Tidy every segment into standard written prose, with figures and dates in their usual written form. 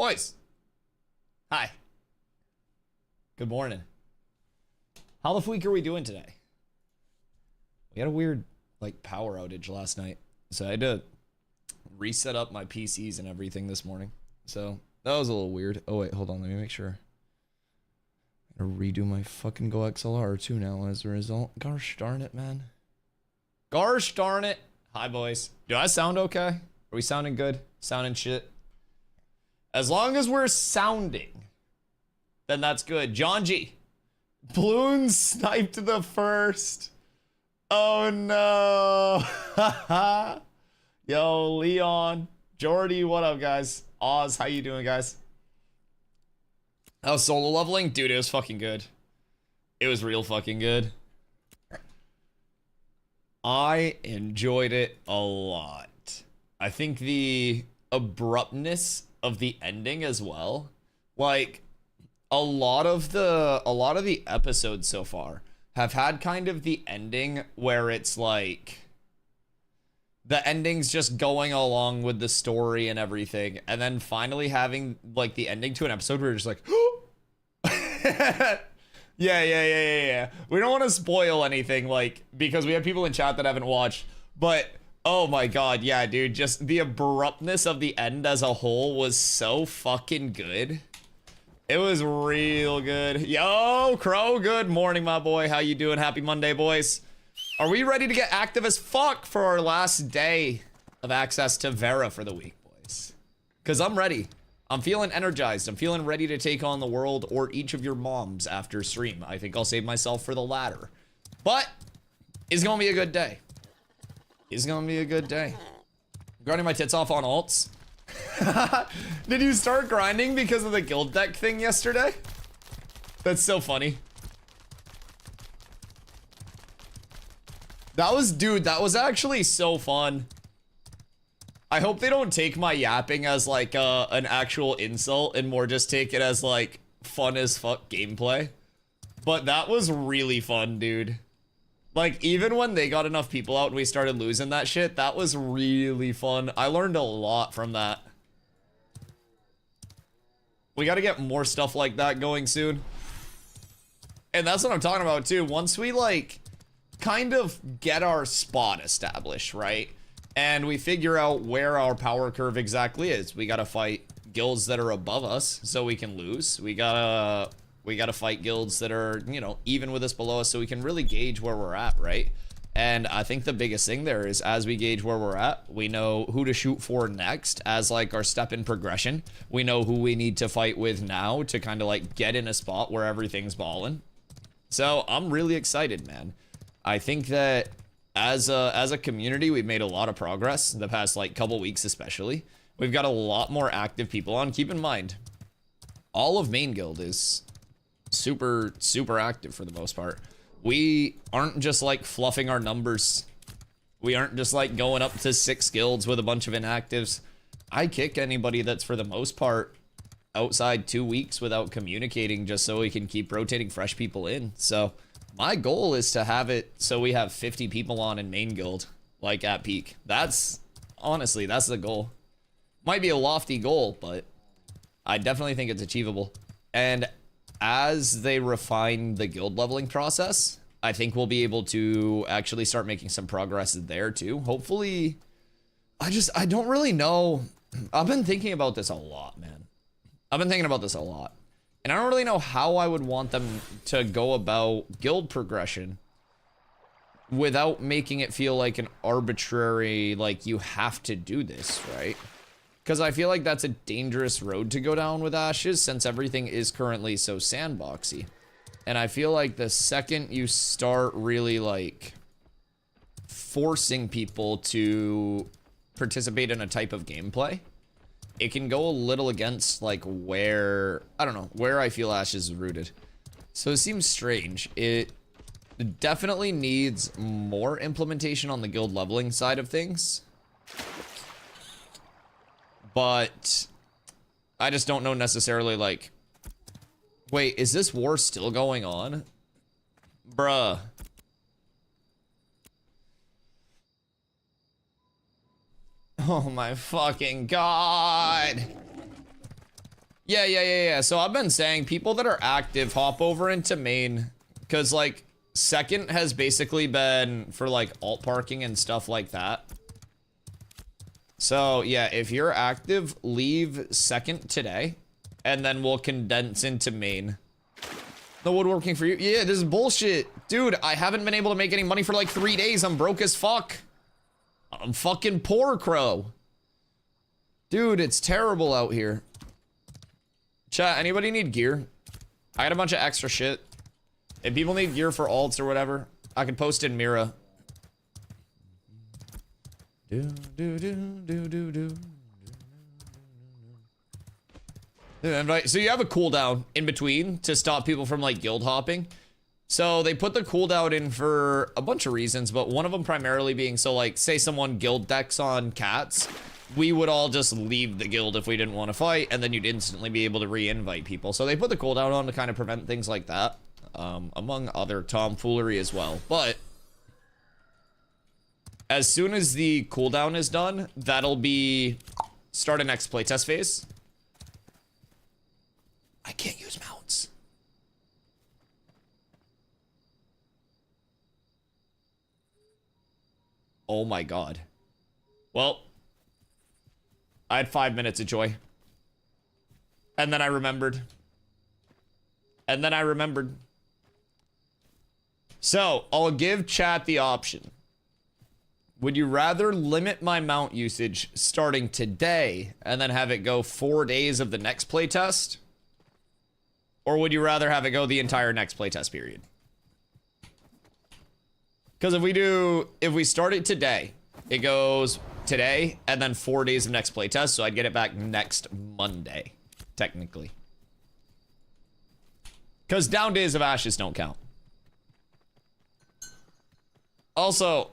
Boys. Hi. Good morning. How the freak are we doing today? We had a weird, like, power outage last night. So I had to reset up my PCs and everything this morning. So that was a little weird. Oh, wait, hold on. Let me make sure. I gotta redo my fucking Go XLR too now as a result. Gosh darn it, man. Gosh darn it. Hi, boys. Do I sound okay? Are we sounding good? Sounding shit? As long as we're sounding, then that's good. John G. Bloon sniped the first. Oh no. Yo, Leon. Jordy, what up, guys? Oz, how you doing, guys? How's solo leveling? Dude, it was fucking good. It was real fucking good. I enjoyed it a lot. I think the abruptness of the ending as well. Like, a lot of the episodes so far have had kind of the ending where it's like the ending's just going along with the story and everything, and then finally having like the ending to an episode where you're just like yeah. We don't want to spoil anything, like, because we have people in chat that haven't watched, but oh my god, yeah, dude, just the abruptness of the end as a whole was so fucking good. It was real good. Yo, Crow, good morning, my boy. How you doing? Happy Monday, boys. Are we ready to get active as fuck for our last day of access to Vera for the week, boys? Because I'm ready. I'm feeling energized. I'm feeling ready to take on the world or each of your moms after stream. I think I'll save myself for the latter. But it's going to be a good day. It's going to be a good day. Grinding my tits off on alts. Did you start grinding because of the guild deck thing yesterday? That's so funny. That was actually so fun. I hope they don't take my yapping as like an actual insult and more just take it as like fun as fuck gameplay. But that was really fun, dude. Like, even when they got enough people out and we started losing that shit, that was really fun. I learned a lot from that. We gotta get more stuff like that going soon. And that's what I'm talking about too. Once we like kind of get our spot established, right? And we figure out where our power curve exactly is. We gotta fight guilds that are above us so we can lose. We gotta fight guilds that are, you know, even with us below us so we can really gauge where we're at, right? And I think the biggest thing there is as we gauge where we're at, we know who to shoot for next as like our step in progression. We know who we need to fight with now to kind of like get in a spot where everything's ballin'. So I'm really excited, man. I think that as a community, we've made a lot of progress in the past like couple weeks, especially. We've got a lot more active people on. Keep in mind, all of main guild is super active for the most part. We aren't just like fluffing our numbers. We aren't just like going up to 6 guilds with a bunch of inactives. I kick anybody that's for the most part outside 2 weeks without communicating just so we can keep rotating fresh people in. So my goal is to have it so we have 50 people on in main guild, like at peak. That's honestly, that's the goal. Might be a lofty goal, but I definitely think it's achievable. And as they refine the guild leveling process, I think we'll be able to actually start making some progress there too. Hopefully, I don't really know. I've been thinking about this a lot, man. I've been thinking about this a lot. And I don't really know how I would want them to go about guild progression without making it feel like an arbitrary, like you have to do this, right? Because I feel like that's a dangerous road to go down with Ashes since everything is currently so sandboxy. And I feel like the second you start really like forcing people to participate in a type of gameplay, it can go a little against like where, I don't know, where I feel Ashes is rooted. So it seems strange. It definitely needs more implementation on the guild leveling side of things. But I just don't know necessarily like, wait, is this war still going on? Bruh. Oh my fucking god. Yeah. So I've been saying people that are active hop over into main, because like second has basically been for like alt parking and stuff like that. So yeah, if you're active, leave second today, and then we'll condense into main. The woodworking for you? Yeah, this is bullshit. Dude, I haven't been able to make any money for like 3 days. I'm broke as fuck. I'm fucking poor, Crow. Dude, it's terrible out here. Chat, anybody need gear? I got a bunch of extra shit. If people need gear for alts or whatever, I can post in Mira. So you have a cooldown in between to stop people from like guild hopping. So they put the cooldown in for a bunch of reasons, but one of them primarily being so like, say someone guild decks on cats, we would all just leave the guild if we didn't want to fight, and then you'd instantly be able to re-invite people. So they put the cooldown on to kind of prevent things like that, among other tomfoolery as well. But as soon as the cooldown is done, that'll be start a next playtest phase. I can't use mounts. Oh my god. Well, I had 5 minutes of joy. And then I remembered. And then I remembered. So, I'll give chat the option. Would you rather limit my mount usage starting today and then have it go 4 days of the next playtest? Or would you rather have it go the entire next playtest period? Because if we start it today, it goes today and then 4 days of next playtest, so I'd get it back next Monday, technically. Because down days of Ashes don't count. Also,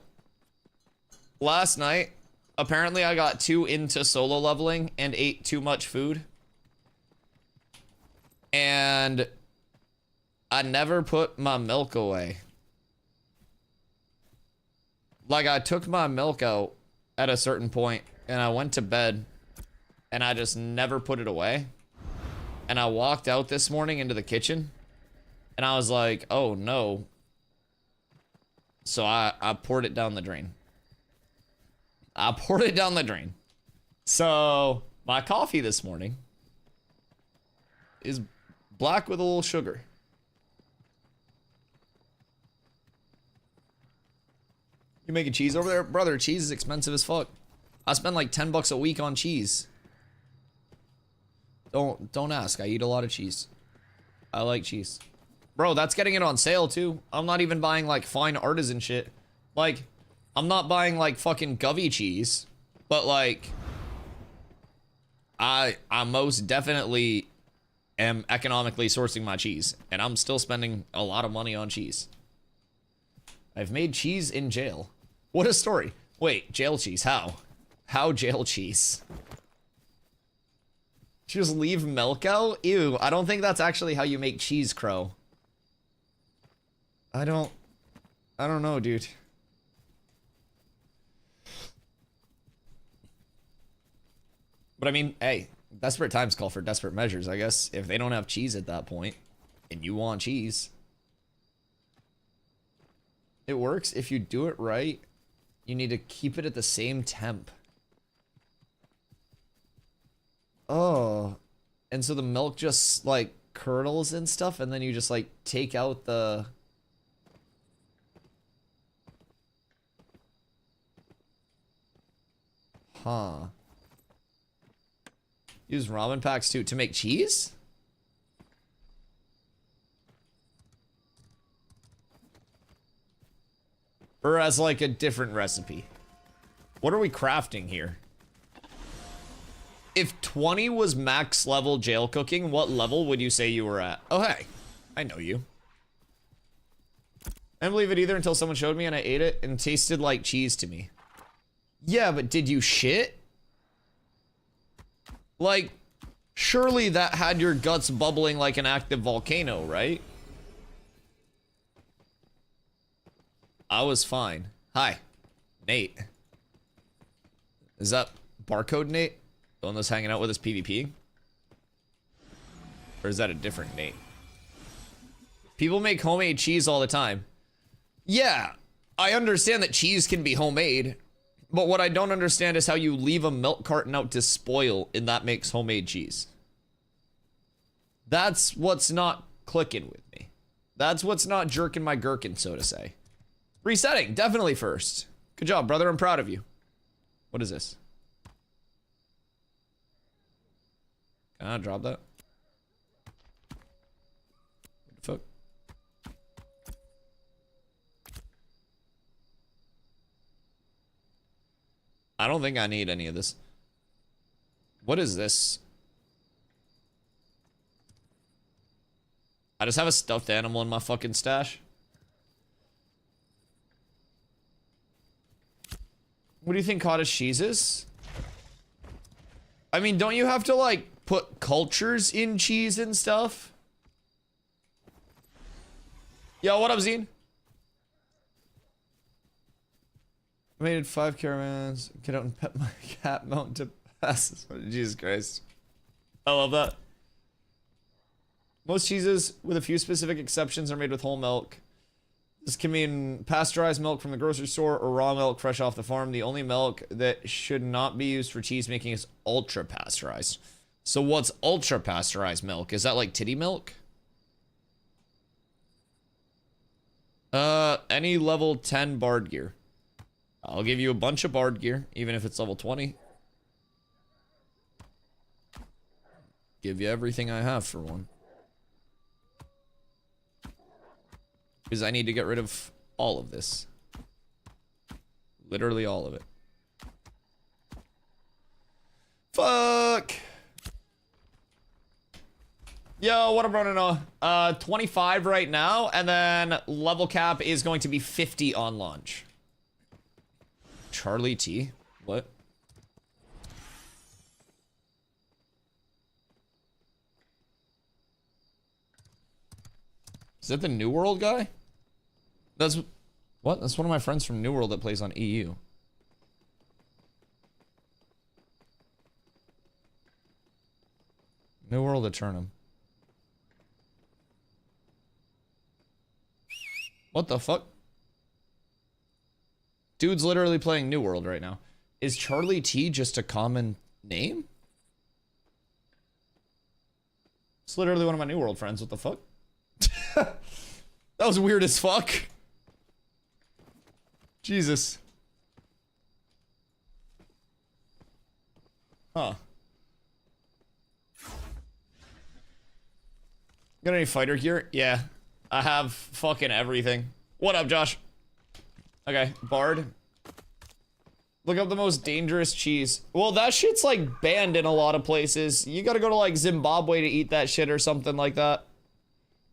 last night, apparently I got too into solo leveling and ate too much food. And I never put my milk away. Like, I took my milk out at a certain point and I went to bed and I just never put it away. And I walked out this morning into the kitchen and I was like, oh no. So I poured it down the drain. I poured it down the drain. So my coffee this morning is black with a little sugar. You making cheese over there? Brother, cheese is expensive as fuck. I spend like 10 bucks a week on cheese. Don't ask. I eat a lot of cheese. I like cheese. Bro, that's getting it on sale too. I'm not even buying like fine artisan shit. Like, I'm not buying like fucking Govey cheese, but like I most definitely am economically sourcing my cheese, and I'm still spending a lot of money on cheese. I've made cheese in jail. What a story. Wait, jail cheese, how? How jail cheese? Just leave milk out? Ew, I don't think that's actually how you make cheese, Crow. I don't know, dude. But I mean, hey, desperate times call for desperate measures, I guess. If they don't have cheese at that point, and you want cheese. It works if you do it right. You need to keep it at the same temp. Oh. And so the milk just, like, curdles and stuff, and then you just, like, take out the... Huh. Use ramen packs too to make cheese? Or as like a different recipe? What are we crafting here? If 20 was max level jail cooking, what level would you say you were at? Oh, hey. I know you. I didn't believe it either until someone showed me and I ate it and it tasted like cheese to me. Yeah, but did you shit? Like, surely that had your guts bubbling like an active volcano, right? I was fine. Hi, Nate. Is that barcode Nate? The one that's hanging out with us PvP? Or is that a different Nate? People make homemade cheese all the time. Yeah, I understand that cheese can be homemade, but what I don't understand is how you leave a milk carton out to spoil and that makes homemade cheese. That's what's not clicking with me. That's what's not jerking my gherkin, so to say. Resetting, definitely first. Good job, brother, I'm proud of you. What is this? Can I drop that? What the fuck? I don't think I need any of this. What is this? I just have a stuffed animal in my fucking stash. What do you think cottage cheese is? I mean, don't you have to, like, put cultures in cheese and stuff? Yo, what up, Zine? I made 5 caravans. Get out and pet my cat mountain to pass. Jesus Christ. I love that. Most cheeses, with a few specific exceptions, are made with whole milk. This can mean pasteurized milk from the grocery store or raw milk fresh off the farm. The only milk that should not be used for cheese making is ultra pasteurized. So what's ultra pasteurized milk? Is that like titty milk? Any level 10 bard gear. I'll give you a bunch of bard gear, even if it's level 20. Give you everything I have for one. Because I need to get rid of all of this. Literally all of it. Fuck! Yo, what up, Bruno? 25 right now, and then level cap is going to be 50 on launch. Charlie T? What? Is that the New World guy? That's... What? That's one of my friends from New World that plays on EU. New World Eternum. What the fuck? Dude's literally playing New World right now. Is Charlie T just a common name? It's literally one of my New World friends. What the fuck? That was weird as fuck. Jesus. Huh. Got any fighter gear? Yeah. I have fucking everything. What up, Josh? Okay, Bard. Look up the most dangerous cheese. Well, that shit's like banned in a lot of places. You gotta go to like Zimbabwe to eat that shit or something like that.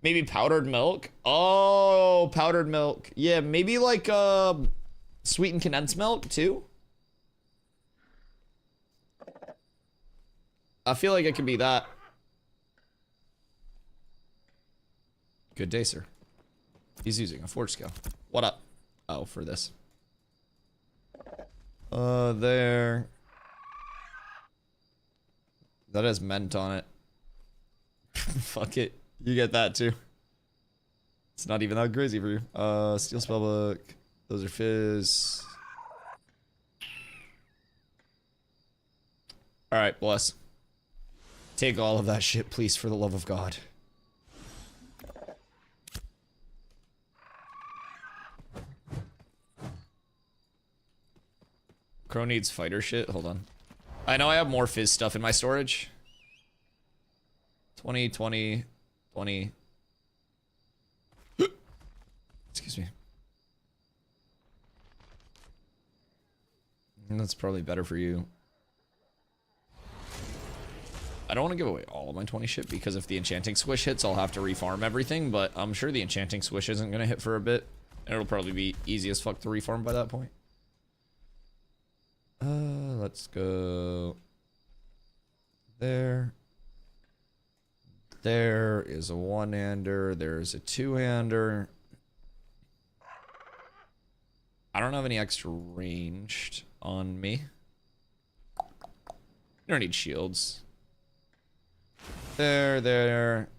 Maybe powdered milk? Oh, powdered milk. Yeah, maybe like sweetened condensed milk too? I feel like it could be that. Good day, sir. He's using a forge scale. What up? Oh, for this. There. That has mint on it. Fuck it. You get that too. It's not even that crazy for you. Steel spellbook. Those are fizz. Alright, bless. Take all of that shit, please, for the love of God. Crow needs fighter shit. Hold on. I know I have more fizz stuff in my storage. 20, 20, 20. Excuse me. That's probably better for you. I don't want to give away all of my 20 shit because if the enchanting swish hits, I'll have to refarm everything, but I'm sure the enchanting swish isn't going to hit for a bit. And it'll probably be easy as fuck to refarm by that point. Let's go there. There is a one-hander. There's a two-hander. I don't have any extra ranged on me. You don't need shields. There.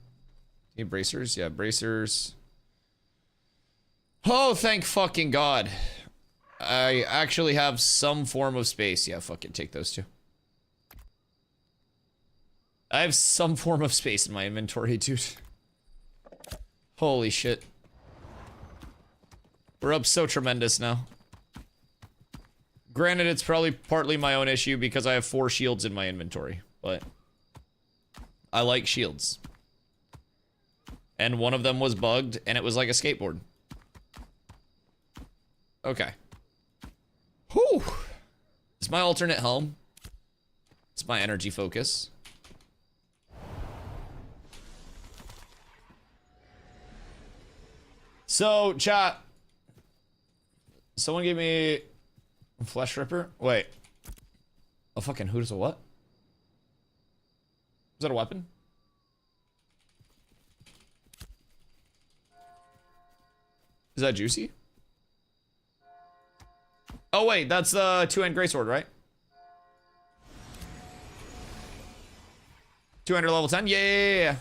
Need bracers? Yeah, bracers. Oh, thank fucking God. I actually have some form of space. Yeah, fucking take those two. I have some form of space in my inventory, dude. Holy shit. We're up so tremendous now. Granted, it's probably partly my own issue because I have 4 shields in my inventory, but I like shields. And one of them was bugged, and it was like a skateboard. Okay. Whew. It's my alternate helm. It's my energy focus. So, chat. Someone gave me a flesh ripper. Wait. A fucking who does a what? Is that a weapon? Is that juicy? Oh wait, that's the 2-hand greatsword, right? 200 level 10? Yeah.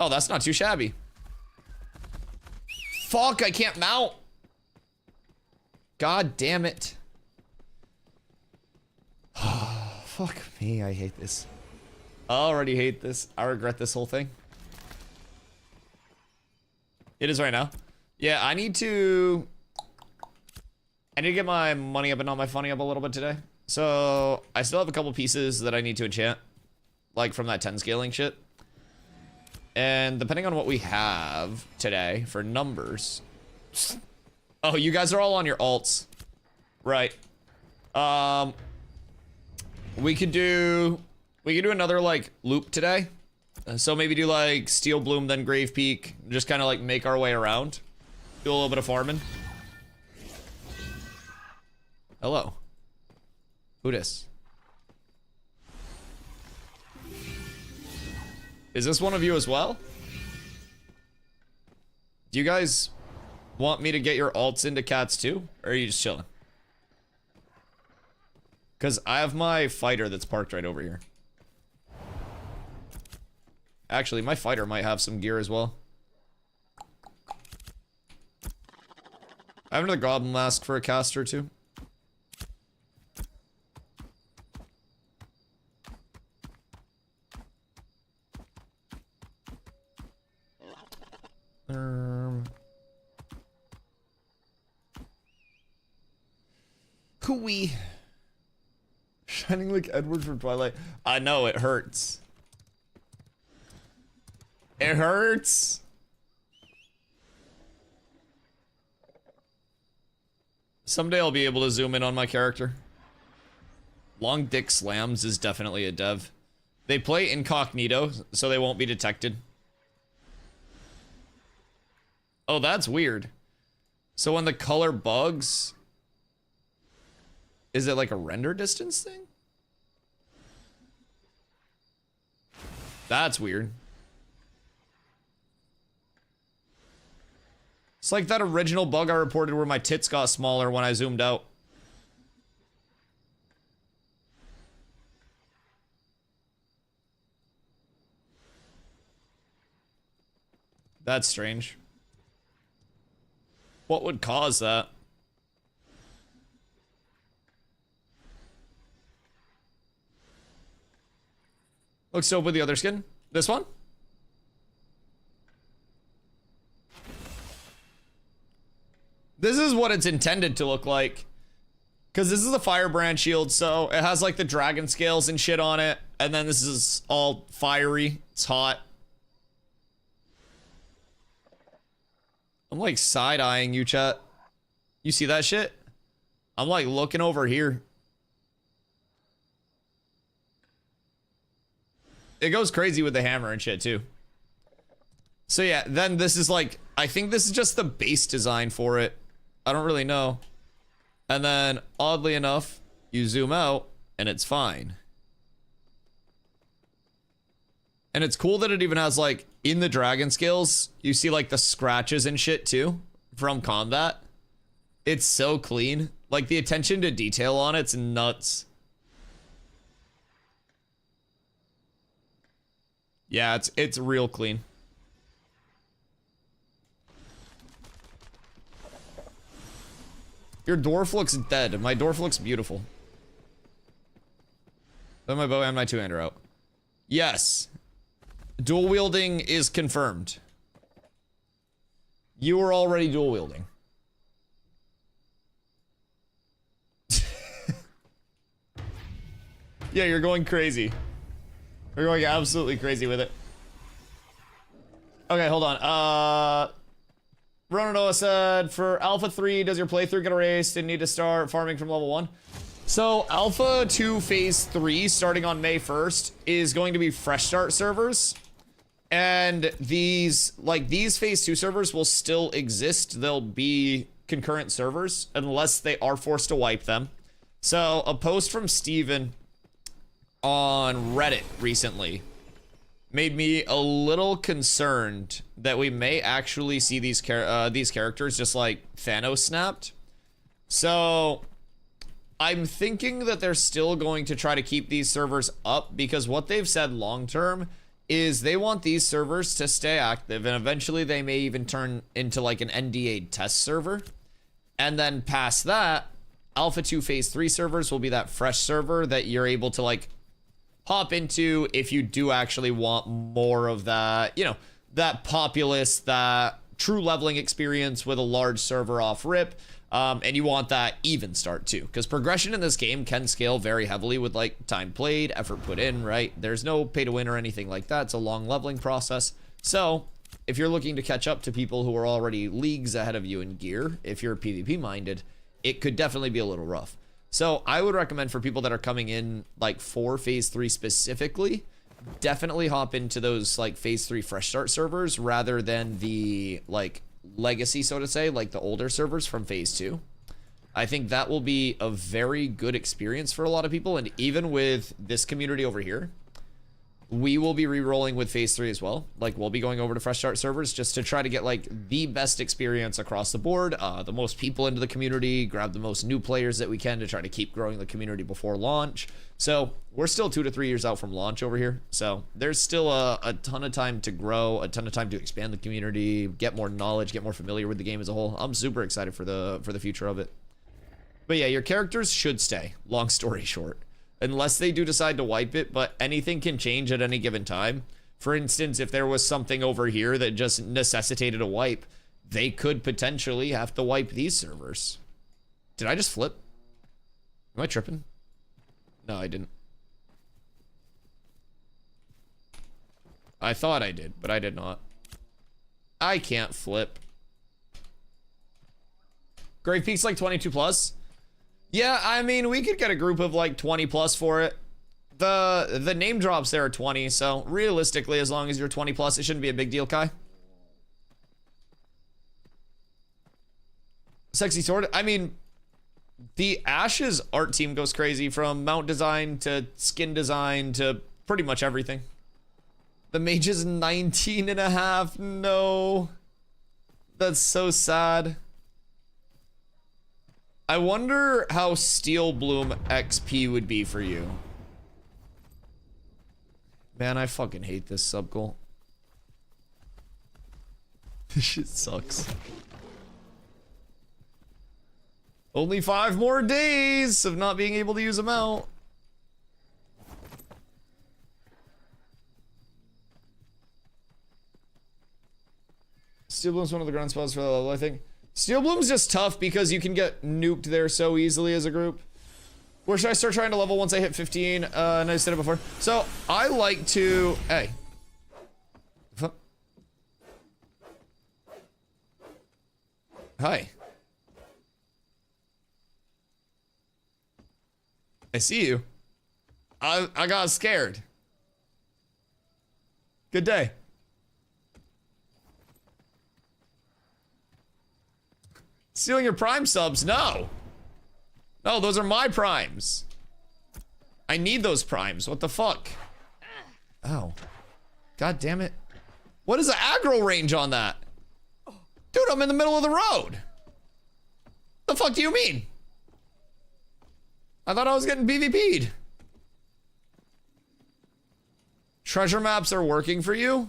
Oh, that's not too shabby. Fuck, I can't mount. God damn it. Fuck me, I hate this. I already hate this. I regret this whole thing. It is right now. Yeah, I need to get my money up and not my funny up a little bit today. So, I still have a couple pieces that I need to enchant. Like from that 10 scaling shit. And depending on what we have today for numbers. Oh, you guys are all on your alts. Right. We could do another like loop today. So maybe do like Steel Bloom, then Grave Peak. Just kind of like make our way around. Do a little bit of farming. Hello. Who dis? Is this one of you as well? Do you guys want me to get your alts into cats too? Or are you just chilling? Because I have my fighter that's parked right over here. Actually, my fighter might have some gear as well. I have another goblin mask for a caster too. Hooey. Shining like Edward from Twilight. I know, it hurts. It hurts. Someday I'll be able to zoom in on my character. Long Dick Slams is definitely a dev. They play incognito, so they won't be detected. Oh, that's weird. So when the color bugs, is it like a render distance thing? That's weird. It's like that original bug I reported where my tits got smaller when I zoomed out. That's strange. What would cause that? Looks dope with the other skin. This one? This is what it's intended to look like. Because this is a firebrand shield, so it has like the dragon scales and shit on it. And then this is all fiery. It's hot. I'm like side-eyeing you, chat. You see that shit? I'm like looking over here. It goes crazy with the hammer and shit too. So yeah, then this is like, I think this is just the base design for it. I don't really know. And then oddly enough, you zoom out and it's fine. And it's cool that it even has like, in the dragon scales, you see like the scratches and shit too from combat. It's so clean. Like the attention to detail on it's nuts. Yeah, it's real clean. Your dwarf looks dead. My dwarf looks beautiful. Then my bow and my two-hander out. Yes. Dual wielding is confirmed. You were already dual wielding. Yeah, you're going crazy. You're going absolutely crazy with it. Okay, hold on. Ronaldo said, for Alpha 3, does your playthrough get erased and need to start farming from level 1? So, Alpha 2 Phase 3, starting on May 1st, is going to be fresh start servers. And these Phase 2 servers will still exist. They'll be concurrent servers, unless they are forced to wipe them. So, a post from Steven on Reddit recently made me a little concerned that we may actually see these characters just like Thanos snapped. So I'm thinking that they're still going to try to keep these servers up, because what they've said long term is they want these servers to stay active, and eventually they may even turn into like an NDA test server. And then past that, Alpha 2 Phase 3 servers will be that fresh server that you're able to like hop into if you do actually want more of that, you know, that populace, that true leveling experience with a large server off rip. And you want that even start too, because progression in this game can scale very heavily with like time played, effort put in, right? There's no pay to win or anything like that. It's a long leveling process. So if you're looking to catch up to people who are already leagues ahead of you in gear, if you're PvP minded, it could definitely be a little rough. So I would recommend for people that are coming in like for Phase 3 specifically, definitely hop into those like Phase 3 fresh start servers rather than the like legacy, so to say, like the older servers from Phase 2. I think that will be a very good experience for a lot of people, and even with this community over here, we will be re-rolling with Phase 3 as well. Like, we'll be going over to fresh start servers just to try to get like the best experience across the board, the most people into the community, grab the most new players that we can to try to keep growing the community before launch. So we're still 2 to 3 years out from launch over here, so there's still a ton of time to grow, a ton of time to expand the community, get more knowledge, get more familiar with the game as a whole. I'm super excited for the future of it. But yeah, your characters should stay, long story short, unless they do decide to wipe it, but anything can change at any given time. For instance, if there was something over here that just necessitated a wipe, they could potentially have to wipe these servers. Did I just flip? Am I tripping? No, I didn't. I thought I did, but I did not. I can't flip. Grave Peak's like 22 plus. Yeah, I mean, we could get a group of like 20 plus for it. The name drops there are 20, so realistically, as long as you're 20 plus, it shouldn't be a big deal, Kai. Sexy sword. I mean, the Ashes art team goes crazy, from mount design to skin design to pretty much everything. The mage is 19 and a half. No. That's so sad. I wonder how Steel Bloom XP would be for you. Man, I fucking hate this sub goal. This shit sucks. Only 5 more days of not being able to use them out. Steel Bloom's one of the ground spells for the level, I think. Steel Bloom's just tough because you can get nuked there so easily as a group. Where should I start trying to level once I hit 15? And I said it before. So I like to, hey. Hi. I see you. I got scared. Good day. Stealing your prime subs? No. No, those are my primes. I need those primes. What the fuck? Oh. God damn it. What is the aggro range on that? Dude, I'm in the middle of the road. The fuck do you mean? I thought I was getting PvP'd. Treasure maps are working for you?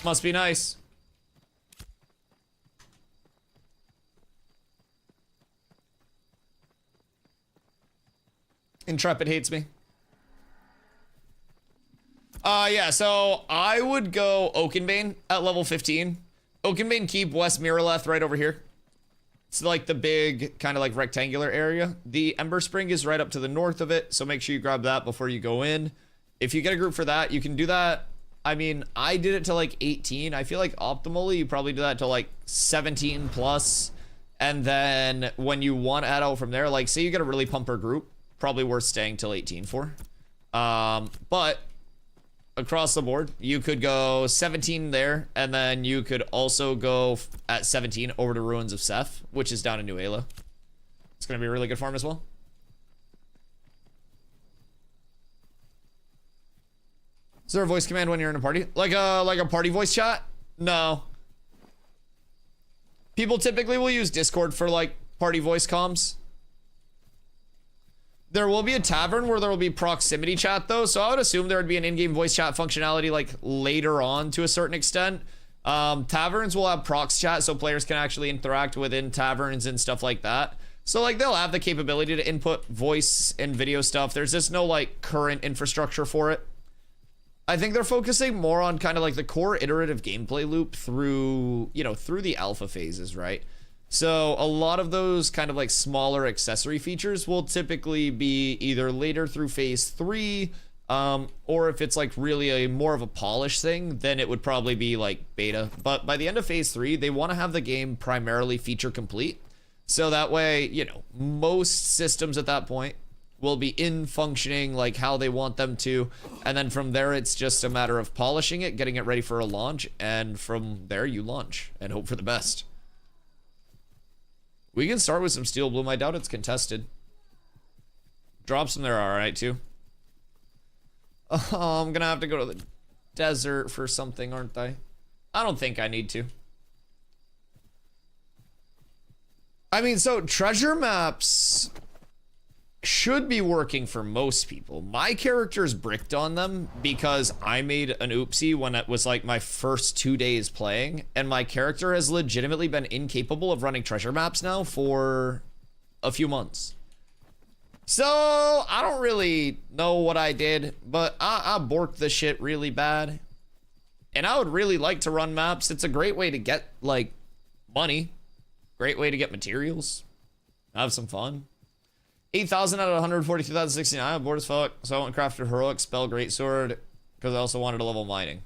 Must be nice. Intrepid hates me. Yeah, so I would go Oakenbane at level 15. Oakenbane Keep, West Miraleth right over here. It's like the big kind of like rectangular area. The Ember Spring is right up to the north of it, so make sure you grab that before you go in. If you get a group for that, you can do that. I mean, I did it to like 18. I feel like optimally you probably do that to like 17 plus. And then when you want to add out from there, like say you get a really pumper group, probably worth staying till 18 for. But across the board, you could go 17 there, and then you could also go at 17 over to Ruins of Seth, which is down in New Ayla. It's gonna be a really good farm as well. Is there a voice command when you're in a party? Like a party voice chat? No. People typically will use Discord for like party voice comms. There will be a tavern where there will be proximity chat though, so I would assume there would be an in-game voice chat functionality like later on to a certain extent. Taverns will have prox chat so players can actually interact within taverns and stuff like that. So like they'll have the capability to input voice and video stuff. There's just no like current infrastructure for it. I think they're focusing more on kind of like the core iterative gameplay loop through, you know, through the alpha phases, right? So a lot of those kind of like smaller accessory features will typically be either later through phase 3, or if it's like really a more of a polished thing, then it would probably be like beta. But by the end of phase 3, they want to have the game primarily feature complete. So that way, you know, most systems at that point will be in functioning like how they want them to. And then from there, it's just a matter of polishing it, getting it ready for a launch. And from there, you launch and hope for the best. We can start with some Steel Bloom. I doubt it's contested. Drops in there are alright too. Oh, I'm gonna have to go to the desert for something, aren't I? I don't think I need to. I mean, so treasure maps should be working for most people. My character's bricked on them because I made an oopsie when it was like my first 2 days playing, and my character has legitimately been incapable of running treasure maps now for a few months. So I don't really know what I did, but I borked the shit really bad. And I would really like to run maps. It's a great way to get like money, great way to get materials, have some fun. 8,000 out of 142,069. I'm bored as fuck. So I went and crafted heroic spell greatsword because I also wanted to level mining.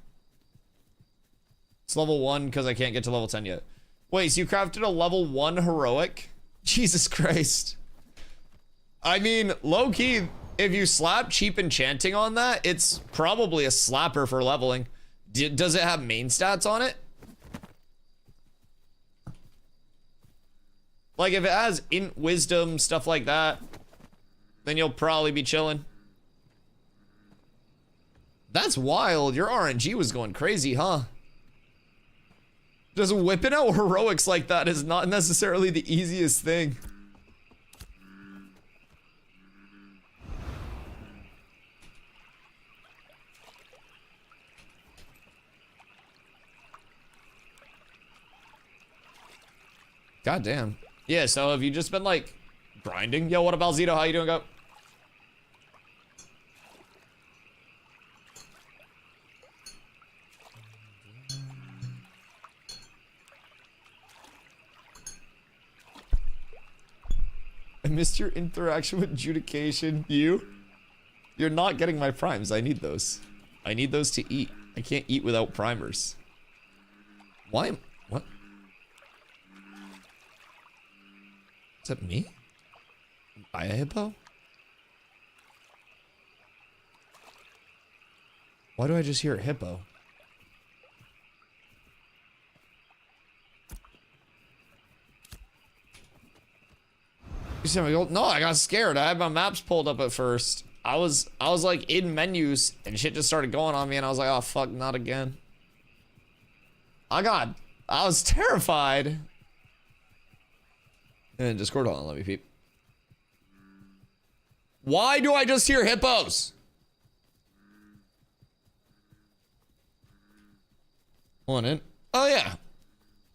It's level 1 because I can't get to level 10 yet. Wait, so you crafted a level 1 heroic? Jesus Christ. I mean, low key, if you slap cheap enchanting on that, it's probably a slapper for leveling. Does it have main stats on it? Like if it has int wisdom, stuff like that, then you'll probably be chilling. That's wild. Your RNG was going crazy, huh? Just whipping out heroics like that is not necessarily the easiest thing. God damn. Yeah, so have you just been like grinding? Yo, what up, Alzito? How you doing, go? I missed your interaction with adjudication. You're not getting my primes. I need those. I need those to eat. I can't eat without primers. Why? What? Is that me? Buy a hippo? Why do I just hear a hippo? You see my gold? No, I got scared. I had my maps pulled up at first. I was like in menus and shit just started going on me and I was like, oh fuck, not again. I was terrified. And Discord, hold on, let me peep. Why do I just hear hippos? One in. Oh yeah.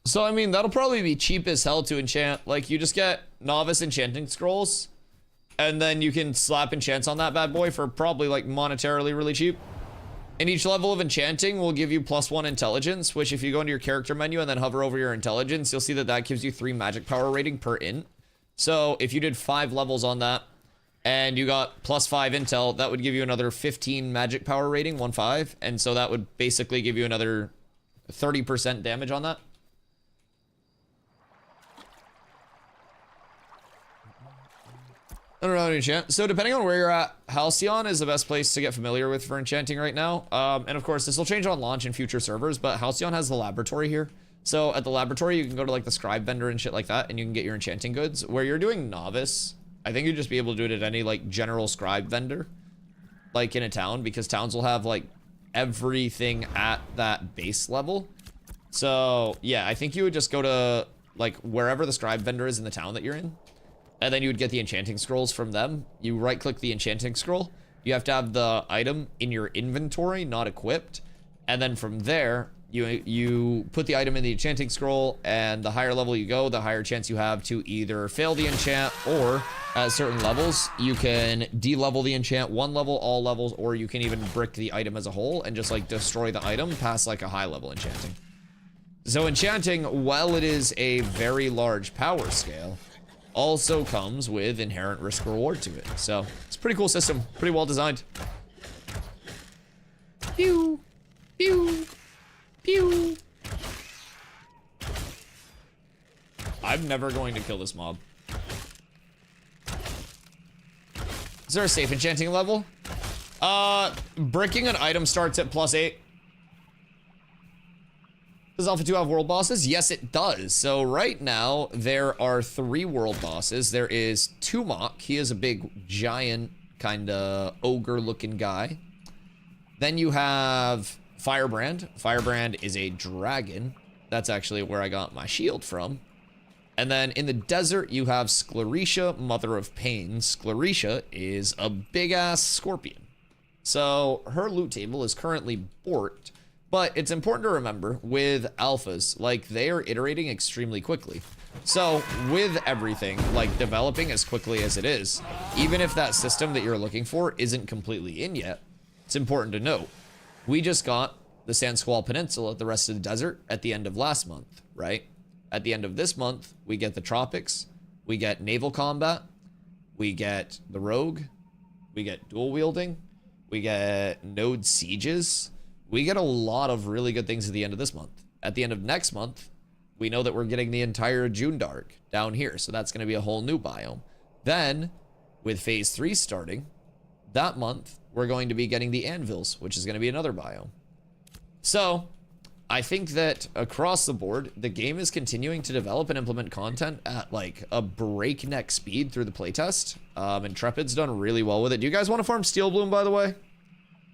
So I mean, that'll probably be cheap as hell to enchant. Like, you just get novice enchanting scrolls, and then you can slap enchants on that bad boy for probably like monetarily really cheap. And each level of enchanting will give you +1 intelligence, which if you go into your character menu and then hover over your intelligence, you'll see that that gives you 3 magic power rating per int. So if you did 5 levels on that and you got +5 intel, that would give you another 15 magic power rating, 1/5. And so that would basically give you another 30% damage on that. I don't know how to enchant. So depending on where you're at, Halcyon is the best place to get familiar with for enchanting right now. And of course, this will change on launch in future servers, but Halcyon has the laboratory here. So at the laboratory, you can go to like the scribe vendor and shit like that, and you can get your enchanting goods. Where you're doing novice, I think you'd just be able to do it at any like general scribe vendor, like in a town, because towns will have like everything at that base level. So yeah, I think you would just go to like wherever the scribe vendor is in the town that you're in. And then you would get the enchanting scrolls from them. You right-click the enchanting scroll. You have to have the item in your inventory, not equipped. And then from there, you put the item in the enchanting scroll, and the higher level you go, the higher chance you have to either fail the enchant, or at certain levels, you can de-level the enchant 1 level, all levels, or you can even brick the item as a whole and just like destroy the item past like a high level enchanting. So enchanting, while it is a very large power scale, also comes with inherent risk reward to it. So it's a pretty cool system, pretty well designed. Pew, pew, pew. I'm never going to kill this mob. Is there a safe enchanting level? Bricking an item starts at +8. Does Alpha 2 have world bosses? Yes, it does. So right now, there are 3 world bosses. There is Tumok. He is a big, giant, kind of ogre-looking guy. Then you have Firebrand. Firebrand is a dragon. That's actually where I got my shield from. And then in the desert, you have Scleretia, Mother of Pain. Scleretia is a big-ass scorpion. So her loot table is currently borked. But it's important to remember with alphas, like they are iterating extremely quickly. So with everything like developing as quickly as it is, even if that system that you're looking for isn't completely in yet, it's important to note, we just got the Sand Squall Peninsula, the rest of the desert at the end of last month, right? At the end of this month, we get the tropics, we get naval combat, we get the rogue, we get dual wielding, we get node sieges. We get a lot of really good things at the end of this month. At the end of next month, we know that we're getting the entire June Dark down here. So that's going to be a whole new biome. Then, with Phase 3 starting, that month, we're going to be getting the Anvils, which is going to be another biome. So, I think that across the board, the game is continuing to develop and implement content at like a breakneck speed through the playtest. Intrepid's done really well with it. Do you guys want to farm Steel Bloom, by the way?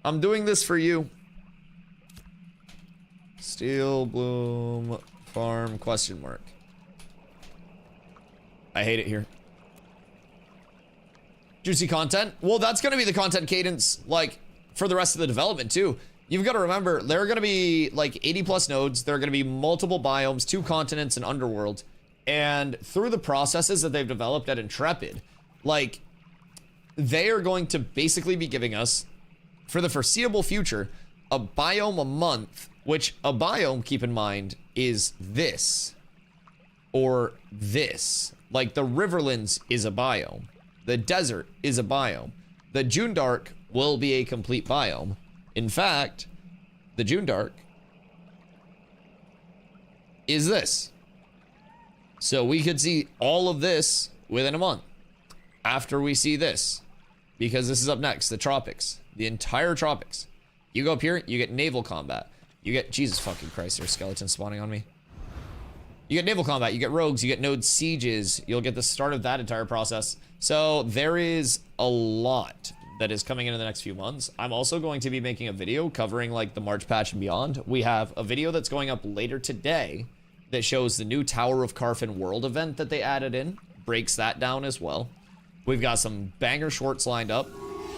I'm doing this for you. Steel Bloom farm ? I hate it here. Juicy content? Well, that's going to be the content cadence, like, for the rest of the development, too. You've got to remember, there are going to be, like, 80+ nodes. There are going to be multiple biomes, 2 continents, and Underworld. And through the processes that they've developed at Intrepid, like, they are going to basically be giving us, for the foreseeable future, a biome a month. Which a biome, keep in mind, is this. Or this. Like the Riverlands is a biome. The desert is a biome. The June Dark will be a complete biome. In fact, the June Dark is this. So we could see all of this within a month. After we see this. Because this is up next, the tropics. The entire tropics. You go up here, you get naval combat. You get, Jesus fucking Christ, there's skeletons spawning on me. You get naval combat, you get rogues, you get node sieges. You'll get the start of that entire process. So there is a lot that is coming in the next few months. I'm also going to be making a video covering like the March patch and beyond. We have a video that's going up later today that shows the new Tower of Carfin world event that they added in. Breaks that down as well. We've got some banger shorts lined up.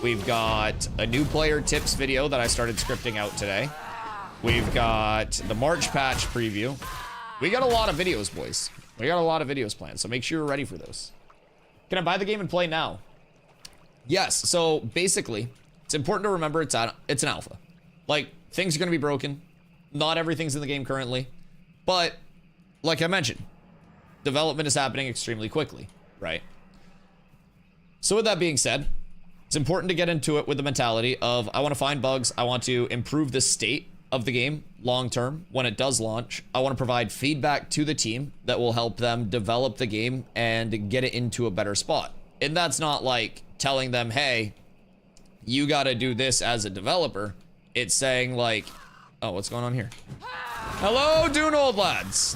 We've got a new player tips video that I started scripting out today. We've got the March patch preview. We got a lot of videos, boys. We got a lot of videos planned, so make sure you're ready for those. Can I buy the game and play now? Yes, so basically, it's important to remember it's an alpha. Like, things are going to be broken. Not everything's in the game currently. But, like I mentioned, development is happening extremely quickly, right? So with that being said, it's important to get into it with the mentality of, I want to find bugs, I want to improve the state of the game long term when it does launch. I want to provide feedback to the team that will help them develop the game and get it into a better spot. And that's not like telling them, hey, you got to do this as a developer. It's saying like, oh, what's going on here? Hello, Dune old lads.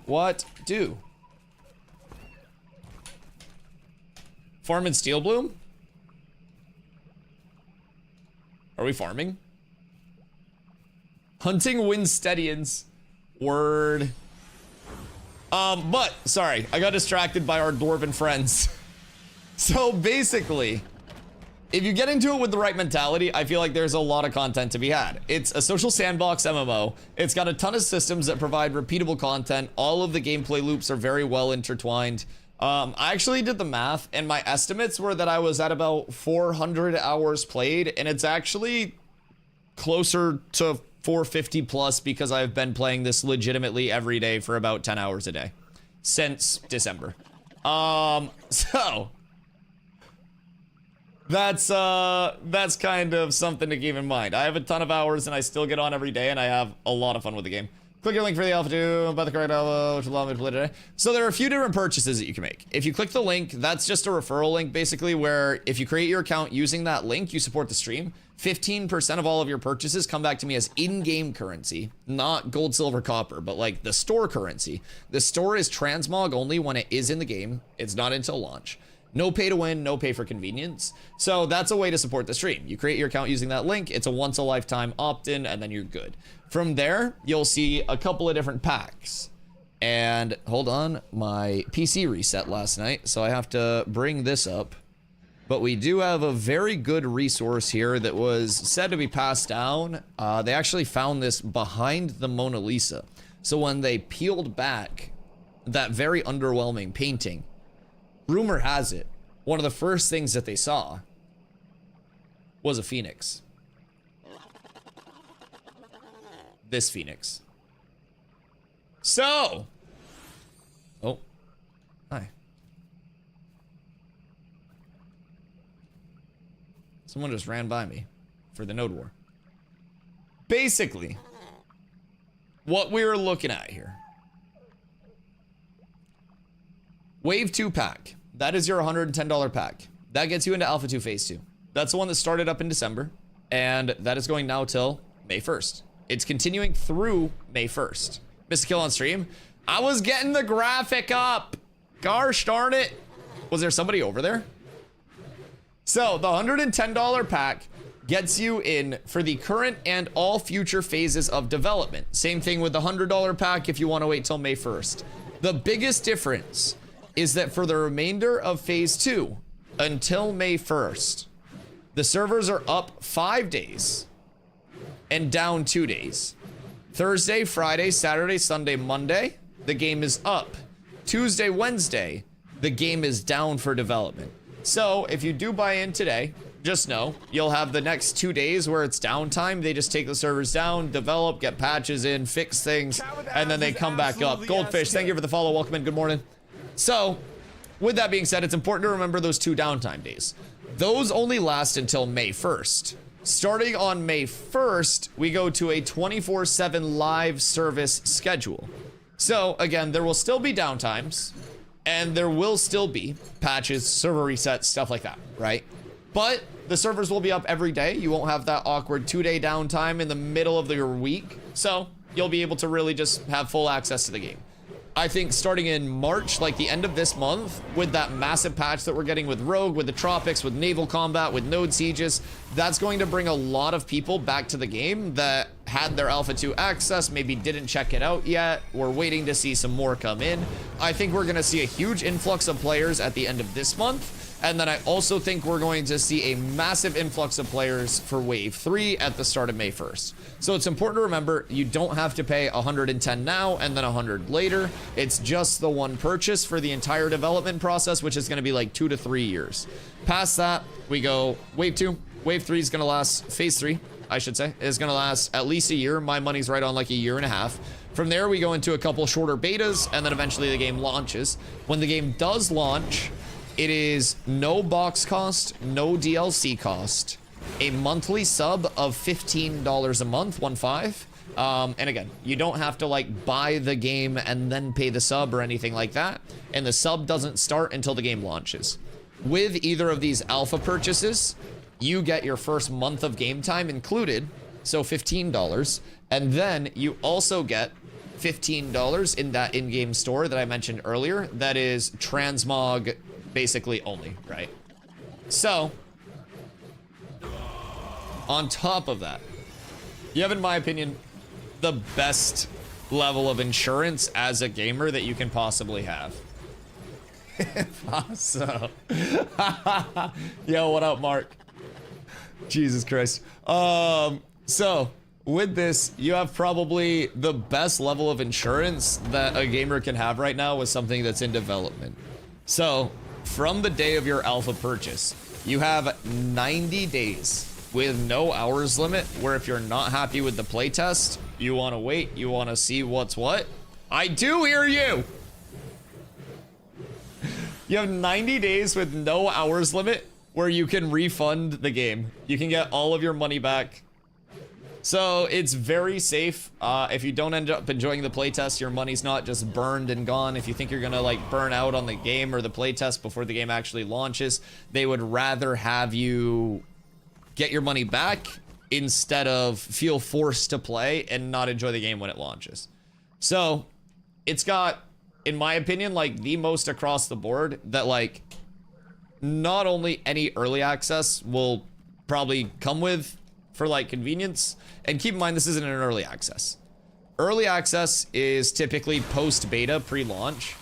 What do? Farm in Steel Bloom? Are we farming? Hunting Winsteadians. Word. But, sorry, I got distracted by our dwarven friends. So basically, if you get into it with the right mentality, I feel like there's a lot of content to be had. It's a social sandbox MMO. It's got a ton of systems that provide repeatable content. All of the gameplay loops are very well intertwined. I actually did the math, and my estimates were that I was at about 400 hours played, and it's actually closer to 450 plus because I've been playing this legitimately every day for about 10 hours a day since December. So that's kind of something to keep in mind. I have a ton of hours and I still get on every day and I have a lot of fun with the game. Click your link for the alpha 2, buy the correct alpha, which will allow me to play today. So there are a few different purchases that you can make. If you click the link, that's just a referral link basically, where if you create your account using that link, you support the stream. 15% of all of your purchases come back to me as in-game currency, not gold, silver, copper, but like the store currency. The store is transmog only when it is in the game. It's not until launch. No pay to win, no pay for convenience. So that's a way to support the stream. You create your account using that link. It's a once a lifetime opt-in and then you're good. From there, you'll see a couple of different packs. And hold on, my PC reset last night, so I have to bring this up. But we do have a very good resource here that was said to be passed down. They actually found this behind the Mona Lisa. So when they peeled back that very underwhelming painting, rumor has it, one of the first things that they saw was a phoenix. This phoenix. So, oh, hi. Someone just ran by me for the node war. Basically, what we were looking at here. Wave 2 pack. That is your $110 pack. That gets you into Alpha 2 Phase 2. That's the one that started up in December. And that is going now till May 1st. It's continuing through May 1st. Missed a kill on stream. I was getting the graphic up. Gosh darn it. Was there somebody over there? So the $110 pack gets you in for the current and all future phases of development. Same thing with the $100 pack if you want to wait till May 1st. The biggest difference is that for the remainder of Phase 2 until May 1st, the servers are up 5 days and down 2 days. Thursday, Friday, Saturday, Sunday, Monday, the game is up. Tuesday, Wednesday, the game is down for development. So if you do buy in today, just know you'll have the next 2 days where it's downtime. They just take the servers down, develop, get patches in, fix things, and then they come back up. Goldfish, thank you for the follow. Welcome in. Good morning. So with that being said, it's important to remember those 2 downtime days. Those only last until May 1st. Starting on May 1st, we go to a 24/7 live service schedule. So again, there will still be downtimes and there will still be patches, server resets, stuff like that, right? But the servers will be up every day. You won't have that awkward 2-day downtime in the middle of your week. So you'll be able to really just have full access to the game. I think starting in March, like the end of this month, with that massive patch that we're getting with Rogue, with the Tropics, with naval combat, with node sieges, that's going to bring a lot of people back to the game that had their Alpha 2 access, maybe didn't check it out yet. We're waiting to see some more come in. I think we're going to see a huge influx of players at the end of this month. And then I also think we're going to see a massive influx of players for Wave 3 at the start of May 1st. So it's important to remember, you don't have to pay 110 now and then 100 later. It's just the one purchase for the entire development process, which is going to be like 2 to 3 years. Past that, we go Wave 2. Wave 3 is going to last, Phase 3, I should say, is going to last at least a year. My money's right on like a year and a half. From there, we go into a couple shorter betas, and then eventually the game launches. When the game does launch, it is no box cost, no DLC cost, a monthly sub of $15 a month, 1.5. And again, you don't have to like buy the game and then pay the sub or anything like that. And the sub doesn't start until the game launches. With either of these alpha purchases, you get your first month of game time included, so $15. And then you also get $15 in that in-game store that I mentioned earlier. That is transmog basically only, right? So, on top of that, you have, in my opinion, the best level of insurance as a gamer that you can possibly have. Awesome. Yo, what up, Mark? Jesus Christ. So, with this, you have probably the best level of insurance that a gamer can have right now with something that's in development. So, from the day of your alpha purchase, you have 90 days with no hours limit, where if you're not happy with the playtest, you want to wait, you want to see what's what. I do hear you! You have 90 days with no hours limit where you can refund the game. You can get all of your money back. So it's very safe. If you don't end up enjoying the playtest, your money's not just burned and gone. If you think you're gonna like burn out on the game or the playtest before the game actually launches, they would rather have you get your money back instead of feel forced to play and not enjoy the game when it launches. So it's got, in my opinion, like the most across the board that like not only any early access will probably come with for like convenience. And keep in mind, this isn't an early access. Early access is typically post beta, pre-launch,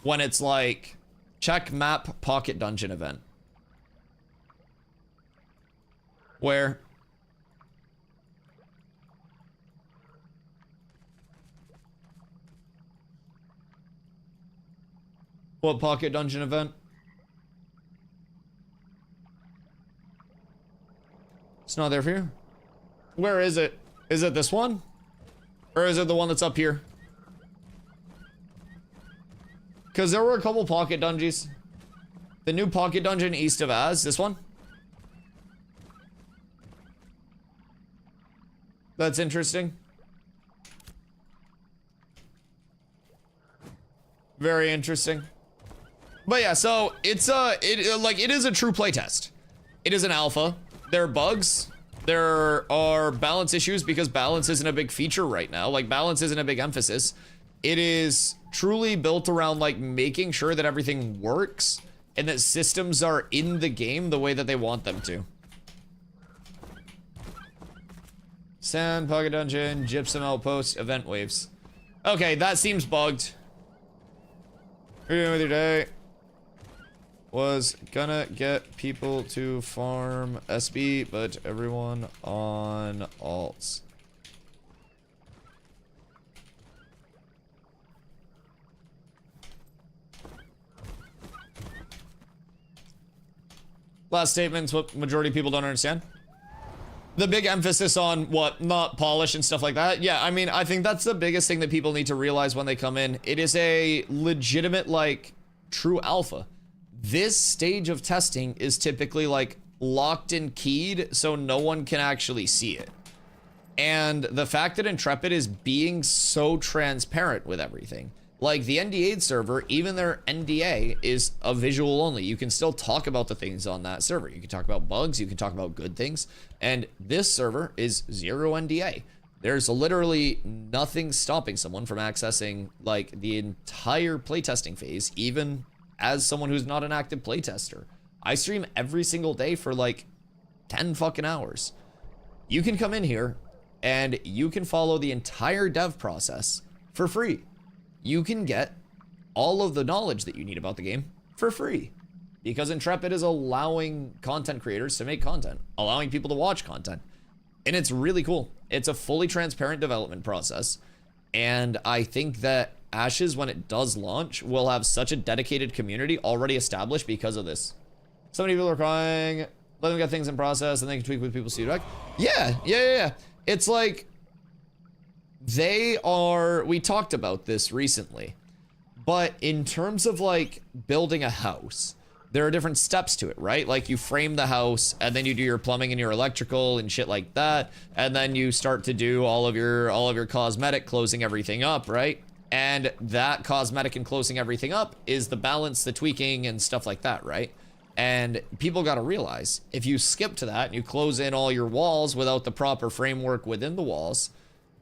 when it's like check map pocket dungeon event. Where what pocket dungeon event? It's not there for you. Where is it? Is it this one? Or is it the one that's up here? Because there were a couple pocket dungeons. The new pocket dungeon east of Az, this one? That's interesting. Very interesting. But yeah, so it's it is a true playtest. It is an alpha. There are bugs. There are balance issues because balance isn't a big feature right now. Like, balance isn't a big emphasis. It is truly built around, like, making sure that everything works and that systems are in the game the way that they want them to. Sand, pocket dungeon, gypsum outpost, event waves. Okay, that seems bugged. What are you doing with your day? Was gonna get people to farm SB, but everyone on alts. Last statement's what majority of people don't understand. The big emphasis on what, not polish and stuff like that. Yeah, I mean, I think that's the biggest thing that people need to realize when they come in. It is a legitimate, like, true alpha. This stage of testing is typically like locked and keyed so no one can actually see it. And the fact that Intrepid is being so transparent with everything, like the NDA server, even their NDA is a visual only. You can still talk about the things on that server. You can talk about bugs, you can talk about good things. And this server is zero NDA. There's literally nothing stopping someone from accessing like the entire playtesting phase, even as someone who's not an active playtester. I stream every single day for like 10 fucking hours. You can come in here and you can follow the entire dev process for free. You can get all of the knowledge that you need about the game for free. because Intrepid is allowing content creators to make content, allowing people to watch content. And it's really cool. It's a fully transparent development process. And I think that Ashes, when it does launch, will have such a dedicated community already established because of this. So many people are crying, let them get things in process, and they can tweak with people's feedback. Yeah. It's like, we talked about this recently, but in terms of like building a house, there are different steps to it, right? Like you frame the house and then you do your plumbing and your electrical and shit like that. And then you start to do all of your cosmetic, closing everything up, right? And that cosmetic and closing everything up is the balance, the tweaking and stuff like that, right? And people got to realize if you skip to that and you close in all your walls without the proper framework within the walls,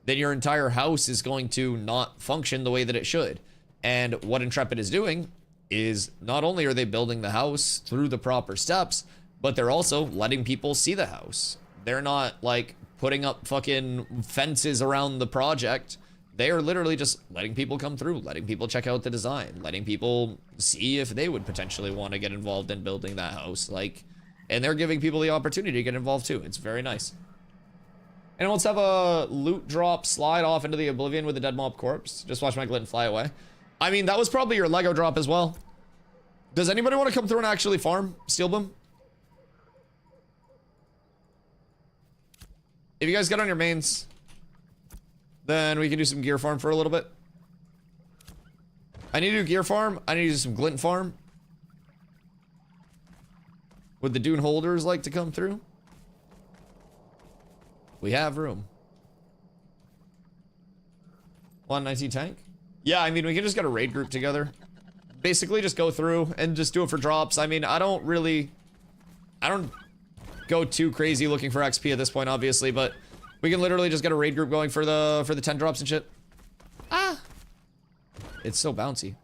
then your entire house is going to not function the way that it should. And what Intrepid is doing is not only are they building the house through the proper steps, but they're also letting people see the house. They're not like putting up fucking fences around the project. They are literally just letting people come through, letting people check out the design, letting people see if they would potentially want to get involved in building that house. Like, and they're giving people the opportunity to get involved too. It's very nice. And let's have a loot drop slide off into the oblivion with a dead mob corpse. Just watch my glint fly away. I mean, that was probably your Lego drop as well. Does anybody want to come through and actually farm Steel Boom? If you guys get on your mains, then we can do some gear farm for a little bit. I need to do gear farm. I need to do some glint farm. Would the dune holders like to come through? We have room. 119 tank? Yeah, I mean, we can just get a raid group together. Basically, just go through and just do it for drops. I mean, I don't go too crazy looking for XP at this point, obviously, but we can literally just get a raid group going for the 10 drops and shit. Ah! It's so bouncy.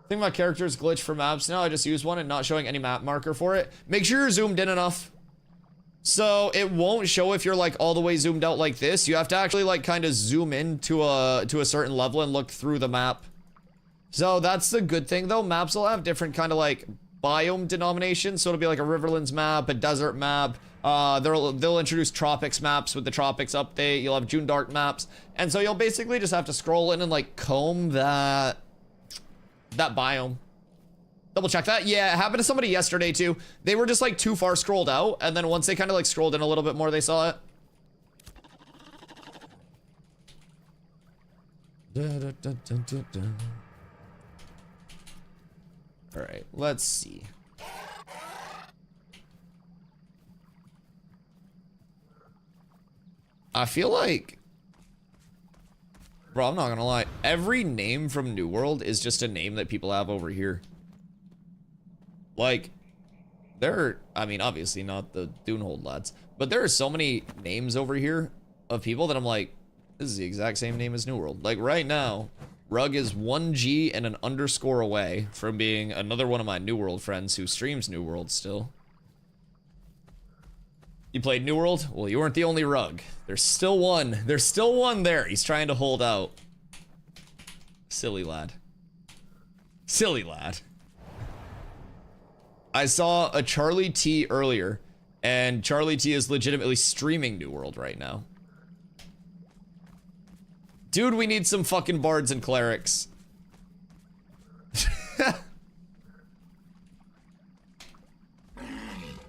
I think my character's glitched for maps now. I just use one and not showing any map marker for it. Make sure you're zoomed in enough. So it won't show if you're like all the way zoomed out like this. You have to actually like kind of zoom in to a certain level and look through the map. So that's the good thing though. Maps will have different kind of like biome denominations. So it'll be like a Riverlands map, a desert map. They'll introduce tropics maps with the tropics update. You'll have June Dark maps. And so you'll basically just have to scroll in and like comb that biome. Double check that. Yeah, it happened to somebody yesterday too. They were just like too far scrolled out, and then once they kind of like scrolled in a little bit more, they saw it. All right, let's see. I feel like, bro, I'm not gonna lie. Every name from New World is just a name that people have over here. Like, I mean, obviously not the Dunehold lads, but there are so many names over here of people that I'm like, this is the exact same name as New World. Like right now, Rug is 1G and an underscore away from being another one of my New World friends who streams New World still. You played New World? Well, you weren't the only Rug. There's still one. There's still one there. He's trying to hold out. Silly lad. Silly lad. I saw a Charlie T earlier, and Charlie T is legitimately streaming New World right now. Dude, we need some fucking bards and clerics.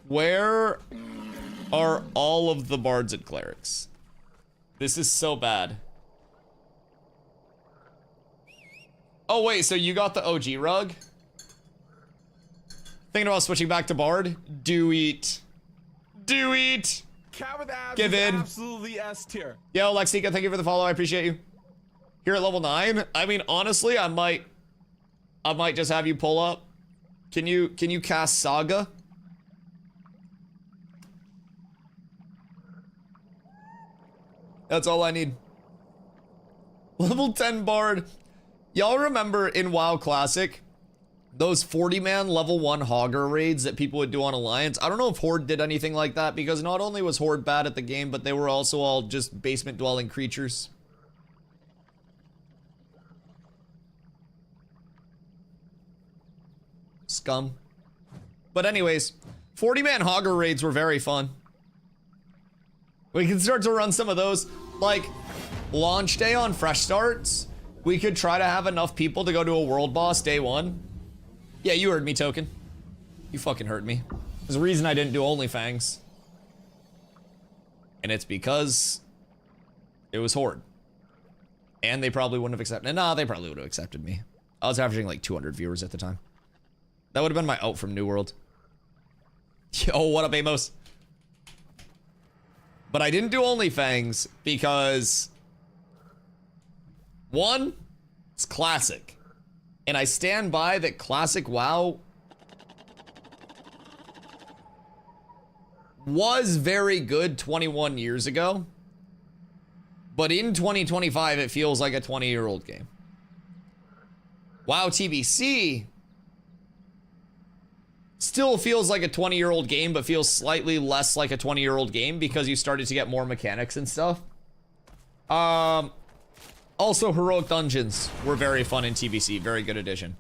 Where are all of the bards and clerics? This is so bad. Oh wait, so you got the OG Rug? Thinking about switching back to Bard? Do eat. Do eat. Give in. Absolutely S tier. Yo, Lexika, thank you for the follow. I appreciate you. Here at level 9. I mean, honestly, I might just have you pull up. Can you cast Saga? That's all I need. Level 10 Bard. Y'all remember in WoW Classic those 40-man level 1 Hogger raids that people would do on Alliance? I don't know if Horde did anything like that, because not only was Horde bad at the game, but they were also all just basement-dwelling creatures. scum. But anyways, 40-man Hogger raids were very fun. We can start to run some of those. Like, launch day on fresh starts, we could try to have enough people to go to a world boss day 1. Yeah, you heard me, Token. You fucking heard me. There's a reason I didn't do OnlyFangs. And it's because it was Horde. And they probably wouldn't have accepted. Nah, they probably would have accepted me. I was averaging like 200 viewers at the time. That would have been my out from New World. Yo, what up, Amos? But I didn't do OnlyFangs because... 1, it's classic. And I stand by that classic WoW was very good 21 years ago. But in 2025, it feels like a 20-year-old game. WoW TBC still feels like a 20-year-old game, but feels slightly less like a 20-year-old game because you started to get more mechanics and stuff. Also, Heroic Dungeons were very fun in TBC. Very good addition.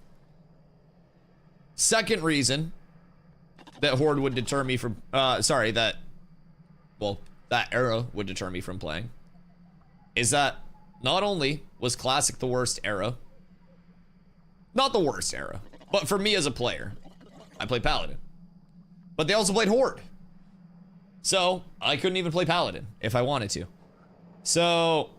Second reason that Horde would deter me from... that era would deter me from playing is that not only was Classic the worst era, not the worst era, but for me as a player, I played Paladin. But they also played Horde. So, I couldn't even play Paladin if I wanted to. So,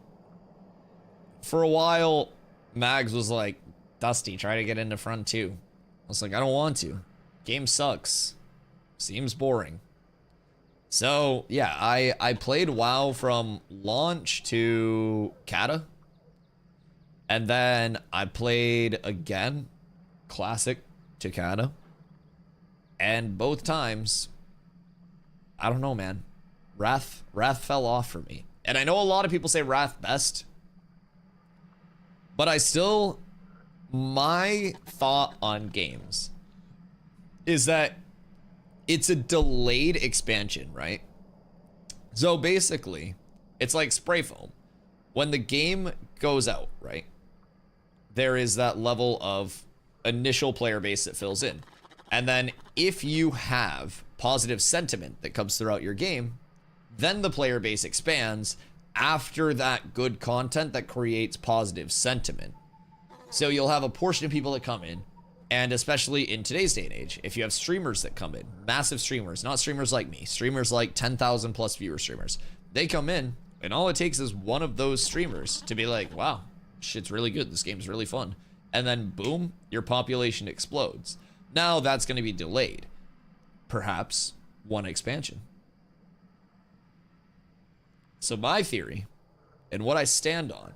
for a while, Mags was like, Dusty, try to get into front 2. I was like, I don't want to. Game sucks. Seems boring. So, yeah, I played WoW from launch to Kata. And then I played again, Classic to Kata. And both times, I don't know, man. Wrath fell off for me. And I know a lot of people say Wrath best. But I still, my thought on games is that it's a delayed expansion, right? So basically, it's like spray foam. When the game goes out, right? There is that level of initial player base that fills in. And then if you have positive sentiment that comes throughout your game, then the player base expands after that good content that creates positive sentiment. So you'll have a portion of people that come in, and especially in today's day and age, if you have streamers that come in, massive streamers, not streamers like me, streamers like 10,000 plus viewer streamers, they come in, and all it takes is one of those streamers to be like, wow, shit's really good, this game's really fun. And then boom, your population explodes. Now that's going to be delayed. Perhaps one expansion. So my theory, and what I stand on,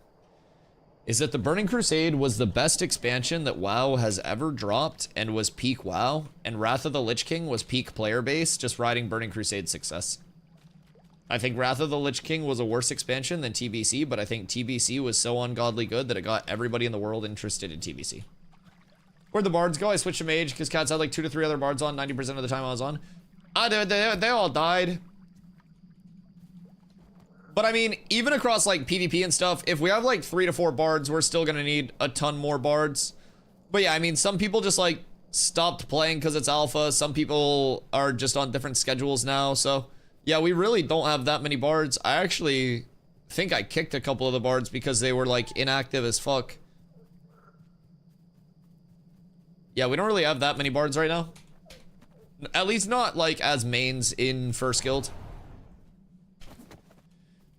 is that the Burning Crusade was the best expansion that WoW has ever dropped and was peak WoW, and Wrath of the Lich King was peak player base, just riding Burning Crusade success. I think Wrath of the Lich King was a worse expansion than TBC, but I think TBC was so ungodly good that it got everybody in the world interested in TBC. Where'd the bards go? I switched to mage because Cats had like 2 to 3 other bards on 90% of the time I was on. They all died. But I mean, even across like PvP and stuff, if we have like 3 to 4 bards, we're still gonna need a ton more bards. But yeah, I mean, some people just like stopped playing because it's alpha. Some people are just on different schedules now. So yeah, we really don't have that many bards. I actually think I kicked a couple of the bards because they were like inactive as fuck. Yeah, we don't really have that many bards right now. At least not like as mains in first guild.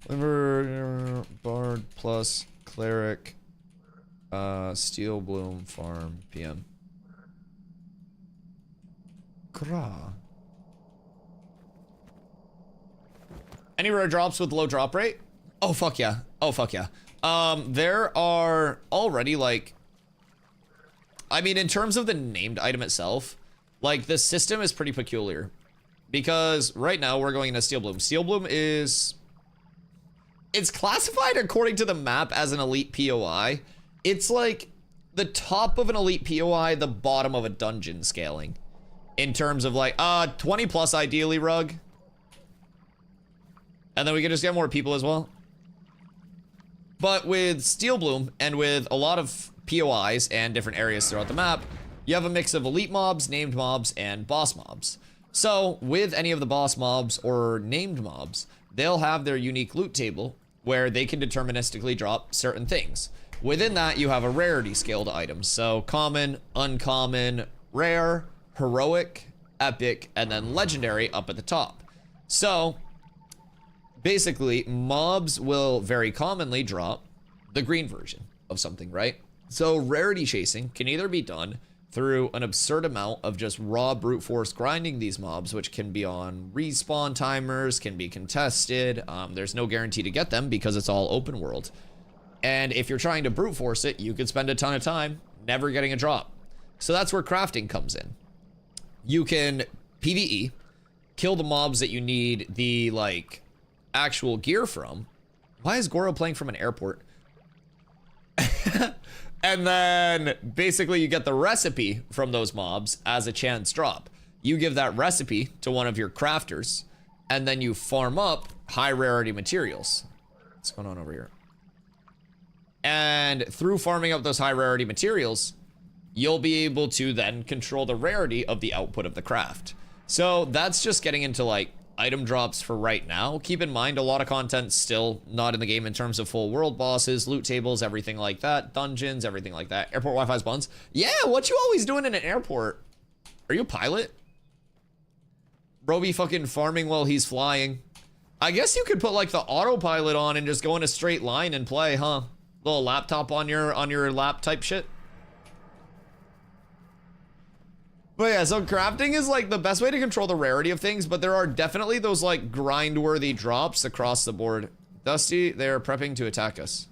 Bard plus cleric, steel bloom farm PM. Gra. Any rare drops with low drop rate? Oh fuck yeah! Oh fuck yeah! There are already like, I mean, in terms of the named item itself, like the system is pretty peculiar, because right now we're going into steel bloom. Steel bloom is. It's classified according to the map as an elite POI. It's like the top of an elite POI, the bottom of a dungeon scaling. In terms of like, 20 plus ideally, Rug. And then we can just get more people as well. But with Steel Bloom and with a lot of POIs and different areas throughout the map, You have a mix of elite mobs, named mobs, and boss mobs. So with any of the boss mobs or named mobs, they'll have their unique loot table where they can deterministically drop certain things. Within that, you have a rarity scale to items. So common, uncommon, rare, heroic, epic, and then legendary up at the top. So basically, mobs will very commonly drop the green version of something, right? So rarity chasing can either be done through an absurd amount of just raw brute force grinding these mobs, which can be on respawn timers, can be contested. There's no guarantee to get them because it's all open world. And if you're trying to brute force it, you could spend a ton of time never getting a drop. So that's where crafting comes in. You can PvE, kill the mobs that you need the like actual gear from. Why is Goro playing from an airport? And then basically you get the recipe from those mobs as a chance drop. You give that recipe to one of your crafters, and then you farm up high rarity materials. What's going on over here? And through farming up those high rarity materials, you'll be able to then control the rarity of the output of the craft. So that's just getting into like item drops for right now. Keep in mind, a lot of content's still not in the game in terms of full world bosses, loot tables, everything like that, dungeons, everything like that. Airport Wi-Fi spawns. Yeah, what you always doing in an airport? Are you a pilot? Bro be fucking farming while he's flying. I guess you could put like the autopilot on and just go in a straight line and play, huh? Little laptop on your lap type shit. But yeah, so crafting is like the best way to control the rarity of things, but there are definitely those like grind-worthy drops across the board. Dusty, they're prepping to attack us.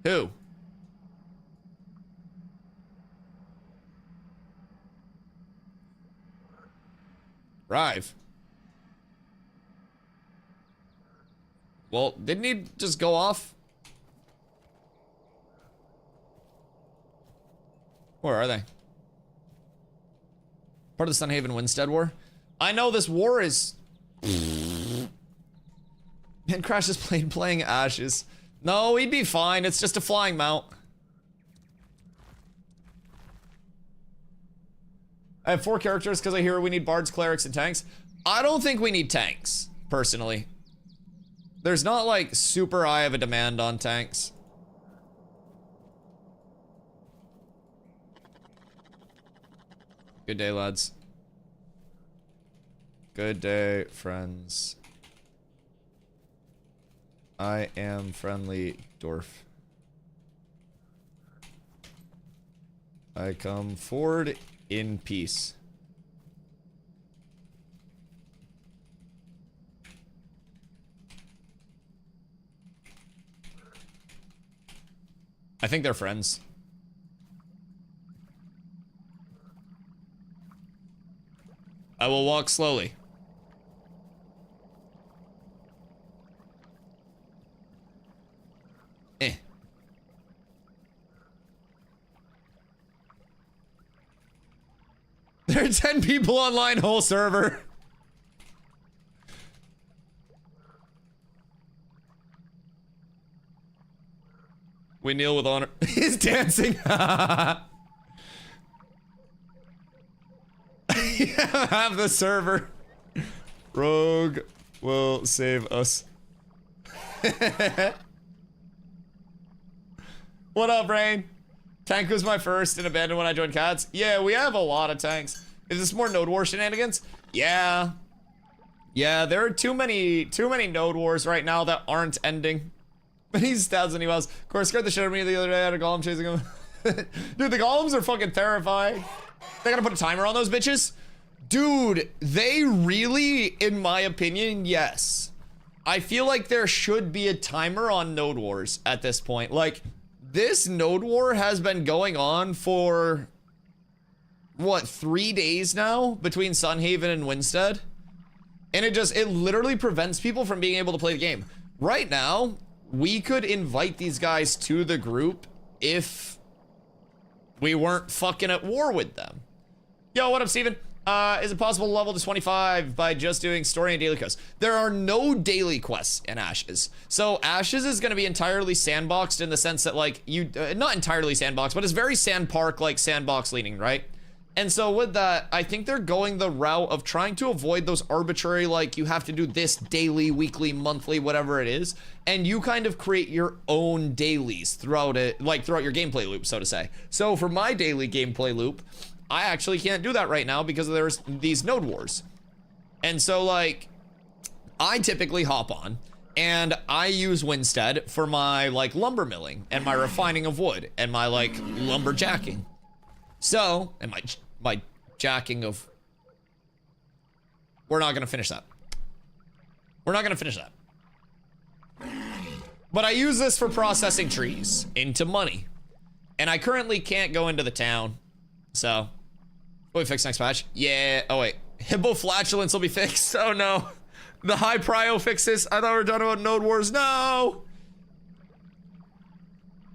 Who? Rive. Well, didn't he just go off? Where are they? Part of the Sunhaven Winstead War. I know this war is... Man, Crash is playing Ashes. No, he'd be fine. It's just a flying mount. I have 4 characters because I hear we need bards, clerics, and tanks. I don't think we need tanks, personally. There's not like super high of a demand on tanks. Good day, lads. Good day, friends. I am friendly dwarf. I come forward in peace. I think they're friends. I will walk slowly. There are 10 people online, whole server. We kneel with honor. He's dancing. Have the server. Rogue will save us. What up, Rain? Tank was my first and abandoned when I joined Cats. Yeah, we have a lot of tanks. Is this more Node War shenanigans? Yeah. Yeah, there are too many Node Wars right now that aren't ending. Many stats and emails. Of course, scared the shit out of me the other day. I had a golem chasing him. Dude, the golems are fucking terrifying. They gotta put a timer on those bitches? Dude, they really, in my opinion, yes. I feel like there should be a timer on Node Wars at this point. Like, this Node War has been going on for, what, 3 days now? Between Sunhaven and Winstead? And it literally prevents people from being able to play the game. Right now, we could invite these guys to the group if we weren't fucking at war with them. Yo, what up, Steven? Is it possible to level to 25 by just doing story and daily quests? There are no daily quests in Ashes. So Ashes is going to be entirely sandboxed in the sense that, like, not entirely sandboxed, but it's very Sand Park, like, sandbox leaning, right? And so with that, I think they're going the route of trying to avoid those arbitrary, like, you have to do this daily, weekly, monthly, whatever it is, and you kind of create your own dailies throughout it, like throughout your gameplay loop, so to say. So for my daily gameplay loop, I actually can't do that right now because there's these node wars. And so, like, I typically hop on and I use Winstead for my, like, lumber milling and my refining of wood and my, like, lumberjacking. So, and my jacking of... We're not gonna finish that. We're not gonna finish that. But I use this for processing trees into money. And I currently can't go into the town. So, will we fix next patch? Yeah, oh wait. Hippo flatulence will be fixed. Oh no. The high prio fixes. I thought we were talking about node wars. No!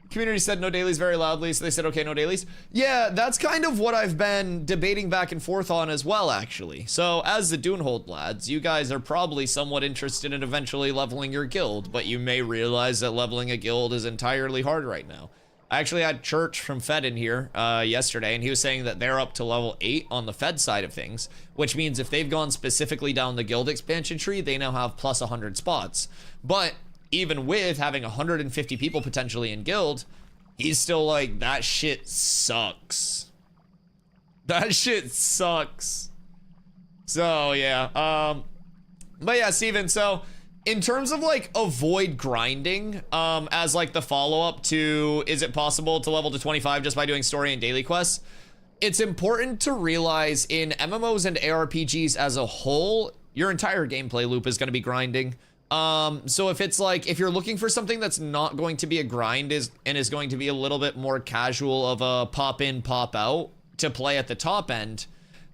Community said no dailies very loudly, so they said, okay, no dailies. Yeah, that's kind of what I've been debating back and forth on as well, actually. So, as the Dunehold lads, you guys are probably somewhat interested in eventually leveling your guild, but you may realize that leveling a guild is entirely hard right now. I actually had Church from Fed in here yesterday, and he was saying that they're up to level 8 on the Fed side of things, which means if they've gone specifically down the guild expansion tree, they now have plus 100 spots. But even with having 150 people potentially in guild, he's still like, that shit sucks. That shit sucks. So yeah, but yeah, Steven, so in terms of like avoid grinding, as like the follow-up to, is it possible to level to 25 just by doing story and daily quests? It's important to realize in MMOs and ARPGs as a whole, your entire gameplay loop is going to be grinding. So if it's like, if you're looking for something that's not going to be a grind and is going to be a little bit more casual of a pop in, pop out to play at the top end,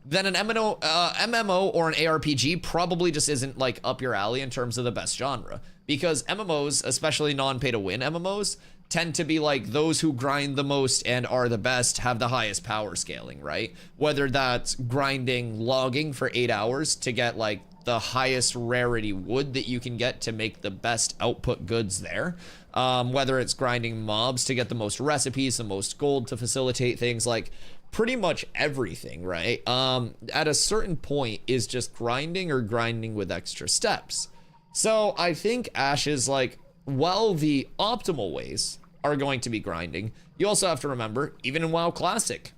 then an MMO or an ARPG probably just isn't like up your alley in terms of the best genre. Because MMOs, especially non-pay to win MMOs, tend to be like those who grind the most and are the best have the highest power scaling, right? Whether that's grinding logging for 8 hours to get like the highest rarity wood that you can get to make the best output goods there. Whether it's grinding mobs to get the most recipes, the most gold to facilitate things, like pretty much everything, right? At a certain point is just grinding or grinding with extra steps. So I think Ashes, like, while the optimal ways are going to be grinding, you also have to remember, even in WoW Classic,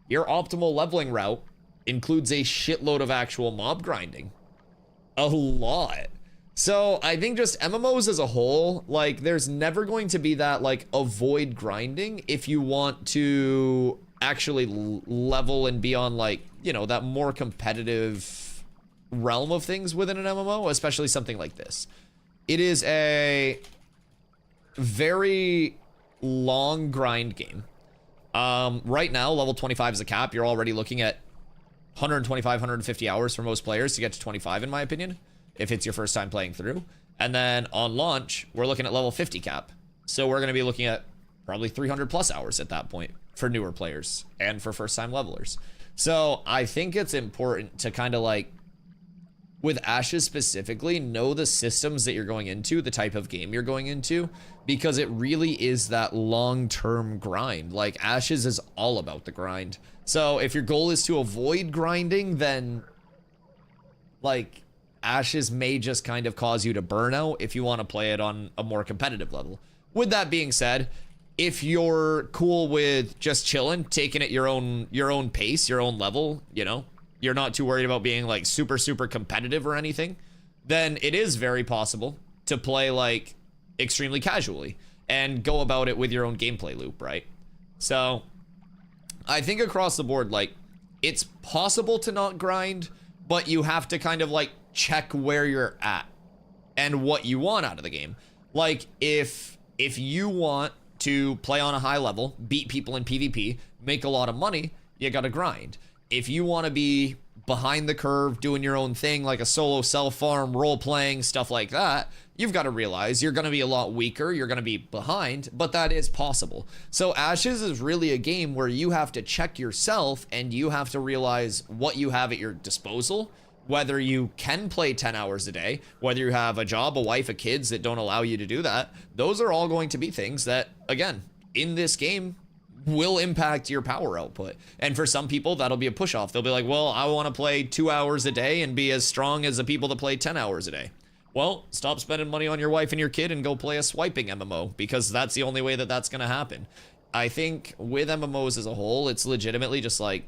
your optimal leveling route includes a shitload of actual mob grinding. A lot. So I think just MMOs as a whole, like, there's never going to be that, like, avoid grinding if you want to actually level and be on, like, you know, that more competitive realm of things within an MMO, especially something like this. It is a very long grind game. Right now, level 25 is a cap. You're already looking at 125, 150 hours for most players to get to 25, in my opinion, if it's your first time playing through. And then on launch, we're looking at level 50 cap. So we're going to be looking at probably 300 plus hours at that point for newer players and for first time levelers. So I think it's important to kind of like, with Ashes specifically, know the systems that you're going into, the type of game you're going into, because it really is that long-term grind. Like, Ashes is all about the grind. So if your goal is to avoid grinding, then like Ashes may just kind of cause you to burn out if you want to play it on a more competitive level. With that being said, if you're cool with just chilling, taking it your own pace, your own level, you know, you're not too worried about being like super competitive or anything, then it is very possible to play like extremely casually and go about it with your own gameplay loop, right? So I think across the board, like, it's possible to not grind, but you have to kind of like check where you're at and what you want out of the game. Like, if you want to play on a high level, beat people in PvP, make a lot of money, you gotta grind. If you want to be behind the curve, doing your own thing, like a solo self-farm, role-playing, stuff like that, you've got to realize you're going to be a lot weaker, you're going to be behind, but that is possible. So Ashes is really a game where you have to check yourself and you have to realize what you have at your disposal, whether you can play 10 hours a day, whether you have a job, a wife, a kids that don't allow you to do that. Those are all going to be things that, again, in this game, will impact your power output. And for some people, that'll be a push off. They'll be like, well, I want to play 2 hours a day and be as strong as the people that play 10 hours a day. Well, stop spending money on your wife and your kid and go play a swiping MMO, because that's the only way that that's going to happen. I think with MMOs as a whole, it's legitimately just like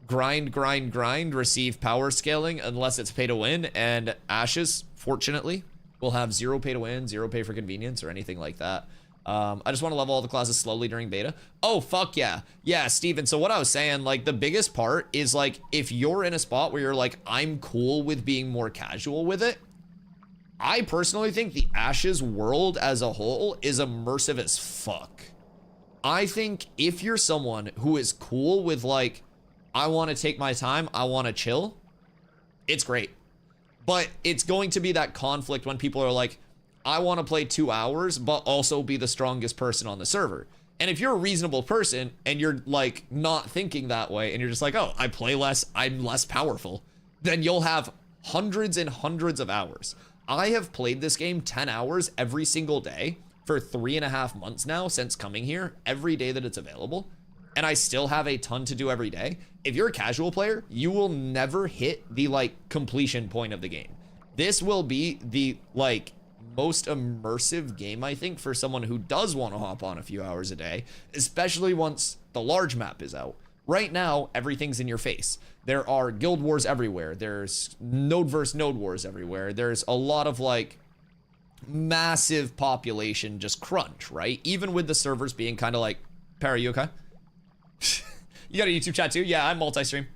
grind, grind, grind, receive power scaling unless it's pay to win. And Ashes, fortunately, will have 0 pay to win, 0 pay for convenience or anything like that. I just want to level all the classes slowly during beta. Oh, fuck yeah. Yeah, Steven. So what I was saying, like, the biggest part is, like, if you're in a spot where you're like, I'm cool with being more casual with it, I personally think the Ashes world as a whole is immersive as fuck. I think if you're someone who is cool with, like, I want to take my time, I want to chill, it's great. But it's going to be that conflict when people are like, I want to play 2 hours, but also be the strongest person on the server. And if you're a reasonable person and you're like not thinking that way and you're just like, oh, I play less, I'm less powerful, then you'll have hundreds and hundreds of hours. I have played this game 10 hours every single day for 3.5 months now since coming here, every day that it's available. And I still have a ton to do every day. If you're a casual player, you will never hit the like completion point of the game. This will be the like most immersive game, I think, for someone who does want to hop on a few hours a day, especially once the large map is out. Right now, everything's in your face. There are guild wars everywhere. There's node versus node wars everywhere. There's a lot of like massive population just crunch, right? Even with the servers being kind of like, Perry, you okay? You got a YouTube chat too? Yeah, I'm multi-stream.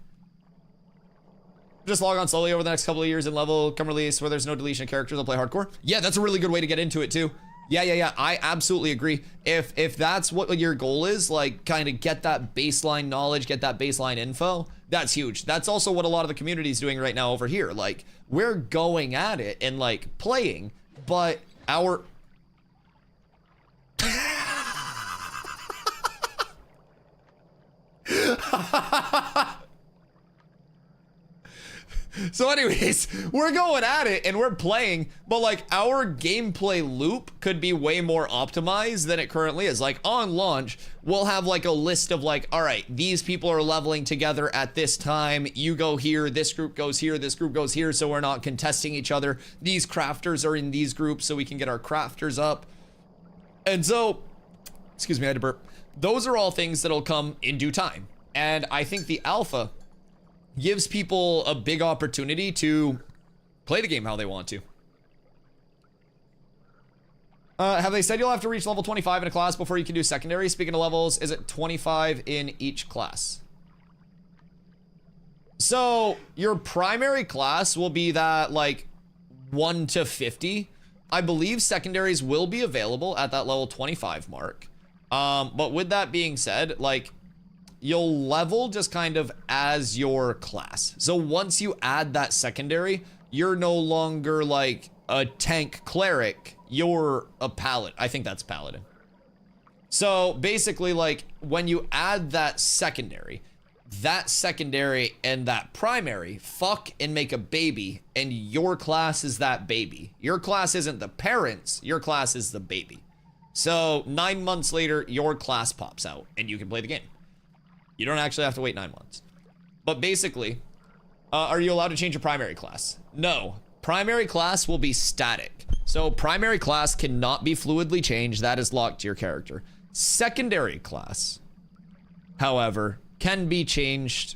Just log on slowly over the next couple of years and level, come release, where there's no deletion of characters, I'll play hardcore. Yeah, that's a really good way to get into it too. Yeah. I absolutely agree. If that's what your goal is, like kind of get that baseline knowledge, get that baseline info, that's huge. That's also what a lot of the community is doing right now over here. Like, we're going at it and like playing, but our... So anyways, we're going at it and we're playing, but like our gameplay loop could be way more optimized than it currently is. Like on launch, we'll have like a list of like, all right, these people are leveling together at this time. You go here, this group goes here, this group goes here. So we're not contesting each other. These crafters are in these groups so we can get our crafters up. And so, excuse me, I had to burp. Those are all things that'll come in due time. And I think the alpha gives people a big opportunity to play the game how they want to. Have they said you'll have to reach level 25 in a class before you can do secondary? Speaking of levels, is it 25 in each class? So your primary class will be that like 1 to 50. I believe secondaries will be available at that level 25 mark. But with that being said, like, you'll level just kind of as your class. So once you add that secondary, you're no longer like a tank cleric, you're a paladin. I think that's paladin. So basically, like, when you add that secondary and that primary fuck and make a baby, and your class is that baby. Your class isn't the parents, your class is the baby. So 9 months later, your class pops out and you can play the game. You don't actually have to wait 9 months. But basically, are you allowed to change your primary class? No. Primary class will be static. So primary class cannot be fluidly changed. That is locked to your character. Secondary class, however, can be changed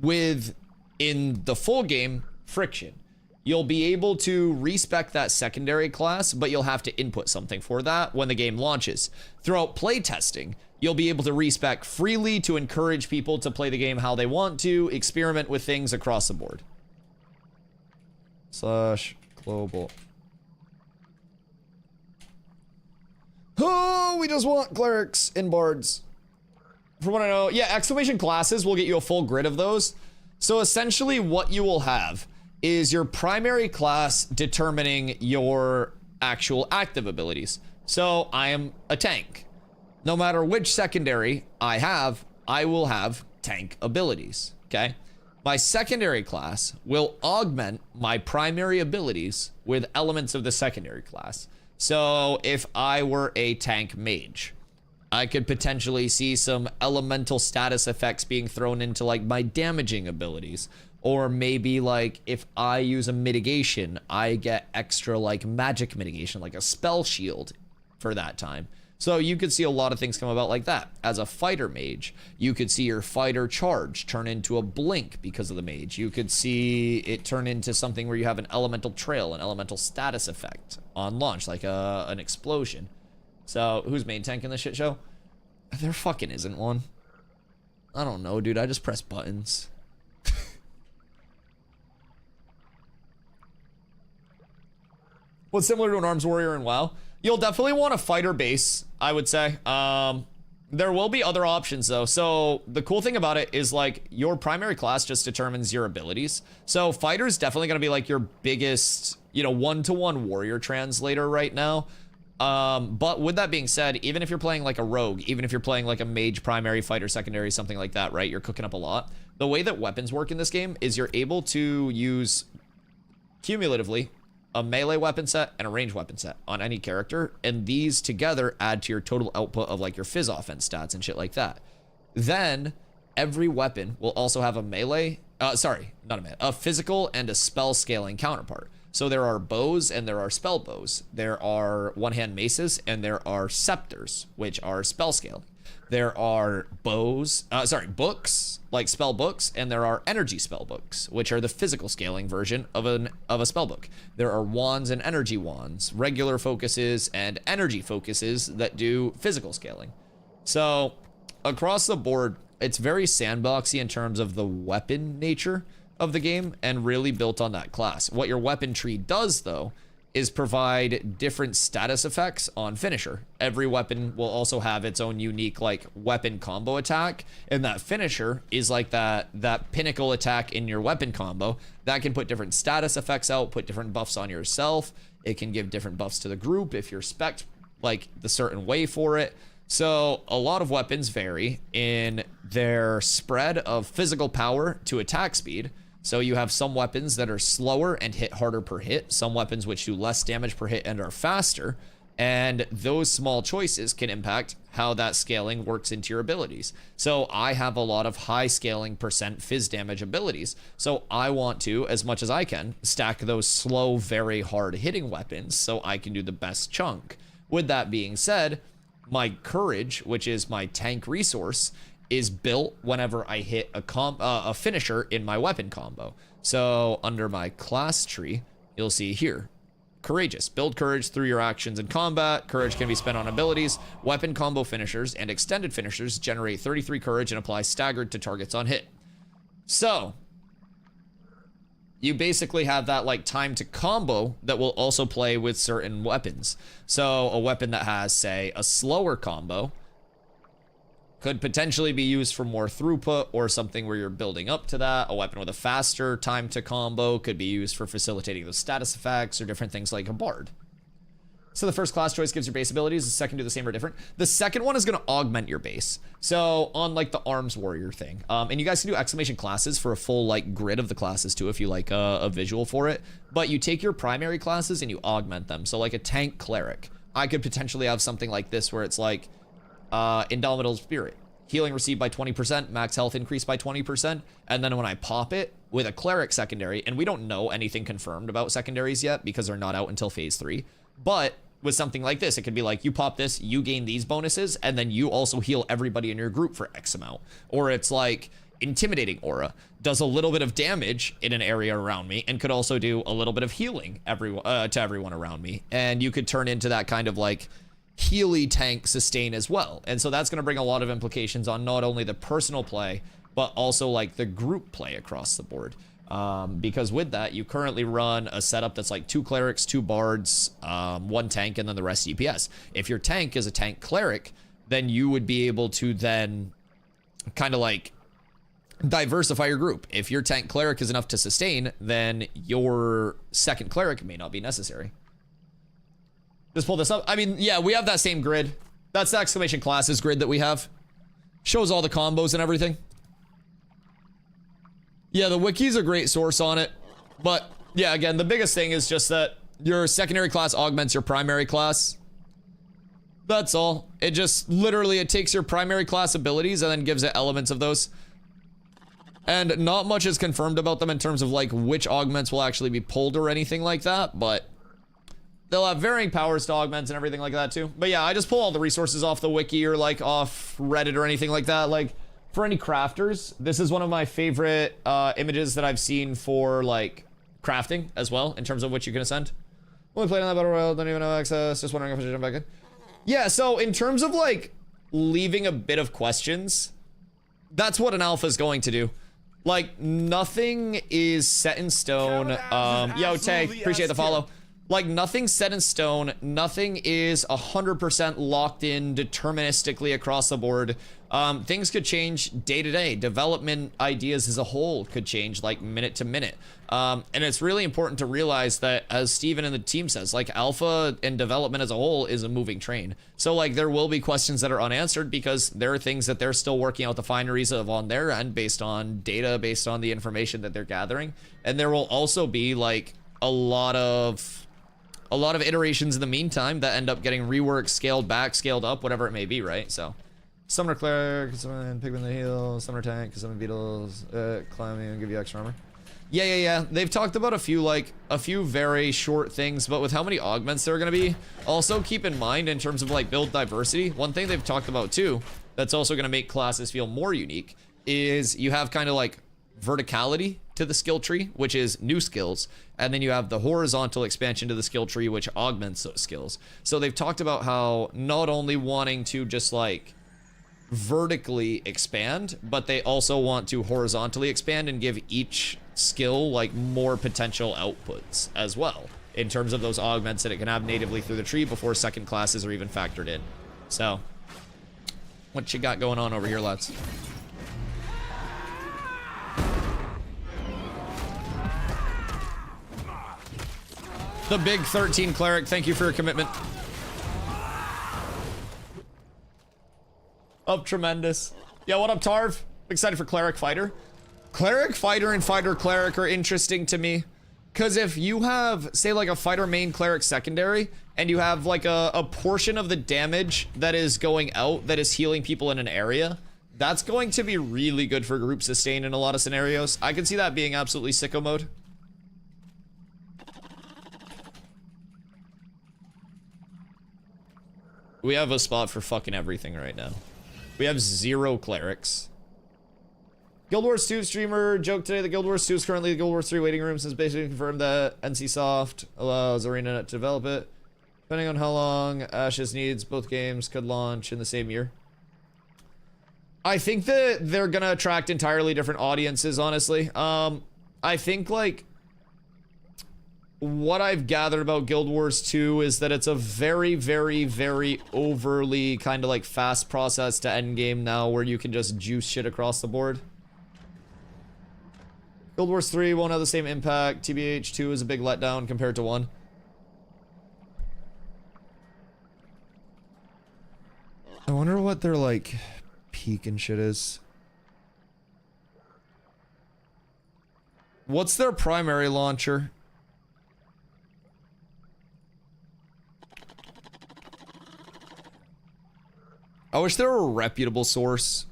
with, in the full game, friction. You'll be able to respec that secondary class, but you'll have to input something for that when the game launches. Throughout playtesting, you'll be able to respec freely to encourage people to play the game how they want to, experiment with things across the board. /global. Oh, we just want clerics and bards. From what I know, yeah, exclamation classes will get you a full grid of those. So essentially what you will have is your primary class determining your actual active abilities. So I am a tank. No matter which secondary I have, I will have tank abilities, okay? My secondary class will augment my primary abilities with elements of the secondary class. So if I were a tank mage, I could potentially see some elemental status effects being thrown into like my damaging abilities. Or maybe like if I use a mitigation, I get extra like magic mitigation, like a spell shield for that time. So you could see a lot of things come about like that. As a fighter mage, you could see your fighter charge turn into a blink because of the mage. You could see it turn into something where you have an elemental trail, an elemental status effect on launch, like an explosion. So who's main tank in this shit show? There fucking isn't one. I don't know, dude. I just press buttons. What's similar to an arms warrior in WoW? You'll definitely want a fighter base, I would say. There will be other options though. So the cool thing about it is like your primary class just determines your abilities. So fighter's definitely gonna be like your biggest, you know, one-to-one warrior translator right now. But with that being said, even if you're playing like a rogue, even if you're playing like a mage primary, fighter secondary, something like that, right? You're cooking up a lot. The way that weapons work in this game is you're able to use cumulatively a melee weapon set and a ranged weapon set on any character, and these together add to your total output of like your phys offense stats and shit like that. Then every weapon will also have a melee, a physical and a spell scaling counterpart. So there are bows and there are spell bows. There are one-hand maces and there are scepters, which are spell scaling. There are books, like spell books, and there are energy spell books, which are the physical scaling version of a spell book. There are wands and energy wands, regular focuses and energy focuses that do physical scaling. So across the board, it's very sandboxy in terms of the weapon nature of the game and really built on that class. What your weapon tree does though is provide different status effects on finisher. Every weapon will also have its own unique like weapon combo attack, and that finisher is like that pinnacle attack in your weapon combo that can put different status effects out, put different buffs on yourself. It can give different buffs to the group if you're spec'd like the certain way for it. So a lot of weapons vary in their spread of physical power to attack speed. So you have some weapons that are slower and hit harder per hit, some weapons which do less damage per hit and are faster, and those small choices can impact how that scaling works into your abilities. So I have a lot of high scaling percent phys damage abilities, so I want to, as much as I can, stack those slow, very hard hitting weapons so I can do the best chunk. With that being said, my courage, which is my tank resource, is built whenever I hit a finisher in my weapon combo. So under my class tree, you'll see here, courageous. Build courage through your actions in combat. Courage can be spent on abilities. Weapon combo finishers and extended finishers generate 33 courage and apply staggered to targets on hit. So you basically have that like time to combo that will also play with certain weapons. So a weapon that has, say, a slower combo could potentially be used for more throughput or something where you're building up to that. A weapon with a faster time to combo could be used for facilitating those status effects or different things like a bard. So the first class choice gives your base abilities, the second do the same or different. The second one is gonna augment your base. So on like the arms warrior thing, and you guys can do exclamation classes for a full like grid of the classes too if you like a visual for it, but you take your primary classes and you augment them. So like a tank cleric, I could potentially have something like this where it's like, Indomitable Spirit. Healing received by 20%, max health increased by 20%, and then when I pop it with a cleric secondary, and we don't know anything confirmed about secondaries yet because they're not out until phase 3, but with something like this, it could be like, you pop this, you gain these bonuses, and then you also heal everybody in your group for X amount. Or it's like, Intimidating Aura does a little bit of damage in an area around me and could also do a little bit of healing to everyone around me. And you could turn into that kind of like Healy tank sustain as well. And so that's going to bring a lot of implications on not only the personal play, but also like the group play across the board. Because with that, you currently run a setup that's like 2 clerics, 2 bards, 1 tank, and then the rest DPS. If your tank is a tank cleric, then you would be able to then kind of like diversify your group. If your tank cleric is enough to sustain, then your second cleric may not be necessary. Just pull this up. I mean, yeah, we have that same grid. That's the exclamation classes grid that we have. Shows all the combos and everything. Yeah, the wiki's a great source on it. But yeah, again, the biggest thing is just that your secondary class augments your primary class. That's all. It just literally, it takes your primary class abilities and then gives it elements of those. And not much is confirmed about them in terms of like which augments will actually be pulled or anything like that, but they'll have varying powers to augments and everything like that too. But yeah, I just pull all the resources off the wiki or like off Reddit or anything like that. Like for any crafters, this is one of my favorite images that I've seen for like crafting as well in terms of what you can ascend. Only played on that battle royale, don't even have access. Just wondering if I should jump back in. Yeah, so in terms of like leaving a bit of questions, that's what an alpha is going to do. Like nothing is set in stone. Yo, Tay, appreciate the follow. Like nothing's set in stone. Nothing is 100% locked in deterministically across the board. Things could change day to day. Development ideas as a whole could change like minute to minute. And it's really important to realize that, as Steven and the team says, like alpha and development as a whole is a moving train. So like there will be questions that are unanswered because there are things that they're still working out the fineries of on their end based on data, based on the information that they're gathering. And there will also be like a lot of iterations in the meantime that end up getting reworked, scaled back, scaled up, whatever it may be, right? So Summoner Cleric, summon Pigman the Heal, Summoner Tank, summon Beetles, climb and give you extra armor. Yeah. They've talked about a few very short things, but with how many augments there are gonna be, also keep in mind in terms of like build diversity, one thing they've talked about too, that's also gonna make classes feel more unique, is you have kind of like verticality to the skill tree, which is new skills, and then you have the horizontal expansion to the skill tree, which augments those skills. So they've talked about how not only wanting to just like vertically expand, but they also want to horizontally expand and give each skill like more potential outputs as well in terms of those augments that it can have natively through the tree before second classes are even factored in. So what you got going on over here, lads? The big 13 cleric, thank you for your commitment. Up tremendous. Yeah, what up, Tarv? Excited for cleric fighter. Cleric fighter and fighter cleric are interesting to me, because if you have, say, like a fighter main cleric secondary, and you have like a portion of the damage that is going out that is healing people in an area, that's going to be really good for group sustain in a lot of scenarios. I can see that being absolutely sicko mode. We have a spot for fucking everything right now. We have 0 clerics. Guild Wars 2 streamer joked today that Guild Wars 2 is currently the Guild Wars 3 waiting room, since basically confirmed that NCSoft allows ArenaNet to develop it. Depending on how long Ashes needs, both games could launch in the same year. I think that they're gonna attract entirely different audiences, honestly. I think like what I've gathered about Guild Wars 2 is that it's a very, very, very overly kind of like fast process to endgame now, where you can just juice shit across the board. Guild Wars 3 won't have the same impact. TBH 2 is a big letdown compared to 1. I wonder what their like peak and shit is. What's their primary launcher? I wish there were a reputable source.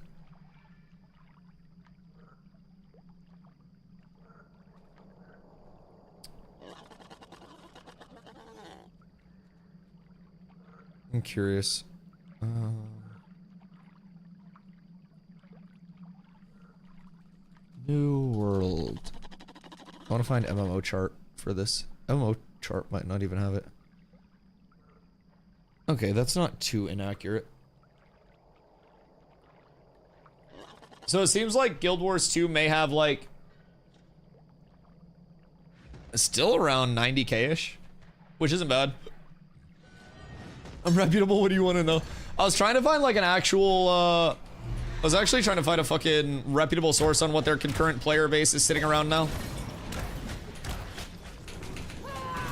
I'm curious. New World. I want to find MMO chart for this. MMO chart might not even have it. Okay, that's not too inaccurate. So it seems like Guild Wars 2 may have like still around 90k-ish, which isn't bad. Unreputable, what do you want to know? I was trying to find like an actual, I was actually trying to find a fucking reputable source on what their concurrent player base is sitting around now.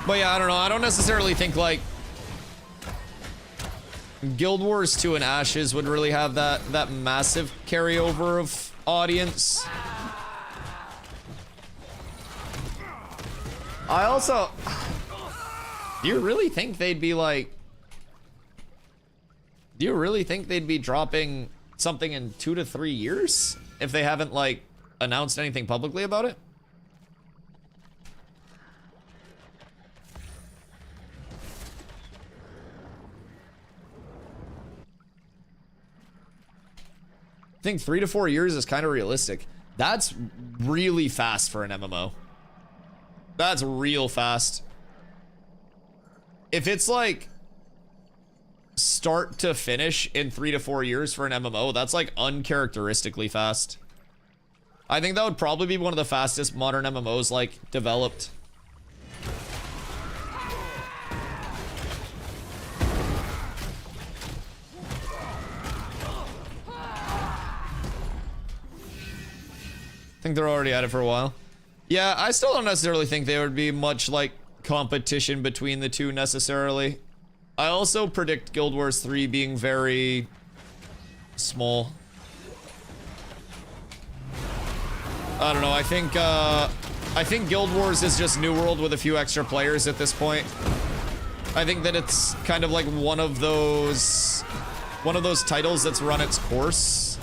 But yeah, I don't know. I don't necessarily think like Guild Wars 2 and Ashes would really have that massive carryover of audience. I also... Do you really think they'd be like... Do you really think they'd be dropping something in 2 to 3 years if they haven't like announced anything publicly about it? I think 3 to 4 years is kind of realistic. That's really fast for an MMO. That's real fast. If it's like start to finish in 3 to 4 years for an MMO, that's like uncharacteristically fast. I think that would probably be one of the fastest modern MMOs like developed. I think they're already at it for a while. Yeah, I still don't necessarily think there would be much like competition between the two necessarily. I also predict Guild Wars 3 being very small. I don't know, I think Guild Wars is just New World with a few extra players at this point. I think that it's kind of like one of those titles that's run its course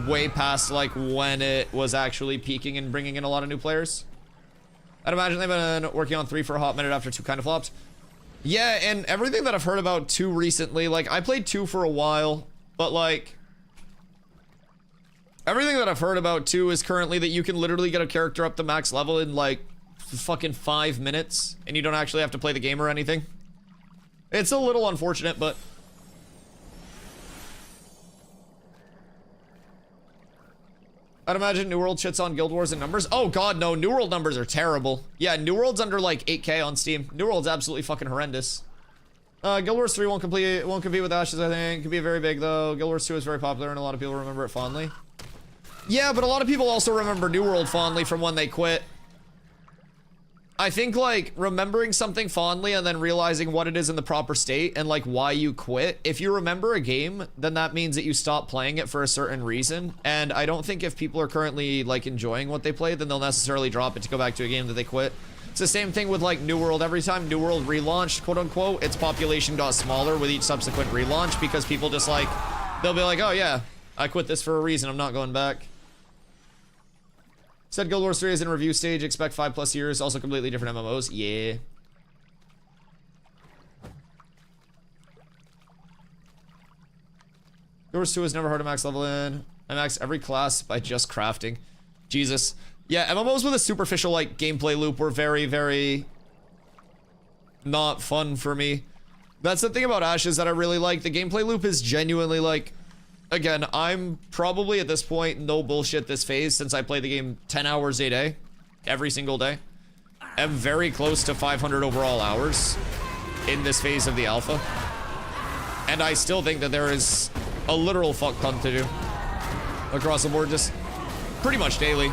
way past like when it was actually peaking and bringing in a lot of new players. I'd imagine they've been working on 3 for a hot minute after 2 kind of flopped. Yeah, and everything that I've heard about 2 recently, like, I played 2 for a while, but, like, everything that I've heard about 2 is currently that you can literally get a character up to max level in, like, fucking 5 minutes, and you don't actually have to play the game or anything. It's a little unfortunate, but... I'd imagine New World shits on Guild Wars in numbers. Oh god, no, New World numbers are terrible. Yeah, New World's under like 8K on Steam. New World's absolutely fucking horrendous. Guild Wars 3 won't compete with Ashes, I think. Could be very big though. Guild Wars 2 is very popular and a lot of people remember it fondly. Yeah, but a lot of people also remember New World fondly from when they quit. I think like remembering something fondly and then realizing what it is in the proper state and like why you quit. If you remember a game, then that means that you stopped playing it for a certain reason. And I don't think if people are currently like enjoying what they play, then they'll necessarily drop it to go back to a game that they quit. It's the same thing with like New World. Every time New World relaunched, quote unquote, its population got smaller with each subsequent relaunch because people just like, they'll be like, oh yeah, I quit this for a reason, I'm not going back. Said Guild Wars 3 is in review stage, expect 5+ years, also completely different MMOs. Yeah. Guild Wars 2 has never hard to max level in. I max every class by just crafting. Jesus. Yeah, MMOs with a superficial, like, gameplay loop were very, very not fun for me. That's the thing about Ashes that I really like. The gameplay loop is genuinely, like, again, I'm probably at this point, no bullshit this phase, since I play the game 10 hours a day, every single day. I'm very close to 500 overall hours in this phase of the alpha. And I still think that there is a literal fuck ton to do across the board, just pretty much daily.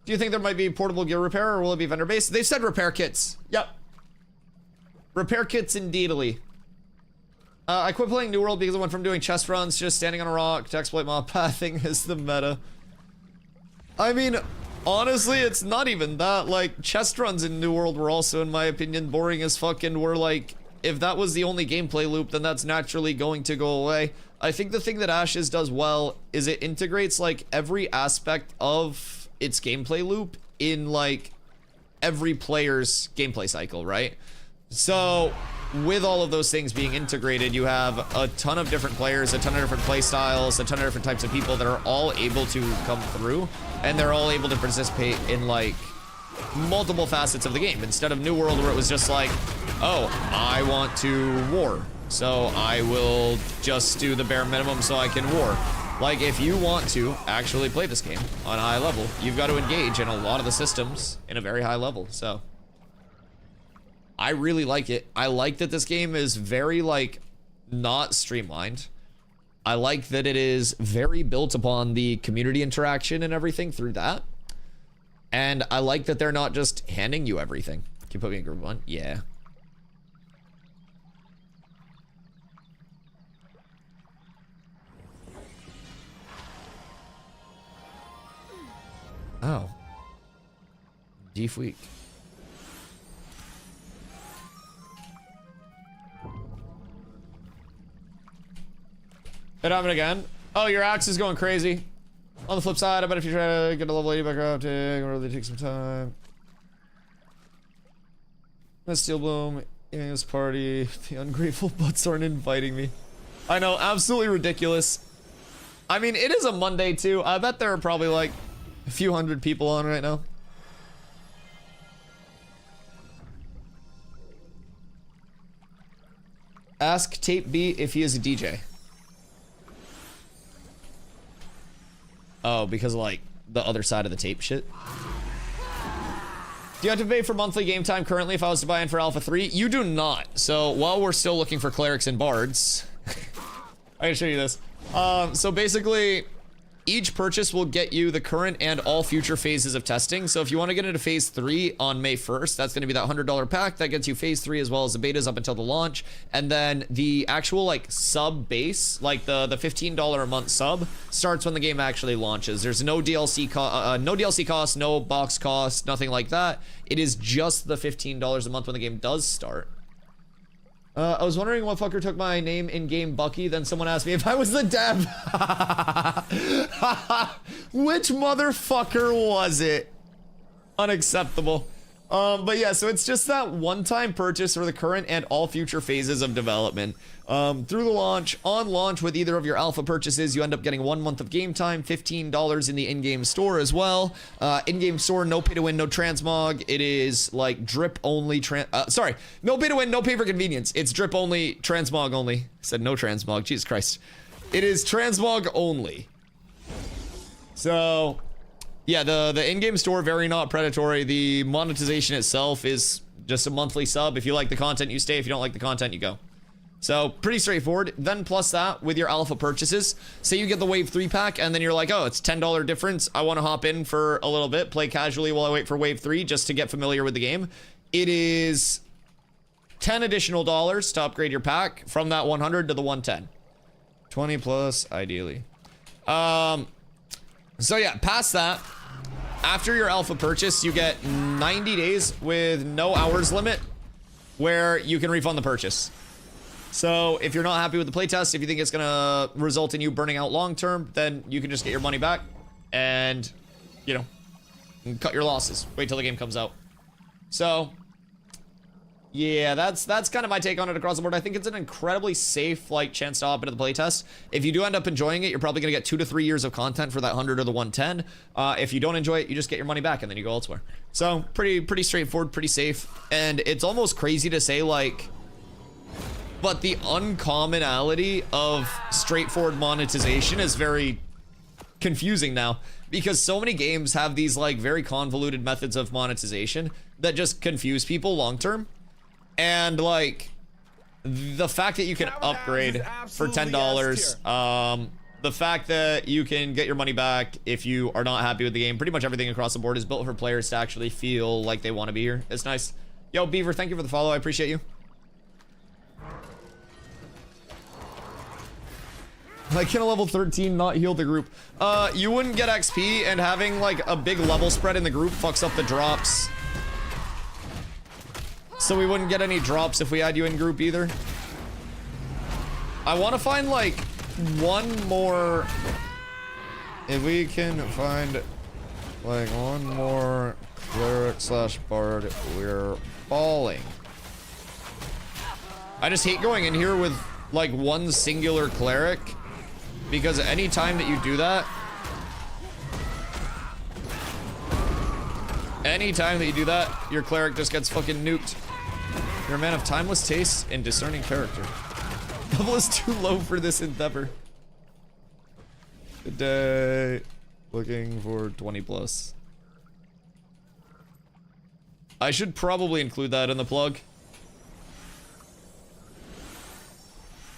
Do you think there might be portable gear repair, or will it be vendor-based? They've said repair kits. Yep. Repair kits indeedly. I quit playing New World because I went from doing chest runs, just standing on a rock, to exploit mob pathing is the meta. I mean, honestly, it's not even that. Like, chest runs in New World were also, in my opinion, boring as fuck, and were like, if that was the only gameplay loop, then that's naturally going to go away. I think the thing that Ashes does well is it integrates, like, every aspect of its gameplay loop in, like, every player's gameplay cycle, right? So, with all of those things being integrated, you have a ton of different players, a ton of different play styles, a ton of different types of people that are all able to come through, and they're all able to participate in, like, multiple facets of the game. Instead of New World, where it was just like, oh, I want to war, so I will just do the bare minimum so I can war. Like, if you want to actually play this game on a high level, you've got to engage in a lot of the systems in a very high level, so... I really like it. I like that this game is very, like, not streamlined. I like that it is very built upon the community interaction and everything through that. And I like that they're not just handing you everything. Can you put me in group 1? Yeah. Oh. Deep week. It happened again. Oh, your axe is going crazy. On the flip side, I bet if you try to get a level 80 back up, it really takes some time. Let's Steel Bloom, in this party, the ungrateful butts aren't inviting me. I know, absolutely ridiculous. I mean, it is a Monday too. I bet there are probably like a few hundred people on right now. Ask Tape B if he is a DJ. Oh, because of like the other side of the tape shit. Do you have to pay for monthly game time currently if I was to buy in for Alpha 3? You do not. So while we're still looking for clerics and bards, I can show you this. So basically, each purchase will get you the current and all future phases of testing. So if you want to get into phase 3 on May 1st, that's going to be that $100 pack. That gets you phase 3 as well as the betas up until the launch. And then the actual like sub base, like the $15 a month sub, starts when the game actually launches. There's no DLC cost, no box cost, nothing like that. It is just the $15 a month when the game does start. I was wondering what fucker took my name in-game Bucky, then someone asked me if I was the dev. Which motherfucker was it? Unacceptable. But yeah, so it's just that one-time purchase for the current and all future phases of development. Through the launch, on launch with either of your alpha purchases, you end up getting 1 month of game time, $15 in the in-game store as well. In-game store, no pay to win, no transmog. It is like drip only, no pay to win, no pay for convenience. It's drip only, transmog only. I said no transmog, Jesus Christ. It is transmog only. So, yeah, the in-game store, very not predatory. The monetization itself is just a monthly sub. If you like the content, you stay. If you don't like the content, you go. So, pretty straightforward. Then plus that, with your alpha purchases, say you get the Wave 3 pack, and then you're like, oh, it's $10 difference. I want to hop in for a little bit, play casually while I wait for Wave 3, just to get familiar with the game. It is $10 additional to upgrade your pack from that 100 to the 110. 20 plus, ideally. So yeah, past that, after your alpha purchase, you get 90 days with no hours limit where you can refund the purchase. So if you're not happy with the playtest, if you think it's gonna result in you burning out long term, then you can just get your money back and, you know, cut your losses. Wait till the game comes out. So yeah, that's kind of my take on it across the board. I think it's an incredibly safe, like, chance to hop into the playtest. If you do end up enjoying it, you're probably gonna get 2 to 3 years of content for that 100 or the 110. If you don't enjoy it, you just get your money back and then you go elsewhere. So pretty straightforward, pretty safe. And it's almost crazy to say, like, but the uncommonality of straightforward monetization is very confusing now, because so many games have these like very convoluted methods of monetization that just confuse people long term. And like the fact that you can upgrade for $10, the fact that you can get your money back if you are not happy with the game, pretty much everything across the board is built for players to actually feel like they want to be here. It's nice. Yo, Beaver, thank you for the follow. I appreciate you. Like, can a level 13 not heal the group? You wouldn't get XP, and having like a big level spread in the group fucks up the drops. So we wouldn't get any drops if we had you in group either. I want to find like one more. If we can find like one more cleric slash bard, we're balling. I just hate going in here with like one singular cleric, because any time that you do that, your cleric just gets fucking nuked. You're a man of timeless taste and discerning character. Level is too low for this endeavor. Good day. Looking for 20 plus. I should probably include that in the plug.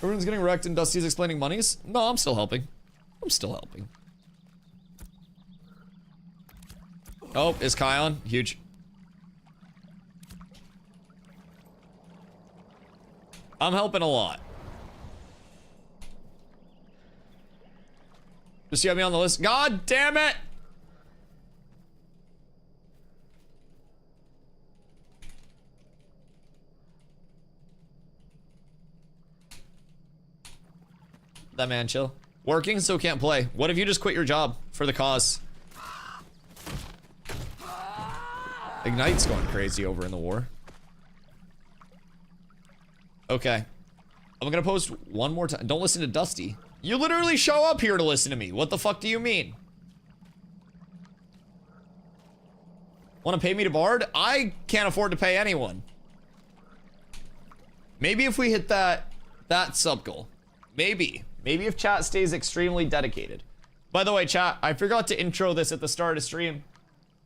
Everyone's getting wrecked and Dusty's explaining monies? No, I'm still helping. I'm still helping. Oh, is Kai on? Huge. I'm helping a lot. Just got me on the list. God damn it! That man chill. Working, so can't play. What if you just quit your job for the cause? Ignite's going crazy over in the war. Okay. I'm gonna post one more time. Don't listen to Dusty. You literally show up here to listen to me. What the fuck do you mean? Want to pay me to Bard? I can't afford to pay anyone. Maybe if we hit that sub goal. Maybe if chat stays extremely dedicated. By the way, chat, I forgot to intro this at the start of stream,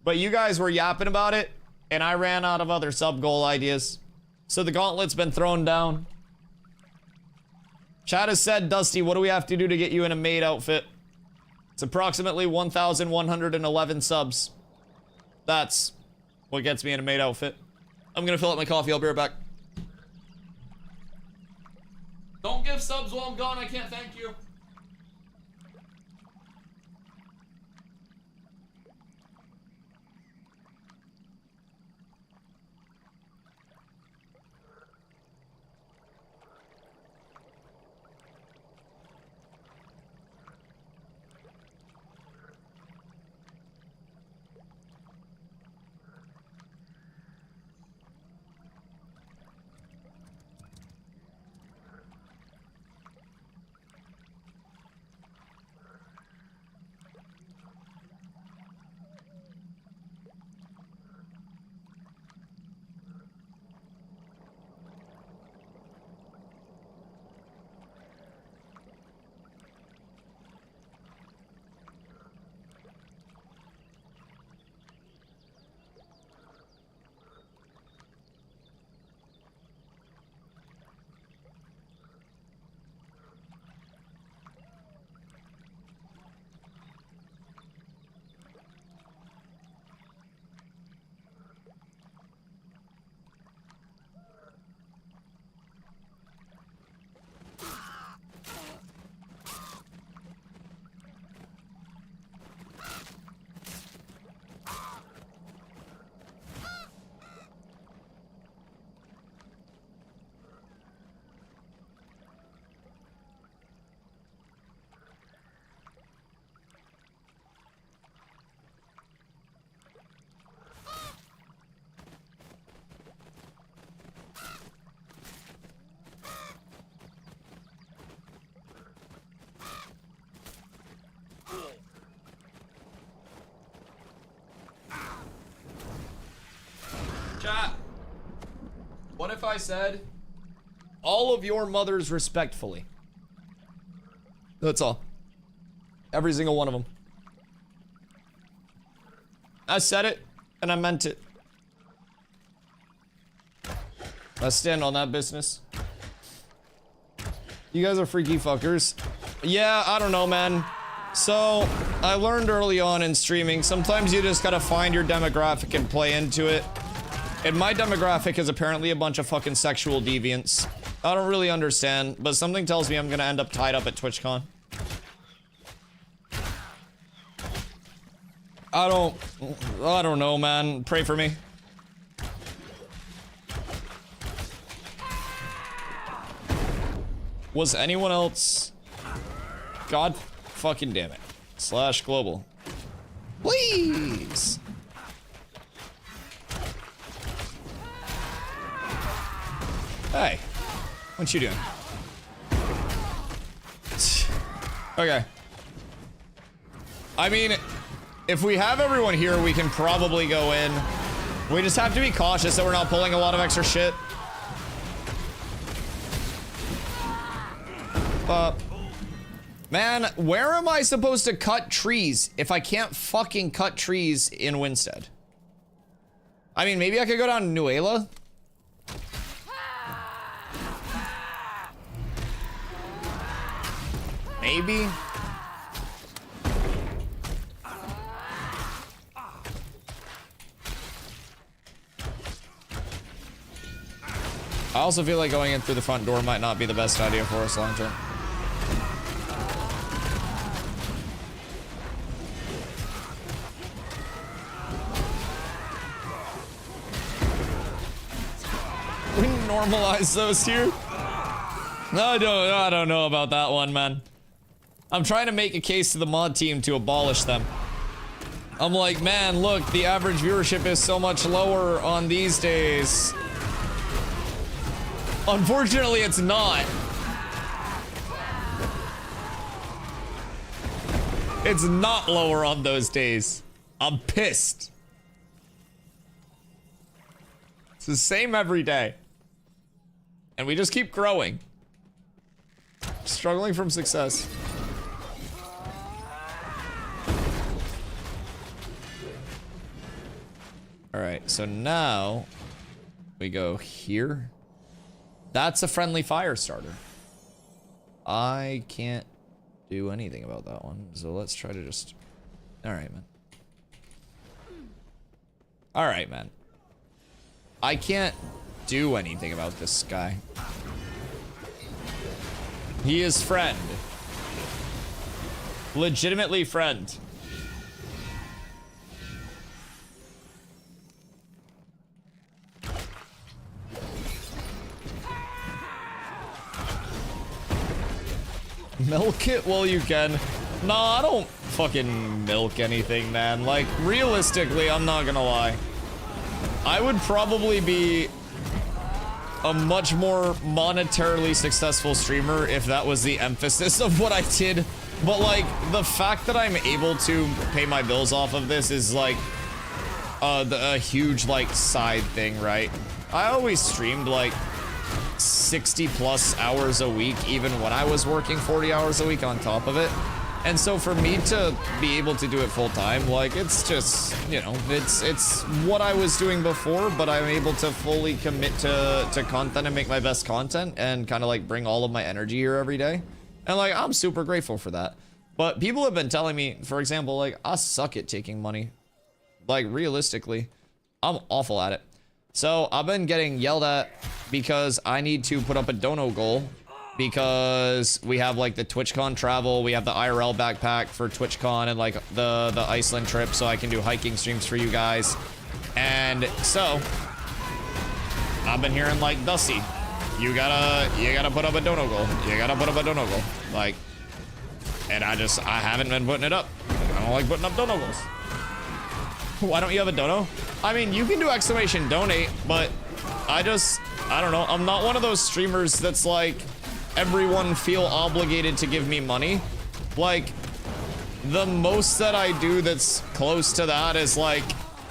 but you guys were yapping about it, and I ran out of other sub goal ideas. So the gauntlet's been thrown down. Chat has said, Dusty, what do we have to do to get you in a maid outfit? It's approximately 1,111 subs. That's what gets me in a maid outfit. I'm gonna fill up my coffee. I'll be right back. Don't give subs while I'm gone. I can't thank you. Chat, what if I said all of your mothers respectfully? That's all. Every single one of them. I said it, and I meant it. I stand on that business. You guys are freaky fuckers. Yeah, I don't know, man. So, I learned early on in streaming, sometimes you just gotta find your demographic and play into it. And my demographic is apparently a bunch of fucking sexual deviants. I don't really understand, but something tells me I'm gonna end up tied up at TwitchCon. I don't know, man. Pray for me. Was anyone else? God fucking damn it. / global. Please. Hey, what you doing? Okay. I mean, if we have everyone here, we can probably go in. We just have to be cautious that we're not pulling a lot of extra shit. Man, where am I supposed to cut trees if I can't fucking cut trees in Winstead? I mean, maybe I could go down to Nuela. Maybe. I also feel like going in through the front door might not be the best idea for us long term. We normalize those here. I don't know about that one, man. I'm trying to make a case to the mod team to abolish them. I'm like, man, look, the average viewership is so much lower on these days. Unfortunately, it's not. It's not lower on those days. I'm pissed. It's the same every day. And we just keep growing. Struggling from success. Alright, so now we go here. That's a friendly fire starter. I can't do anything about that one, so let's try to just... Alright, man. Alright, man. I can't do anything about this guy. He is friend. Legitimately friend. Milk it while you can. Nah, I don't fucking milk anything, man. Like, realistically, I'm not gonna lie. I would probably be a much more monetarily successful streamer if that was the emphasis of what I did. But, like, the fact that I'm able to pay my bills off of this is, like, a huge, like, side thing, right? I always streamed, like, 60 plus hours a week, even when I was working 40 hours a week on top of it. And so for me to be able to do it full time, like, it's just, you know, it's what I was doing before, but I'm able to fully commit to content and make my best content and kind of like bring all of my energy here every day. And like, I'm super grateful for that. But people have been telling me, for example, like, I suck at taking money. Like, realistically, I'm awful at it. So I've been getting yelled at because I need to put up a dono goal because we have like the TwitchCon travel, we have the IRL backpack for TwitchCon and like the Iceland trip so I can do hiking streams for you guys. And so I've been hearing like, Dusty, you gotta put up a dono goal. You gotta put up a dono goal. Like, and I haven't been putting it up. I don't like putting up dono goals. Why don't you have a dono? I mean, you can do exclamation donate, but I don't know. I'm not one of those streamers that's like, everyone feel obligated to give me money. Like, the most that I do that's close to that is like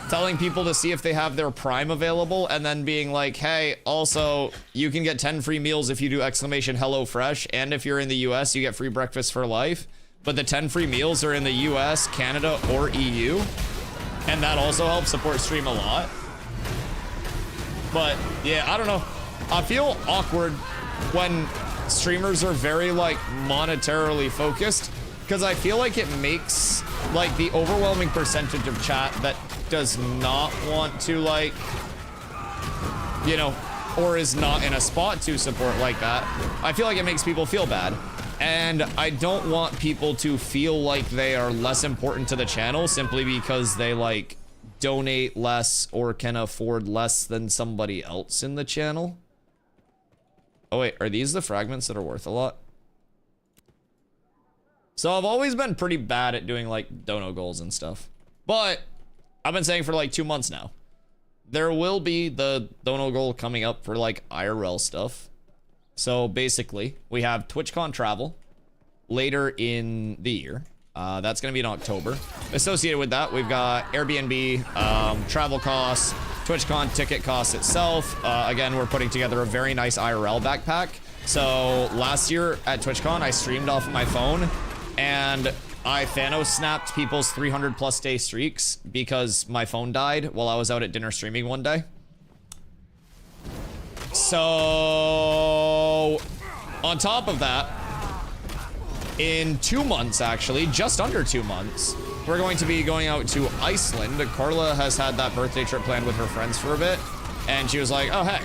telling people to see if they have their Prime available and then being like, hey, also, you can get 10 free meals if you do exclamation HelloFresh, and if you're in the US, you get free breakfast for life. But the 10 free meals are in the US, Canada, or EU. And that also helps support stream a lot. But yeah, I don't know. I feel awkward when streamers are very like monetarily focused, because I feel like it makes like the overwhelming percentage of chat that does not want to, like, you know, or is not in a spot to support like that. I feel like it makes people feel bad. And I don't want people to feel like they are less important to the channel simply because they like donate less or can afford less than somebody else in the channel. Oh wait, are these the fragments that are worth a lot? So I've always been pretty bad at doing like dono goals and stuff. But I've been saying for like 2 months now, there will be the dono goal coming up for like IRL stuff. So basically, we have TwitchCon travel later in the year. That's going to be in October. Associated with that, we've got Airbnb, travel costs, TwitchCon ticket costs itself. Again, we're putting together a very nice IRL backpack. So last year at TwitchCon, I streamed off of my phone and I Thanos snapped people's 300 plus day streaks because my phone died while I was out at dinner streaming one day. So, on top of that, in 2 months, actually, just under 2 months, we're going to be going out to Iceland. Carla has had that birthday trip planned with her friends for a bit, and she was like, oh, hey,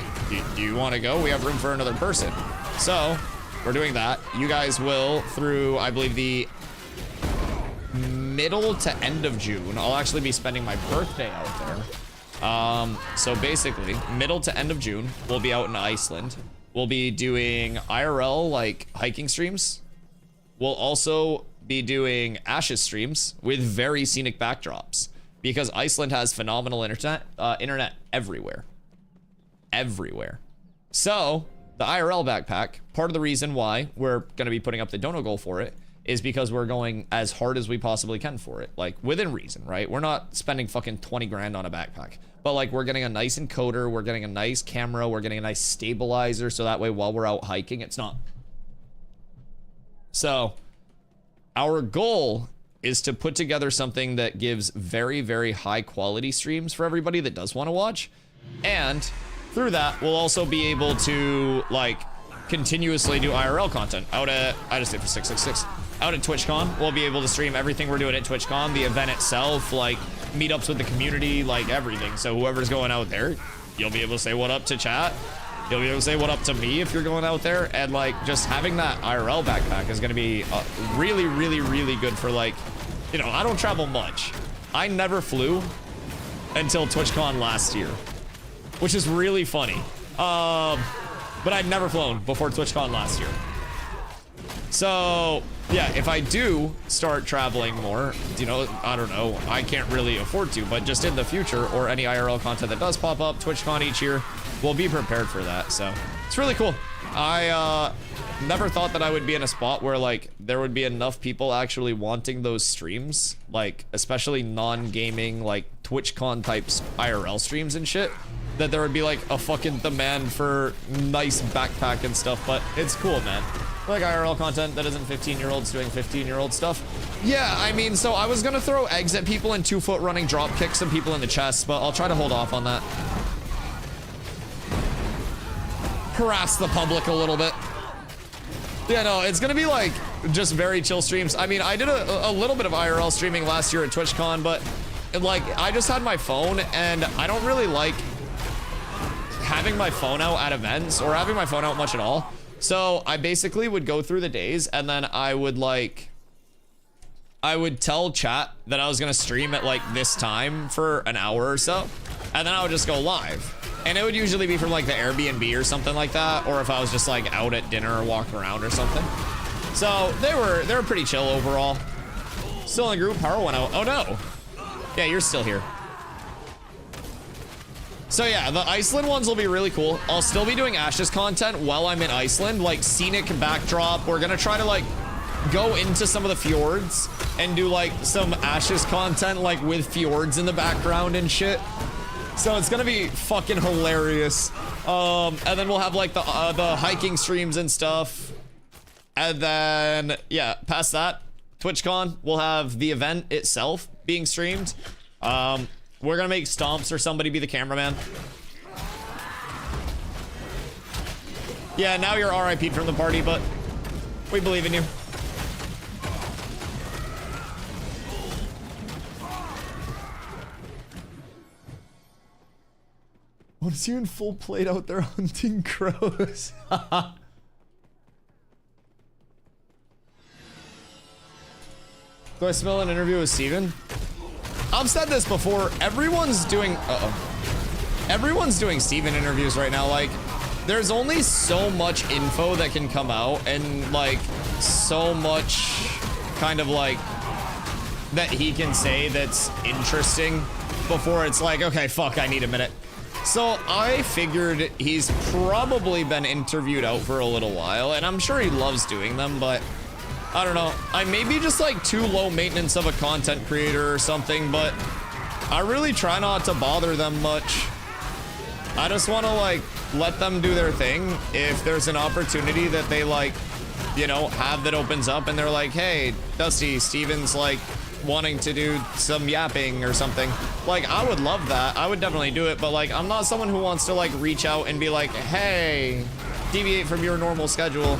do you want to go? We have room for another person. So, we're doing that. You guys will, through, I believe, the middle to end of June, I'll actually be spending my birthday out there. So basically, middle to end of June, we'll be out in Iceland. We'll be doing IRL, like, hiking streams. we'll also be doing Ashes streams with very scenic backdrops because Iceland has phenomenal internet everywhere. Everywhere. So the IRL backpack, part of the reason why we're going to be putting up the dono goal for it is because we're going as hard as we possibly can for it. Like, within reason, right? We're not spending fucking 20 grand on a backpack. But, like, we're getting a nice encoder, we're getting a nice camera, we're getting a nice stabilizer, so that way while we're out hiking, it's not... So, our goal is to put together something that gives very, very high quality streams for everybody that does want to watch. And through that, we'll also be able to, like, continuously do IRL content out at... I just did for 666. Out at TwitchCon, we'll be able to stream everything we're doing at TwitchCon, the event itself, like meetups with the community, like everything. So whoever's going out there, you'll be able to say what up to chat. You'll be able to say what up to me if you're going out there. And like just having that IRL backpack is going to be really, really, really good for like, you know, I don't travel much. I never flew until TwitchCon last year, which is really funny. But I'd never flown before TwitchCon last year. So, yeah, if I do start traveling more, you know, I don't know, I can't really afford to, but just in the future, or any IRL content that does pop up, TwitchCon each year, we'll be prepared for that, so it's really cool. I never thought that I would be in a spot where, like, there would be enough people actually wanting those streams, like, especially non-gaming, like, TwitchCon type IRL streams and shit, that there would be, like, a fucking demand for nice backpack and stuff, but it's cool, man. Like IRL content that isn't 15-year-olds doing 15-year-old stuff. Yeah, I mean, so I was gonna throw eggs at people and 2-foot running drop kick some people in the chest, but I'll try to hold off on that. Harass the public a little bit. Yeah, no, it's gonna be like just very chill streams. I mean, I did a little bit of IRL streaming last year at TwitchCon, but like I just had my phone and I don't really like having my phone out at events or having my phone out much at all. So I basically would go through the days and then I would tell chat that I was gonna stream at like this time for an hour or so, and then I would just go live. And it would usually be from like the Airbnb or something like that, or if I was just like out at dinner or walking around or something. So they were pretty chill overall. Still in the group, power went out. Oh no. Yeah, you're still here. So yeah, the Iceland ones will be really cool. I'll still be doing Ashes content while I'm in Iceland, like scenic backdrop. We're gonna try to like go into some of the fjords and do like some Ashes content like with fjords in the background and shit. So it's gonna be fucking hilarious. And then we'll have like the hiking streams and stuff. And then yeah, past that, TwitchCon, we'll have the event itself being streamed. We're gonna make Stomps or somebody be the cameraman. Yeah, now you're RIP'd from the party, but we believe in you. What is you in full plate out there hunting crows? Do I smell an interview with Steven? I've said this before, everyone's doing Steven interviews right now. Like, there's only so much info that can come out and like so much kind of like that he can say that's interesting before it's like, okay, fuck, I need a minute. So I figured he's probably been interviewed out for a little while, and I'm sure he loves doing them, but I don't know. I may be just like too low maintenance of a content creator or something, but I really try not to bother them much. I just want to like let them do their thing. If there's an opportunity that they like, you know, have that opens up and they're like, hey, Dusty, Steven's like wanting to do some yapping or something. Like, I would love that. I would definitely do it, but like, I'm not someone who wants to like reach out and be like, hey, deviate from your normal schedule.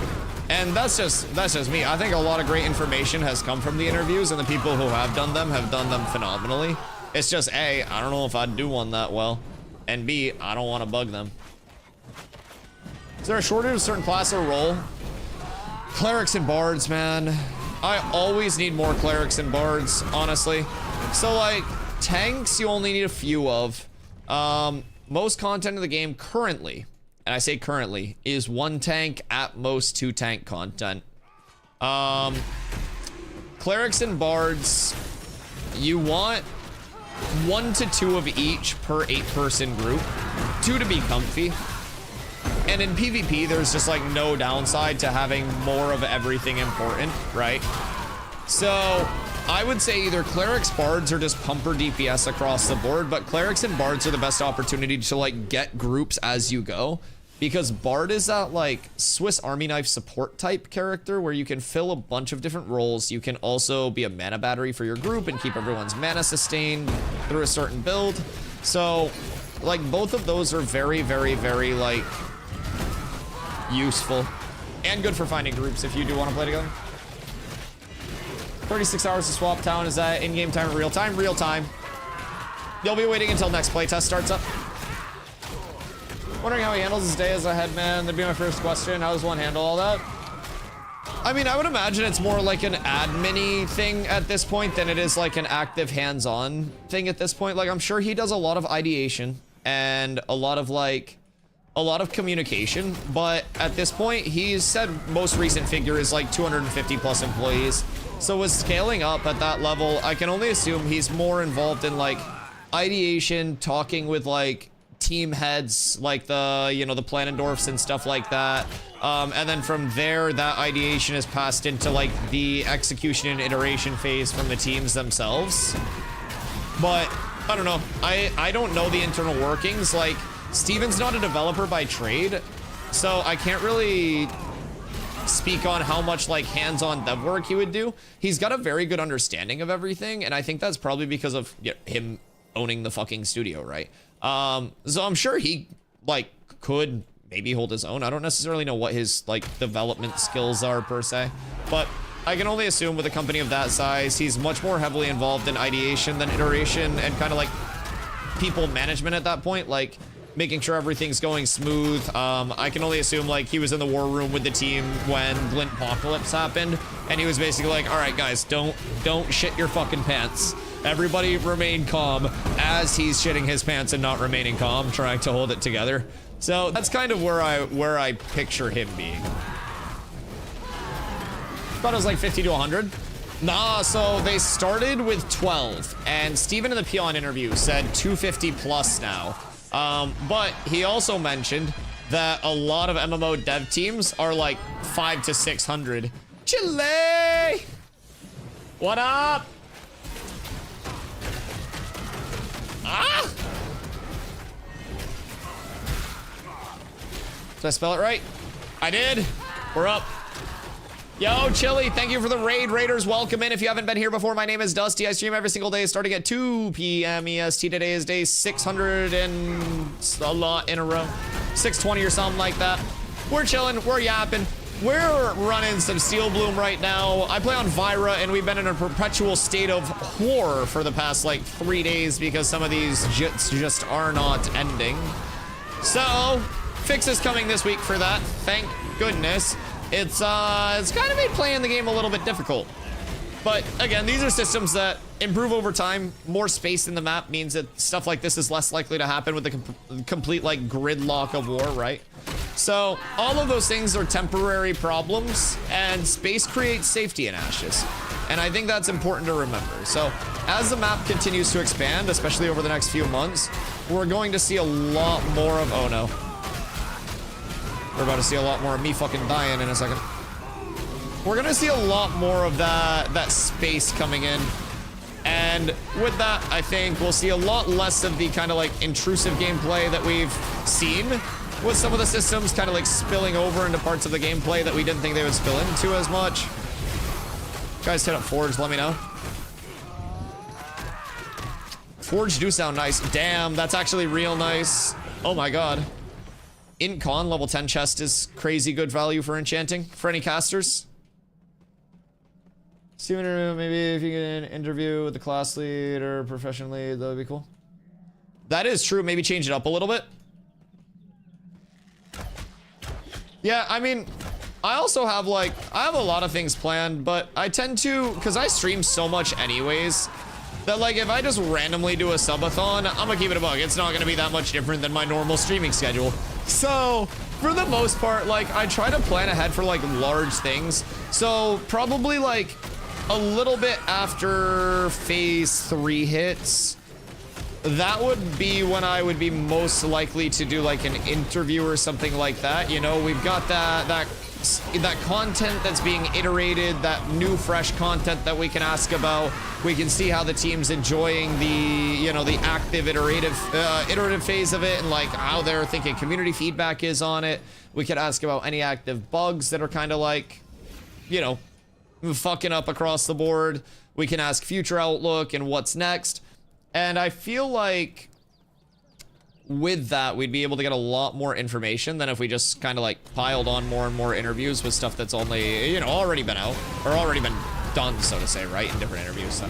And that's just me. I think a lot of great information has come from the interviews, and the people who have done them phenomenally. It's just A, I don't know if I'd do one that well, and B, I don't want to bug them. Is there a shortage of a certain class or role? Clerics and bards, man. I always need more clerics and bards, honestly. So like, tanks you only need a few of. Most content in the game currently, and I say currently, is 1 tank, at most 2 tank content. Clerics and bards, you want 1 to 2 of each per 8-person group, 2 to be comfy. And in PvP, there's just like no downside to having more of everything important, right? So I would say either clerics, bards, or just pumper DPS across the board, but clerics and bards are the best opportunity to like get groups as you go, because bard is that like Swiss Army knife support type character where you can fill a bunch of different roles. You can also be a mana battery for your group and keep everyone's mana sustained through a certain build. So like both of those are very, very, very like useful and good for finding groups if you do want to play together. 36 hours to swap town. Is that in-game time or real time? Real time. You'll be waiting until next playtest starts up. Wondering how he handles his day as a headman. That'd be my first question. How does one handle all that? I mean, I would imagine it's more like an admin-y thing at this point than it is like an active hands-on thing at this point. Like, I'm sure he does a lot of ideation and a lot of communication, but at this point, he's said most recent figure is like 250 plus employees. So with scaling up at that level, I can only assume he's more involved in like ideation, talking with like team heads, like the, you know, the Planendorfs and stuff like that. And then from there, that ideation is passed into like the execution and iteration phase from the teams themselves. But I don't know. I don't know the internal workings. Like, Steven's not a developer by trade, so I can't really speak on how much like hands-on dev work he would do. He's got a very good understanding of everything, and I think that's probably because of him owning the fucking studio, right? So I'm sure he like could maybe hold his own. I don't necessarily know what his like development skills are per se, but I can only assume with a company of that size, he's much more heavily involved in ideation than iteration and kind of like people management at that point, like making sure everything's going smooth. I can only assume like he was in the war room with the team when Glintpocalypse happened, and he was basically like, all right guys, don't shit your fucking pants. Everybody remain calm, as he's shitting his pants and not remaining calm, trying to hold it together. So that's kind of where I picture him being. Thought it was like 50 to 100. Nah, so they started with 12, and Steven in the Peon interview said 250 plus now. But he also mentioned that a lot of MMO dev teams are like 500 to 600. Chile! What up? Ah! Did I spell it right? I did. We're up. Yo, Chili, thank you for the raid. Raiders, welcome in. If you haven't been here before, my name is Dusty. I stream every single day starting at 2 p.m. EST. Today is day 600 and a lot in a row. 620 or something like that. We're chilling, we're yapping. We're running some Steel Bloom right now. I play on Vyra, and we've been in a perpetual state of horror for the past like 3 days because some of these jits just are not ending. So, fix is coming this week for that, thank goodness. It's kind of made playing the game a little bit difficult. But again, these are systems that improve over time. More space in the map means that stuff like this is less likely to happen with the complete like gridlock of war, right? So all of those things are temporary problems, and space creates safety in Ashes. And I think that's important to remember. So as the map continues to expand, especially over the next few months, we're going to see a lot more of, oh no. We're about to see a lot more of me fucking dying in a second. We're gonna see a lot more of that space coming in. And with that, I think we'll see a lot less of the kind of like intrusive gameplay that we've seen with some of the systems kind of like spilling over into parts of the gameplay that we didn't think they would spill into as much. Guys, hit up Forge, let me know. Forge do sound nice. Damn, that's actually real nice. Oh my god. In con, level 10 chest is crazy good value for enchanting for any casters. Steven, maybe if you get an interview with the class lead or profession lead, that would be cool. That is true. Maybe change it up a little bit. Yeah, I mean, I also have like, I have a lot of things planned, but I tend to, because I stream so much anyways, that like if I just randomly do a subathon, I'm gonna keep it a bug. It's not gonna be that much different than my normal streaming schedule. So For the most part, like, I try to plan ahead for, like, large things. So, probably, like, a little bit after phase 3 hits, that would be when I would be most likely to do, like, an interview or something like that. You know, we've got that content that's being iterated, that new, fresh content that we can ask about. We can see how the team's enjoying the, you know, the active iterative phase of it, and like how they're thinking community feedback is on it. We could ask about any active bugs that are kind of like, you know, fucking up across the board. We can ask future outlook and what's next. And I feel like with that, we'd be able to get a lot more information than if we just kind of like piled on more and more interviews with stuff that's only, you know, already been out or already been done, so to say, right? In different interviews.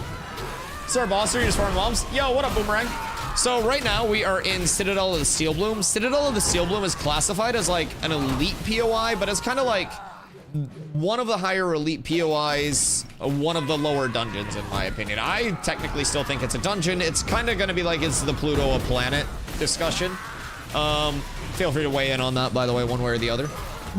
So our boss, are you just farming mobs? Yo, what up, Boomerang? So right now we are in Citadel of the Steel Bloom. Citadel of the Steel Bloom is classified as like an elite POI, but it's kind of like one of the higher elite POIs, one of the lower dungeons, in my opinion. I technically still think it's a dungeon. It's kind of going to be like, is the Pluto a planet discussion. Feel free to weigh in on that, by the way, one way or the other.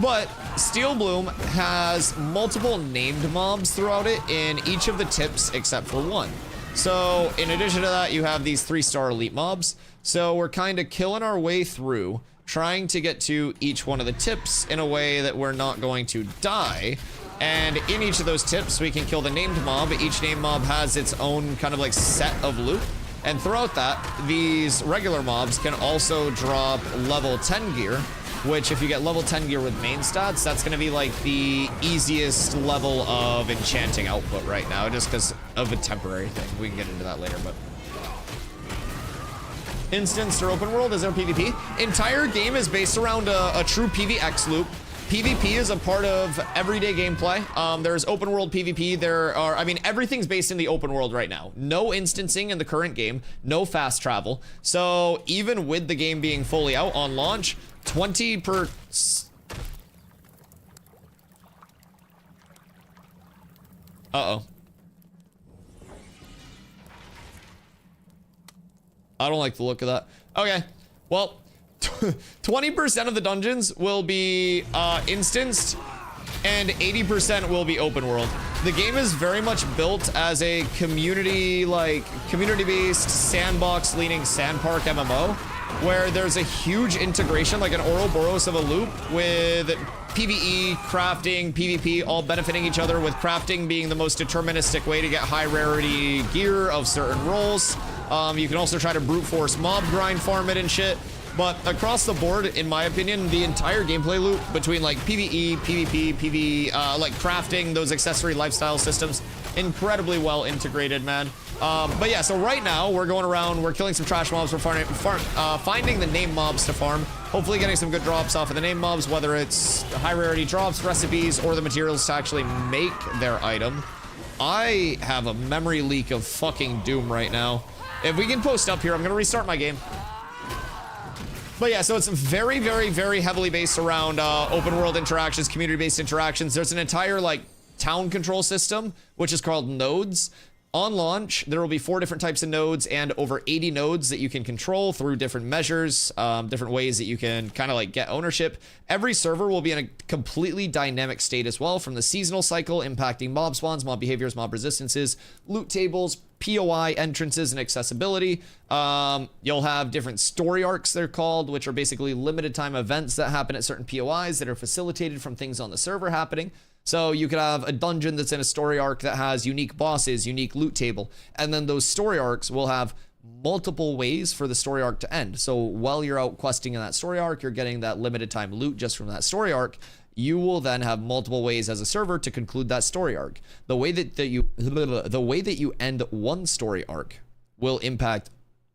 But Steel Bloom has multiple named mobs throughout it in each of the tips except for one. So in addition to that, you have these 3-star elite mobs. So we're kind of killing our way through, trying to get to each one of the tips in a way that we're not going to die. And in each of those tips, we can kill the named mob. Each named mob has its own kind of like set of loot. And throughout that, these regular mobs can also drop level 10 gear, which if you get level 10 gear with main stats, that's going to be like the easiest level of enchanting output right now, just because of a temporary thing. We can get into that later, but... Instanced or open world, is there PvP? Entire game is based around a true PvX loop. PvP is a part of everyday gameplay. There's open world PvP. I mean, everything's based in the open world right now. No instancing in the current game, no fast travel. So even with the game being fully out on launch, 20 per... Uh-oh. I don't like the look of that. Okay, well, 20% of the dungeons will be instanced, and 80% will be open world. The game is very much built as a community-based sandbox-leaning sand park MMO, where there's a huge integration, like an Ouroboros of a loop, with PvE, crafting, PvP, all benefiting each other, with crafting being the most deterministic way to get high rarity gear of certain roles. You can also try to brute force mob grind farm it and shit. But across the board, in my opinion, the entire gameplay loop between like PvE, PvP, like crafting, those accessory lifestyle systems, incredibly well integrated, man. But yeah, so right now we're going around, we're killing some trash mobs, we're finding the name mobs to farm, hopefully getting some good drops off of the name mobs, whether it's high rarity drops, recipes, or the materials to actually make their item. I have a memory leak of fucking doom right now. If we can post up here, I'm gonna restart my game. But yeah, so it's very, very, very heavily based around open world interactions, community-based interactions. There's an entire like town control system, which is called nodes. On launch, there will be 4 different types of nodes and over 80 nodes that you can control through different measures, different ways that you can kind of like get ownership. Every server will be in a completely dynamic state as well, from the seasonal cycle impacting mob spawns, mob behaviors, mob resistances, loot tables, POI entrances, and accessibility. You'll have different story arcs, they're called, which are basically limited time events that happen at certain POIs that are facilitated from things on the server happening. So you could have a dungeon that's in a story arc that has unique bosses, unique loot table, and then those story arcs will have multiple ways for the story arc to end. So while you're out questing in that story arc, you're getting that limited time loot just from that story arc. You will then have multiple ways as a server to conclude that story arc. The way that you end one story arc will impact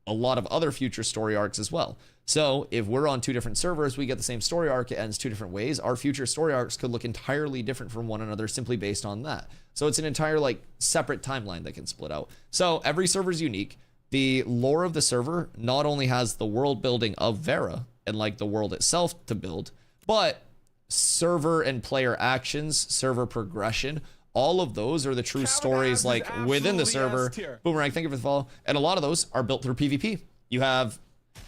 a lot of other future story arcs as well. So if we're on 2 different servers, we get the same story arc, it ends 2 different ways. Our future story arcs could look entirely different from one another simply based on that. So it's an entire like separate timeline that can split out. So every server is unique. The lore of the server not only has the world building of Vera and like the world itself to build, but server and player actions, server progression, all of those are the true stories like within the server. Boomerang, thank you for the follow. And a lot of those are built through PvP. You have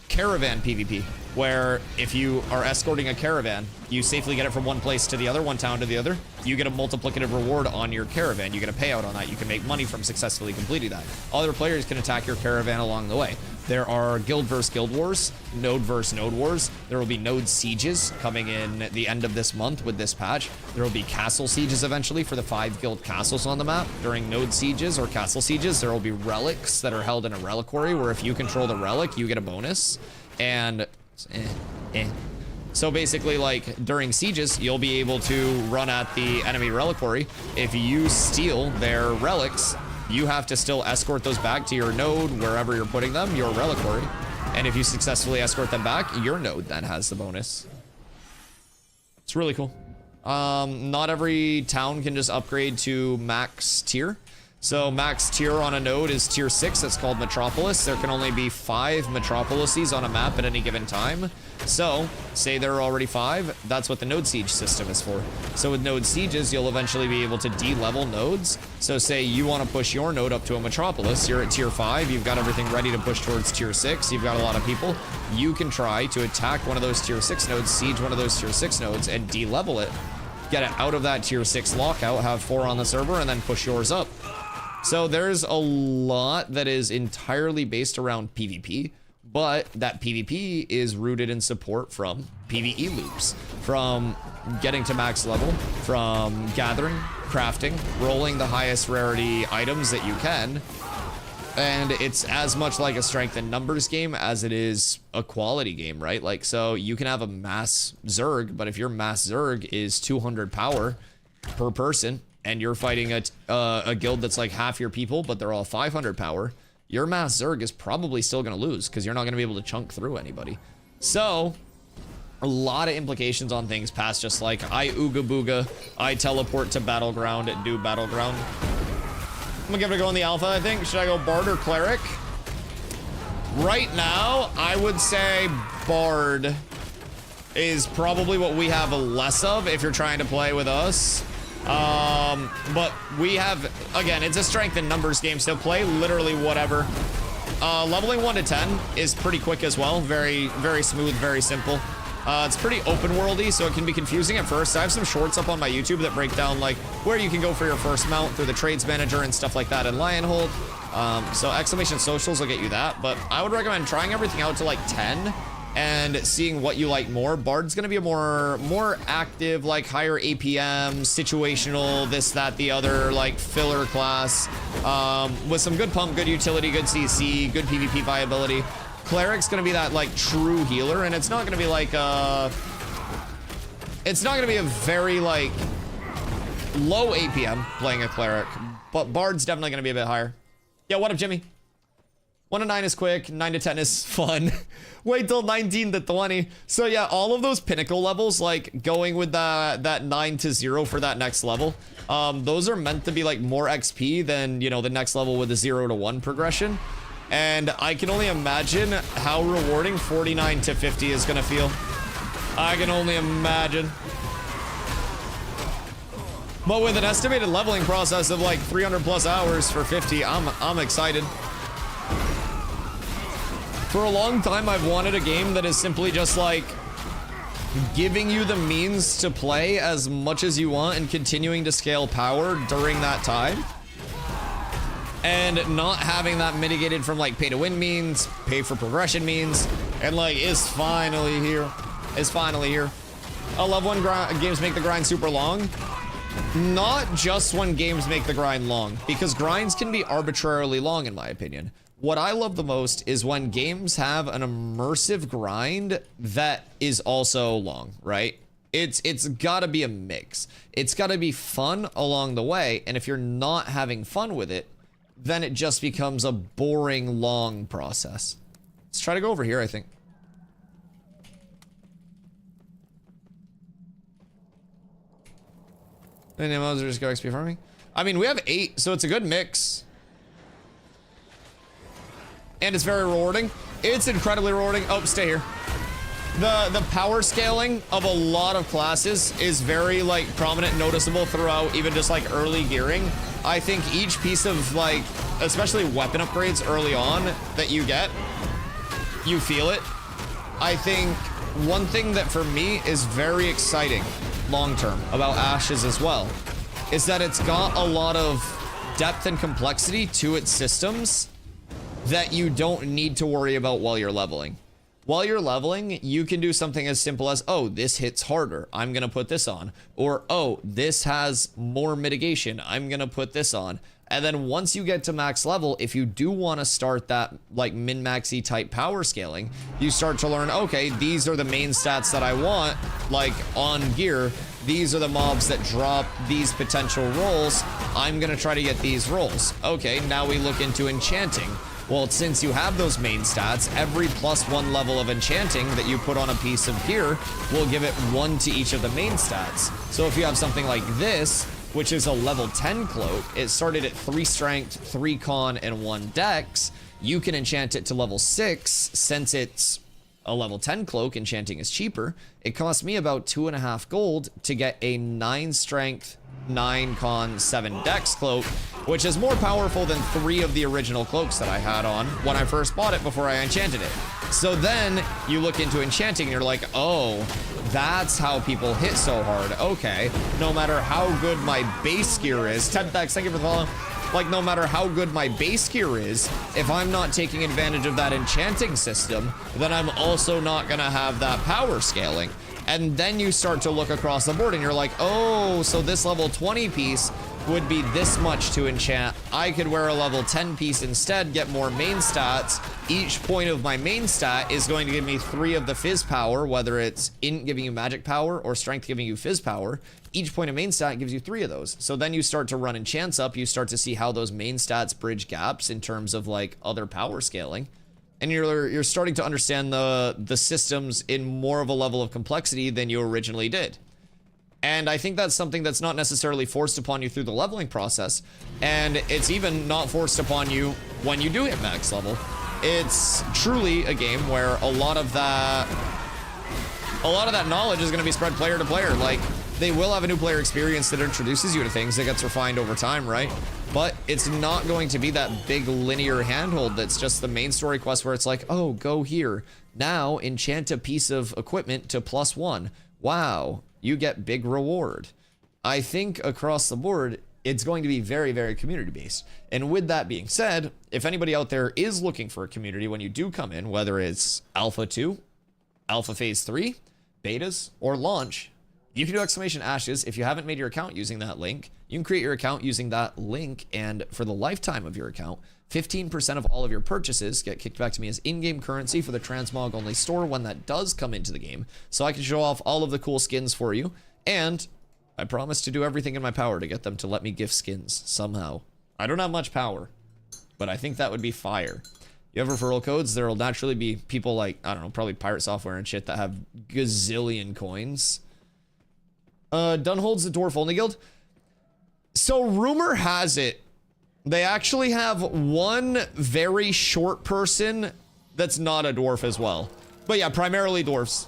caravan PvP, where if you are escorting a caravan, you safely get it from one place to the other, one town to the other. You get a multiplicative reward on your caravan. You get a payout on that. You can make money from successfully completing that. Other players can attack your caravan along the way. There are guild versus guild wars, node versus node wars. There will be node sieges coming in the end of this month with this patch. There will be castle sieges eventually for the 5 guild castles on the map. During node sieges or castle sieges, there will be relics that are held in a reliquary where if you control the relic, you get a bonus. And so basically, like, during sieges, you'll be able to run at the enemy reliquary. If you steal their relics, you have to still escort those back to your node, wherever you're putting them, your reliquary. And if you successfully escort them back, your node then has the bonus. It's really cool. Not every town can just upgrade to max tier. So max tier on a node is tier 6. That's called Metropolis. There can only be 5 Metropolises on a map at any given time. So say there are already 5. That's what the node siege system is for. So with node sieges, you'll eventually be able to de-level nodes. So say you want to push your node up to a Metropolis. You're at tier 5. You've got everything ready to push towards tier 6. You've got a lot of people. You can try to attack one of those tier 6 nodes, siege one of those tier 6 nodes, and de-level it. Get it out of that tier 6 lockout, have 4 on the server, and then push yours up. So there's a lot that is entirely based around PvP, but that PvP is rooted in support from PvE loops, from getting to max level, from gathering, crafting, rolling the highest rarity items that you can. And it's as much like a strength and numbers game as it is a quality game, right? Like, so you can have a mass Zerg, but if your mass Zerg is 200 power per person, and you're fighting a guild that's like half your people, but they're all 500 power, your mass Zerg is probably still gonna lose because you're not gonna be able to chunk through anybody. So, a lot of implications on things past just like, I ooga booga, I teleport to Battleground and do Battleground. I'm gonna give it a go in the alpha, I think. Should I go Bard or Cleric? Right now, I would say Bard is probably what we have less of if you're trying to play with us. But we have, again, it's a strength and numbers game, so play literally whatever. Leveling 1 to 10 is pretty quick as well. Very, very smooth, very simple. It's pretty open worldy, so it can be confusing at first. I have some shorts up on my YouTube that break down like where you can go for your first mount through the trades manager and stuff like that in Lionhold. So exclamation socials will get you that, but I would recommend trying everything out to like 10 and seeing what you like more. Bard's gonna be a more active, like higher APM, situational, this, that, the other, like filler class, with some good pump, good utility, good CC, good PvP viability. Cleric's gonna be that like true healer, and it's not gonna be like it's not gonna be a very like low APM playing a cleric, but Bard's definitely gonna be a bit higher. Yeah, what up, Jimmy? 1 to 9 is quick, 9 to 10 is fun. Wait till 19 to 20. So yeah, all of those pinnacle levels, like going with that 9 to 0 for that next level, those are meant to be like more XP than, you know, the next level with the 0 to 1 progression. And I can only imagine how rewarding 49 to 50 is gonna feel. I can only imagine. But with an estimated leveling process of like 300 plus hours for 50, I'm excited. For a long time, I've wanted a game that is simply just like giving you the means to play as much as you want and continuing to scale power during that time. And not having that mitigated from like pay to win means, pay for progression means, and like it's finally here. It's finally here. I love when games make the grind super long. Not just when games make the grind long, because grinds can be arbitrarily long in my opinion. What I love the most is when games have an immersive grind that is also long, right? It's gotta be a mix. It's gotta be fun along the way, and if you're not having fun with it, then it just becomes a boring, long process. Let's try to go over here, I think. And then just go XP farming. I mean, we have 8, so it's a good mix. And it's very rewarding. It's incredibly rewarding. Oh, stay here. The power scaling of a lot of classes is very like prominent and noticeable throughout even just like early gearing. I think each piece of like, especially weapon upgrades early on that you get you feel it. I think one thing that for me is very exciting long-term about Ashes as well is that it's got a lot of depth and complexity to its systems that you don't need to worry about while you're leveling. While you're leveling, you can do something as simple as, oh, this hits harder, I'm gonna put this on. Or, oh, this has more mitigation, I'm gonna put this on. And then once you get to max level, if you do want to start that like min-maxy type power scaling, you start to learn, okay, these are the main stats that I want, like on gear. These are the mobs that drop these potential rolls. I'm gonna try to get these rolls. Okay, now we look into enchanting. Well, since you have those main stats, every +1 level of enchanting that you put on a piece of gear will give it 1 to each of the main stats. So if you have something like this, which is a level 10 cloak, it started at 3 strength, 3 con, and 1 dex, you can enchant it to level 6. Since it's a level 10 cloak, enchanting is cheaper. It cost me about 2.5 gold to get a 9 strength, 9 con, 7 dex cloak, which is more powerful than 3 of the original cloaks that I had on when I first bought it before I enchanted it. So then you look into enchanting and you're like, oh, that's how people hit so hard. Okay, no matter how good my base gear is, 10 thanks, thank you for the follow. Like, no matter how good my base gear is, if I'm not taking advantage of that enchanting system, then I'm also not gonna have that power scaling. And then you start to look across the board and you're like, oh, so this level 20 piece would be this much to enchant. I could wear a level 10 piece instead, get more main stats. Each point of my main stat is going to give me 3 of the fizz power, whether it's int giving you magic power or strength giving you fizz power. Each point of main stat gives you 3 of those. So then you start to run enchants up, you start to see how those main stats bridge gaps in terms of like other power scaling. And you're starting to understand the systems in more of a level of complexity than you originally did. And I think that's something that's not necessarily forced upon you through the leveling process. And it's even not forced upon you when you do hit max level. It's truly a game where a lot of that knowledge is going to be spread player to player. Like, they will have a new player experience that introduces you to things that gets refined over time, right? But it's not going to be that big linear handhold that's just the main story quest where it's like, oh, go here. Now enchant a piece of equipment to +1. Wow, you get big reward. I think across the board, it's going to be very, very community-based. And with that being said, if anybody out there is looking for a community when you do come in, whether it's Alpha 2, Alpha Phase 3, betas, or launch, you can do !ashes. If you haven't made your account using that link, you can create your account using that link, and for the lifetime of your account, 15% of all of your purchases get kicked back to me as in-game currency for the transmog only store when that does come into the game, so I can show off all of the cool skins for you, and I promise to do everything in my power to get them to let me gift skins somehow. I don't have much power, but I think that would be fire. You have referral codes, there will naturally be people like, I don't know, probably Pirate Software and shit that have gazillion coins. Dunhold's the dwarf only guild. So rumor has it, they actually have one very short person that's not a dwarf as well. But yeah, primarily dwarfs.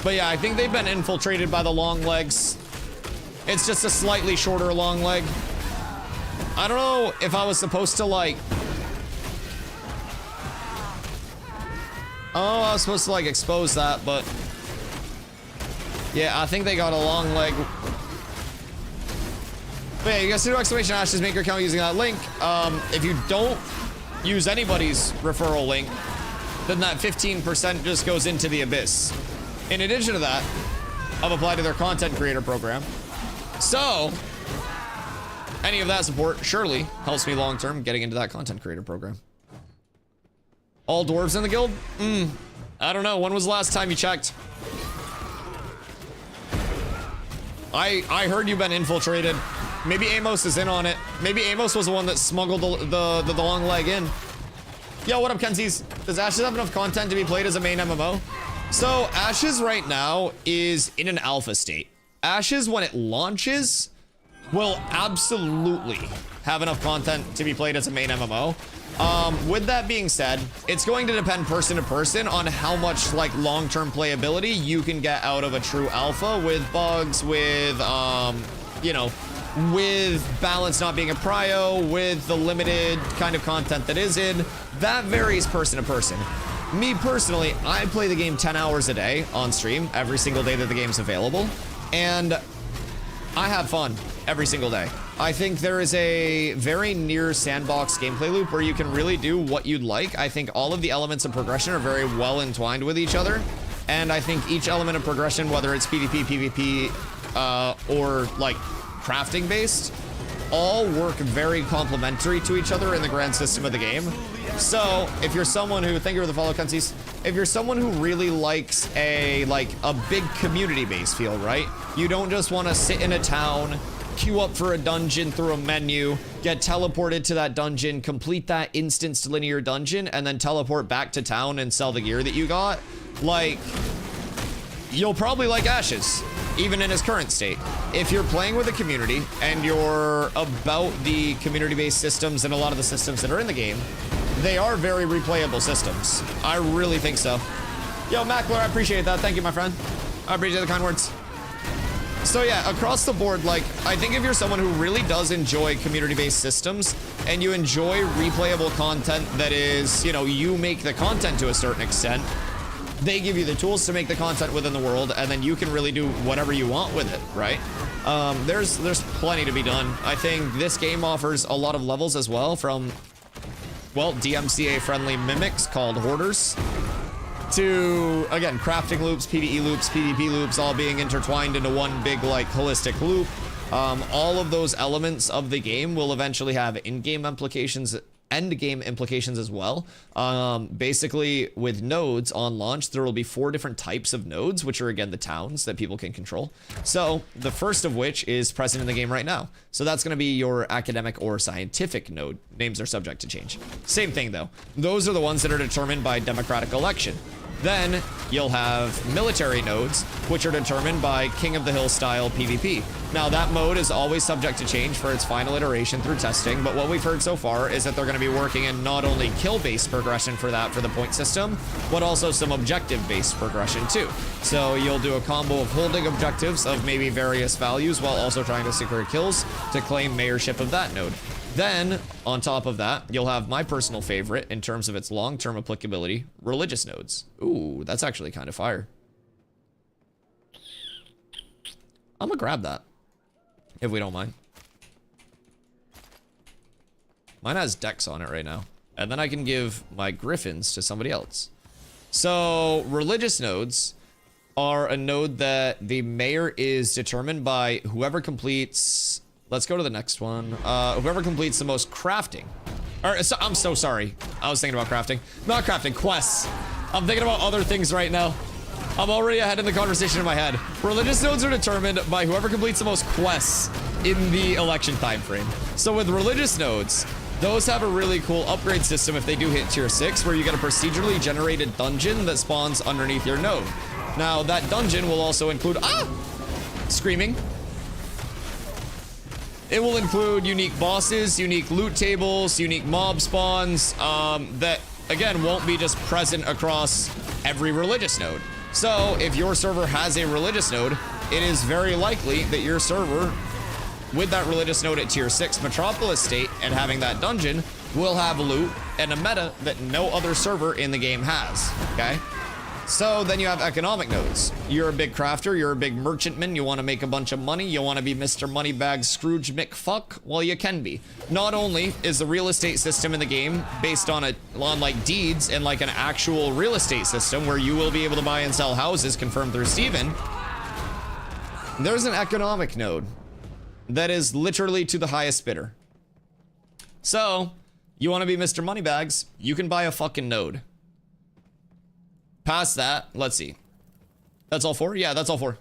But yeah, I think they've been infiltrated by the long legs. It's just a slightly shorter long leg. I don't know if I was supposed to like... Oh, I was supposed to like expose that, but... Yeah, I think they got a long leg. But yeah, you guys do !ashes, make your account using that link. If you don't use anybody's referral link, then that 15% just goes into the abyss. In addition to that, I've applied to their content creator program. So, any of that support surely helps me long-term getting into that content creator program. All dwarves in the guild? I don't know. When was the last time you checked? I heard you've been infiltrated. Maybe Amos is in on it. Maybe Amos was the one that smuggled the long leg in. Yo, what up, Kensies? Does Ashes have enough content to be played as a main MMO? So, Ashes right now is in an alpha state. Ashes, when it launches, will absolutely have enough content to be played as a main MMO. With that being said, it's going to depend person to person on how much like long-term playability you can get out of a true alpha with bugs, with, you know, with balance not being a prio, with the limited kind of content that is in, that varies person to person. Me personally, I play the game 10 hours a day on stream every single day that the game's available, and I have fun every single day. I think there is a very near sandbox gameplay loop where you can really do what you'd like. I think all of the elements of progression are very well entwined with each other, and I think each element of progression, whether it's PvP, PvP, or like crafting based, all work very complementary to each other in the grand system of the game. So if you're someone who, thank you for the follow, Cunsies, if you're someone who really likes a big community based feel, right? You don't just want to sit in a town, queue up for a dungeon through a menu, get teleported to that dungeon, complete that instanced linear dungeon, and then teleport back to town and sell the gear that you got. Like, you'll probably like Ashes, even in his current state. If you're playing with a community and you're about the community-based systems and a lot of the systems that are in the game, they are very replayable systems. I really think so. Yo, Mackler, I appreciate that. Thank you, my friend. I appreciate the kind words. So yeah, across the board, like, I think if you're someone who really does enjoy community-based systems and you enjoy replayable content that is, you know, you make the content to a certain extent, they give you the tools to make the content within the world, and then you can really do whatever you want with it, right? There's plenty to be done. I think this game offers a lot of levels as well, from, well, DMCA-friendly mimics called Hoarders, to, again, crafting loops, PvE loops, PvP loops, all being intertwined into one big, like, holistic loop. All of those elements of the game will eventually have in-game implications, endgame implications as well. Basically, with nodes on launch, there will be 4 different types of nodes, which are, again, the towns that people can control. So the first of which is present in the game right now. So that's going to be your academic or scientific node. Names are subject to change. Same thing, though. Those are the ones that are determined by democratic election. Then you'll have military nodes, which are determined by King of the Hill style PvP. Now that mode is always subject to change for its final iteration through testing, but what we've heard so far is that they're going to be working in not only kill-based progression for that, for the point system, but also some objective-based progression too. So you'll do a combo of holding objectives of maybe various values while also trying to secure kills to claim mayorship of that node. Then, on top of that, you'll have my personal favorite in terms of its long-term applicability, religious nodes. Ooh, that's actually kind of fire. I'm gonna grab that, if we don't mind. Mine has Dex on it right now. And then I can give my Griffins to somebody else. So, religious nodes are a node that the mayor is determined by whoever completes... Let's go to the next one. Whoever completes the most crafting. Or, so, I'm so sorry. I was thinking about crafting. Not crafting, quests. I'm thinking about other things right now. I'm already ahead in the conversation in my head. Religious nodes are determined by whoever completes the most quests in the election time frame. So with religious nodes, those have a really cool upgrade system if they do hit tier 6, where you get a procedurally generated dungeon that spawns underneath your node. Now, that dungeon will also include... Screaming. It will include unique bosses, unique loot tables, unique mob spawns, that, again, won't be just present across every religious node. So, if your server has a religious node, it is very likely that your server, with that religious node at tier 6 Metropolis state and having that dungeon, will have loot and a meta that no other server in the game has, okay? So then you have economic nodes. You're a big crafter, you're a big merchantman, you want to make a bunch of money, you want to be Mr. Moneybag Scrooge McFuck? Well, you can be. Not only is the real estate system in the game based on like deeds and like an actual real estate system where you will be able to buy and sell houses confirmed through Steven, there's an economic node that is literally to the highest bidder. So, you want to be Mr. Moneybags, you can buy a fucking node. Past that, let's see. That's all 4? Yeah, that's all 4.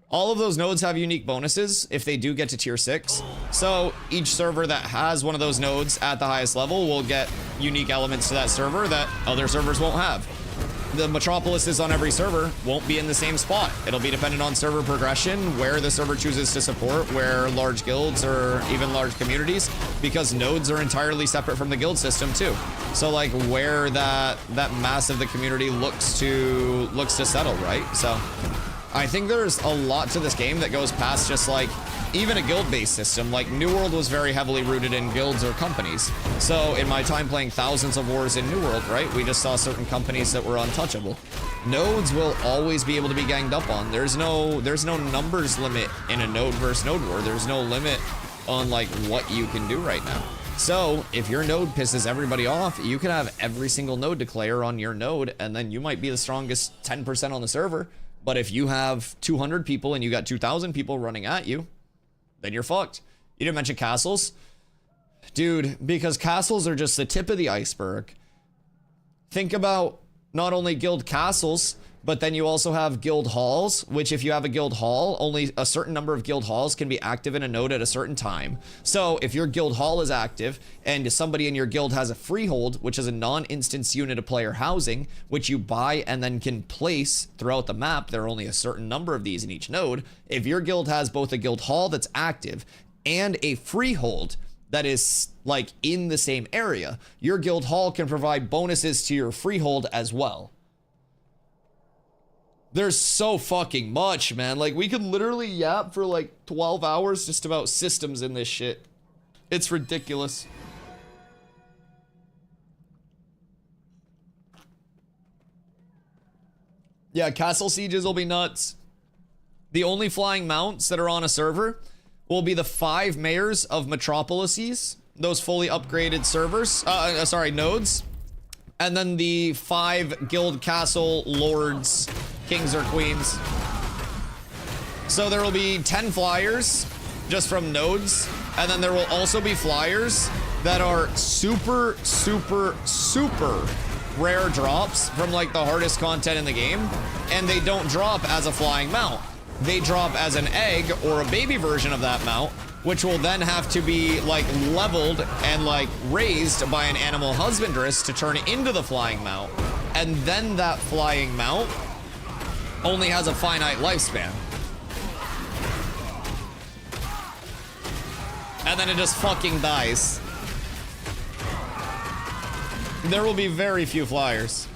All of those nodes have unique bonuses if they do get to tier 6. So each server that has one of those nodes at the highest level will get unique elements to that server that other servers won't have. The metropolises on every server won't be in the same spot. It'll be dependent on server progression, where the server chooses to support, where large guilds or even large communities, because nodes are entirely separate from the guild system too. So like where that mass of the community looks to settle, right? So I think there's a lot to this game that goes past just like even a guild-based system. Like New World was very heavily rooted in guilds or companies. So in my time playing thousands of wars in New World, right, we just saw certain companies that were untouchable. Nodes will always be able to be ganged up on. There's no numbers limit in a node versus node war. There's no limit on like what you can do right now. So if your node pisses everybody off, you can have every single node declare on your node, and then you might be the strongest 10% on the server. But if you have 200 people and you got 2,000 people running at you, then you're fucked. You didn't mention castles. Dude, because castles are just the tip of the iceberg. Think about not only guild castles, but then you also have guild halls, which if you have a guild hall, only a certain number of guild halls can be active in a node at a certain time. So if your guild hall is active and somebody in your guild has a freehold, which is a non-instance unit of player housing, which you buy and then can place throughout the map, there are only a certain number of these in each node. If your guild has both a guild hall that's active and a freehold that is like in the same area, your guild hall can provide bonuses to your freehold as well. There's so fucking much, man. Like, we could literally yap for like 12 hours just about systems in this shit. It's ridiculous. Yeah, castle sieges will be nuts. The only flying mounts that are on a server will be the 5 mayors of metropolises, those fully upgraded servers, nodes. And then the 5 guild castle lords, kings or queens. So there will be 10 flyers just from nodes. And then there will also be flyers that are super, super, super rare drops from like the hardest content in the game. And they don't drop as a flying mount. They drop as an egg or a baby version of that mount, which will then have to be like leveled and like raised by an animal husbandress to turn into the flying mount. And then that flying mount only has a finite lifespan. And then it just fucking dies. There will be very few flyers.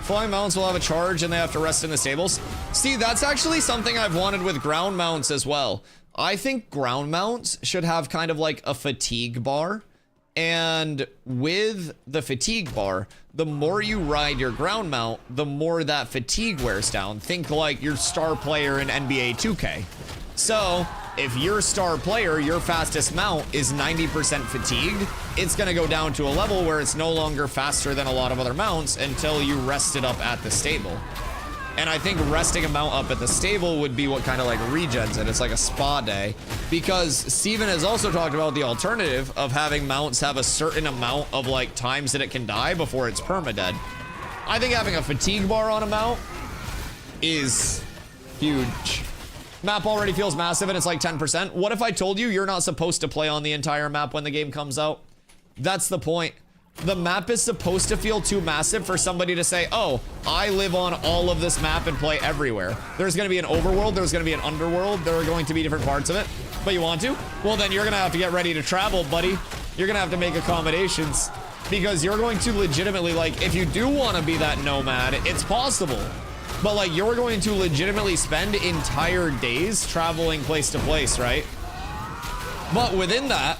Flying mounts will have a charge and they have to rest in the stables. See, that's actually something I've wanted with ground mounts as well. I think ground mounts should have kind of like a fatigue bar. And with the fatigue bar, the more you ride your ground mount, the more that fatigue wears down. Think like your star player in NBA 2K. So if your star player, your fastest mount is 90% fatigued, it's gonna go down to a level where it's no longer faster than a lot of other mounts until you rest it up at the stable. And I think resting a mount up at the stable would be what kind of like regens it. It's like a spa day. Because Steven has also talked about the alternative of having mounts have a certain amount of like times that it can die before it's permadead. I think having a fatigue bar on a mount is huge. Map already feels massive and it's like 10%. What if I told you you're not supposed to play on the entire map when the game comes out? That's the point. The map is supposed to feel too massive for somebody to say, oh, I live on all of this map and play everywhere. There's going to be an overworld, there's going to be an underworld, there are going to be different parts of it. But you want to? Well, then you're going to have to get ready to travel, buddy. You're going to have to make accommodations. Because you're going to legitimately, like, if you do want to be that nomad, it's possible. But, like, you're going to legitimately spend entire days traveling place to place, right? But within that,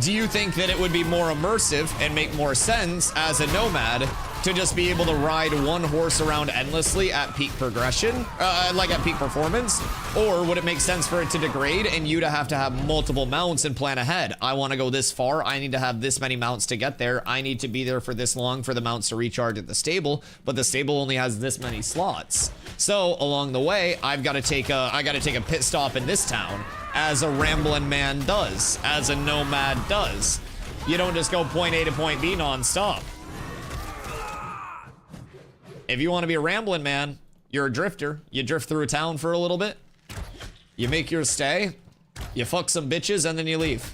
do you think that it would be more immersive and make more sense as a nomad to just be able to ride one horse around endlessly at peak progression, like at peak performance? Or would it make sense for it to degrade and you to have multiple mounts and plan ahead? I want to go this far. I need to have this many mounts to get there. I need to be there for this long for the mounts to recharge at the stable, but the stable only has this many slots. So along the way, I got to take a pit stop in this town, as a rambling man does, as a nomad does. You don't just go point A to point B non-stop. If you want to be a rambling man, you're a drifter. You drift through a town for a little bit. You make your stay. You fuck some bitches and then you leave.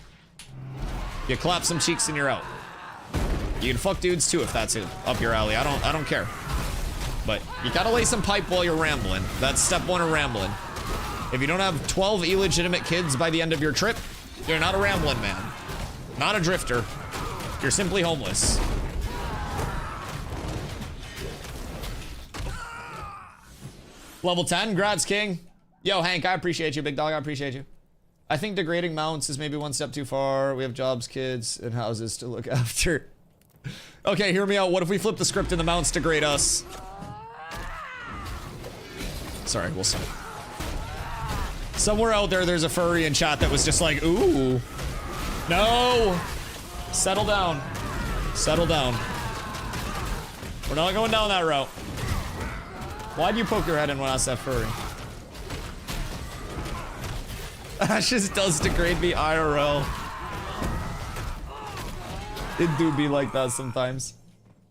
You clap some cheeks and you're out. You can fuck dudes too if that's up your alley. I don't care. But you gotta lay some pipe while you're rambling. That's step 1 of rambling. If you don't have 12 illegitimate kids by the end of your trip, you're not a rambling man. not a drifter. You're simply homeless. Level 10, Grads King. Yo, Hank, I appreciate you, big dog, I appreciate you. I think degrading mounts is maybe one step too far. We have jobs, kids, and houses to look after. Okay, hear me out. What if we flip the script and the mounts degrade us? Sorry, we'll stop. Somewhere out there, there's a furry in chat that was just like, ooh. No! Settle down. Settle down. We're not going down that route. Why'd you poke your head in when I said furry? Ashes does degrade me IRL. It do be like that sometimes.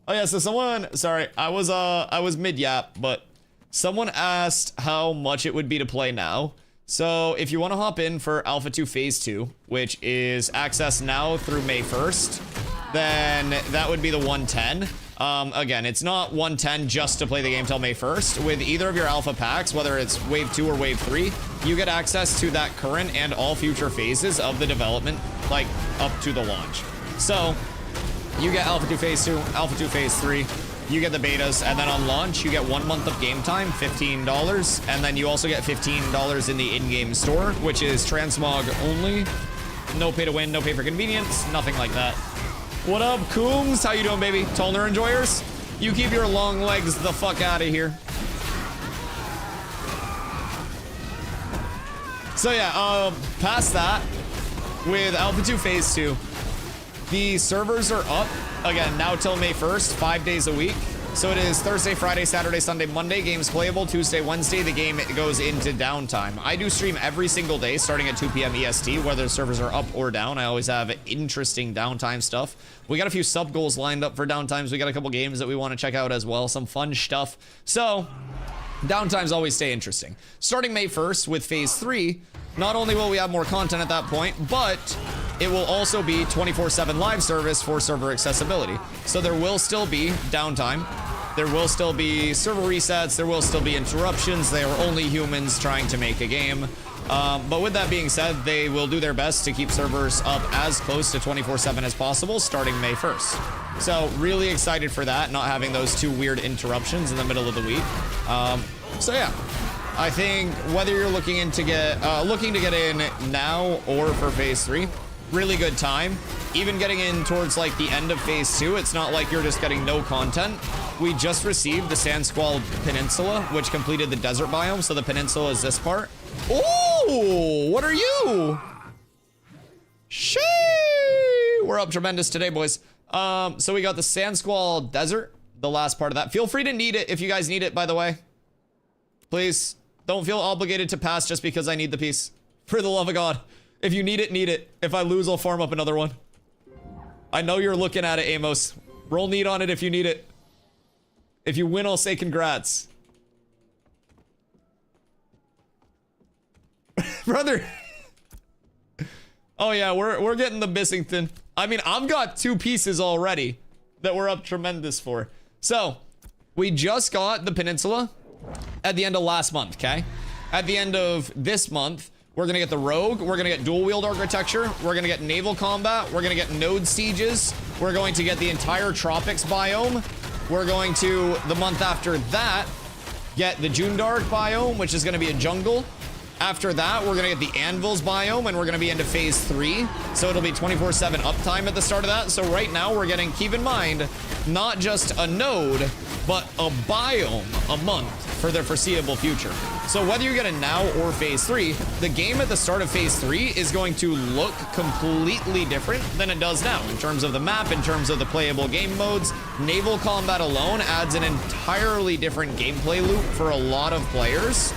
Oh yeah, so someone, sorry, I was mid-yap, but someone asked how much it would be to play now. So if you want to hop in for Alpha 2 Phase 2, which is access now through May 1st, then that would be the 110. Again, it's not 110 just to play the game till May 1st. With either of your alpha packs, whether it's Wave 2 or Wave 3, you get access to that current and all future phases of the development, like, up to the launch. So, you get Alpha 2 Phase 2, Alpha 2 Phase 3, you get the betas, and then on launch, you get 1 month of game time, $15, and then you also get $15 in the in-game store, which is transmog only. No pay to win, no pay for convenience, nothing like that. What up, Coombs? How you doing, baby? Tolner enjoyers? You keep your long legs the fuck out of here. So yeah, past that, with Alpha 2 Phase 2, the servers are up, again, now till May 1st, 5 days a week. So it is Thursday, Friday, Saturday, Sunday, Monday, games playable. Tuesday, Wednesday, the game goes into downtime. I do stream every single day starting at 2 p.m. EST, whether the servers are up or down. I always have interesting downtime stuff. We got a few sub goals lined up for downtimes. We got a couple games that we want to check out as well, some fun stuff. So downtimes always stay interesting. Starting May 1st with Phase 3, not only will we have more content at that point, but it will also be 24/7 live service for server accessibility. So there will still be downtime. There will still be server resets. There will still be interruptions. They are only humans trying to make a game. But with that being said, they will do their best to keep servers up as close to 24/7 as possible starting May 1st. So really excited for that, not having those two weird interruptions in the middle of the week. So yeah. I think whether you're looking to get in now or for Phase 3, really good time. Even getting in towards like the end of Phase 2, it's not like you're just getting no content. We just received the Sand Squall Peninsula, which completed the desert biome, so the peninsula is this part. Oh, what are you? Shee! We're up tremendous today, boys. So we got the Sand Squall Desert, the last part of that. Feel free to need it if you guys need it, by the way. Please. Don't feel obligated to pass just because I need the piece. For the love of God. If you need it, need it. If I lose, I'll farm up another one. I know you're looking at it, Amos. Roll need on it if you need it. If you win, I'll say congrats. Brother. Oh yeah, we're getting the Bissington. I mean, I've got 2 pieces already that we're up tremendous for. So, we just got the Peninsula at the end of last month, okay? At the end of this month, we're gonna get the Rogue, we're gonna get dual wield architecture, we're gonna get naval combat, we're gonna get node sieges, we're going to get the entire tropics biome, we're going to, the month after that, get the Jundark biome, which is gonna be a jungle. After that, we're gonna get the Anvils biome, and we're gonna be into Phase 3, so it'll be 24/7 uptime at the start of that. So right now, we're getting, keep in mind, not just a node, but a biome a month for the foreseeable future. So whether you get it now or Phase 3, the game at the start of Phase 3 is going to look completely different than it does now in terms of the map, in terms of the playable game modes. Naval combat alone adds an entirely different gameplay loop for a lot of players.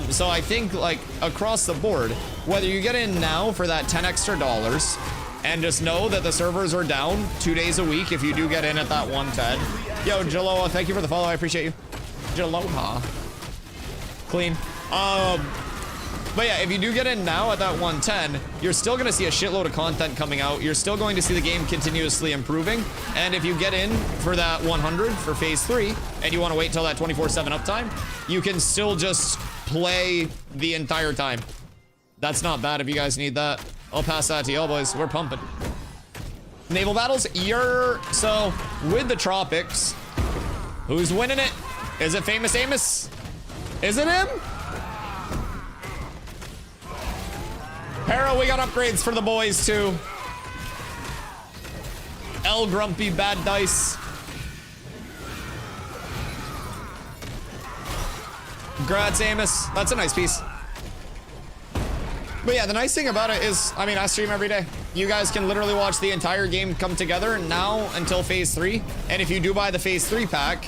So I think, like, across the board, whether you get in now for that 10 extra dollars, and just know that the servers are down 2 days a week if you do get in at that 110. Yo, Jaloha, thank you for the follow, I appreciate you. Jaloha. Clean. But yeah, if you do get in now at that 110, you're still gonna see a shitload of content coming out. You're still going to see the game continuously improving. And if you get in for that 100 for Phase 3, and you wanna wait till that 24/7 uptime, you can still just play the entire time. That's not bad if you guys need that. I'll pass that to y'all, boys. We're pumping. Naval battles, so with the tropics, who's winning it? Is it Famous Amos? Is it him? Para, we got upgrades for the boys too. L Grumpy Bad Dice. Congrats, Amos. That's a nice piece. But yeah, the nice thing about it is, I mean, I stream every day. You guys can literally watch the entire game come together now until phase 3. And if you do buy the phase 3 pack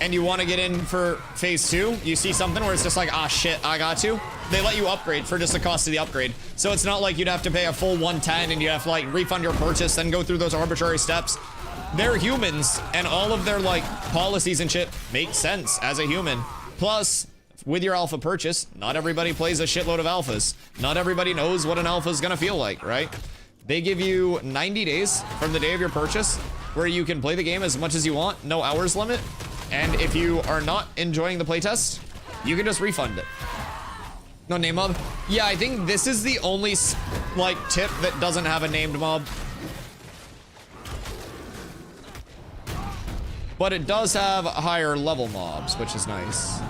and you want to get in for phase 2, you see something where it's just like, ah, shit, I got to. They let you upgrade for just the cost of the upgrade. So it's not like you'd have to pay a full 110 and you have to like refund your purchase, then go through those arbitrary steps. They're humans and all of their like policies and shit make sense as a human. Plus, with your alpha purchase, not everybody plays a shitload of alphas. Not everybody knows what an alpha is gonna feel like, right? They give you 90 days from the day of your purchase where you can play the game as much as you want, no hours limit. And if you are not enjoying the playtest, you can just refund it. No name mob? Yeah, I think this is the only like tip that doesn't have a named mob. But it does have higher level mobs, which is nice.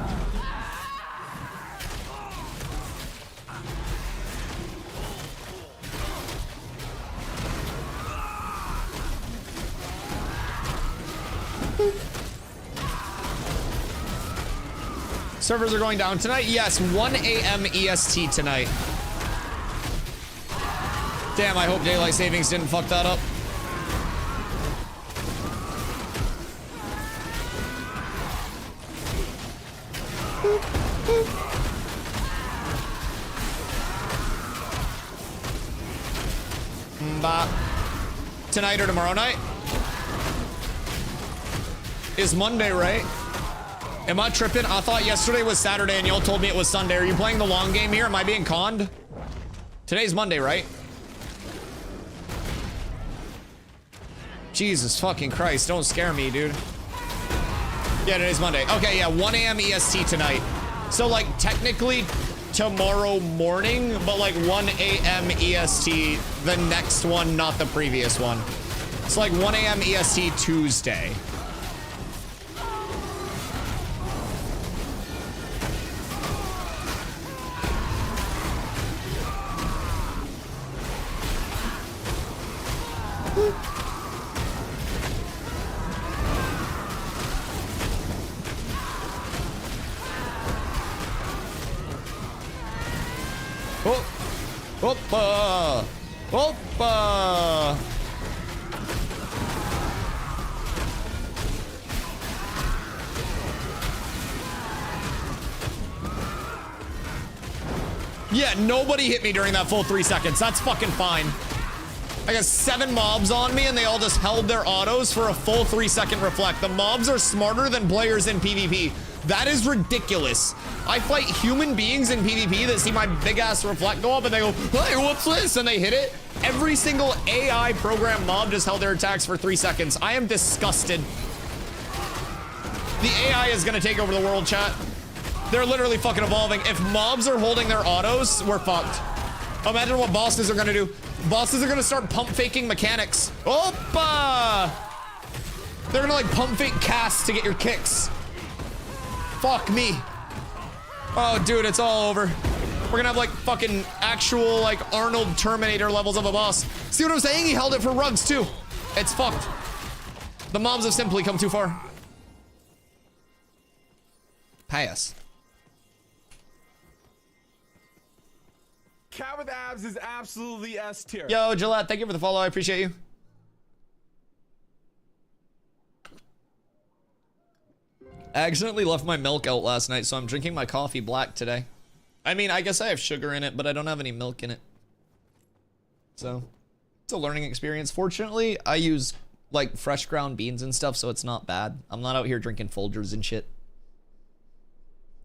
Servers are going down tonight? Yes, 1 a.m. EST tonight. Damn, I hope daylight savings didn't fuck that up. Tonight or tomorrow night? Is Monday, right? Am I tripping? I thought yesterday was Saturday and y'all told me it was Sunday. Are you playing the long game here? Am I being conned? Today's Monday, right? Jesus fucking Christ, don't scare me, dude. Yeah, today's Monday. Okay, yeah, 1 a.m. EST tonight. So, like, technically tomorrow morning, but like 1 a.m. EST, the next one, not the previous one. It's like 1 a.m. EST Tuesday. Hoppa! Hoppa! Yeah, nobody hit me during that full 3 seconds. That's fucking fine. I got 7 mobs on me and they all just held their autos for a full 3-second reflect. The mobs are smarter than players in PvP. That is ridiculous. I fight human beings in PvP that see my big ass reflect go up and they go, hey, what's this? And they hit it. Every single AI program mob just held their attacks for 3 seconds. I am disgusted. The AI is gonna take over the world, chat. They're literally fucking evolving. If mobs are holding their autos, we're fucked. Imagine what bosses are gonna do. Bosses are gonna start pump faking mechanics. Oppa! They're gonna like pump fake casts to get your kicks. Fuck me. Oh, dude, it's all over. We're gonna have like fucking actual like Arnold Terminator levels of a boss. See what I'm saying? He held it for rugs too. It's fucked. The mobs have simply come too far. Pass. Cat with abs is absolutely S tier. Yo, Gillette, thank you for the follow. I appreciate you. I accidentally left my milk out last night, so I'm drinking my coffee black today. I mean, I guess I have sugar in it, but I don't have any milk in it. So, it's a learning experience. Fortunately, I use, like, fresh ground beans and stuff, so it's not bad. I'm not out here drinking Folgers and shit.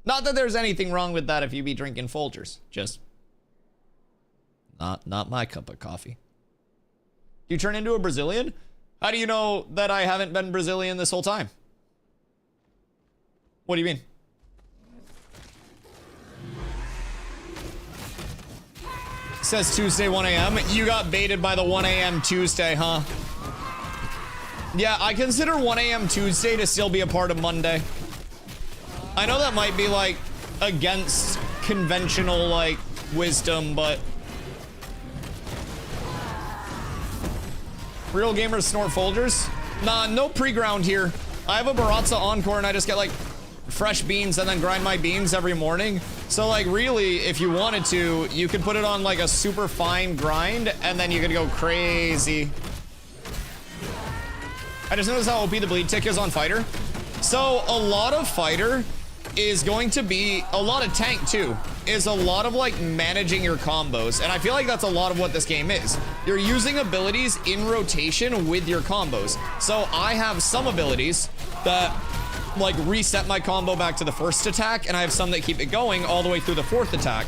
Not that there's anything wrong with that if you be drinking Folgers. Just not my cup of coffee. You turn into a Brazilian? How do you know that I haven't been Brazilian this whole time? What do you mean? Says Tuesday 1 a.m. You got baited by the 1 a.m. Tuesday, huh? Yeah, I consider 1 a.m. Tuesday to still be a part of Monday. I know that might be, like, against conventional, like, wisdom, but... Real gamers snort Folgers? Nah, no pre-ground here. I have a Baratza Encore and I just get, like, fresh beans and then grind my beans every morning. So, like, really, if you wanted to, you could put it on, like, a super fine grind and then you could go crazy. I just noticed how OP the bleed tick is on fighter. So, a lot of fighter is going to be, a lot of tank too, is a lot of like managing your combos. And I feel like that's a lot of what this game is. You're using abilities in rotation with your combos. So I have some abilities that like reset my combo back to the first attack, and I have some that keep it going all the way through the fourth attack.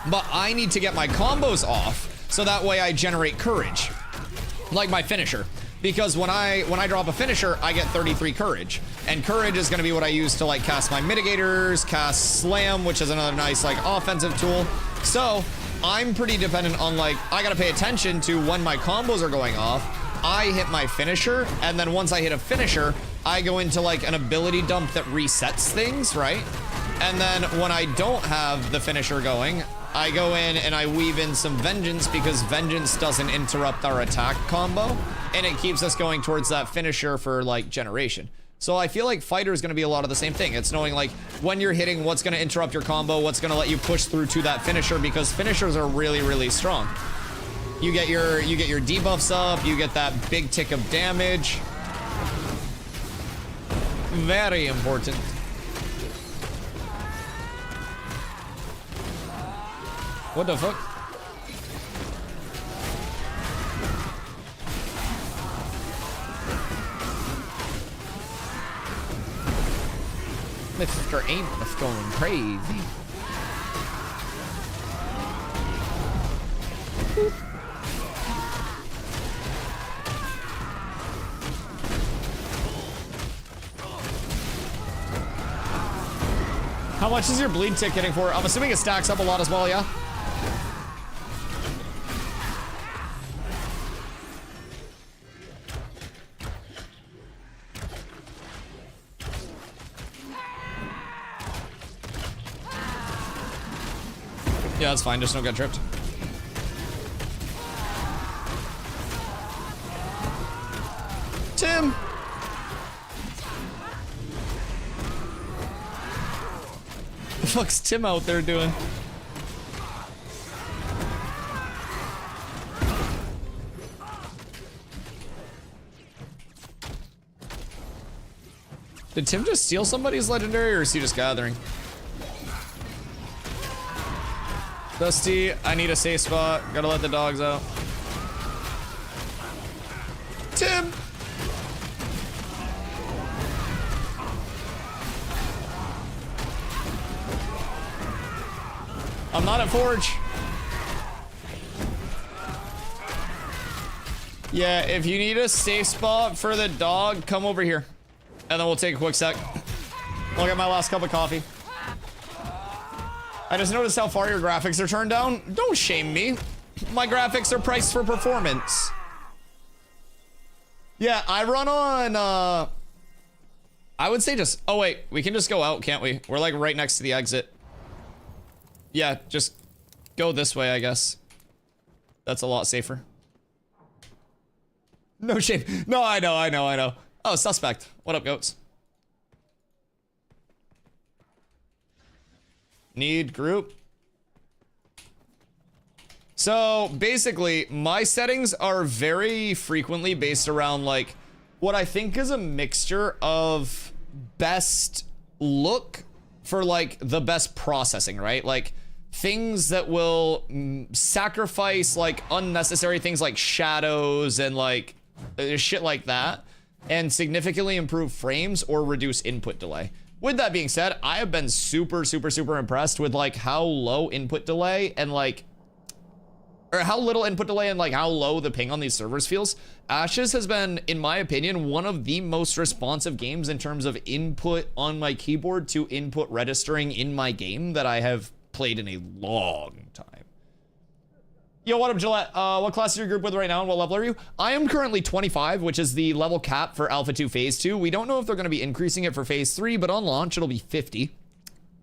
But I need to get my combos off so that way I generate courage, like my finisher. Because when I drop a finisher, I get 33 courage. And courage is gonna be what I use to like cast my mitigators, cast slam, which is another nice like offensive tool. So I'm pretty dependent on like, I gotta pay attention to when my combos are going off. I hit my finisher, and then once I hit a finisher, I go into like an ability dump that resets things, right? And then when I don't have the finisher going, I go in and I weave in some vengeance, because vengeance doesn't interrupt our attack combo, and it keeps us going towards that finisher for like generation. So I feel like fighter is going to be a lot of the same thing. It's knowing like when you're hitting, what's going to interrupt your combo, what's going to let you push through to that finisher, because finishers are really, really strong. You get your debuffs up, you get that big tick of damage. Very important. What the fuck? Mr. Amos going crazy. How much is your bleed tick hitting for? I'm assuming it stacks up a lot as well, yeah? Yeah, that's fine, just don't get tripped. Tim! What the fuck's Tim out there doing? Did Tim just steal somebody's legendary, or is he just gathering? Dusty, I need a safe spot. Gotta let the dogs out. Tim! I'm not at Forge. Yeah, if you need a safe spot for the dog, come over here. And then we'll take a quick sec. I'll get my last cup of coffee. I just noticed how far your graphics are turned down. Don't shame me. My graphics are priced for performance. Yeah, I run on, I would say just, oh wait, we can just go out, can't we? We're like right next to the exit. Yeah, just go this way, I guess. That's a lot safer. No shame. No, I know. Oh, suspect. What up, goats? Need group. So basically, my settings are very frequently based around like what I think is a mixture of best look for like the best processing, right? Like things that will sacrifice like unnecessary things like shadows and like shit like that, and significantly improve frames or reduce input delay. With that being said, I have been super impressed with like how low input delay and like, or how little input delay and like how low the ping on these servers feels. Ashes has been, in my opinion, one of the most responsive games in terms of input on my keyboard to input registering in my game that I have played in a long time. Yo, what up, Gillette? What class is your group with right now, and what level are you? I am currently 25, which is the level cap for Alpha 2 Phase 2. We don't know if they're going to be increasing it for Phase 3, but on launch, it'll be 50.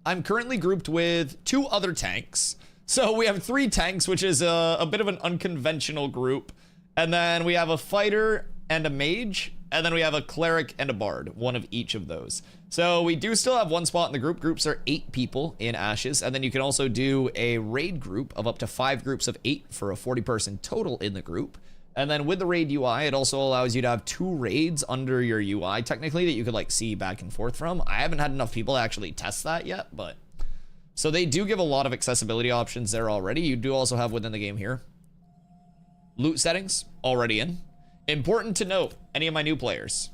I'm currently grouped with 2 other tanks. So we have 3 tanks, which is a bit of an unconventional group. And then we have a fighter and a mage. And then we have a cleric and a bard, one of each of those. So we do still have 1 spot in the group. Groups are 8 people in Ashes. And then you can also do a raid group of up to 5 groups of 8 for a 40-person total in the group. And then with the raid UI, it also allows you to have 2 raids under your UI, technically, that you could like see back and forth from. I haven't had enough people to actually test that yet, but... So they do give a lot of accessibility options there already. You do also have within the game here loot settings already in. Important to note, any of my new players.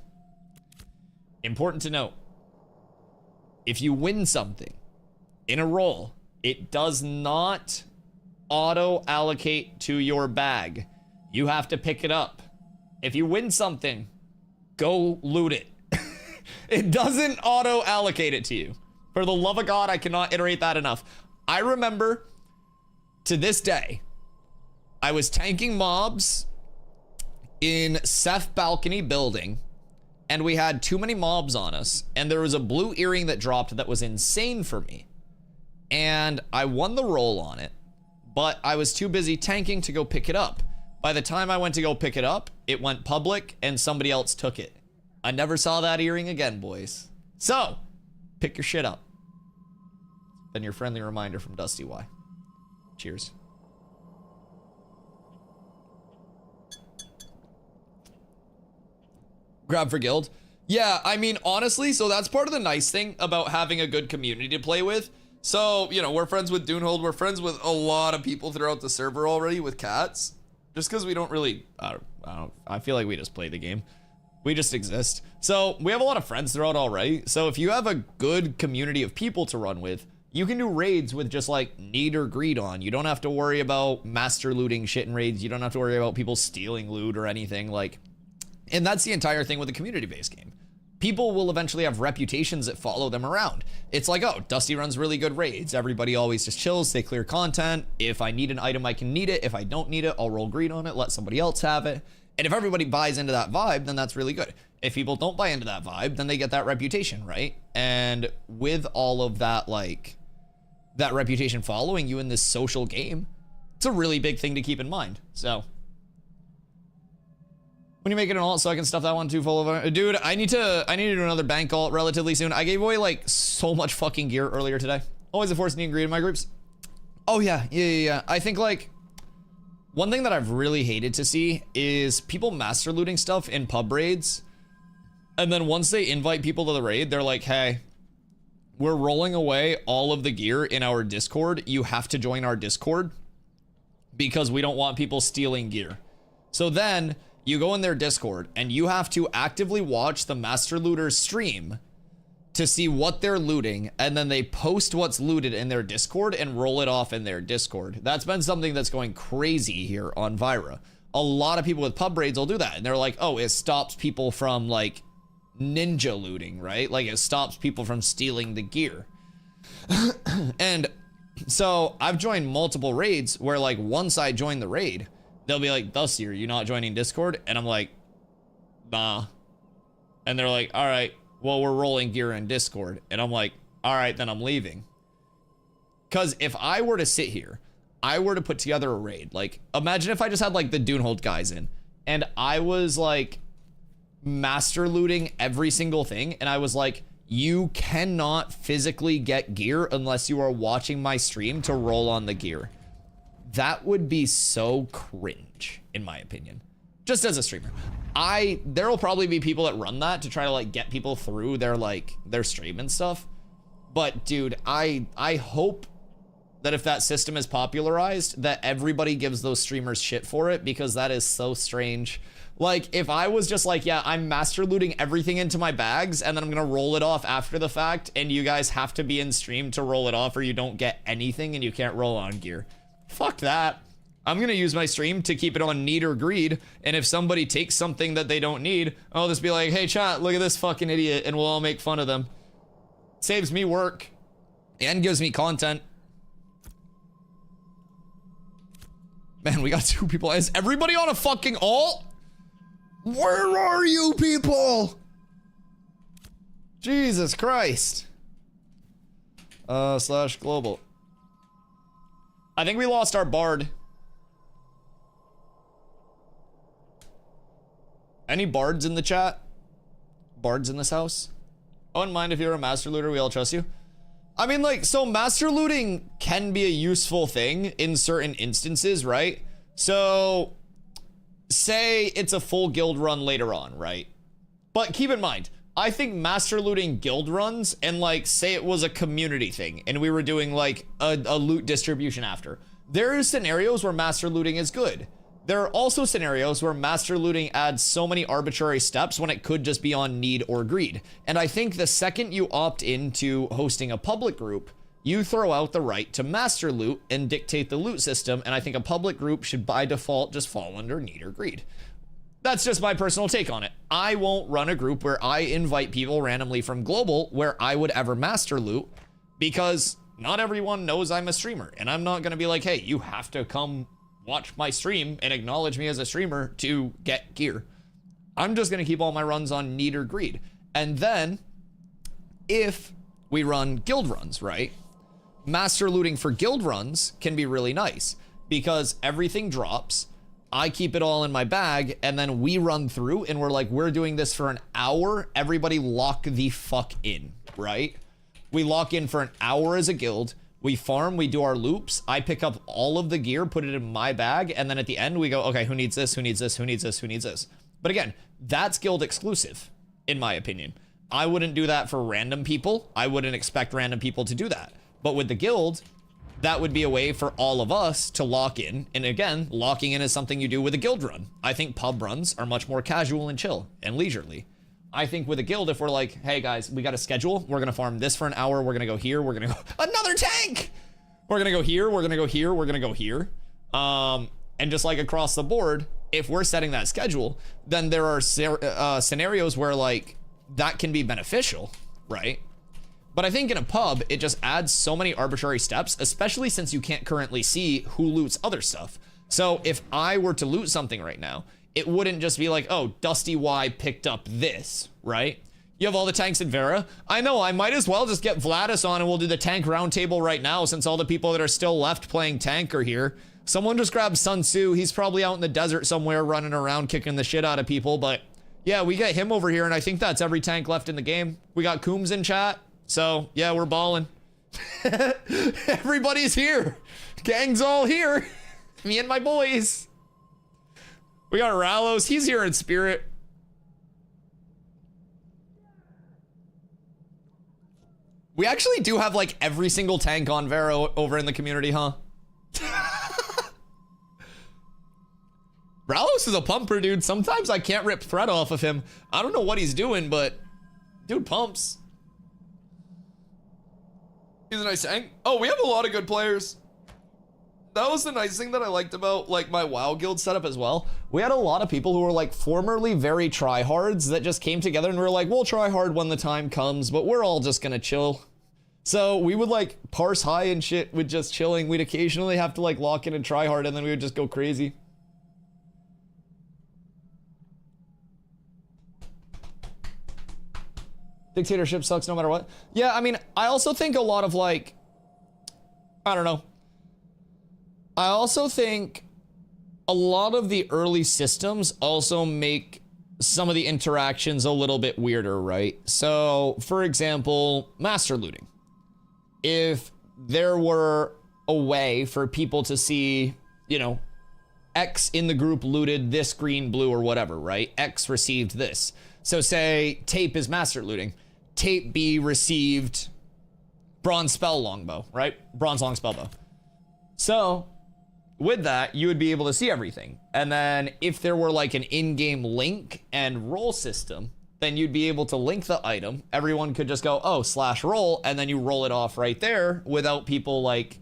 Important to note, if you win something in a roll, it does not auto allocate to your bag. You have to pick it up. If you win something, go loot it. It doesn't auto allocate it to you. For the love of God, I cannot iterate that enough. I remember to this day, I was tanking mobs in Seth Balcony building, and we had too many mobs on us, and there was a blue earring that dropped that was insane for me. And I won the roll on it, but I was too busy tanking to go pick it up. By the time I went to go pick it up, it went public and somebody else took it. I never saw that earring again, boys. So, pick your shit up. Been your friendly reminder from DustyWhy. Cheers. Grab for guild. Yeah, I mean, honestly, so that's part of the nice thing about having a good community to play with. So, you know, we're friends with Doonhold. We're friends with a lot of people throughout the server already with cats. Just because we don't really, I feel like we just play the game. We just exist. So we have a lot of friends throughout already. So if you have a good community of people to run with, you can do raids with just like need or greed on. You don't have to worry about master looting shit in raids. You don't have to worry about people stealing loot or anything like. And that's the entire thing with a community-based game. People will eventually have reputations that follow them around. It's like, oh, Dusty runs really good raids. Everybody always just chills, they clear content. If I need an item, I can need it. If I don't need it, I'll roll greed on it, let somebody else have it. And if everybody buys into that vibe, then that's really good. If people don't buy into that vibe, then they get that reputation, right? And with all of that, like, that reputation following you in this social game, it's a really big thing to keep in mind, so. When you make it an alt, so I can stuff that one too full of, dude, I need to do another bank alt relatively soon. I gave away like so much fucking gear earlier today. Always a force need and greed in my groups. Oh yeah. I think like one thing that I've really hated to see is people master looting stuff in pub raids. And then once they invite people to the raid, they're like, hey, we're rolling away all of the gear in our Discord. You have to join our Discord because we don't want people stealing gear. So then you go in their Discord and you have to actively watch the master looters stream to see what they're looting, and then they post what's looted in their Discord and roll it off in their Discord. That's been something that's going crazy here on Vyra. A lot of people with pub raids will do that, and they're like, oh, it stops people from like ninja looting, right? Like it stops people from stealing the gear. And so I've joined multiple raids where like once I join the raid, they'll be like, Dusty, are you not joining Discord? And I'm like, nah. And they're like, all right, well, we're rolling gear in Discord. And I'm like, all right, then I'm leaving. Because if I were to sit here, I were to put together a raid. Like, imagine if I just had like the Doonhold guys in and I was like master looting every single thing. And I was like, you cannot physically get gear unless you are watching my stream to roll on the gear. That would be so cringe, in my opinion. Just as a streamer. There will probably be people that run that to try to like get people through their stream and stuff. But dude, I hope that if that system is popularized, that everybody gives those streamers shit for it, because that is so strange. Like, if I was just like, yeah, I'm master looting everything into my bags and then I'm gonna roll it off after the fact, and you guys have to be in stream to roll it off or you don't get anything and you can't roll on gear. Fuck that. I'm gonna use my stream to keep it on need or greed, and if somebody takes something that they don't need, I'll just be like, hey chat, look at this fucking idiot, and we'll all make fun of them. Saves me work and gives me content. Man, we got 2 people. Is everybody on a fucking alt? Where are you people? Jesus Christ. Slash global. I think we lost our bard. Any bards in the chat? Bards in this house? I wouldn't mind if you're a master looter, we all trust you. I mean, like, so master looting can be a useful thing in certain instances, right? So, say it's a full guild run later on, right? But keep in mind, I think master looting guild runs and like, say it was a community thing and we were doing like a loot distribution after. There are scenarios where master looting is good. There are also scenarios where master looting adds so many arbitrary steps when it could just be on need or greed. And I think the second you opt into hosting a public group, you throw out the right to master loot and dictate the loot system. And I think a public group should by default just fall under need or greed. That's just my personal take on it. I won't run a group where I invite people randomly from global where I would ever master loot, because not everyone knows I'm a streamer. And I'm not gonna be like, hey, you have to come watch my stream and acknowledge me as a streamer to get gear. I'm just gonna keep all my runs on need or greed. And then if we run guild runs, right? Master looting for guild runs can be really nice because everything drops. I keep it all in my bag and then we run through and we're like, we're doing this for an hour. Everybody lock the fuck in, right? We lock in for an hour as a guild. We farm, we do our loops. I pick up all of the gear, put it in my bag, and then at the end we go, okay, who needs this, who needs this, who needs this, who needs this? But again, that's guild exclusive, in my opinion. I wouldn't do that for random people. I wouldn't expect random people to do that. But with the guild, that would be a way for all of us to lock in. And again, locking in is something you do with a guild run. I think pub runs are much more casual and chill and leisurely. I think with a guild, if we're like, hey guys, we got a schedule, we're gonna farm this for an hour, we're gonna go here, we're gonna go, another tank! We're gonna go here, we're gonna go here, we're gonna go here. And just like across the board, if we're setting that schedule, then there are scenarios where like, that can be beneficial, right? But I think in a pub, it just adds so many arbitrary steps, especially since you can't currently see who loots other stuff. So if I were to loot something right now, it wouldn't just be like, oh, DustyWhy picked up this, right? You have all the tanks in Vera. I know, I might as well just get Vladis on and we'll do the tank roundtable right now since all the people that are still left playing tank are here. Someone just grabbed Sun Tzu. He's probably out in the desert somewhere running around kicking the shit out of people, but yeah, we get him over here and I think that's every tank left in the game. We got Coombs in chat, so yeah, we're balling. Everybody's here. Gang's all here. Me and my boys. We got Rallos, he's here in spirit. We actually do have like every single tank on Vera over in the community, huh? Rallos is a pumper, dude. Sometimes I can't rip thread off of him. I don't know what he's doing, but dude pumps. He's a nice tank. Oh, we have a lot of good players. That was the nice thing that I liked about like my WoW guild setup as well. We had a lot of people who were like formerly very tryhards that just came together and we were like, we'll try hard when the time comes, but we're all just gonna chill. So we would like parse high and shit with just chilling. We'd occasionally have to like lock in and try hard and then we would just go crazy. Dictatorship sucks no matter what. Yeah, I mean, I also think a lot of like, I don't know. I also think a lot of the early systems also make some of the interactions a little bit weirder, right? So, for example, master looting. If there were a way for people to see, you know, X in the group looted this green, blue, or whatever, right? X received this. So say Tape is master looting. Tape B received bronze spell longbow, right? Bronze long spellbow. So with that, you would be able to see everything. And then if there were like an in-game link and roll system, then you'd be able to link the item. Everyone could just go, oh, /roll, and then you roll it off right there without people like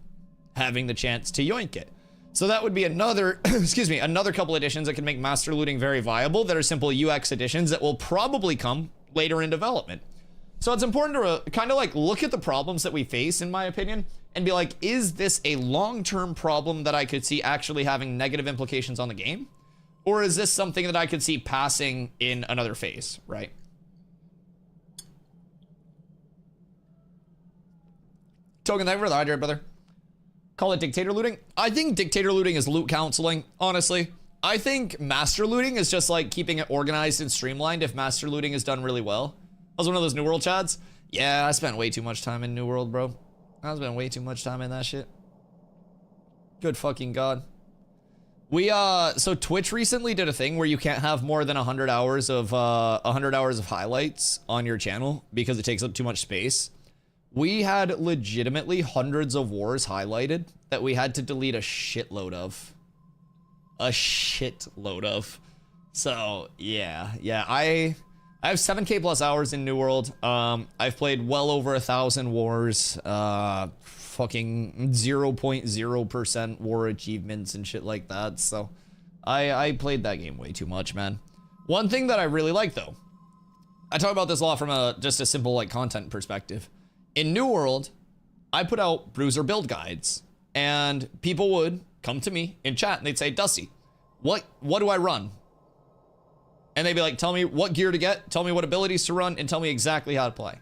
having the chance to yoink it. So that would be another, excuse me, another couple additions that can make master looting very viable that are simple UX additions that will probably come later in development. So it's important to kind of like look at the problems that we face, in my opinion, and be like, is this a long-term problem that I could see actually having negative implications on the game? Or is this something that I could see passing in another phase, right? Token, thank you for the hydrate, brother. Call it dictator looting. I think dictator looting is loot counseling, honestly. I think master looting is just like keeping it organized and streamlined if master looting is done really well. I was one of those New World chads. Yeah, I spent way too much time in New World, bro. I spent way too much time in that shit. Good fucking God. So Twitch recently did a thing where you can't have more than 100 hours of highlights on your channel because it takes up too much space. We had legitimately hundreds of wars highlighted that we had to delete a shitload of. A shitload of. So, yeah. I have 7K plus hours in New World. I've played well over 1,000 wars. Fucking 0.0% war achievements and shit like that. So, I played that game way too much, man. One thing that I really like, though, I talk about this a lot from just a simple like content perspective. In New World, I put out bruiser build guides, and people would come to me in chat and they'd say, Dusty, what do I run? And they'd be like, tell me what gear to get, tell me what abilities to run, and tell me exactly how to play.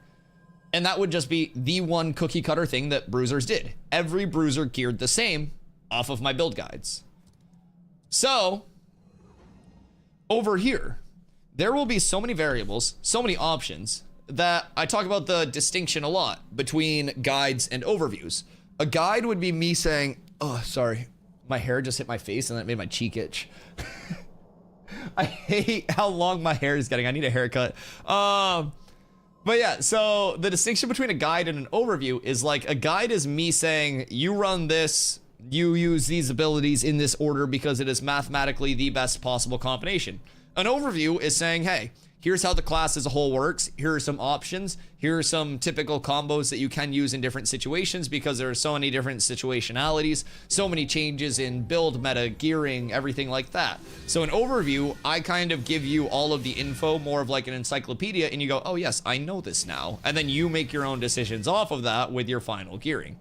And that would just be the one cookie cutter thing that bruisers did. Every bruiser geared the same off of my build guides. So, over here, there will be so many variables, so many options, that I talk about the distinction a lot between guides and overviews. A guide would be me saying, oh, sorry, my hair just hit my face and that made my cheek itch. I hate how long my hair is getting. I need a haircut. But yeah, so the distinction between a guide and an overview is like a guide is me saying, you run this, you use these abilities in this order because it is mathematically the best possible combination. An overview is saying, hey, here's how the class as a whole works. Here are some options. Here are some typical combos that you can use in different situations because there are so many different situationalities, so many changes in build, meta, gearing, everything like that. So an overview, I kind of give you all of the info, more of like an encyclopedia, and you go, oh yes, I know this now. And then you make your own decisions off of that with your final gearing.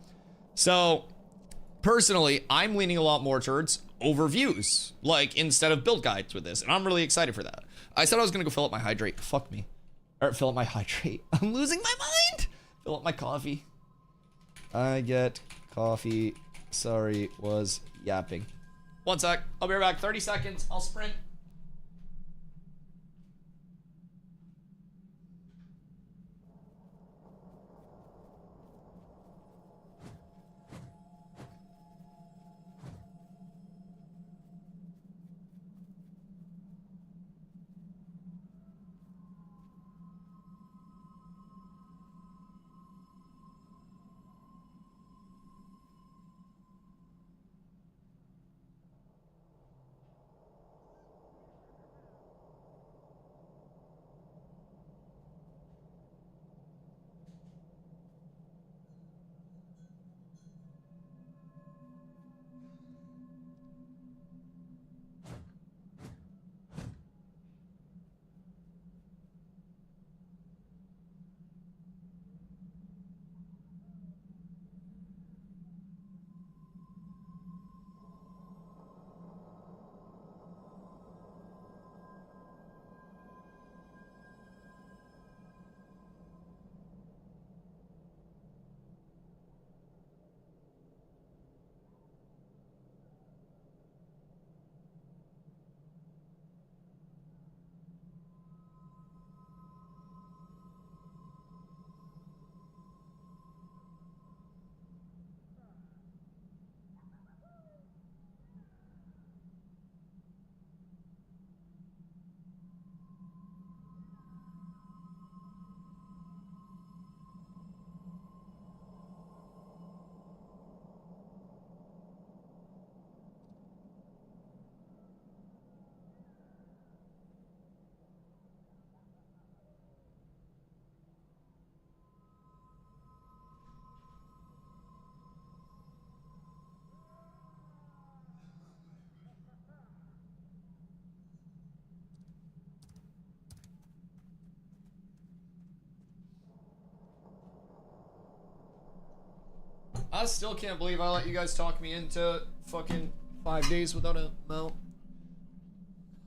So personally, I'm leaning a lot more towards overviews, like instead of build guides with this, and I'm really excited for that. I said I was gonna go fill up my hydrate. Fuck me. Or fill up my hydrate. I'm losing my mind. Fill up my coffee. I get coffee. Sorry, was yapping. One sec. I'll be right back. 30 seconds. I'll sprint. I still can't believe I let you guys talk me into fucking 5 days without a mount.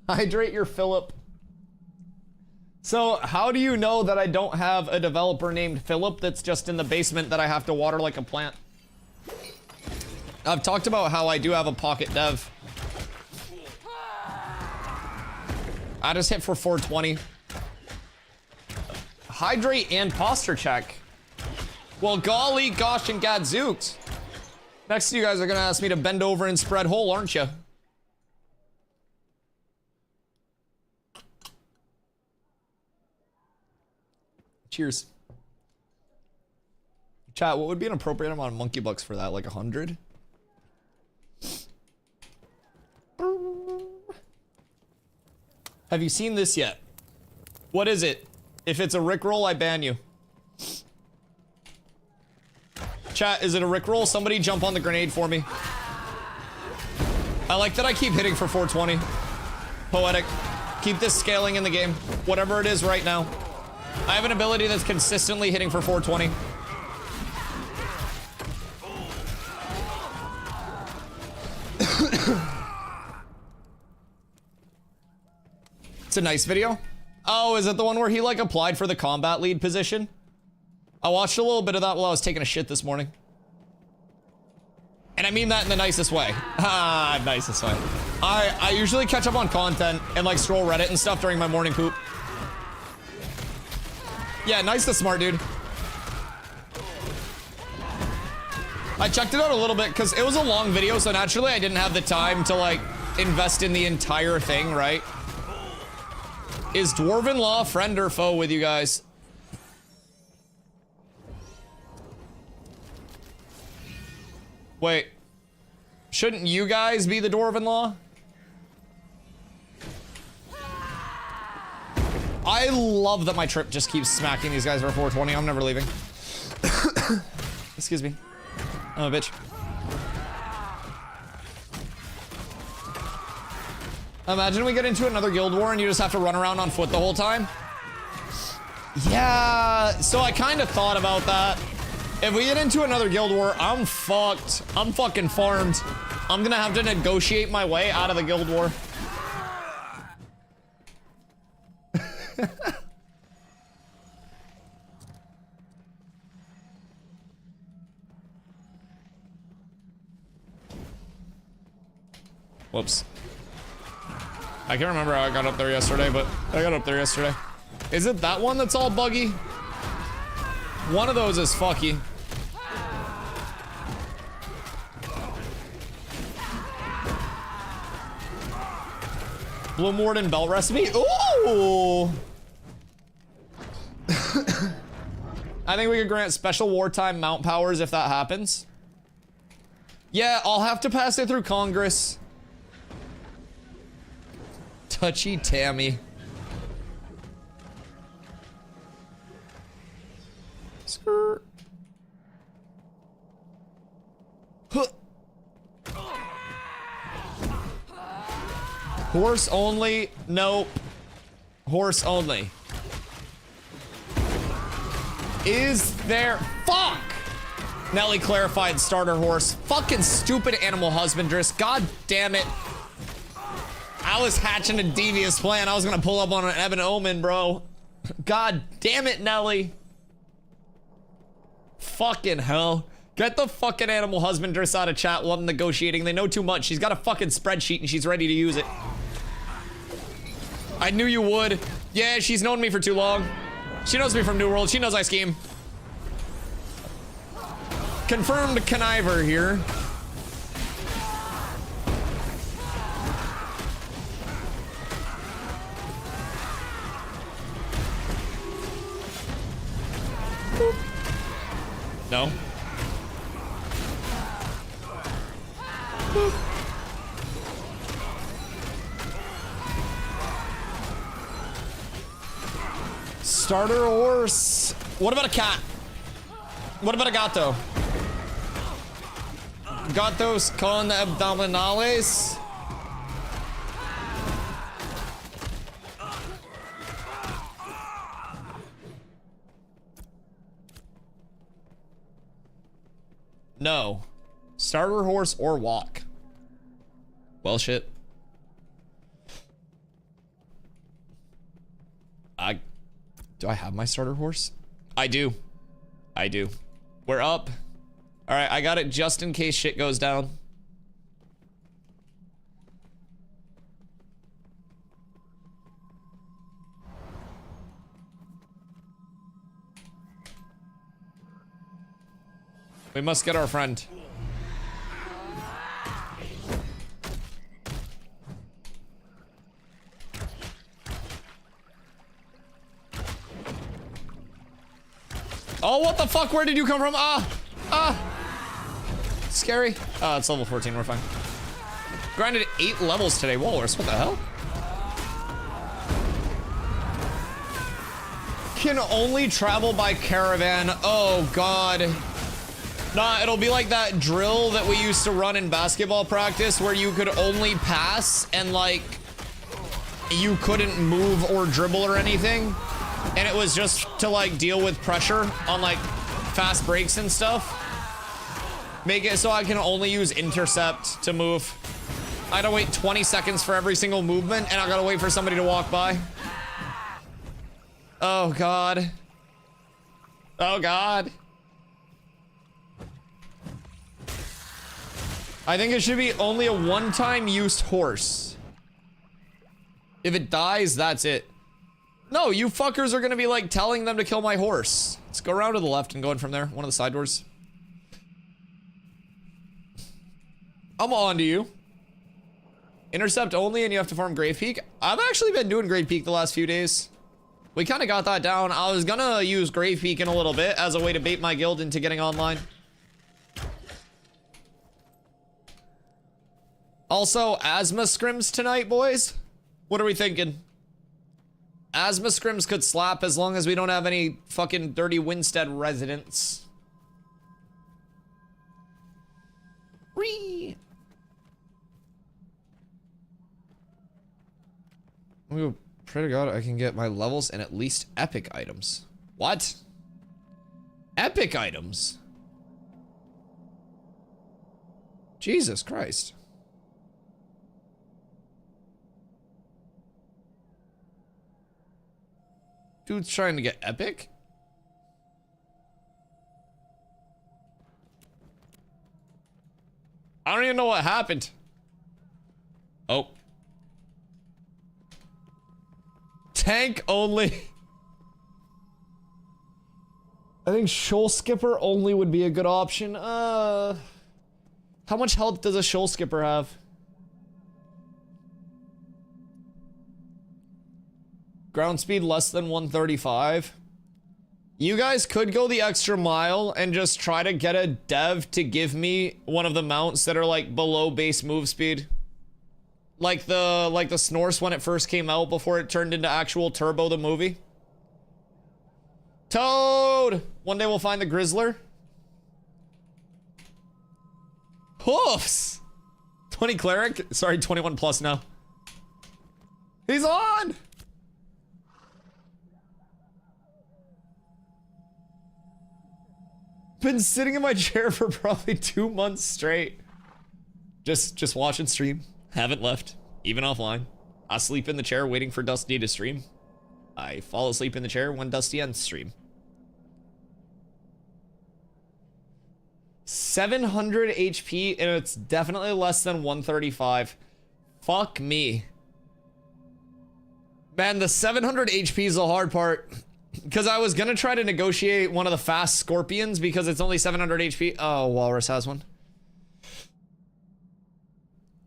Hydrate your Philip. So, how do you know that I don't have a developer named Philip that's just in the basement that I have to water like a plant? I've talked about how I do have a pocket dev. I just hit for 420. Hydrate and posture check. Well, golly, gosh, and gadzooks. Next, you guys are gonna ask me to bend over and spread whole, aren't you? Cheers. Chat, what would be an appropriate amount of monkey bucks for that? Like 100? Have you seen this yet? What is it? If it's a Rickroll, I ban you. Chat, is it a Rickroll? Somebody jump on the grenade for me. I like that I keep hitting for 420. Poetic. Keep this scaling in the game. Whatever it is right now. I have an ability that's consistently hitting for 420. It's a nice video. Oh, is it the one where he like applied for the combat lead position? I watched a little bit of that while I was taking a shit this morning. And I mean that in the nicest way. Ah, nicest way. I usually catch up on content and like scroll Reddit and stuff during my morning poop. Yeah, nice to smart, dude. I checked it out a little bit because it was a long video, so naturally I didn't have the time to like invest in the entire thing, right? Is Dwarven Law friend or foe with you guys? Wait. Shouldn't you guys be the Dwarven Law? I love that my trip just keeps smacking these guys for 420. I'm never leaving. Excuse me. I'm a bitch. Imagine we get into another guild war and you just have to run around on foot the whole time. Yeah, so I kind of thought about that. If we get into another guild war, I'm fucked. I'm fucking farmed. I'm gonna have to negotiate my way out of the guild war. Whoops. I can't remember how I got up there yesterday, but I got up there yesterday. Is it that one that's all buggy? One of those is fucky. Blue Morden belt recipe? Ooh! I think we could grant special wartime mount powers if that happens. Yeah, I'll have to pass it through Congress. Touchy Tammy. Skirt. Huh. Horse only? Nope. Horse only. Is there... Fuck! Nelly clarified starter horse. Fucking stupid animal husbandress. God damn it. I was hatching a devious plan. I was gonna pull up on an Ebon Omen, bro. God damn it, Nelly. Fucking hell. Get the fucking animal husbandress out of chat while I'm negotiating. They know too much. She's got a fucking spreadsheet and she's ready to use it. I knew you would. Yeah, she's known me for too long. She knows me from New World. She knows I scheme. Confirmed conniver here. No. Starter horse. What about a cat? What about a gato? Gatos con abdominales. No. Starter horse or walk. Well, shit. Do I have my starter horse? I do. I do. We're up. All right, I got it just in case shit goes down. We must get our friend. Oh, what the fuck? Where did you come from? Scary. It's level 14, we're fine. Grinded 8 levels today. Walrus, what the hell? Can only travel by caravan. Oh, God. Nah, it'll be like that drill that we used to run in basketball practice where you could only pass and, like, you couldn't move or dribble or anything. And it was just to, like, deal with pressure on, like, fast breaks and stuff. Make it so I can only use intercept to move. I gotta wait 20 seconds for every single movement, and I gotta wait for somebody to walk by. Oh, God. Oh, God. I think it should be only a one-time used horse. If it dies, that's it. No, you fuckers are gonna be like telling them to kill my horse. Let's go around to the left and go in from there. One of the side doors. I'm on to you. Intercept only and you have to farm Grave Peak. I've actually been doing Grave Peak the last few days. We kind of got that down. I was gonna use Grave Peak in a little bit as a way to bait my guild into getting online. Also, asthma scrims tonight, boys. What are we thinking? Asthma scrims could slap as long as we don't have any fucking dirty Winstead residents. Whee! Oh, pray to God I can get my levels and at least epic items. What? Epic items? Jesus Christ. Dude's trying to get epic? I don't even know what happened. Oh. Tank only. I think Shoal Skipper only would be a good option. How much health does a Shoal Skipper have? Ground speed less than 135. You guys could go the extra mile and just try to get a dev to give me one of the mounts that are like below base move speed. Like the Snorse when it first came out before it turned into actual Turbo the movie. Toad! One day we'll find the Grizzler. Hoofs! 20 cleric? Sorry, 21 plus now. He's on! Been sitting in my chair for probably 2 months straight. Just watching stream. Haven't left, even offline. I sleep in the chair waiting for Dusty to stream. I fall asleep in the chair when Dusty ends stream. 700 HP and it's definitely less than 135. Fuck me. Man, the 700 HP is the hard part. Because I was gonna try to negotiate one of the fast scorpions because it's only 700 HP. Oh, Walrus has one.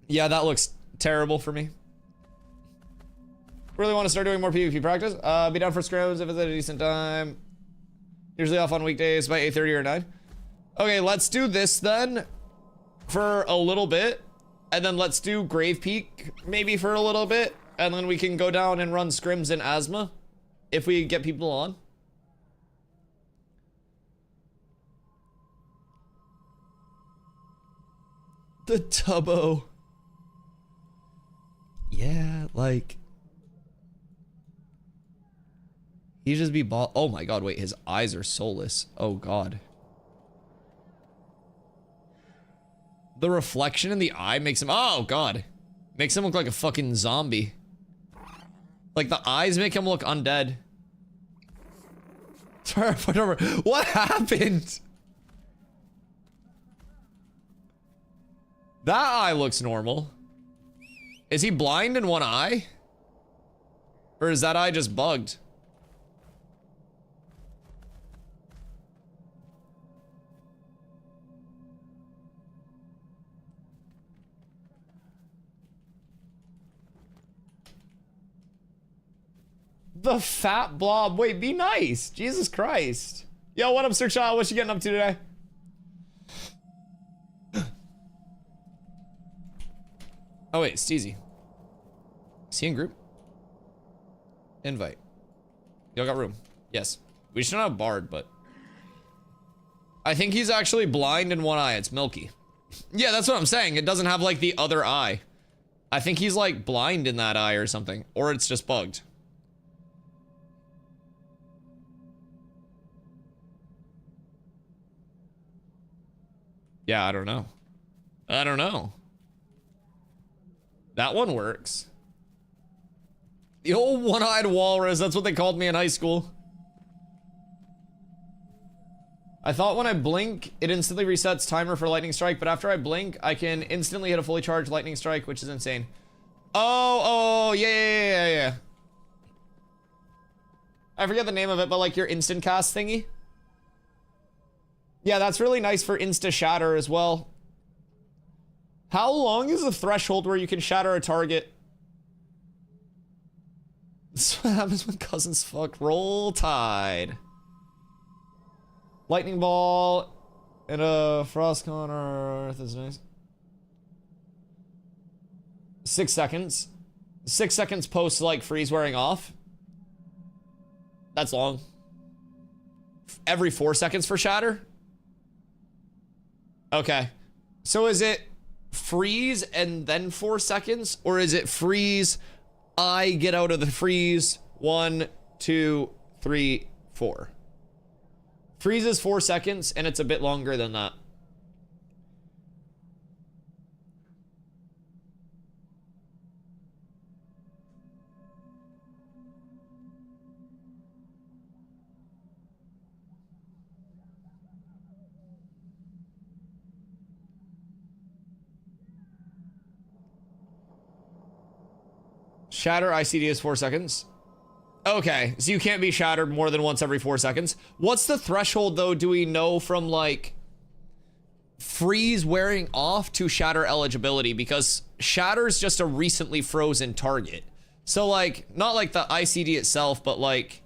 Yeah, that looks terrible for me. Really want to start doing more PvP practice. Be down for scrims if it's at a decent time. Usually off on weekdays by 8:30 or 9. Okay, let's do this then for a little bit. And then let's do Grave Peak maybe for a little bit. And then we can go down and run scrims in Asthma. If we get people on. The Tubbo. Yeah, like. He just be ball. Oh my God, wait, his eyes are soulless. Oh God. The reflection in the eye makes him, oh god. Makes him look like a fucking zombie. Like the eyes make him look undead. What happened? That eye looks normal. Is he blind in one eye? Or is that eye just bugged? The fat blob. Wait, be nice. Jesus Christ. Yo, what up, Sir Child? What you getting up to today? Oh, wait, Steezy. Is he in group? Invite. Y'all got room. Yes. We just don't have Bard, but... I think he's actually blind in one eye. It's Milky. Yeah, that's what I'm saying. It doesn't have, like, the other eye. I think he's, like, blind in that eye or something. Or it's just bugged. Yeah, I don't know. I don't know. That one works. The old one-eyed walrus, that's what they called me in high school. I thought when I blink, it instantly resets timer for lightning strike, but after I blink, I can instantly hit a fully charged lightning strike, which is insane. Oh, yeah. I forget the name of it, but like your instant cast thingy. Yeah, that's really nice for insta shatter as well. How long is the threshold where you can shatter a target? This is what happens when cousins fuck. Roll Tide. Lightning ball and a frost on Earth is nice. 6 seconds. 6 seconds post like freeze wearing off. That's long. Every 4 seconds for shatter? Okay. So is it freeze and then 4 seconds? Or is it freeze, I get out of the freeze, 1, 2, 3, 4? Freeze is 4 seconds, and it's a bit longer than that. Shatter ICD is 4 seconds. Okay, so you can't be shattered more than once every 4 seconds. What's the threshold, though, do we know from, like, freeze wearing off to shatter eligibility? Because shatter's just a recently frozen target. So, like, not like the ICD itself, but, like,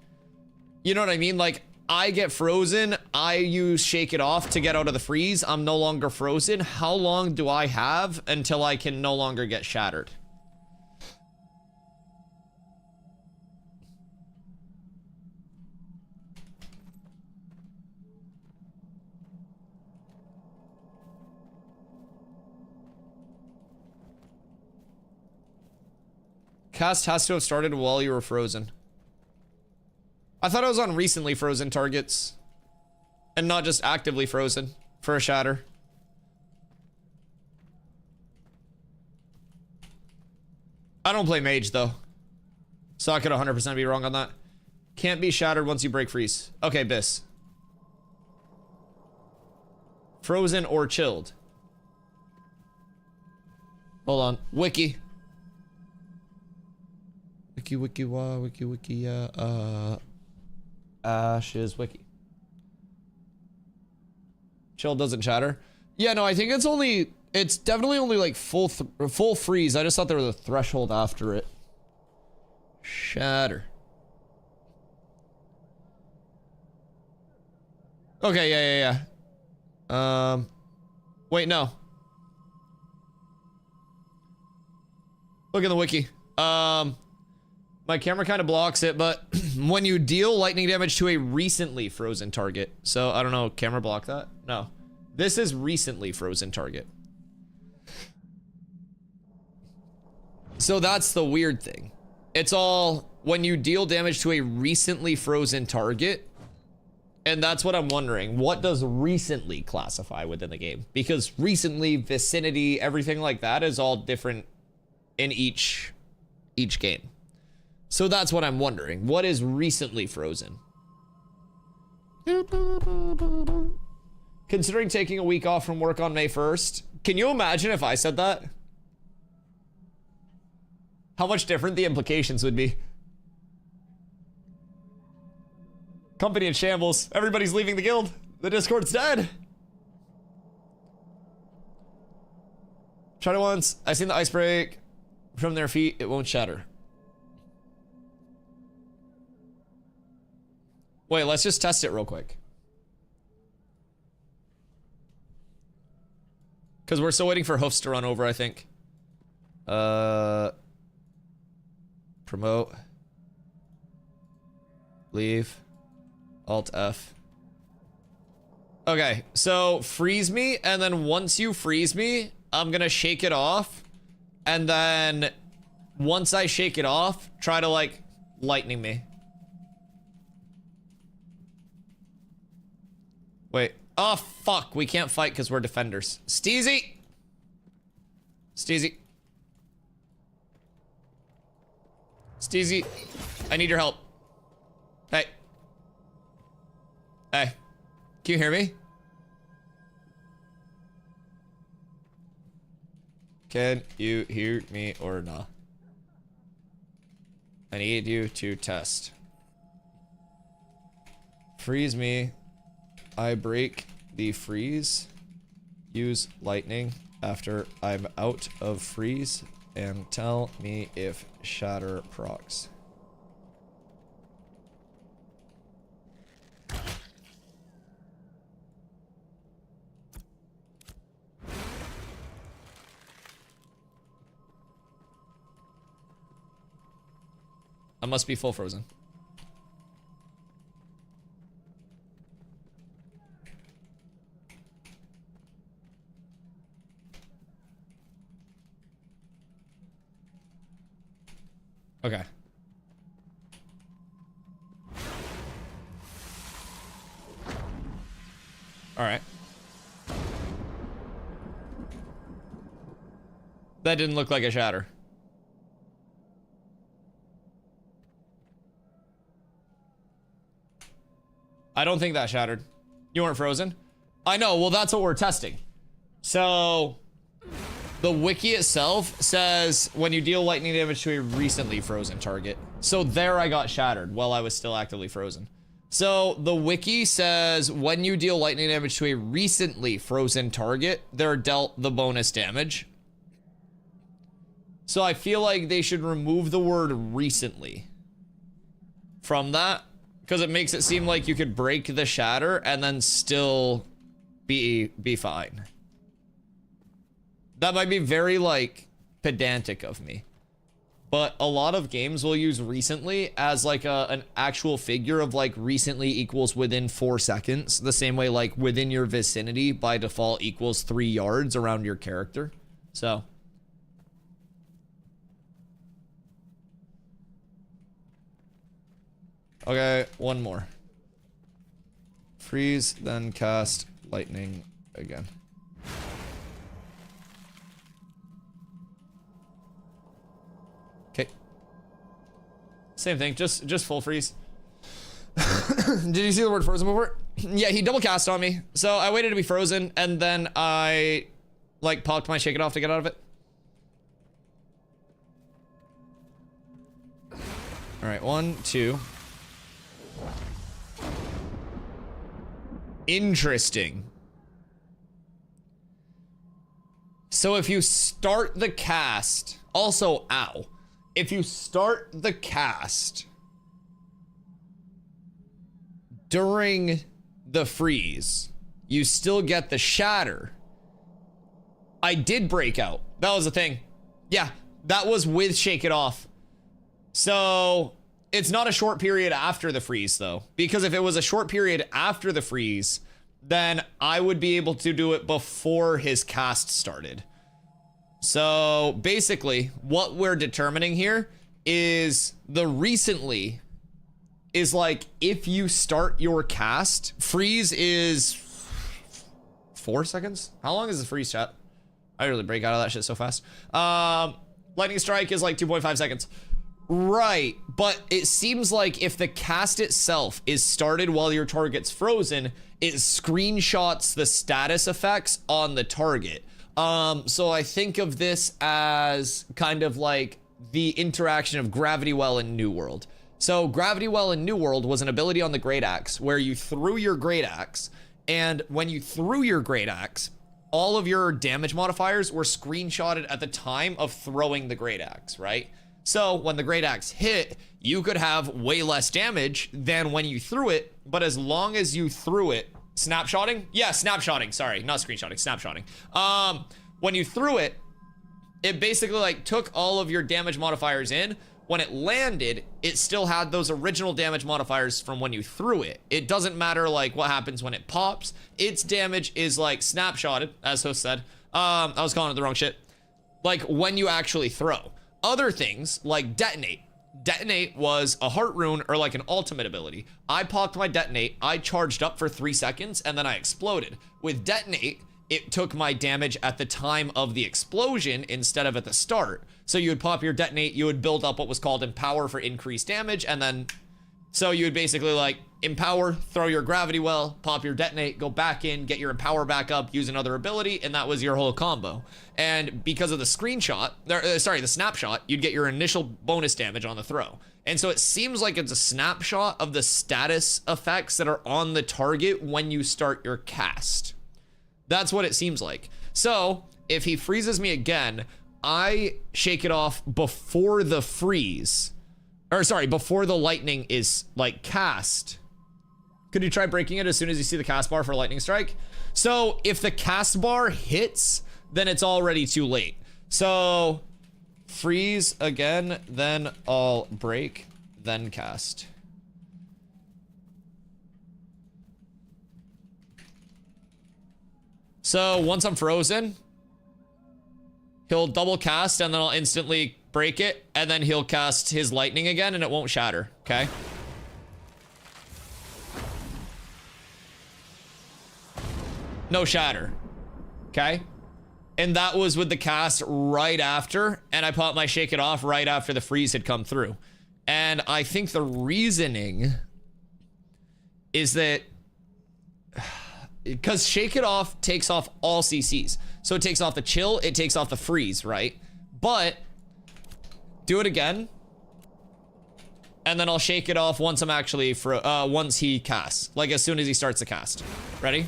you know what I mean? Like, I get frozen, I use shake it off to get out of the freeze, I'm no longer frozen. How long do I have until I can no longer get shattered? Cast has to have started while you were frozen. I thought I was on recently frozen targets. And not just actively frozen for a shatter. I don't play mage though. So I could 100% be wrong on that. Can't be shattered once you break freeze. Okay, Biss. Frozen or chilled. Hold on. Wiki. Wiki, Ash's wiki. Chill doesn't shatter. Yeah, no, I think it's definitely only like full freeze. I just thought there was a threshold after it. Shatter. Okay, yeah. Wait, no. Look in the wiki. My camera kind of blocks it, but when you deal lightning damage to a recently frozen target. So, I don't know, camera block that? No. This is recently frozen target. So that's the weird thing. It's all, when you deal damage to a recently frozen target, And that's what I'm wondering. What does recently classify within the game? Because recently, vicinity, everything like that is all different in each game. So that's what I'm wondering. What is recently frozen? Considering taking a week off from work on May 1st. Can you imagine if I said that? How much different the implications would be. Company in shambles. Everybody's leaving the guild. The Discord's dead. Tried it once. I seen the ice break from their feet. It won't shatter. Wait, let's just test it real quick. Because we're still waiting for hoofs to run over, I think. Promote. Leave. Alt F. Okay, so freeze me, and then once you freeze me, I'm gonna shake it off. And then once I shake it off, try to like lightning me. Wait. Oh, fuck. We can't fight because we're defenders. Steezy! Steezy. Steezy, I need your help. Hey. Hey. Can you hear me? Can you hear me or not? I need you to test. Freeze me. I break the freeze. Use lightning after I'm out of freeze. And tell me if shatter procs. I must be full frozen. Okay. All right. That didn't look like a shatter. I don't think that shattered. You weren't frozen? I know, well, that's what we're testing. So, the wiki itself says when you deal lightning damage to a recently frozen target. So there I got shattered while I was still actively frozen. So the wiki says when you deal lightning damage to a recently frozen target, they're dealt the bonus damage. So I feel like they should remove the word recently from that, because it makes it seem like you could break the shatter and then still be fine. That might be very, like, pedantic of me. But a lot of games will use recently as, like, an actual figure of, like, recently equals within 4 seconds. The same way, like, within your vicinity by default equals 3 yards around your character. So. Okay, one more. Freeze, then cast lightning again. Okay. Same thing, just full freeze. Did you see the word frozen before? Yeah, he double cast on me. So I waited to be frozen, and then I, like, popped my shake it off to get out of it. Alright, 1, 2. Interesting. So if you start the cast, also, ow. If you start the cast during the freeze, you still get the shatter. I did break out. That was the thing. Yeah, that was with Shake It Off. So it's not a short period after the freeze, though. Because if it was a short period after the freeze, then I would be able to do it before his cast started. So basically, what we're determining here is the recently is like if you start your cast, freeze is 4 seconds. How long is the freeze, chat? I really break out of that shit so fast. Lightning strike is like 2.5 seconds. Right, but it seems like if the cast itself is started while your target's frozen, it screenshots the status effects on the target. So I think of this as kind of like the interaction of Gravity Well in New World. So Gravity Well in New World was an ability on the Great Axe where you threw your Great Axe, and when you threw your Great Axe, all of your damage modifiers were screenshotted at the time of throwing the Great Axe, right? So when the Great Axe hit, you could have way less damage than when you threw it, but as long as you threw it, snapshotting? Yeah, snapshotting, sorry, not screenshotting, snapshotting. When you threw it, it basically like took all of your damage modifiers in. When it landed, it still had those original damage modifiers from when you threw it. It doesn't matter like what happens when it pops. Its damage is like snapshotted, as host said. I was calling it the wrong shit. Like when you actually throw. Other things like detonate. Detonate was a heart rune or like an ultimate ability. I popped my detonate, I charged up for 3 seconds, and then I exploded. With detonate, it took my damage at the time of the explosion instead of at the start. So you would pop your detonate, you would build up what was called empower for increased damage, and then so you would basically like empower, throw your gravity well, pop your detonate, go back in, get your empower back up, use another ability, and that was your whole combo. And because of the screenshot, the snapshot, you'd get your initial bonus damage on the throw. And so it seems like it's a snapshot of the status effects that are on the target when you start your cast. That's what it seems like. So if he freezes me again, I shake it off before the freeze, or sorry, before the lightning is like cast. Could you try breaking it as soon as you see the cast bar for lightning strike? So if the cast bar hits, then it's already too late. So freeze again, then I'll break, then cast. So once I'm frozen, he'll double cast and then I'll instantly break it, and then he'll cast his lightning again and it won't shatter, okay? No shatter, okay? And that was with the cast right after, and I popped my shake it off right after the freeze had come through. And I think the reasoning is that because shake it off takes off all CCs. So it takes off the chill, it takes off the freeze, right? But do it again, and then I'll shake it off once I'm actually once he casts, like as soon as he starts the cast. Ready?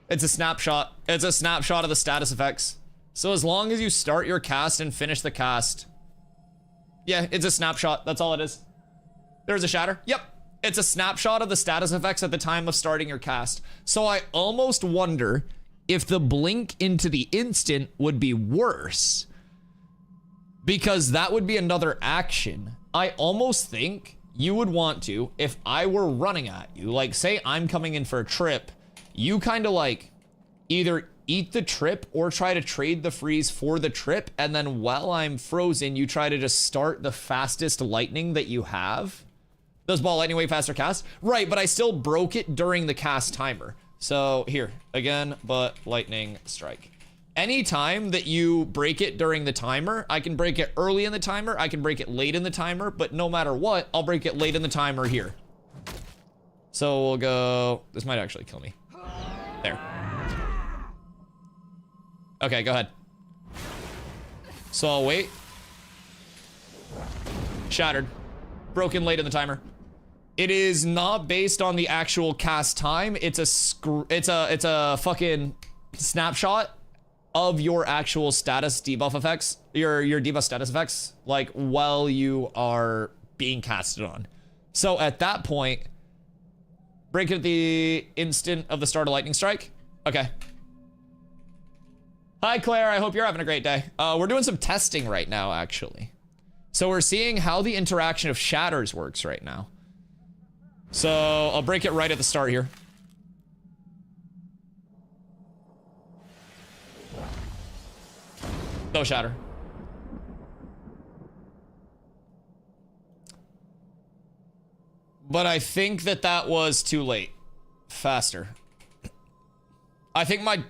It's a snapshot. It's a snapshot of the status effects. So as long as you start your cast and finish the cast, yeah, it's a snapshot. That's all it is. There's a shatter. Yep. It's a snapshot of the status effects at the time of starting your cast. So I almost wonder if the blink into the instant would be worse, because that would be another action. I almost think you would want to, if I were running at you, like say I'm coming in for a trip, you kind of like either eat the trip or try to trade the freeze for the trip, and then while I'm frozen, you try to just start the fastest lightning that you have. Does ball lightning way faster cast? Right, but I still broke it during the cast timer. So here, again, but lightning strike. Anytime that you break it during the timer, I can break it early in the timer, I can break it late in the timer, but no matter what, I'll break it late in the timer here. So we'll go, this might actually kill me. There. Okay, go ahead. So I'll wait. Shattered. Broken late in the timer. It is not based on the actual cast time. It's a fucking snapshot of your actual status debuff effects, your debuff status effects, like while you are being casted on. So at that point, break it at the instant of the start of lightning strike. Okay. Hi Claire, I hope you're having a great day. We're doing some testing right now, actually. So we're seeing how the interaction of shatters works right now. So I'll break it right at the start here. No shatter. But I think that that was too late. Faster. I think my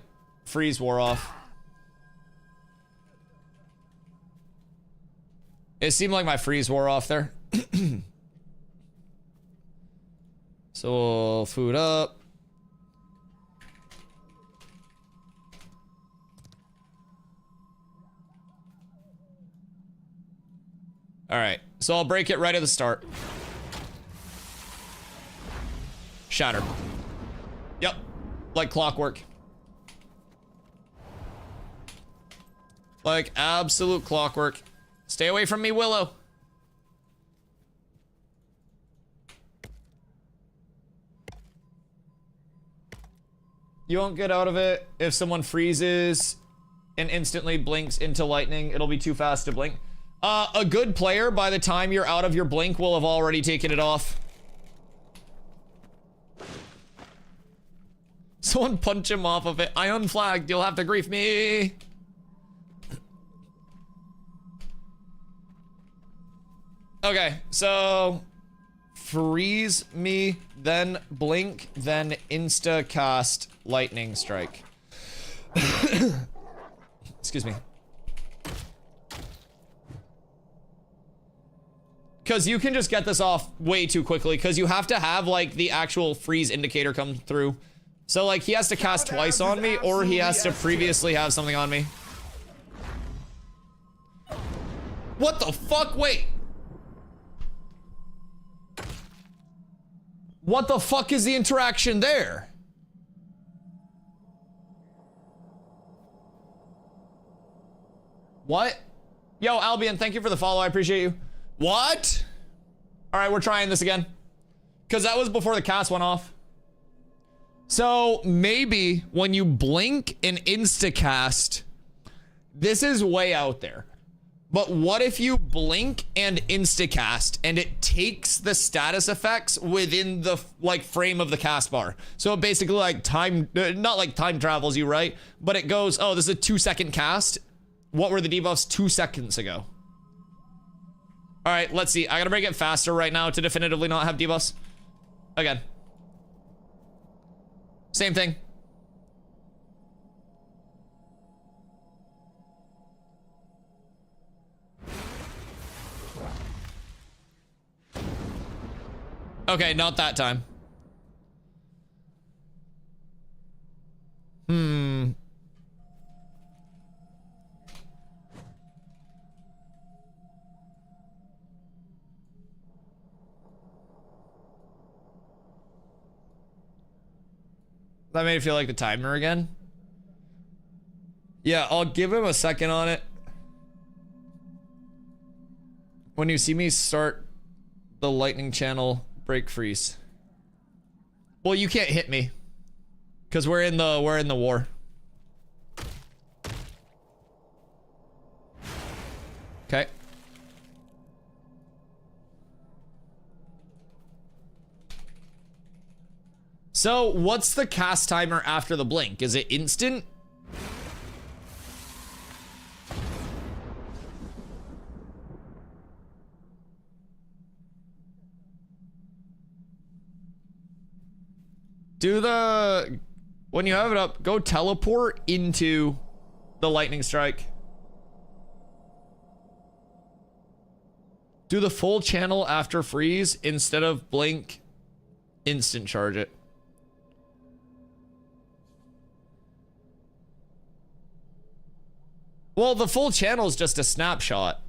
freeze wore off. It seemed like my freeze wore off there. So we'll food up. All right, so I'll break it right at the start. Shatter. Yep, like clockwork. Like absolute clockwork. Stay away from me, Willow. You won't get out of it if someone freezes and instantly blinks into lightning. It'll be too fast to blink. A good player, by the time you're out of your blink, will have already taken it off. Someone punch him off of it. I unflagged. You'll have to grief me. Okay, so freeze me, then blink, then insta cast lightning strike. Excuse me. Because you can just get this off way too quickly, because you have to have, like, the actual freeze indicator come through. So, like, he has to cast twice on me, or he has to previously have something on me. What the fuck? Wait. What the fuck is the interaction there? What? Yo, Albion, thank you for the follow. I appreciate you. What? All right, we're trying this again. Because that was before the cast went off. So maybe when you blink and instacast, this is way out there. But what if you blink and instacast and it takes the status effects within the like frame of the cast bar? So it basically like time, not like time travels you, right? But it goes, oh, this is a 2-second cast. What were the debuffs 2 seconds ago? All right, let's see. I gotta make it faster right now to definitively not have debuffs. Again. Same thing. Okay, not that time. That made it feel like the timer again. Yeah, I'll give him a second on it. When you see me start the lightning channel, break freeze. Well, you can't hit me. Cause we're in the war. Okay. So, what's the cast timer after the blink? Is it instant? When you have it up, go teleport into the lightning strike. Do the full channel after freeze instead of blink, instant charge it. Well, the full channel is just a snapshot.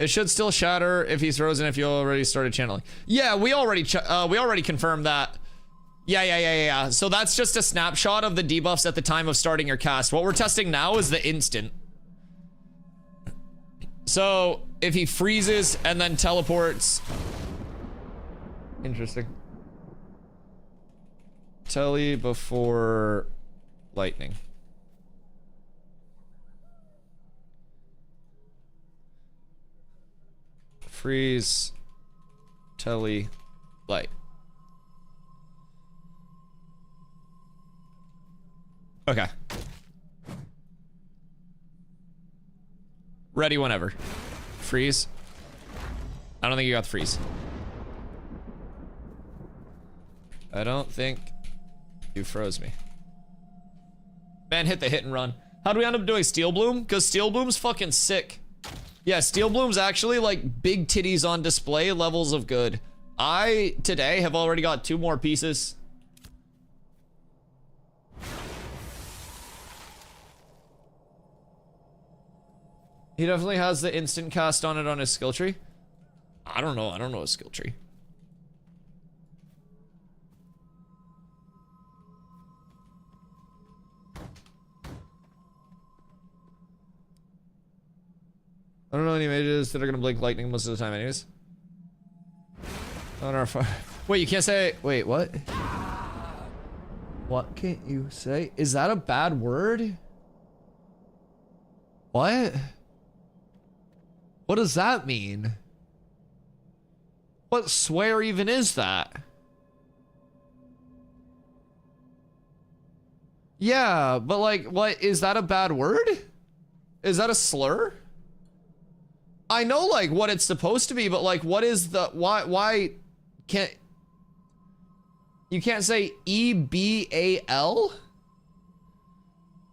It should still shatter if he's frozen if you already started channeling. Yeah, we already confirmed that. Yeah. So that's just a snapshot of the debuffs at the time of starting your cast. What we're testing now is the instant. So if he freezes and then teleports. Interesting. Telly before lightning. Freeze, telly, light. Okay. Ready whenever. Freeze. I don't think you got the freeze. I don't think you froze me. Man, hit the hit and run. How do we end up doing Steel Bloom? Because Steel Bloom's fucking sick. Yeah, Steel Bloom's actually like big titties on display levels of good. I, today, have already got 2 more pieces. He definitely has the instant cast on it on his skill tree. I don't know his skill tree. I don't know any mages that are gonna blink lightning most of the time anyways. On our wait, you can't say, wait, what? What can't you say? Is that a bad word? What? What does that mean? What swear even is that? Yeah, but like, what, is that a bad word? Is that a slur? I know like what it's supposed to be, but like what is the, why can't, you can't say E-B-A-L?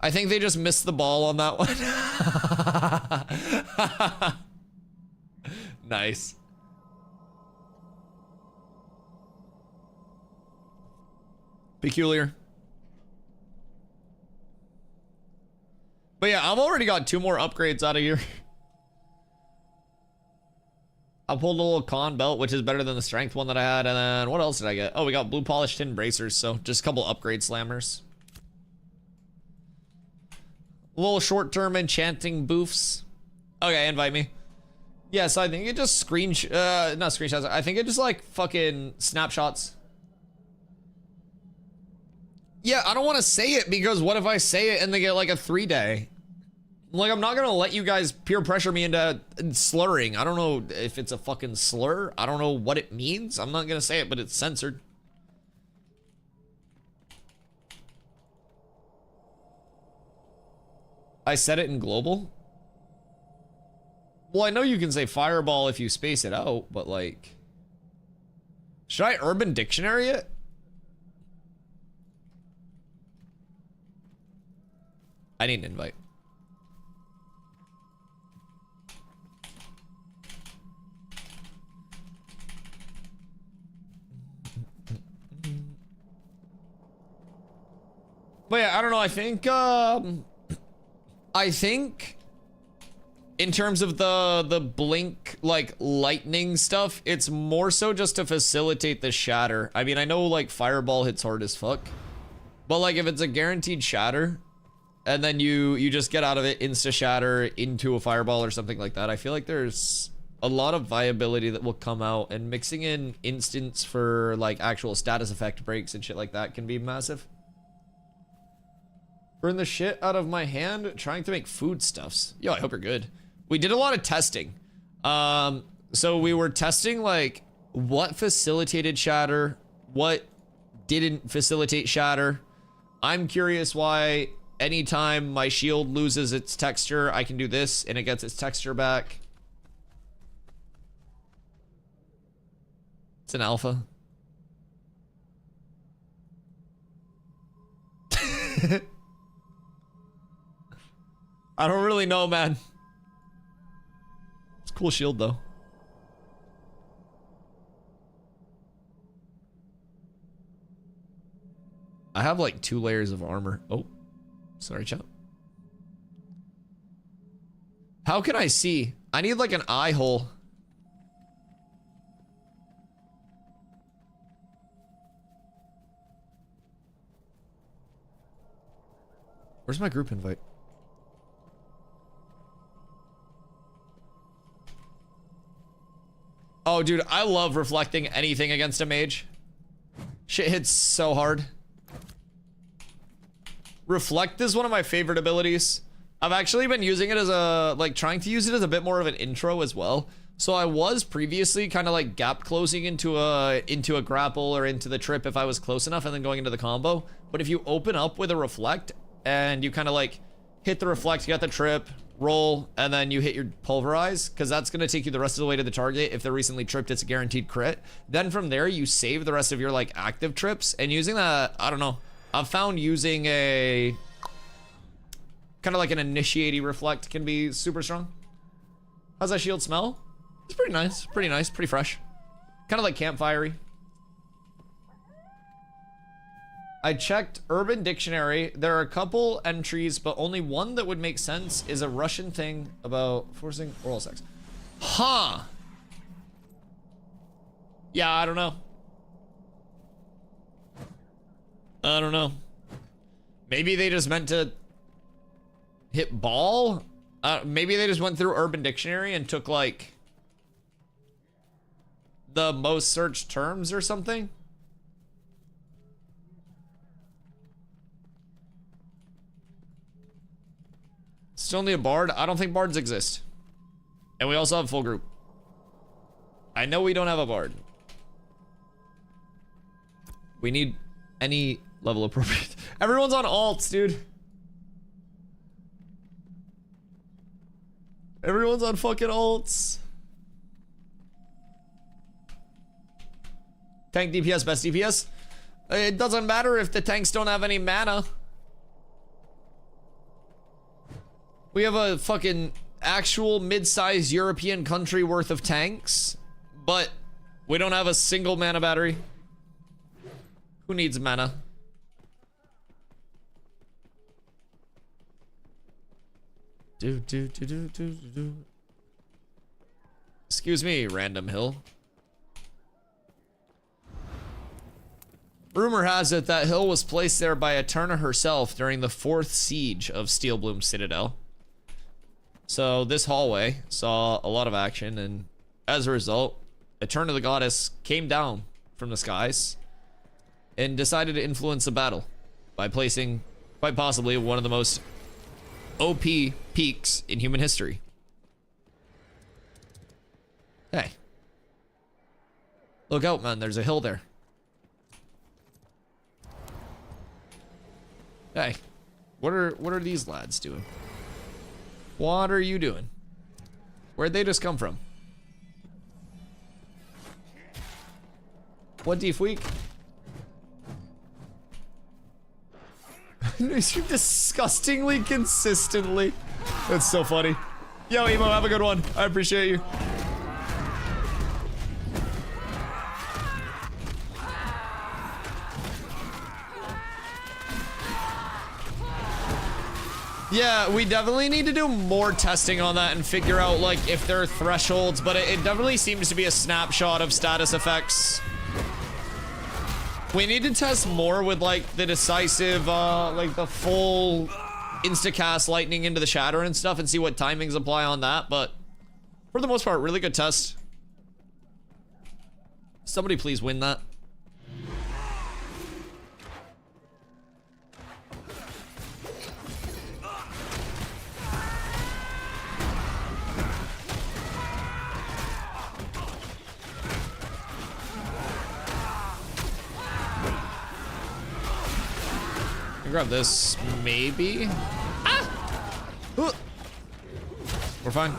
I think they just missed the ball on that one. Nice. Peculiar. But yeah, I've already got 2 more upgrades out of here. I pulled a little con belt, which is better than the strength one that I had. And then what else did I get? Oh, we got blue polished tin bracers. So just a couple upgrade slammers. Little short-term enchanting boofs. Okay, invite me. Yeah, so I think it just not screenshots. I think it just like fucking snapshots. Yeah, I don't want to say it because what if I say it and they get like a 3-day? Like, I'm not gonna let you guys peer pressure me into slurring. I don't know if it's a fucking slur. I don't know what it means. I'm not gonna say it, but it's censored. I said it in global. Well, I know you can say fireball if you space it out, but like, should I Urban Dictionary it? I need an invite. But yeah, I don't know. I think in terms of the blink, like lightning stuff, it's more so just to facilitate the shatter. I mean, I know like fireball hits hard as fuck, but like if it's a guaranteed shatter and then you just get out of it insta shatter into a fireball or something like that, I feel like there's a lot of viability that will come out, and mixing in instants for like actual status effect breaks and shit like that can be massive. Burn the shit out of my hand trying to make foodstuffs. Yo, I hope you're good. We did a lot of testing. So we were testing like what facilitated shatter, what didn't facilitate shatter. I'm curious why anytime my shield loses its texture, I can do this and it gets its texture back. It's an alpha. I don't really know, man. It's a cool shield, though. I have like 2 layers of armor. Oh, sorry, chat. How can I see? I need like an eye hole. Where's my group invite? Oh, dude, I love reflecting anything against a mage. Shit hits so hard. Reflect is one of my favorite abilities. I've actually been using it as a, like, trying to use it as a bit more of an intro as well. So I was previously kind of like gap closing into a grapple or into the trip if I was close enough, and then going into the combo. But if you open up with a reflect and you kind of like hit the reflect, you got the trip, roll, and then you hit your pulverize, because that's going to take you the rest of the way to the target. If they're recently tripped, it's a guaranteed crit. Then from there, you save the rest of your like active trips, and using that, I don't know. I've found using a kind of like an initiating reflect can be super strong. How's that shield smell? It's pretty nice, pretty fresh. Kind of like campfirey. I checked Urban Dictionary. There are a couple entries, but only one that would make sense is a Russian thing about forcing oral sex. Huh. Yeah, I don't know. I don't know. Maybe they just meant to hit ball? Maybe they just went through Urban Dictionary and took like the most searched terms or something. Still need a bard? I don't think bards exist. And we also have full group. I know we don't have a bard. We need any level appropriate. Everyone's on alts, dude. Everyone's on fucking alts. Tank DPS, best DPS? It doesn't matter if the tanks don't have any mana. We have a fucking actual mid-sized European country worth of tanks, but we don't have a single mana battery. Who needs mana? Excuse me, random hill. Rumor has it that hill was placed there by Eterna herself during the 4th siege of Steelbloom Citadel. So this hallway saw a lot of action, and as a result, Eterna the goddess came down from the skies and decided to influence the battle by placing quite possibly one of the most OP peaks in human history. Hey. Look out, man, there's a hill there. Hey. What are these lads doing? What are you doing? Where'd they just come from? What deep week? You shoot disgustingly consistently. That's so funny. Yo, Emo, have a good one. I appreciate you. Yeah, we definitely need to do more testing on that and figure out like if there are thresholds, but it definitely seems to be a snapshot of status effects. We need to test more with like the decisive, like the full instacast lightning into the shatter and stuff and see what timings apply on that, but for the most part, really good test. Somebody please win that. Grab this, maybe. Ah! We're fine.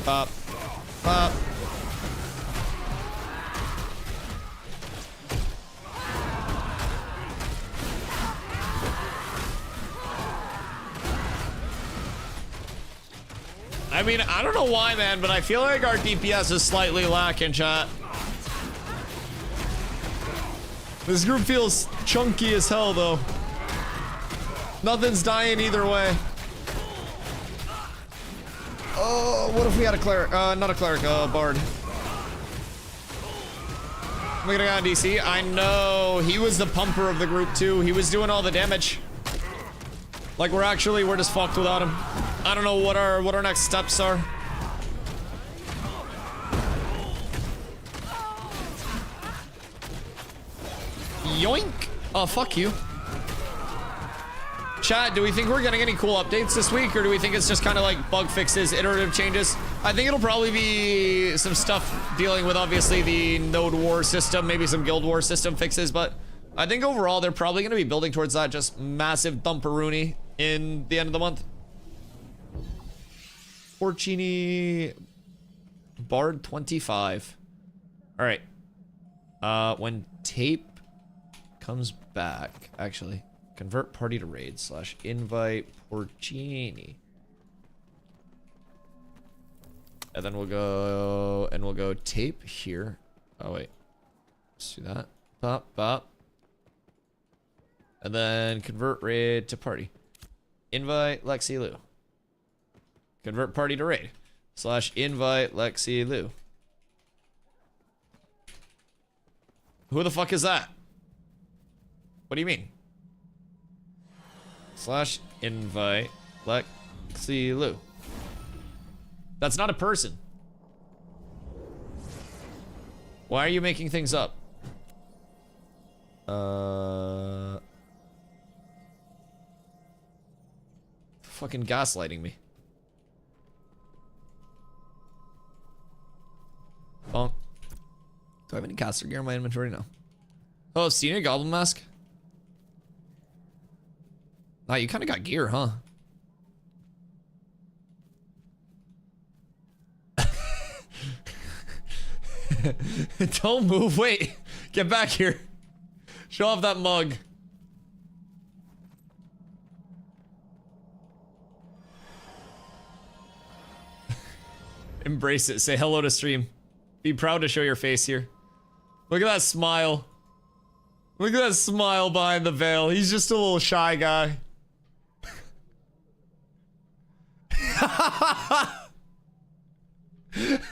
Pop. Pop. I mean, I don't know why, man, but I feel like our DPS is slightly lacking, chat. This group feels chunky as hell, though. Nothing's dying either way. Oh, what if we had a cleric? Not a cleric, bard. Look at a guy on DC. I know. He was the pumper of the group, too. He was doing all the damage. Like, we're just fucked without him. I don't know what our next steps are. Yoink! Oh, fuck you. Chat, do we think we're getting any cool updates this week, or do we think it's just kind of like bug fixes, iterative changes? I think it'll probably be some stuff dealing with obviously the node war system, maybe some guild war system fixes, but I think overall they're probably going to be building towards that just massive thumperoonie in the end of the month. Porcini Bard 25. All right. When tape comes back, actually, convert party to raid / invite Porcini. And then we'll go tape here. Oh wait, let's do that. Pop, pop. And then convert raid to party. Invite Lexi Lou. Convert party to raid / invite Lexi Lou. Who the fuck is that? What do you mean? / invite Lexi Lou. That's not a person. Why are you making things up? Fucking gaslighting me. Bonk. Do I have any caster gear in my inventory? No. Oh, senior goblin mask? Nah, you kind of got gear, huh? Don't move, wait. Get back here. Show off that mug. Embrace it. Say hello to stream. Be proud to show your face here. Look at that smile. Look at that smile behind the veil. He's just a little shy guy.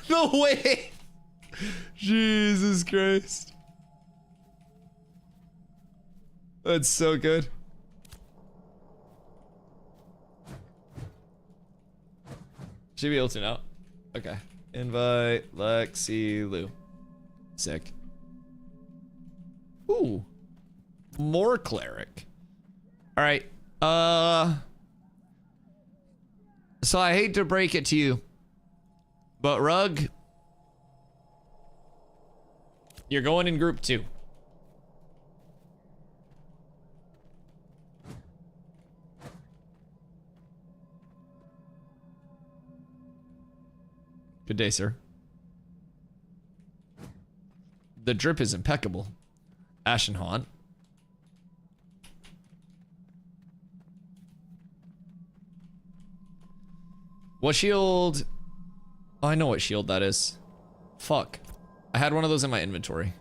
No way. Jesus Christ. That's so good. Should be able to now. Okay. Invite Lexi Lou. Sick. Ooh. More cleric. Alright. So I hate to break it to you, but Rug, you're going in group 2. Good day, sir. The drip is impeccable. Ashen Haunt. What shield? Oh, I know what shield that is. Fuck. I had one of those in my inventory.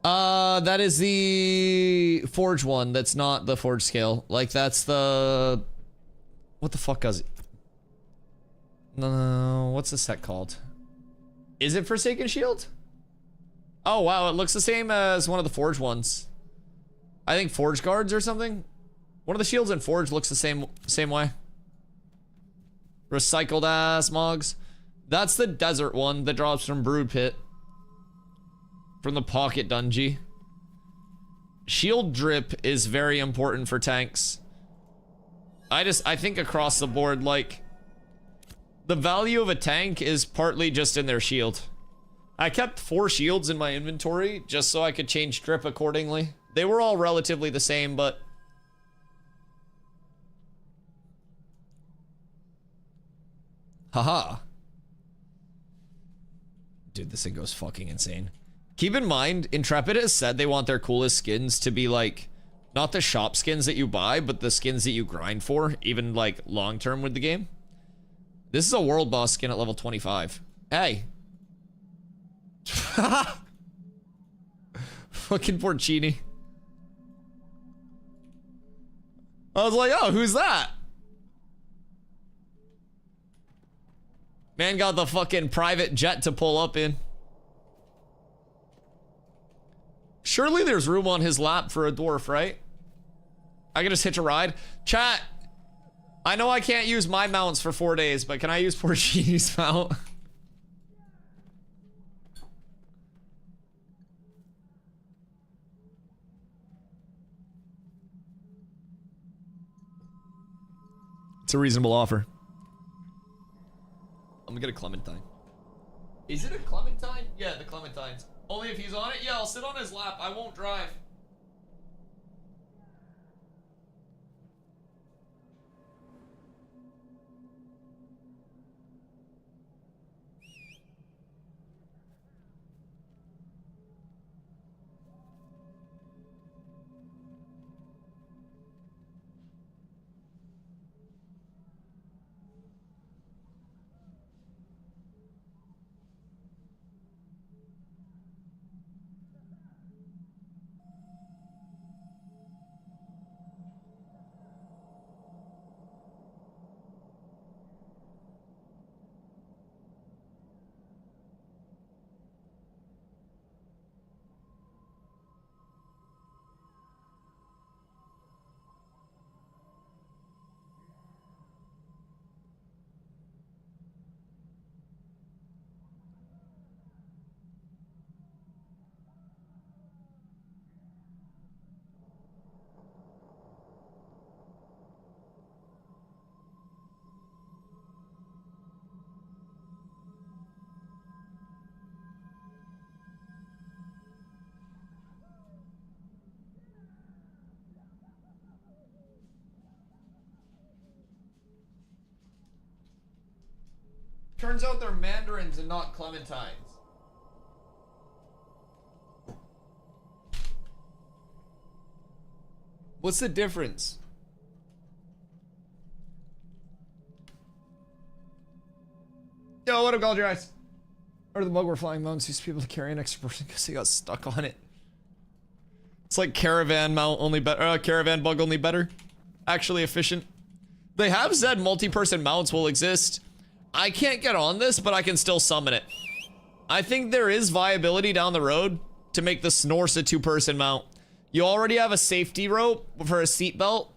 That is the forge one. That's not the forge scale. Like, that's the... What the fuck is it? No, what's the set called? Is it Forsaken Shield? Oh, wow, it looks the same as one of the forge ones. I think Forge Guards or something? One of the shields in Forge looks the same way. Recycled ass mogs. That's the desert one that drops from Brood Pit. From the Pocket Dungeon. Shield drip is very important for tanks. I think across the board, like, the value of a tank is partly just in their shield. I kept 4 shields in my inventory just so I could change drip accordingly. They were all relatively the same, but... Haha. Dude, this thing goes fucking insane. Keep in mind, Intrepid has said they want their coolest skins to be like, not the shop skins that you buy, but the skins that you grind for, even like long term with the game. This is a world boss skin at level 25. Hey. Fucking Porcini. I was like, oh, who's that? Man got the fucking private jet to pull up in. Surely there's room on his lap for a dwarf, right? I can just hitch a ride. Chat, I know I can't use my mounts for 4 days, but can I use Porcini's mount? It's a reasonable offer. get a Clementine. Is it a Clementine? Yeah, the Clementines. Only if he's on it? Yeah, I'll sit on his lap. I won't drive. Turns out they're mandarins and not clementines. What's the difference? Yo, what up, Galled Your Eyes? Or the mug were flying mounts used to be able to carry an extra person because he got stuck on it. It's like caravan mount only better, caravan bug only better. Actually efficient. They have said multi-person mounts will exist. I can't get on this, but I can still summon it. I think there is viability down the road to make the Snorse a 2-person mount. You already have a safety rope for a seatbelt.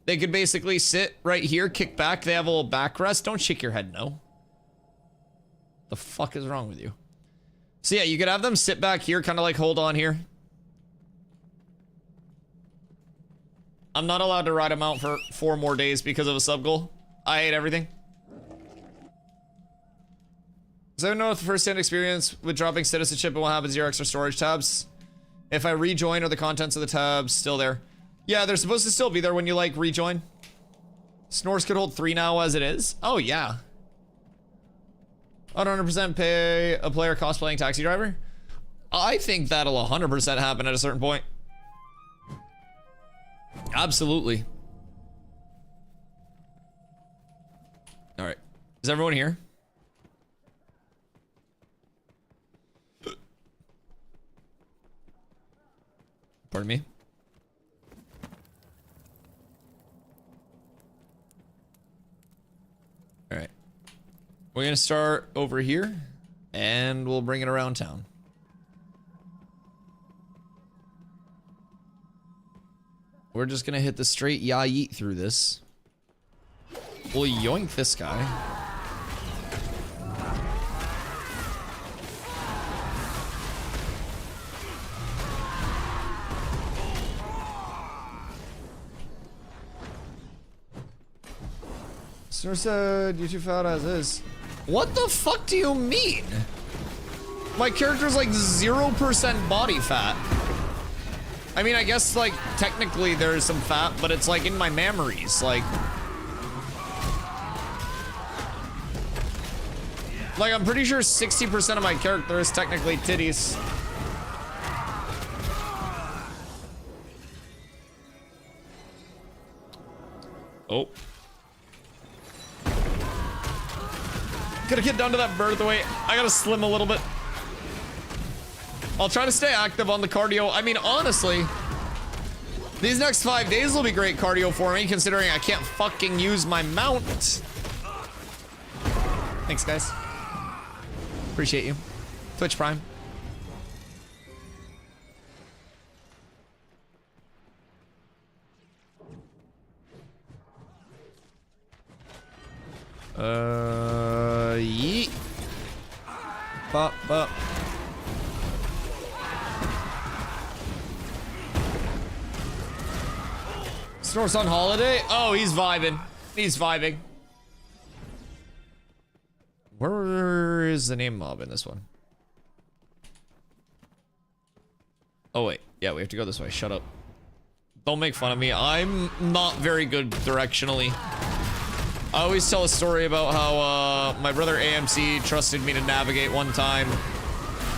They could basically sit right here, kick back. They have a little backrest. Don't shake your head, no. The fuck is wrong with you? So yeah, you could have them sit back here, kind of like hold on here. I'm not allowed to ride a mount for 4 more days because of a sub goal. I hate everything. So I know if the first-hand experience with dropping citizenship and what happens to your extra storage tabs. If I rejoin, are the contents of the tabs still there? Yeah, they're supposed to still be there when you like rejoin. Snorse could hold 3 now as it is. Oh yeah. 100% pay a player cosplaying taxi driver. I think that'll 100% happen at a certain point. Absolutely. All right. Is everyone here? Pardon me. All right. We're gonna start over here, and we'll bring it around town. We're just gonna hit the straight yeet through this. We'll yoink this guy. Sir said you're too fat as is. What the fuck do you mean? My character's like 0% body fat. I mean, I guess like technically there's some fat, but it's like in my memories, like I'm pretty sure 60% of my character is technically titties. Oh. Gotta get down to that birth weight. I gotta slim a little bit. I'll try to stay active on the cardio. I mean, honestly, these next 5 days will be great cardio for me, considering I can't fucking use my mount. Thanks, guys. Appreciate you. Twitch Prime. Yeet. Bop, bop. Snorse on holiday? Oh, he's vibing. He's vibing. Where is the name mob in this one? Oh, wait. Yeah, we have to go this way. Shut up. Don't make fun of me. I'm not very good directionally. I always tell a story about how my brother AMC trusted me to navigate one time.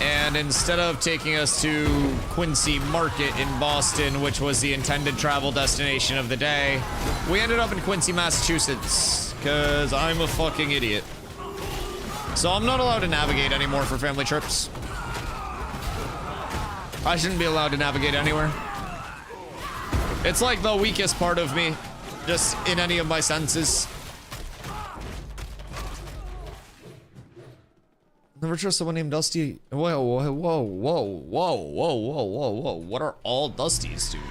And instead of taking us to Quincy Market in Boston, which was the intended travel destination of the day, we ended up in Quincy, Massachusetts. Because I'm a fucking idiot. So I'm not allowed to navigate anymore for family trips. I shouldn't be allowed to navigate anywhere. It's like the weakest part of me, just in any of my senses. Never trust someone named Dusty. Whoa, whoa, whoa, whoa, whoa, whoa, whoa, whoa, whoa. What are all Dusties doing?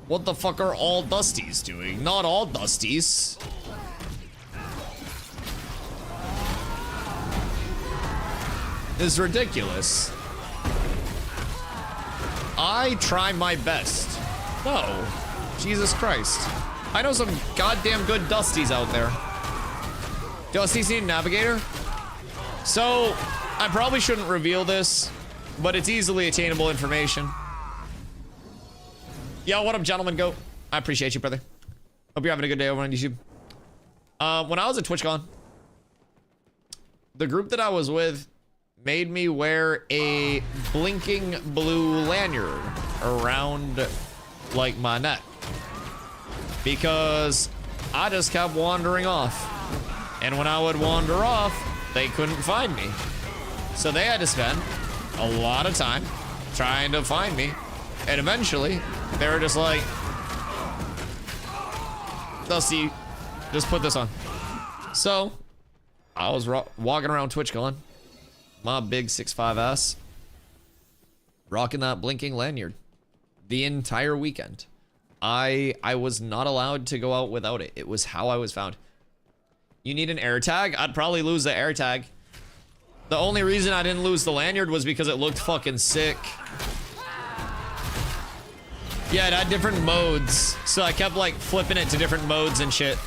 What the fuck are all Dusties doing? Not all Dusties. This is ridiculous. I try my best. No. Jesus Christ. I know some goddamn good Dusties out there. Dusties need a navigator? So, I probably shouldn't reveal this, but it's easily attainable information. Yo, what up, gentlemen? Go. I appreciate you, brother. Hope you're having a good day over on YouTube. When I was at TwitchCon, the group that I was with made me wear a blinking blue lanyard around, like, my neck. Because I just kept wandering off. And when I would wander off, they couldn't find me. So they had to spend a lot of time trying to find me. And eventually, they were just like, Dusty, just put this on. So, I was walking around TwitchCon, my big 6'5" ass, rocking that blinking lanyard the entire weekend. I was not allowed to go out without it. It was how I was found. You need an air tag? I'd probably lose the air tag. The only reason I didn't lose the lanyard was because it looked fucking sick. Yeah, it had different modes, so I kept like flipping it to different modes and shit.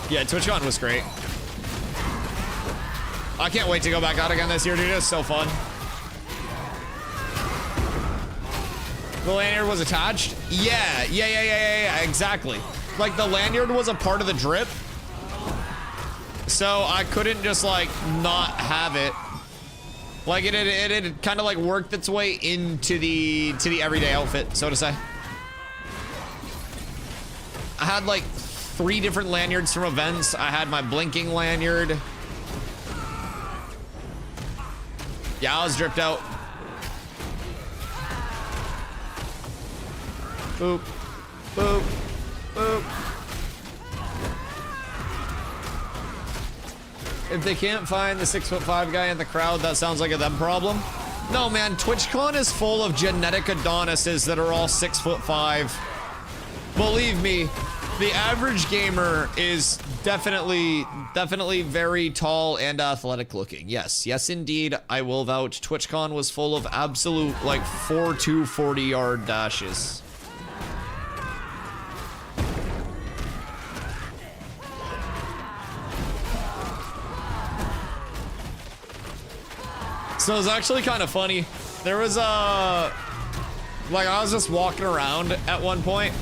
Yeah, TwitchCon was great. I can't wait to go back out again this year, dude. It's so fun. The lanyard was attached? Yeah, exactly. Like, the lanyard was a part of the drip. So I couldn't just, like, not have it. Like, it had kind of, like, worked its way into the everyday outfit, so to say. I had, like, 3 different lanyards from events. I had my blinking lanyard. Yeah, I was dripped out. Boop, boop, boop. If they can't find the 6'5" guy in the crowd, that sounds like a them problem. No, man, TwitchCon is full of genetic Adonises that are all 6'5". Believe me, the average gamer is definitely very tall and athletic looking. Yes, indeed, I will vouch. TwitchCon was full of absolute, like, 4'2", 40-yard dashes. So it was actually kind of funny. There was like, I was just walking around at one point,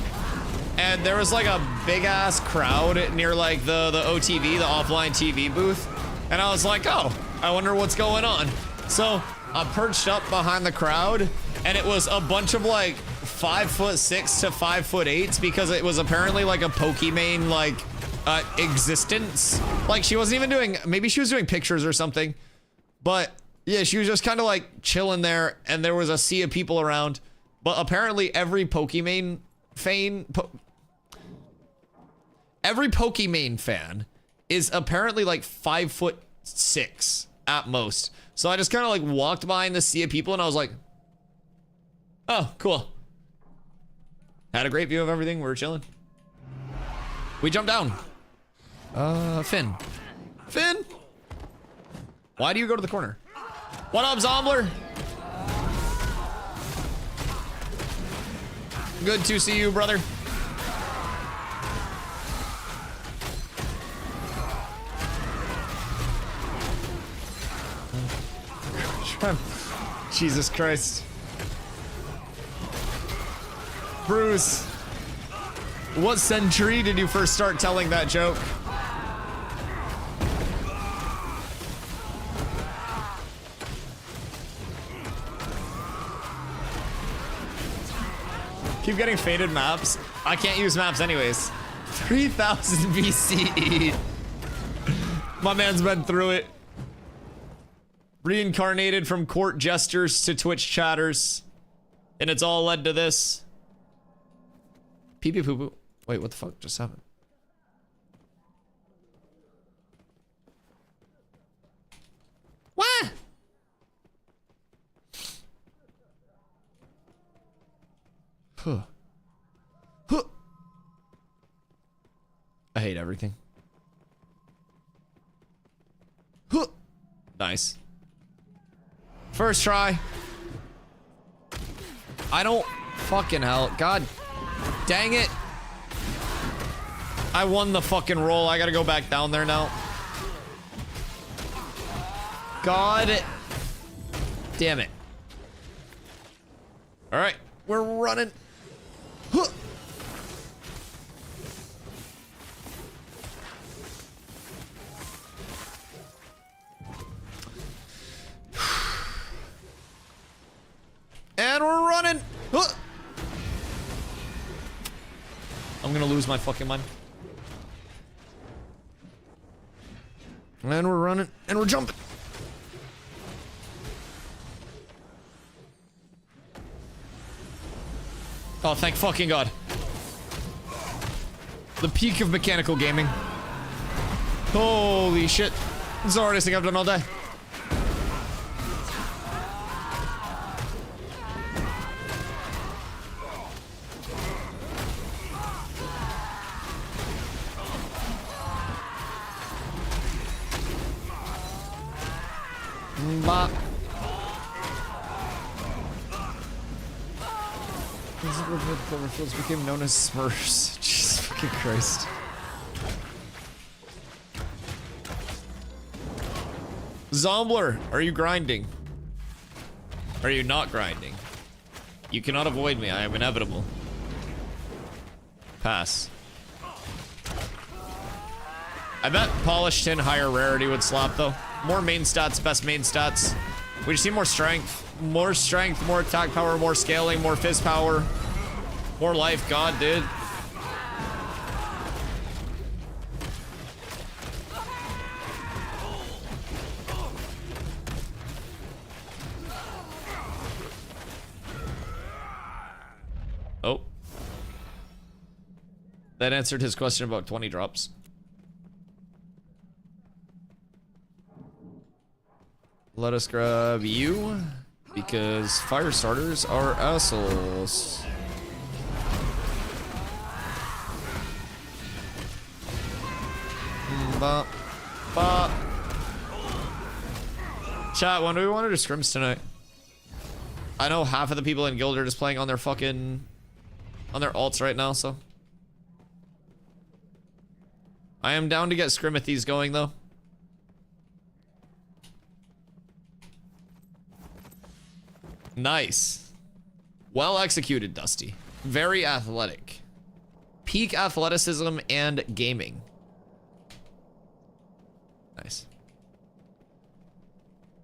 and there was like a big ass crowd near like the OTV, the offline TV booth, and I was like, oh, I wonder what's going on. So I perched up behind the crowd, and it was a bunch of like 5'6" to 5'8" because it was apparently like a Pokimane like existence. Like, she wasn't even doing, maybe she was doing pictures or something, but yeah, she was just kind of like chilling there, and there was a sea of people around. But apparently every Pokimane fan, every Pokimane fan is apparently like 5'6" at most. So I just kind of like walked behind the sea of people, and I was like, oh, cool. Had a great view of everything. We were chilling. We jumped down. Finn. Finn? Why do you go to the corner? What up, Zombler? Good to see you, brother. time. Jesus Christ. Bruce, what century did you first start telling that joke? Keep getting faded maps. I can't use maps anyways. 3000 BCE. My man's been through it. Reincarnated from court jesters to Twitch chatters. And it's all led to this. Pee pee poo poo. Wait, what the fuck just happened? What? Huh. Huh. I hate everything. Huh. Nice. First try. I don't fucking hell. God dang it. I won the fucking roll. I gotta go back down there now. God damn it. All right, we're running. Huh. And we're running. Huh. I'm gonna lose my fucking mind. And we're running and we're jumping. Oh, thank fucking God. The peak of mechanical gaming. Holy shit. This is the hardest thing I've done all day. Bop. Cloverfields became known as Smurfs. Jesus fucking Christ. Zombler, are you grinding? Are you not grinding? You cannot avoid me, I am inevitable. Pass. I bet polished tin higher rarity would slap though. More main stats, best main stats. We just need more strength. More strength, more attack power, more scaling, more fizz power. More life, God, dude. Oh. That answered his question about 20 drops. Let us grab you, because fire starters are assholes. Bop, bop. Chat, when do we want to do scrims tonight? I know half of the people in guild are just playing on their fucking, on their alts right now, so. I am down to get scrimathies going though. Nice. Well executed, Dusty. Very athletic. Peak athleticism and gaming. Nice.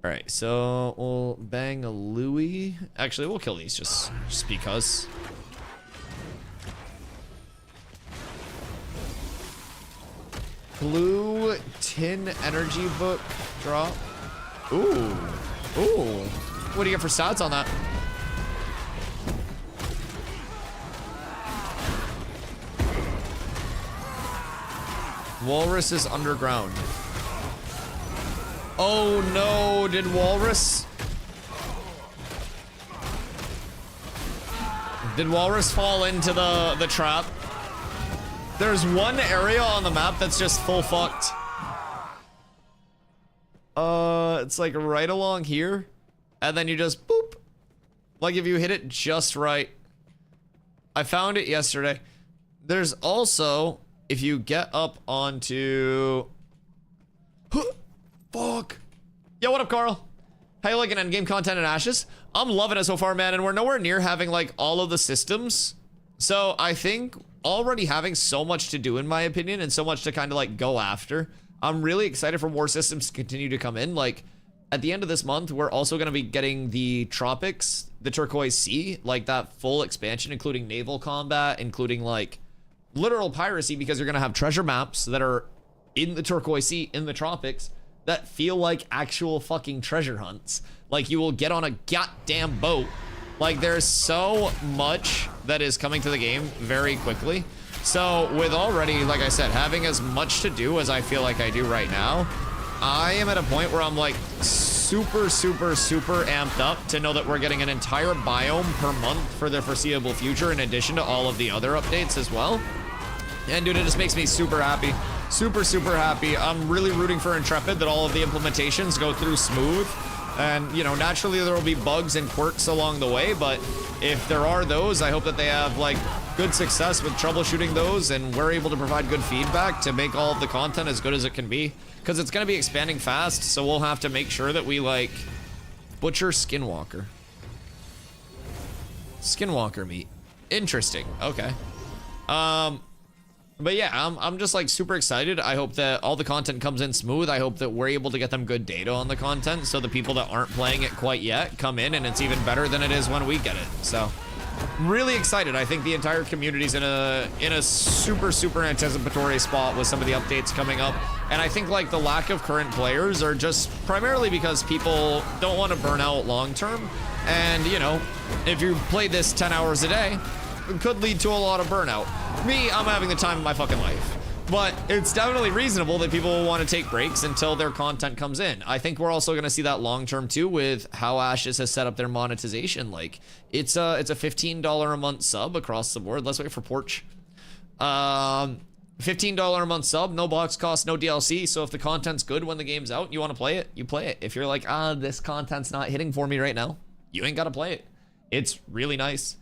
Alright, so we'll bang a Louis. Actually, we'll kill these just because. Blue tin energy book drop. Ooh. Ooh. What do you get for stats on that? Walrus is underground. Oh no, did Walrus? Did Walrus fall into the trap? There's one area on the map that's just full fucked. It's like right along here. And then you just boop. Like if you hit it just right. I found it yesterday. There's also, if you get up onto... Fuck. Yo, what up, Carl? How you liking endgame content and Ashes? I'm loving it so far, man, and we're nowhere near having like all of the systems. So I think already having so much to do, in my opinion, and so much to kind of like go after. I'm really excited for more systems to continue to come in. Like at the end of this month, we're also going to be getting the Tropics, the Turquoise Sea, like that full expansion, including naval combat, including like literal piracy, because you're going to have treasure maps that are in the Turquoise Sea, in the tropics, that feel like actual fucking treasure hunts. Like you will get on a goddamn boat. Like there's so much that is coming to the game very quickly. So with already, like I said, having as much to do as I feel like I do right now, I am at a point where I'm like super amped up to know that we're getting an entire biome per month for the foreseeable future, in addition to all of the other updates as well. And dude, it just makes me super happy. Super happy. I'm really rooting for Intrepid that all of the implementations go through smooth. And, you know, naturally there will be bugs and quirks along the way, but if there are those, I hope that they have, like, good success with troubleshooting those, and we're able to provide good feedback to make all of the content as good as it can be. Because it's going to be expanding fast, so we'll have to make sure that we, like, butcher Skinwalker. Skinwalker meat. Interesting. Okay. But yeah, I'm just like super excited. I hope that all the content comes in smooth. I hope that we're able to get them good data on the content, so the people that aren't playing it quite yet come in and it's even better than it is when we get it. So really excited. I think the entire community's in a super anticipatory spot with some of the updates coming up. And I think like the lack of current players are just primarily because people don't want to burn out long term. And you know, if you play this 10 hours a day, it could lead to a lot of burnout. Me, I'm having the time of my fucking life. But it's definitely reasonable that people will want to take breaks until their content comes in. I think we're also going to see that long term too with how Ashes has set up their monetization. Like it's a $15 a month sub across the board. Let's wait for Porch. $15 a month sub, no box cost, no DLC. So if the content's good when the game's out, you want to play it, you play it. If you're like, this content's not hitting for me right now, you ain't got to play it. It's really nice.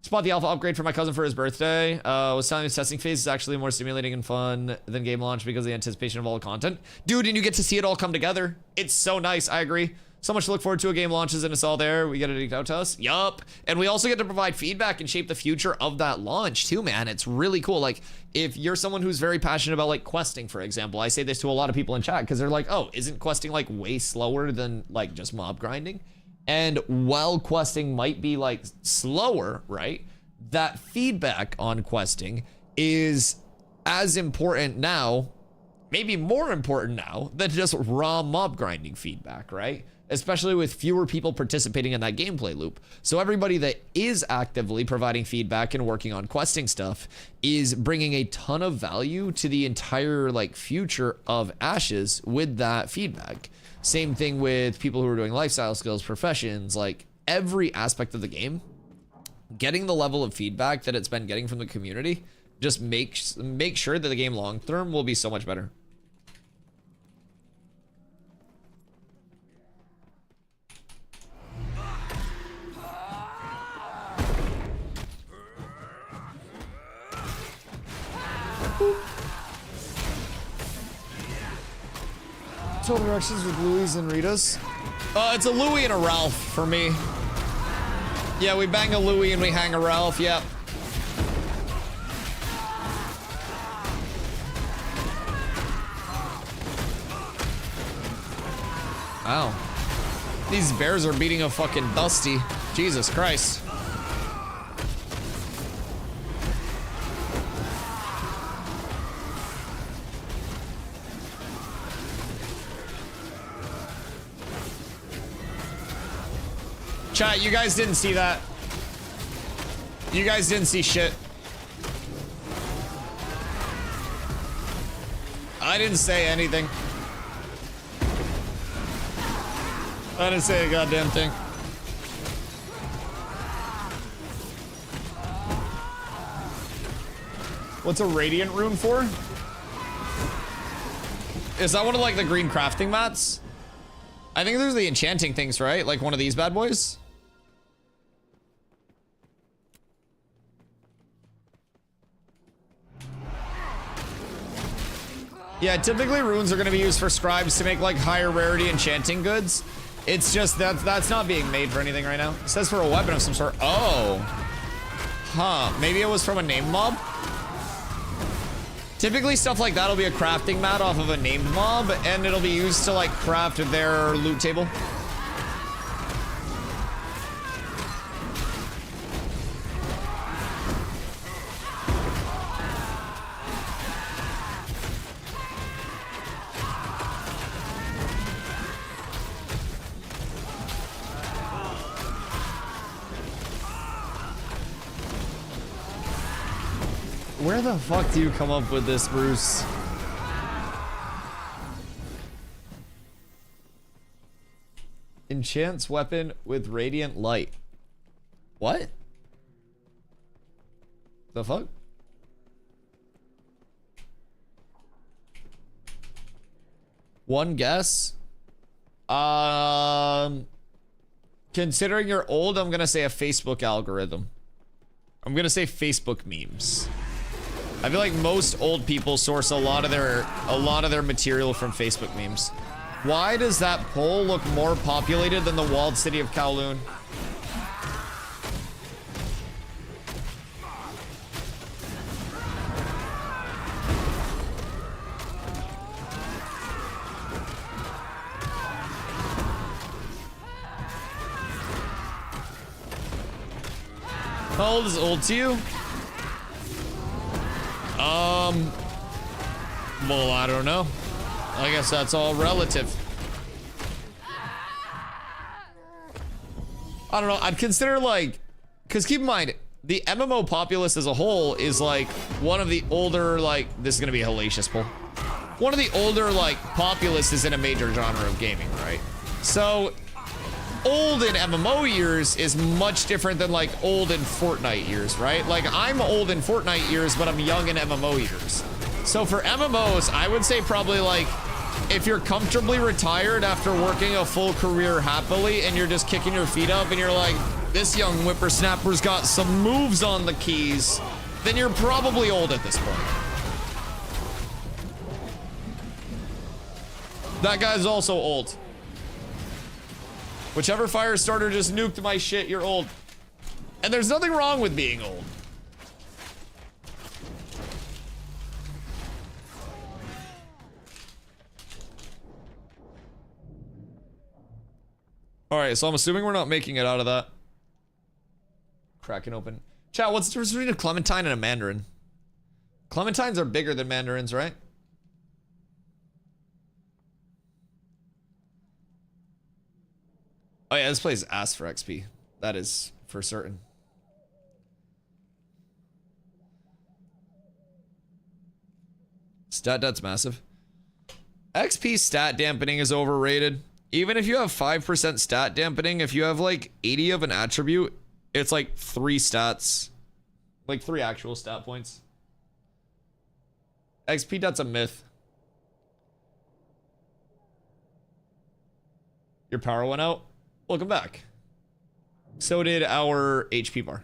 Spot the alpha upgrade for my cousin for his birthday. Was telling his testing phase is actually more stimulating and fun than game launch because of the anticipation of all the content. Dude, and you get to see it all come together. It's so nice, I agree. So much to look forward to. A game launches and it's all there. We get it leaked out to us. Yup. And we also get to provide feedback and shape the future of that launch too, man. It's really cool. Like, if you're someone who's very passionate about like questing, for example, I say this to a lot of people in chat because they're like, oh, isn't questing like way slower than like just mob grinding? And while questing might be like slower, right? That feedback on questing is as important now, maybe more important now, than just raw mob grinding feedback, right? Especially with fewer people participating in that gameplay loop. So everybody that is actively providing feedback and working on questing stuff is bringing a ton of value to the entire like future of Ashes with that feedback. Same thing with people who are doing lifestyle skills, professions, like every aspect of the game. Getting the level of feedback that it's been getting from the community just make sure that the game long term will be so much better. Total directions with Louis and Rita's. It's a Louis and a Ralph for me. Yeah, we bang a Louis and we hang a Ralph, yep. Wow. These bears are beating a fucking Dusty. Jesus Christ. Chat, you guys didn't see that. You guys didn't see shit. I didn't say anything. I didn't say a goddamn thing. What's a radiant rune for? Is that one of like the green crafting mats? I think there's the enchanting things, right? Like one of these bad boys. Yeah, typically runes are going to be used for scribes to make like higher rarity enchanting goods. It's just that's not being made for anything right now. It says for a weapon of some sort. Oh. Huh. Maybe it was from a named mob? Typically stuff like that will be a crafting mat off of a named mob, and it'll be used to like craft their loot table. Where the fuck do you come up with this, Bruce? Enchants weapon with radiant light. What? The fuck? One guess? Considering you're old, I'm gonna say a Facebook algorithm. I'm gonna say Facebook memes. I feel like most old people source a lot of their material from Facebook memes. Why does that pole look more populated than the walled city of Kowloon? How old is old to you? Well, I don't know. I guess that's all relative. I don't know. I'd consider like, because keep in mind, the MMO populace as a whole is like one of the older, like, this is going to be a hellacious pull. One of the older, like, populaces in a major genre of gaming, right? So, old in MMO years is much different than like old in Fortnite years, right? Like I'm old in Fortnite years, but I'm young in MMO years. So for MMOs, I would say probably like if you're comfortably retired after working a full career happily and you're just kicking your feet up and you're like, this young whippersnapper's got some moves on the keys, then you're probably old at this point. That guy's also old. Whichever fire starter just nuked my shit, you're old. And there's nothing wrong with being old. Alright, so I'm assuming we're not making it out of that. Cracking open. Chat, what's the difference between a clementine and a mandarin? Clementines are bigger than mandarins, right? Oh yeah, this plays ass for XP. That is for certain. Stat that's massive. XP stat dampening is overrated. Even if you have 5% stat dampening, if you have like 80 of an attribute, it's like 3 stats. Like 3 actual stat points. XP that's a myth. Your power went out? Welcome back. So did our HP bar.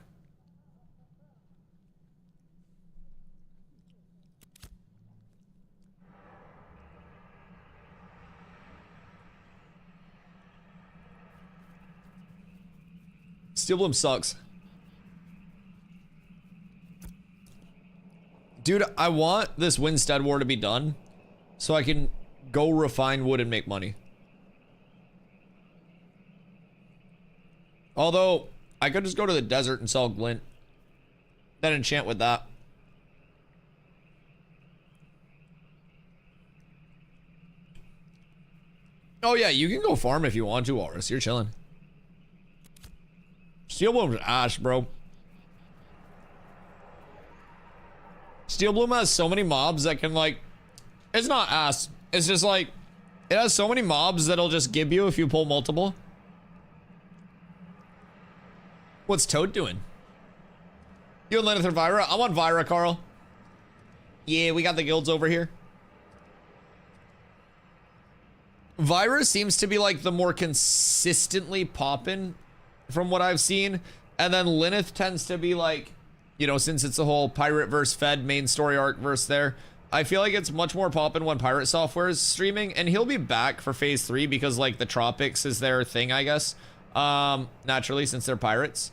Steel Bloom sucks. Dude, I want this Winstead War to be done so I can go refine wood and make money. Although, I could just go to the desert and sell glint. Then enchant with that. Oh yeah, you can go farm if you want to, Walrus. You're chilling. Steel Bloom's ash, bro. Steel Bloom has so many mobs that can like... It's not ass. It's just like... It has so many mobs that'll just give you if you pull multiple. What's Toad doing? You and Lenneth or Vyra? I'm on Vyra, Carl. Yeah, we got the guilds over here. Vyra seems to be like the more consistently poppin' from what I've seen. And then Lenneth tends to be like, you know, since it's the whole pirate verse fed main story arc verse there, I feel like it's much more poppin' when Pirate Software is streaming, and he'll be back for phase 3 because like the tropics is their thing, I guess. Naturally, since they're pirates.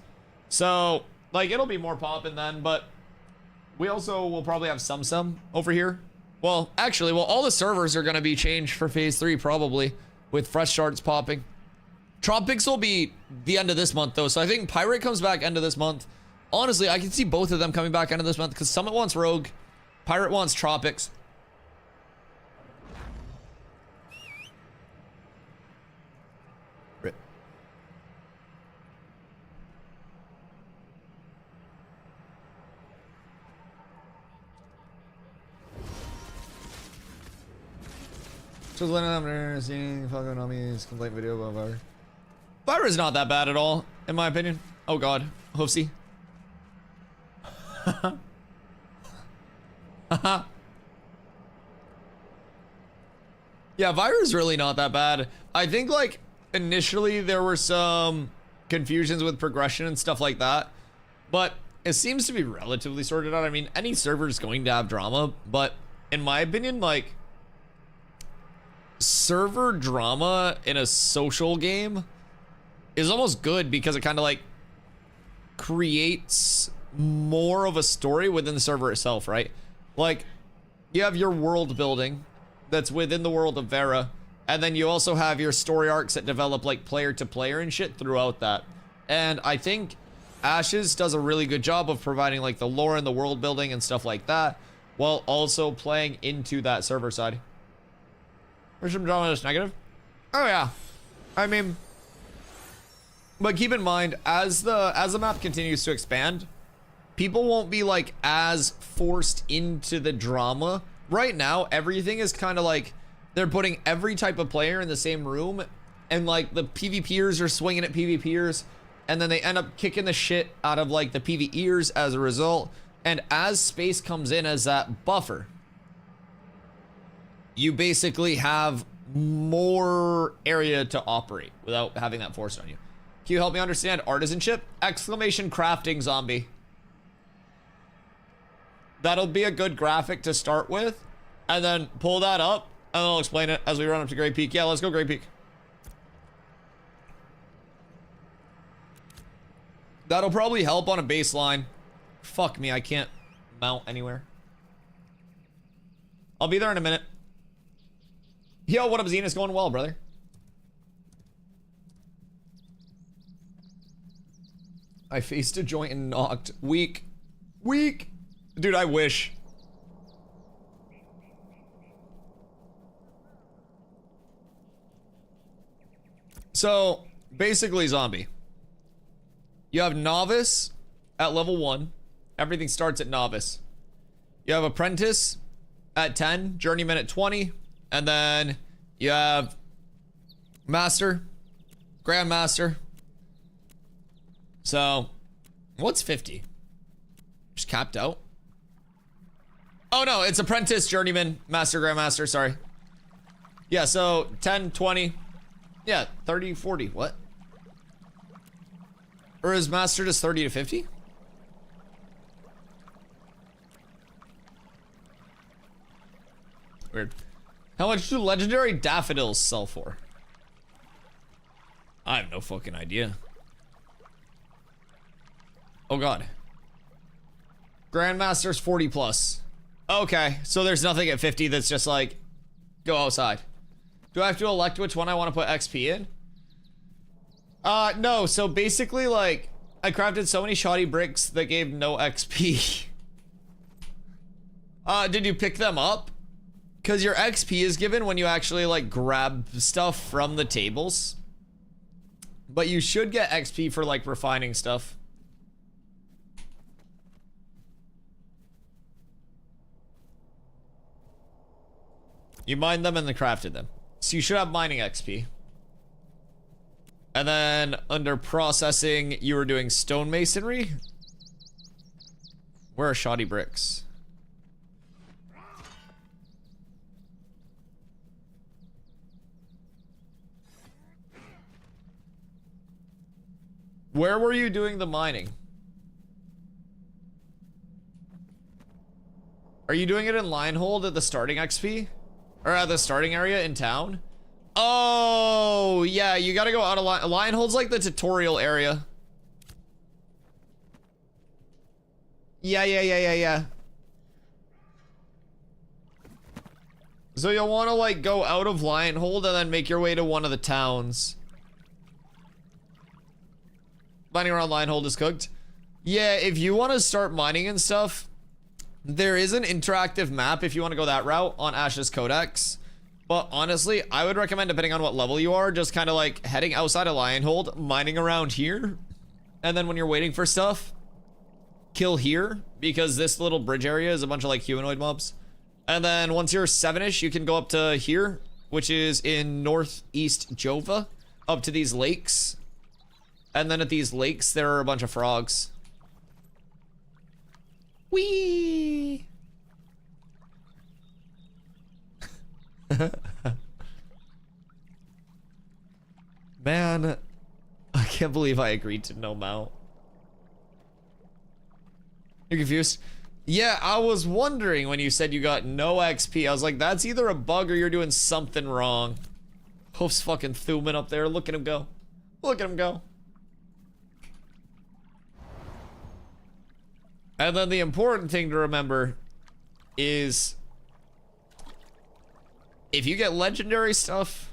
So like it'll be more poppin' then, but we also will probably have some over here. Well, actually, all the servers are gonna be changed for phase 3 probably, with fresh starts popping. Tropics will be the end of this month though, so I think Pirate comes back end of this month. Honestly, I can see both of them coming back end of this month because Summit wants Rogue, Pirate wants Tropics. Rip. Just letting them seeing fucking on me's complaint video about Fire. Fire is not that bad at all, in my opinion. Oh god, Hoofsy. Yeah, Fire is really not that bad. I think like initially there were some confusions with progression and stuff like that, but it seems to be relatively sorted out. I mean, any server is going to have drama, but in my opinion, like server drama in a social game is almost good because it kind of like creates more of a story within the server itself, right? Like you have your world building that's within the world of Vera, and then you also have your story arcs that develop like player to player and shit throughout that. And I think Ashes does a really good job of providing like the lore and the world building and stuff like that while also playing into that server side. There's some drama that's negative. Oh yeah. I mean, but keep in mind, as the map continues to expand, people won't be like as forced into the drama. Right now, everything is kind of like they're putting every type of player in the same room, and like the PvPers are swinging at PvPers, and then they end up kicking the shit out of like the PvEers as a result. And as space comes in as that buffer, you basically have more area to operate without having that forced on you. Can you help me understand artisanship? Exclamation crafting zombie. That'll be a good graphic to start with, and then pull that up, and I'll explain it as we run up to Great Peak. Yeah, let's go Great Peak. That'll probably help on a baseline. Fuck me, I can't mount anywhere. I'll be there in a minute. Yo, what up, Zine? It's going well, brother. I faced a joint and knocked. Weak. Weak. Dude, I wish. So, basically, zombie. You have novice at level 1. Everything starts at novice. You have apprentice at 10, journeyman at 20, and then you have master, grandmaster. So, what's 50? Just capped out? Oh no, it's apprentice, journeyman, master, grandmaster, sorry. Yeah, so 10, 20, yeah, 30, 40, what? Or is master just 30 to 50? Weird. How much do legendary daffodils sell for? I have no fucking idea. Oh god. Grandmaster's 40 plus. Okay, so there's nothing at 50 that's just like, go outside. Do I have to elect which one I want to put XP in? No, so basically like, I crafted so many shoddy bricks that gave no XP. Did you pick them up? Because your XP is given when you actually like grab stuff from the tables. But you should get XP for like refining stuff. You mined them and then crafted them. So you should have mining XP. And then under processing, you were doing stonemasonry. Where are shoddy bricks? Where were you doing the mining? Are you doing it in Lionhold at the starting XP? Or at the starting area in town? Oh, yeah, you gotta go out of Lionhold's like the tutorial area. Yeah. So you'll want to like go out of Lionhold and then make your way to one of the towns. Mining around Lionhold is cooked. Yeah, if you want to start mining and stuff, there is an interactive map if you want to go that route on Ash's Codex. But honestly, I would recommend, depending on what level you are, just kind of like heading outside of Lionhold, mining around here. And then when you're waiting for stuff, kill here, because this little bridge area is a bunch of like humanoid mobs. And then once you're 7-ish, you can go up to here, which is in northeast Jova, up to these lakes. And then at these lakes, there are a bunch of frogs. Whee! Man, I can't believe I agreed to no mount. You're confused? Yeah, I was wondering when you said you got no XP. I was like, that's either a bug or you're doing something wrong. Hoof's fucking Thuman up there. Look at him go. Look at him go. And then the important thing to remember is if you get legendary stuff,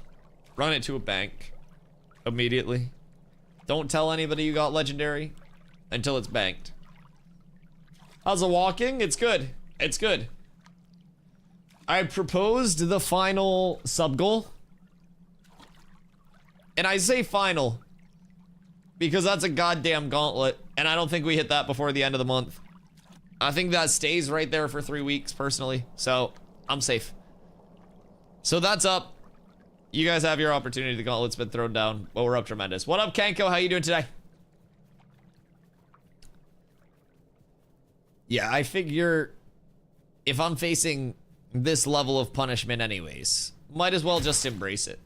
run it to a bank immediately. Don't tell anybody you got legendary until it's banked. How's the walking? It's good. It's good. I proposed the final sub goal. And I say final because that's a goddamn gauntlet. And I don't think we hit that before the end of the month. I think that stays right there for 3 weeks personally. So I'm safe. So that's up. You guys have your opportunity. The gauntlet's been thrown down, but we're up tremendous. What up, Kanko? How you doing today? Yeah, I figure if I'm facing this level of punishment anyways, might as well just embrace it.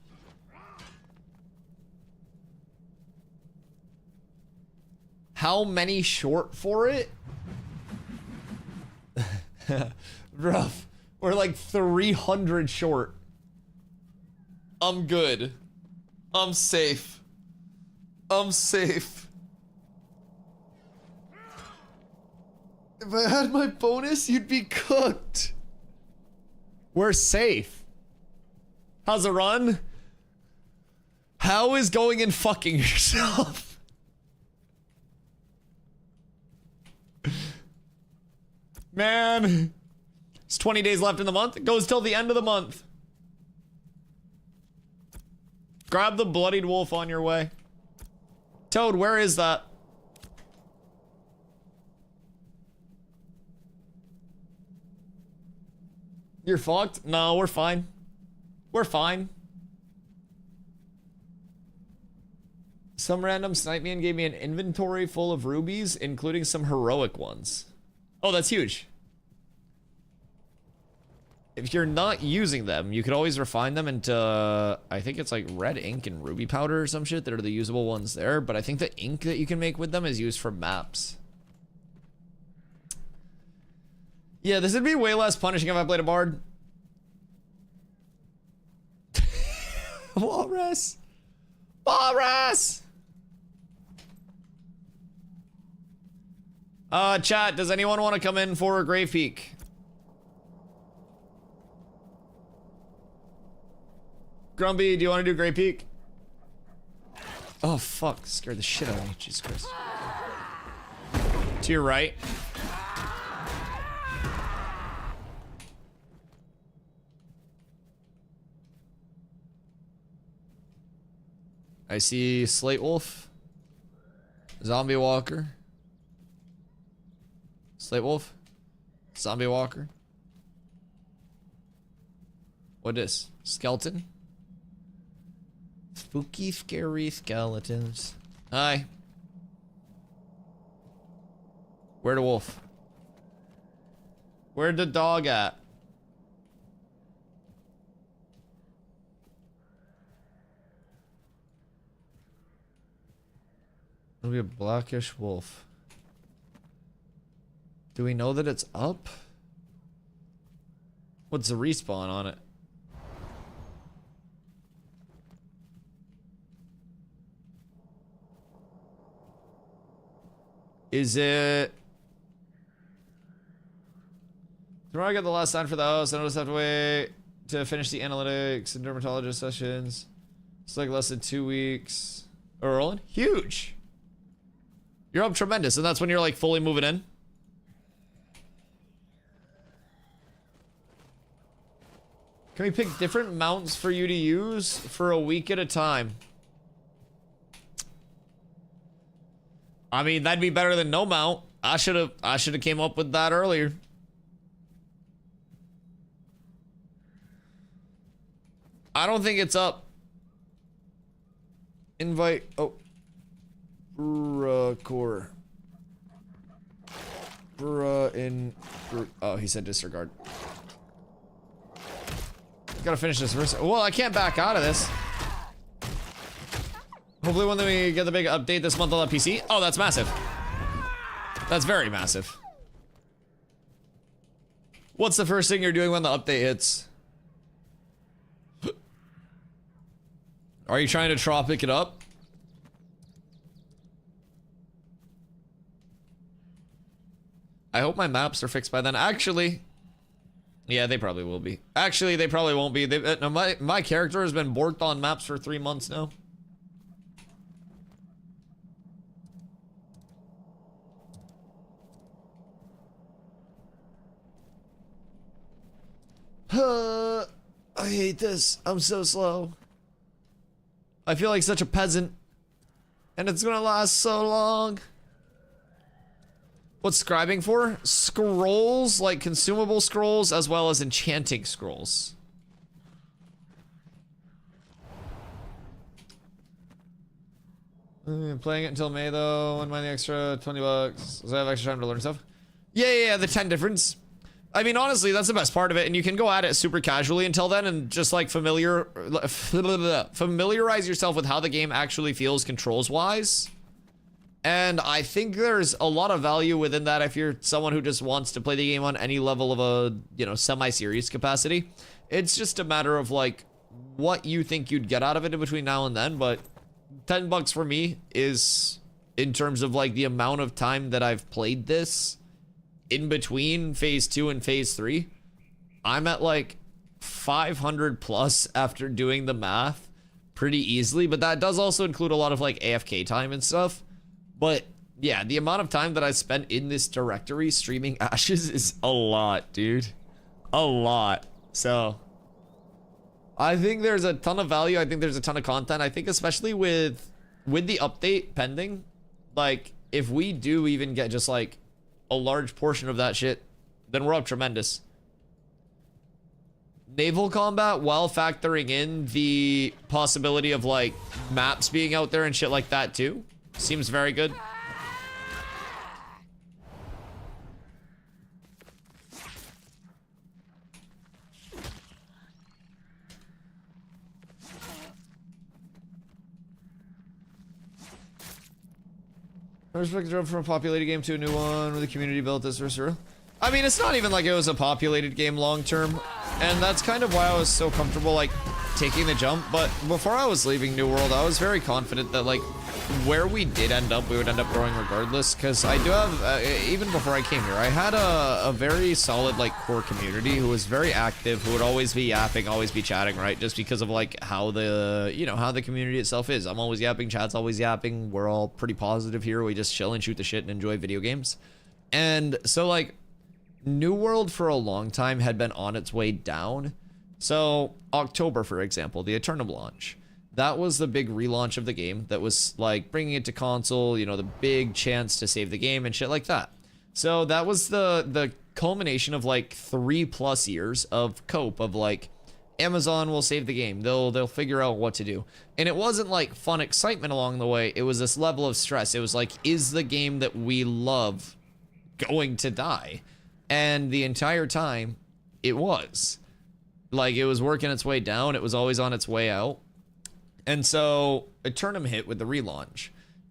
How many short for it? Rough. We're like 300 short. I'm good. I'm safe. I'm safe. If I had my bonus, you'd be cooked. We're safe. How's the run? How is going and fucking yourself? Man. It's 20 days left in the month. It goes till the end of the month. Grab the bloodied wolf on your way. Toad, where is that? You're fucked? No, we're fine. We're fine. Some random snipe me and gave me an inventory full of rubies, including some heroic ones. Oh, that's huge. If you're not using them, you could always refine them into, I think it's like red ink and ruby powder or some shit that are the usable ones there, but I think the ink that you can make with them is used for maps. Yeah, this would be way less punishing if I played a bard. Walrus! Walrus! Chat, does anyone want to come in for a Grave Peak? Grumpy, do you want to do Grave Peak? Oh, fuck. Scared the shit out of me. Jesus Christ. To your right. I see Slate Wolf. Zombie Walker. Slate Wolf. Zombie Walker. What is? Skeleton? Spooky, scary skeletons. Hi. Where the wolf? Where'd the dog at? It'll be a blackish wolf. Do we know that it's up? What's the respawn on it? Is it... Tomorrow I got the last sign for the house. I don't just have to wait to finish the analytics and dermatologist sessions. It's like less than 2 weeks. Oh, rolling? Huge. You're up tremendous, and that's when you're like fully moving in. Can we pick different mounts for you to use for a week at a time? I mean, that'd be better than no mount. I should have came up with that earlier. I don't think it's up. Invite. Oh. Core. Oh, he said disregard. Gotta finish this first. Well, I can't back out of this. Hopefully when we get the big update this month on the PC. Oh, that's massive. That's very massive. What's the first thing you're doing when the update hits? Are you trying to tropic it up? I hope my maps are fixed by then. Actually, yeah, they probably will be. Actually, they probably won't be. No, my character has been borked on maps for 3 months now. I hate this. I'm so slow. I feel like such a peasant. And it's gonna last so long. What's scribing for? Scrolls, like consumable scrolls, as well as enchanting scrolls. Playing it until May though, and mine the extra 20 bucks. So I have extra time to learn stuff. Yeah, the 10 difference. I mean, honestly, that's the best part of it, and you can go at it super casually until then and just like familiarize yourself with how the game actually feels controls-wise. And I think there's a lot of value within that if you're someone who just wants to play the game on any level of a, you know, semi-serious capacity. It's just a matter of like what you think you'd get out of it in between now and then, but 10 bucks for me is, in terms of like the amount of time that I've played this, in between phase 2 and phase 3, I'm at like 500 plus after doing the math pretty easily, but that does also include a lot of like AFK time and stuff. But yeah, the amount of time that I spent in this directory streaming Ashes is a lot, dude. A lot. So I think there's a ton of value. I think there's a ton of content. I think especially with the update pending, like if we do even get just like a large portion of that shit, then we're up tremendous. Naval combat, while factoring in the possibility of like maps being out there and shit like that too, seems very good. I respect the jump from a populated game to a new one where the community built this for. I mean, it's not even like it was a populated game long term, and that's kind of why I was so comfortable like taking the jump. But before I was leaving New World, I was very confident that like where we did end up, we would end up growing regardless, because I do have, even before I came here, I had a very solid like core community who was very active, who would always be yapping, always be chatting, right? Just because of like how the, you know, how the community itself is. I'm always yapping, chat's always yapping, we're all pretty positive here, we just chill and shoot the shit and enjoy video games. And so like New World for a long time had been on its way down. So October, for example, the Eternum launch, that was the big relaunch of the game that was like bringing it to console, you know, the big chance to save the game and shit like that. So that was the culmination of like 3+ years of cope of like Amazon will save the game. They'll figure out what to do. And it wasn't like fun excitement along the way. It was this level of stress. It was like, is the game that we love going to die? And the entire time it was like, it was working its way down. It was always on its way out. And so Eternum hit with the relaunch,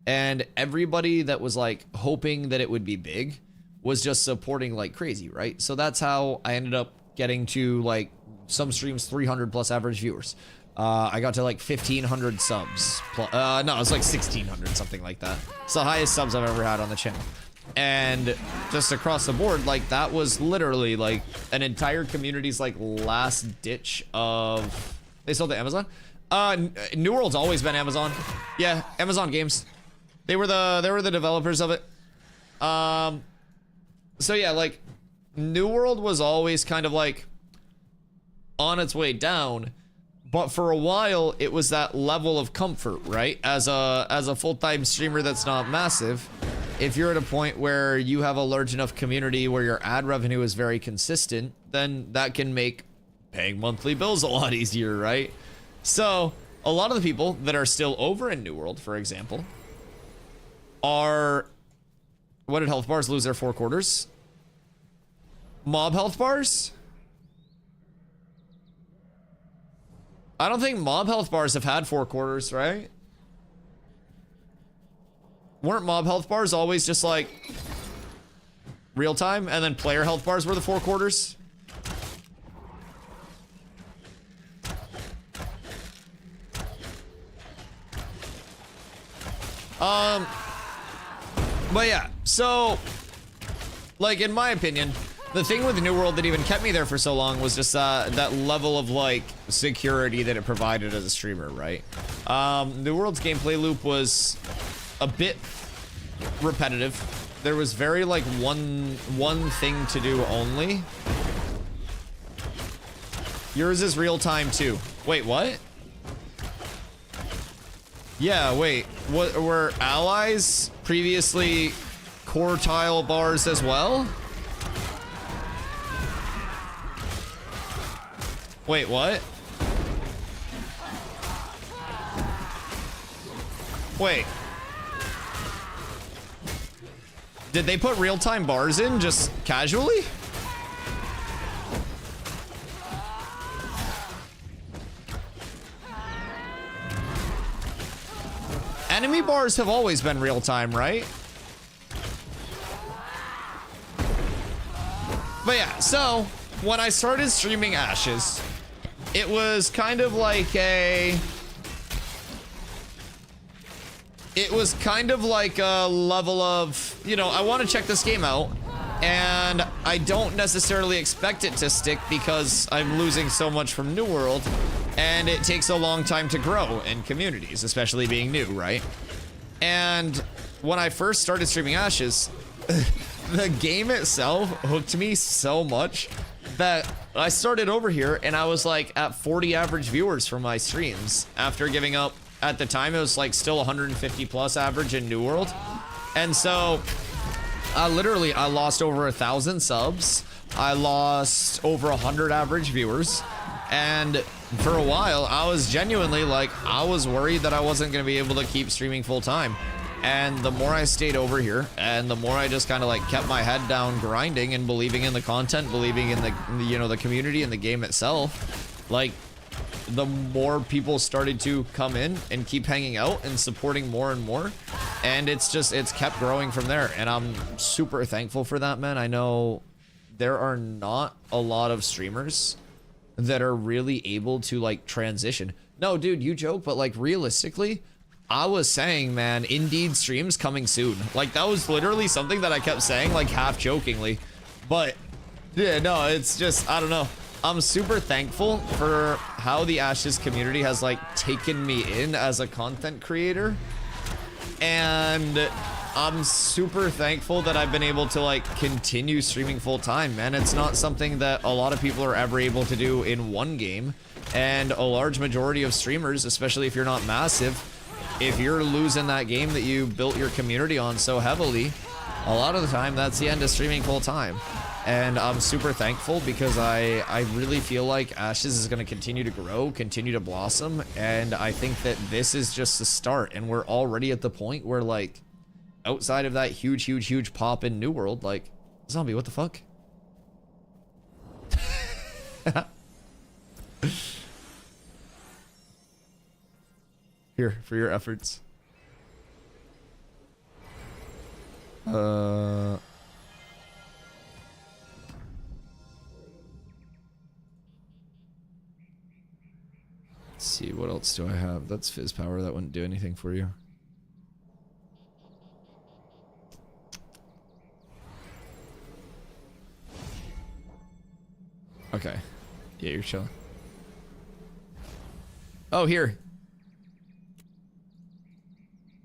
and everybody that was like hoping that it would be big was just supporting like crazy, right? So that's how I ended up getting to like some streams 300 plus average viewers. I got to like 1,500 subs. No, it was like 1,600, something like that. It's the highest subs I've ever had on the channel. And just across the board, like that was literally like an entire community's like last ditch of. They sold to Amazon. New World's always been Amazon. Yeah, Amazon Games. They were the developers of it. So yeah, like New World was always kind of like on its way down. But for a while, it was that level of comfort, right? As a full-time streamer that's not massive, if you're at a point where you have a large enough community where your ad revenue is very consistent, then that can make paying monthly bills a lot easier, right? So, a lot of the people that are still over in New World, for example, are... What did health bars lose their 4 quarters? Mob health bars? I don't think mob health bars have had 4 quarters, right? Weren't mob health bars always just like real time, and then player health bars were the 4 quarters? But yeah, so like in my opinion, the thing with New World that even kept me there for so long was just that level of like security that it provided as a streamer, right? New World's gameplay loop was a bit repetitive. There was very like one thing to do only. Yours is real time too. Wait, what? Yeah, wait. What were allies previously quartile bars as well? Wait, what? Wait. Did they put real-time bars in just casually? Enemy bars have always been real-time, right? But yeah, so when I started streaming Ashes, it was kind of like a... It was kind of like a level of, you know, I want to check this game out, and I don't necessarily expect it to stick because I'm losing so much from New World, and it takes a long time to grow in communities, especially being new, right? And when I first started streaming Ashes, the game itself hooked me so much that I started over here and I was like at 40 average viewers for my streams after giving up. At the time, it was like still 150 plus average in New World. And so literally I lost over 1,000 subs. I lost over 100 average viewers. And for a while, I was genuinely like, I was worried that I wasn't going to be able to keep streaming full time. And the more I stayed over here, and the more I just kind of like kept my head down grinding and believing in the content, believing in the, you know, the community and the game itself, like the more people started to come in and keep hanging out and supporting more and more. And it's kept growing from there. And I'm super thankful for that, man. I know there are not a lot of streamers that are really able to like transition. No, dude, you joke, but like realistically, I was saying, man, Indeed streams coming soon. Like that was literally something that I kept saying like half jokingly. But yeah, no, it's just, I don't know. I'm super thankful for how the Ashes community has like taken me in as a content creator. And I'm super thankful that I've been able to like continue streaming full time, man. It's not something that a lot of people are ever able to do in one game. And a large majority of streamers, especially if you're not massive, if you're losing that game that you built your community on so heavily, a lot of the time that's the end of streaming full time. And I'm super thankful because I really feel like Ashes is going to continue to grow, continue to blossom. And I think that this is just the start. And we're already at the point where like outside of that huge pop in New World, like zombie, what the fuck? Here, for your efforts. Let's see, what else do I have? That's fizz power, that wouldn't do anything for you. Okay. Yeah, you're chilling. Oh, here.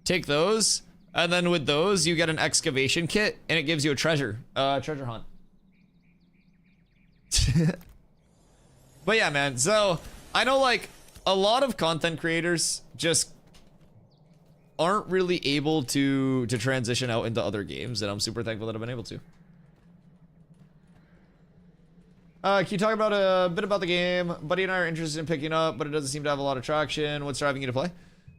Take those, and then with those, you get an excavation kit, and it gives you a treasure hunt. But yeah, man, so I know like a lot of content creators just aren't really able to transition out into other games, and I'm super thankful that I've been able to. Can you talk about a bit about the game? Buddy and I are interested in picking up, but it doesn't seem to have a lot of traction. What's driving you to play?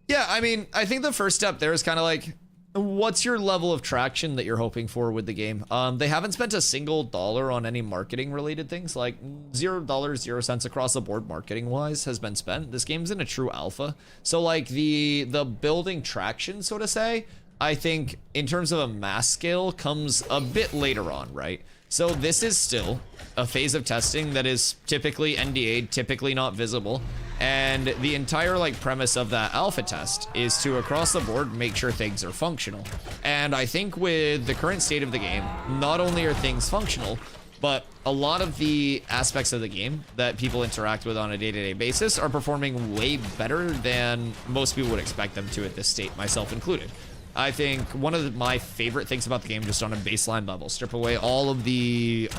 Yeah, I mean, I think the first step there is kind of like, what's your level of traction that you're hoping for with the game? They haven't spent a single dollar on any marketing related things, like $0, 0 cents across the board marketing wise has been spent. This game's in a true alpha. So like the building traction, so to say, I think in terms of a mass scale comes a bit later on, right? So this is still a phase of testing that is typically NDA'd, typically not visible. And the entire like premise of that alpha test is to across the board make sure things are functional. And I think with the current state of the game, not only are things functional, but a lot of the aspects of the game that people interact with on a day-to-day basis are performing way better than most people would expect them to at this state, myself included. I think one of my favorite things about the game, just on a baseline level, strip away all of the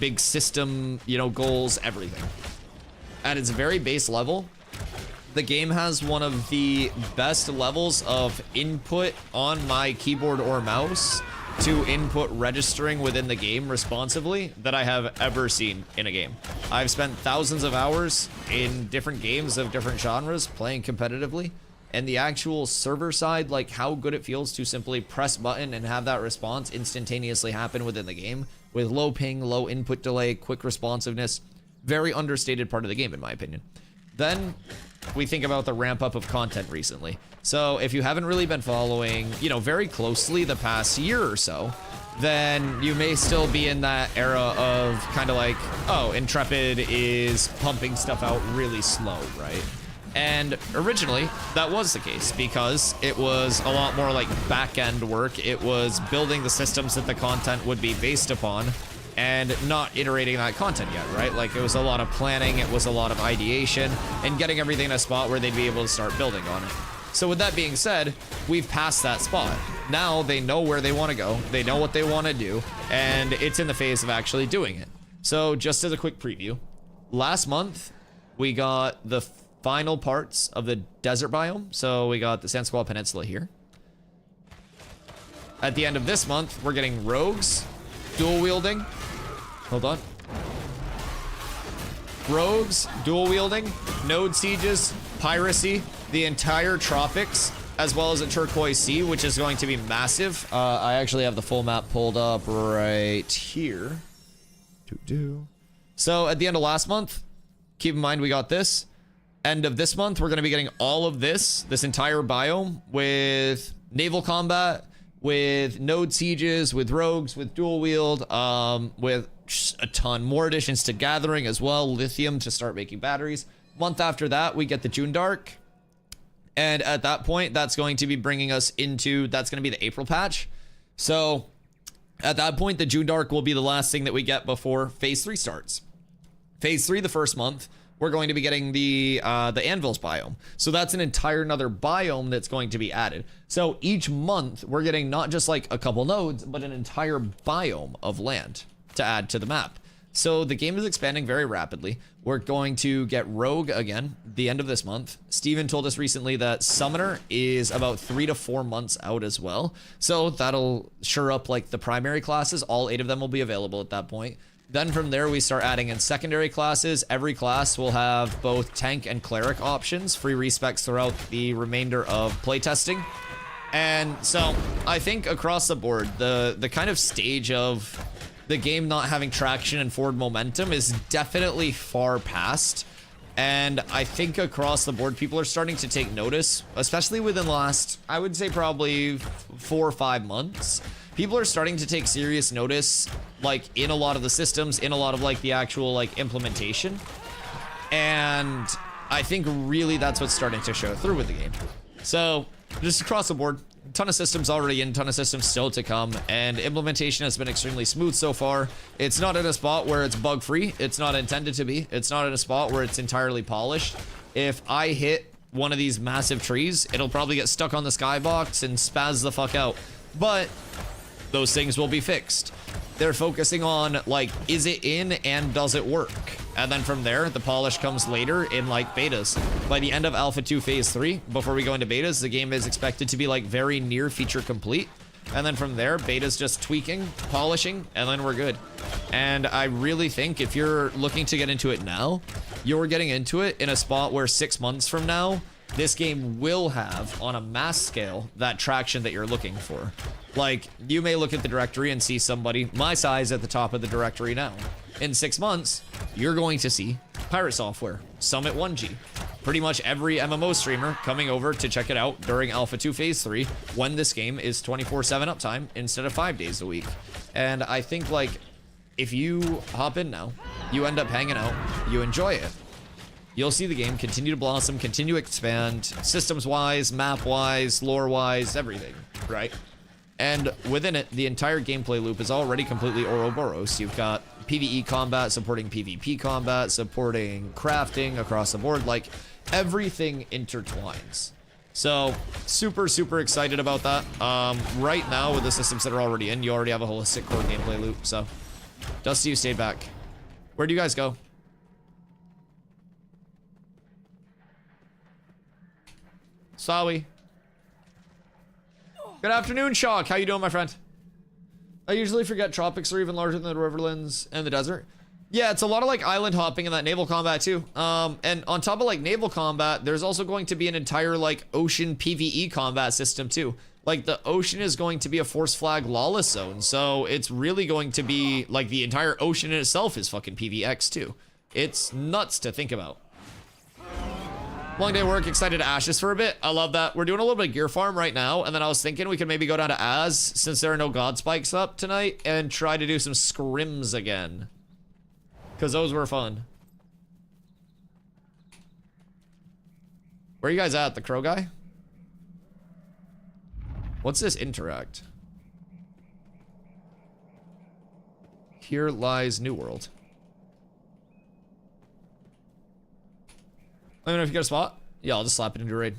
big system, you know, goals, everything. At its very base level, the game has one of the best levels of input on my keyboard or mouse to input registering within the game responsively that I have ever seen in a game. I've spent thousands of hours in different games of different genres playing competitively, and the actual server side, like how good it feels to simply press button and have that response instantaneously happen within the game with low ping, low input delay, quick responsiveness. Very understated part of the game, in my opinion. Then we think about the ramp up of content recently. So if you haven't really been following, you know, very closely the past year or so, then you may still be in that era of kind of like, oh, Intrepid is pumping stuff out really slow, right? And originally that was the case because it was a lot more like back-end work. It was building the systems that the content would be based upon and not iterating that content yet, right? Like it was a lot of planning, it was a lot of ideation, and getting everything in a spot where they'd be able to start building on it. So with that being said, we've passed that spot. Now they know where they want to go, they know what they want to do, and it's in the phase of actually doing it. So just as a quick preview, last month we got the final parts of the desert biome. So we got the San Squal Peninsula here. At the end of this month, we're getting rogues, dual wielding. Hold on. Rogues, dual wielding, node sieges, piracy, the entire tropics, as well as a turquoise sea, which is going to be massive. I actually have the full map pulled up right here. So at the end of last month, keep in mind we got this. End of this month, we're going to be getting all of this entire biome with naval combat, with node sieges, with rogues, with dual wield, with a ton more additions to gathering as well, lithium to start making batteries. Month after that, we get the June Dark. And at that point, that's going to be bringing us into, that's going to be the April patch. So at that point, the June Dark will be the last thing that we get before Phase 3 starts. Phase 3, the first month, we're going to be getting the Anvils biome. So that's an entire another biome that's going to be added. So each month, we're getting not just like a couple nodes, but an entire biome of land to add to the map. So the game is expanding very rapidly. We're going to get Rogue again, the end of this month. Steven told us recently that Summoner is about 3 to 4 months out as well. So that'll sure up like the primary classes. All 8 of them will be available at that point. Then from there, we start adding in secondary classes. Every class will have both tank and cleric options, free respecs throughout the remainder of playtesting. And so I think across the board, the kind of stage of the game not having traction and forward momentum is definitely far past. And I think across the board, people are starting to take notice, especially within the last, I would say probably 4 or 5 months. People are starting to take serious notice, like in a lot of the systems, in a lot of like the actual like implementation. And I think really that's what's starting to show through with the game. So just across the board, ton of systems already in, ton of systems still to come, and implementation has been extremely smooth so far. It's not in a spot where it's bug free. It's not intended to be. It's not in a spot where it's entirely polished. If I hit one of these massive trees, it'll probably get stuck on the skybox and spaz the fuck out. But those things will be fixed. They're focusing on, like, is it in and does it work? And then from there, the polish comes later in, like, betas. By the end of Alpha 2 Phase 3, before we go into betas, the game is expected to be, like, very near feature complete. And then from there, beta's just tweaking, polishing, and then we're good. And I really think if you're looking to get into it now, you're getting into it in a spot where 6 months from now, this game will have, on a mass scale, that traction that you're looking for. Like, you may look at the directory and see somebody my size at the top of the directory now. In 6 months, you're going to see Pirate Software, Summit 1G, pretty much every MMO streamer coming over to check it out during Alpha 2 Phase 3 when this game is 24/7 uptime instead of 5 days a week. And I think, like, if you hop in now, you end up hanging out, you enjoy it, you'll see the game continue to blossom, continue to expand, systems-wise, map-wise, lore-wise, everything, right? And within it, the entire gameplay loop is already completely Ouroboros. You've got PvE combat supporting PvP combat, supporting crafting across the board, like everything intertwines. So super, super excited about that. Right now with the systems that are already in, you already have a holistic core gameplay loop. So Dusty, you stayed back. Where'd you guys go? Sawi. Good afternoon, Shock. How you doing, my friend? I usually forget tropics are even larger than the riverlands and the desert. Yeah, it's a lot of like island hopping and that naval combat too. And on top of like naval combat, there's also going to be an entire like ocean PvE combat system too. Like the ocean is going to be a force flag lawless zone. So it's really going to be like the entire ocean in itself is fucking PvX too. It's nuts to think about. Long day of work, excited to Ashes for a bit. I love that. We're doing a little bit of gear farm right now, and then I was thinking we could maybe go down to Az, since there are no god spikes up tonight, and try to do some scrims again. Because those were fun. Where are you guys at? The crow guy? What's this interact? Here lies New World. Let me know if you got a spot. Yeah, I'll just slap it into raid.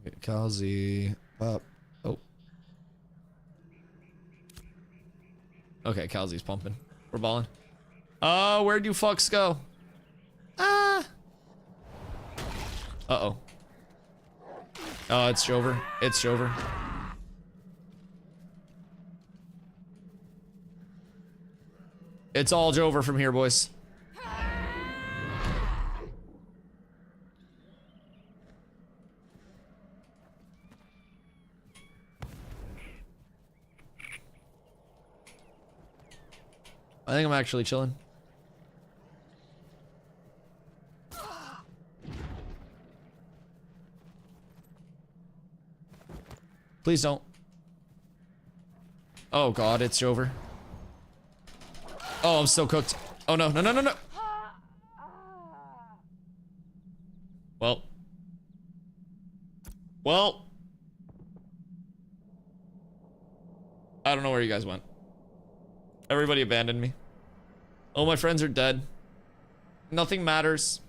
Okay, Kalzi. Up. Oh. Okay, Kalzi's pumping. We're balling. Where'd you fucks go? Ah. Uh-oh. Oh, it's Jover. It's Jover. It's all Jover from here, boys. I think I'm actually chilling. Please don't. Oh god, it's Jover. Oh, I'm so cooked. Oh no, no, no, no, no. Well. Well. I don't know where you guys went. Everybody abandoned me. All my friends are dead. Nothing matters.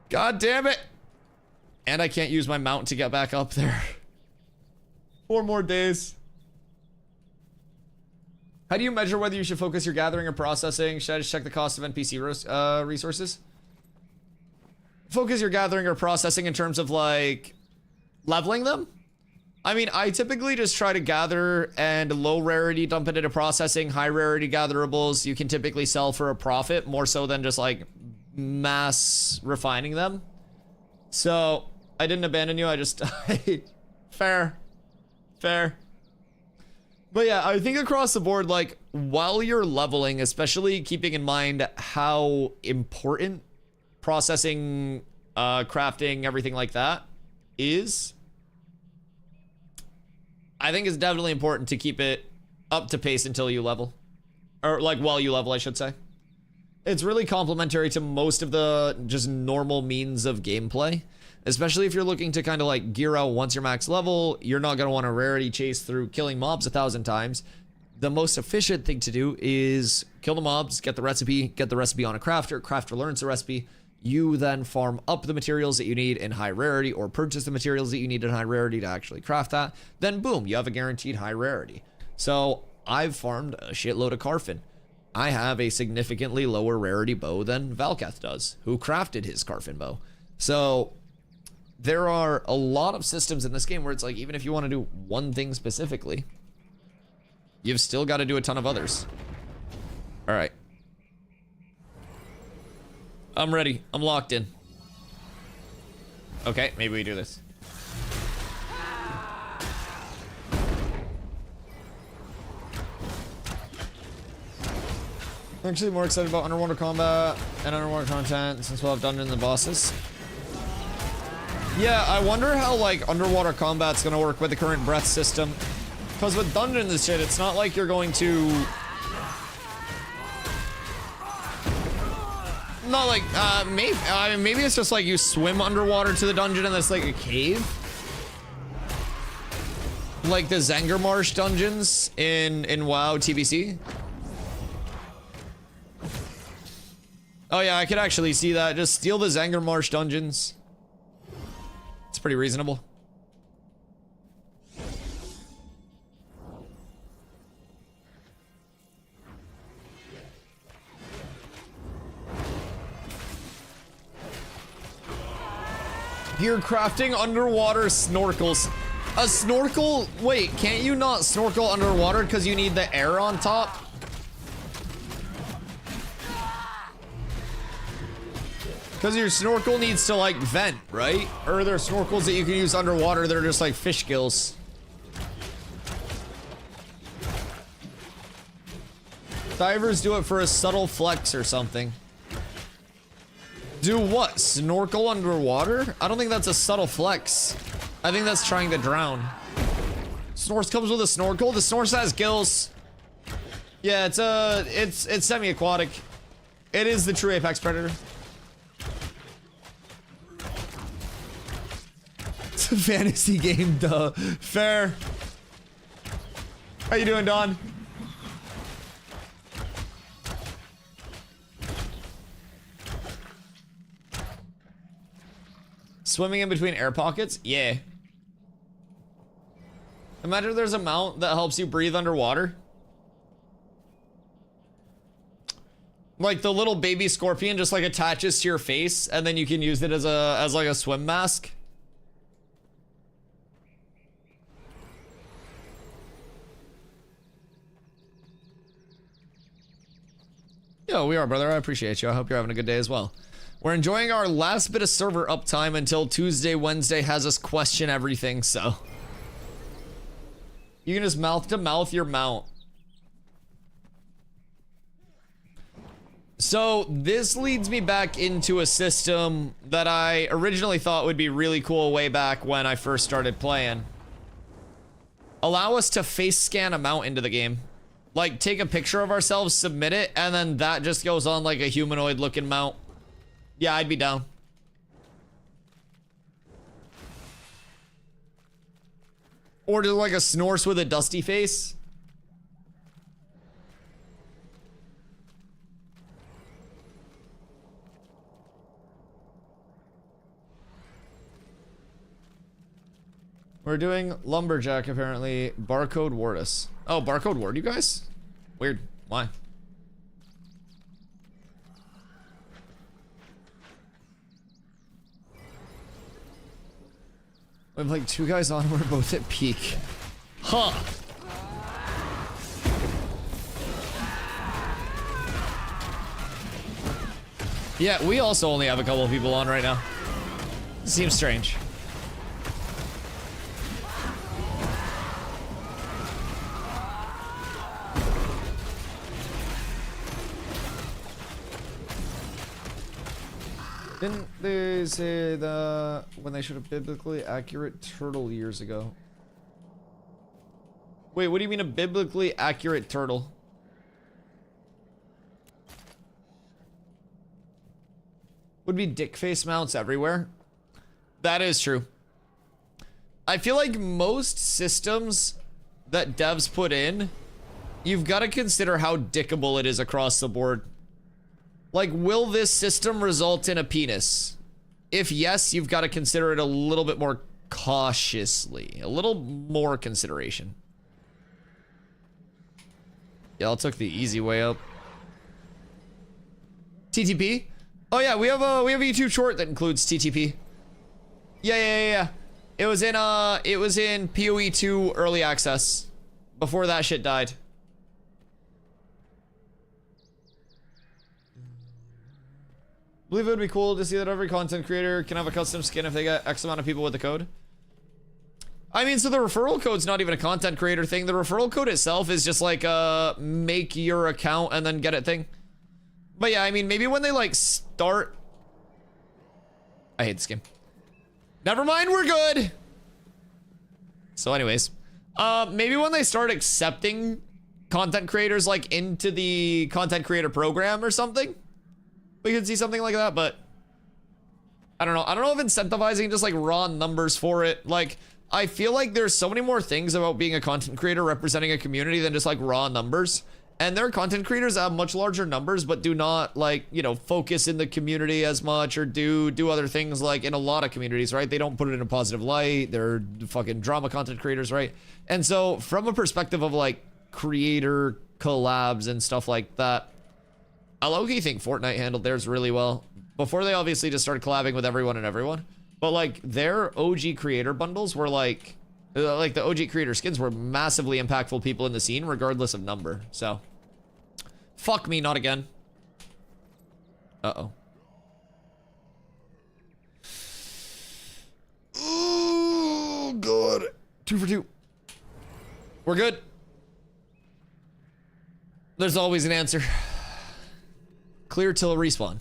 God damn it. And I can't use my mount to get back up there. 4 more days. How do you measure whether you should focus your gathering or processing? Should I just check the cost of NPC resources? Focus your gathering or processing in terms of like leveling them? I mean, I typically just try to gather and low rarity dump it into processing. High rarity gatherables you can typically sell for a profit more so than just like mass refining them. So I didn't abandon you. I just fair. But yeah, I think across the board, like, while you're leveling, especially keeping in mind how important processing, crafting, everything like that is, I think it's definitely important to keep it up to pace until you level. Or like while you level, I should say. It's really complementary to most of the just normal means of gameplay. Especially if you're looking to kind of like gear out once you're max level, you're not going to want to rarity chase through killing mobs 1,000 times. The most efficient thing to do is kill the mobs, get the recipe on a crafter, crafter learns the recipe. You then farm up the materials that you need in high rarity or purchase the materials that you need in high rarity to actually craft that. Then boom, you have a guaranteed high rarity. So I've farmed a shitload of Carfin. I have a significantly lower rarity bow than Valketh does, who crafted his Carfin bow. So there are a lot of systems in this game where it's like, even if you want to do one thing specifically, you've still got to do a ton of others. All right. I'm ready. I'm locked in. Okay, maybe we do this. I'm actually more excited about underwater combat and underwater content since we'll have dungeons and bosses. Yeah, I wonder how like underwater combat's gonna work with the current breath system. Because with dungeons and shit, it's not like you're going to... Not like, maybe it's just like you swim underwater to the dungeon and it's like a cave. Like the Zangermarsh dungeons in WoW TBC. Oh yeah, I could actually see that. Just steal the Zangermarsh dungeons. It's pretty reasonable. Gear crafting underwater snorkels. A snorkel? Wait, can't you not snorkel underwater because you need the air on top? Because your snorkel needs to like vent, right? Or are there snorkels that you can use underwater that are just like fish gills? Divers do it for a subtle flex or something. Do what? Snorkel underwater? I don't think that's a subtle flex. I think that's trying to drown. Snorse comes with a snorkel? The Snorse has gills. Yeah, it's semi-aquatic. It is the true apex predator. It's a fantasy game, duh. Fair. How you doing, Don? Swimming in between air pockets? Yeah. Imagine there's a mount that helps you breathe underwater. Like the little baby scorpion just like attaches to your face and then you can use it as like a swim mask. Yo, we are, brother. I appreciate you. I hope you're having a good day as well. We're enjoying our last bit of server uptime until Tuesday, Wednesday has us question everything, so. You can just mouth to mouth your mount. So this leads me back into a system that I originally thought would be really cool way back when I first started playing. Allow us to face scan a mount into the game. Like take a picture of ourselves, submit it, and then that just goes on like a humanoid looking mount. Yeah, I'd be down. Or do like a Snorse with a dusty face. We're doing Lumberjack, apparently. Barcode ward us. Oh, Barcode ward you guys? Weird. Why? We have like two guys on, we're both at peak. Huh. Yeah, we also only have a couple of people on right now. Seems strange. Didn't they say that when they should have biblically accurate turtle years ago? Wait, what do you mean a biblically accurate turtle? Would be dick face mounts everywhere. That is true. I feel like most systems that devs put in, you've got to consider how dickable it is across the board. Like, will this system result in a penis? If yes, you've got to consider it a little bit more cautiously. A little more consideration. Y'all took the easy way up. TTP? Oh yeah, we have a YouTube short that includes TTP. Yeah. It was in PoE 2 early access before that shit died. I believe it would be cool to see that every content creator can have a custom skin if they get X amount of people with the code. I mean, so the referral code's not even a content creator thing. The referral code itself is just like a make your account and then get it thing. But yeah, I mean, maybe when they like start... I hate this game. Never mind, we're good. So anyways, maybe when they start accepting content creators like into the content creator program or something, we could see something like that, but I don't know. I don't know if incentivizing just like raw numbers for it. Like, I feel like there's so many more things about being a content creator representing a community than just like raw numbers. And there are content creators that have much larger numbers, but do not like, you know, focus in the community as much or do other things like in a lot of communities, right? They don't put it in a positive light. They're fucking drama content creators, right? And so from a perspective of like creator collabs and stuff like that, I low-key think Fortnite handled theirs really well. Before they obviously just started collabing with everyone and everyone. But like their OG creator bundles were like the OG creator skins were massively impactful people in the scene regardless of number. So fuck me, not again. Uh-oh. Oh, God. 2 for 2. We're good. There's always an answer. Clear till respawn.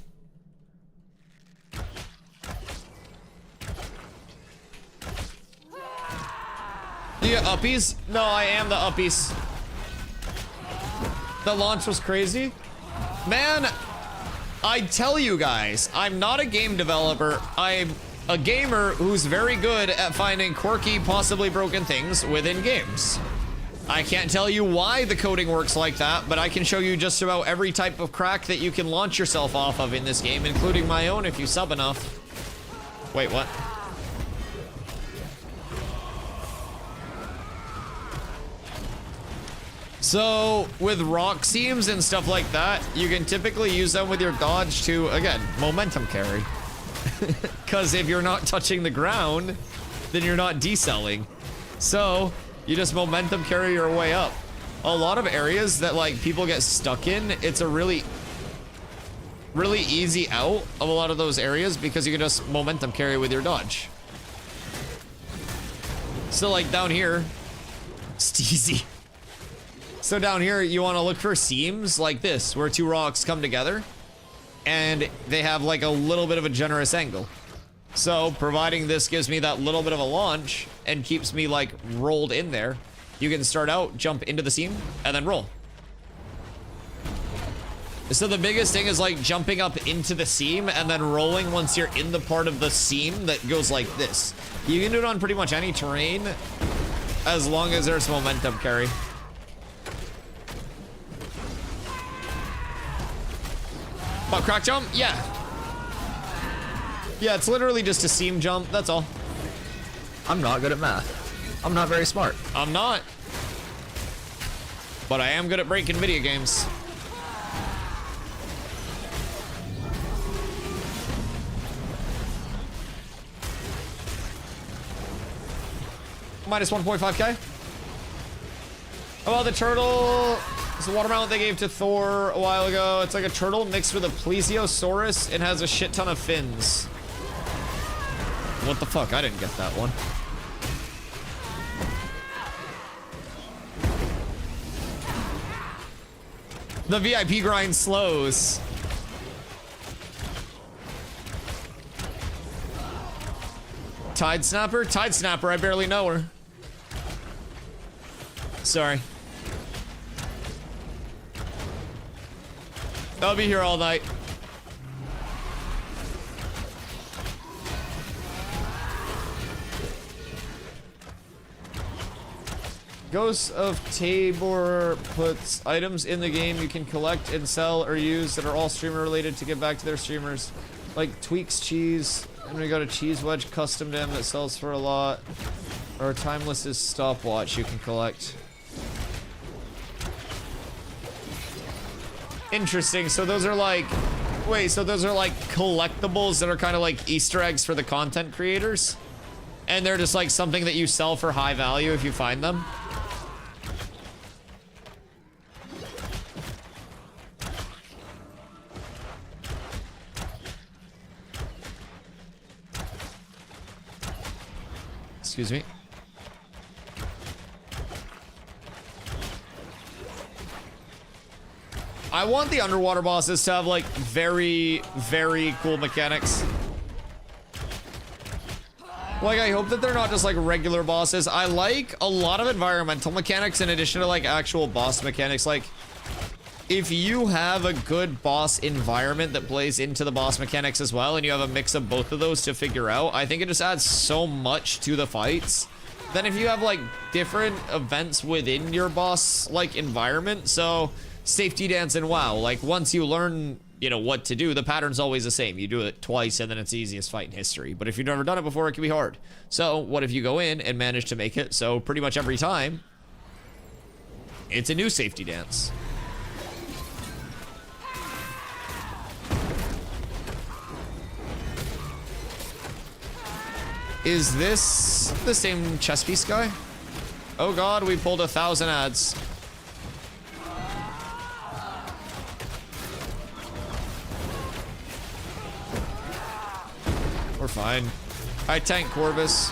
Do you get uppies? No, I am the uppies. The launch was crazy. Man, I tell you guys, I'm not a game developer. I'm a gamer who's very good at finding quirky, possibly broken things within games. I can't tell you why the coding works like that, but I can show you just about every type of crack that you can launch yourself off of in this game, including my own if you sub enough. Wait, what? So, with rock seams and stuff like that, you can typically use them with your dodge to, again, momentum carry. Because if you're not touching the ground, then you're not decelling. So, you just momentum carry your way up. A lot of areas that, like, people get stuck in, it's a really easy out of a lot of those areas because you can just momentum carry with your dodge. So, like, down here, it's easy. So down here, you want to look for seams like this, where 2 rocks come together, and they have like a little bit of a generous angle. So providing this gives me that little bit of a launch and keeps me like rolled in there, you can start out, jump into the seam, and then roll. So the biggest thing is like jumping up into the seam and then rolling once you're in the part of the seam that goes like this. You can do it on pretty much any terrain as long as there's momentum carry. Oh, crack jump? Yeah. Yeah, it's literally just a seam jump, that's all. I'm not good at math. I'm not very smart. I'm not. But I am good at breaking video games. Minus 1.5k. Oh, the turtle. It's the watermelon they gave to Thor a while ago. It's like a turtle mixed with a plesiosaurus and has a shit ton of fins. What the fuck? I didn't get that one. The VIP grind slows. Tide Snapper? Tide Snapper, I barely know her. Sorry. I'll be here all night. Ghost of Tabor puts items in the game you can collect and sell or use that are all streamer related to give back to their streamers. Like Tweaks Cheese, and we got a Cheese Wedge custom to him that sells for a lot. Or Timeless's stopwatch you can collect. Interesting, so those are like, wait, so those are like collectibles that are kind of like Easter eggs for the content creators? And they're just like something that you sell for high value if you find them? Excuse me. I want the underwater bosses to have like very, very cool mechanics. Like, I hope that they're not just like regular bosses. I like a lot of environmental mechanics in addition to like actual boss mechanics. Like, if you have a good boss environment that plays into the boss mechanics as well, and you have a mix of both of those to figure out, I think it just adds so much to the fights. Then if you have like different events within your boss like environment, so safety dance and WoW, like once you learn, you know, what to do, the pattern's always the same. You do it twice and then it's the easiest fight in history. But if you've never done it before, it can be hard. So what if you go in and manage to make it so pretty much every time it's a new safety dance? Is this the same chess piece guy? Oh god, we pulled 1,000 ads. We're fine. I tank Corvus.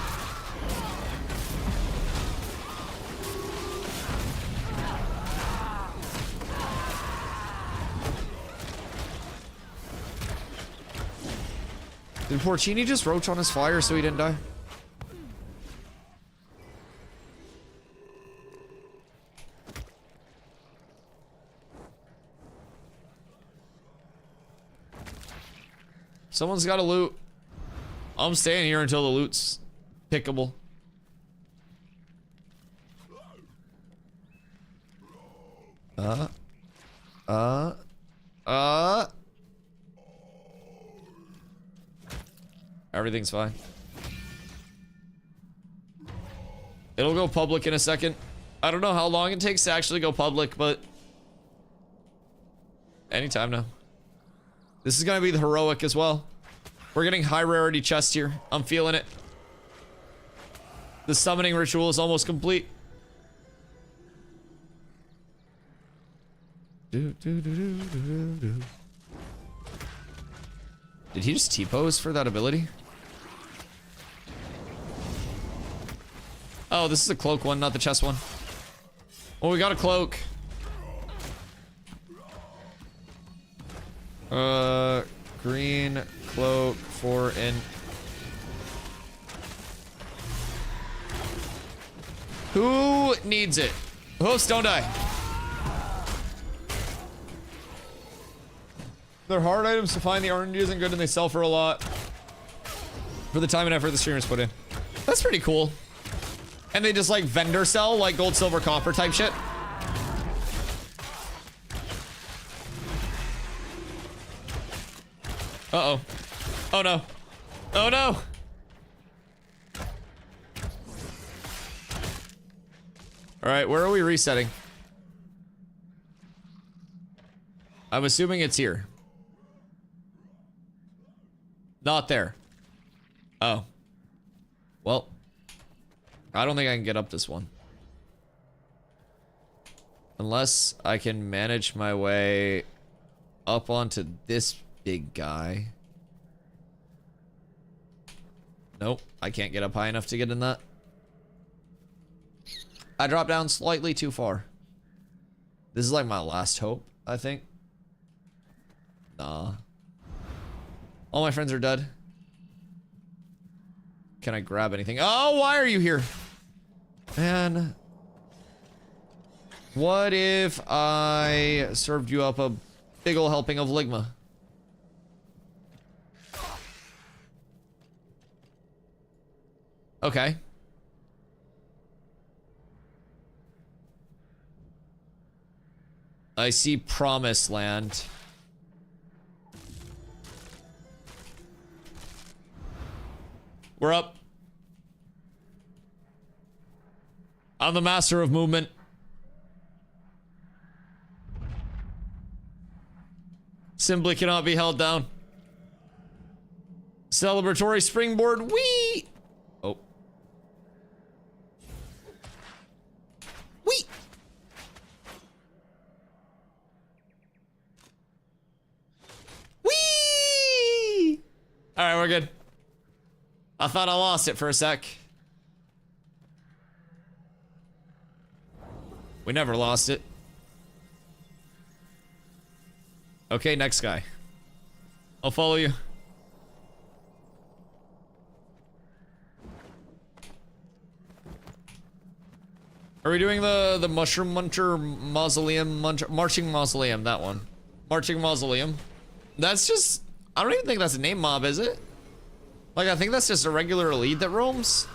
Did Porcini just roach on his flyer so he didn't die? Someone's got to loot. I'm staying here until the loot's pickable. Everything's fine. It'll go public in a second. I don't know how long it takes to actually go public, but anytime now. This is gonna be the heroic as well. We're getting high rarity chest here. I'm feeling it. The summoning ritual is almost complete. Did he just T-pose for that ability? Oh, this is a cloak one, not the chest one. Oh, we got a cloak. Green cloak for an... Who needs it? Hoofs, don't die. They're hard items to find. The RNG isn't good and they sell for a lot. For the time and effort the streamers put in. That's pretty cool. And they just like vendor sell like gold, silver, copper type shit. Uh-oh. Oh no. Oh no. All right, where are we resetting? I'm assuming it's here. Not there. Oh. Well. I don't think I can get up this one. Unless I can manage my way up onto this big guy. Nope, I can't get up high enough to get in that. I dropped down slightly too far. This is like my last hope, I think. Nah. All my friends are dead. Can I grab anything? Oh, why are you here? Man. What if I served you up a big ol' helping of Ligma? Okay. I see Promised Land. We're up. I'm the master of movement. Simply cannot be held down. Celebratory springboard. Wee! Oh. Wee! Wee! Alright, we're good. I thought I lost it for a sec. We never lost it. Okay, next guy. I'll follow you. Are we doing the Mushroom Muncher Mausoleum Marching Mausoleum, that one. Marching Mausoleum. That's just, I don't even think that's a name mob, is it? Like, I think that's just a regular elite that roams.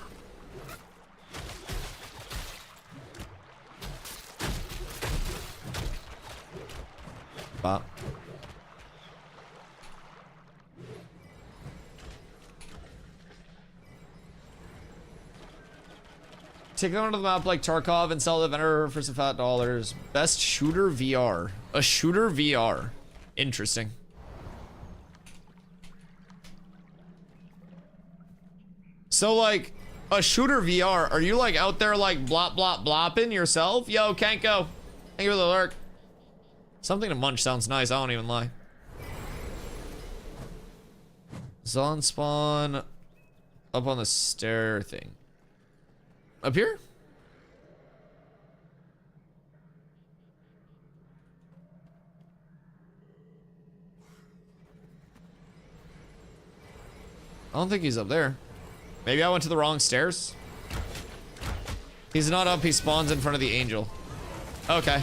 Bop. Take them onto the map like Tarkov and sell the vendor for some fat dollars. Best shooter VR. A shooter VR. Interesting. So like, a shooter VR, are you like out there like blop blop blopping yourself? Yo, can't go. Thank you for the lurk. Something to munch sounds nice, I don't even lie. Zon spawn up on the stair thing. Up here? I don't think he's up there. Maybe I went to the wrong stairs. He's not up, he spawns in front of the angel. Okay.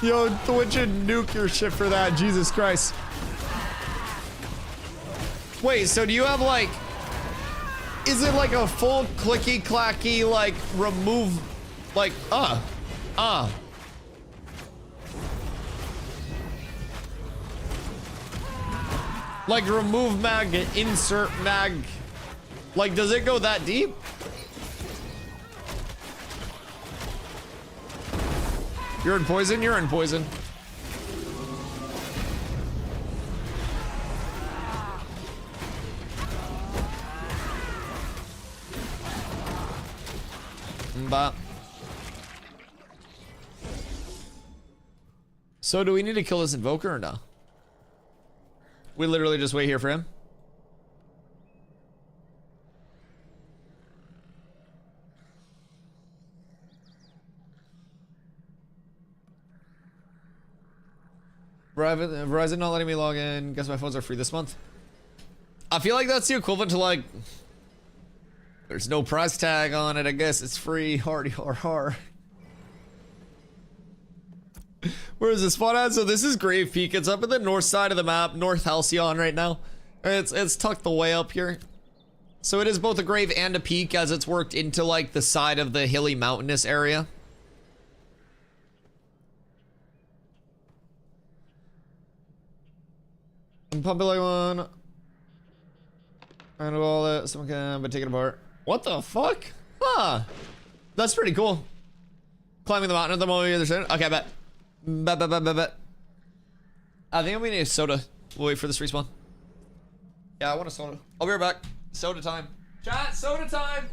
Yo, Twitch should nuke your shit for that, Jesus Christ. Wait, so do you have like, is it like a full clicky clacky like remove, like like remove mag, insert mag, like does it go that deep? You're in poison, you're in poison. Mbop. So do we need to kill this invoker or no? We literally just wait here for him. Verizon not letting me log in. Guess my phones are free this month. I feel like that's the equivalent to like, there's no price tag on it. I guess it's free. Hardy har. Where is this spot at? So this is Grave Peak. It's up in the north side of the map, North Halcyon right now. It's tucked away up here. So it is both a grave and a peak as it's worked into like the side of the hilly mountainous area. Pump it like one. I know all that. Someone can, but take it apart. What the fuck? Huh. That's pretty cool. Climbing the mountain at the moment. Other side. Okay, bet. Bet. I think we need a soda. We'll wait for this respawn. Yeah, I want a soda. I'll be right back. Soda time. Chat, soda time.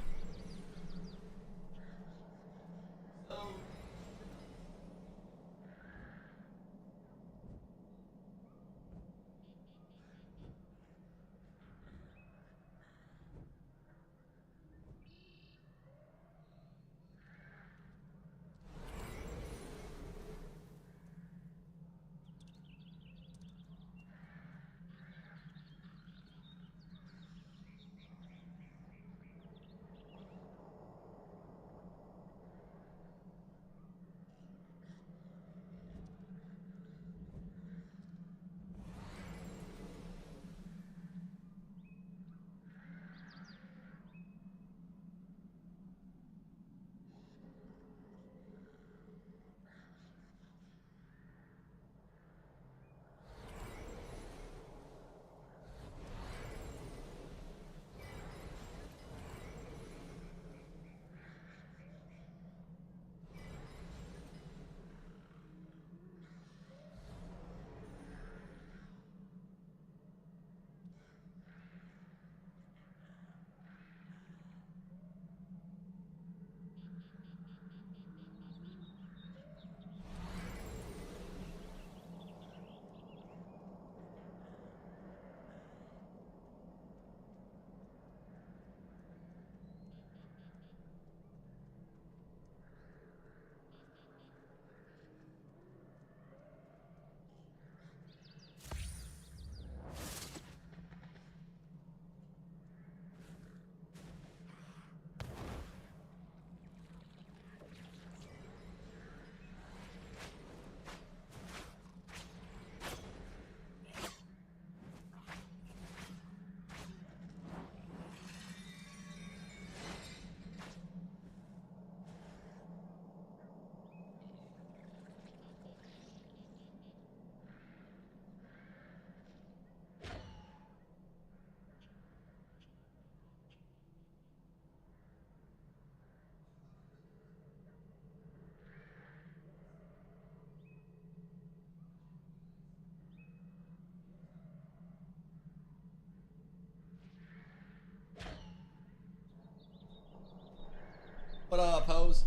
What up, pose?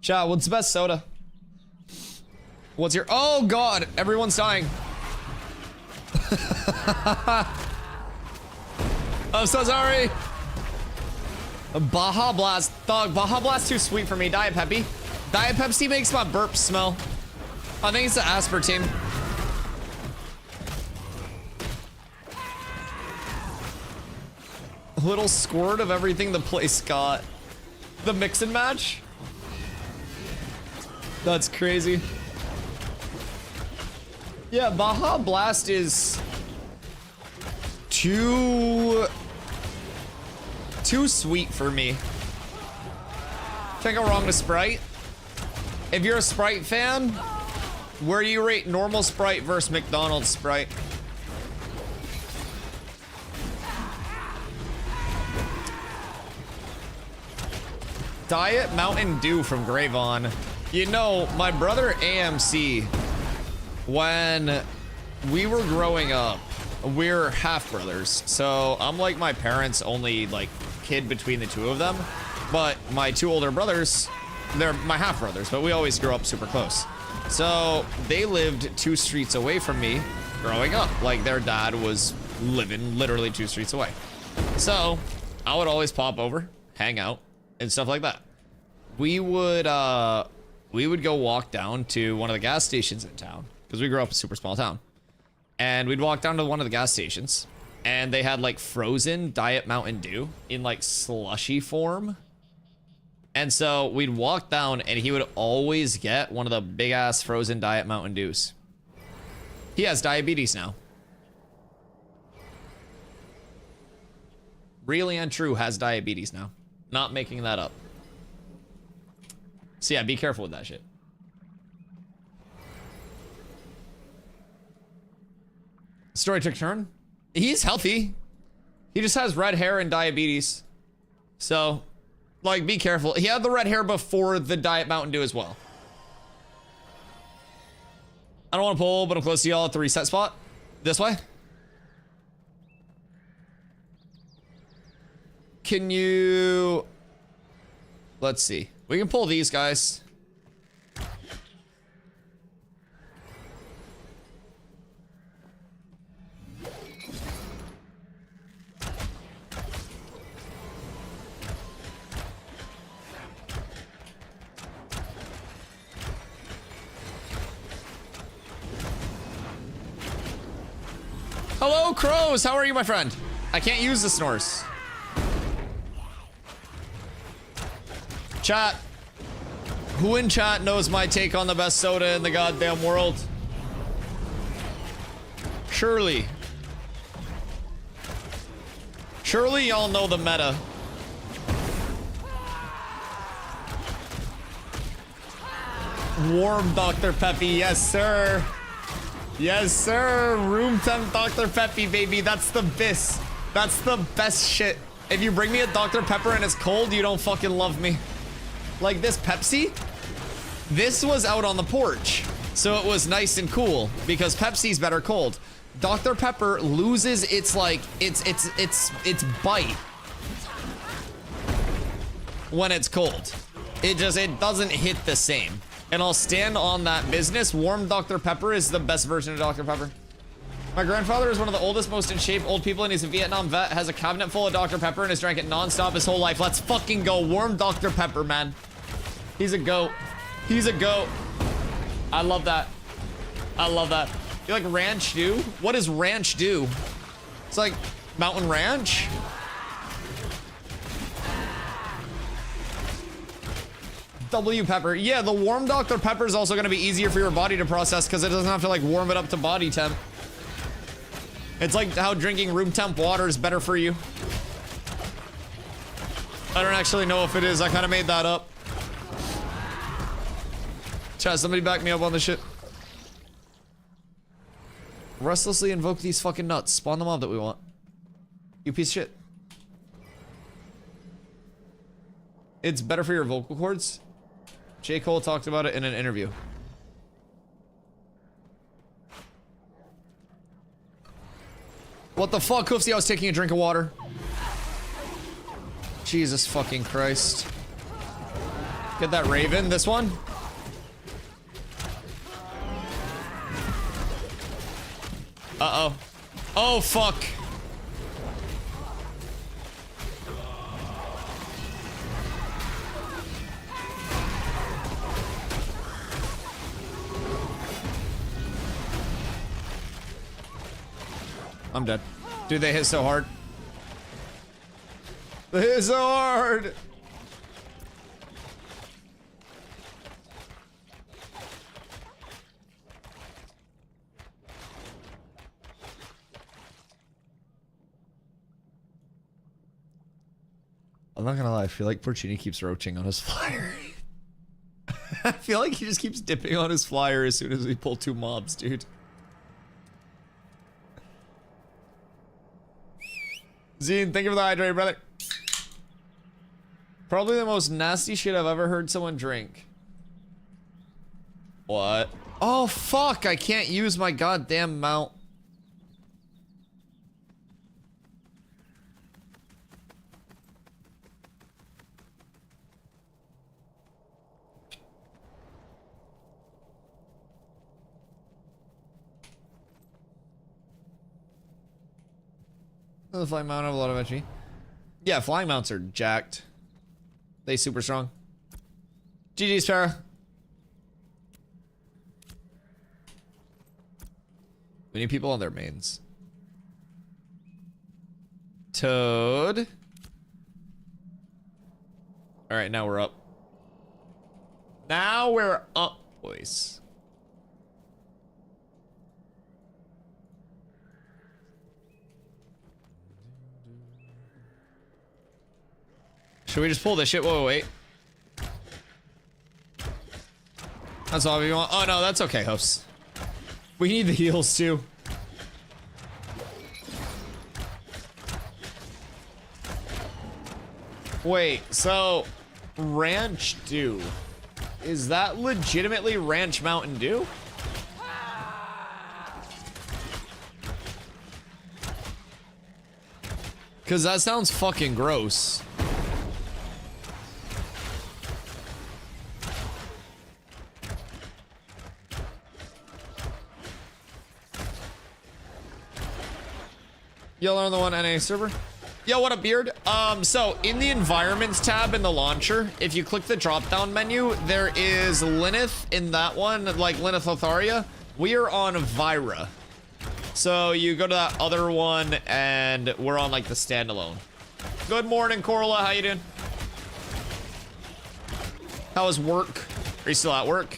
Chat, what's the best soda? What's your... Oh, God. Everyone's dying. I'm so sorry. Baja Blast. Dog, Baja Blast too sweet for me. Diet Peppy. Diet Pepsi makes my burp smell. I think it's the aspartame. A little squirt of everything the place got. The mix and match? That's crazy. Yeah, Baja Blast is too sweet for me. Can't go wrong with Sprite. If you're a Sprite fan, where do you rate normal Sprite versus McDonald's Sprite? Diet Mountain Dew from Gravon. You know, my brother AMC, when we were growing up, we're half brothers. So I'm like my parents' only like kid between the two of them. But my two older brothers, they're my half brothers, but we always grew up super close. So they lived 2 streets away from me growing up. Like their dad was living literally 2 streets away. So I would always pop over, hang out, and stuff like that. We would go walk down to one of the gas stations in town because we grew up in a super small town. And we'd walk down to one of the gas stations and they had like frozen Diet Mountain Dew in like slushy form. And so we'd walk down and he would always get one of the big ass frozen Diet Mountain Dews. He has diabetes now. Really and true has diabetes now. Not making that up. So yeah, be careful with that shit. Story took a turn. He's healthy. He just has red hair and diabetes. So, like, be careful. He had the red hair before the Diet Mountain Dew as well. I don't want to pull, but I'm close to y'all at the reset spot. This way. Can you... Let's see. We can pull these guys. Hello, crows. How are you, my friend? I can't use the snores. Chat. Who in chat knows my take on the best soda in the goddamn world? Surely. Surely y'all know the meta. Warm Dr. Peppy, yes sir. Yes sir, room temp Dr. Peppy, baby. That's the best. That's the best shit. If you bring me a Dr. Pepper and it's cold, you don't fucking love me. Like this Pepsi, this was out on the porch, so it was nice and cool because Pepsi's better cold. Dr. Pepper loses its like its bite when it's cold. It doesn't hit the same. And I'll stand on that business. Warm Dr. Pepper is the best version of Dr. Pepper. My grandfather is one of the oldest, most in shape old people, and he's a Vietnam vet, has a cabinet full of Dr. Pepper and has drank it nonstop his whole life. Let's fucking go. Warm Dr. Pepper, man. He's a goat. He's a goat. I love that. I love that. You like ranch dew? What does ranch do? It's like mountain ranch. W Pepper. Yeah, the warm Dr. Pepper is also going to be easier for your body to process because it doesn't have to like warm it up to body temp. It's like how drinking room temp water is better for you. I don't actually know if it is. I kind of made that up. Chat, somebody back me up on this shit. Restlessly invoke these fucking nuts. Spawn the mob that we want. You piece of shit. It's better for your vocal cords. J. Cole talked about it in an interview. What the fuck, Hoofsy? I was taking a drink of water. Jesus fucking Christ. Get that Raven, this one. Uh-oh. Oh, fuck. I'm dead. Dude, they hit so hard. They hit so hard. I'm not gonna lie, I feel like Porcini keeps roaching on his flyer. I feel like he just keeps dipping on his flyer as soon as we pull 2 mobs, dude. Zine, thank you for the hydrate, brother. Probably the most nasty shit I've ever heard someone drink. What? Oh, fuck, I can't use my goddamn mount. The flying mount have a lot of HP. Yeah, flying mounts are jacked. They super strong. GG's, Para. We need people on their mains. Toad. Alright, now we're up. Now we're up, boys. Should we just pull this shit? Whoa, wait. That's all we want. Oh, no, that's okay, hosts. We need the heals, too. Wait, so... Ranch Dew. Is that legitimately Ranch Mountain Dew? Because that sounds fucking gross. Y'all are on the one NA server. Yo, what up, Beard? So in the environments tab in the launcher, if you click the drop-down menu, there is Lyneth in that one, like Lyneth Lotharia. We are on Vyra. So you go to that other one, and we're on like the standalone. Good morning, Corla. How you doing? How was work? Are you still at work?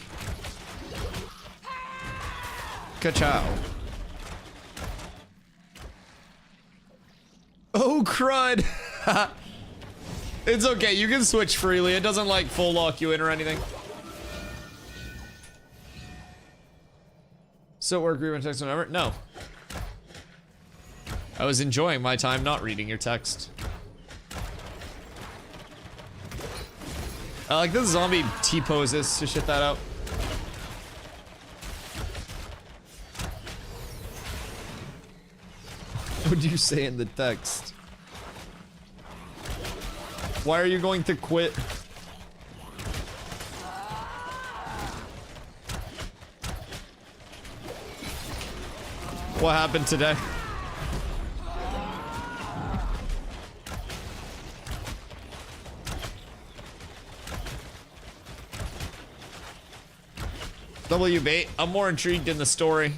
Ka-chow. Oh, crud. It's okay. You can switch freely. It doesn't, like, full lock you in or anything. So, work, read my text whenever? No. I was enjoying my time not reading your text. I like this zombie T-poses to shit that out. What do you say in the text? Why are you going to quit? What happened today? W bait. I'm more intrigued in the story.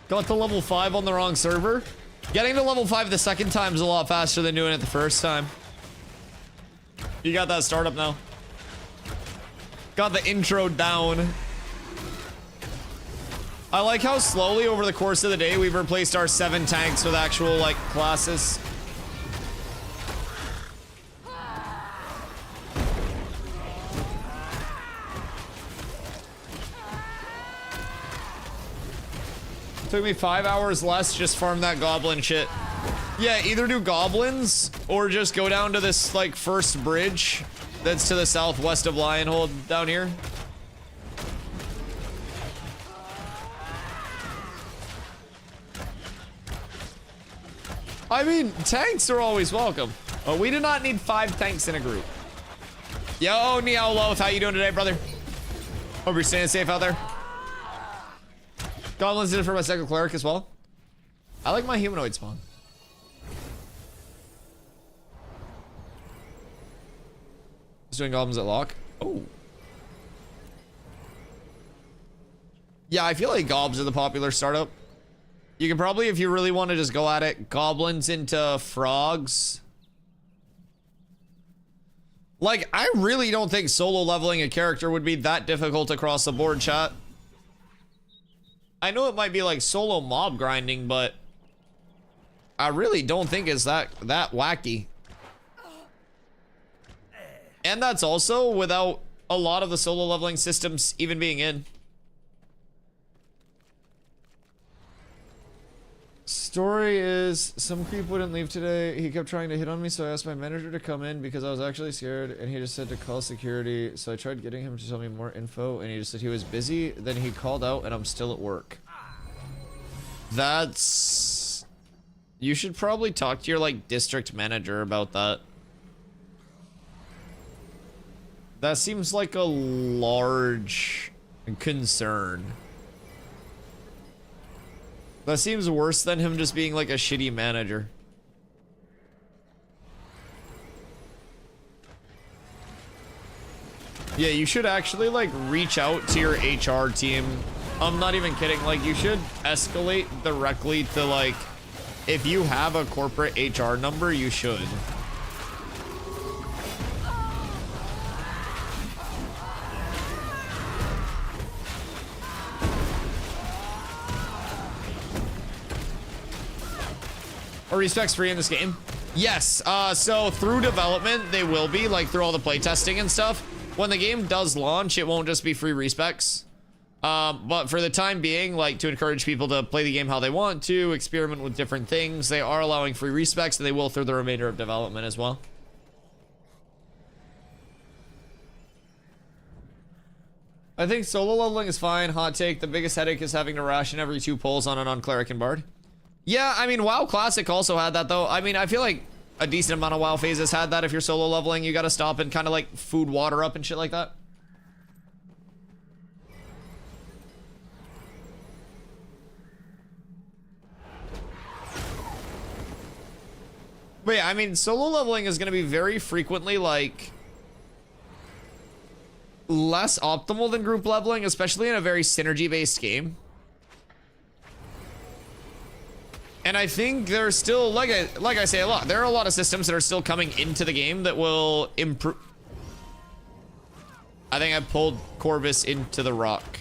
Got to level 5 on the wrong server. Getting to level 5 the second time is a lot faster than doing it the first time. You got that startup now. Got the intro down. I like how slowly over the course of the day we've replaced our 7 tanks with actual, like, classes. Took me 5 hours less, just farm that goblin shit. Yeah, either do goblins or just go down to this like first bridge that's to the southwest of Lionhold down here. I mean, tanks are always welcome. We do not need 5 tanks in a group. Yo, Neo Loth, how you doing today, brother? Hope you're staying safe out there. Goblins did it for my second cleric as well. I like my humanoid spawn. Just doing goblins at lock. Oh. Yeah, I feel like gobs are the popular startup. You can probably, if you really want to just go at it, goblins into frogs. Like, I really don't think solo leveling a character would be that difficult across the board, chat. I know it might be like solo mob grinding, but I really don't think it's that wacky. And that's also without a lot of the solo leveling systems even being in. Story is, some creep wouldn't leave today. He kept trying to hit on me, so I asked my manager to come in because I was actually scared, and he just said to call security. So I tried getting him to tell me more info, and he just said he was busy. Then he called out, and I'm still at work. That's... You should probably talk to your, like, district manager about that. That seems like a large concern. That seems worse than him just being like a shitty manager. Yeah, you should actually like reach out to your HR team. I'm not even kidding. Like, you should escalate directly to like, if you have a corporate HR number, you should. Are respects free in this game? Yes, so through development, they will be, like through all the playtesting and stuff. When the game does launch, it won't just be free respects. But for the time being, like to encourage people to play the game how they want to, experiment with different things, they are allowing free respects, and they will through the remainder of development as well. I think solo leveling is fine. Hot take, the biggest headache is having to ration every 2 pulls on an on-cleric and bard. Yeah, I mean, WoW Classic also had that, though. I mean, I feel like a decent amount of WoW phases had that. If you're solo leveling, you gotta stop and kind of, like, food water up and shit like that. But yeah, I mean, solo leveling is gonna be very frequently, like, less optimal than group leveling, especially in a very synergy-based game. And I think there's still, like I say a lot, there are a lot of systems that are still coming into the game that will improve. I think I pulled Corvus into the rock.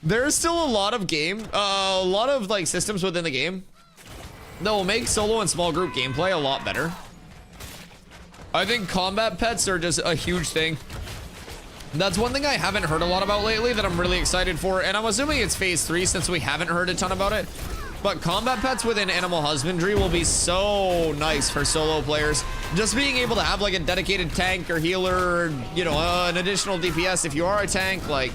There's still a lot of like systems within the game that will make solo and small group gameplay a lot better. I think combat pets are just a huge thing. That's one thing I haven't heard a lot about lately that I'm really excited for, and I'm assuming it's phase 3 since we haven't heard a ton about it. But combat pets within animal husbandry will be so nice for solo players. Just being able to have like a dedicated tank or healer, or, you know, an additional DPS if you are a tank, like.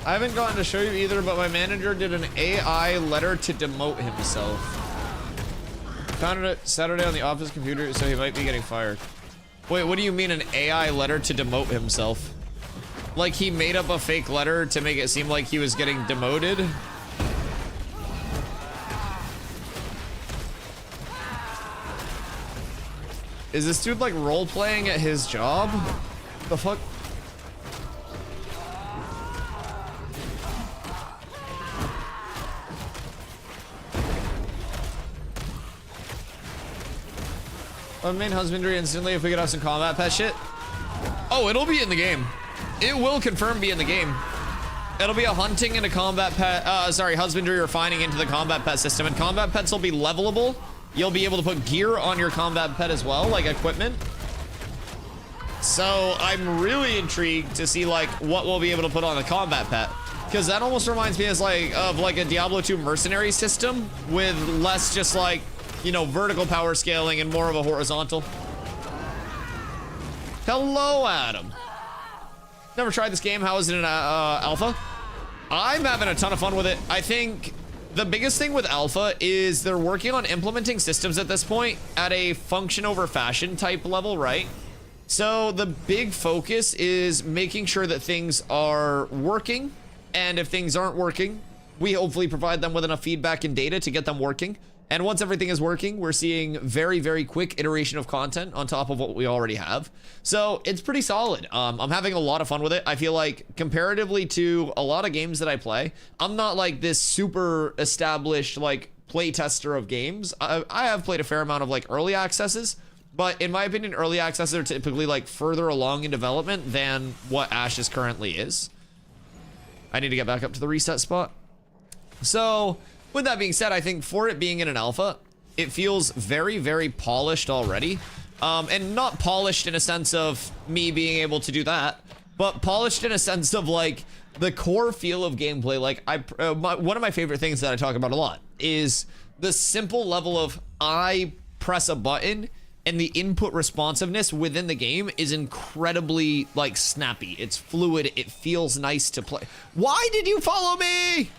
I haven't gotten to show you either, but my manager did an AI letter to demote himself. Found it Saturday on the office computer, so he might be getting fired. Wait, what do you mean an AI letter to demote himself? Like he made up a fake letter to make it seem like he was getting demoted? Is this dude like role-playing at his job? The fuck? On main husbandry instantly if we could have some combat pet shit. Oh, it'll be in the game. It will confirm be in the game. It'll be a hunting and a combat pet, husbandry refining into the combat pet system, and combat pets will be levelable. You'll be able to put gear on your combat pet as well, like equipment. So I'm really intrigued to see like what we'll be able to put on the combat pet, because that almost reminds me of like a Diablo 2 mercenary system with less just like, you know, vertical power scaling and more of a horizontal. Hello, Adam. Never tried this game. How is it in alpha? I'm having a ton of fun with it. I think the biggest thing with alpha is they're working on implementing systems at this point at a function over fashion type level, right? So the big focus is making sure that things are working, and if things aren't working, we hopefully provide them with enough feedback and data to get them working. And once everything is working, we're seeing very, very quick iteration of content on top of what we already have. So it's pretty solid. I'm having a lot of fun with it. I feel like comparatively to a lot of games that I play, I'm not like this super established like play tester of games. I have played a fair amount of like early accesses, but in my opinion, early accesses are typically like further along in development than what Ashes currently is. I need to get back up to the reset spot. So with that being said, I think for it being in an alpha, it feels very, very polished already. And not polished in a sense of me being able to do that, but polished in a sense of like the core feel of gameplay. Like one of my favorite things that I talk about a lot is the simple level of I press a button and the input responsiveness within the game is incredibly like snappy. It's fluid. It feels nice to play. Why did you follow me?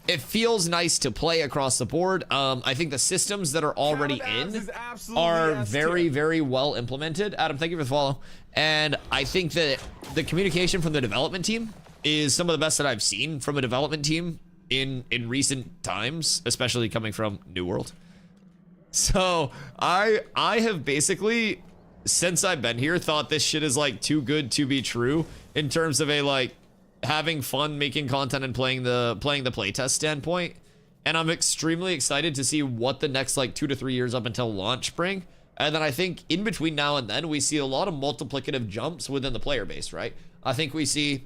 It feels nice to play across the board. I think the systems that are already in are very, very well implemented. Adam, thank you for the follow. And I think that the communication from the development team is some of the best that I've seen from a development team in recent times, especially coming from New World. So I have basically, since I've been here, thought this shit is like too good to be true in terms of a like having fun making content and playing the playtest standpoint. And I'm extremely excited to see what the next like 2 to 3 years up until launch bring. And then I think in between now and then we see a lot of multiplicative jumps within the player base, right? I think we see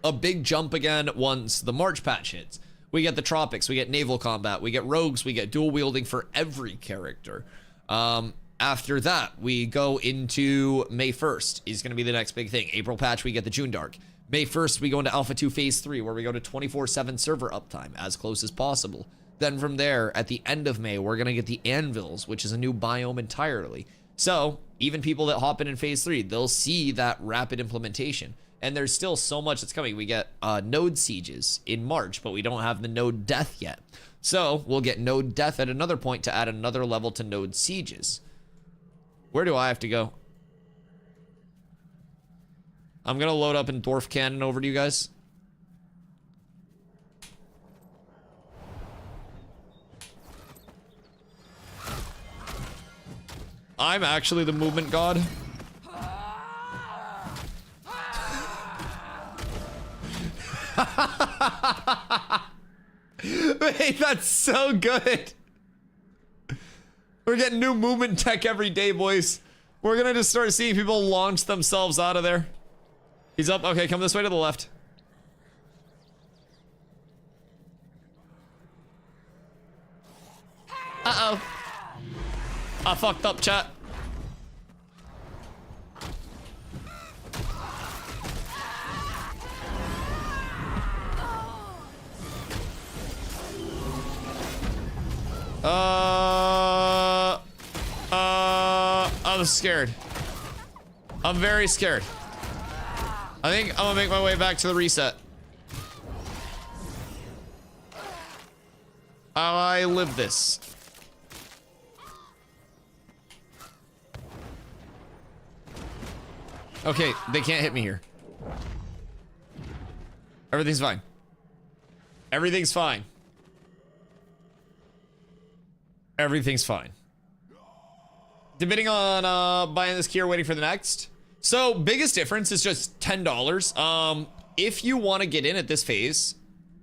a big jump again once the March patch hits. We get the tropics, we get naval combat, we get rogues, we get dual wielding for every character. After that, we go into May 1st is going to be the next big thing. April patch, we get the June Dark. May 1st, we go into Alpha 2 Phase 3, where we go to 24/7 server uptime, as close as possible. Then from there, at the end of May, we're going to get the Anvils, which is a new biome entirely. So, even people that hop in Phase 3, they'll see that rapid implementation. And there's still so much that's coming. We get node sieges in March, but we don't have the node death yet. So, we'll get node death at another point to add another level to node sieges. Where do I have to go? I'm gonna load up in Dwarf Cannon over to you guys. I'm actually the movement god. Wait, that's so good. We're getting new movement tech every day, boys. We're gonna just start seeing people launch themselves out of there. He's up. Okay, come this way to the left. Uh-oh. I fucked up, chat. I'm scared. I'm very scared. I think I'm gonna make my way back to the reset. I live this. Okay, they can't hit me here. Everything's fine. Everything's fine. Everything's fine. Debating on buying this key or waiting for the next. So biggest difference is just $10. If you want to get in at this phase,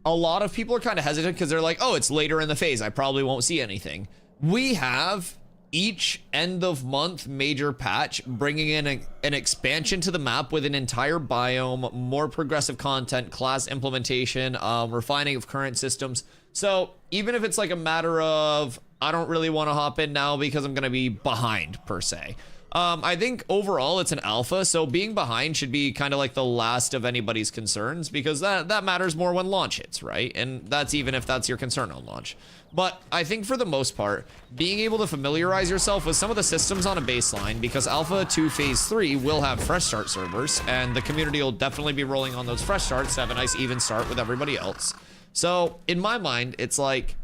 a lot of people are kind of hesitant because they're like, oh, it's later in the phase, I probably won't see anything. We have each end of month major patch bringing in an expansion to the map with an entire biome, more progressive content, class implementation, refining of current systems. So even if it's like a matter of I don't really want to hop in now because I'm going to be behind per se, I think overall it's an alpha, so being behind should be kind of like the last of anybody's concerns, because that matters more when launch hits, right? And that's even if that's your concern on launch. But I think for the most part, being able to familiarize yourself with some of the systems on a baseline, because Alpha 2 Phase 3 will have fresh start servers, and the community will definitely be rolling on those fresh starts to have a nice even start with everybody else. So in my mind, it's like,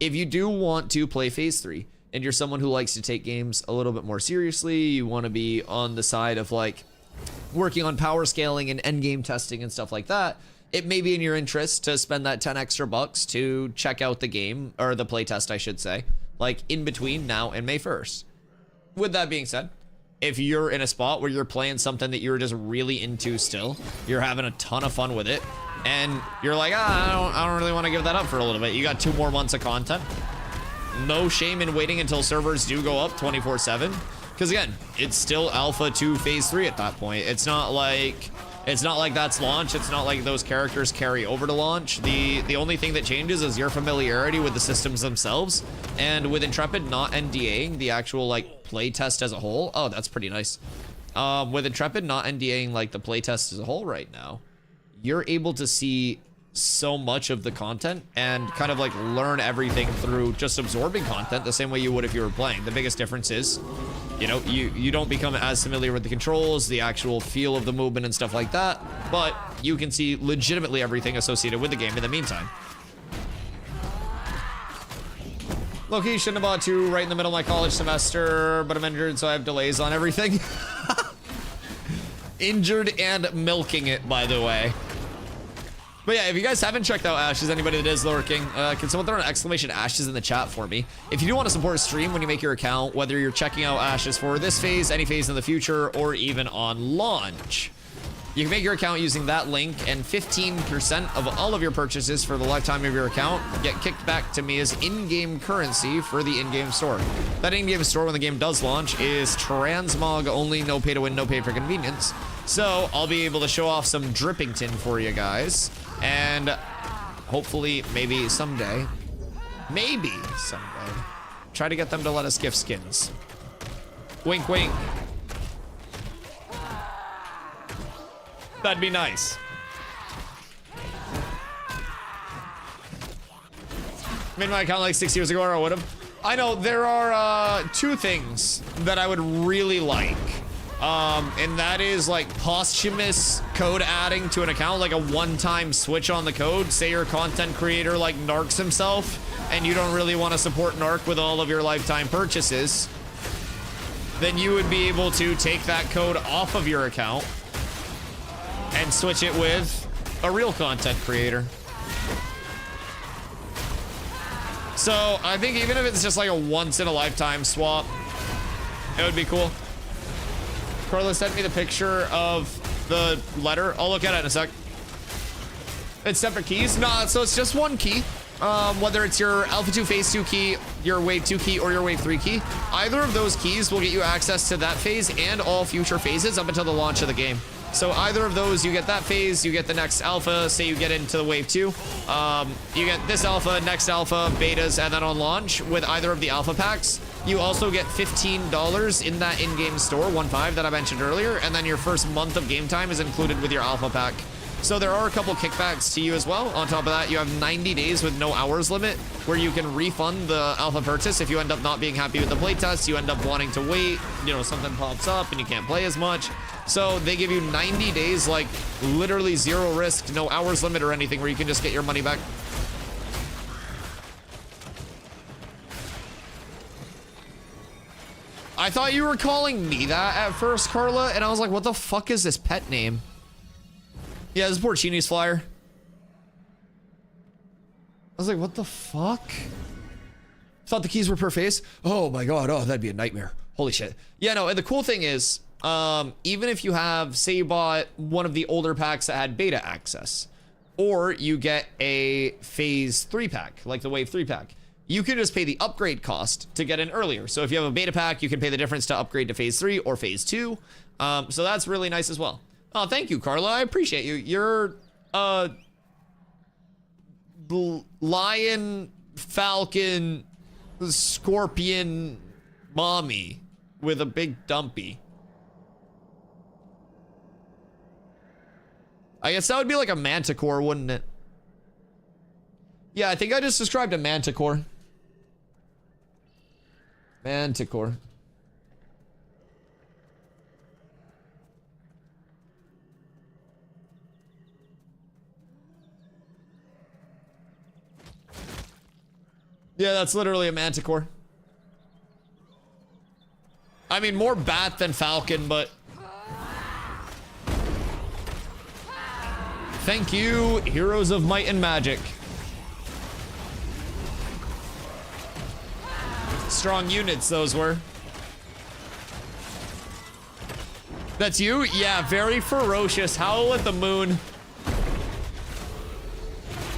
if you do want to play Phase 3, and you're someone who likes to take games a little bit more seriously, you want to be on the side of like working on power scaling and endgame testing and stuff like that, it may be in your interest to spend that 10 extra bucks to check out the game, or the playtest, I should say, like in between now and May 1st. With that being said, if you're in a spot where you're playing something that you're just really into still, you're having a ton of fun with it, and you're like, I don't really want to give that up for a little bit. You got 2 more months of content. No shame in waiting until servers do go up 24/7, because again, it's still Alpha 2 Phase 3 at that point. It's not like that's launch. It's not like those characters carry over to launch. The only thing that changes is your familiarity with the systems themselves, and with Intrepid not NDAing the actual like play test as a whole. Oh, that's pretty nice. With Intrepid not NDAing like the play test as a whole right now, you're able to see so much of the content and kind of like learn everything through just absorbing content the same way you would if you were playing. The biggest difference is, you know, you don't become as familiar with the controls, the actual feel of the movement and stuff like that, but you can see legitimately everything associated with the game in the meantime. Loki, shouldn't have bought 2 right in the middle of my college semester, but I'm injured, so I have delays on everything. Injured and milking it, by the way. But yeah, if you guys haven't checked out Ashes, anybody that is lurking, can someone throw an exclamation Ashes in the chat for me? If you do want to support a stream when you make your account, whether you're checking out Ashes for this phase, any phase in the future, or even on launch, you can make your account using that link, and 15% of all of your purchases for the lifetime of your account get kicked back to me as in-game currency for the in-game store. That in-game store, when the game does launch, is transmog only, no pay to win, no pay for convenience. So I'll be able to show off some Drippington for you guys. And hopefully, maybe someday, try to get them to let us gift skins. Wink, wink. That'd be nice. Made my account like 6 years ago, or I would have. I know there are 2 things that I would really like. And that is like posthumous code adding to an account, like a one-time switch on the code. Say you're a content creator like Narcs himself, and you don't really want to support Narc with all of your lifetime purchases, then you would be able to take that code off of your account and switch it with a real content creator. So I think even if it's just like a once-in-a-lifetime swap, it would be cool. Carla sent me the picture of the letter. I'll look at it in a sec. It's separate keys? Nah, so it's just one key. Whether it's your Alpha 2 Phase 2 key, your Wave 2 key, or your Wave 3 key, either of those keys will get you access to that phase and all future phases up until the launch of the game. So either of those, you get that phase, you get the next alpha, say you get into the Wave 2, you get this alpha, next alpha, betas, and then on launch with either of the alpha packs, you also get $15 in that in-game store, 1.5 that I mentioned earlier, and then your first month of game time is included with your alpha pack. So there are a couple kickbacks to you as well. On top of that, you have 90 days with no hours limit where you can refund the alpha purchase if you end up not being happy with the playtest, you end up wanting to wait, you know, something pops up and you can't play as much. So they give you 90 days, like literally zero risk, no hours limit or anything, where you can just get your money back. I thought you were calling me that at first, Carla, and I was like, what the fuck is this pet name? Yeah, this is Porcini's flyer. I was like, what the fuck? Thought the keys were per phase? Oh my god, oh, that'd be a nightmare. Holy shit. Yeah, no, and the cool thing is, even if you have, say you bought one of the older packs that had beta access, or you get a phase 3 pack, like the Wave 3 pack, you can just pay the upgrade cost to get in earlier. So if you have a beta pack, you can pay the difference to upgrade to phase 3 or phase 2. So that's really nice as well. Oh, thank you, Carla. I appreciate you. You're lion, falcon, scorpion mommy. with a big dumpy. I guess that would be like a manticore, wouldn't it? Yeah, I think I just described a manticore. Manticore. Yeah, that's literally a manticore. I mean, more bat than falcon, but... Thank you, Heroes of Might and Magic. Strong units, those were. That's you? Yeah, very ferocious. Howl at the moon.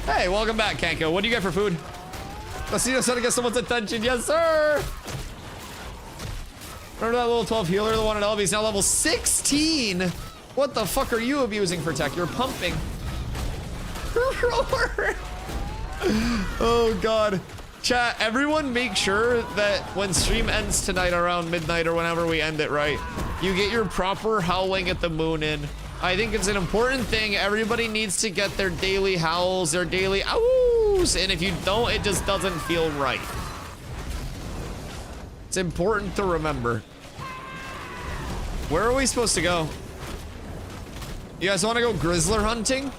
Hey, welcome back, Kanko. What do you get for food? Let's see, I'm trying to get someone's attention. Yes, sir! Remember that little 12 healer, the one at LB is now level 16? What the fuck are you abusing for tech? You're pumping. Oh, God. Chat, everyone make sure that when stream ends tonight around midnight or whenever we end it, right, you get your proper howling at the moon in. I think it's an important thing. Everybody needs to get their daily howls, their daily ows, and if you don't, it just doesn't feel right. It's important to remember. Where are we supposed to go? You guys want to go grizzler hunting?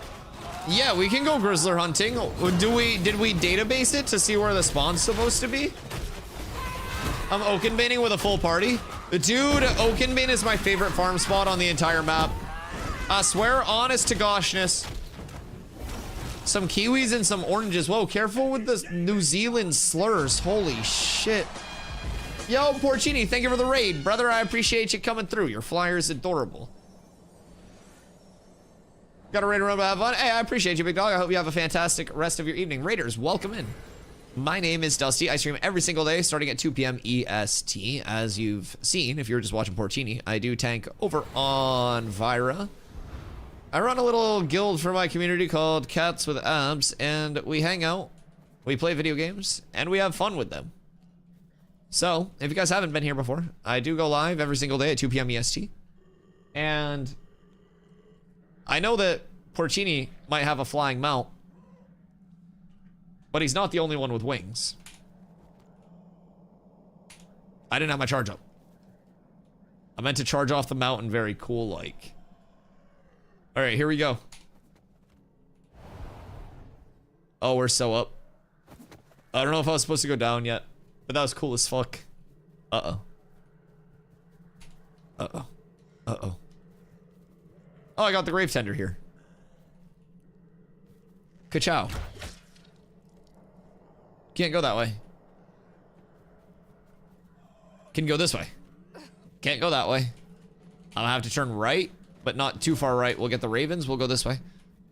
Yeah, we can go grizzler hunting. Did we database it to see where the spawn's supposed to be? I'm Oakenbaning with a full party. Dude, Oakenbane is my favorite farm spot on the entire map. I swear, honest to goshness. Some kiwis and some oranges. Whoa, careful with the New Zealand slurs. Holy shit. Yo, Porcini, thank you for the raid. Brother, I appreciate you coming through. Your flyer is adorable. Got a raid, remember, have fun. Hey, I appreciate you, big dog. I hope you have a fantastic rest of your evening. Raiders, welcome in. My name is Dusty. I stream every single day starting at 2 p.m. EST. As you've seen, if you're just watching Porcini, I do tank over on Vira. I run a little guild for my community called Cats with Abs, and we hang out, we play video games, and we have fun with them. So, if you guys haven't been here before, I do go live every single day at 2 p.m. EST. And I know that Porcini might have a flying mount, but he's not the only one with wings. I didn't have my charge up. I meant to charge off the mountain very cool like. All right, here we go. Oh, we're so up. I don't know if I was supposed to go down yet, but that was cool as fuck. Uh-oh. Uh-oh. Uh-oh. Oh, I got the grave tender here. Ka-chow. Can't go that way. Can go this way. Can't go that way. I'll have to turn right, but not too far right. We'll get the ravens. We'll go this way.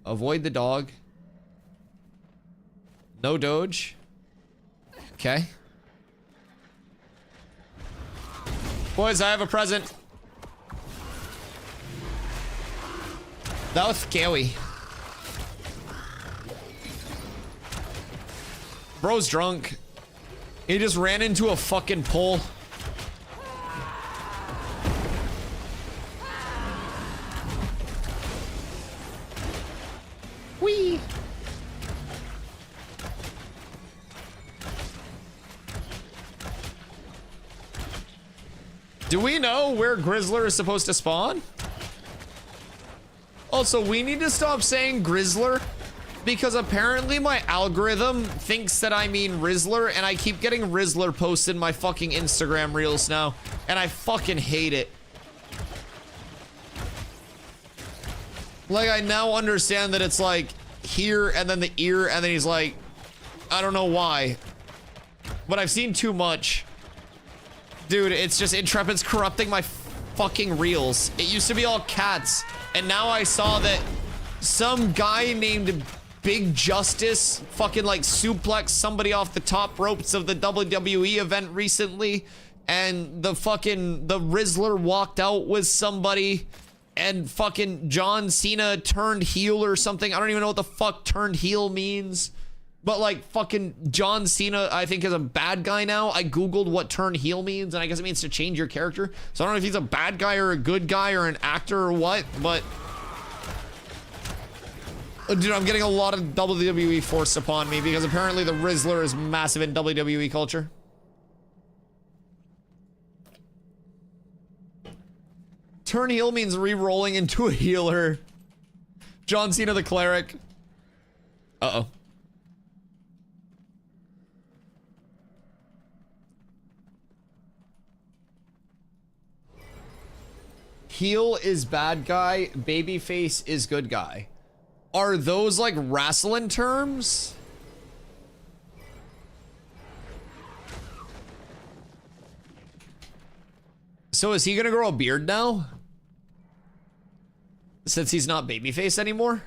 Avoid the dog. No doge. Okay. Boys, I have a present. That was scary. Bro's drunk. He just ran into a fucking pole. Whee! Do we know where Grizzler is supposed to spawn? Also, we need to stop saying Grizzler because apparently my algorithm thinks that I mean Rizzler, and I keep getting Rizzler posted in my fucking Instagram reels now, and I fucking hate it. Like, I now understand that it's like here and then the ear, and then he's like, I don't know why, but I've seen too much. Dude, it's just Intrepid's corrupting my fucking reels. It used to be all cats, and now I saw that some guy named Big Justice fucking like suplex somebody off the top ropes of the WWE event recently, and the Rizzler walked out with somebody, and fucking John Cena turned heel or something. I don't even know what the fuck turned heel means. But like fucking John Cena, I think is a bad guy now. I Googled what turn heel means, and I guess it means to change your character. So I don't know if he's a bad guy or a good guy or an actor or what, but dude, I'm getting a lot of WWE forced upon me because apparently the Rizzler is massive in WWE culture. Turn heel means re-rolling into a healer. John Cena the cleric. Uh-oh. Heel is bad guy, babyface is good guy. Are those like wrestling terms? So is he gonna grow a beard now? Since he's not babyface anymore?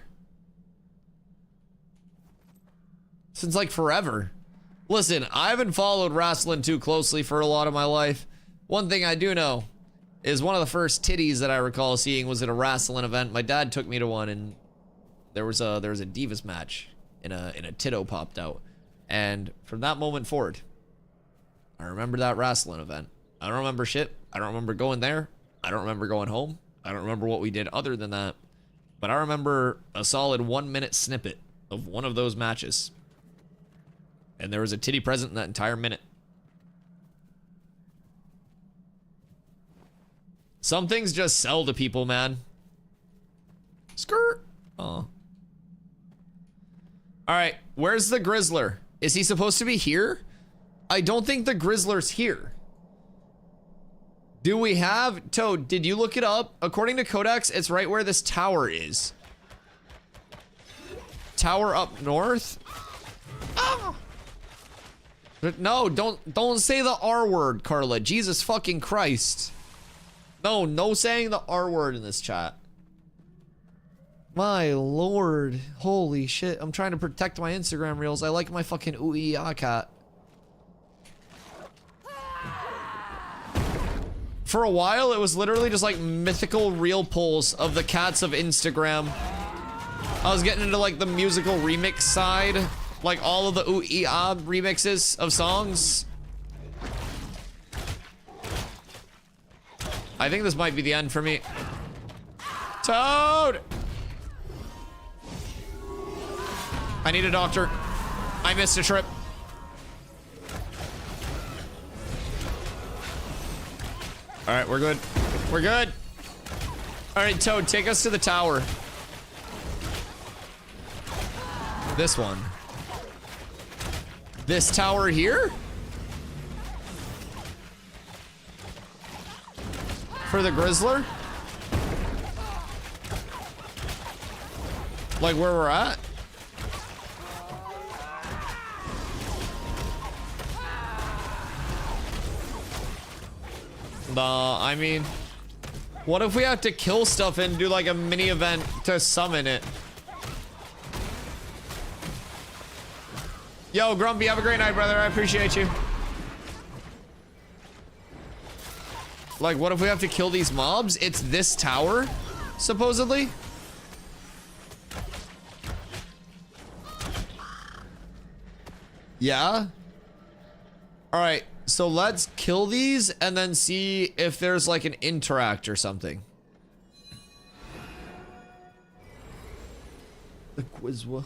Since like forever. Listen, I haven't followed wrestling too closely for a lot of my life. One thing I do know is one of the first titties that I recall seeing was at a wrestling event. My dad took me to one, and there was a Divas match, and a titto popped out. And from that moment forward, I remember that wrestling event. I don't remember shit. I don't remember going there. I don't remember going home. I don't remember what we did other than that. But I remember a solid 1 minute snippet of one of those matches. And there was a titty present in that entire minute. Some things just sell to people, man. Skirt. Oh. Alright, where's the Grizzler? Is he supposed to be here? I don't think the Grizzler's here. Do we have... Toad, did you look it up? According to Codex, it's right where this tower is. Tower up north? Ah! No, don't say the R word, Carla. Jesus fucking Christ. No saying the R word in this chat. My lord. Holy shit. I'm trying to protect my Instagram reels. I like my fucking ooh-ee-ah cat. For a while, it was literally just like mythical reel pulls of the cats of Instagram. I was getting into like the musical remix side. Like all of the ooh-ee-ah remixes of songs. I think this might be the end for me. Toad! I need a doctor. I missed a trip. All right, we're good. We're good. All right, Toad, take us to the tower. This one. This tower here? For the Grizzler? Like where we're at? I mean, what if we have to kill stuff and do like a mini event to summon it? Yo, Grumpy, have a great night, brother. I appreciate you. Like, what if we have to kill these mobs? It's this tower, supposedly. Yeah. All right, so let's kill these and then see if there's like an interact or something. The Quizwa.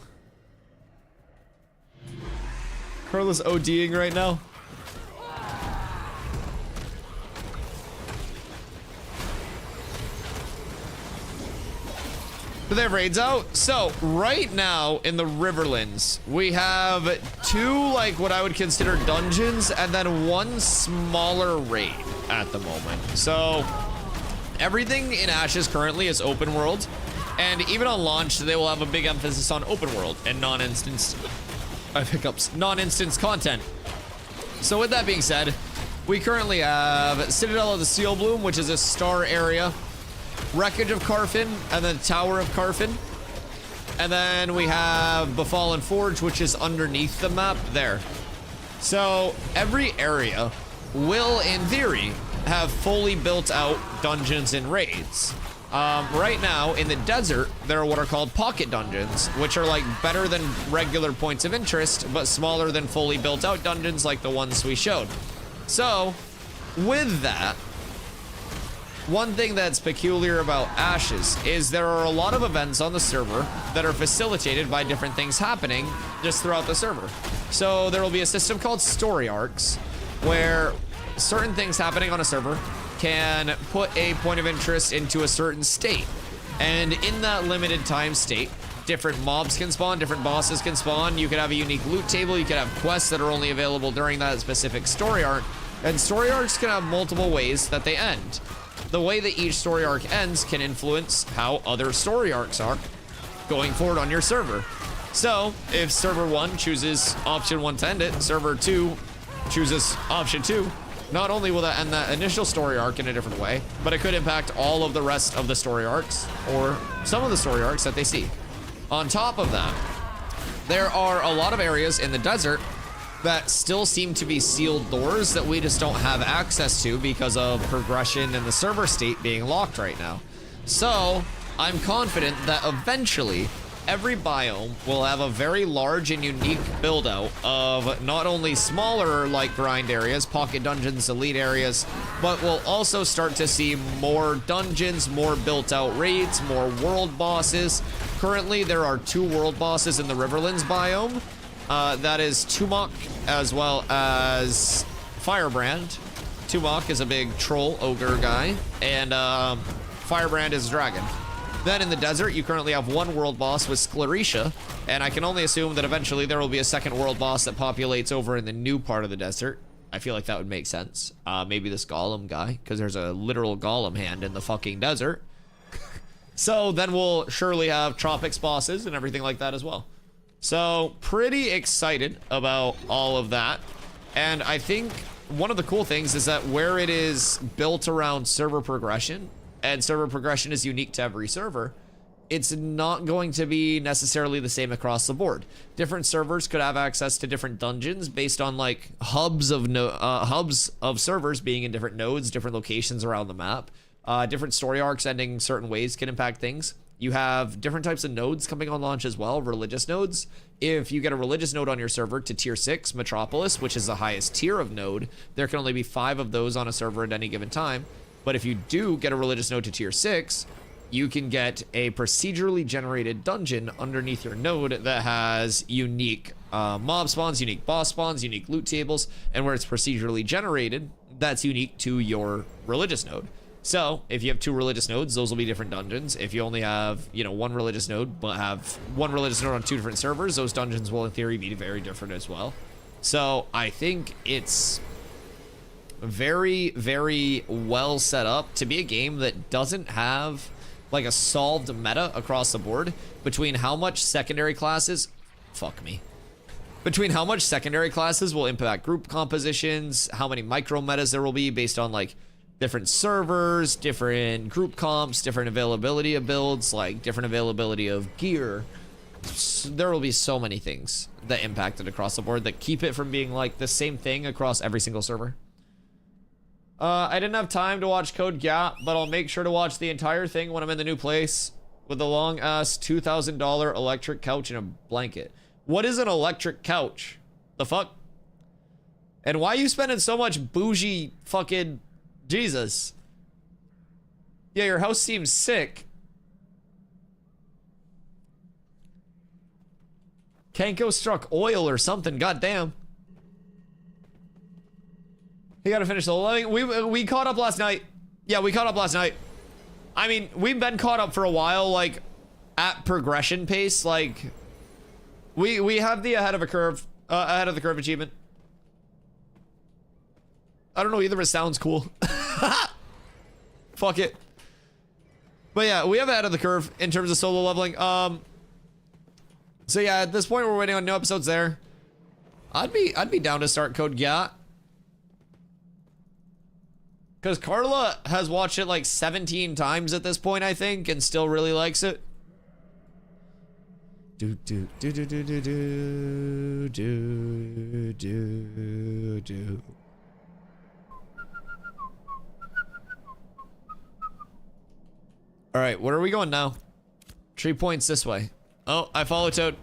Carla's ODing right now. Do they have raids out? So, right now in the Riverlands, we have 2, like, what I would consider dungeons, and then 1 smaller raid at the moment. So, everything in Ashes currently is open world, and even on launch, they will have a big emphasis on open world and non-instance... I have hiccups. Non-instance content. So, with that being said, we currently have Citadel of the Seal Bloom, which is a star area. Wreckage of Carfin, and then Tower of Carfin. And then we have Befallen Forge, which is underneath the map there. So every area will, in theory, have fully built out dungeons and raids. Right now, in the desert, there are what are called pocket dungeons, which are like better than regular points of interest, but smaller than fully built out dungeons like the ones we showed. So, with that, one thing that's peculiar about Ashes is there are a lot of events on the server that are facilitated by different things happening just throughout the server. So there will be a system called story arcs where certain things happening on a server can put a point of interest into a certain state. And in that limited time state, different mobs can spawn, different bosses can spawn. You could have a unique loot table. You could have quests that are only available during that specific story arc. And story arcs can have multiple ways that they end. The way that each story arc ends can influence how other story arcs are going forward on your server. So if server 1 chooses option 1 to end it, server 2 chooses option 2, not only will that end that initial story arc in a different way, but it could impact all of the rest of the story arcs or some of the story arcs that they see. On top of that, there are a lot of areas in the desert that still seem to be sealed doors that we just don't have access to because of progression and the server state being locked right now. So I'm confident that eventually every biome will have a very large and unique build out of not only smaller like grind areas, pocket dungeons, elite areas, but we'll also start to see more dungeons, more built out raids, more world bosses. Currently there are 2 world bosses in the Riverlands biome. That is Tumok as well as Firebrand. Tumok is a big troll ogre guy, and Firebrand is a dragon. Then in the desert, you currently have 1 world boss with Scleretia, and I can only assume that eventually there will be a 2nd world boss that populates over in the new part of the desert. I feel like that would make sense. Maybe this golem guy, because there's a literal golem hand in the fucking desert. So then we'll surely have tropics bosses and everything like that as well. So pretty excited about all of that. And I think one of the cool things is that where it is built around server progression, and server progression is unique to every server, it's not going to be necessarily the same across the board. Different servers could have access to different dungeons based on like hubs of servers being in different nodes, different locations around the map. Different story arcs ending certain ways can impact things. You have different types of nodes coming on launch as well, religious nodes. If you get a religious node on your server to tier 6, Metropolis, which is the highest tier of node, there can only be 5 of those on a server at any given time. But if you do get a religious node to tier 6, you can get a procedurally generated dungeon underneath your node that has unique mob spawns, unique boss spawns, unique loot tables, and where it's procedurally generated, that's unique to your religious node. So if you have 2 religious nodes, those will be different dungeons. If you only have, 1 religious node, but have 1 religious node on 2 different servers, those dungeons will in theory be very different as well. So I think it's very, very well set up to be a game that doesn't have like a solved meta across the board between how much secondary classes, between how much secondary classes will impact group compositions, how many micro metas there will be based on like different servers, different group comps, different availability of builds, like different availability of gear. There will be so many things that impact it across the board that keep it from being like the same thing across every single server. I didn't have time to watch Code Geass, but I'll make sure to watch the entire thing when I'm in the new place with the long ass $2,000 electric couch and a blanket. What is an electric couch? The fuck? And why are you spending so much bougie fucking Jesus? Yeah, your house seems sick. Kanko struck oil or something, goddamn. You gotta finish the living. We caught up last night. Yeah, we caught up last night. I mean, we've been caught up for a while, like at progression pace. Like we have the ahead of the curve achievement. I don't know either, but it sounds cool. Fuck it. But yeah, we have ahead of the curve in terms of solo leveling. So yeah, at this point we're waiting on new episodes there. I'd be down to start Code Geass. Because Carla has watched it like 17 times at this point, I think, and still really likes it. Do do do do do do do do do do. All right, where are we going now? Tree points this way. Oh, I follow Toad.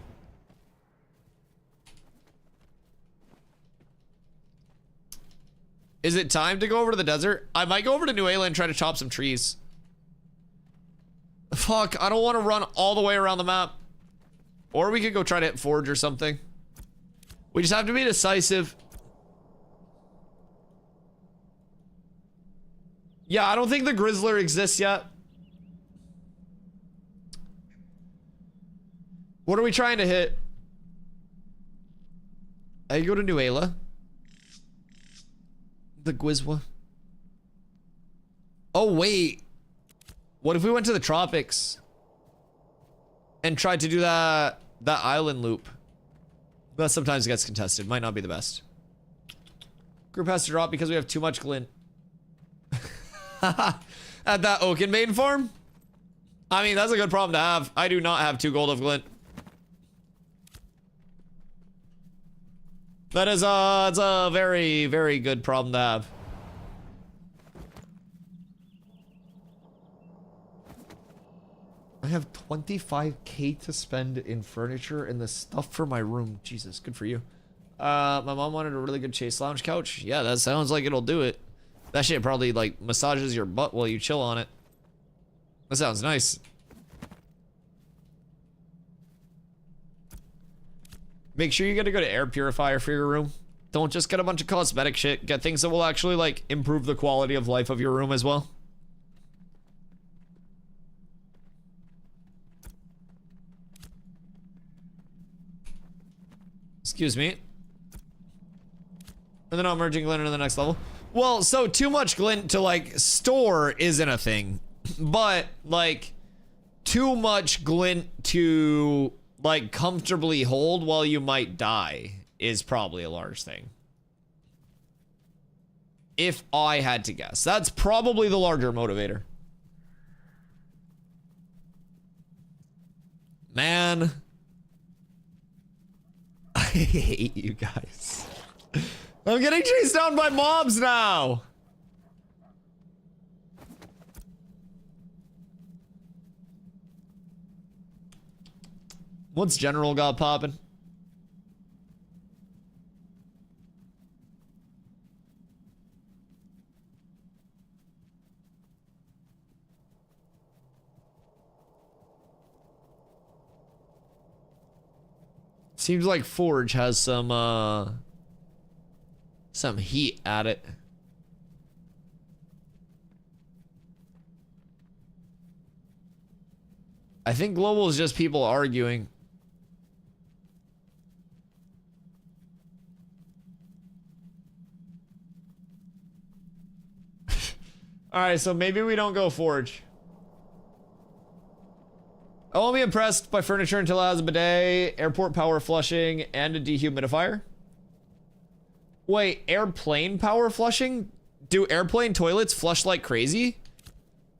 Is it time to go over to the desert? I might go over to Nuela and try to chop some trees. Fuck, I don't want to run all the way around the map. Or we could go try to hit Forge or something. We just have to be decisive. Yeah, I don't think the Grizzler exists yet. What are we trying to hit? I go to Nuela. The Gwizwa. Oh, wait. What if we went to the tropics and tried to do that island loop? But sometimes it gets contested. Might not be the best. Group has to drop because we have too much glint. At that Oakenbane farm? I mean, that's a good problem to have. I do not have 2 gold of glint. That is it's a very, very good problem to have. I have 25k to spend in furniture and the stuff for my room. Jesus, good for you. My mom wanted a really good Chase Lounge couch. Yeah, that sounds like it'll do it. That shit probably like massages your butt while you chill on it. That sounds nice. Make sure you get a good air purifier for your room. Don't just get a bunch of cosmetic shit. Get things that will actually like improve the quality of life of your room as well. Excuse me. And then I'm merging glint into the next level. Well, so too much glint to like store isn't a thing, but like too much glint to like comfortably hold while you might die is probably a large thing. If I had to guess, that's probably the larger motivator. Man, I hate you guys. I'm getting chased down by mobs now. What's General got poppin'? Seems like Forge has some heat at it. I think global is just people arguing. Alright, so maybe we don't go Forge. I won't be impressed by furniture until it has a bidet, airport power flushing, and a dehumidifier. Wait, airplane power flushing? Do airplane toilets flush like crazy?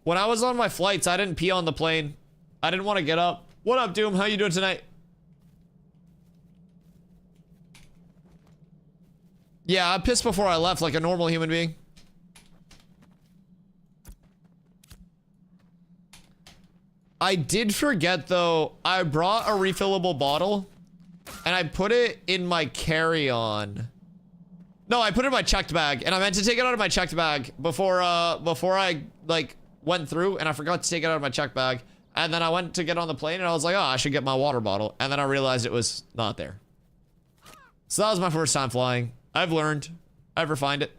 When I was on my flights, I didn't pee on the plane. I didn't want to get up. What up, Doom? How you doing tonight? Yeah, I pissed before I left like a normal human being. I did forget though, I brought a refillable bottle and I put it in my carry-on. No, I put it in my checked bag and I meant to take it out of my checked bag before I like went through, and I forgot to take it out of my checked bag. And then I went to get on the plane and I was like, oh, I should get my water bottle. And then I realized it was not there. So that was my first time flying. I've learned. I've refined it.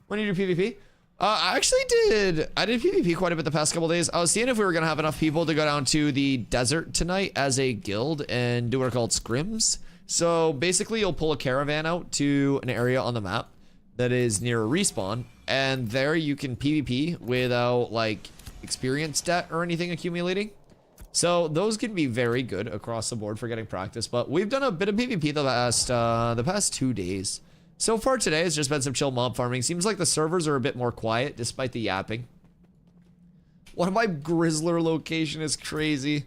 When you do PvP? I actually did PvP quite a bit the past couple days. I was seeing if we were gonna have enough people to go down to the desert tonight as a guild and do what are called scrims. So basically you'll pull a caravan out to an area on the map that is near a respawn, and there you can PvP without like experience debt or anything accumulating. So those can be very good across the board for getting practice, but we've done a bit of PvP the past 2 days. So far today has just been some chill mob farming. Seems like the servers are a bit more quiet despite the yapping. What if my Grizzler location is crazy?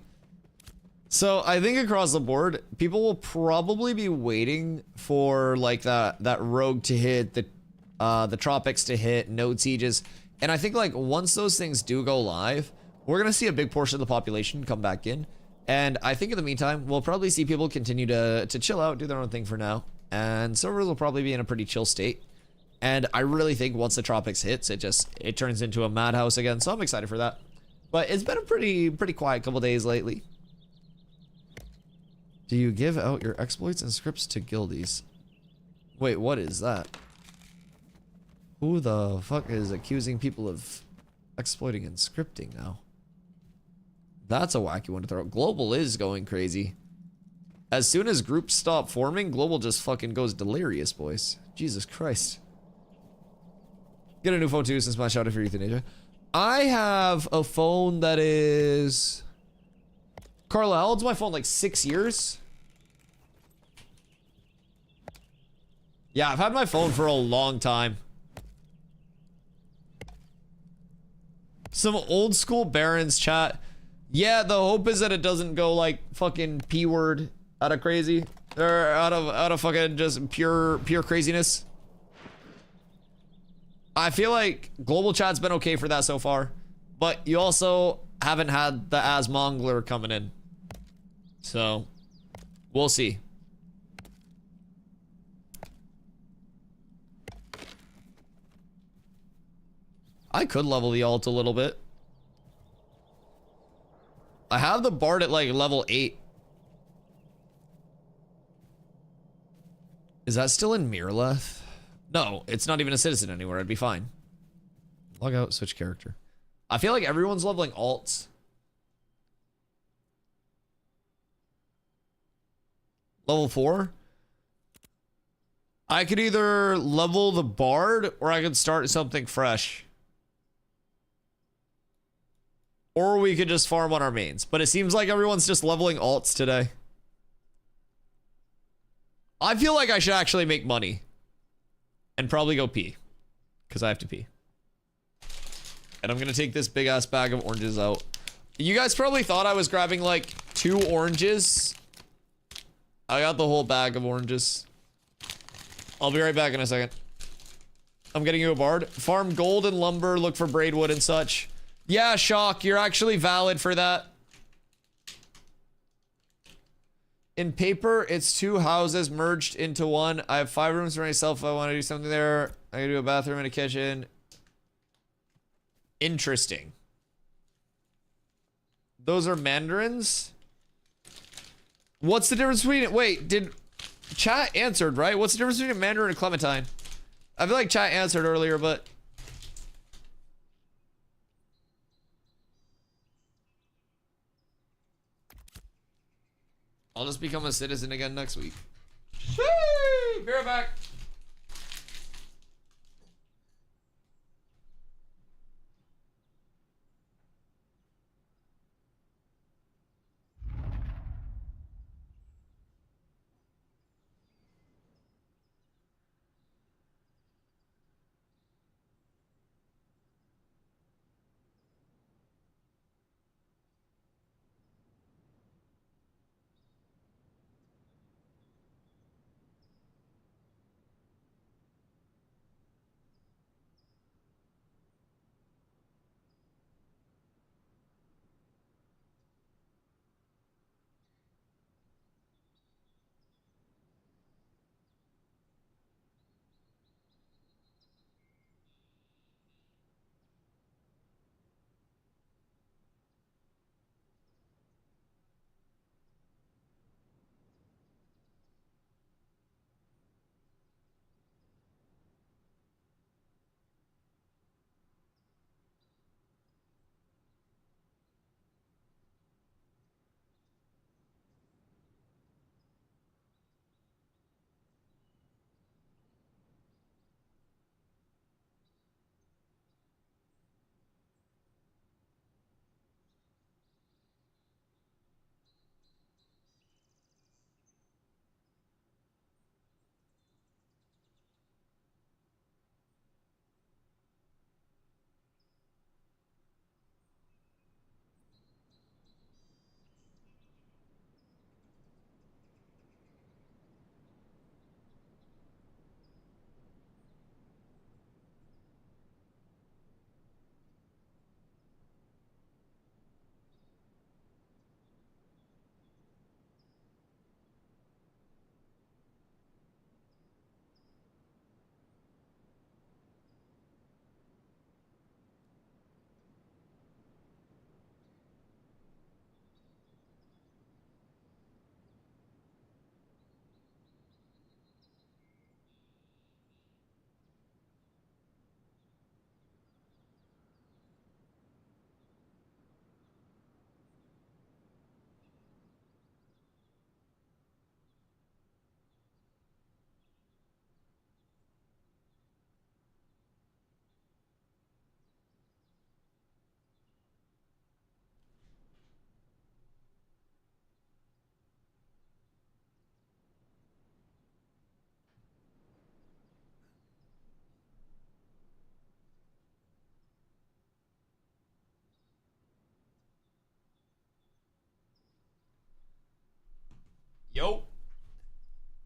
So I think across the board, people will probably be waiting for like that rogue to hit, the tropics to hit, node sieges, and I think like once those things do go live, we're gonna see a big portion of the population come back in, and I think in the meantime we'll probably see people continue to chill out, do their own thing for now, and servers will probably be in a pretty chill state. And I really think once the tropics hits, it turns into a madhouse again. So I'm excited for that. But it's been a pretty quiet couple days lately. Do you give out your exploits and scripts to guildies? Wait, what is that? Who the fuck is accusing people of exploiting and scripting now? That's a wacky one to throw. Global is going crazy. As soon as groups stop forming, Global just fucking goes delirious, boys. Jesus Christ. Get a new phone too since my shout out for euthanasia. I have a phone that is... Carla, how old's my phone? Like 6 years? Yeah, I've had my phone for a long time. Some old school Barons chat. Yeah, the hope is that it doesn't go like fucking P word out of crazy. Or out of fucking just pure craziness. I feel like global chat's been okay for that so far, but you also haven't had the Asmongler coming in. So, we'll see. I could level the alt a little bit. I have the Bard at like level 8. Is that still in Mirleth? No, it's not even a citizen anywhere. I'd be fine. Log out, switch character. I feel like everyone's leveling alts. Level 4? I could either level the Bard or I could start something fresh. Or we could just farm on our mains. But it seems like everyone's just leveling alts today. I feel like I should actually make money. And probably go pee. Because I have to pee. And I'm going to take this big ass bag of oranges out. You guys probably thought I was grabbing like 2 oranges. I got the whole bag of oranges. I'll be right back in a second. I'm getting you a Bard. Farm gold and lumber. Look for braidwood and such. Yeah, Shock. You're actually valid for that. In paper, it's 2 houses merged into one. I have 5 rooms for myself. If I want to do something there, I can do a bathroom and a kitchen. Interesting. Those are mandarins? What's the difference between... Wait, did... Chat answered, right? What's the difference between a mandarin and a clementine? I feel like chat answered earlier, but... I'll just become a citizen again next week. Woo! Be right back.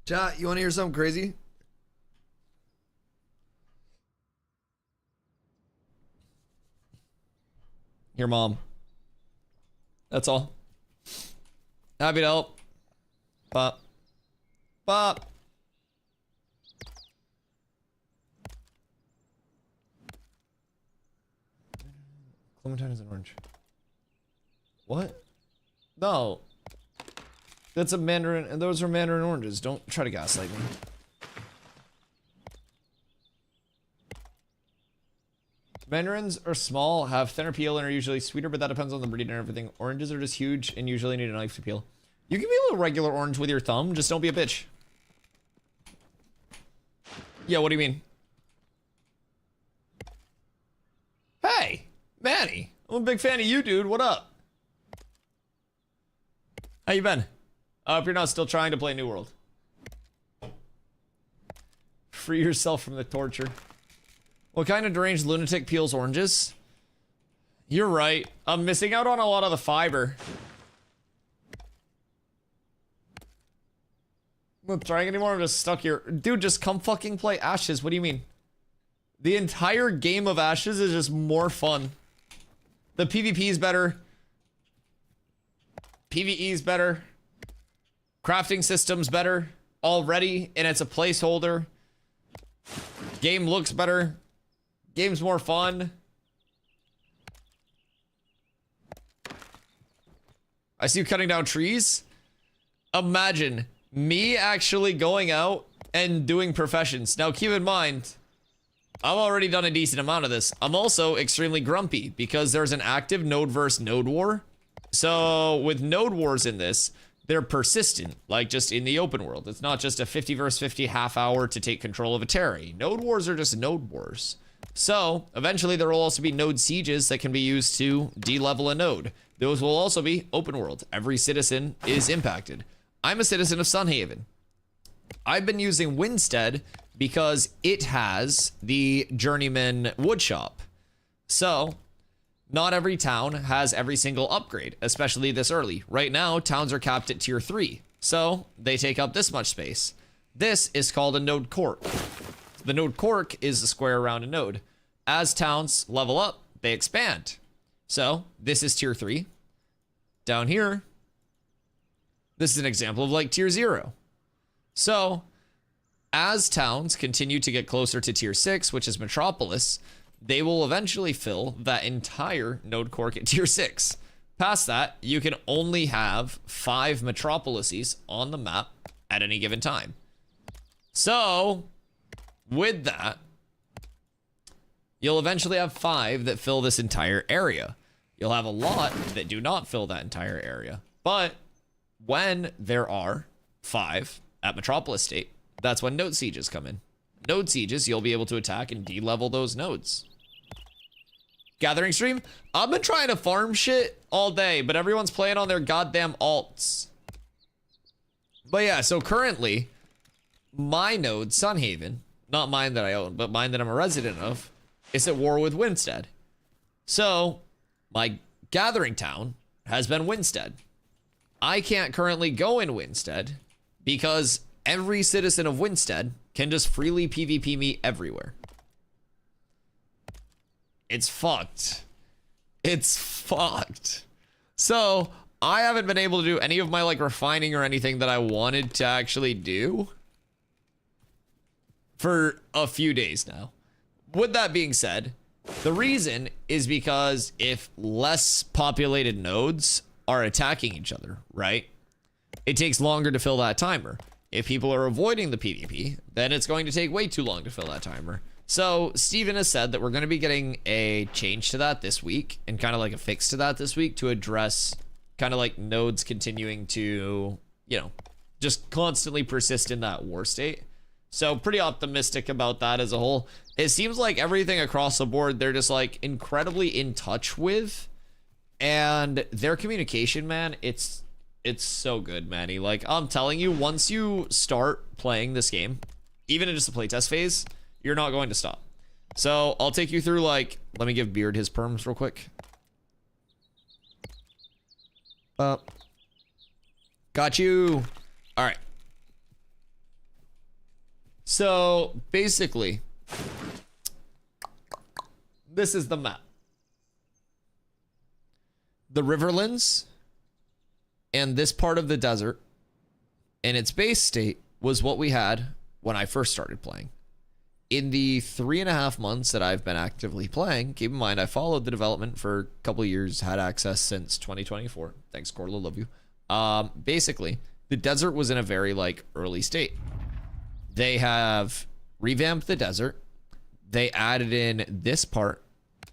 Chat, you want to hear something crazy? Your mom. That's all. Happy to help. Pop. Pop. Clementine is an orange. What? No. That's a mandarin, and those are mandarin oranges. Don't try to gaslight me. Mandarins are small, have thinner peel, and are usually sweeter, but that depends on the breed and everything. Oranges are just huge and usually need a knife to peel. You can peel a regular orange with your thumb, just don't be a bitch. Yeah, what do you mean? Hey, Manny. I'm a big fan of you, dude. What up? How you been? I hope you're not still trying to play New World. Free yourself from the torture. What kind of deranged lunatic peels oranges? You're right. I'm missing out on a lot of the fiber. I'm not trying anymore. I'm just stuck here. Dude, just come fucking play Ashes. What do you mean? The entire game of Ashes is just more fun. The PvP is better. PvE is better. Crafting system's better already, and it's a placeholder. Game looks better. Game's more fun. I see you cutting down trees. Imagine me actually going out and doing professions. Now keep in mind, I've already done a decent amount of this. I'm also extremely grumpy because there's an active node versus node war. So with node wars in this, they're persistent, like just in the open world. It's not just a 50 versus 50 half hour to take control of a terry. Node wars are just node wars. So eventually there will also be node sieges that can be used to de-level a node. Those will also be open world. Every citizen is impacted. I'm a citizen of Sunhaven. I've been using Winstead because it has the journeyman woodshop. So not every town has every single upgrade, especially this early. Right now, towns are capped at tier 3, so they take up this much space. This is called a node cork. The node cork is the square around a node. As towns level up, they expand. So this is tier 3. Down here, this is an example of like tier 0. So as towns continue to get closer to tier 6, which is Metropolis, they will eventually fill that entire node cork at tier 6. Past that, you can only have 5 metropolises on the map at any given time. So, with that, you'll eventually have 5 that fill this entire area. You'll have a lot that do not fill that entire area. But when there are 5 at Metropolis State, that's when node sieges come in. Node sieges, you'll be able to attack and de-level those nodes. Gathering stream? I've been trying to farm shit all day, but everyone's playing on their goddamn alts. But yeah, so currently, my node, Sunhaven, not mine that I own, but mine that I'm a resident of, is at war with Winstead. So, my gathering town has been Winstead. I can't currently go in Winstead because every citizen of Winstead can just freely PvP me everywhere. It's fucked. It's fucked. So, I haven't been able to do any of my like refining or anything that I wanted to actually do for a few days now. With that being said, the reason is because if less populated nodes are attacking each other, right? It takes longer to fill that timer. If people are avoiding the PvP, then it's going to take way too long to fill that timer. So Steven has said that we're going to be getting a change to that this week and kind of like a fix to that this week to address kind of like nodes continuing to, you know, just constantly persist in that war state. So pretty optimistic about that as a whole. It seems like everything across the board, they're just like incredibly in touch with, and their communication, man, it's so good, Manny. Like I'm telling you, once you start playing this game, even in just a playtest phase, you're not going to stop. So I'll take you through like, let me give Beard his perms real quick. Got you. All right. So basically, this is the map. The Riverlands and this part of the desert in its base state was what we had when I first started playing. In the 3.5 months that I've been actively playing, keep in mind I followed the development for a couple of years, had access since 2024. Thanks, Corla, love you. Basically, the desert was in a very like early state. They have revamped the desert. They added in this part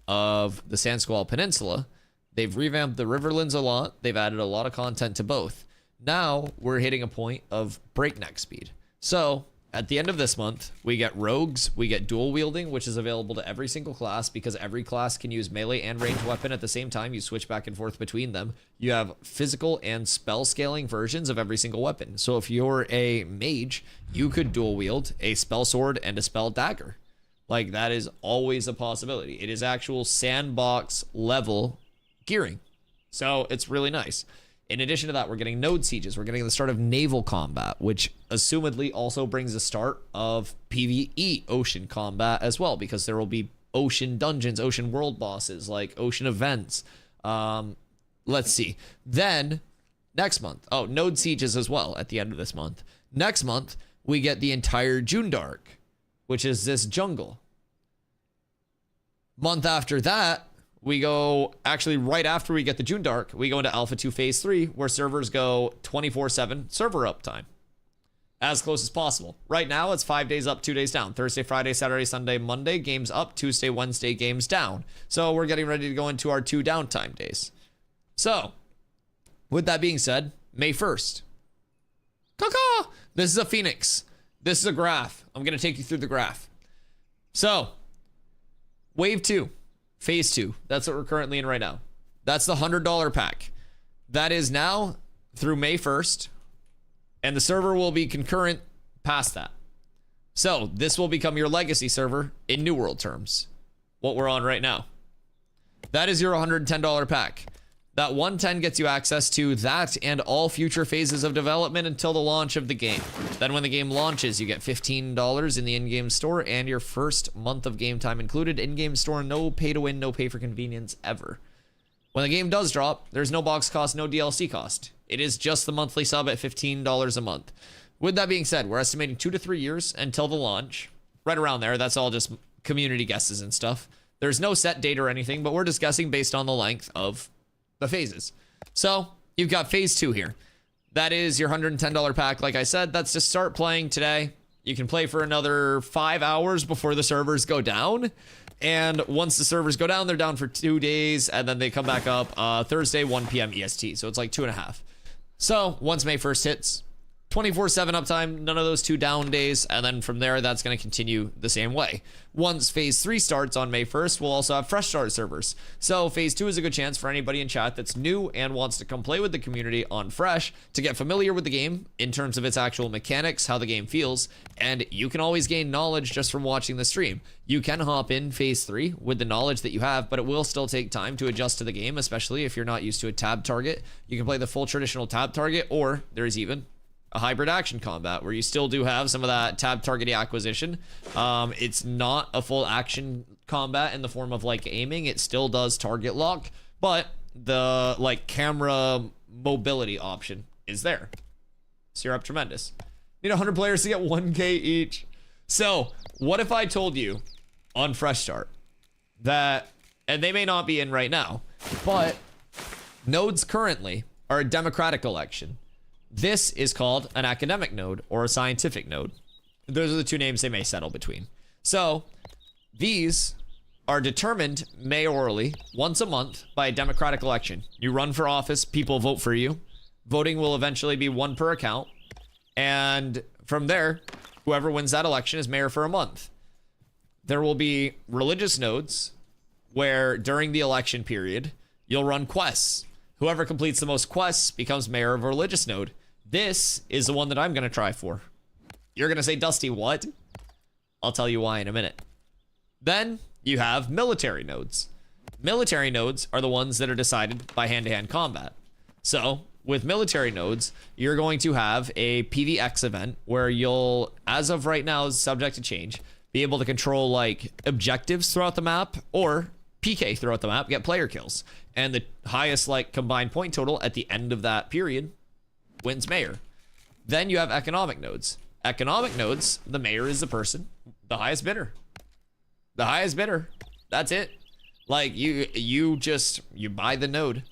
of the Sand Squall Peninsula. They've revamped the Riverlands a lot. They've added a lot of content to both. Now we're hitting a point of breakneck speed. So at the end of this month, we get rogues, we get dual wielding, which is available to every single class because every class can use melee and ranged weapon at the same time. You switch back and forth between them. You have physical and spell scaling versions of every single weapon. So if you're a mage, you could dual wield a spell sword and a spell dagger. Like, that is always a possibility. It is actual sandbox level gearing. So it's really nice. In addition to that, we're getting node sieges. We're getting the start of naval combat, which assumedly also brings the start of PvE ocean combat as well, because there will be ocean dungeons, ocean world bosses, like ocean events. Let's see. Then next month, node sieges as well at the end of this month. Next month, we get the entire Jundark, which is this jungle. Month after that, we go, actually right after we get the Jundark, we go into Alpha 2 Phase 3, where servers go 24/7 server uptime. As close as possible. Right now, it's 5 days up, 2 days down. Thursday, Friday, Saturday, Sunday, Monday, games up. Tuesday, Wednesday, games down. So we're getting ready to go into our 2 downtime days. So, with that being said, May 1st. Caw-caw! This is a Phoenix. This is a graph. I'm going to take you through the graph. So, Wave 2. Phase 2. That's what we're currently in right now. That's the $100 pack. That is now through May 1st. And the server will be concurrent past that. So this will become your legacy server in New World terms. What we're on right now. That is your $110 pack. That $110 gets you access to that and all future phases of development until the launch of the game. Then when the game launches, you get $15 in the in-game store and your first month of game time included. In-game store, no pay to win, no pay for convenience ever. When the game does drop, there's no box cost, no DLC cost. It is just the monthly sub at $15 a month. With that being said, we're estimating 2 to 3 years until the launch. Right around there, that's all just community guesses and stuff. There's no set date or anything, but we're just guessing based on the length of the phases. So you've got phase 2 here. That is your $110 pack. Like I said, that's to start playing today. You can play for another 5 hours before the servers go down. And once the servers go down, they're down for 2 days, and then they come back up Thursday, 1 p.m. EST. So it's like 2.5. So once May 1st hits, 24/7 uptime, none of those 2 down days, and then from there, that's going to continue the same way. Once Phase 3 starts on May 1st, we'll also have fresh start servers. So Phase 2 is a good chance for anybody in chat that's new and wants to come play with the community on Fresh to get familiar with the game in terms of its actual mechanics, how the game feels, and you can always gain knowledge just from watching the stream. You can hop in Phase 3 with the knowledge that you have, but it will still take time to adjust to the game, especially if you're not used to a tab target. You can play the full traditional tab target, or there's even a hybrid action combat where you still do have some of that tab target acquisition. It's not a full action combat in the form of like aiming. It still does target lock, but the like camera mobility option is there. So you're up tremendous. Need 100 players to get 1K each. So what if I told you on Fresh Start that, and they may not be in right now, but nodes currently are a democratic election. This is called an academic node or a scientific node. Those are the 2 names they may settle between. So these are determined mayorally once a month by a democratic election. You run for office, people vote for you. Voting will eventually be 1 per account. And from there, whoever wins that election is mayor for a month. There will be religious nodes where during the election period, you'll run quests. Whoever completes the most quests becomes mayor of a religious node. This is the one that I'm going to try for. You're going to say, Dusty, what? I'll tell you why in a minute. Then you have military nodes. Military nodes are the ones that are decided by hand-to-hand combat. So with military nodes, you're going to have a PVX event where you'll, as of right now, is subject to change, be able to control like objectives throughout the map or PK throughout the map, get player kills. And the highest like combined point total at the end of that period wins mayor. Then you have economic nodes. Economic nodes, the mayor is the person, the highest bidder. The highest bidder. That's it. Like you buy the node.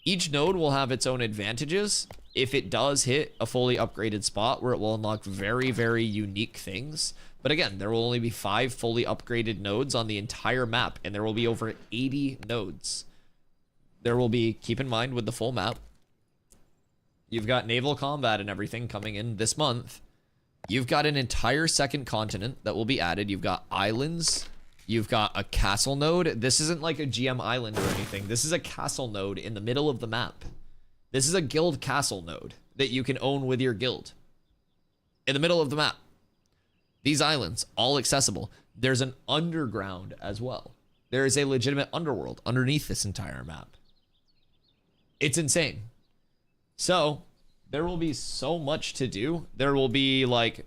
Each node will have its own advantages if it does hit a fully upgraded spot where it will unlock very, very unique things. But again, there will only be 5 fully upgraded nodes on the entire map, and there will be over 80 nodes. There will be, keep in mind with the full map, you've got naval combat and everything coming in this month. You've got an entire second continent that will be added. You've got islands. You've got a castle node. This isn't like a GM island or anything. This is a castle node in the middle of the map. This is a guild castle node that you can own with your guild. In the middle of the map. These islands, all accessible. There's an underground as well. There is a legitimate underworld underneath this entire map. It's insane. So, there will be so much to do. There will be like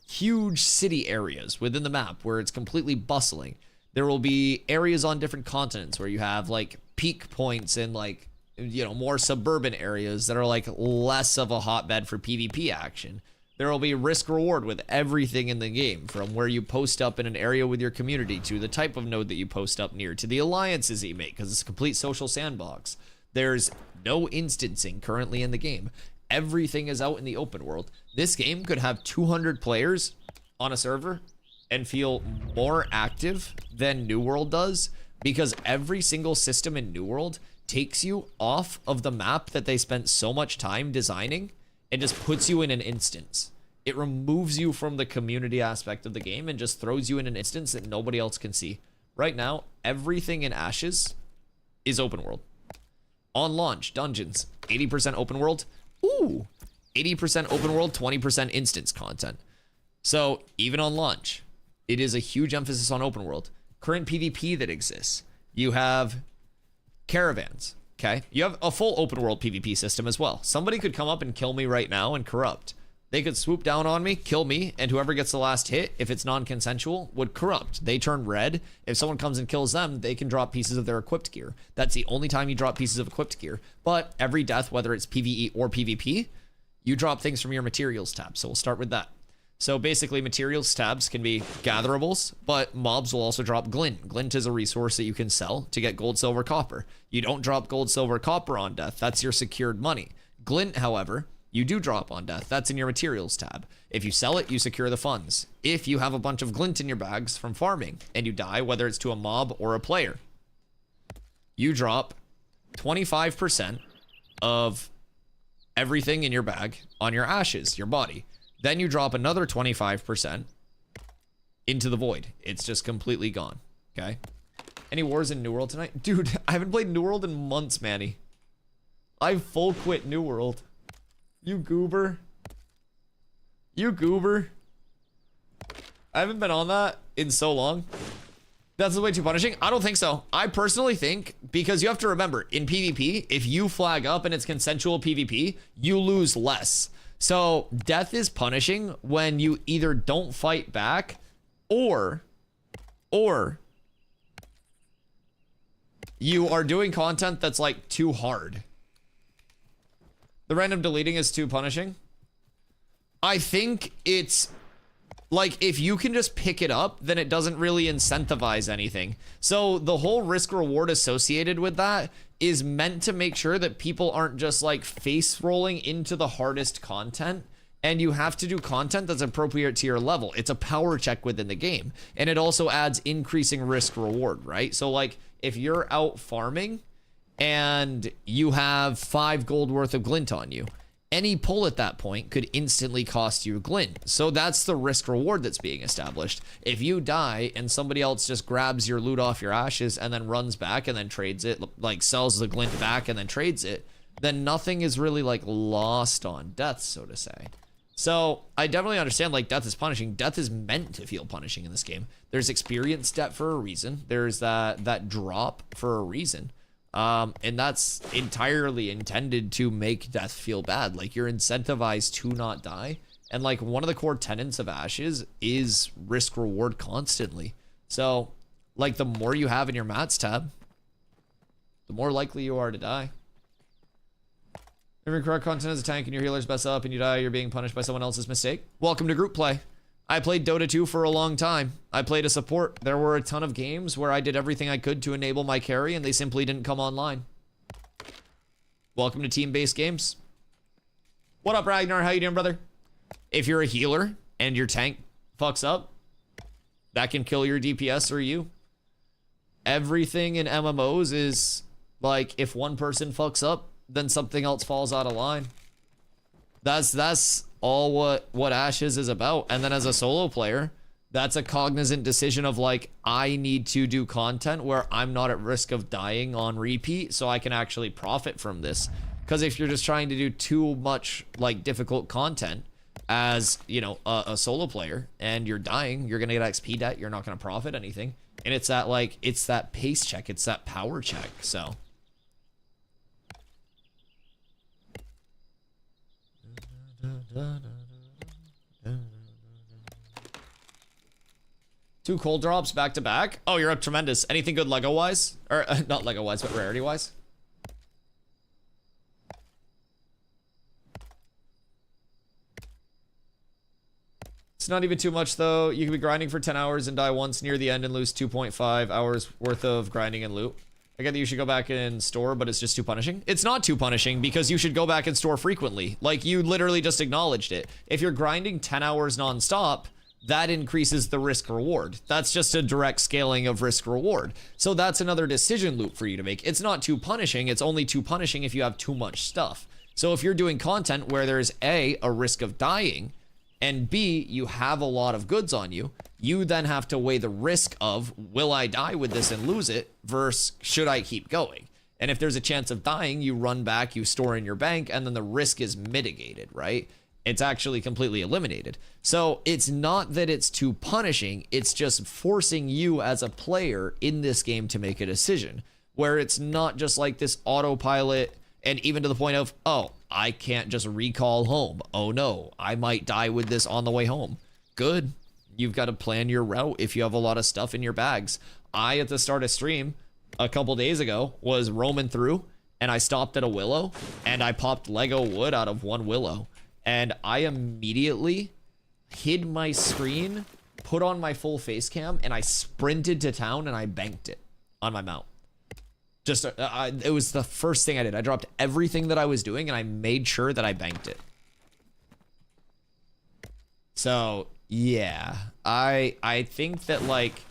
huge city areas within the map where it's completely bustling. There will be areas on different continents where you have like peak points and like, you know, more suburban areas that are like less of a hotbed for PvP action. There will be risk reward with everything in the game, from where you post up in an area with your community to the type of node that you post up near to the alliances that you make, because it's a complete social sandbox. There's no instancing currently in the game. Everything is out in the open world. This game could have 200 players on a server and feel more active than New World does, because every single system in New World takes you off of the map that they spent so much time designing and just puts you in an instance. It removes you from the community aspect of the game and just throws you in an instance that nobody else can see. Right now, everything in Ashes is open world. On launch, dungeons, 80% open world. Ooh, 80% open world, 20% instance content. So even on launch, it is a huge emphasis on open world. Current PvP that exists. You have caravans, okay? You have a full open world PvP system as well. Somebody could come up and kill me right now and corrupt. They could swoop down on me, kill me, and whoever gets the last hit, if it's non-consensual, would corrupt. They turn red. If someone comes and kills them, they can drop pieces of their equipped gear. That's the only time you drop pieces of equipped gear. But every death, whether it's PvE or PvP, you drop things from your materials tab. So we'll start with that. So basically, materials tabs can be gatherables, but mobs will also drop glint. Glint is a resource that you can sell to get gold, silver, copper. You don't drop gold, silver, copper on death. That's your secured money. Glint, however, you do drop on death. That's in your materials tab. If you sell it, you secure the funds. If you have a bunch of glint in your bags from farming and you die, whether it's to a mob or a player, you drop 25% of everything in your bag on your ashes, your body. Then you drop another 25% into the void. It's just completely gone, okay? Any wars in New World tonight? Dude, I haven't played New World in months, Manny. I full quit New World. You goober. You goober. I haven't been on that in so long. That's way too punishing? I don't think so. I personally think, because you have to remember, in PvP, if you flag up and it's consensual PvP, you lose less. So death is punishing when you either don't fight back or you are doing content that's like too hard. The random deleting is too punishing. I think it's like, if you can just pick it up, then it doesn't really incentivize anything. So the whole risk reward associated with that is meant to make sure that people aren't just like face rolling into the hardest content, and you have to do content that's appropriate to your level. It's a power check within the game, and it also adds increasing risk reward, right? So like, if you're out farming and you have 5 gold worth of glint on you, any pull at that point could instantly cost you glint. So that's the risk reward that's being established. If you die and somebody else just grabs your loot off your ashes and then runs back and then trades it, like sells the glint back and then trades it, then nothing is really like lost on death, so to say. So I definitely understand, like, death is punishing. Death is meant to feel punishing in this game. There's experience debt for a reason. There's that drop for a reason. And that's entirely intended to make death feel bad. Like, you're incentivized to not die. And like, one of the core tenets of Ashes is risk reward constantly. So like, the more you have in your mats tab, the more likely you are to die. If your correct content as a tank and your healer's best up and you die, you're being punished by someone else's mistake. Welcome to group play. I played Dota 2 for a long time. I played a support. There were a ton of games where I did everything I could to enable my carry and they simply didn't come online. Welcome to team-based games. What up, Ragnar? How you doing, brother? If you're a healer and your tank fucks up, that can kill your DPS or you. Everything in MMOs is like, if one person fucks up, then something else falls out of line. That's all what Ashes is about. And then as a solo player, that's a cognizant decision of like, I need to do content where I'm not at risk of dying on repeat so I can actually profit from this. Because if you're just trying to do too much like difficult content as, you know, a solo player and you're dying, you're gonna get XP debt, you're not gonna profit anything. And it's that like, it's that pace check, it's that power check, so. Two cold drops back to back. Oh, you're up tremendous. Anything good Lego wise? Or not Lego wise, but rarity wise? It's not even too much though. You can be grinding for 10 hours and die once near the end and lose 2.5 hours worth of grinding and loot. I get that you should go back and store, but it's just too punishing. It's not too punishing because you should go back and store frequently. Like, you literally just acknowledged it. If you're grinding 10 hours nonstop, that increases the risk reward. That's just a direct scaling of risk reward. So that's another decision loop for you to make. It's not too punishing. It's only too punishing if you have too much stuff. So if you're doing content where there's a risk of dying, and B, you have a lot of goods on you, you then have to weigh the risk of, will I die with this and lose it, versus should I keep going? And if there's a chance of dying, you run back, you store in your bank, and then the risk is mitigated, right? It's actually completely eliminated. So it's not that it's too punishing, it's just forcing you as a player in this game to make a decision, where it's not just like this autopilot, and even to the point of, oh, I can't just recall home. Oh no, I might die with this on the way home. Good. You've got to plan your route if you have a lot of stuff in your bags. I, at the start of stream, a couple days ago, was roaming through, and I stopped at a willow, and I popped Lego wood out of one willow. And I immediately hid my screen, put on my full face cam, and I sprinted to town, and I banked it on my mount. Just, it was the first thing I did. I dropped everything that I was doing and I made sure that I banked it. So, yeah. I think that, like,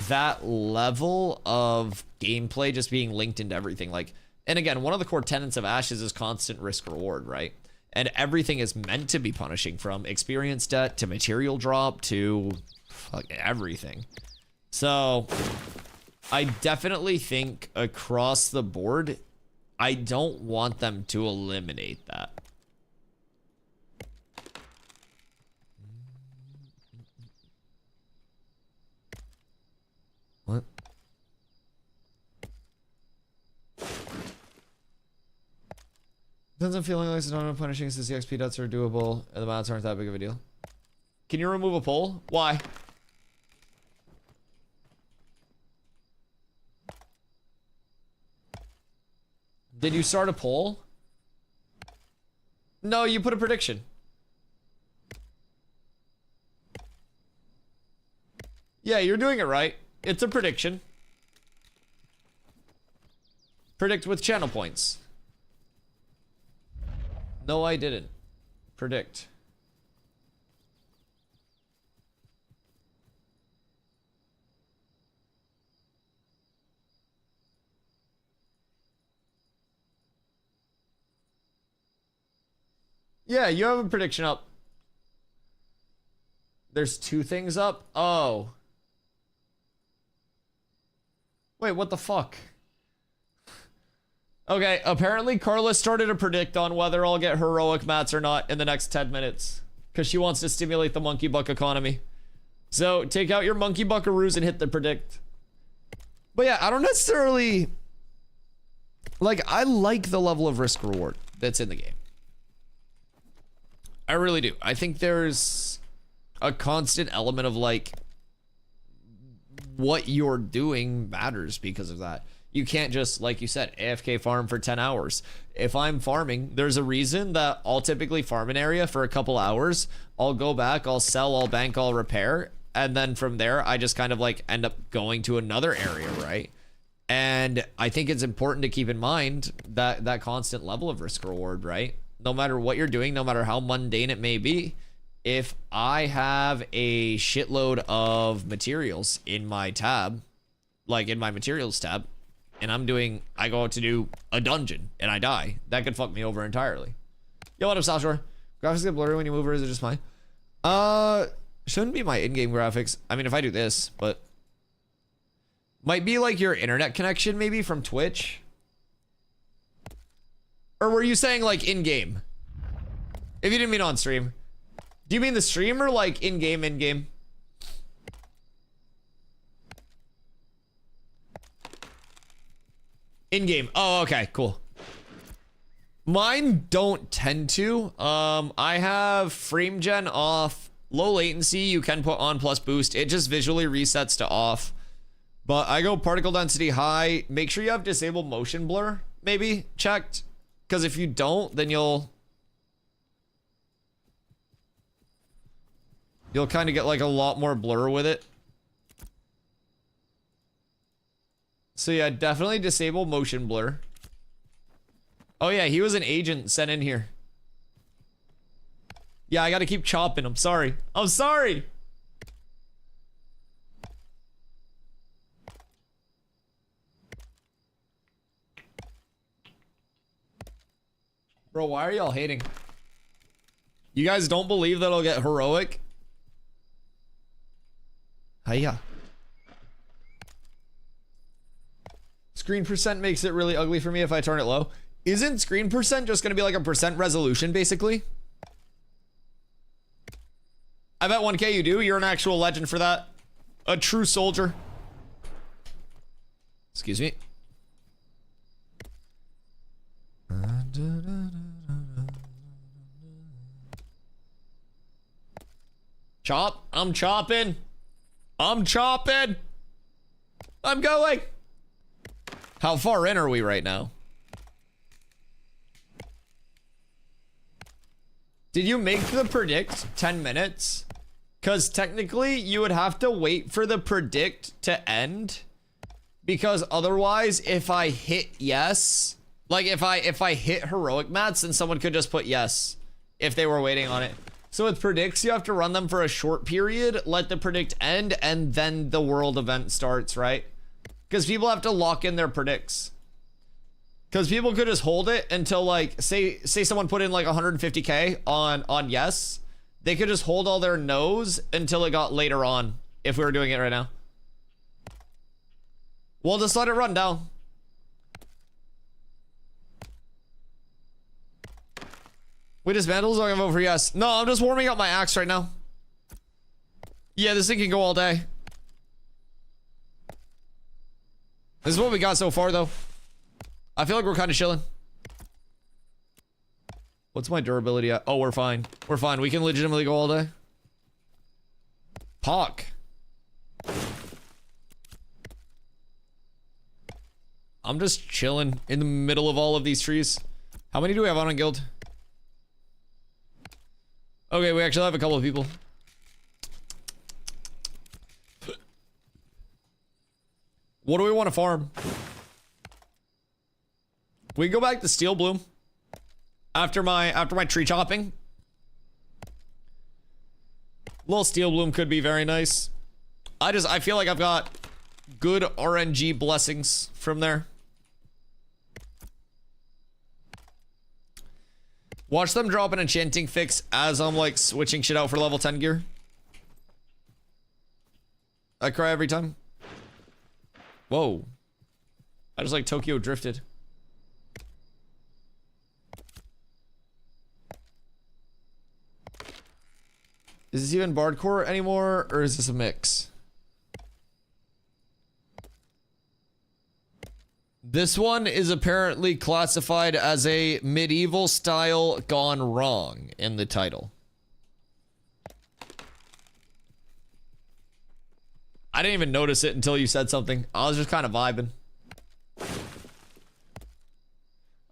that level of gameplay just being linked into everything. Like, and again, one of the core tenets of Ashes is constant risk reward, right? And everything is meant to be punishing, from experience debt to material drop to everything. So I definitely think across the board, I don't want them to eliminate that. What? Doesn't feel like it's not punishing since the XP debts are doable and the mounts aren't that big of a deal. Can you remove a poll? Why? Did you start a poll? No, you put a prediction. Yeah, you're doing it right. It's a prediction. Predict with channel points. No, I didn't. Predict. Yeah, you have a prediction up. There's two things up? Oh. Wait, what the fuck? Okay, apparently Carla started to predict on whether I'll get heroic mats or not in the next 10 minutes. Because she wants to stimulate the monkey buck economy. So, take out your monkey buckaroos and hit the predict. But yeah, I don't necessarily... Like, I like the level of risk reward that's in the game. I really do. I think there's a constant element of like what you're doing matters because of that. You can't just, like you said, AFK farm for 10 hours. If I'm farming, there's a reason that I'll typically farm an area for a couple hours. I'll go back, I'll sell, I'll bank, I'll repair. And then from there, I just kind of like end up going to another area, right? And I think it's important to keep in mind that constant level of risk reward, right? No matter what you're doing, no matter how mundane it may be, if I have a shitload of materials in my tab, like in my materials tab, and I go out to do a dungeon and I die, that could fuck me over entirely. Yo, what up, Southshore? Graphics get blurry when you move, or is it just mine? Shouldn't be my in-game graphics. I mean, if I do this, but might be like your internet connection maybe from Twitch. Or were you saying like in-game? If you didn't mean on stream. Do you mean the stream or like in-game, in-game? In-game. Oh, okay, cool. Mine don't tend to. I have frame gen off, low latency you can put on plus boost. It just visually resets to off. But I go particle density high. Make sure you have disabled motion blur, maybe checked. Because if you don't, then you'll kind of get like a lot more blur with it. So yeah, definitely disable motion blur. Oh yeah, he was an agent sent in here. Yeah, I gotta keep chopping. I'm sorry. I'm sorry. Bro, why are y'all hating? You guys don't believe that I'll get heroic? Hiya. Screen percent makes it really ugly for me if I turn it low. Isn't screen percent just gonna be like a percent resolution, basically? I bet 1K you do. You're an actual legend for that. A true soldier. Excuse me. Chop. I'm chopping. I'm chopping. I'm going. How far in are we right now? Did you make the predict 10 minutes? Because technically you would have to wait for the predict to end. Because otherwise, if I hit yes, like if I hit heroic mats, then someone could just put yes if they were waiting on it. So with predicts, you have to run them for a short period, let the predict end, and then the world event starts, right? Because people have to lock in their predicts. Because people could just hold it until like, say someone put in like 150K on yes. They could just hold all their no's until it got later on, if we were doing it right now. We'll just let it run down. We dismantled, so I can vote for yes. No, I'm just warming up my axe right now. Yeah, this thing can go all day. This is what we got so far, though. I feel like we're kind of chilling. What's my durability at? Oh, we're fine. We're fine. We can legitimately go all day. Pock. I'm just chilling in the middle of all of these trees. How many do we have on guild? Okay, we actually have a couple of people. What do we want to farm? We go back to Steel Bloom after my tree chopping. Little Steel Bloom could be very nice. I feel like I've got good RNG blessings from there. Watch them drop an enchanting fix as I'm like switching shit out for level 10 gear. I cry every time. Whoa. I just like Tokyo drifted. Is this even Bardcore anymore, or is this a mix? This one is apparently classified as a medieval style gone wrong in the title. I didn't even notice it until you said something. I was just kind of vibing.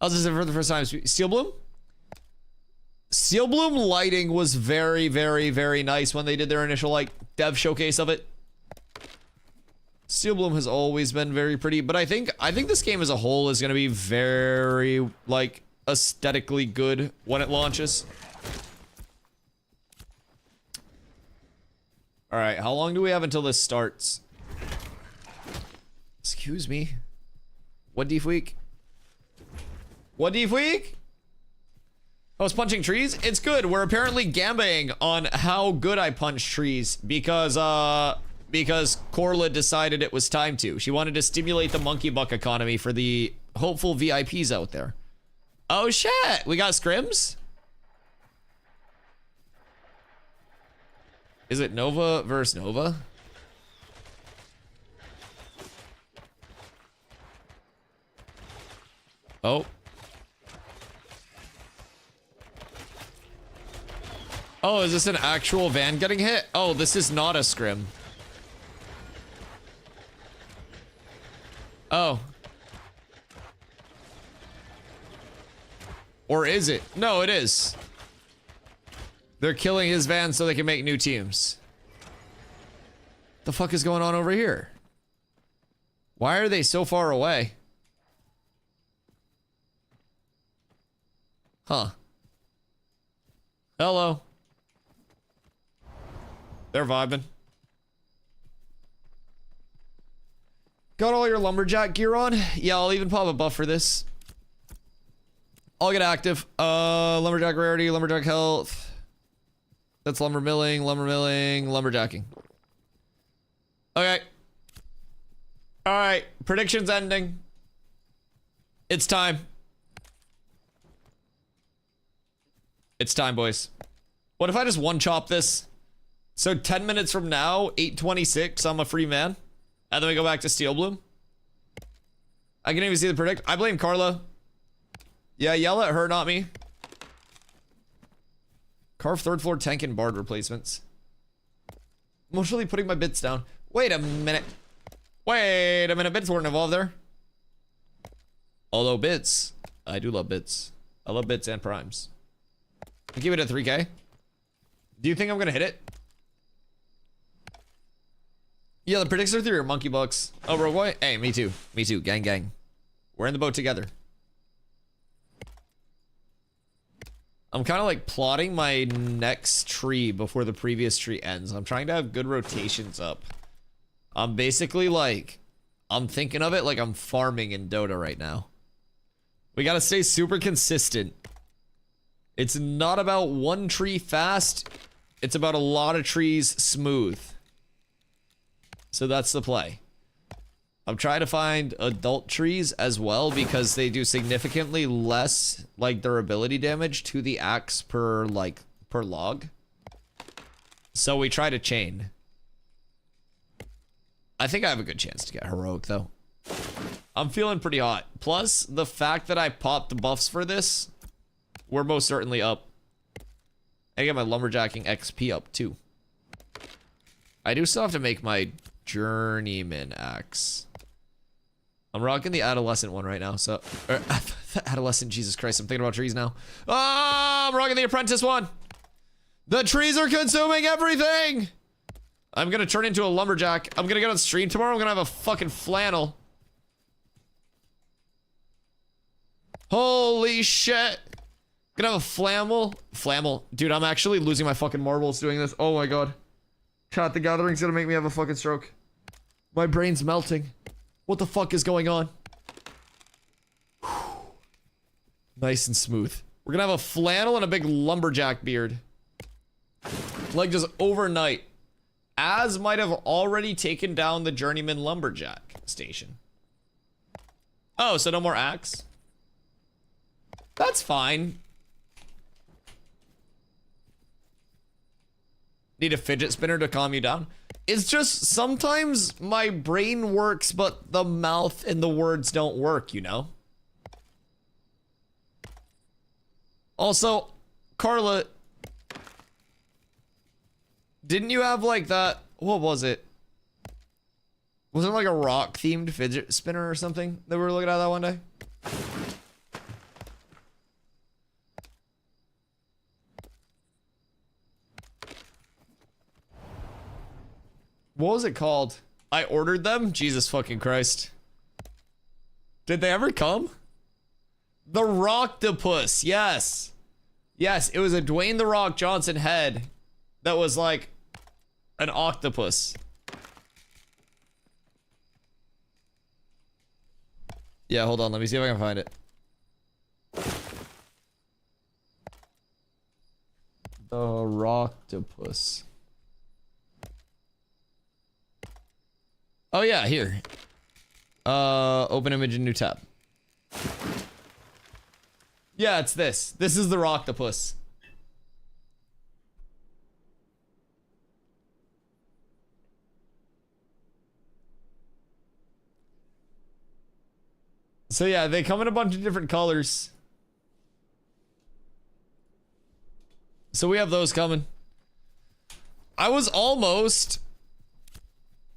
I was just for the first time. Steel Bloom? Steel Bloom lighting was very, very, very nice when they did their initial like dev showcase of it. Steel Bloom has always been very pretty, but I think this game as a whole is going to be very like aesthetically good when it launches. All right, how long do we have until this starts? Excuse me. What deep week? What deep week? I was punching trees? It's good. We're apparently gambaying on how good I punch trees because Corla decided it was time to. She wanted to stimulate the monkey buck economy for the hopeful VIPs out there. Oh shit, we got scrims? Is it Nova versus Nova? Oh. Oh, is this an actual van getting hit? Oh, this is not a scrim. Oh. Or is it? No, it is. They're killing his van so they can make new teams. The fuck is going on over here? Why are they so far away? Huh. Hello. They're vibing. Got all your lumberjack gear on? Yeah, I'll even pop a buff for this. I'll get active. Lumberjack rarity, lumberjack health. That's lumber milling, lumberjacking. Okay. All right, predictions ending. It's time. It's time, boys. What if I just one-chop this? So 10 minutes from now, 8:26, I'm a free man. And then we go back to Steel Bloom. I can even see the predict. I blame Carla. Yeah, yell at her, not me. Carve third floor tank and bard replacements. Emotionally putting my bits down. Wait a minute. Wait a minute. Bits weren't involved there. Although bits. I do love bits. I love bits and primes. I'll give it a 3K. Do you think I'm going to hit it? Yeah, the predicts are 3 are monkey bucks. Oh, Rogue Boy? Hey, me too. Me too. Gang, gang. We're in the boat together. I'm kind of like plotting my next tree before the previous tree ends. I'm trying to have good rotations up. I'm basically like, I'm thinking of it like I'm farming in Dota right now. We got to stay super consistent. It's not about one tree fast. It's about a lot of trees smooth. So that's the play. I'm trying to find adult trees as well because they do significantly less like durability damage to the axe per log. So we try to chain. I think I have a good chance to get heroic though. I'm feeling pretty hot. Plus the fact that I popped the buffs for this, we're most certainly up. I get my lumberjacking XP up too. I do still have to make my journeyman axe. I'm rocking the adolescent one right now, so adolescent, Jesus Christ, I'm thinking about trees now. Oh, I'm rocking the apprentice one. The trees are consuming everything. I'm gonna turn into a lumberjack. I'm gonna get on stream tomorrow. I'm gonna have a fucking flannel. Holy shit. Gonna have a flamel. Dude, I'm actually losing my fucking marbles doing this. Oh my god. Chat, the gathering's gonna make me have a fucking stroke. My brain's melting. What the fuck is going on? Whew. Nice and smooth. We're gonna have a flannel and a big lumberjack beard. Like just overnight. Az might have already taken down the journeyman lumberjack station. Oh, so no more axe? That's fine. Need a fidget spinner to calm you down? It's just sometimes my brain works, but the mouth and the words don't work, you know? Also, Carla, didn't you have like that? What was it? Was it like a rock themed fidget spinner or something that we were looking at that one day? What was it called? I ordered them? Jesus fucking Christ. Did they ever come? The Rocktopus, yes. Yes, it was a Dwayne The Rock Johnson head that was like an octopus. Yeah, hold on, let me see if I can find it. The Rocktopus. Oh yeah, here. Open image in new tab. Yeah, it's this. This is the Rocktopus. So yeah, they come in a bunch of different colors. So we have those coming.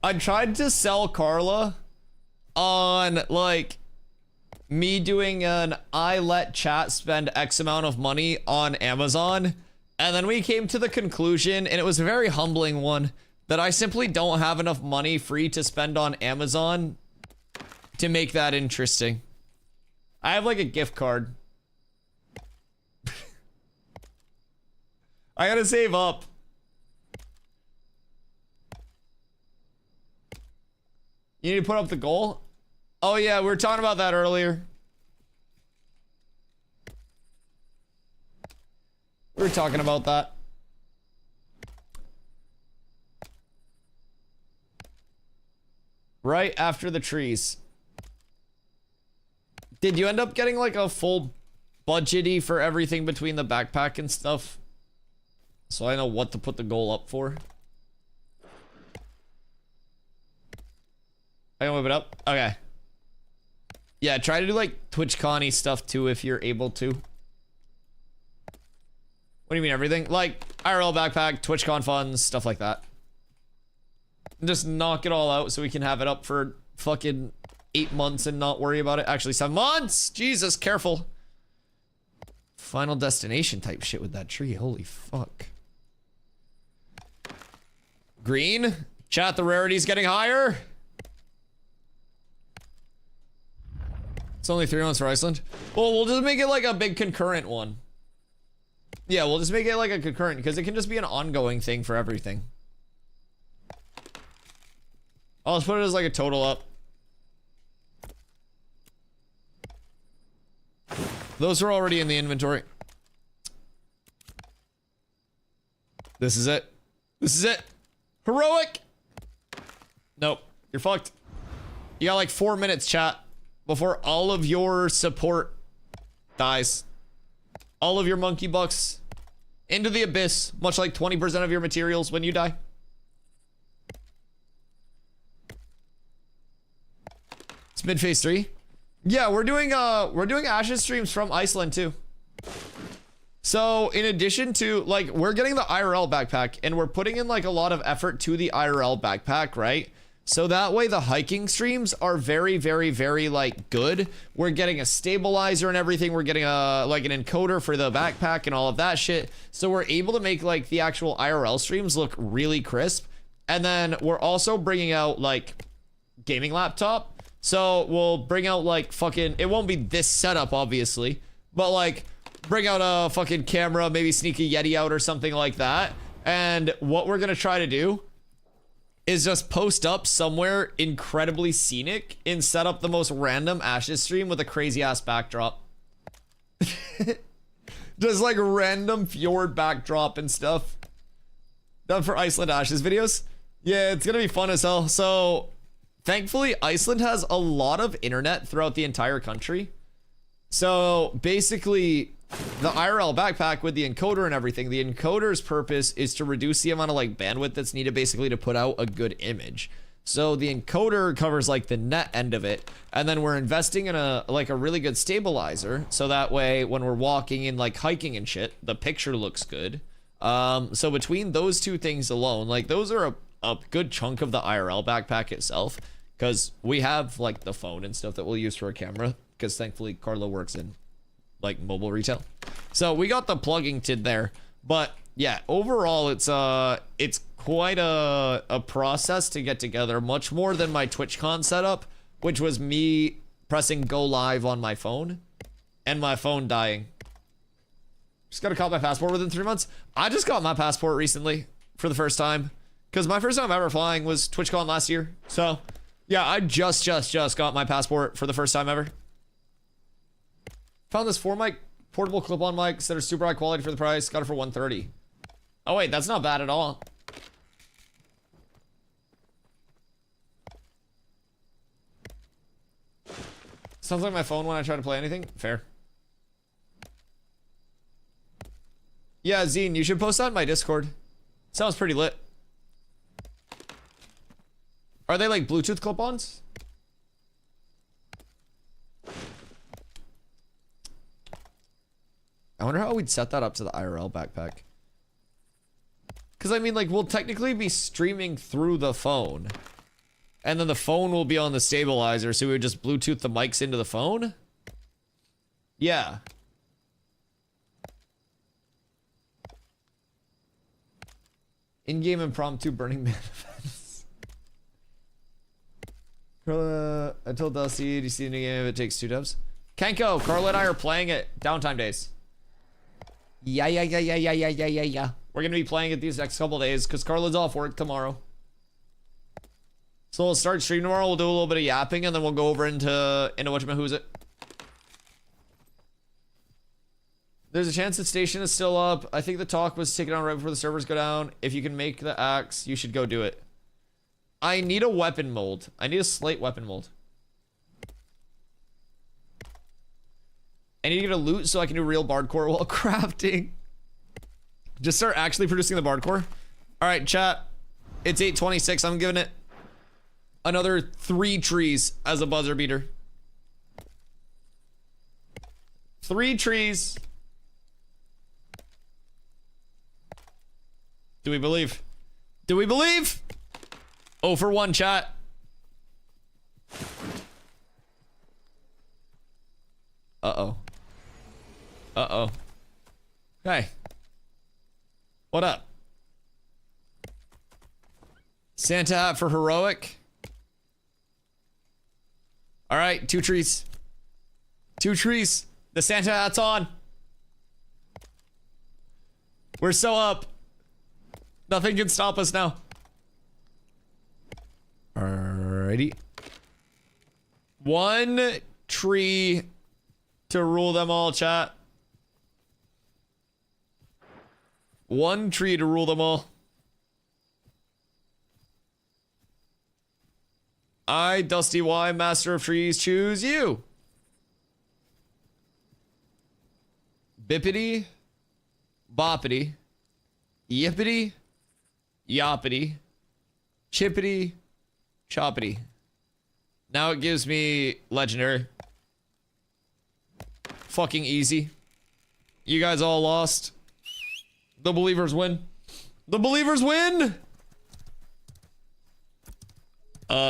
I tried to sell Carla on like me doing an I let chat spend X amount of money on Amazon, and then we came to the conclusion, and it was a very humbling one, that I simply don't have enough money free to spend on Amazon to make that interesting. I have like a gift card. I gotta save up. You need to put up the goal? Oh yeah, we were talking about that earlier. We were talking about that. Right after the trees. Did you end up getting like a full budgety for everything between the backpack and stuff? So I know what to put the goal up for. I can move it up? Okay. Yeah, try to do like TwitchCon-y stuff too if you're able to. What do you mean everything? Like IRL backpack, TwitchCon funds, stuff like that. Just knock it all out so we can have it up for fucking 8 months and not worry about it. Actually, 7 months! Jesus, careful. Final Destination type shit with that tree. Holy fuck. Green. Chat, the rarity's getting higher. It's only 3 months for Iceland. Well, we'll just make it like a big concurrent one. Yeah, we'll just make it like a concurrent because it can just be an ongoing thing for everything. I'll just put it as like a total up. Those are already in the inventory. This is it. This is it. Heroic. Nope. You're fucked. You got like 4 minutes, chat, before all of your support dies. All of your monkey bucks into the abyss, much like 20% of your materials when you die. It's mid phase 3. Yeah, we're doing Ashes streams from Iceland too. So in addition to like, we're getting the IRL backpack and we're putting in like a lot of effort to the IRL backpack, right? So that way the hiking streams are very, very, very like good. We're getting a stabilizer and everything. We're getting a like an encoder for the backpack and all of that shit. So we're able to make like the actual IRL streams look really crisp. And then we're also bringing out like gaming laptop. So we'll bring out like fucking, it won't be this setup obviously, but like bring out a fucking camera, maybe sneak a Yeti out or something like that. And what we're gonna try to do is just post up somewhere incredibly scenic and set up the most random Ashes stream with a crazy ass backdrop. Just like random fjord backdrop and stuff. Done for Iceland Ashes videos. Yeah, it's gonna be fun as hell. So thankfully, Iceland has a lot of internet throughout the entire country. So basically, the IRL backpack with the encoder and everything, the encoder's purpose is to reduce the amount of like bandwidth that's needed basically to put out a good image. So the encoder covers like the net end of it, and then we're investing in a really good stabilizer, so that way when we're walking and like hiking and shit, the picture looks good. So between those two things alone, like those are a good chunk of the IRL backpack itself, because we have like the phone and stuff that we'll use for a camera, because thankfully Carlo works in like mobile retail. So we got the plugging kit there, but yeah, overall it's quite a process to get together, much more than my TwitchCon setup, which was me pressing go live on my phone and my phone dying. Just gotta cop my passport within 3 months. I just got my passport recently for the first time, because my first time ever flying was TwitchCon last year. So yeah, I just got my passport for the first time ever. Found this 4-mic portable clip-on mics that are super high quality for the price. Got it for $130. Oh wait, that's not bad at all. Sounds like my phone when I try to play anything. Fair. Yeah, Zine, you should post that in my Discord. Sounds pretty lit. Are they like Bluetooth clip-ons? I wonder how we'd set that up to the IRL backpack. Because I mean, like, we'll technically be streaming through the phone, and then the phone will be on the stabilizer, so we would just Bluetooth the mics into the phone? Yeah. In-game impromptu Burning Man events. I told Dusty, do you see the new game if it takes 2 dubs? Kenko, Carla and I are playing it downtime days. Yeah. We're gonna be playing it these next couple days because Carla's off work tomorrow. So we'll start stream tomorrow. We'll do a little bit of yapping, and then we'll go over into whatchamahoo's. There's a chance that station is still up. I think the talk was taken on right before the servers go down. If you can make the axe, you should go do it. I need a weapon mold. I need a slate weapon mold. I need to get a loot so I can do real bardcore while crafting. Just start actually producing the bardcore. All right, chat. It's 8:26. I'm giving it another 3 trees as a buzzer beater. 3 trees. Do we believe? Do we believe? 0 for 1, chat. Uh-oh. Uh-oh. Hey. What up? Santa hat for heroic. All right, 2 trees. 2 trees. The Santa hat's on. We're so up. Nothing can stop us now. Alrighty. 1 tree to rule them all, chat. 1 tree to rule them all. I, DustyWhy, Master of Trees, choose you. Bippity, boppity, yippity, yoppity, chippity, choppity. Now it gives me legendary. Fucking easy. You guys all lost. The believers win. The believers win!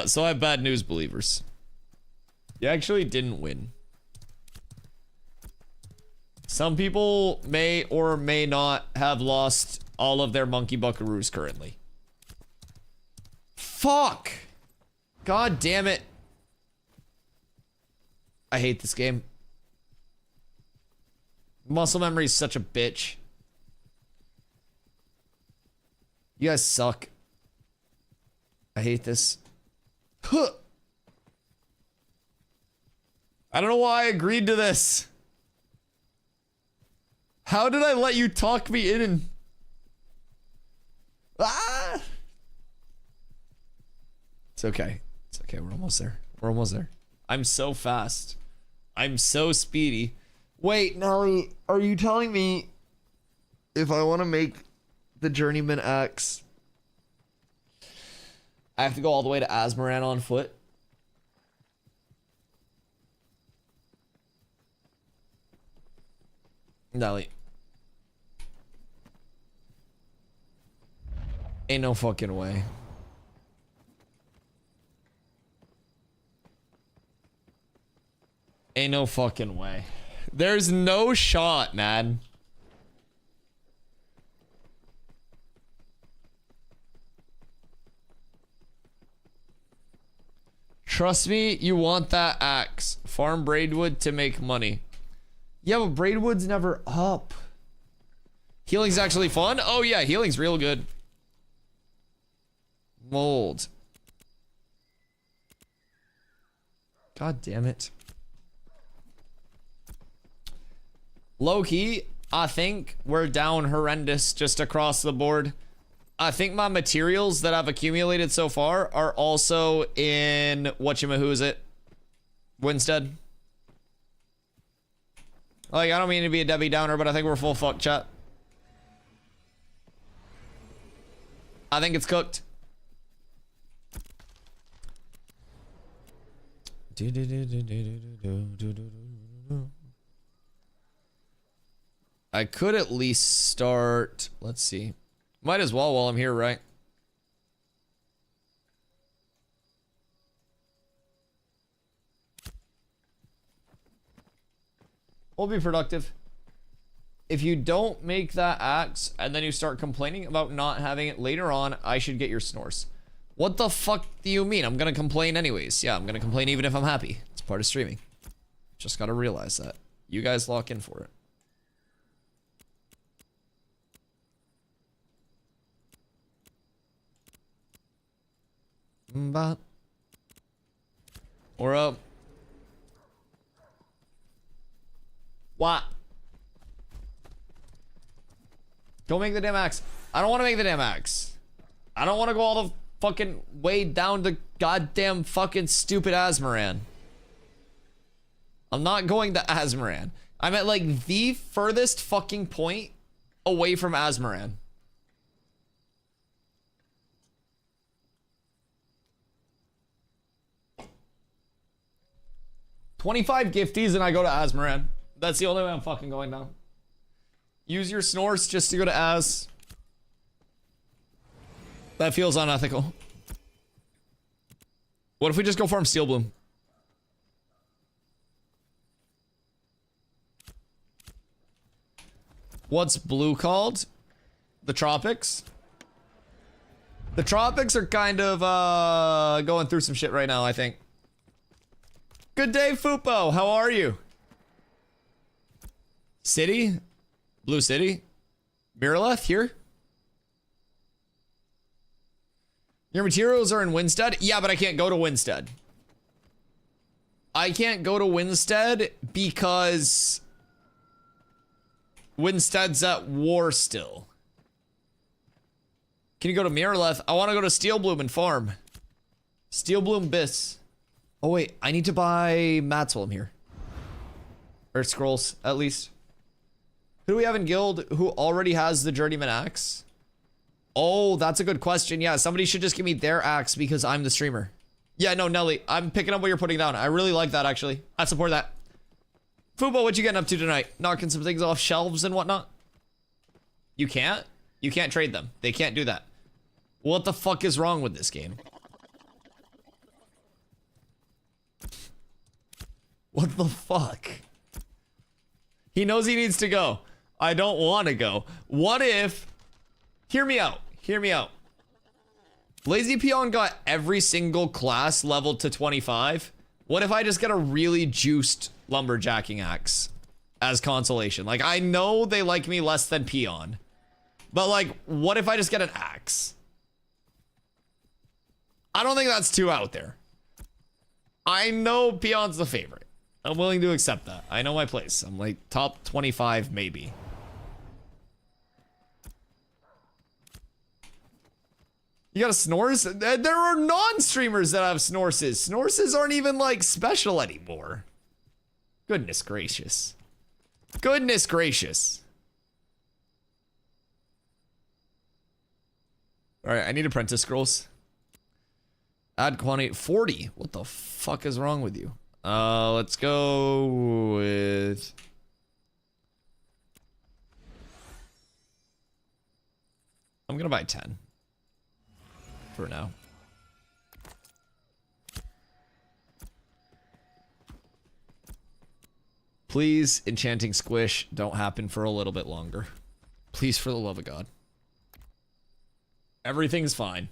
So I have bad news, believers. You actually didn't win. Some people may or may not have lost all of their monkey buckaroos currently. Fuck! God damn it. I hate this game. Muscle memory is such a bitch. You guys suck. I hate this. Huh. I don't know why I agreed to this. How did I let you talk me in and... Ah! It's okay. It's okay. We're almost there. We're almost there. I'm so fast. I'm so speedy. Wait, Nelly, are you telling me if I want to make the Journeyman X, I have to go all the way to Azmoran on foot? Nelly. Ain't no fucking way. Ain't no fucking way. There's no shot, man. Trust me, you want that axe. Farm Braidwood to make money. Yeah, but Braidwood's never up. Healing's actually fun? Oh yeah, healing's real good. Mold. God damn it. Low-key, I think we're down horrendous just across the board. I think my materials that I've accumulated so far are also in whatchamahoosit, Winstead. Like, I don't mean to be a Debbie Downer, but I think we're full fuck, chat. I think it's cooked. I could at least start, let's see. Might as well while I'm here, right? We'll be productive. If you don't make that axe and then you start complaining about not having it later on, I should get your snores. What the fuck do you mean? I'm gonna complain anyways. Yeah, I'm gonna complain even if I'm happy. It's part of streaming. Just gotta realize that. You guys lock in for it. Mbop. Or up. What? Go make the damn axe. I don't want to make the damn axe. I don't want to go all the fucking way down to goddamn fucking stupid Azmoran. I'm not going to Azmoran. I'm at like the furthest fucking point away from Azmoran. $25 gifties and I go to Azmoran. That's the only way I'm fucking going now. Use your snores just to go to Az. That feels unethical. What if we just go farm Steel Bloom? What's blue called? The tropics? The tropics are kind of going through some shit right now, I think. Good day, Fupo. How are you? City? Blue City? Miraleth here? Your materials are in Winstead? Yeah, but I can't go to Winstead. I can't go to Winstead because Winstead's at war still. Can you go to Miraleth? I want to go to Steel Bloom and farm. Steel Bloom Bis. Oh wait, I need to buy mats while I'm here. Or scrolls, at least. Who do we have in guild who already has the Journeyman axe? Oh, that's a good question. Yeah, somebody should just give me their axe because I'm the streamer. Yeah, no, Nelly, I'm picking up what you're putting down. I really like that, actually. I support that. Fubo, what you getting up to tonight? Knocking some things off shelves and whatnot? You can't? You can't trade them. They can't do that. What the fuck is wrong with this game? What the fuck? He knows he needs to go. I don't want to go. What if... Hear me out. Hear me out. Lazy Peon got every single class leveled to 25. What if I just get a really juiced lumberjacking axe as consolation? Like, I know they like me less than Peon. But, like, what if I just get an axe? I don't think that's too out there. I know Peon's the favorite. I'm willing to accept that. I know my place. I'm like top 25 maybe. You got a snores? There are non-streamers that have snorses. Snorses aren't even like special anymore. Goodness gracious. Goodness gracious. All right, I need apprentice scrolls. Add quantity 40. What the fuck is wrong with you? Let's go with I'm gonna buy 10 for now. Please, enchanting squish, don't happen for a little bit longer. Please, for the love of God. Everything's fine.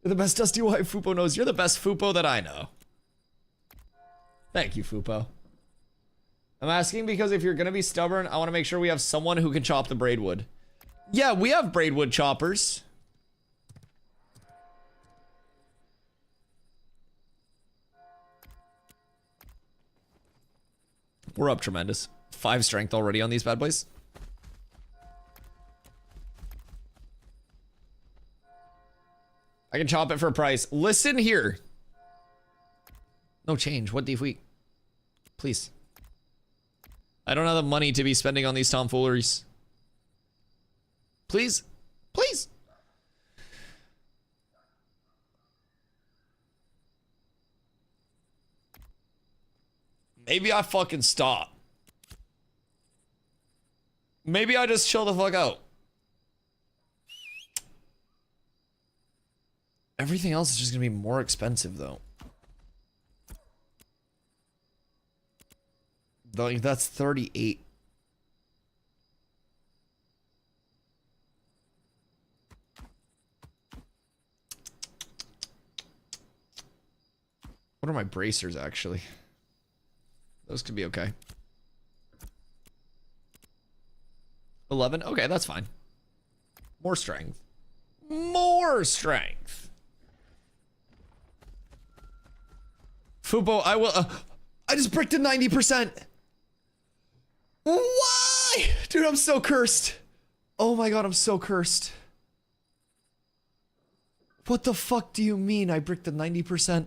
You're the best DustyWhy Fupo knows. You're the best Fupo that I know. Thank you, Fupo. I'm asking because if you're gonna be stubborn, I want to make sure we have someone who can chop the braidwood. Yeah, we have braidwood choppers. We're up tremendous. 5 strength already on these bad boys. I can chop it for a price. Listen here. No change. What if we... Please. I don't have the money to be spending on these tomfooleries. Please. Please. Maybe I fucking stop. Maybe I just chill the fuck out. Everything else is just gonna be more expensive though. Like that's 38. What are my bracers actually? Those could be okay. 11? Okay, that's fine. More strength. More strength. Fubo, I will... I just bricked to 90%. Why? Dude, I'm so cursed. Oh my god, I'm so cursed. What the fuck do you mean I bricked to 90%?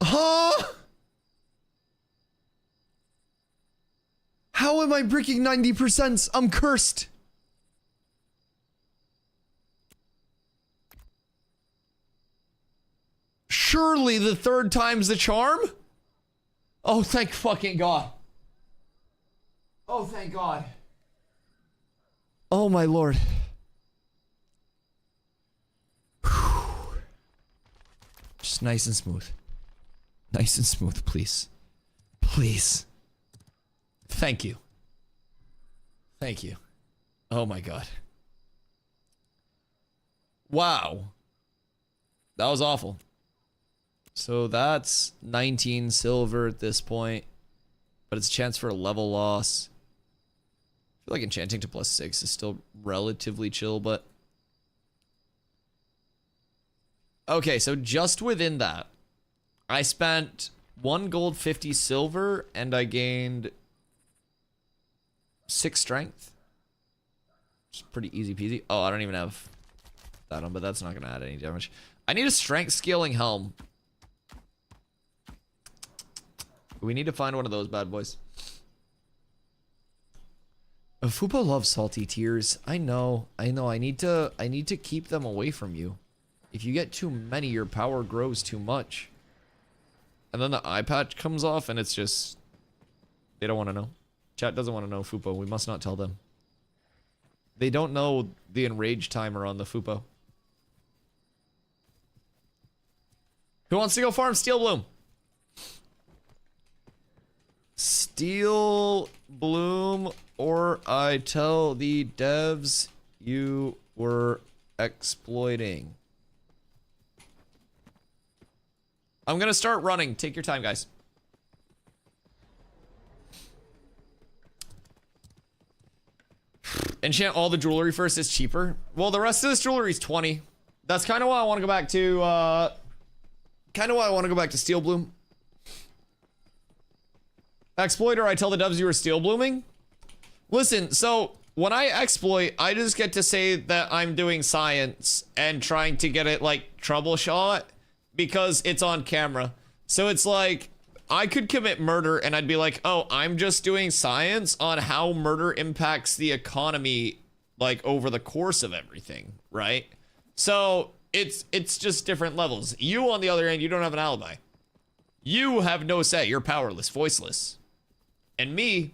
Huh? How am I bricking 90%? I'm cursed. Surely the third time's the charm? Oh, thank fucking God. Oh, thank God. Oh, my Lord. Whew. Just nice and smooth. Nice and smooth, please. Please. Thank you. Thank you. Oh my god. Wow. That was awful. So that's 19 silver at this point. But it's a chance for a level loss. I feel like enchanting to +6 is still relatively chill, but... Okay, so just within that, I spent 1 gold, 50 silver, and I gained 6 strength. It's pretty easy peasy. Oh, I don't even have that on, but that's not gonna add any damage. I need a strength scaling helm. We need to find one of those bad boys. Fupo loves salty tears. I know. I need to keep them away from you. If you get too many, your power grows too much. And then the eye patch comes off and it's just... They don't want to know. Chat doesn't want to know Fupo. We must not tell them. They don't know the enrage timer on the Fupo. Who wants to go farm Steel Bloom? Steel Bloom, or I tell the devs you were exploiting. I'm gonna start running. Take your time, guys. Enchant all the jewelry first is cheaper. Well, the rest of this jewelry is 20. That's kind of why I want to go back to, Steel Bloom. Exploiter, I tell the devs you were steel blooming. Listen, so when I exploit, I just get to say that I'm doing science and trying to get it like troubleshot because it's on camera. So it's like, I could commit murder and I'd be like, oh, I'm just doing science on how murder impacts the economy like over the course of everything, right? So it's just different levels. You, on the other hand, you don't have an alibi. You have no say. You're powerless, voiceless. And me,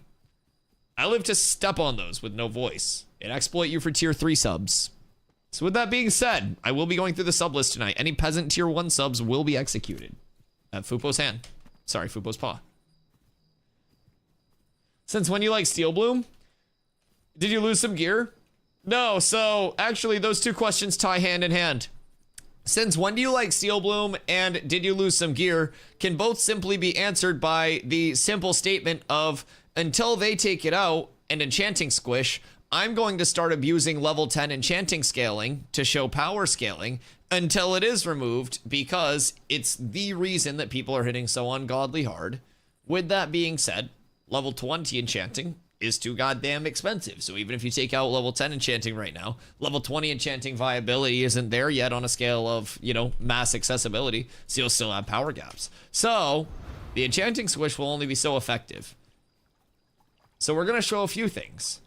I live to step on those with no voice and exploit you for tier 3 subs. So with that being said, I will be going through the sub list tonight. Any peasant tier 1 subs will be executed. At Fupo's hand. Sorry, Fupo's paw. Since when you like Steel Bloom? Did you lose some gear? No, so actually those two questions tie hand in hand. Since when do you like Steel Bloom and did you lose some gear can both simply be answered by the simple statement of until they take it out and enchanting squish, I'm going to start abusing level 10 enchanting scaling to show power scaling until it is removed because it's the reason that people are hitting so ungodly hard. With that being said, level 20 enchanting is too goddamn expensive. So even if you take out level 10 enchanting right now, level 20 enchanting viability isn't there yet on a scale of, you know, mass accessibility. So you'll still have power gaps. So the enchanting squish will only be so effective. So we're going to show a few things.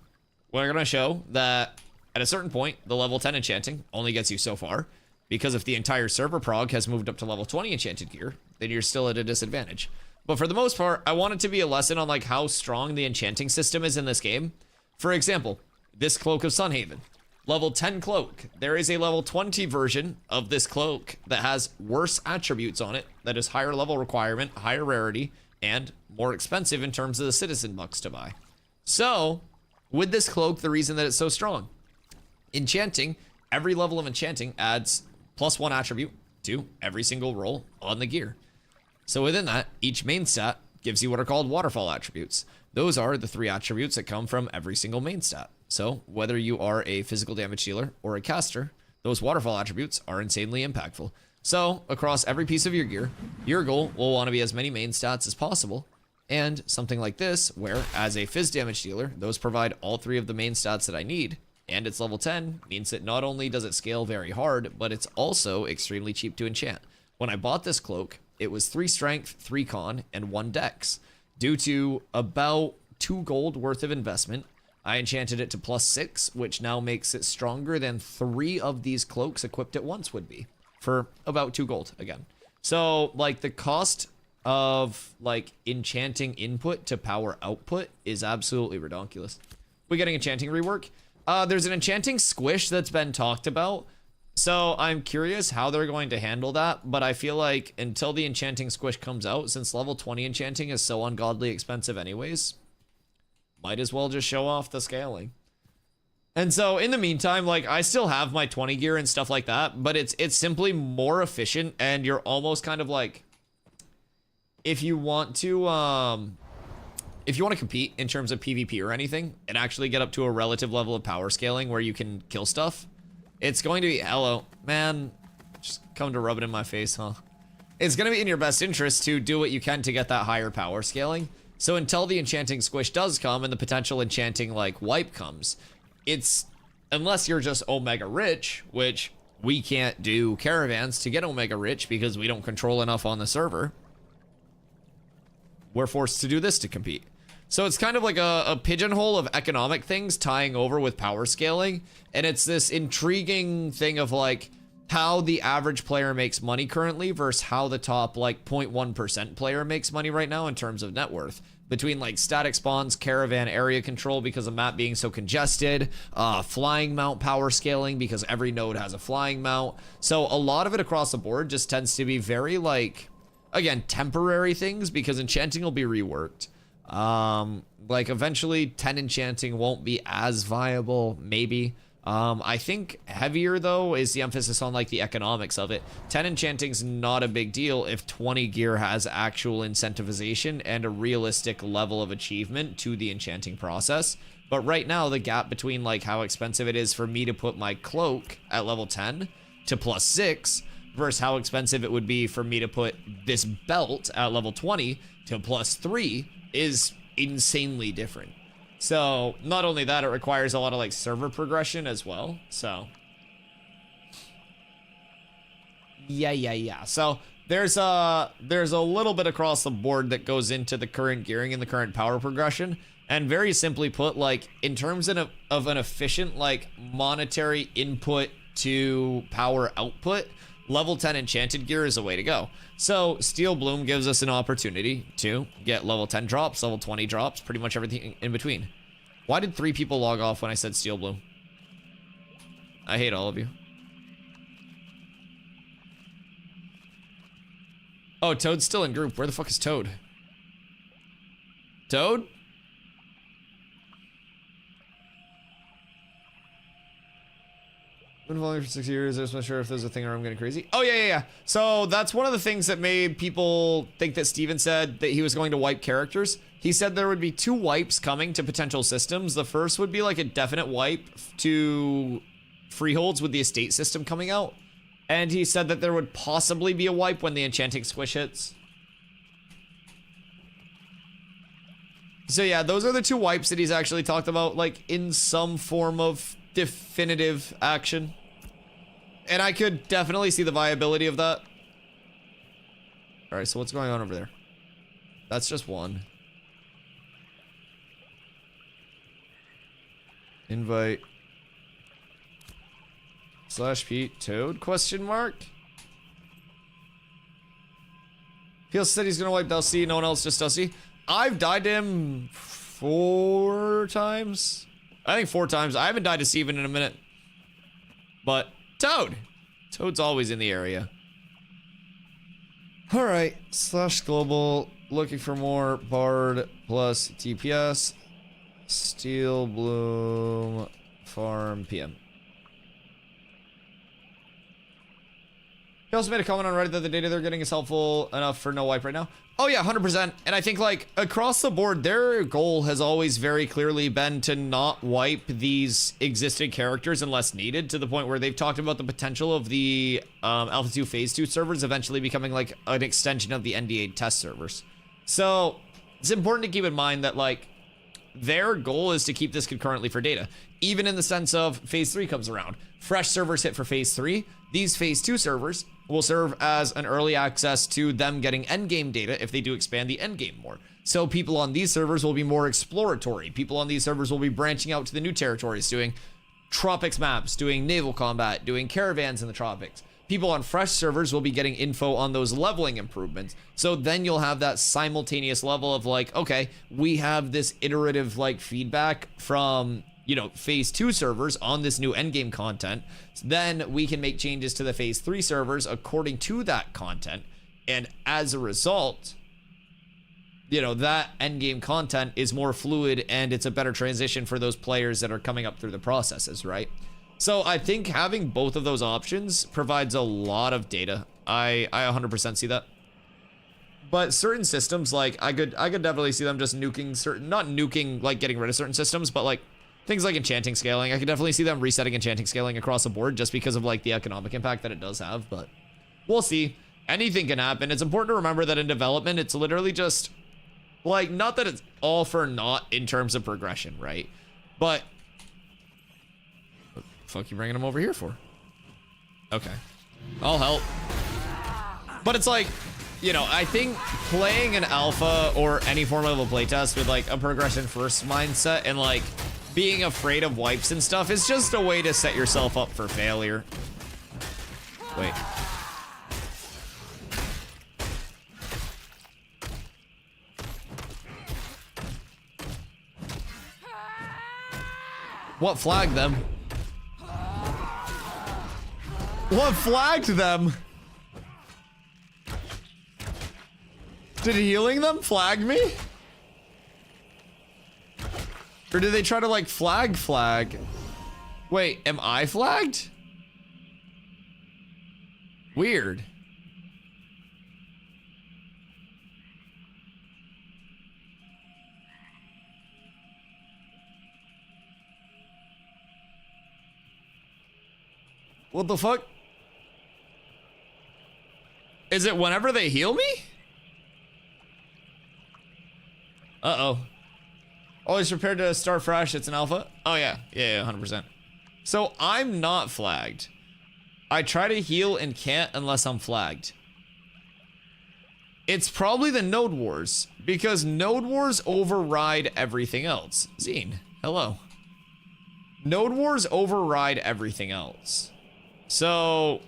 We're going to show that at a certain point, the level 10 enchanting only gets you so far. Because if the entire server prog has moved up to level 20 enchanted gear, then you're still at a disadvantage. But for the most part, I want it to be a lesson on like how strong the enchanting system is in this game. For example, this Cloak of Sunhaven. Level 10 cloak. There is a level 20 version of this cloak that has worse attributes on it, that is higher level requirement, higher rarity, and more expensive in terms of the citizen bucks to buy. So, with this cloak, the reason that it's so strong. Enchanting, every level of enchanting adds +1 attribute to every single roll on the gear. So within that, each main stat gives you what are called waterfall attributes. Those are the 3 attributes that come from every single main stat. So whether you are a physical damage dealer or a caster, those waterfall attributes are insanely impactful. So across every piece of your gear, your goal will want to be as many main stats as possible. And something like this, where as a phys damage dealer, those provide all 3 of the main stats that I need. And it's level 10, means that not only does it scale very hard, but it's also extremely cheap to enchant. When I bought this cloak, it was 3 strength, 3 con, and 1 dex. Due to about 2 gold worth of investment, I enchanted it to +6, which now makes it stronger than 3 of these cloaks equipped at once would be, for about 2 gold again. So, like, the cost of, like, enchanting input to power output is absolutely ridiculous. We getting enchanting rework? There's an enchanting squish that's been talked about. So I'm curious how they're going to handle that, but I feel like until the enchanting squish comes out, since level 20 enchanting is so ungodly expensive anyways, might as well just show off the scaling. And so in the meantime, like, I still have my 20 gear and stuff like that, but it's simply more efficient, and you're almost kind of like, if you want to compete in terms of PvP or anything and actually get up to a relative level of power scaling where you can kill stuff, it's going to be, hello, man, just come to rub it in my face, huh? It's going to be in your best interest to do what you can to get that higher power scaling. So until the enchanting squish does come and the potential enchanting, like, wipe comes, it's, unless you're just Omega rich, which we can't do caravans to get Omega rich because we don't control enough on the server, we're forced to do this to compete. So it's kind of like a pigeonhole of economic things tying over with power scaling. And it's this intriguing thing of like how the average player makes money currently versus how the top like 0.1% player makes money right now in terms of net worth. Between like static spawns, caravan area control because of map being so congested, flying mount power scaling because every node has a flying mount. So a lot of it across the board just tends to be very like, again, temporary things because enchanting will be reworked. Like eventually 10 enchanting won't be as viable, maybe. I think heavier though is the emphasis on like the economics of it. 10 enchanting's not a big deal if 20 gear has actual incentivization and a realistic level of achievement to the enchanting process. But right now the gap between like how expensive it is for me to put my cloak at level 10 to +6 versus how expensive it would be for me to put this belt at level 20 to +3 is insanely different. So not only that, it requires a lot of like server progression as well. So yeah. So there's a little bit across the board that goes into the current gearing and the current power progression. And very simply put, like in terms of an efficient like monetary input to power output, level 10 enchanted gear is the way to go. So Steel Bloom gives us an opportunity to get level 10 drops, level 20 drops, pretty much everything in between. Why did 3 people log off when I said Steel Bloom? I hate all of you. Oh, Toad's still in group. Where the fuck is Toad? Toad? Been following for 6 years. I just not sure if there's a thing or I'm getting crazy. Oh, yeah. So that's one of the things that made people think that Steven said that he was going to wipe characters. He said there would be 2 wipes coming to potential systems. The first would be like a definite wipe to freeholds with the estate system coming out. And he said that there would possibly be a wipe when the enchanting squish hits. So yeah, those are the 2 wipes that he's actually talked about, like in some form of definitive action. And I could definitely see the viability of that. All right, so what's going on over there? That's just one. Invite. /Pete Toad question mark? He said he's gonna wipe Dusty, no one else, just Dusty. I've died to him 4 times. I think 4 times. I haven't died to Steven in a minute. But Toad. Toad's always in the area. Alright, /global, looking for more Bard plus DPS. Steel Bloom Farm PM. He also made a comment on Reddit that the data they're getting is helpful enough for no wipe right now. Oh yeah, 100%. And I think like across the board, their goal has always very clearly been to not wipe these existing characters unless needed, to the point where they've talked about the potential of the Alpha 2 Phase 2 servers eventually becoming like an extension of the ND8 test servers. So it's important to keep in mind that like their goal is to keep this concurrently for data, even in the sense of Phase 3 comes around. Fresh servers hit for Phase 3. These Phase 2 servers will serve as an early access to them getting endgame data if they do expand the endgame more. So people on these servers will be more exploratory. People on these servers will be branching out to the new territories, doing tropics maps, doing naval combat, doing caravans in the tropics. People on fresh servers will be getting info on those leveling improvements. So then you'll have that simultaneous level of like, okay, we have this iterative like feedback from, you know, Phase 2 servers on this new endgame content. Then we can make changes to the Phase 3 servers according to that content. And as a result, you know, that endgame content is more fluid and it's a better transition for those players that are coming up through the processes, right? So I think having both of those options provides a lot of data. I 100% see that. But certain systems, like I could definitely see them just nuking certain, not nuking like getting rid of certain systems, but like things like enchanting scaling. I could definitely see them resetting enchanting scaling across the board just because of like the economic impact that it does have, but we'll see. Anything can happen. It's important to remember that in development, it's literally just like, not that it's all for naught in terms of progression, right? But what the fuck you bringing them over here for? Okay, I'll help. But it's like, you know, I think playing an alpha or any form of a playtest with like a progression first mindset and like being afraid of wipes and stuff is just a way to set yourself up for failure. Wait. What flagged them? What flagged them? Did healing them flag me? Or did they try to like flag? Wait, am I flagged? Weird. What the fuck? Is it whenever they heal me? Uh-oh. Always prepared to start fresh. It's an alpha. Oh, yeah. Yeah, 100%. So I'm not flagged. I try to heal and can't unless I'm flagged. It's probably the Node Wars, because Node Wars override everything else. Zine, hello. Node Wars override everything else. So,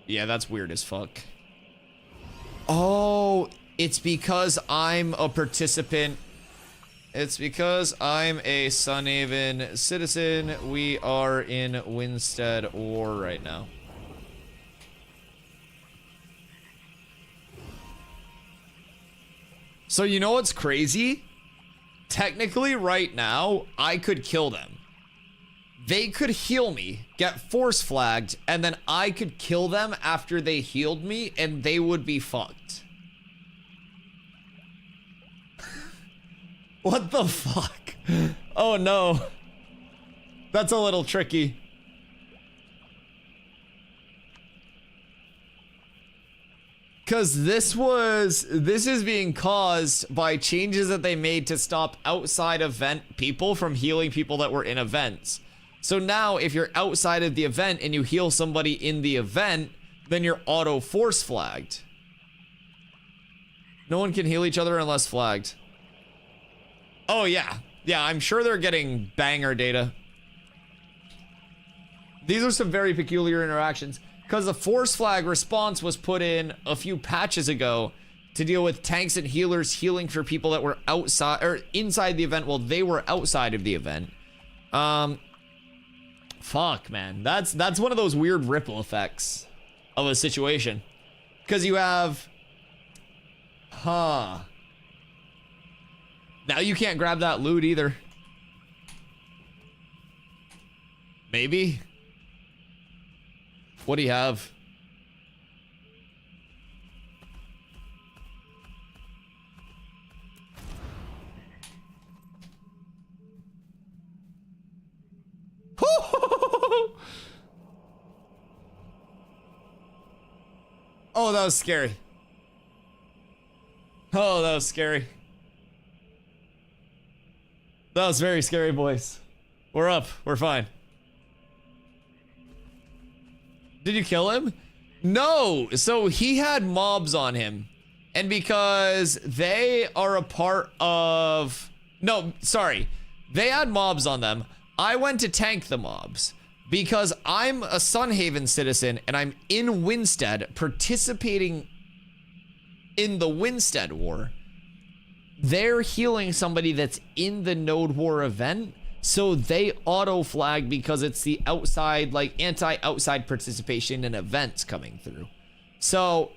yeah, that's weird as fuck. Oh, it's because I'm a participant. It's because I'm a Sunhaven citizen. We are in Winstead War right now. So you know what's crazy? Technically right now, I could kill them. They could heal me, get force flagged, and then I could kill them after they healed me, and they would be fucked. What the fuck? Oh no. That's a little tricky. Because this is being caused by changes that they made to stop outside event people from healing people that were in events. So now if you're outside of the event and you heal somebody in the event, then you're auto force flagged. No one can heal each other unless flagged. Oh yeah. Yeah, I'm sure they're getting banger data. These are some very peculiar interactions. Because the force flag response was put in a few patches ago to deal with tanks and healers healing for people that were outside or inside the event while they were outside of the event. Fuck, man. That's one of those weird ripple effects of a situation. Because you have... Huh. Now you can't grab that loot either. Maybe? What do you have? Oh, that was scary. Oh, that was scary. That was very scary, boys. We're up. We're fine. Did you kill him? No. So he had mobs on him. And because they are a part of... No, sorry. They had mobs on them. I went to tank the mobs. Because I'm a Sunhaven citizen and I'm in Winstead participating in the Winstead War. They're healing somebody that's in the Node War event. So they auto flag because it's the outside, like anti-outside participation in events coming through. So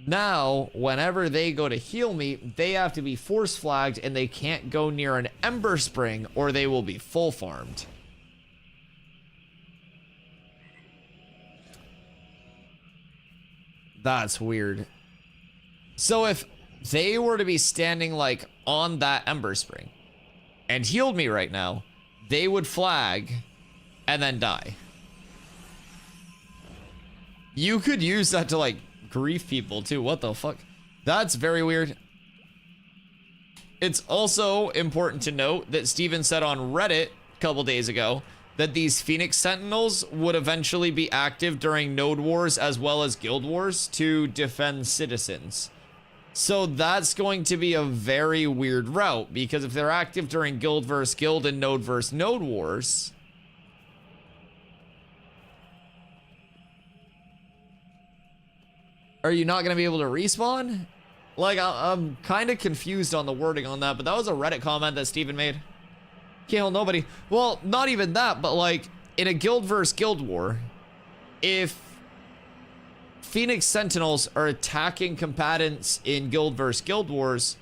now whenever they go to heal me, they have to be force flagged and they can't go near an Ember Spring or they will be full farmed. That's weird. So if they were to be standing like on that Ember Spring and healed me right now, they would flag and then die. You could use that to like grief people too. What the fuck? That's very weird. It's also important to note that Steven said on Reddit a couple days ago that these Phoenix Sentinels would eventually be active during Node Wars as well as Guild Wars to defend citizens. So that's going to be a very weird route, because if they're active during Guild versus Guild and Node versus Node Wars... Are you not going to be able to respawn? Like, I'm kind of confused on the wording on that, but that was a Reddit comment that Steven made. Can't hold nobody. Well, not even that, but like, in a Guild versus Guild War, if Phoenix Sentinels are attacking combatants in Guild versus Guild Wars,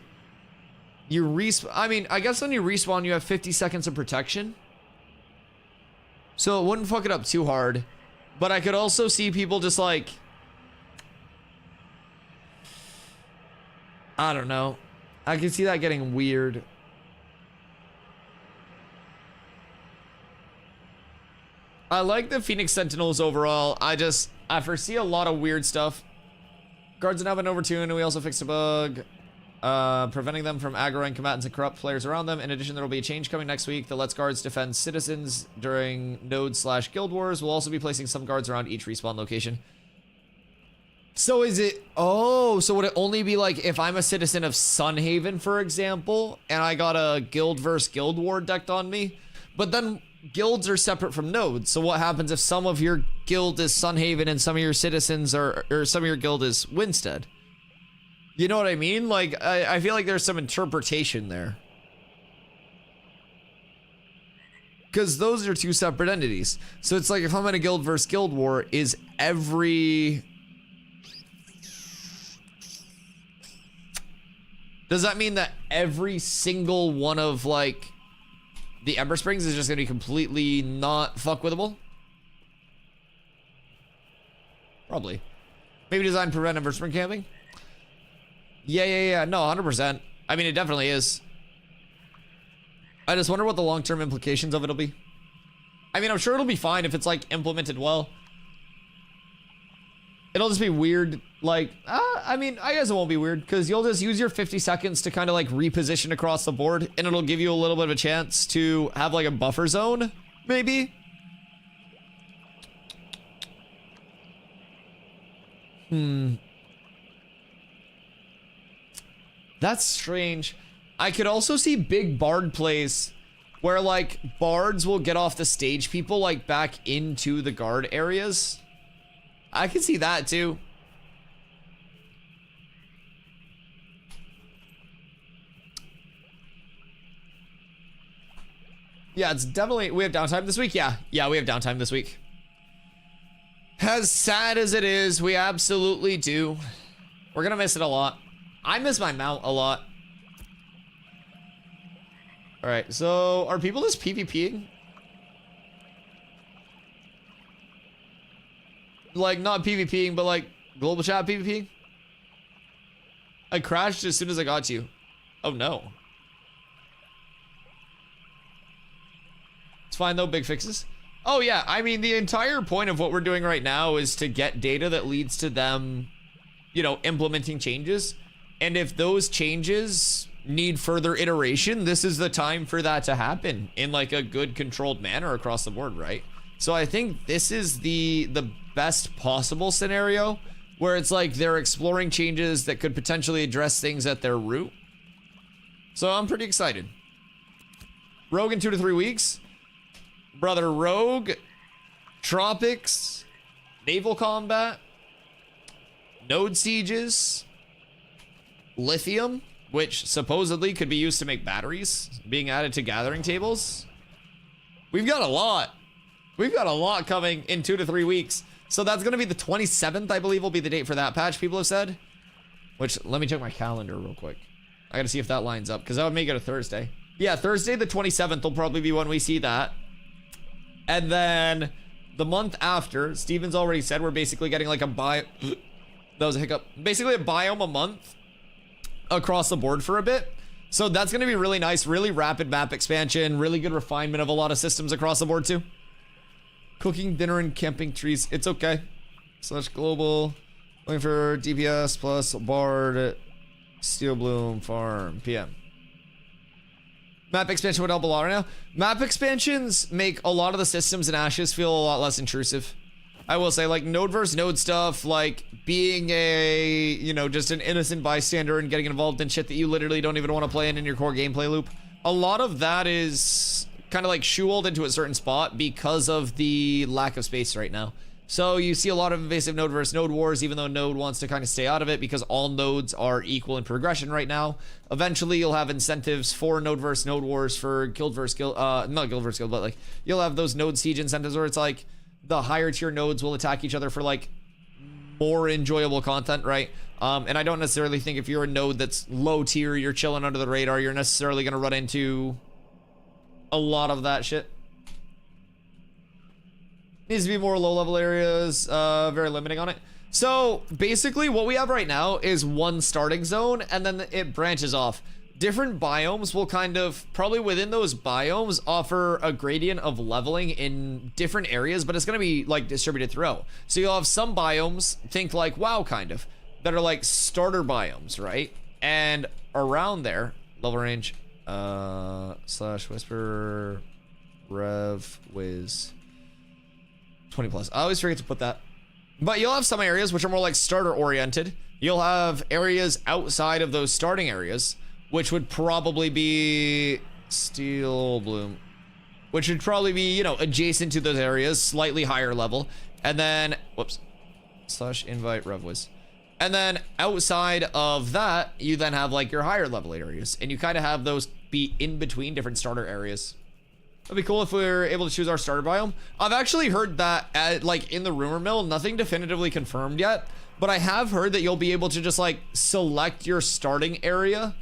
you respawn. I mean, I guess when you respawn, you have 50 seconds of protection. So it wouldn't fuck it up too hard. But I could also see people just like... I don't know. I can see that getting weird. I like the Phoenix Sentinels overall. I foresee a lot of weird stuff Guards are now been overtuned, and we also fixed a bug, preventing them from aggroing combatants and corrupt players around them. In addition, there will be a change coming next week that lets guards defend citizens during node/guild wars. We'll also be placing some guards around each respawn location. So is it, oh, so would it only be like if I'm a citizen of Sunhaven, for example, and I got a guild versus guild war decked on me? But then guilds are separate from nodes. So what happens if some of your guild is Sunhaven and some of your citizens are, or some of your guild is Winstead? You know what I mean? Like, I feel like there's some interpretation there. Because those are two separate entities. So it's like if I'm in a guild versus guild war, is every... Does that mean that every single one of, like, the Ember Springs is just going to be completely not fuckwithable? Probably. Maybe design prevent Ember Spring camping? Yeah. No, 100%. I mean, it definitely is. I just wonder what the long-term implications of it'll be. I mean, I'm sure it'll be fine if it's, like, implemented well. It'll just be weird, like, I mean, I guess it won't be weird, because you'll just use your 50 seconds to kind of, like, reposition across the board, and it'll give you a little bit of a chance to have, like, a buffer zone, maybe? That's strange. I could also see big bard plays where, like, bards will get off the stage people, like, back into the guard areas. I can see that too. Yeah, it's definitely, we have downtime this week. Yeah, we have downtime this week. As sad as it is, we absolutely do. We're gonna miss it a lot. I miss my mount a lot. All right, so are people just PvPing? Like, not PvPing, but like global chat PvP? I crashed as soon as I got to you. Oh no. It's fine though, big fixes. Oh yeah, I mean, the entire point of what we're doing right now is to get data that leads to them, you know, implementing changes. And if those changes need further iteration, this is the time for that to happen in like a good controlled manner across the board, right? So I think this is the best possible scenario where it's like they're exploring changes that could potentially address things at their root. So I'm pretty excited. Rogue in 2 to 3 weeks. Brother, Rogue, Tropics, Naval Combat, Node Sieges, Lithium, which supposedly could be used to make batteries, being added to gathering tables. We've got a lot. We've got a lot coming in 2 to 3 weeks. So that's going to be the 27th, I believe, will be the date for that patch, people have said. Which, let me check my calendar real quick. I got to see if that lines up, because that would make it a Thursday. Yeah, Thursday the 27th will probably be when we see that. And then the month after, Steven's already said we're basically getting like a that was a hiccup. Basically a biome a month across the board for a bit. So that's going to be really nice, really rapid map expansion, really good refinement of a lot of systems across the board too. Cooking dinner and camping trees. It's okay. / global. Looking for DPS plus Bard. Steel Bloom Farm. PM. Map expansion would help a lot right now. Map expansions make a lot of the systems in Ashes feel a lot less intrusive. I will say, like, node versus node stuff, like being a, you know, just an innocent bystander and getting involved in shit that you literally don't even want to play in your core gameplay loop. A lot of that is kind of like shoehorned into a certain spot because of the lack of space right now. So you see a lot of invasive node versus node wars, even though node wants to kind of stay out of it because all nodes are equal in progression right now. Eventually you'll have incentives for node versus node wars for guild versus guild, not guild versus guild, but like you'll have those node siege incentives where it's like the higher tier nodes will attack each other for like more enjoyable content, right? And I don't necessarily think if you're a node that's low tier, you're chilling under the radar, you're necessarily going to run into a lot of that shit. Needs to be more low level areas, very limiting on it. So basically what we have right now is one starting zone and then it branches off. Different biomes will kind of, probably within those biomes, offer a gradient of leveling in different areas, but it's going to be like distributed throughout. So you'll have some biomes, think like WoW kind of, that are like starter biomes, right? And around there, level range, slash whisper, rev, whiz, 20 plus. I always forget to put that. But you'll have some areas which are more like starter oriented. You'll have areas outside of those starting areas, which would probably be Steel Bloom, which would probably be, you know, adjacent to those areas, slightly higher level. And then, whoops, slash invite revwiz. And then outside of that, you then have like your higher level areas, and you kind of have those be in between different starter areas. It'd be cool if we were able to choose our starter biome. I've actually heard that like in the rumor mill, nothing definitively confirmed yet, but I have heard that you'll be able to just like select your starting area,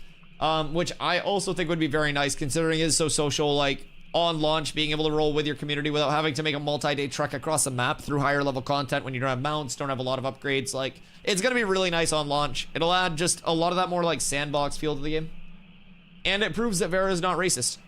which I also think would be very nice considering it's so social, like on launch, being able to roll with your community without having to make a multi-day trek across the map through higher level content when you don't have mounts, don't have a lot of upgrades. Like, it's gonna be really nice on launch. It'll add just a lot of that more like sandbox feel to the game. And it proves that Vera is not racist.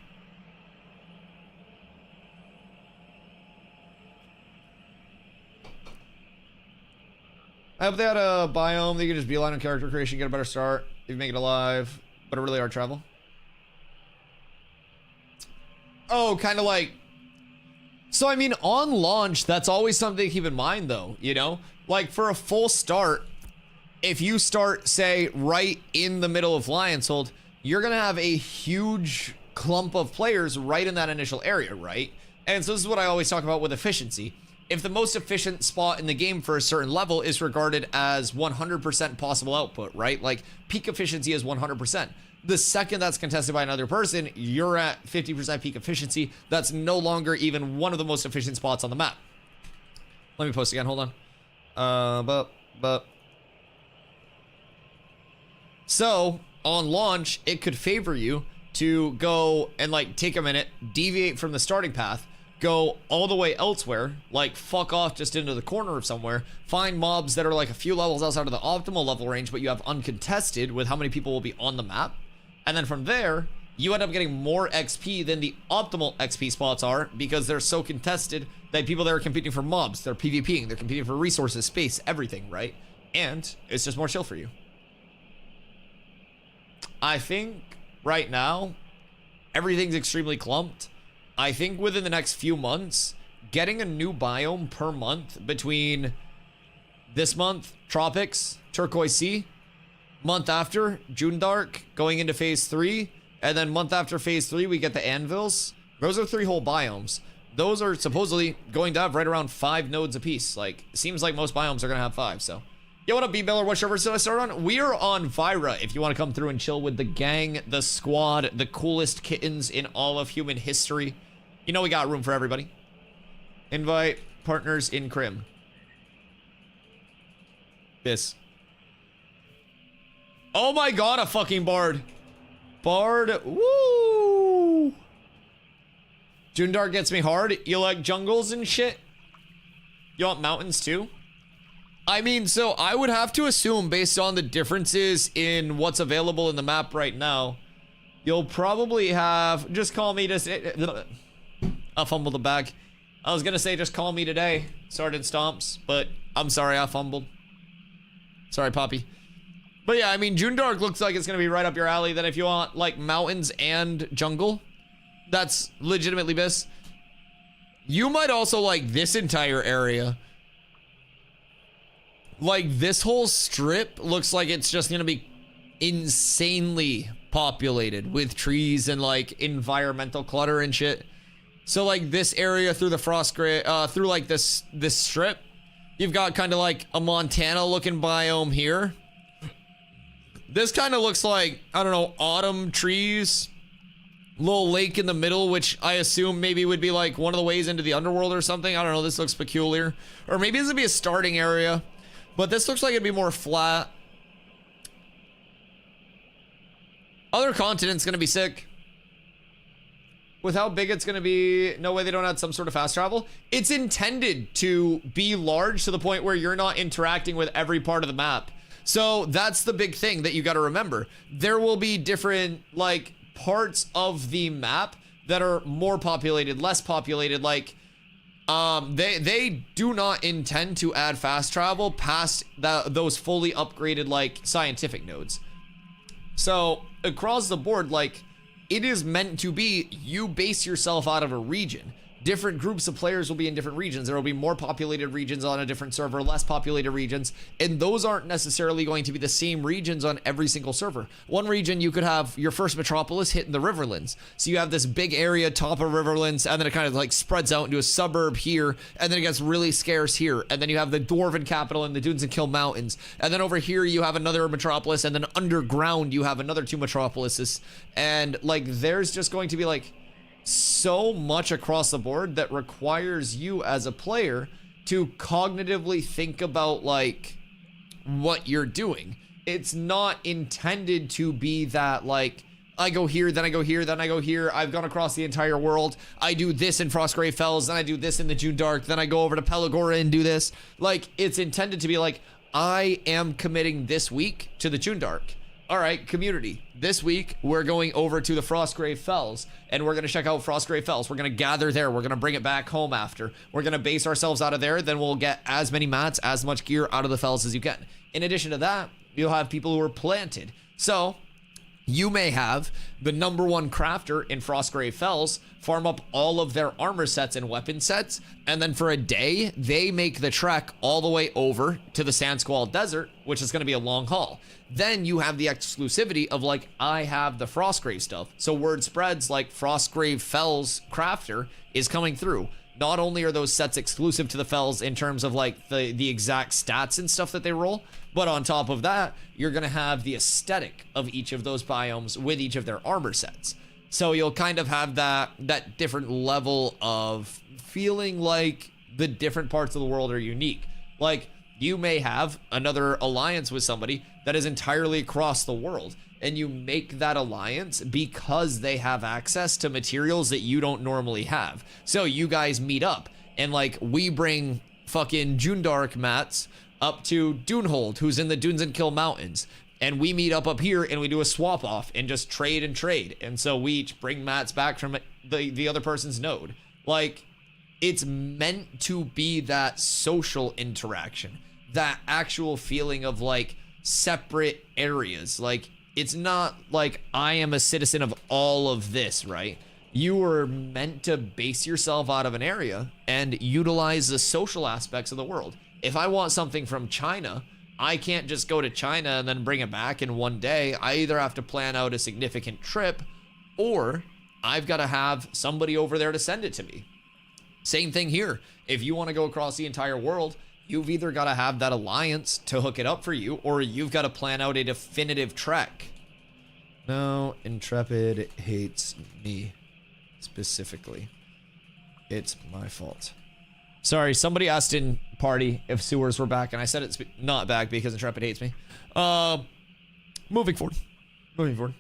I hope they had a biome that you could just beeline on character creation, get a better start, if you make it alive, but a really hard travel. Oh, kind of like, so I mean, on launch, that's always something to keep in mind though, you know? Like for a full start, if you start, say, right in the middle of Lion's Hold, you're gonna have a huge clump of players right in that initial area, right? And so this is what I always talk about with efficiency. If the most efficient spot in the game for a certain level is regarded as 100% possible output, right? Like peak efficiency is 100%. The second that's contested by another person, you're at 50% peak efficiency. That's no longer even one of the most efficient spots on the map. Let me post again, hold on. So, on launch, it could favor you to go and like take a minute, deviate from the starting path, go all the way elsewhere, like fuck off just into the corner of somewhere, find mobs that are like a few levels outside of the optimal level range, but you have uncontested with how many people will be on the map. And then from there, you end up getting more XP than the optimal XP spots are because they're so contested that people there are competing for mobs, they're PvPing, they're competing for resources, space, everything, right? And it's just more chill for you. I think right now, everything's extremely clumped. I think within the next few months, getting a new biome per month between this month, Tropics, Turquoise Sea, month after, June Dark, going into phase 3, and then month after phase 3, we get the Anvils. Those are 3 whole biomes. Those are supposedly going to have right around 5 nodes apiece. Like, seems like most biomes are going to have 5, so. Yo, what up, B-Miller? What server did I start on? We are on Vyra, if you want to come through and chill with the gang, the squad, the coolest kittens in all of human history. You know we got room for everybody. Invite partners in Crim. This. Oh my god, a fucking bard. Bard, woo! June Dark gets me hard. You like jungles and shit? You want mountains too? I mean, so I would have to assume based on the differences in what's available in the map right now, you'll probably have, just call me to, I fumbled the bag. I was gonna say just call me today, Sergeant Stomps, but I'm sorry I fumbled. Sorry, Poppy. But yeah, I mean, June Dark looks like it's gonna be right up your alley. Then if you want like mountains and jungle, that's legitimately this. You might also like this entire area. Like this whole strip looks like it's just gonna be insanely populated with trees and like environmental clutter and shit. So like this area through the frost gray, through like this strip, you've got kind of like a Montana looking biome here. This kind of looks like, I don't know, autumn trees, little lake in the middle, which I assume maybe would be like one of the ways into the underworld or something. I don't know, this looks peculiar. Or maybe this would be a starting area, but this looks like it'd be more flat. Other continent's gonna be sick. With how big it's gonna be, no way they don't add some sort of fast travel. It's intended to be large to the point where you're not interacting with every part of the map. So that's the big thing that you gotta remember. There will be different like parts of the map that are more populated, less populated. Like They do not intend to add fast travel past those fully upgraded like scientific nodes. So across the board, like, it is meant to be, you base yourself out of a region. Different groups of players will be in different regions. There will be more populated regions on a different server, less populated regions, and those aren't necessarily going to be the same regions on every single server. One region, you could have your first metropolis hitting the Riverlands. So you have this big area, top of Riverlands, and then it kind of like spreads out into a suburb here, and then it gets really scarce here. And then you have the Dwarven capital in the Dunes and Kill Mountains. And then over here, you have another metropolis, and then underground, you have another 2 metropolises. And like, there's just going to be like, so much across the board that requires you as a player to cognitively think about like what you're doing. It's not intended to be that like, I go here, then I go here, then I go here. I've gone across the entire world. I do this in Frostgrave Fells, then I do this in the June Dark, then I go over to Pelagora and do this. Like, it's intended to be like, I am committing this week to the June Dark. All right, community, this week we're going over to the Frostgrave Fells and we're going to check out Frostgrave Fells. We're going to gather there. We're going to bring it back home after. We're going to base ourselves out of there. Then we'll get as many mats, as much gear out of the fells as you can. In addition to that, you'll have people who are planted. So you may have the #1 crafter in Frostgrave Fells farm up all of their armor sets and weapon sets, and then for a day, they make the trek all the way over to the Sand Squall Desert, which is going to be a long haul. Then you have the exclusivity of like, I have the Frostgrave stuff. So word spreads like Frostgrave Fells crafter is coming through. Not only are those sets exclusive to the Fells in terms of like the exact stats and stuff that they roll, but on top of that, you're going to have the aesthetic of each of those biomes with each of their armor sets. So you'll kind of have that different level of feeling like the different parts of the world are unique. Like, you may have another alliance with somebody that is entirely across the world, and you make that alliance because they have access to materials that you don't normally have. So you guys meet up, and like, we bring fucking June Dark mats up to Dunehold, who's in the Dunes and Kill Mountains. And we meet up here and we do a swap off and just trade and trade. And so we each bring mats back from the other person's node. Like, it's meant to be that social interaction, that actual feeling of like separate areas. Like, it's not like I am a citizen of all of this, right? You are meant to base yourself out of an area and utilize the social aspects of the world. If I want something from China, I can't just go to China and then bring it back in one day. I either have to plan out a significant trip, or I've got to have somebody over there to send it to me. Same thing here. If you want to go across the entire world, you've either got to have that alliance to hook it up for you, or you've got to plan out a definitive trek. No, Intrepid hates me specifically. It's my fault. Sorry, somebody asked in party if sewers were back, and I said it's not back because Intrepid hates me. Moving forward.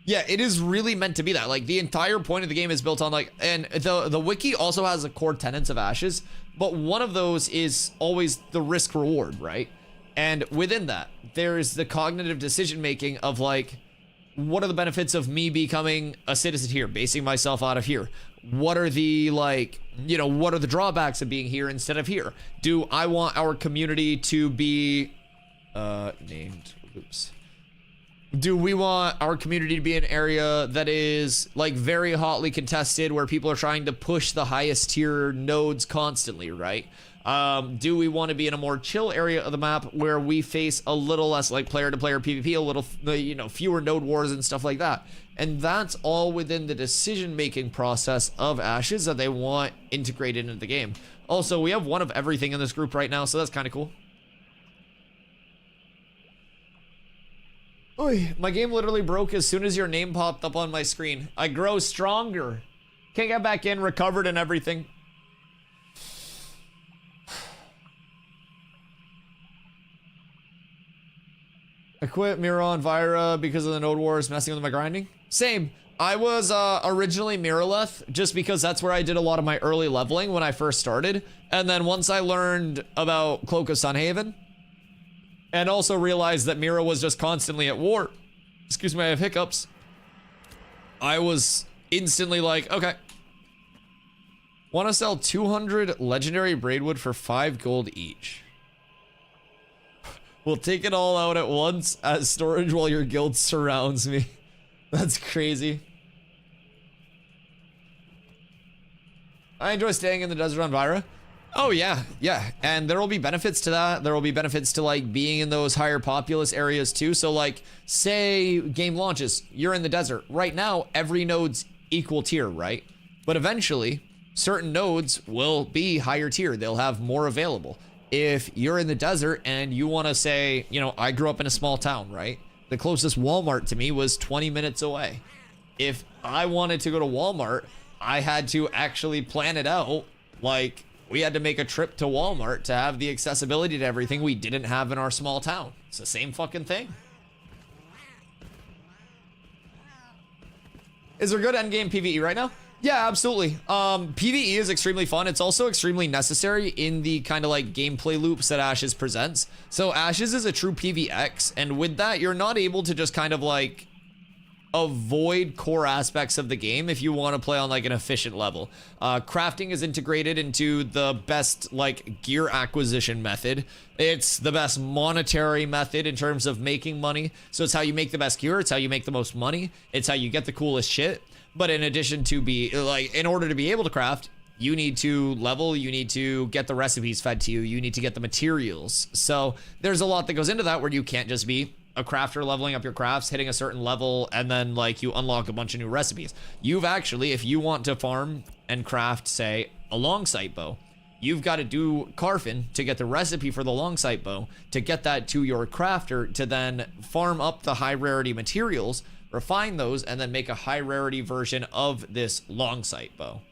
Yeah, it is really meant to be that. Like, the entire point of the game is built on like, and the wiki also has the core tenets of Ashes, but one of those is always the risk reward, right? And within that, there is the cognitive decision making of like, what are the benefits of me becoming a citizen here, basing myself out of here? What are the, like, you know, what are the drawbacks of being here instead of here? Do I want our community to be named, oops. Do we want our community to be an area that is like very hotly contested, where people are trying to push the highest tier nodes constantly, right? Do we want to be in a more chill area of the map where we face a little less like player-to-player PvP, a little, you know, fewer node wars and stuff like that? And that's all within the decision-making process of Ashes that they want integrated into the game. Also, we have one of everything in this group right now, so that's kind of cool. Oy, my game literally broke as soon as your name popped up on my screen. I grow stronger. Can't get back in, recovered and everything. I quit Mira and Vira because of the node wars messing with my grinding. Same. I was originally Miraleth just because that's where I did a lot of my early leveling when I first started. And then once I learned about Cloak of Sunhaven, and also realized that Mira was just constantly at war, excuse me, I have hiccups, I was instantly like, okay, Want to sell 200 legendary braidwood for 5 gold each. We'll take it all out at once as storage while your guild surrounds me. That's crazy. I enjoy staying in the desert on Vyra. Oh yeah, yeah. And there will be benefits to that. There will be benefits to like being in those higher populous areas too. So like, say game launches, you're in the desert. Right now, every node's equal tier, right? But eventually, certain nodes will be higher tier. They'll have more available. If you're in the desert and you want to say, you know, I grew up in a small town, right? The closest Walmart to me was 20 minutes away. If I wanted to go to Walmart, I had to actually plan it out. Like, we had to make a trip to Walmart to have the accessibility to everything we didn't have in our small town. It's the same fucking thing. Is there good endgame PvE right now? Yeah, absolutely. PvE is extremely fun. It's also extremely necessary in the kind of like gameplay loops that Ashes presents. So Ashes is a true PvX, and with that, you're not able to just kind of like avoid core aspects of the game if you want to play on like an efficient level. Crafting is integrated into the best like gear acquisition method. It's the best monetary method in terms of making money. So it's how you make the best gear. It's how you make the most money. It's how you get the coolest shit. But in addition to be like, in order to be able to craft, you need to level, you need to get the recipes fed to you, you need to get the materials. So there's a lot that goes into that where you can't just be a crafter leveling up your crafts, hitting a certain level, and then like you unlock a bunch of new recipes. You've actually, if you want to farm and craft, say, a long sight bow, you've got to do Carfin to get the recipe for the long sight bow, to get that to your crafter, to then farm up the high rarity materials, refine those, and then make a high rarity version of this long sight bow.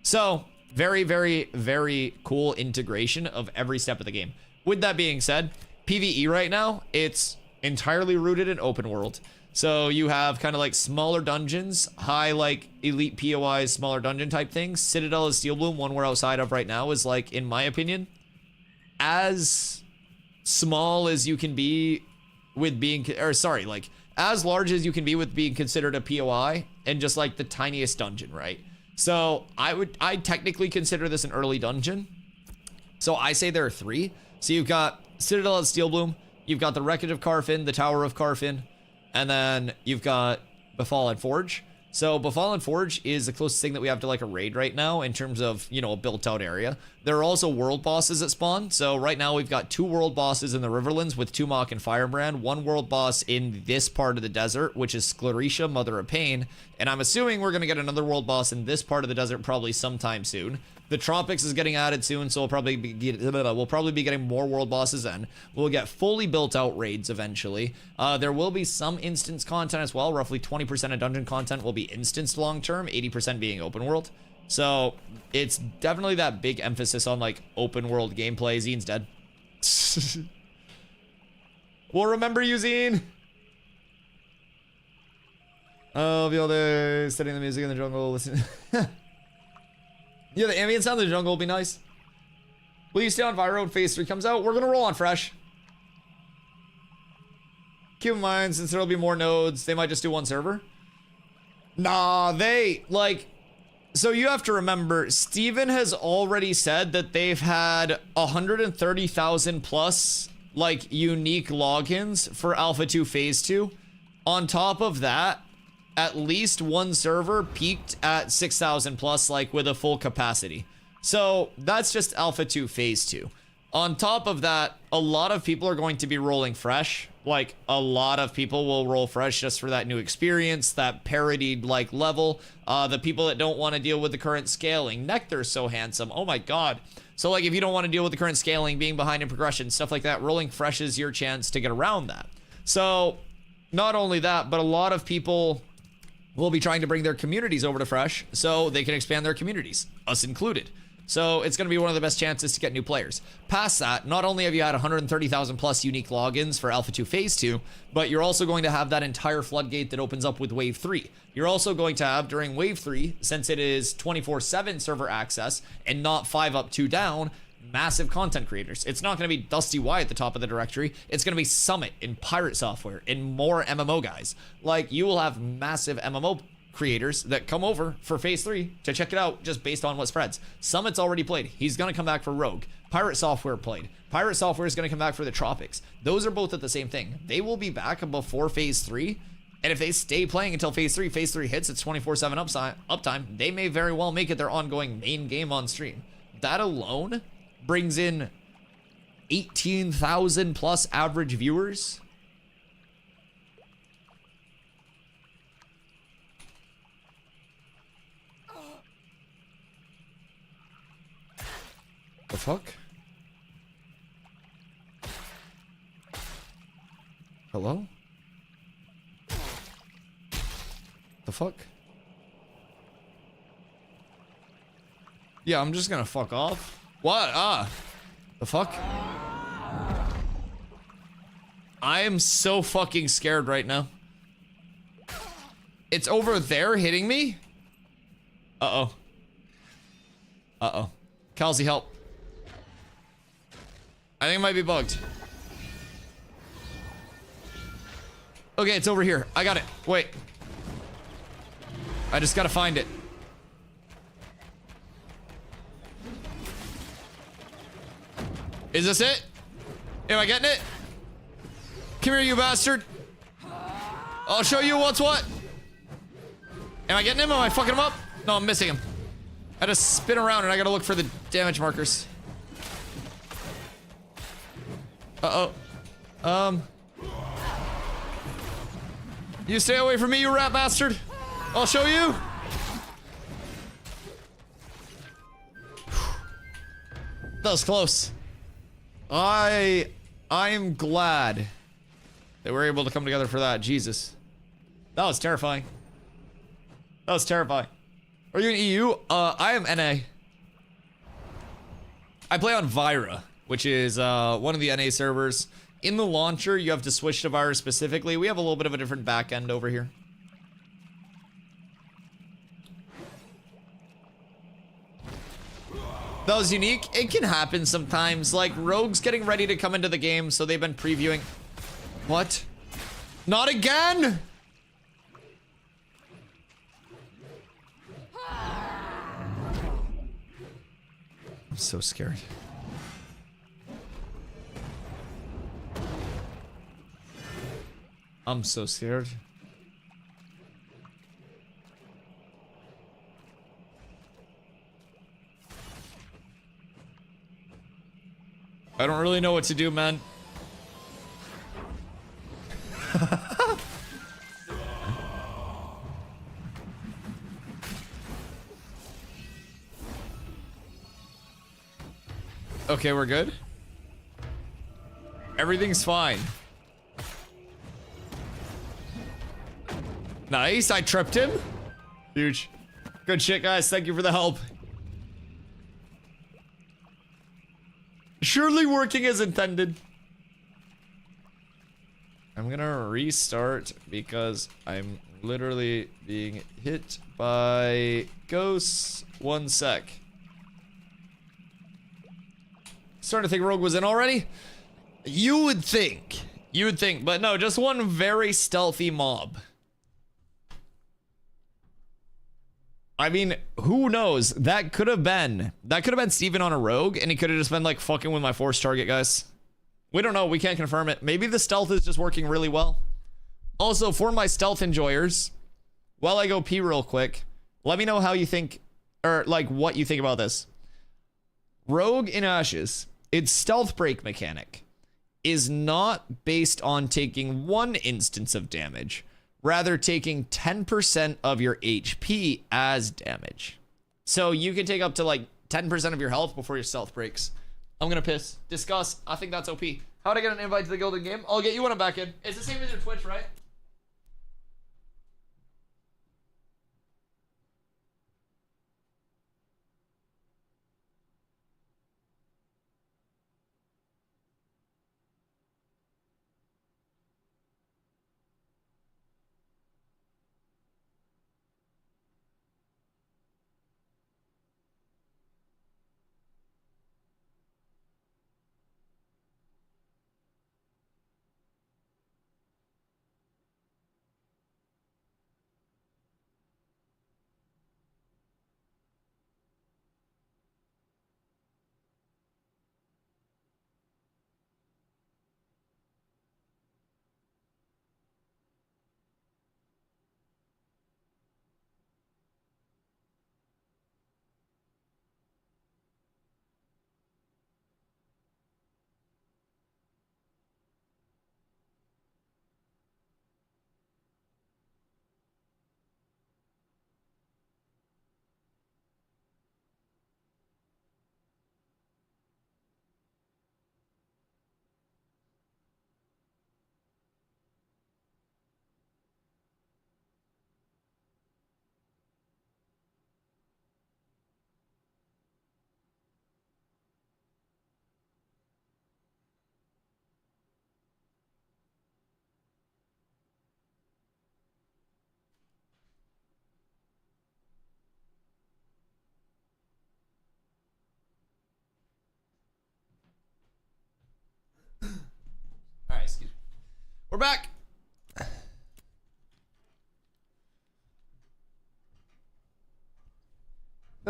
So very, very, very cool integration of every step of the game. With that being said, PvE right now, it's entirely rooted in open world. So you have kind of like smaller dungeons, high like elite POIs, smaller dungeon type things. Citadel of Steelbloom, one we're outside of right now, is like, in my opinion, as small as you can be with being, or sorry, like as large as you can be with being considered a POI, and just like the tiniest dungeon, right? So I technically consider this an early dungeon. So I say there are 3. So you've got Citadel of Steelbloom, you've got the Wreckage of Carfin, the Tower of Carfin, and then you've got Befallen Forge. So Befallen Forge is the closest thing that we have to like a raid right now in terms of, you know, a built out area. There are also world bosses that spawn. So right now we've got 2 world bosses in the Riverlands with Tumok and Firebrand, 1 world boss in this part of the desert, which is Sclerisha, Mother of Pain. And I'm assuming we're going to get another world boss in this part of the desert probably sometime soon. The Tropics is getting added soon, so we'll probably be getting more world bosses then. We'll get fully built out raids eventually. There will be some instance content as well. Roughly 20% of dungeon content will be instanced long term, 80% being open world. So it's definitely that big emphasis on like open world gameplay. Zine's dead. We'll remember you, Zine. Oh, the other studying the music in the jungle, listening. Yeah, the ambient sound of the jungle will be nice. Will you stay on Vyro when Phase 3 comes out? We're gonna roll on Fresh. Keep in mind, since there'll be more nodes, they might just do 1 server. Nah, they, like... So you have to remember, Steven has already said that they've had 130,000 plus, like, unique logins for Alpha 2 Phase 2. On top of that, at least 1 server peaked at 6,000 plus, like with a full capacity. So that's just Alpha 2 Phase 2. On top of that, a lot of people are going to be rolling Fresh. Like, a lot of people will roll Fresh just for that new experience, that parodied like level. The people that don't want to deal with the current scaling. Nectar's so handsome. Oh my god. So like, if you don't want to deal with the current scaling, being behind in progression, stuff like that, rolling Fresh is your chance to get around that. So not only that, but a lot of people will be trying to bring their communities over to Fresh so they can expand their communities, us included. So it's going to be one of the best chances to get new players. Past that, not only have you had 130,000 plus unique logins for Alpha 2 Phase 2, but you're also going to have that entire floodgate that opens up with Wave 3. You're also going to have, during Wave 3, since it is 24/7 server access and not 5 up, 2 down, massive content creators. It's not going to be DustyWhy at the top of the directory. It's going to be Summit and Pirate Software and more MMO guys. Like, you will have massive MMO creators that come over for phase 3 to check it out just based on what spreads. Summit's already played. He's gonna come back for Rogue. Pirate Software played. Pirate Software is gonna come back for the Tropics. Those are both at the same thing. They will be back before phase 3. And if they stay playing until phase 3 hits, it's 24/7 uptime, they may very well make it their ongoing main game on stream. That alone brings in 18,000 plus average viewers. The fuck? Hello? The fuck? Yeah, I'm just gonna fuck off. What? The fuck? I am so fucking scared right now. It's over there hitting me? Uh-oh. Uh-oh. Kelsey, help. I think it might be bugged. Okay, it's over here. I got it. Wait. I just gotta find it. Is this it? Am I getting it? Come here, you bastard. I'll show you what's what. Am I getting him? Am I fucking him up? No, I'm missing him. I just spin around and I gotta look for the damage markers. Uh-oh. You stay away from me, you rat bastard. I'll show you. That was close. I'm glad that we're able to come together for that. Jesus. That was terrifying. That was terrifying. Are you in EU? I am NA. I play on Vira, which is one of the NA servers. In the launcher, you have to switch to Vira specifically. We have a little bit of a different back end over here. That was unique. It can happen sometimes. Like, Rogue's getting ready to come into the game, so they've been previewing. What? Not again! I'm so scared. I'm so scared. I don't really know what to do, man. Okay, we're good. Everything's fine. Nice, I tripped him. Huge. Good shit, guys. Thank you for the help. Surely working as intended. I'm gonna restart because I'm literally being hit by ghosts. 1 sec. Starting to think Rogue was in already? You would think, but no, just one very stealthy mob. I mean, who knows? That could have been Steven on a Rogue, and he could have just been like fucking with my force target, guys. We don't know, we can't confirm it. Maybe the stealth is just working really well. Also, for my stealth enjoyers, while I go pee real quick, let me know how you think, or like what you think about this. Rogue in Ashes, its stealth break mechanic is not based on taking 1 instance of damage, rather taking 10% of your HP as damage. So you can take up to like 10% of your health before your stealth breaks. I'm gonna piss. Discuss. I think that's OP. How'd I get an invite to the Gilded Game? I'll get you when I'm back in. It's the same as your Twitch, right?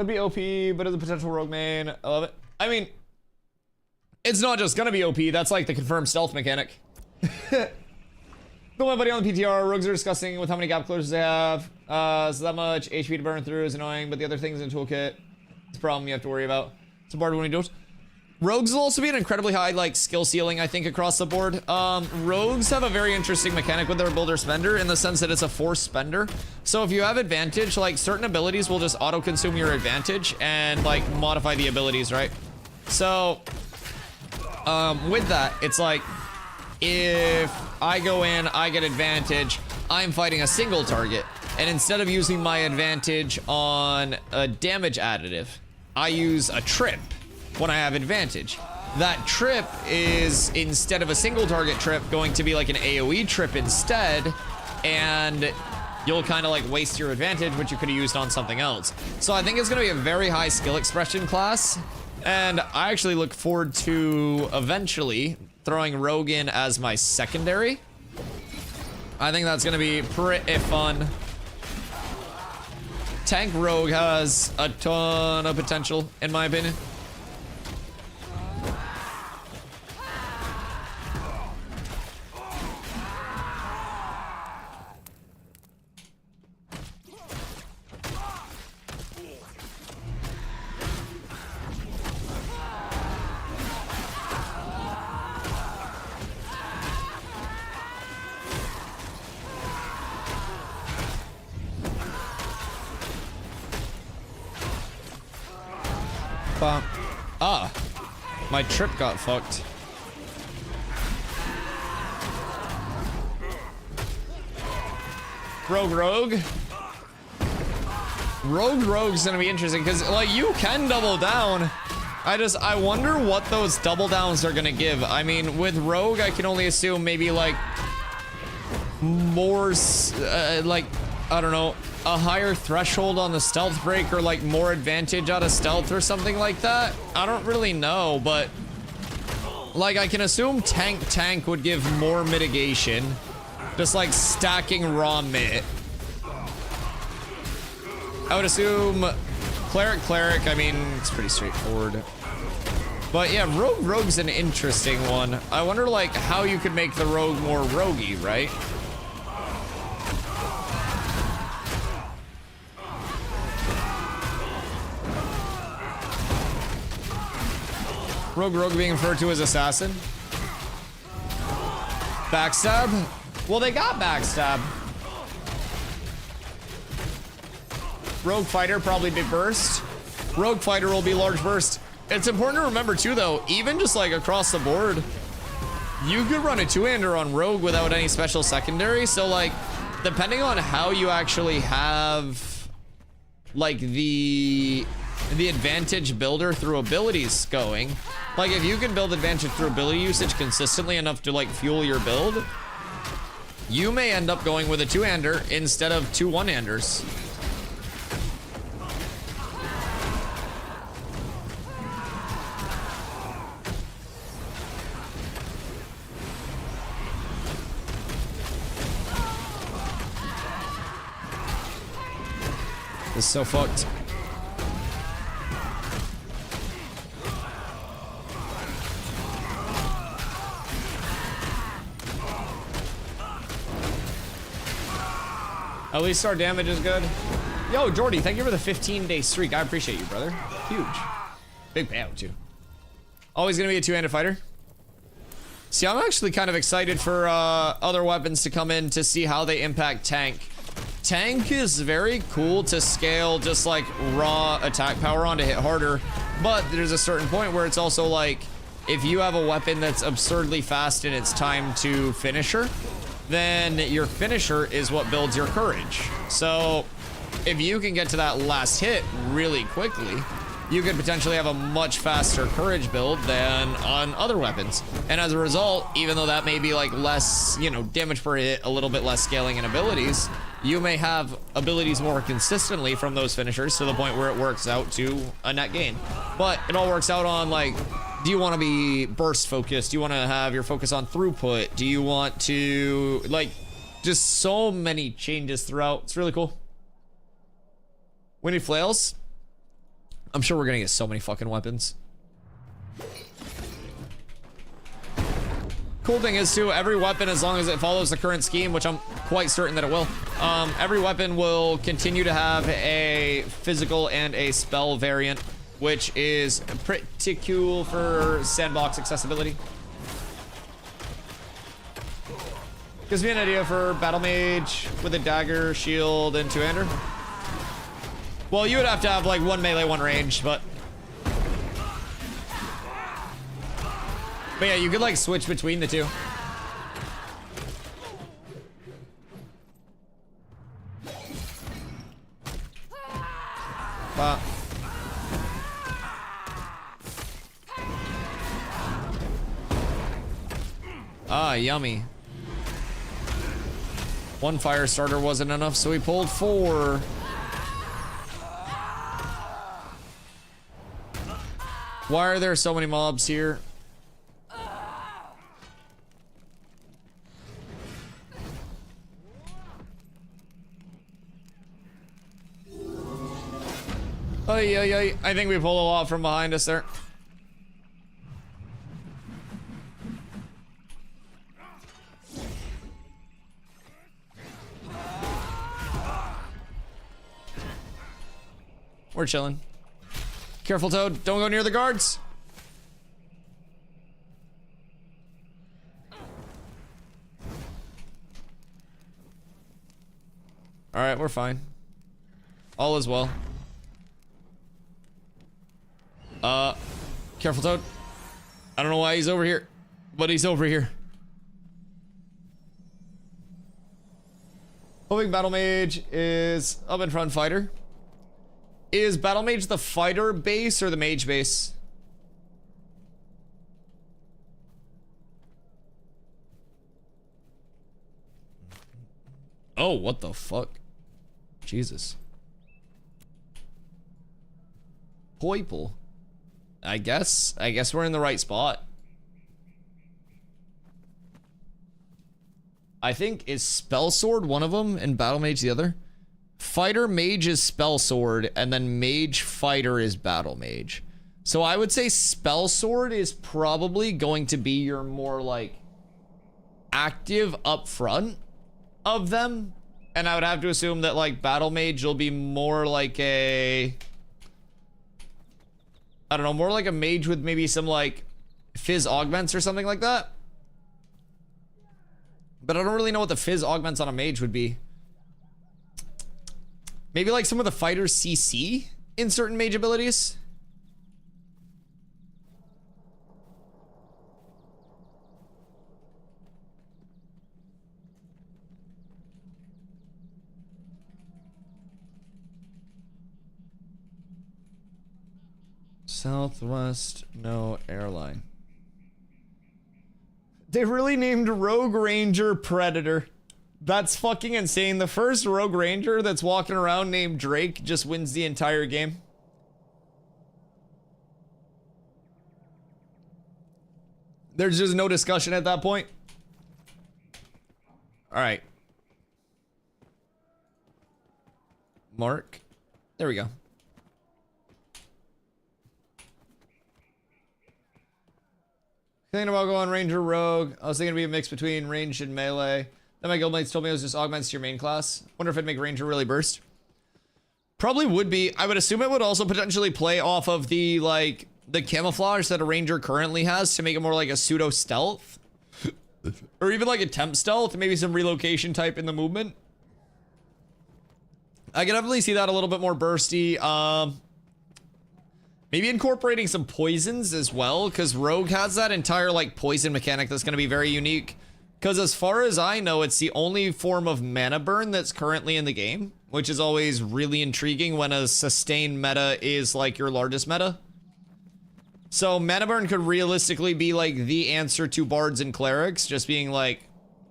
That'd be OP, but as a potential rogue main, I love it. I mean, it's not just gonna be OP, that's like the confirmed stealth mechanic. Put my buddy on the PTR, rogues are disgusting with how many gap closures they have. So that much HP to burn through is annoying, but the other things in the toolkit, it's a problem you have to worry about. It's a bard when you don't. Rogues will also be an incredibly high, like, skill ceiling, I think, across the board. Rogues have a very interesting mechanic with their builder spender in the sense that it's a forced spender. So if you have advantage, like, certain abilities will just auto-consume your advantage and, like, modify the abilities, right? So, with that, it's like, if I go in, I get advantage, I'm fighting a single target. And instead of using my advantage on a damage additive, I use a trip when I have advantage. That trip is, instead of a single target trip, going to be like an AoE trip instead, and you'll kind of like waste your advantage, which you could have used on something else. So I think it's gonna be a very high skill expression class, and I actually look forward to eventually throwing Rogue in as my secondary. I think that's gonna be pretty fun. Tank Rogue has a ton of potential, in my opinion. Ah, my trip got fucked. Rogue's gonna be interesting because, like, you can double down. I wonder what those double downs are gonna give. I mean, with Rogue, I can only assume maybe like more, like, I don't know, a higher threshold on the stealth break, or like more advantage out of stealth or something like that. I don't really know, but like I can assume tank would give more mitigation, just like stacking raw mit. I would assume cleric, I mean, it's pretty straightforward. But yeah, rogue's an interesting one. I wonder like how you could make the rogue more roguey, right? Rogue being referred to as assassin. Backstab? Well, they got backstab. Rogue fighter, probably big burst. Rogue fighter will be large burst. It's important to remember too, though, even just like across the board, you could run a two-hander on Rogue without any special secondary. So like, depending on how you actually have like the advantage builder through abilities going, like if you can build advantage through ability usage consistently enough to like fuel your build, you may end up going with a two-hander instead of two one-handers. This is so fucked. At least our damage is good. Yo, Jordy, thank you for the 15-day streak. I appreciate you, brother. Huge. Big payout, too. Always gonna be a two-handed fighter. See, I'm actually kind of excited for other weapons to come in to see how they impact tank. Tank is very cool to scale just like raw attack power on to hit harder, but there's a certain point where it's also like, if you have a weapon that's absurdly fast and it's time to finish her, then your finisher is what builds your courage. So if you can get to that last hit really quickly, you could potentially have a much faster courage build than on other weapons. And as a result, even though that may be like less, you know, damage per hit, a little bit less scaling and abilities, you may have abilities more consistently from those finishers to the point where it works out to a net gain. But it all works out on like, do you want to be burst focused? Do you want to have your focus on throughput? Do you want to, like, just so many changes throughout. It's really cool. We need flails. I'm sure we're gonna get so many fucking weapons. Cool thing is too, every weapon, as long as it follows the current scheme, which I'm quite certain that it will, every weapon will continue to have a physical and a spell variant, which is pretty cool for sandbox accessibility. Gives me an idea for Battle Mage with a dagger, shield, and two-hander. Well, you would have to have like one melee, one range, but yeah, you could like switch between the two. Ah, yummy. One fire starter wasn't enough, so we pulled 4. Why are there so many mobs here? Oh, yeah. I think we pulled a lot from behind us there. We're chilling. Careful, Toad. Don't go near the guards. All right, we're fine. All is well. Careful, Toad. I don't know why he's over here, but he's over here. Hoping Battle Mage is up in front fighter. Is Battle Mage the fighter base or the mage base? Oh, what the fuck? Jesus. Poiple. I guess we're in the right spot. I think is Spell Sword one of them and Battle Mage the other? Fighter Mage is Spell Sword and then Mage Fighter is Battle Mage. So I would say Spell Sword is probably going to be your more like active up front of them. And I would have to assume that like Battle Mage will be more like a, I don't know, more like a mage with maybe some like fizz augments or something like that. But I don't really know what the fizz augments on a mage would be. Maybe like some of the fighters CC in certain mage abilities. Southwest, no airline. They really named Rogue Ranger Predator. That's fucking insane. The first Rogue Ranger that's walking around named Drake just wins the entire game. There's just no discussion at that point. All right. Mark. There we go. Thinking about going Ranger Rogue. I was thinking it'd be a mix between ranged and melee. Then my guildmates told me it was just augments to your main class. Wonder if it'd make Ranger really burst. Probably would be. I would assume it would also potentially play off of the like the camouflage that a Ranger currently has to make it more like a pseudo stealth. Or even like a temp stealth, maybe some relocation type in the movement. I can definitely see that a little bit more bursty. Maybe incorporating some poisons as well, because Rogue has that entire like poison mechanic that's going to be very unique. Because as far as I know, it's the only form of mana burn that's currently in the game, which is always really intriguing when a sustained meta is like your largest meta. So mana burn could realistically be like the answer to bards and clerics, just being like,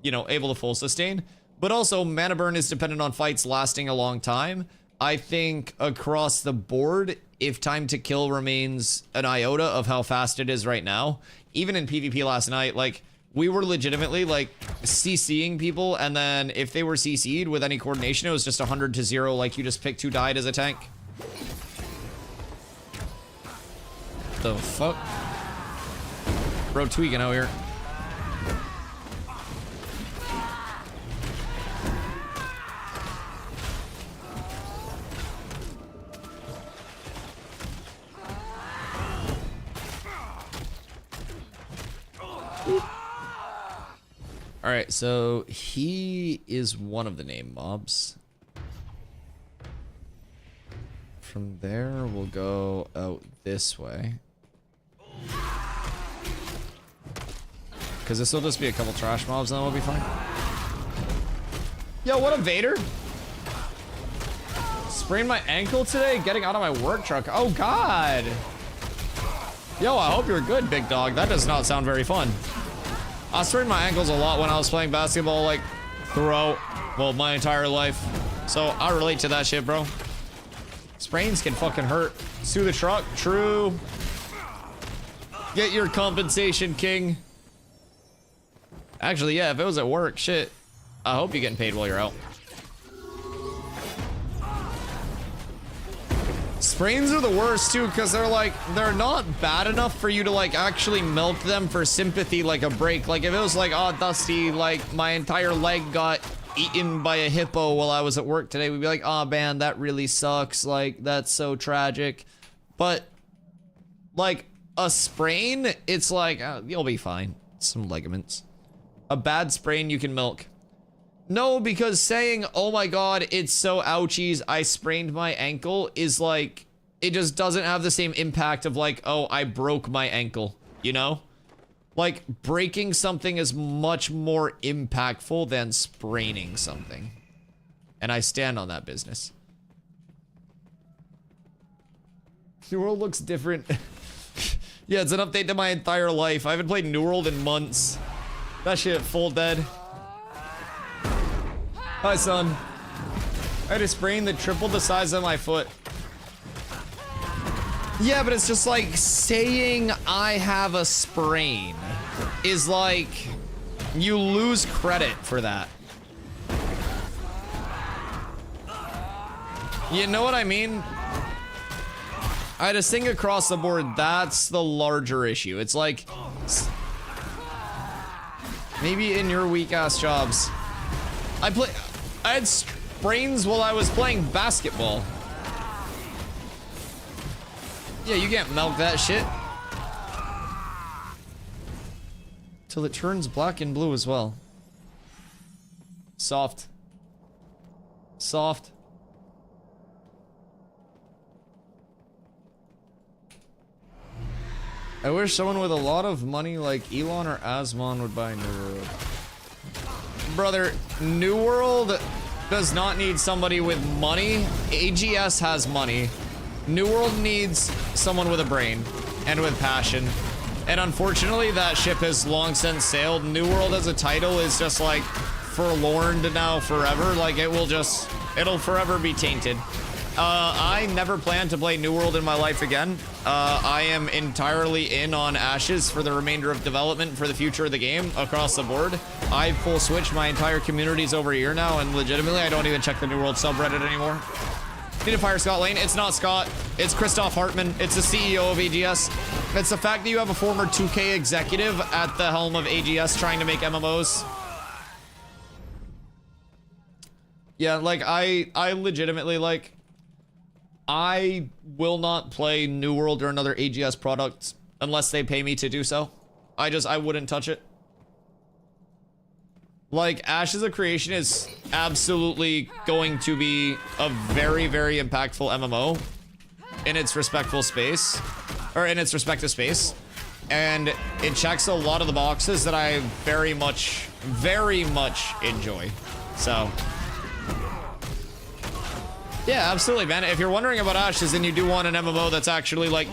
you know, able to full sustain. But also mana burn is dependent on fights lasting a long time. I think across the board, if time to kill remains an iota of how fast it is right now, even in PvP last night, like we were legitimately like CCing people, and then if they were CC'd with any coordination, it was just 100 to 0, like you just picked who died as a tank. The fuck? Bro tweaking out here. Alright, so he is one of the name mobs. From there, we'll go out this way. Because this will just be a couple trash mobs and then we'll be fine. Yo, what up, Vader? Sprained my ankle today getting out of my work truck. Oh, God. Yo, I hope you're good, big dog. That does not sound very fun. I sprained my ankles a lot when I was playing basketball, like, throughout, well, my entire life. So, I relate to that shit, bro. Sprains can fucking hurt. Sue the truck, true. Get your compensation, king. Actually, yeah, if it was at work, shit. I hope you're getting paid while you're out. Sprains are the worst too, because they're not bad enough for you to like actually milk them for sympathy, like a break. Like if it was like, oh, Dusty, like my entire leg got eaten by a hippo while I was at work today, we'd be like, oh man, that really sucks. Like that's so tragic. But like a sprain, it's like, you'll be fine. Some ligaments. A bad sprain you can milk. No, because saying, oh my god, it's so ouchies, I sprained my ankle, is like, it just doesn't have the same impact of like, oh, I broke my ankle, you know? Like, breaking something is much more impactful than spraining something. And I stand on that business. New World looks different. Yeah, it's an update to my entire life. I haven't played New World in months. That shit full dead. Hi, son. I had a sprain that tripled the size of my foot. Yeah, but it's just like saying I have a sprain is like you lose credit for that. You know what I mean? I had a thing across the board. That's the larger issue. It's like maybe in your weak ass jobs. I had sprains while I was playing basketball. Yeah, you can't milk that shit. Till it turns black and blue as well. Soft. Soft. I wish someone with a lot of money like Elon or Asmon would buy New World. Brother, New World does not need somebody with money. AGS has money. New World needs someone with a brain and with passion. And unfortunately, that ship has long since sailed. New World as a title is just like forlorn to now forever. Like it'll forever be tainted. I never plan to play New World in my life again. I am entirely in on Ashes for the remainder of development for the future of the game across the board. I full switched my entire communities over here now, and legitimately, I don't even check the New World subreddit anymore. Need to fire Scott Lane. It's not Scott. It's Christoph Hartmann. It's the CEO of AGS. It's the fact that you have a former 2K executive at the helm of AGS trying to make MMOs. Yeah, like, I legitimately, like, I will not play New World or another AGS product unless they pay me to do so. I wouldn't touch it. Like, Ashes of Creation is absolutely going to be a very, very impactful MMO in its respectful space, or in its respective space. And it checks a lot of the boxes that I very much enjoy. So, yeah, absolutely, man. If you're wondering about Ashes and you do want an MMO that's actually, like,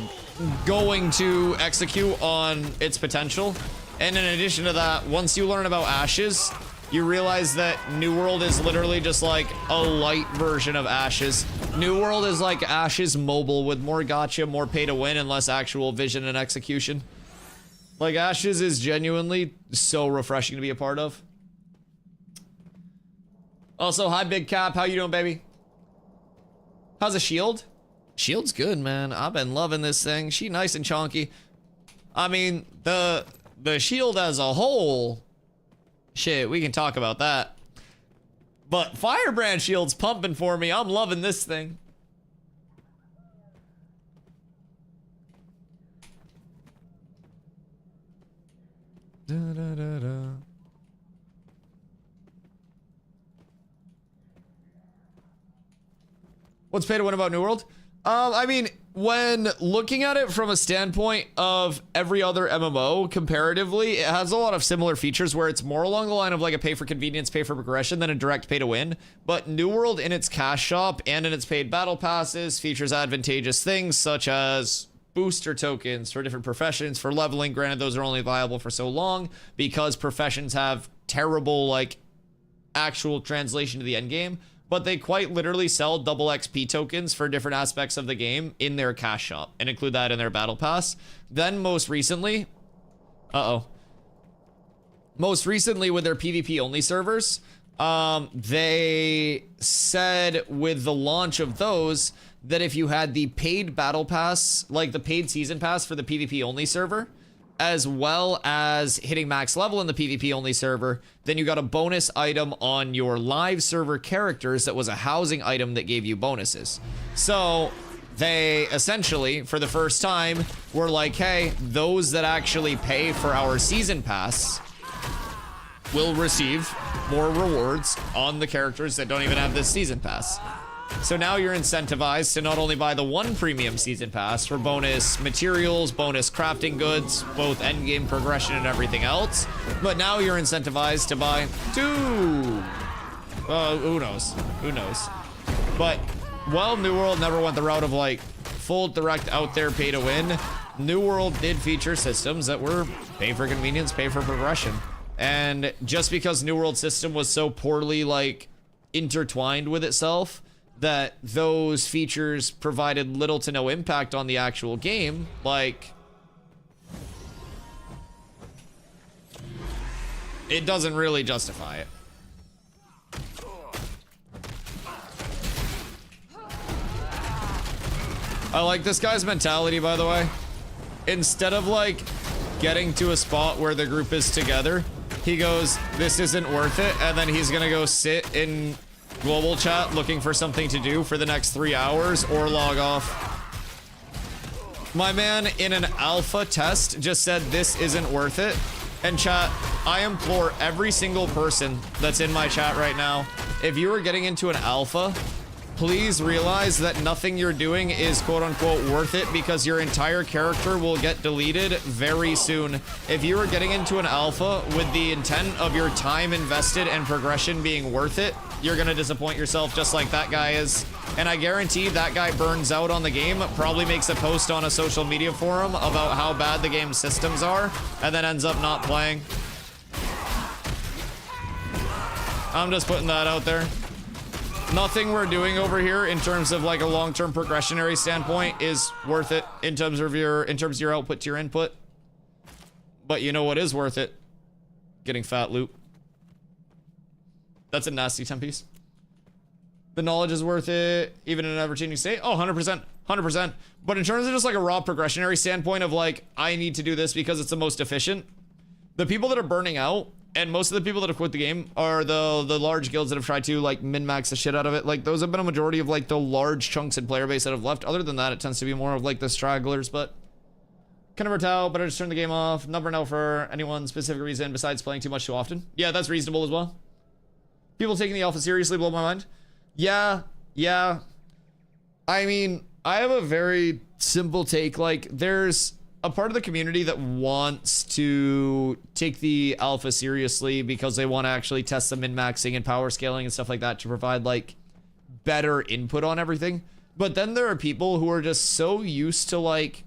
going to execute on its potential, and in addition to that, once you learn about Ashes, you realize that New World is literally just like a light version of Ashes. New World is like Ashes mobile with more gotcha, more pay to win, and less actual vision and execution. Like, Ashes is genuinely so refreshing to be a part of. Also, hi, Big Cap. How you doing, baby? How's a shield? Shield's good, man. I've been loving this thing. She nice and chunky. I mean, the shield as a whole, shit, we can talk about that. But Firebrand shield's pumping for me. I'm loving this thing. Da, da, da, da. What's pay to win about New World? I mean, when looking at it from a standpoint of every other MMO comparatively, it has a lot of similar features where it's more along the line of like a pay for convenience, pay for progression than a direct pay to win. But New World in its cash shop and in its paid battle passes features advantageous things such as booster tokens for different professions for leveling. Granted, those are only viable for so long because professions have terrible like actual translation to the end game. But they quite literally sell double XP tokens for different aspects of the game in their cash shop and include that in their battle pass. Then most recently, most recently with their PvP only servers, they said with the launch of those that if you had the paid battle pass, like the paid season pass for the PvP only server, as well as hitting max level in the PvP only server, then you got a bonus item on your live server characters that was a housing item that gave you bonuses. So they essentially, for the first time, were like, hey, those that actually pay for our season pass will receive more rewards on the characters that don't even have this season pass. So now you're incentivized to not only buy the one premium season pass for bonus materials, bonus crafting goods, both endgame progression and everything else, but now you're incentivized to buy two. Who knows? Who knows? But while New World never went the route of like full direct out there pay to win, New World did feature systems that were pay for convenience, pay for progression. And just because New World system was so poorly like intertwined with itself, that those features provided little to no impact on the actual game, like, it doesn't really justify it. I like this guy's mentality, by the way. Instead of like getting to a spot where the group is together, he goes, this isn't worth it, and then he's gonna go sit in global chat looking for something to do for the next 3 hours or log off. My man in an alpha test just said this isn't worth it. And chat, I implore every single person that's in my chat right now, if you are getting into an alpha, please realize that nothing you're doing is quote unquote worth it because your entire character will get deleted very soon. If you are getting into an alpha with the intent of your time invested and progression being worth it, you're gonna disappoint yourself just like that guy is. And I guarantee that guy burns out on the game, probably makes a post on a social media forum about how bad the game's systems are, and then ends up not playing. I'm just putting that out there. Nothing we're doing over here in terms of like a long-term progressionary standpoint is worth it in terms of your output to your input. But you know what is worth it? Getting fat loot. That's a nasty 10 piece. The knowledge is worth it, even in an ever-changing state. Oh, 100%, 100%. But in terms of just like a raw progressionary standpoint of like, I need to do this because it's the most efficient. The people that are burning out, and most of the people that have quit the game are the large guilds that have tried to like min-max the shit out of it. Like those have been a majority of like the large chunks in player base that have left. Other than that, it tends to be more of like the stragglers, but kind of tell, but I just turned the game off. Never know for any one specific reason besides playing too much too often. Yeah, that's reasonable as well. People taking the alpha seriously blow my mind. Yeah. I mean, I have a very simple take. Like, there's a part of the community that wants to take the alpha seriously because they want to actually test the min-maxing and power scaling and stuff like that to provide, like, better input on everything. But then there are people who are just so used to, like,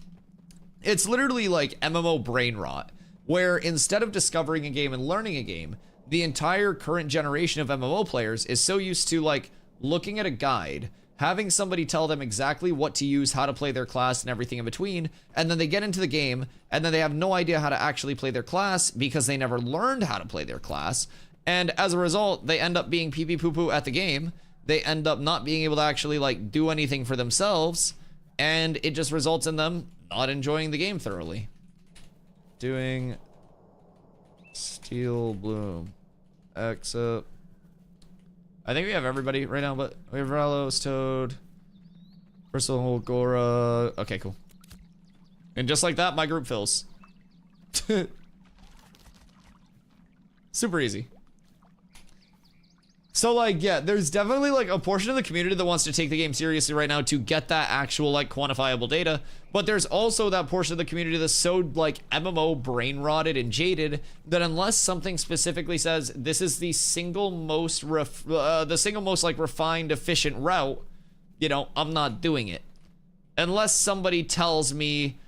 it's literally like MMO brain rot, where instead of discovering a game and learning a game, the entire current generation of MMO players is so used to like looking at a guide, having somebody tell them exactly what to use, how to play their class and everything in between, and then they get into the game and then they have no idea how to actually play their class because they never learned how to play their class. And as a result, they end up being pee-pee poo-poo at the game. They end up not being able to actually like do anything for themselves. and it just results in them not enjoying the game thoroughly. Doing Steel Bloom. Except I think we have everybody right now, but we have Ralos, Toad, Bristle, Gora. Okay, cool. And just like that, my group fills. Super easy. So like, yeah, there's definitely like a portion of the community that wants to take the game seriously right now to get that actual like quantifiable data. But there's also that portion of the community that's so like MMO brain rotted and jaded that unless something specifically says this is the single most like refined, efficient route, you know, I'm not doing it. Unless somebody tells me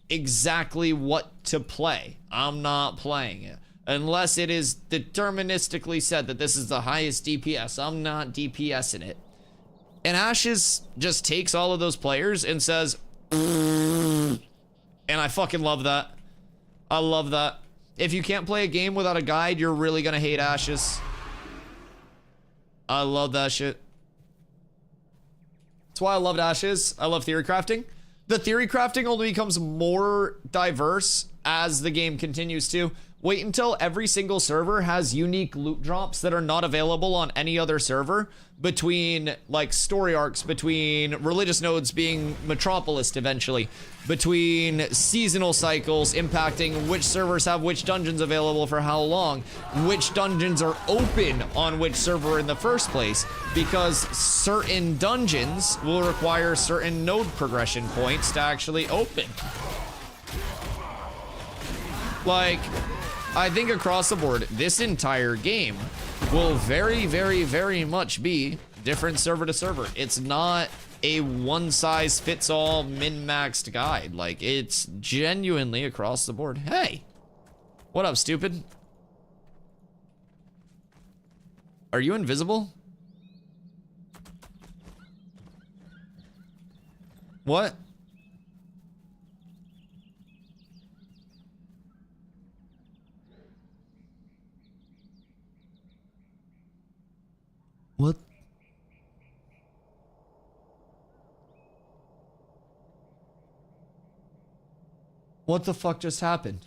exactly what to play, I'm not playing it. Unless it is deterministically said that this is the highest DPS, I'm not DPSing it. And Ashes just takes all of those players and says, and I fucking love that. I love that. If you can't play a game without a guide, you're really gonna hate Ashes. I love that shit. That's why I loved Ashes. I love theory crafting. The theory crafting only becomes more diverse as the game continues to. Wait until every single server has unique loot drops that are not available on any other server, between like story arcs, between religious nodes being metropolis eventually, between seasonal cycles impacting which servers have which dungeons available for how long, which dungeons are open on which server in the first place, because certain dungeons will require certain node progression points to actually open. Like, I think across the board, this entire game will very, very, very much be different server to server. It's not a one-size-fits-all min-maxed guide. Like, it's genuinely across the board. Hey! What up, stupid? Are you invisible? What? What? What the fuck just happened?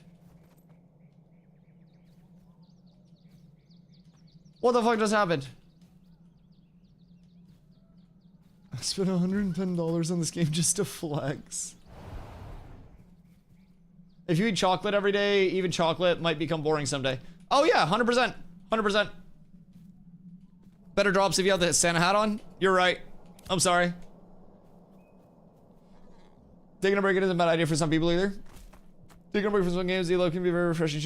What the fuck just happened? I spent $110 on this game just to flex. If you eat chocolate every day, even chocolate might become boring someday. Oh yeah, 100%. 100%. Better drops if you have the Santa hat on. You're right. I'm sorry. Taking a break isn't a bad idea for some people either. Taking a break from some games, Elo can be very refreshing.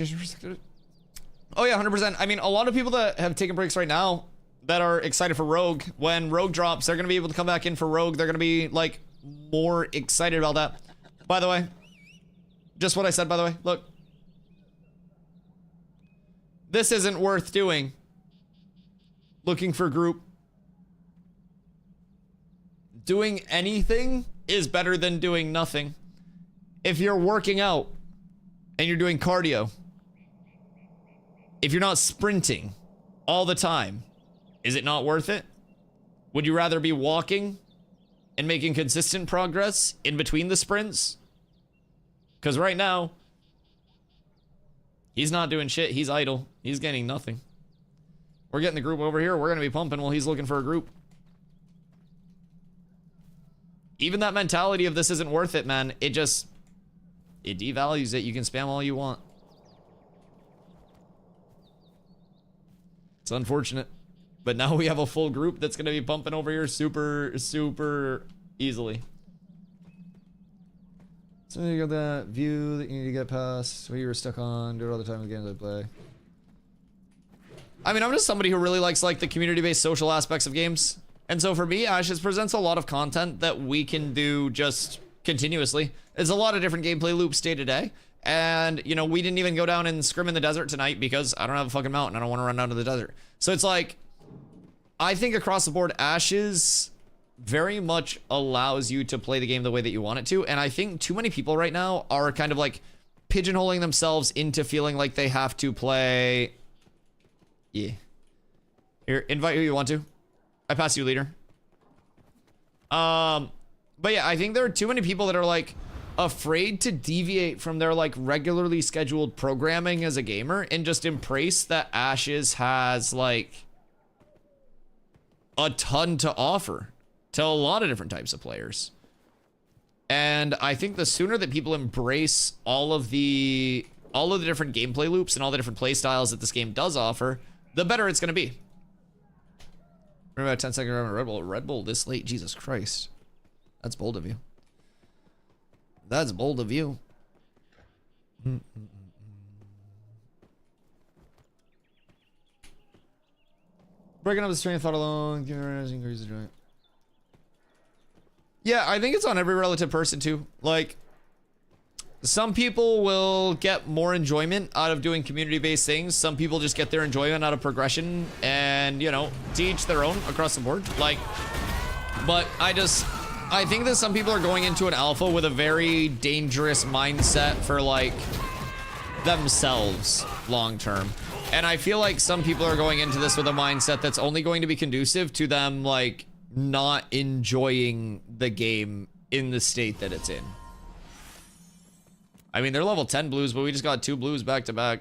Oh yeah, 100%. I mean, a lot of people that have taken breaks right now that are excited for Rogue, when Rogue drops, they're gonna be able to come back in for Rogue. They're gonna be like more excited about that. By the way, just what I said, by the way, look. This isn't worth doing. Looking for group. Doing anything is better than doing nothing. If you're working out and you're doing cardio, if you're not sprinting all the time, is it not worth it? Would you rather be walking and making consistent progress in between the sprints? Because right now, he's not doing shit. He's idle. He's getting nothing. We're getting the group over here. We're going to be pumping while he's looking for a group. Even that mentality of this isn't worth it, man. It devalues it. You can spam all you want. It's unfortunate. But now we have a full group that's going to be pumping over here super, super easily. So you got that view that you need to get past, what you were stuck on, do it all the time with games I play. I mean, I'm just somebody who really likes like the community-based social aspects of games. And so for me, Ashes presents a lot of content that we can do just continuously. There's a lot of different gameplay loops day to day. And, you know, we didn't even go down and scrim in the desert tonight because I don't have a fucking mountain. I don't want to run down to the desert. So it's like, I think across the board, Ashes very much allows you to play the game the way that you want it to. And I think too many people right now are kind of like pigeonholing themselves into feeling like they have to play... Yeah. Here, invite who you want to. I pass you, leader. But yeah, I think there are too many people that are like afraid to deviate from their like regularly scheduled programming as a gamer and just embrace that Ashes has like a ton to offer to a lot of different types of players. And I think the sooner that people embrace all of the different gameplay loops and all the different play styles that this game does offer, the better it's going to be. Remember about 10-second round of Red Bull. Red Bull this late, Jesus Christ. That's bold of you. That's bold of you. Breaking up the train of thought alone, increase the joint. Yeah, I think it's on every relative person too. Like, some people will get more enjoyment out of doing community-based things. Some people just get their enjoyment out of progression, and, you know, to each their own across the board. Like, but I think that some people are going into an alpha with a very dangerous mindset for like themselves long term. And I feel like some people are going into this with a mindset that's only going to be conducive to them like not enjoying the game in the state that it's in. I mean, they're level 10 blues, but we just got 2 blues back to back.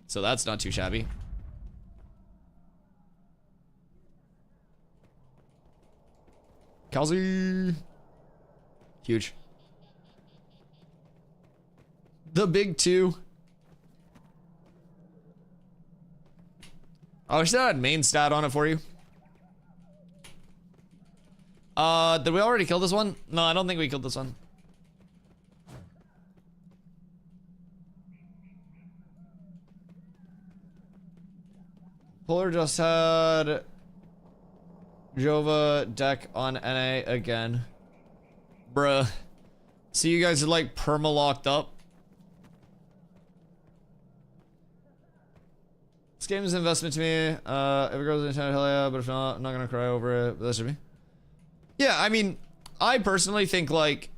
So that's not too shabby. Kelsey. Huge. The big 2. I wish that had main stat on it for you. Did we already kill this one? No, I don't think we killed this one. Polar just had Jova deck on NA again. Bruh. So you guys are like perma-locked up. This game is an investment to me. If it goes into hell yeah, but if not, I'm not gonna cry over it. But that should be. Yeah, I mean, I personally think like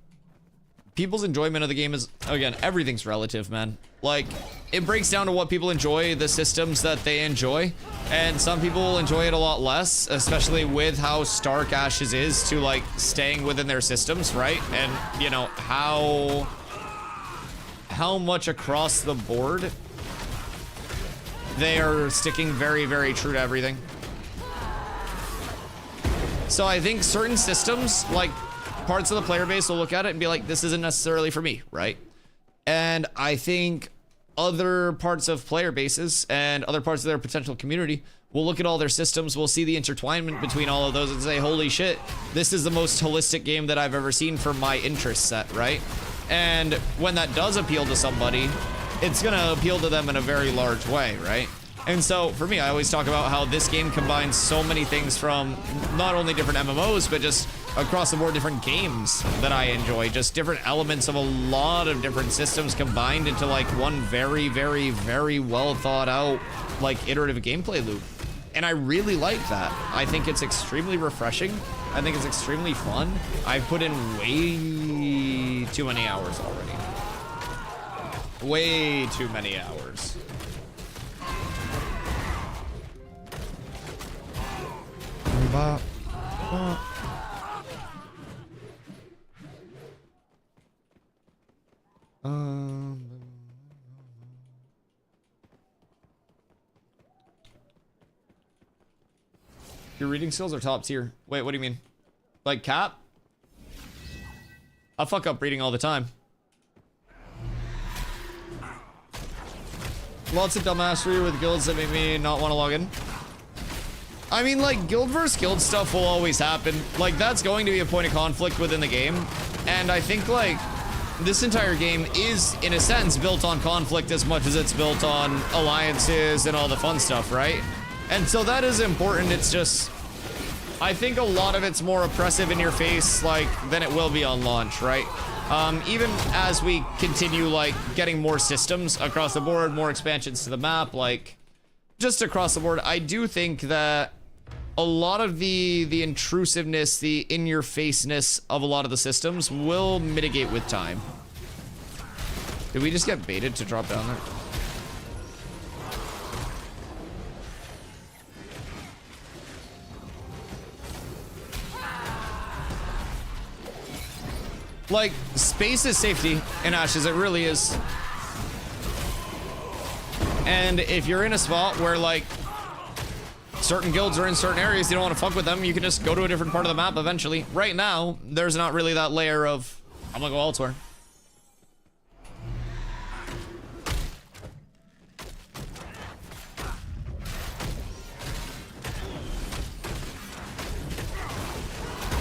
people's enjoyment of the game is, again, everything's relative, man. Like, it breaks down to what people enjoy, the systems that they enjoy, and some people enjoy it a lot less, especially with how stark Ashes is to like staying within their systems, right? And you know how much across the board they are sticking very, very true to everything. So I think certain systems, like parts of the player base will look at it and be like, this isn't necessarily for me, right? And I think other parts of player bases and other parts of their potential community will look at all their systems, will see the intertwinement between all of those and say, holy shit, this is the most holistic game that I've ever seen for my interest set, right? And when that does appeal to somebody, it's gonna appeal to them in a very large way, right? And so for me, I always talk about how this game combines so many things from not only different MMOs, but just across the board different games that I enjoy. Just different elements of a lot of different systems combined into like one very, very, very well thought out, like iterative gameplay loop. And I really like that. I think it's extremely refreshing. I think it's extremely fun. I've put in way too many hours already. Way too many hours. Your reading skills are top tier. Wait, what do you mean? Like Cap? I fuck up reading all the time. Lots of dumbassery with guilds that make me not want to log in. I mean, like, guild versus guild stuff will always happen. Like, that's going to be a point of conflict within the game. And I think, like, this entire game is, in a sense, built on conflict as much as it's built on alliances and all the fun stuff, right? And so that is important. It's just, I think a lot of it's more oppressive in your face, like, than it will be on launch, right? Even as we continue, like, getting more systems across the board, more expansions to the map, like, just across the board, I do think that a lot of the intrusiveness, the in-your-faceness of a lot of the systems will mitigate with time. Did we just get baited to drop down there? Like, space is safety in Ashes, it really is. And if you're in a spot where, like, certain guilds are in certain areas, you don't want to fuck with them, you can just go to a different part of the map eventually. Right now, there's not really that layer of, I'm gonna go elsewhere.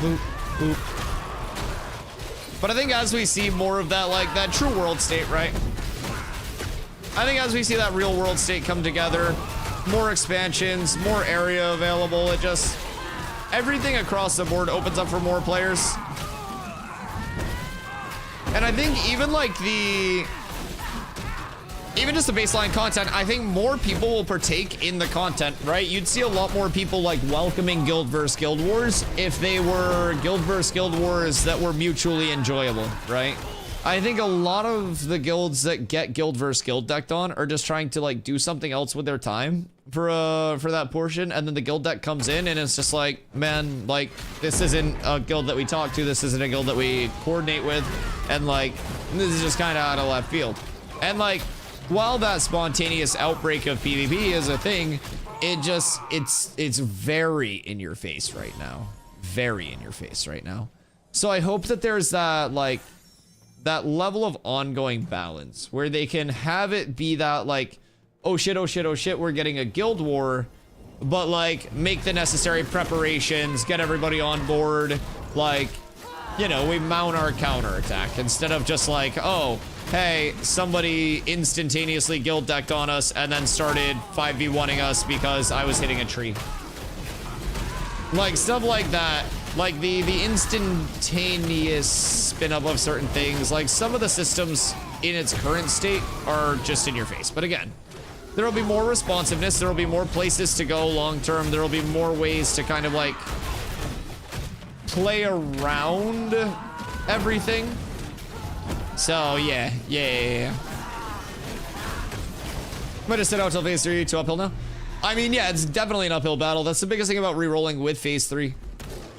Boop, boop. But I think as we see more of that, like, that true world state, right? I think as we see that real world state come together, more expansions, more area available, it just, everything across the board opens up for more players. And I think even like even just the baseline content, I think more people will partake in the content, right? You'd see a lot more people like welcoming guild versus guild wars if they were guild versus guild wars that were mutually enjoyable, right? I think a lot of the guilds that get guild versus guild decked on are just trying to like do something else with their time for that portion, and then the guild deck comes in and it's just like, man, like, this isn't a guild that we talk to, this isn't a guild that we coordinate with, and like, this is just kind of out of left field. And like, while that spontaneous outbreak of PvP is a thing, it just, it's very in your face right now. Very in your face right now. So I hope that there's that, like, that level of ongoing balance where they can have it be that, like, oh shit, oh shit, oh shit, we're getting a guild war, but like, make the necessary preparations, get everybody on board, like, you know, we mount our counterattack instead of just like, oh, hey, somebody instantaneously guild decked on us and then started 5v1ing us because I was hitting a tree. Like, stuff like that. Like, the instantaneous spin up of certain things. Like, some of the systems in its current state are just in your face. But again, there will be more responsiveness. There will be more places to go long term. There will be more ways to kind of, like, play around everything. So, yeah. Might have sit out till phase 3 to uphill now. I mean, yeah, it's definitely an uphill battle. That's the biggest thing about re-rolling with phase 3.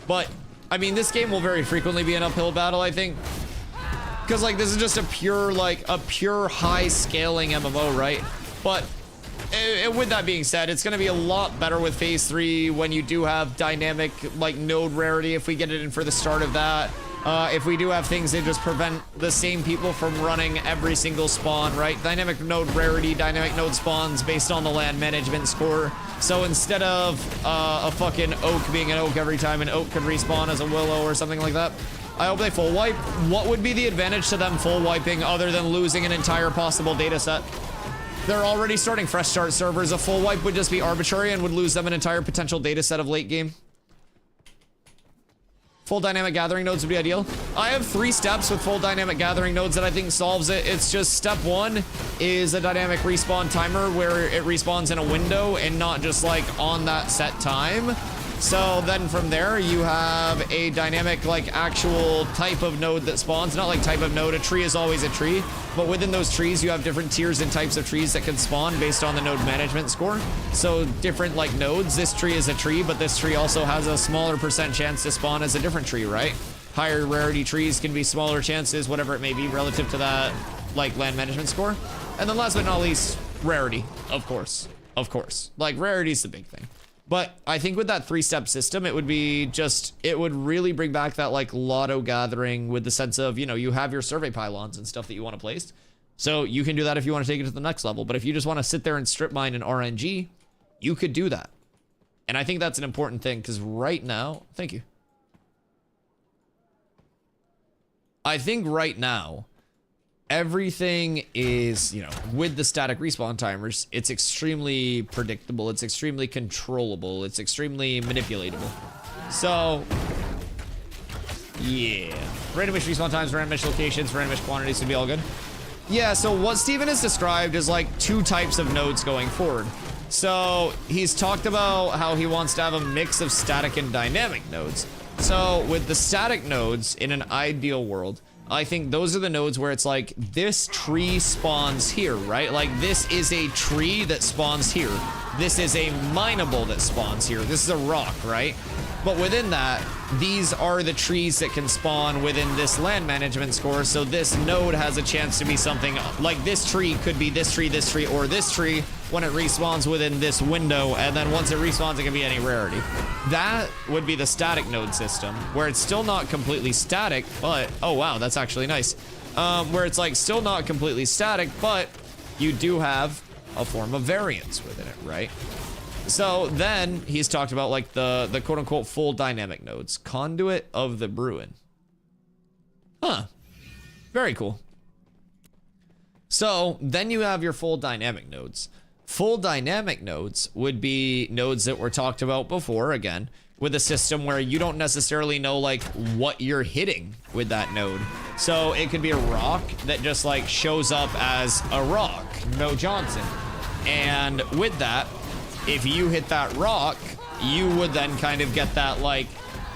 But, I mean, this game will very frequently be an uphill battle, I think. Because, like, this is just a pure, like, a pure high-scaling MMO, right? But, with that being said, it's going to be a lot better with phase 3 when you do have dynamic, like, node rarity, if we get it in for the start of that. If we do have things that just prevent the same people from running every single spawn, right? Dynamic node rarity, dynamic node spawns based on the land management score. So instead of a fucking oak being an oak every time an oak can respawn as a willow or something like that, I hope they full wipe. What would be the advantage to them full wiping other than losing an entire possible data set? They're already starting fresh start servers. A full wipe would just be arbitrary and would lose them an entire potential data set of late game. Full dynamic gathering nodes would be ideal. I have 3 steps with full dynamic gathering nodes that I think solves it. It's just step 1 is a dynamic respawn timer where it respawns in a window and not just like on that set time. So then from there you have a dynamic like actual type of node that spawns. Not like type of node, a tree is always a tree, but within those trees you have different tiers and types of trees that can spawn based on the node management score. So different like nodes, this tree is a tree, but this tree also has a smaller % chance to spawn as a different tree, right? Higher rarity trees can be smaller chances, whatever it may be relative to that like land management score. And then last but not least, rarity, of course. Like rarity is the big thing. But I think with that 3-step system, it would be just, it would really bring back that like lotto gathering with the sense of, you know, you have your survey pylons and stuff that you want to place. So you can do that if you want to take it to the next level. But if you just want to sit there and strip mine an RNG, you could do that. And I think that's an important thing because right now, thank you. I think right now, everything is, you know, with the static respawn timers, it's extremely predictable, it's extremely controllable, it's extremely manipulatable. So, yeah. Randomish respawn times, randomish locations, randomish quantities would be all good. Yeah, so what Steven has described is like 2 types of nodes going forward. So, he's talked about how he wants to have a mix of static and dynamic nodes. So, with the static nodes, in an ideal world, I think those are the nodes where it's like, this tree spawns here, right? Like, this is a tree that spawns here. This is a mineable that spawns here. This is a rock, right? But within that, these are the trees that can spawn within this land management score. So this node has a chance to be something like this tree could be this tree, or this tree when it respawns within this window. And then once it respawns, it can be any rarity. That would be the static node system, where it's still not completely static, but, oh wow, that's actually nice. Where it's like still not completely static, but you do have a form of variance within it, right? So then he's talked about like the quote unquote full dynamic nodes. Conduit of the Bruin. Huh. Very cool. So then you have your full dynamic nodes. Full dynamic nodes would be nodes that were talked about before, again, with a system where you don't necessarily know like what you're hitting with that node. So it could be a rock that just like shows up as a rock, no Johnson. And with that, if you hit that rock, you would then kind of get that like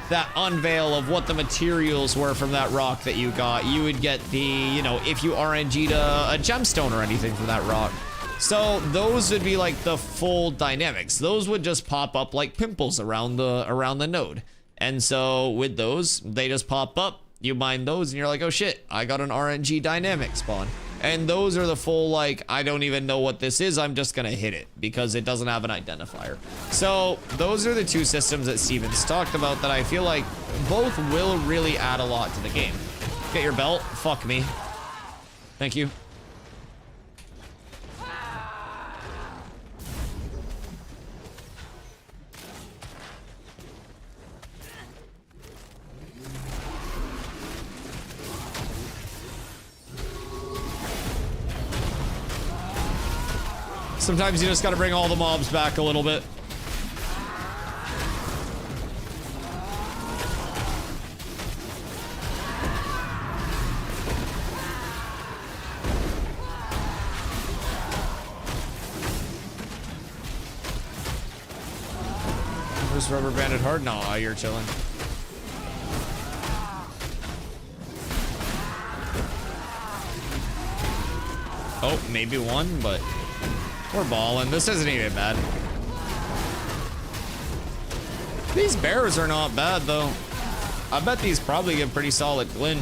that unveil of what the materials were from that rock that you got. You would get the, you know, if you RNG'd a gemstone or anything from that rock. So those would be like the full dynamics. Those would just pop up like pimples around the node. And so with those, they just pop up. You mine those and you're like, oh shit, I got an RNG dynamic spawn. And those are the full, like, I don't even know what this is, I'm just gonna hit it because it doesn't have an identifier. So those are the two systems that Steven's talked about that I feel like both will really add a lot to the game. Get your belt, fuck me. Thank you. Sometimes you just gotta bring all the mobs back a little bit. Just rubber banded hard? Nah, you're chilling. Oh, maybe one, but we're balling. This isn't even bad. These bears are not bad, though. I bet these probably get pretty solid glint.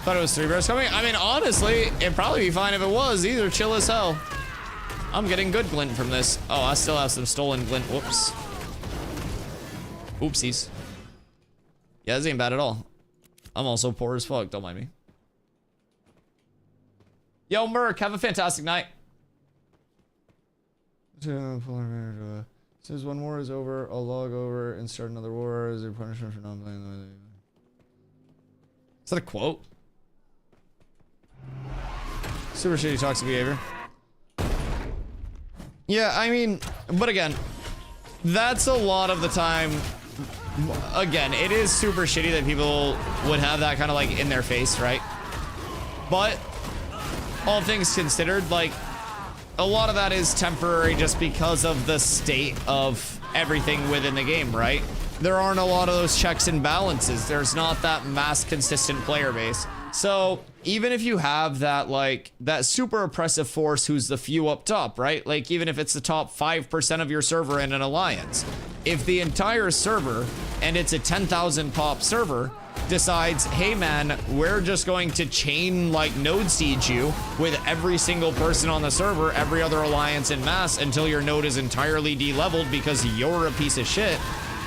Thought it was 3 bears coming. I mean, honestly, it'd probably be fine if it was. These are chill as hell. I'm getting good glint from this. Oh, I still have some stolen glint. Whoops. Oopsies. Yeah, this ain't bad at all. I'm also poor as fuck, don't mind me. Yo, Merc, have a fantastic night. Says one war is over, I'll log over and start another war as a punishment for not playing the way they... Is that a quote? Super shitty toxic behavior. Yeah, I mean, but again, that's a lot of the time. Again, it is super shitty that people would have that kind of like in their face, right? But all things considered, like a lot of that is temporary just because of the state of everything within the game, right? There aren't a lot of those checks and balances. There's not that mass consistent player base. So even if you have that like that super oppressive force who's the few up top, right? Like even if it's the top 5% of your server in an alliance, if the entire server, and it's a 10,000 pop server, decides, hey man, we're just going to chain like node siege you with every single person on the server, every other alliance in mass until your node is entirely de-leveled because you're a piece of shit,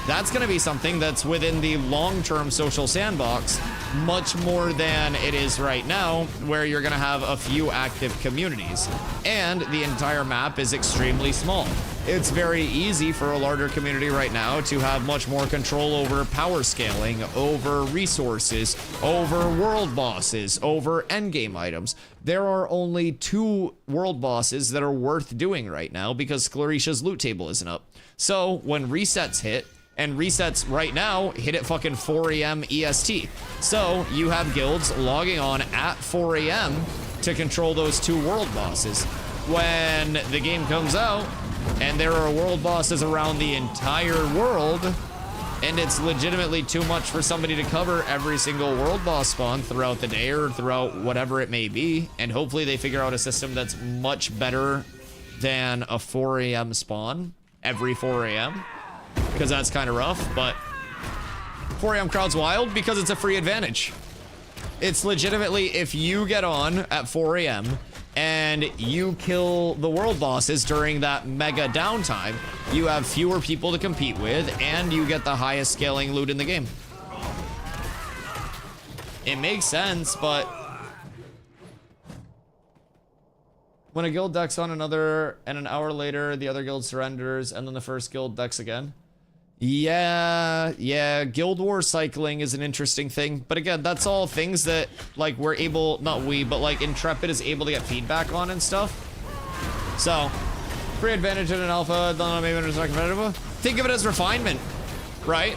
that's going to be something that's within the long-term social sandbox much more than it is right now, where you're going to have a few active communities. And the entire map is extremely small. It's very easy for a larger community right now to have much more control over power scaling, over resources, over world bosses, over endgame items. There are only 2 world bosses that are worth doing right now because Claricia's loot table isn't up. So when resets hit, and resets right now hit at fucking 4 a.m. EST. So you have guilds logging on at 4 a.m. to control those 2 world bosses. When the game comes out and there are world bosses around the entire world, And it's legitimately too much for somebody to cover every single world boss spawn throughout the day or throughout whatever it may be. And hopefully they figure out a system that's much better than a 4 a.m. spawn every 4 a.m. because that's kind of rough, but 4 a.m. crowd's wild because it's a free advantage. It's legitimately, if you get on at 4 a.m. and you kill the world bosses during that mega downtime, you have fewer people to compete with, and you get the highest scaling loot in the game. It makes sense, but when a guild decks on another, and an hour later, the other guild surrenders, and then the first guild decks again. Yeah, Guild War cycling is an interesting thing, but again, that's all things that, like, we're able, not we, but like Intrepid is able to get feedback on and stuff. So, free advantage in an alpha, don't maybe it's not competitive. Think of it as refinement, right?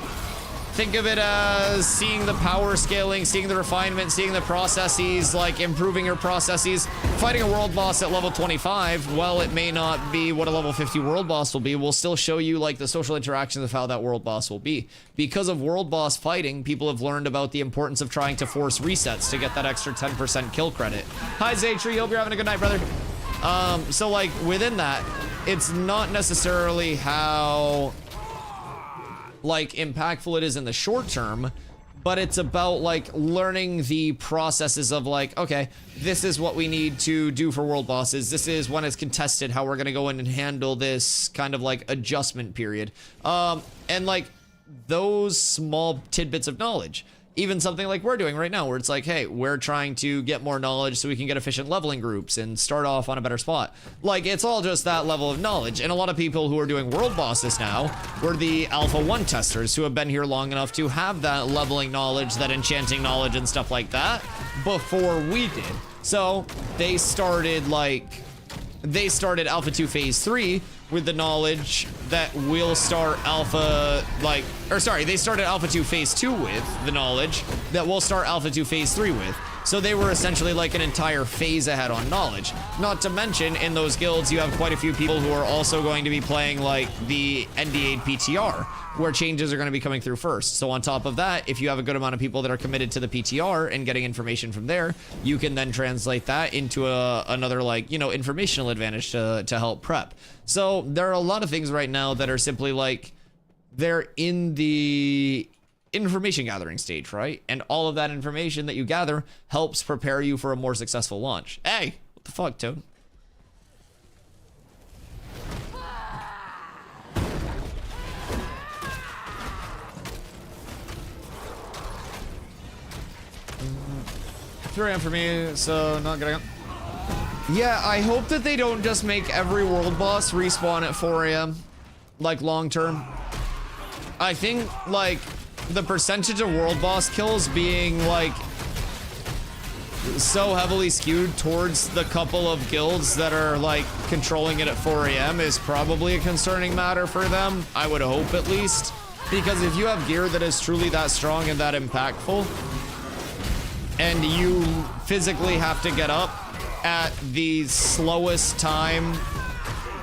Think of it as seeing the power scaling, seeing the refinement, seeing the processes, like improving your processes. Fighting a world boss at level 25, while it may not be what a level 50 world boss will be, will still show you like the social interactions of how that world boss will be. Because of world boss fighting, people have learned about the importance of trying to force resets to get that extra 10% kill credit. Hi Zaytree, hope you're having a good night, brother. So like within that, it's not necessarily how like impactful it is in the short term, but it's about like learning the processes of like, okay, this is what we need to do for world bosses. This is when it's contested, how we're gonna go in and handle this kind of like adjustment period. And like those small tidbits of knowledge. Even something like we're doing right now, where it's like, hey, we're trying to get more knowledge so we can get efficient leveling groups and start off on a better spot. Like, it's all just that level of knowledge. And a lot of people who are doing world bosses now were the Alpha 1 testers who have been here long enough to have that leveling knowledge, that enchanting knowledge and stuff like that before we did. So they started Alpha 2 Phase 3 with the knowledge that we'll start Alpha, they started Alpha 2 Phase 2 with the knowledge that we'll start Alpha 2 Phase 3 with. So they were essentially like an entire phase ahead on knowledge. Not to mention, in those guilds, you have quite a few people who are also going to be playing like the ND8 PTR, where changes are going to be coming through first. So on top of that, if you have a good amount of people that are committed to the PTR and getting information from there, you can then translate that into another like, you know, informational advantage to help prep. So there are a lot of things right now that are simply like, they're in the information gathering stage, right? And all of that information that you gather helps prepare you for a more successful launch. Hey, what the fuck, Toad? For me, so not getting up. Yeah, I hope that they don't just make every world boss respawn at 4 a.m. like long term. I think like the percentage of world boss kills being like so heavily skewed towards the couple of guilds that are like controlling it at 4 a.m. is probably a concerning matter for them. I would hope, at least, because if you have gear that is truly that strong and that impactful, and you physically have to get up at the slowest time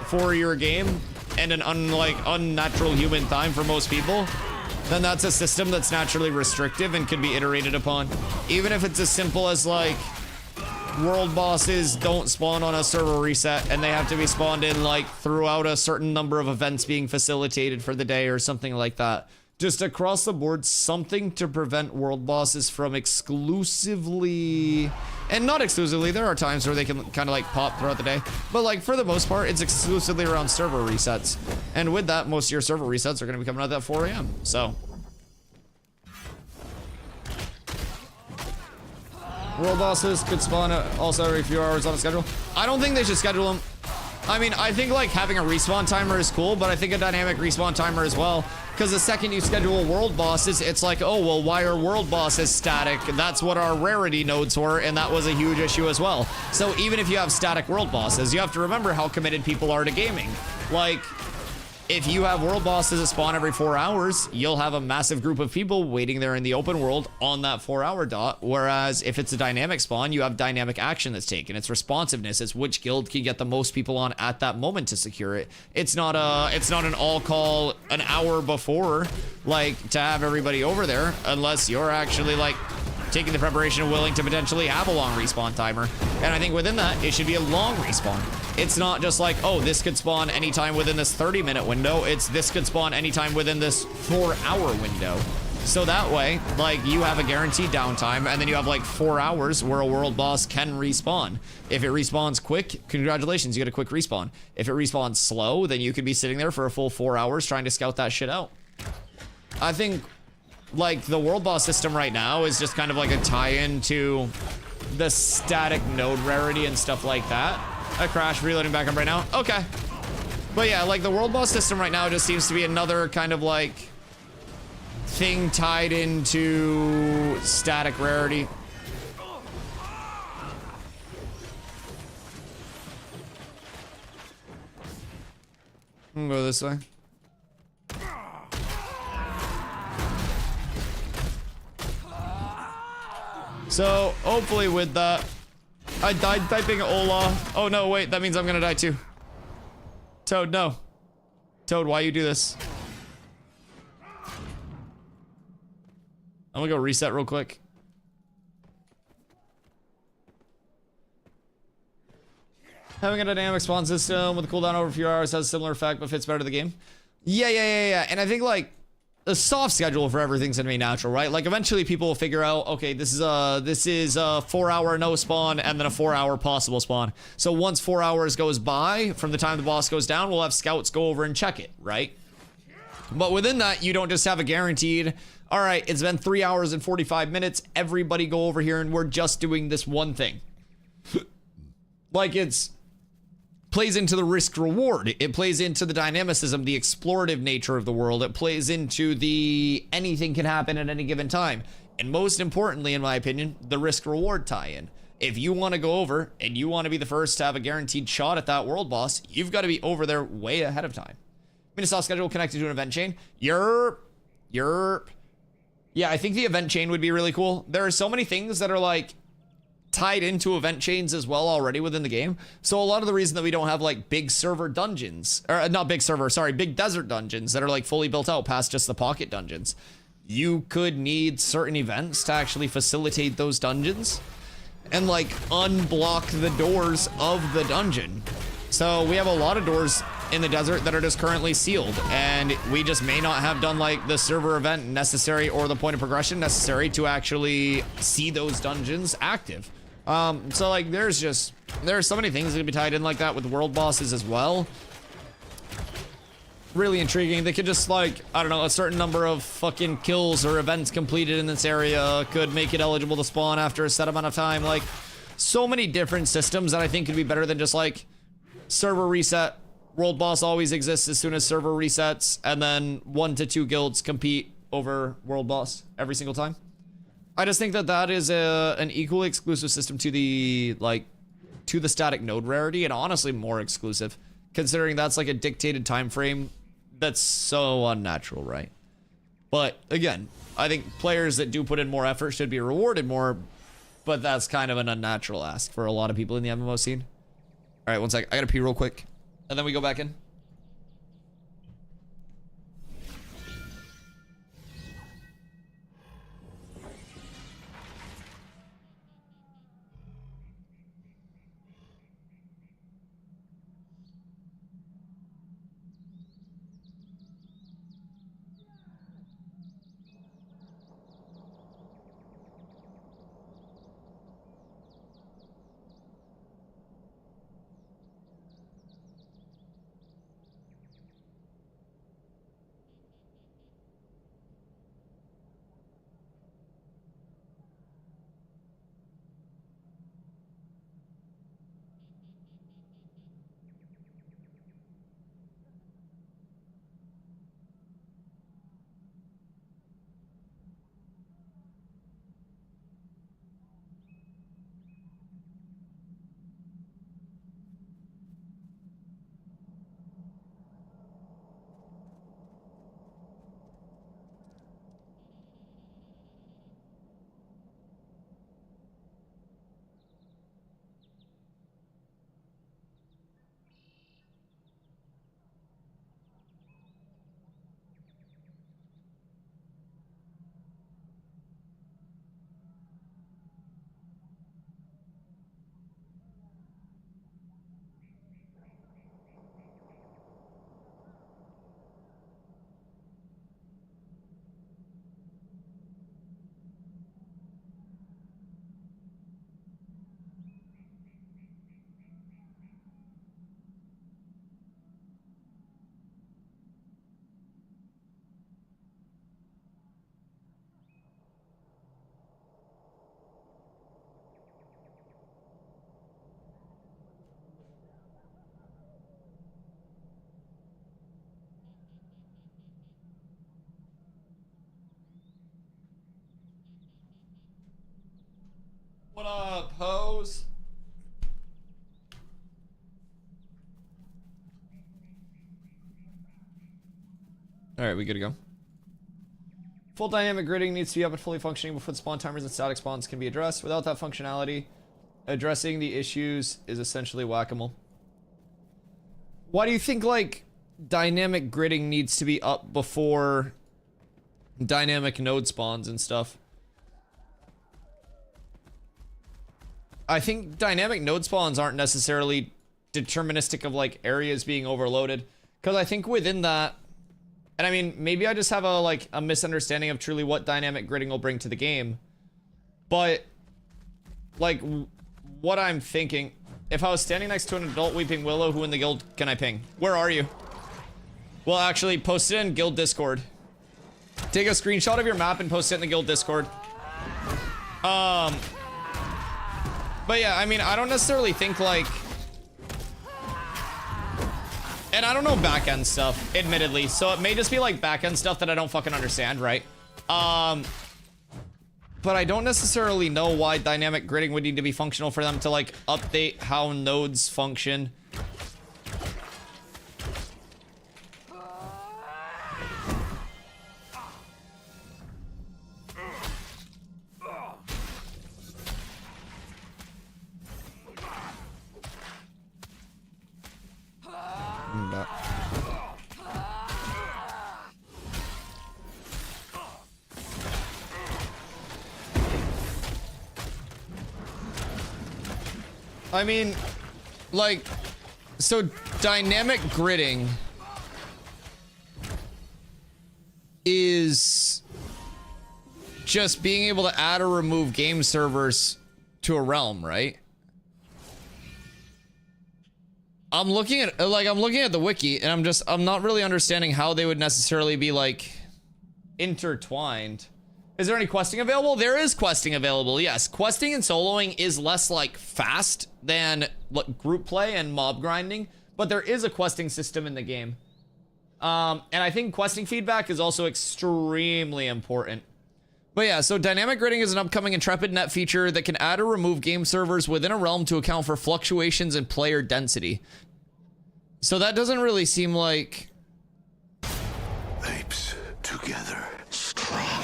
for your game and an unnatural human time for most people, then that's a system that's naturally restrictive and can be iterated upon. Even if it's as simple as like world bosses don't spawn on a server reset and they have to be spawned in like throughout a certain number of events being facilitated for the day or something like that. Just across the board, something to prevent world bosses from exclusively, and not exclusively, there are times where they can kind of like pop throughout the day, but like for the most part, it's exclusively around server resets. And with that, most of your server resets are going to be coming out at 4 a.m. So world bosses could spawn also every few hours on a schedule. I don't think they should schedule them. I mean, I think like having a respawn timer is cool, but I think a dynamic respawn timer as well. Because the second you schedule world bosses, it's like, oh, well, why are world bosses static? That's what our rarity nodes were, and that was a huge issue as well. So even if you have static world bosses, you have to remember how committed people are to gaming. Like, if you have world bosses that spawn every 4 hours, you'll have a massive group of people waiting there in the open world on that 4-hour dot. Whereas if it's a dynamic spawn, you have dynamic action that's taken. It's responsiveness. It's which guild can get the most people on at that moment to secure it. It's not an all call an hour before, like, to have everybody over there, unless you're actually like taking the preparation and willing to potentially have a long respawn timer. And I think within that, it should be a long respawn. It's not just like, oh, this could spawn anytime within this 30-minute window. It's this could spawn anytime within this 4-hour window. So that way, like, you have a guaranteed downtime, and then you have like 4 hours where a world boss can respawn. If it respawns quick, congratulations, you get a quick respawn. If it respawns slow, then you could be sitting there for a full 4 hours trying to scout that shit out. I think, like, the world boss system right now is just kind of like a tie-in to the static node rarity and stuff like that. I crashed, reloading back up right now. Okay. But yeah, like, the world boss system right now just seems to be another kind of like thing tied into static rarity. I'm gonna go this way. So, hopefully with that, I died typing Ola. Oh no, wait, that means I'm gonna die too. Toad, no. Toad, why you do this? I'm gonna go reset real quick. Having a dynamic spawn system with a cooldown over a few hours has a similar effect, but fits better to the game. Yeah. And I think, like, the soft schedule for everything's gonna be natural, right? Like, eventually people will figure out, okay, this is a 4-hour no spawn and then a 4-hour possible spawn. So once 4 hours goes by from the time the boss goes down, we'll have scouts go over and check it, right? But within that, you don't just have a guaranteed, all right, it's been 3 hours and 45 minutes, everybody go over here and we're just doing this one thing. Like, it's plays into the risk reward. It plays into the dynamicism, the explorative nature of the world. It plays into the anything can happen at any given time. And most importantly, in my opinion, the risk reward tie-in. If you want to go over and you want to be the first to have a guaranteed shot at that world boss, you've got to be over there way ahead of time. Minisoft schedule connected to an event chain. Yerp. Yeah, I think the event chain would be really cool. There are so many things that are like tied into event chains as well already within the game. So a lot of the reason that we don't have like big server dungeons, or not big server, sorry, big desert dungeons that are like fully built out past just the pocket dungeons. You could need certain events to actually facilitate those dungeons and like unblock the doors of the dungeon. So we have a lot of doors in the desert that are just currently sealed, and we just may not have done like the server event necessary or the point of progression necessary to actually see those dungeons active. So like there are so many things that can be tied in like that with world bosses as well. Really intriguing. They could just like, I don't know, a certain number of fucking kills or events completed in this area could make it eligible to spawn after a set amount of time. Like, so many different systems that I think could be better than just like server reset. World boss always exists as soon as server resets, and then 1 to 2 guilds compete over world boss every single time. I just think that that is an equally exclusive system to the static node rarity, and honestly more exclusive, considering that's like a dictated time frame that's so unnatural, right? But again, I think players that do put in more effort should be rewarded more, but that's kind of an unnatural ask for a lot of people in the MMO scene. All right, one sec, I gotta pee real quick, and then we go back in. All right, we good to go. Full dynamic gridding needs to be up and fully functioning before the spawn timers and static spawns can be addressed. Without that functionality, addressing the issues is essentially whack-a-mole. Why do you think, like, dynamic gridding needs to be up before dynamic node spawns and stuff? I think dynamic node spawns aren't necessarily deterministic of, like, areas being overloaded. Because I think within that... And I mean, maybe I just have a misunderstanding of truly what dynamic gridding will bring to the game. But, like, what I'm thinking... If I was standing next to an adult weeping willow, who in the guild can I ping? Where are you? Well, actually, post it in guild Discord. Take a screenshot of your map and post it in the guild Discord. But yeah, I mean, I don't necessarily think, like... And I don't know back-end stuff, admittedly. So it may just be, like, back-end stuff that I don't fucking understand, right? But I don't necessarily know why dynamic gridding would need to be functional for them to, like, update how nodes function. I mean, like, so dynamic gridding is just being able to add or remove game servers to a realm, right? I'm looking at the wiki and I'm not really understanding how they would necessarily be, like, intertwined. Is there any questing available? There is questing available, yes. Questing and soloing is less, like, fast than group play and mob grinding, but there is a questing system in the game. And I think questing feedback is also extremely important. But yeah, so dynamic gridding is an upcoming Intrepid net feature that can add or remove game servers within a realm to account for fluctuations in player density. So that doesn't really seem like... Apes together.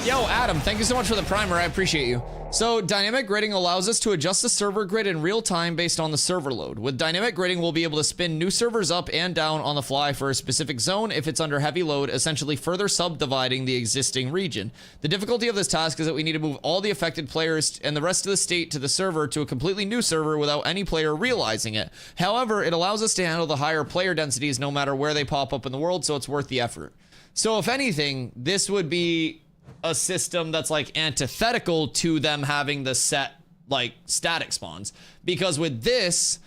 Yo, Adam, thank you so much for the primer. I appreciate you. So, dynamic gridding allows us to adjust the server grid in real time based on the server load. With dynamic gridding, we'll be able to spin new servers up and down on the fly for a specific zone if it's under heavy load, essentially further subdividing the existing region. The difficulty of this task is that we need to move all the affected players and the rest of the state to the server to a completely new server without any player realizing it. However, it allows us to handle the higher player densities no matter where they pop up in the world, so it's worth the effort. So, if anything, this would be a system that's, like, antithetical to them having the set, like, static spawns. Because with this,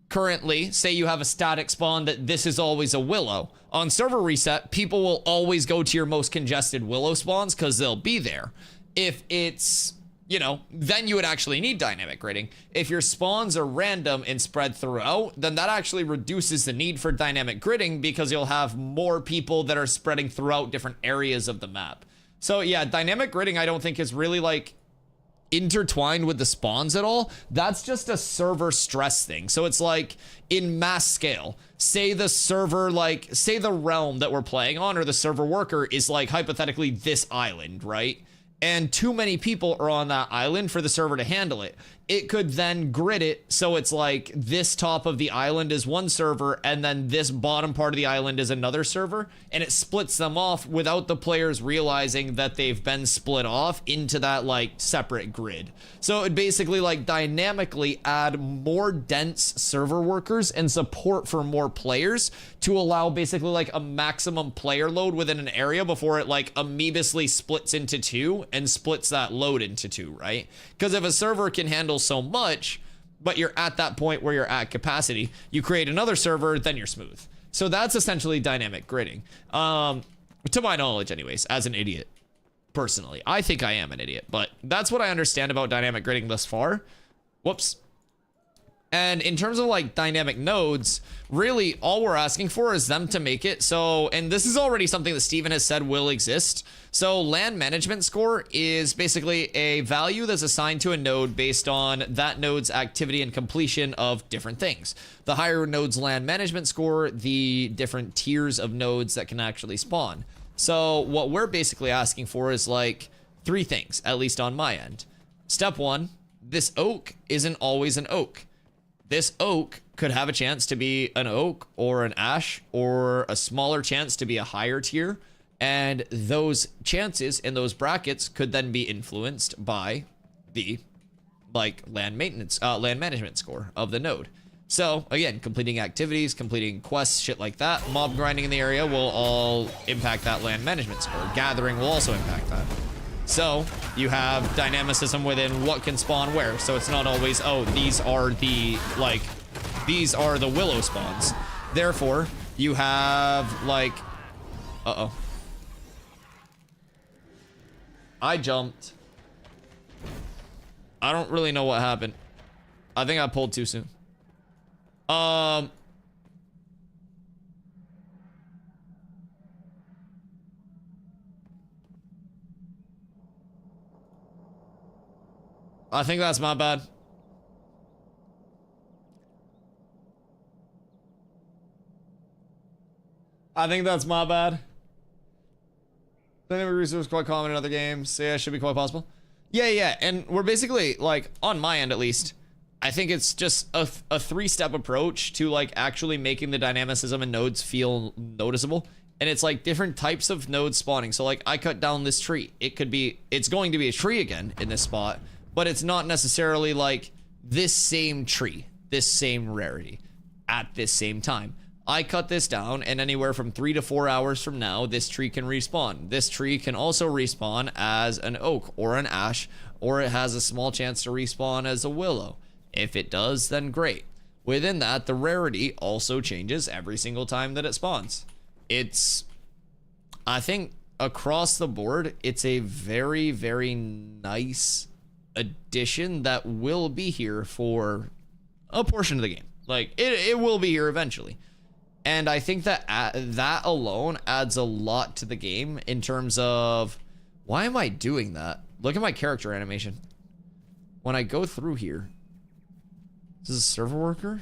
currently, say you have a static spawn that this is always a willow. On server reset, people will always go to your most congested willow spawns because they'll be there. If it's, you know, then you would actually need dynamic gridding. If your spawns are random and spread throughout, then that actually reduces the need for dynamic gridding because you'll have more people that are spreading throughout different areas of the map. So yeah, dynamic gridding I don't think is really, like, intertwined with the spawns at all. That's just a server stress thing. So it's like in mass scale, say the server, like, say the realm that we're playing on or the server worker is, like, hypothetically this island, right? And too many people are on that island for the server to handle it. It could then grid it so it's like this top of the island is one server and then this bottom part of the island is another server, and it splits them off without the players realizing that they've been split off into that, like, separate grid. So it would basically, like, dynamically add more dense server workers and support for more players to allow basically, like, a maximum player load within an area before it, like, amoebously splits into two and splits that load into two, right? Because if a server can handle so much, but you're at that point where you're at capacity, you create another server, then you're smooth. So that's essentially dynamic gridding. To my knowledge anyways, as an idiot. Personally, I think I am an idiot, but that's what I understand about dynamic gridding thus far. Whoops. And in terms of, like, dynamic nodes, really all we're asking for is them to make it so, and this is already something that Steven has said will exist. So land management score is basically a value that's assigned to a node based on that node's activity and completion of different things. The higher node's land management score, the different tiers of nodes that can actually spawn. So what we're basically asking for is like 3 things, at least on my end. Step 1, this oak isn't always an oak. This oak could have a chance to be an oak or an ash or a smaller chance to be a higher tier. And those chances in those brackets could then be influenced by the like land management score of the node. So again, completing activities, completing quests, shit like that, mob grinding in the area will all impact that land management score. Gathering will also impact that. So you have dynamicism within what can spawn where. So it's not always, oh, these are the willow spawns. Therefore, you have like, uh-oh. I jumped. I don't really know what happened. I think I pulled too soon. I think that's my bad. I think that's my bad. Dynamic resource quite common in other games. So yeah, it should be quite possible. Yeah, and we're basically, like, on my end at least, I think it's just a 3-step approach to, like, actually making the dynamicism in nodes feel noticeable. And it's, like, different types of nodes spawning. So, like, I cut down this tree. It's going to be a tree again in this spot, but it's not necessarily, like, this same tree, this same rarity, at this same time. I cut this down, and anywhere from 3 to 4 hours from now, this tree can respawn. This tree can also respawn as an oak or an ash, or it has a small chance to respawn as a willow. If it does, then great. Within that, the rarity also changes every single time that it spawns. I think, across the board, it's a very, very nice addition that will be here for a portion of the game. Like, it will be here eventually. And I think that that alone adds a lot to the game in terms of, why am I doing that? Look at my character animation. When I go through here, is this a server worker?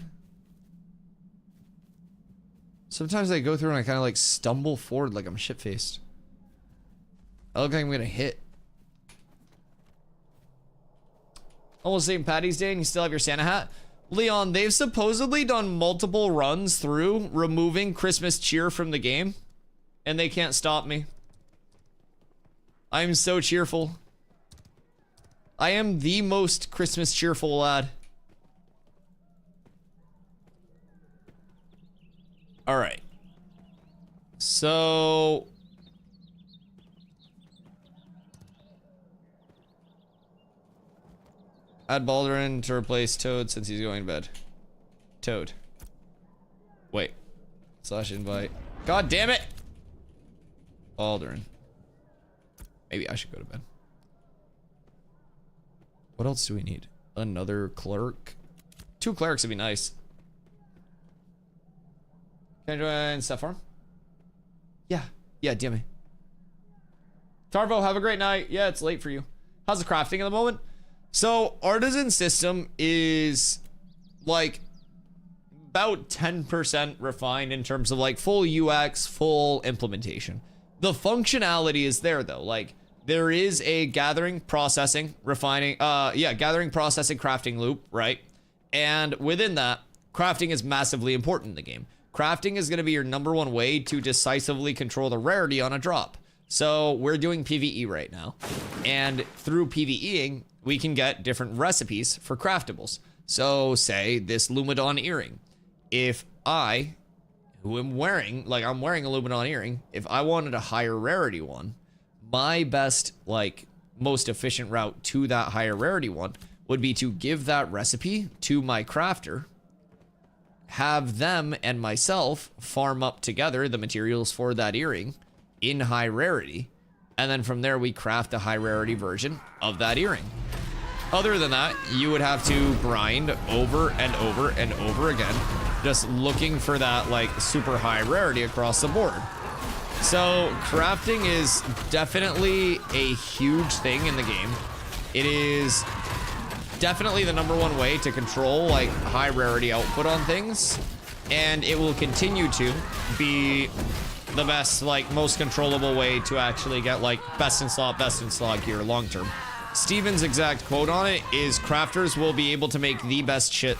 Sometimes I go through and I kind of like stumble forward like I'm shit-faced. I look like I'm gonna hit. Almost St. Patty's Day and you still have your Santa hat? Leon, they've supposedly done multiple runs through removing Christmas cheer from the game, and they can't stop me. I'm so cheerful. I am the most Christmas cheerful lad. Alright. So... add Baldurin to replace Toad since he's going to bed. Toad. Wait. / invite. God damn it! Baldurin. Maybe I should go to bed. What else do we need? Another clerk? 2 clerics would be nice. Can I join Step Farm? Yeah, damn it. Tarvo, have a great night. Yeah, it's late for you. How's the crafting at the moment? So, Artisan system is, like, about 10% refined in terms of, like, full UX, full implementation. The functionality is there, though. Like, there is a gathering, processing, refining, gathering, processing, crafting loop, right? And within that, crafting is massively important in the game. Crafting is going to be your #1 way to decisively control the rarity on a drop. So, we're doing PvE right now. And through PvEing, we can get different recipes for craftables. So, say, this Lumadon earring. If I, who am wearing, like, I'm wearing a Lumadon earring, if I wanted a higher rarity one, my best, like, most efficient route to that higher rarity one would be to give that recipe to my crafter, have them and myself farm up together the materials for that earring in high rarity, and then from there we craft a high rarity version of that earring. Other than that, you would have to grind over and over and over again, just looking for that, like, super high rarity across the board. So crafting is definitely a huge thing in the game. It is definitely the #1 way to control, like, high rarity output on things, and it will continue to be the best, like, most controllable way to actually get, like, best in slot gear long term. Steven's exact quote on it is crafters will be able to make the best shit.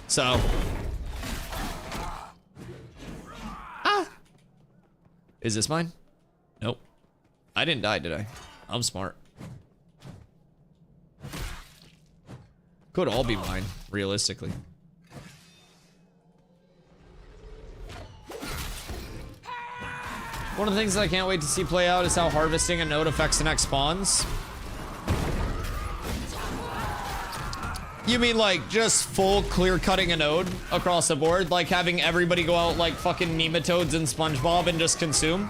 So. Ah. Is this mine? Nope. I didn't die, did I? I'm smart. Could all be mine, realistically. One of the things that I can't wait to see play out is how harvesting a node affects the next spawns. You mean like just full clear cutting a node across the board? Like having everybody go out like fucking nematodes and SpongeBob and just consume?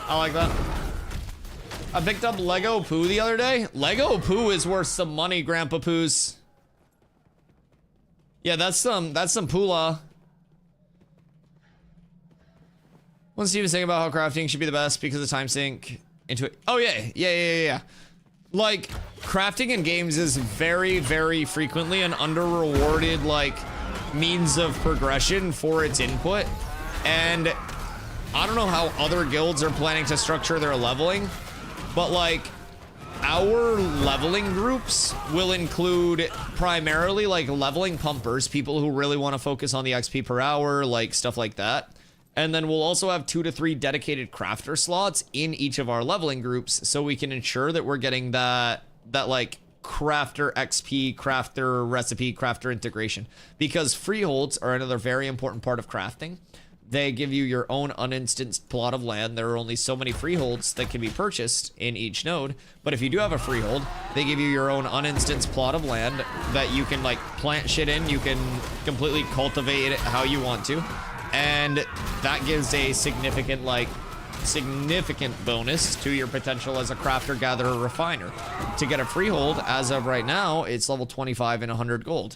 I like that. I picked up Lego Poo the other day. Lego Poo is worth some money, Grandpa Poos. Yeah, that's some poolah. One Steve was saying about how crafting should be the best because of time sink into it. Oh yeah. Like, crafting in games is very, very frequently an under-rewarded, like, means of progression for its input. And I don't know how other guilds are planning to structure their leveling, but like, our leveling groups will include primarily like leveling pumpers, people who really want to focus on the XP per hour, like stuff like that. And then we'll also have 2 to 3 dedicated crafter slots in each of our leveling groups, so we can ensure that we're getting that like crafter XP, crafter recipe, crafter integration. Because freeholds are another very important part of crafting. They give you your own uninstanced plot of land. There are only so many freeholds that can be purchased in each node. But if you do have a freehold, they give you your own uninstanced plot of land that you can like plant shit in. You can completely cultivate it how you want to. And that gives a significant bonus to your potential as a crafter, gatherer, refiner. To get a freehold, as of right now, it's level 25 and 100 gold.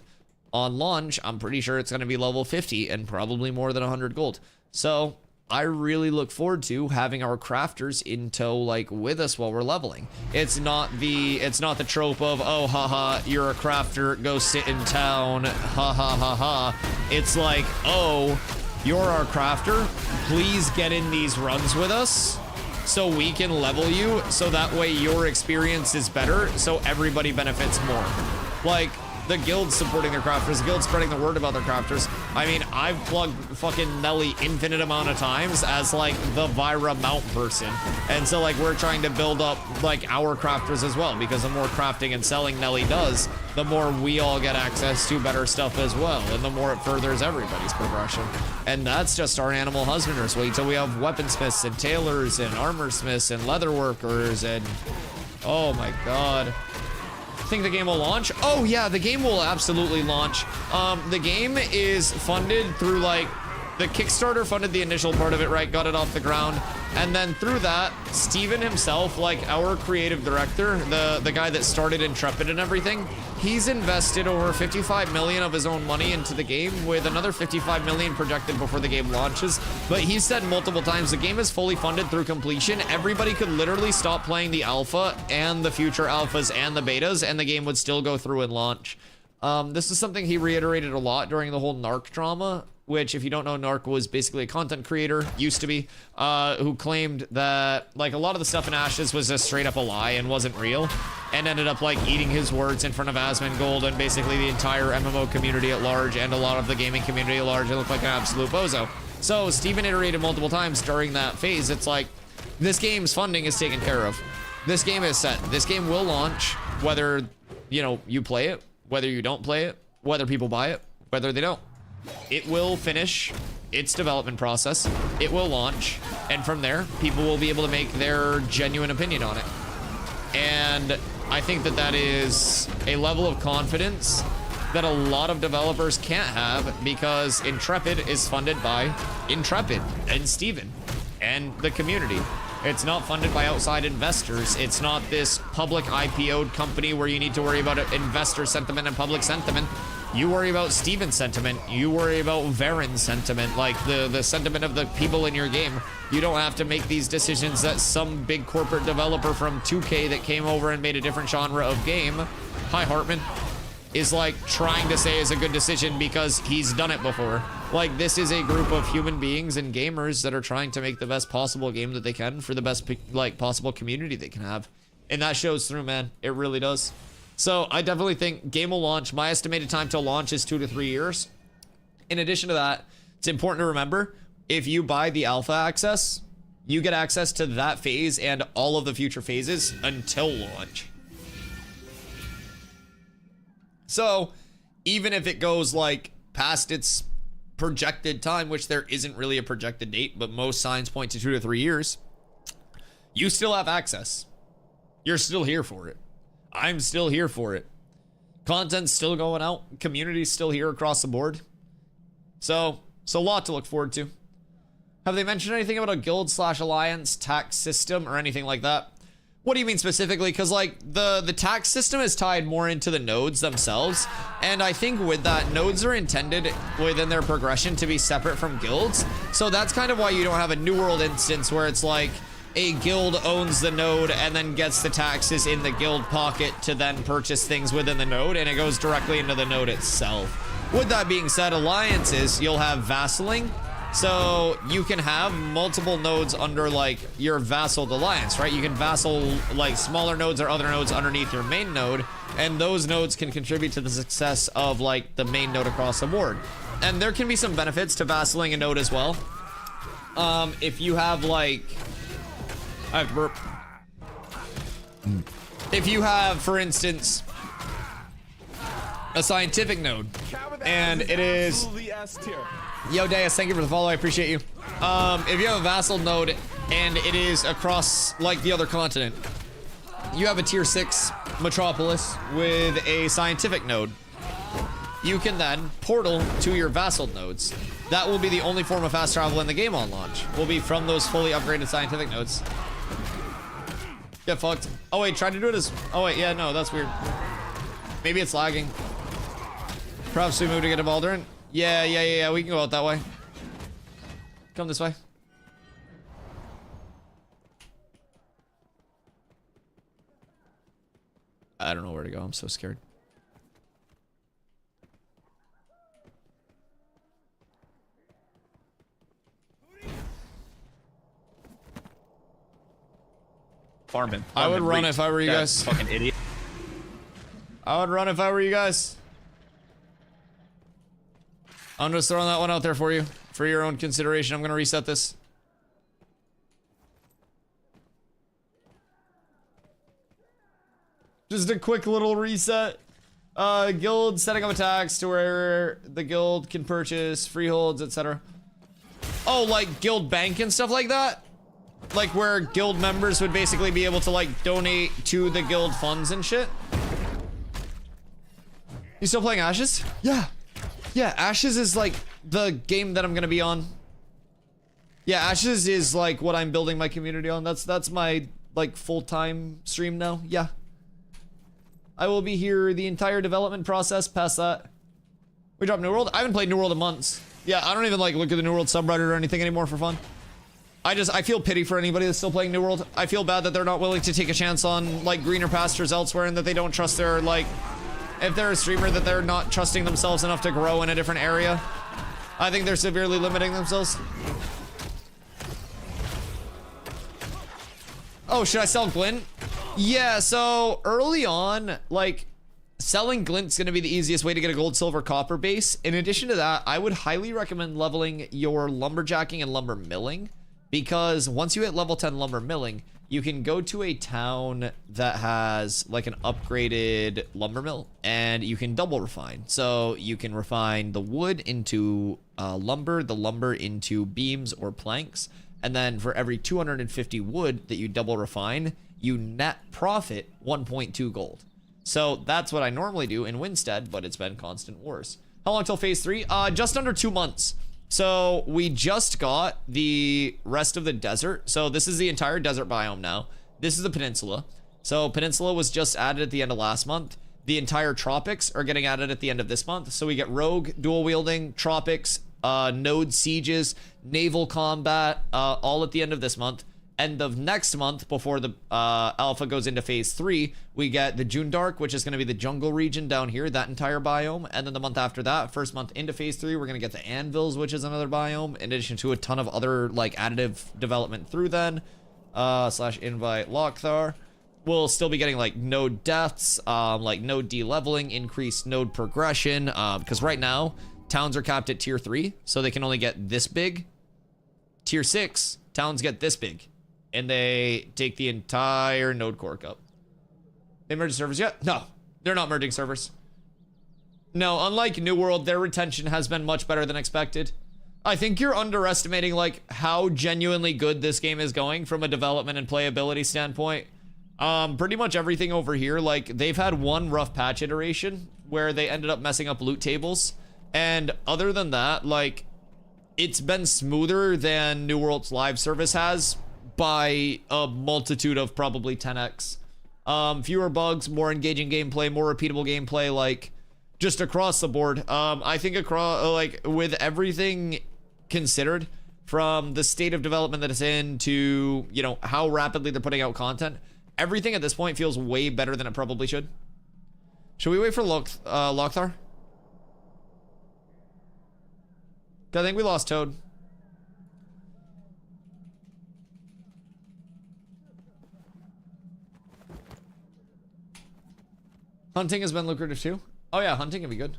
On launch, I'm pretty sure it's going to be level 50 and probably more than 100 gold. So I really look forward to having our crafters in tow, like, with us while we're leveling. It's not the trope of, oh, haha, you're a crafter, go sit in town, ha ha ha ha. It's like, oh, you're our crafter, please get in these runs with us so we can level you, so that way your experience is better, so everybody benefits more. Like, the guild supporting their crafters, the guild spreading the word about their crafters. I mean, I've plugged fucking Nelly infinite amount of times as like the Vira mount person. And so like we're trying to build up like our crafters as well, because the more crafting and selling Nelly does, the more we all get access to better stuff as well. And the more it furthers everybody's progression. And that's just our animal husbanders. Wait till we have weaponsmiths and tailors and armor smiths and leather workers and oh my God. Think the game will launch? Oh yeah, the game will absolutely launch. The game is funded through like, the Kickstarter funded the initial part of it, right? Got it off the ground. And then through that, Steven himself, like our creative director, the guy that started Intrepid and everything, he's invested over 55 million of his own money into the game, with another 55 million projected before the game launches. But he said multiple times, the game is fully funded through completion. Everybody could literally stop playing the alpha and the future alphas and the betas, and the game would still go through and launch. This is something he reiterated a lot during the whole Narc drama, which, if you don't know, Narc was basically a content creator, used to be, who claimed that, like, a lot of the stuff in Ashes was just straight up a lie and wasn't real, and ended up, like, eating his words in front of Asmongold and basically the entire MMO community at large and a lot of the gaming community at large. It looked like an absolute bozo. So, Steven iterated multiple times during that phase. It's like, this game's funding is taken care of. This game is set. This game will launch, whether, you know, you play it, whether you don't play it, whether people buy it, whether they don't. It will finish its development process, it will launch, and from there, people will be able to make their genuine opinion on it. And I think that that is a level of confidence that a lot of developers can't have, because Intrepid is funded by Intrepid and Steven and the community. It's not funded by outside investors. It's not this public IPO'd company where you need to worry about investor sentiment and public sentiment. You worry about Steven's sentiment. You worry about Varen's sentiment, like the sentiment of the people in your game. You don't have to make these decisions that some big corporate developer from 2K that came over and made a different genre of game. Hi, Hartman. is like trying to say is a good decision because he's done it before. Like, this is a group of human beings and gamers that are trying to make the best possible game that they can for the best like possible community they can have. And that shows through, man. It really does. So I definitely think game will launch. My estimated time to launch is 2 to 3 years. In addition to that, it's important to remember, if you buy the alpha access, you get access to that phase and all of the future phases until launch. So even if it goes like past its projected time, which there isn't really a projected date, but most signs point to 2 to 3 years, you still have access. You're still here for it. I'm still here for it. Content's still going out. Community's still here across the board. So it's a lot to look forward to. Have they mentioned anything about a guild/alliance tax system or anything like that? What do you mean specifically? Because like the tax system is tied more into the nodes themselves, and I think with that, nodes are intended within their progression to be separate from guilds. So that's kind of why you don't have a New World instance where it's like a guild owns the node and then gets the taxes in the guild pocket to then purchase things within the node, and it goes directly into the node itself. With that being said, alliances, you'll have vassaling. So you can have multiple nodes under like your vassaled alliance, right? You can vassal like smaller nodes or other nodes underneath your main node, and those nodes can contribute to the success of like the main node across the board. And there can be some benefits to vassaling a node as well. If you have like, I have to burp. If you have, for instance, a scientific node, and it is, yo Deus, thank you for the follow, I appreciate you. If you have a vassal node and it is across like the other continent, you have a tier 6 metropolis with a scientific node, you can then portal to your vassal nodes. That will be the only form of fast travel in the game on launch, will be from those fully upgraded scientific nodes. Get fucked. Oh wait, try to do it as, oh wait, yeah, no, that's weird. Maybe it's lagging. Perhaps we move to get a Baldwin. Yeah, we can go out that way. Come this way. I don't know where to go, I'm so scared. Farming. I would run if I were you guys. Fucking idiot. I would run if I were you guys. I'm just throwing that one out there for you, for your own consideration. I'm gonna reset this. Just a quick little reset. Guild setting up attacks to where the guild can purchase freeholds, etc. Oh, like guild bank and stuff like that? Like where guild members would basically be able to like donate to the guild funds and shit? You still playing Ashes? Yeah. Yeah, Ashes is like the game that I'm gonna be on. Yeah, Ashes is like what I'm building my community on. That's my like full-time stream now. Yeah. I will be here the entire development process past that. We dropped New World? I haven't played New World in months. Yeah, I don't even like look at the New World subreddit or anything anymore for fun. I feel pity for anybody that's still playing New World. I feel bad that they're not willing to take a chance on like greener pastures elsewhere, and that they don't trust their like, if they're a streamer, that they're not trusting themselves enough to grow in a different area. I think they're severely limiting themselves. Oh, should I sell Glint? Yeah, so early on, like, selling Glint's gonna be the easiest way to get a gold, silver, copper base. In addition to that, I would highly recommend leveling your lumberjacking and lumber milling, because once you hit level 10 lumber milling, you can go to a town that has like an upgraded lumber mill, and you can double refine. So you can refine the wood into lumber, the lumber into beams or planks, and then for every 250 wood that you double refine, you net profit 1.2 gold. So that's what I normally do in Winstead, but it's been constant wars. How long till phase 3? Just under 2 months. So we just got the rest of the desert. So this is the entire desert biome now. This is the peninsula. So peninsula was just added at the end of last month. The entire tropics are getting added at the end of this month. So we get rogue, dual wielding, tropics, node sieges, naval combat, all at the end of this month. end of next month, before the alpha goes into phase 3, we get the June Dark, which is going to be the jungle region down here, that entire biome. And then the month after that, first month into phase 3, we're going to get the Anvils, which is another biome, in addition to a ton of other like additive development through then. Slash invite Lockthar. We'll still be getting like node deaths, like node de-leveling, increased node progression, because right now towns are capped at tier 3, so they can only get this big. Tier 6 towns get this big, and they take the entire node core up. They merge servers yet? No, they're not merging servers. No, unlike New World, their retention has been much better than expected. I think you're underestimating like how genuinely good this game is going from a development and playability standpoint. Pretty much everything over here, like they've had one rough patch iteration where they ended up messing up loot tables, and other than that, like it's been smoother than New World's live service has by a multitude of probably 10x. Fewer bugs, more engaging gameplay, more repeatable gameplay, like just across the board. I think across, like with everything considered, from the state of development that it's in to, you know, how rapidly they're putting out content, everything at this point feels way better than it probably should. Should we wait for Lockthar? I think we lost Toad. Hunting has been lucrative too. Oh yeah, hunting can be good.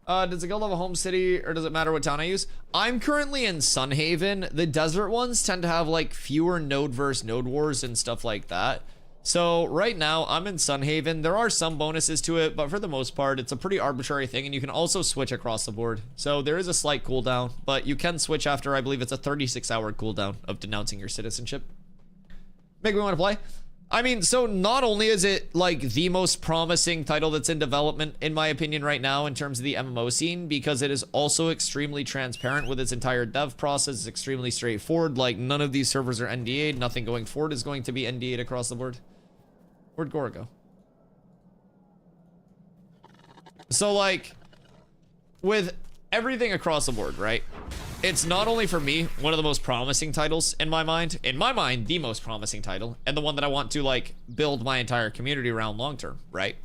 Does the guild have a home city, or does it matter what town I use? I'm currently in Sunhaven. The desert ones tend to have like fewer node versus node wars and stuff like that. So right now I'm in Sunhaven. There are some bonuses to it, but for the most part, it's a pretty arbitrary thing, and you can also switch across the board. So there is a slight cooldown, but you can switch after, I believe it's a 36-hour cooldown of denouncing your citizenship. Make me want to play? I mean, so not only is it like the most promising title that's in development, in my opinion, right now in terms of the MMO scene, because it is also extremely transparent with its entire dev process. It's extremely straightforward. Like none of these servers are NDA'd. Nothing going forward is going to be NDA'd across the board. Where'd Gora go? So like, with everything across the board, right? It's not only for me one of the most promising titles in my mind, the most promising title, and the one that I want to like build my entire community around long term, right?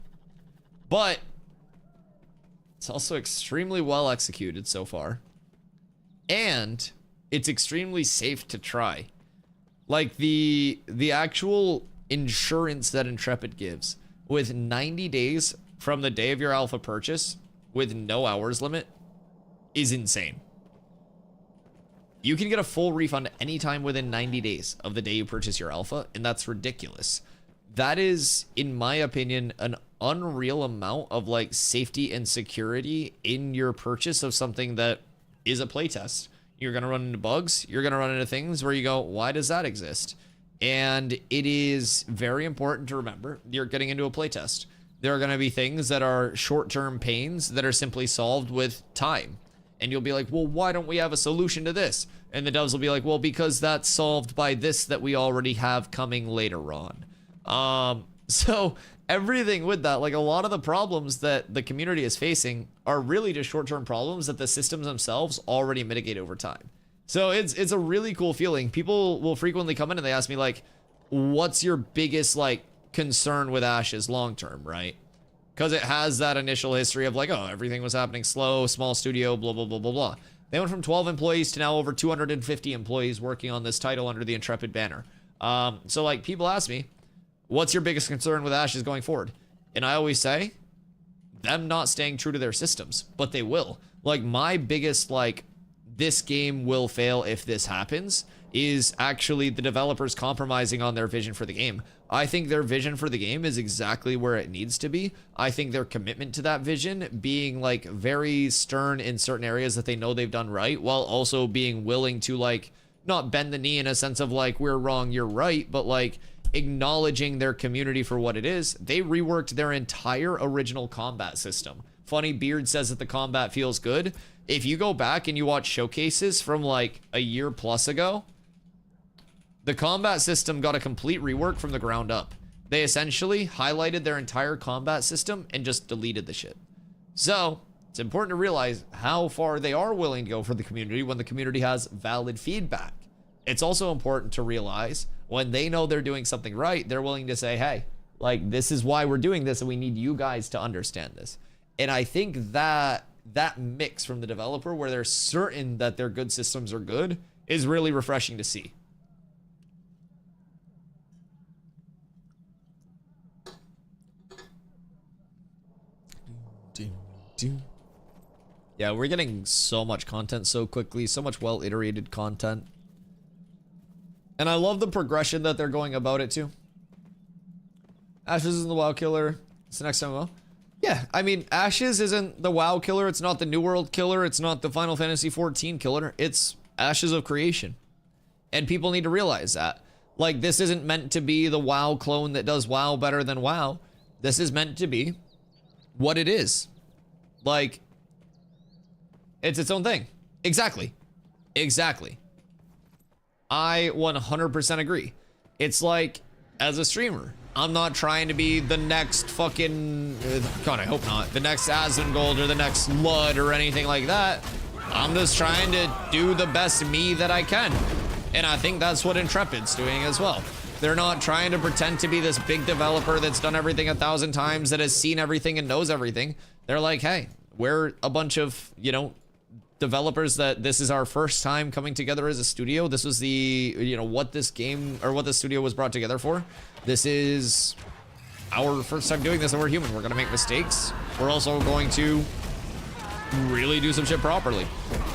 But it's also extremely well executed so far, and it's extremely safe to try. Like the actual insurance that Intrepid gives with 90 days from the day of your alpha purchase with no hours limit is insane. You can get a full refund anytime within 90 days of the day you purchase your alpha, and that's ridiculous. That is, in my opinion, an unreal amount of like safety and security in your purchase of something that is a playtest. You're gonna run into bugs, you're gonna run into things where you go, why does that exist? And it is very important to remember you're getting into a playtest. There are gonna be things that are short-term pains that are simply solved with time. And you'll be like, well, why don't we have a solution to this? And the devs will be like, well, because that's solved by this that we already have coming later on. So everything with that, like a lot of the problems that the community is facing are really just short-term problems that the systems themselves already mitigate over time. So it's a really cool feeling. People will frequently come in and they ask me like, what's your biggest like concern with Ashes long-term, right? Because it has that initial history of like, oh, everything was happening slow, small studio, blah, blah, blah, blah, blah. They went from 12 employees to now over 250 employees working on this title under the Intrepid banner. So like people ask me, what's your biggest concern with Ashes going forward? And I always say, them not staying true to their systems, but they will. Like my biggest like, this game will fail if this happens, is actually the developers compromising on their vision for the game. I think their vision for the game is exactly where it needs to be. I think their commitment to that vision being like very stern in certain areas that they know they've done right, while also being willing to like not bend the knee in a sense of like, we're wrong, you're right, but like acknowledging their community for what it is. They reworked their entire original combat system. Funny Beard says that the combat feels good. If you go back and you watch showcases from like a year plus ago, the combat system got a complete rework from the ground up. They essentially highlighted their entire combat system and just deleted the shit. So it's important to realize how far they are willing to go for the community when the community has valid feedback. it's also important to realize when they know they're doing something right, they're willing to say, hey, like, this is why we're doing this, and we need you guys to understand this. And I think that that mix from the developer, where they're certain that their good systems are good, is really refreshing to see. Yeah, we're getting so much content so quickly, so much well iterated content. And I love the progression that they're going about it too. Ashes isn't the WoW killer. It's the next MMO. Yeah, I mean, Ashes isn't the WoW killer. It's not the New World killer. It's not the Final Fantasy XIV killer. It's Ashes of Creation. And people need to realize that. Like, this isn't meant to be the WoW clone that does WoW better than WoW. This is meant to be what it is. Like, it's its own thing. Exactly. Exactly. I 100% agree. It's like, as a streamer, I'm not trying to be the next fucking, God, I hope not, the next Asmongold or the next Lud or anything like that. I'm just trying to do the best me that I can. And I think that's what Intrepid's doing as well. They're not trying to pretend to be this big developer that's done everything 1,000 times, that has seen everything and knows everything. They're like, hey, we're a bunch of, you know, developers that this is our first time coming together as a studio. This was the, you know, what this game or what the studio was brought together for. This is our first time doing this, and we're human. We're gonna make mistakes. We're also going to really do some shit properly.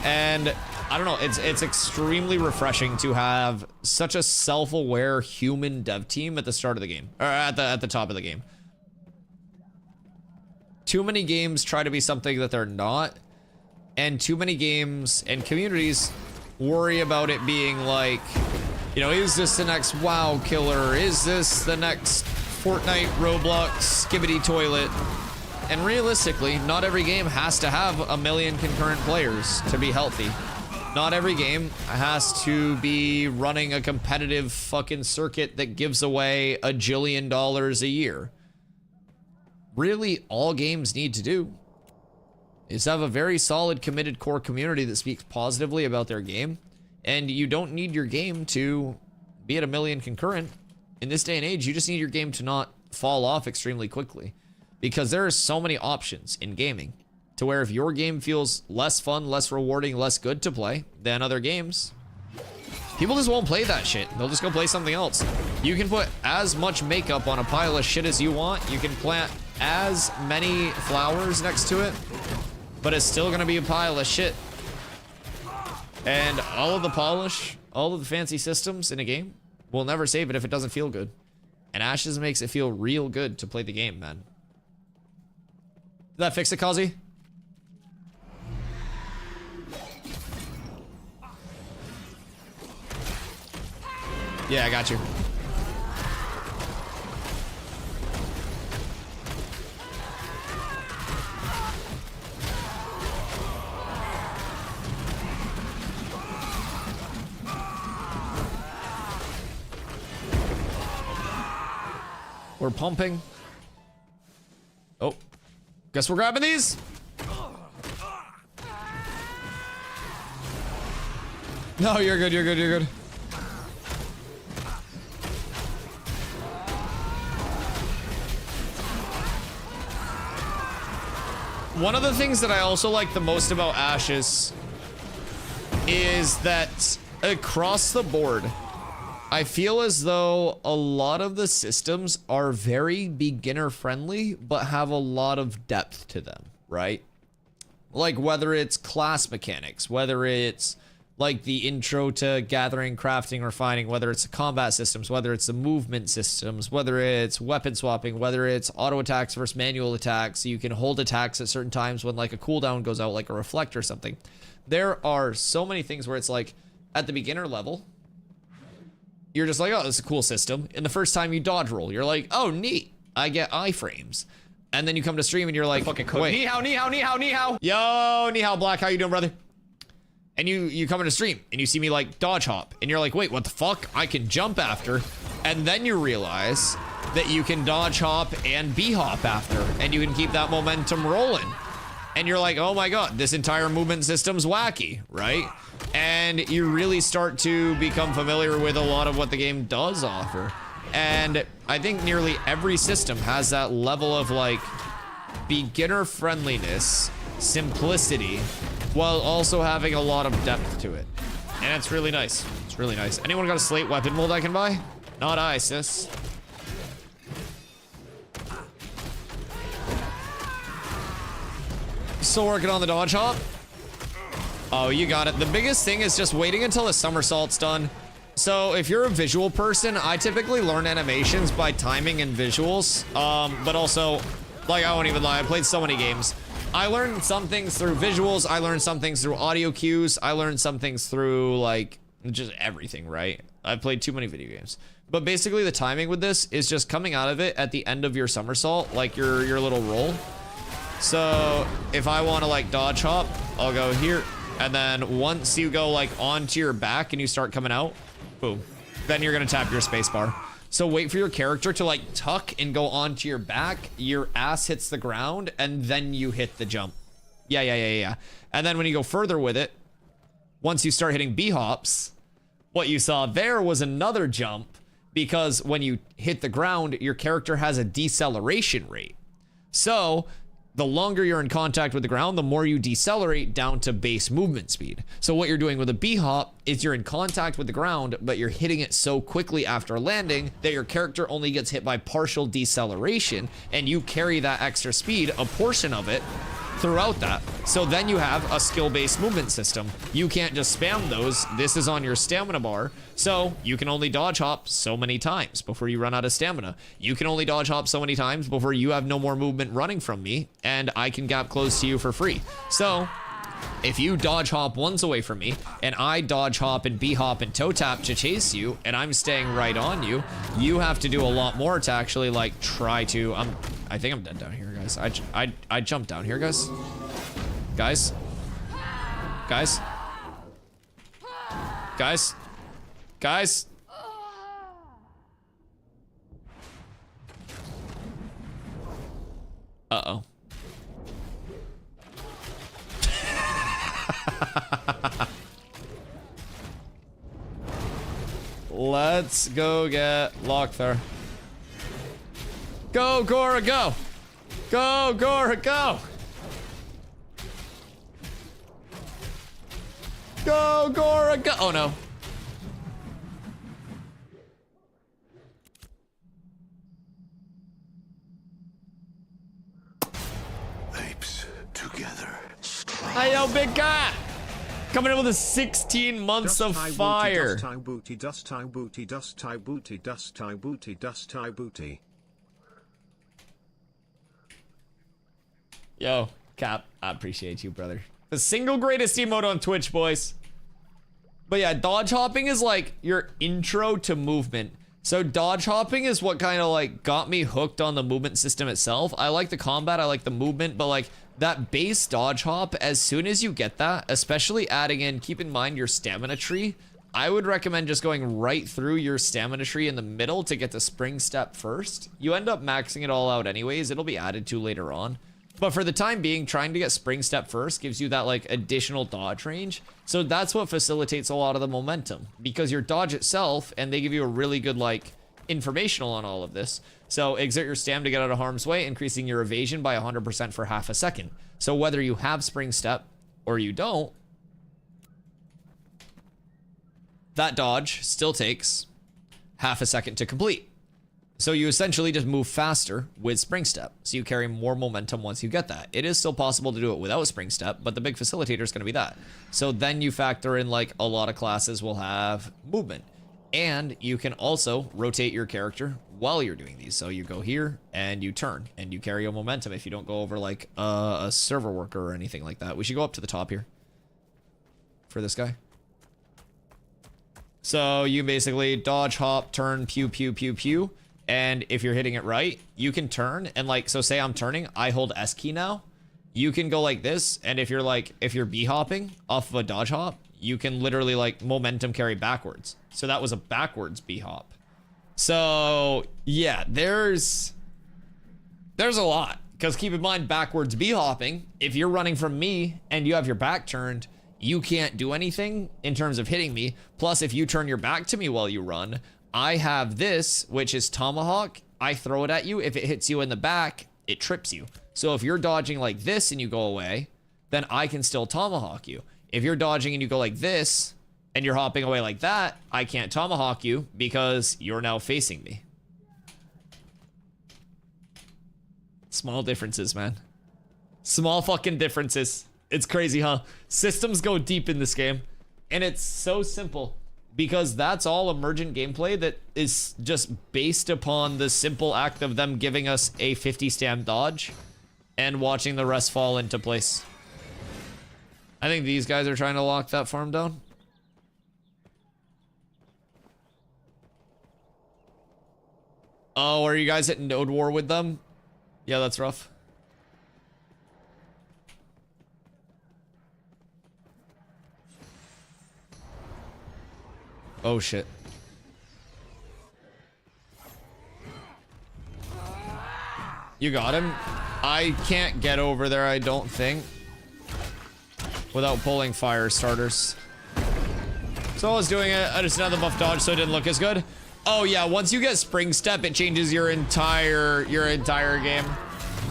And I don't know, it's extremely refreshing to have such a self-aware human dev team at the start of the game, or at the top of the game. Too many games try to be something that they're not, and too many games and communities worry about it being like, you know, is this the next WoW killer? Is this the next Fortnite, Roblox, Skibbity Toilet? And realistically, not every game has to have 1 million concurrent players to be healthy. Not every game has to be running a competitive fucking circuit that gives away $1 jillion a year. Really, all games need to do is have a very solid, committed core community that speaks positively about their game. And you don't need your game to be at 1 million concurrent. In this day and age, you just need your game to not fall off extremely quickly. Because there are so many options in gaming to where if your game feels less fun, less rewarding, less good to play than other games, people just won't play that shit. They'll just go play something else. You can put as much makeup on a pile of shit as you want. You can plant as many flowers next to it, but it's still gonna be a pile of shit. And all of the polish, all of the fancy systems in a game will never save it if it doesn't feel good. And Ashes makes it feel real good to play the game, man. Did that fix it, Kazi? Yeah, I got you. We're pumping. Oh, guess we're grabbing these. No, you're good, you're good, you're good. One of the things that I also like the most about Ashes is that across the board, I feel as though a lot of the systems are very beginner friendly, but have a lot of depth to them, right? Like whether it's class mechanics, whether it's like the intro to gathering, crafting, refining, whether it's the combat systems, whether it's the movement systems, whether it's weapon swapping, whether it's auto attacks versus manual attacks, so you can hold attacks at certain times when like a cooldown goes out, like a reflect or something. There are so many things where it's like at the beginner level, you're just like, oh, this is a cool system. And the first time you dodge roll, you're like, oh, neat. I get iframes. And then you come to stream and you're like, fucking wait. Ni hao, ni hao, ni hao, ni hao. Yo, ni hao, Black. How you doing, brother? And you come into stream and you see me like dodge hop. And you're like, wait, what the fuck? I can jump after. And then you realize that you can dodge hop and B hop after. And you can keep that momentum rolling. and you're like, oh my god, this entire movement system's wacky, right? And you really start to become familiar with a lot of what the game does offer. And I think nearly every system has that level of like beginner friendliness, simplicity, while also having a lot of depth to it. And it's really nice. It's really nice. Anyone got a slate weapon mold I can buy? Not I, sis. Still working on the dodge hop. Oh, you got it. The biggest thing is just waiting until the somersault's done. So if you're a visual person, I typically learn animations by timing and visuals. But also, like, I won't even lie, I played so many games. I learned some things through visuals, I learned some things through audio cues, I learned some things through, like, just everything, right? I've played too many video games. But basically the timing with this is just coming out of it at the end of your somersault, like your little roll. So if I want to like dodge hop, I'll go here. And then once you go like onto your back and you start coming out, boom, then you're gonna tap your space bar. So wait for your character to like tuck and go onto your back, your ass hits the ground, and then you hit the jump. Yeah. And then when you go further with it, once you start hitting B-hops, what you saw there was another jump, because when you hit the ground, your character has a deceleration rate. So the longer you're in contact with the ground, the more you decelerate down to base movement speed. So what you're doing with a B-hop is you're in contact with the ground, but you're hitting it so quickly after landing that your character only gets hit by partial deceleration, and you carry that extra speed, a portion of it, throughout that. So then you have a skill-based movement system. You can't just spam those. This is on your stamina bar. So you can only dodge hop so many times before you run out of stamina. You can only dodge hop so many times before you have no more movement running from me, and I can gap close to you for free. So if you dodge hop once away from me, and I dodge hop and B-hop and toe tap to chase you, and I'm staying right on you, you have to do a lot more to actually like try to, I think I'm dead down here, guys. I jumped down here, guys. Guys. Uh-oh. Let's go get Lockthar. Go, Gora, go! Go, Gora, go! Go, Gora, go! Oh no. Apes together. Hey, yo, big guy! Coming in with a 16 months of fire. Dust booty, dust booty, dust booty, dust booty, dust booty. Yo, Cap, I appreciate you, brother. The single greatest emote on Twitch, boys. But yeah, dodge hopping is like your intro to movement. So dodge hopping is what kind of like got me hooked on the movement system itself. I like the combat, I like the movement, but like that base dodge hop, as soon as you get that, especially adding in, keep in mind your stamina tree, I would recommend just going right through your stamina tree in the middle to get the spring step first. You end up maxing it all out anyways, it'll be added to later on. But for the time being, trying to get spring step first gives you that like additional dodge range. So that's what facilitates a lot of the momentum, because your dodge itself, and they give you a really good like informational on all of this. So exert your stam to get out of harm's way, increasing your evasion by 100% for half a second. So whether you have spring step or you don't, that dodge still takes half a second to complete. So you essentially just move faster with spring step. So you carry more momentum once you get that. It is still possible to do it without spring step, but the big facilitator is going to be that. So then you factor in like a lot of classes will have movement. And you can also rotate your character while you're doing these. So you go here and you turn and you carry a momentum if you don't go over like a server worker or anything like that. We should go up to the top here for this guy. So you basically dodge, hop, turn, pew, pew, pew, pew. And if you're hitting it right, you can turn and like, so say I'm turning, I hold S key now. You can go like this. And if you're B hopping off of a dodge hop, you can literally like momentum carry backwards. So that was a backwards B hop. So yeah, there's a lot Because keep in mind, backwards B hopping, if you're running from me and you have your back turned, you can't do anything in terms of hitting me. Plus, if you turn your back to me while you run, I have this, which is Tomahawk. I throw it at you. If it hits you in the back, it trips you. So if you're dodging like this and you go away, then I can still Tomahawk you. If you're dodging and you go like this and you're hopping away like that, I can't Tomahawk you because you're now facing me. Small differences, man. Small fucking differences. It's crazy, huh? Systems go deep in this game. And it's so simple. Because that's all emergent gameplay that is just based upon the simple act of them giving us a 50 stam dodge and watching the rest fall into place. I think these guys are trying to lock that farm down. Oh, are you guys at node war with them? Yeah, that's rough. Oh shit. You got him? I can't get over there, I don't think, without pulling fire starters. So I was doing it, I just had the buff dodge so it didn't look as good. Oh yeah, once you get spring step, it changes your entire game.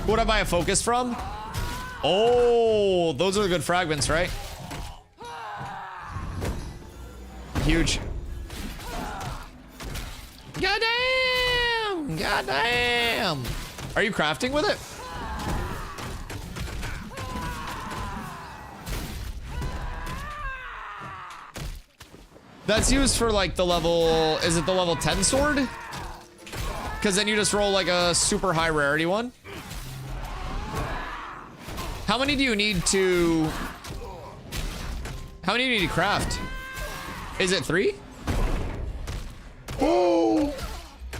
What am I a focus from? Oh, those are good fragments, right? Huge. Goddamn! Goddamn! Are you crafting with it? That's used for like the level, is it the level 10 sword? Because then you just roll like a super high rarity one. How many do you need to... How many do you need to craft? Is it 3? Oh!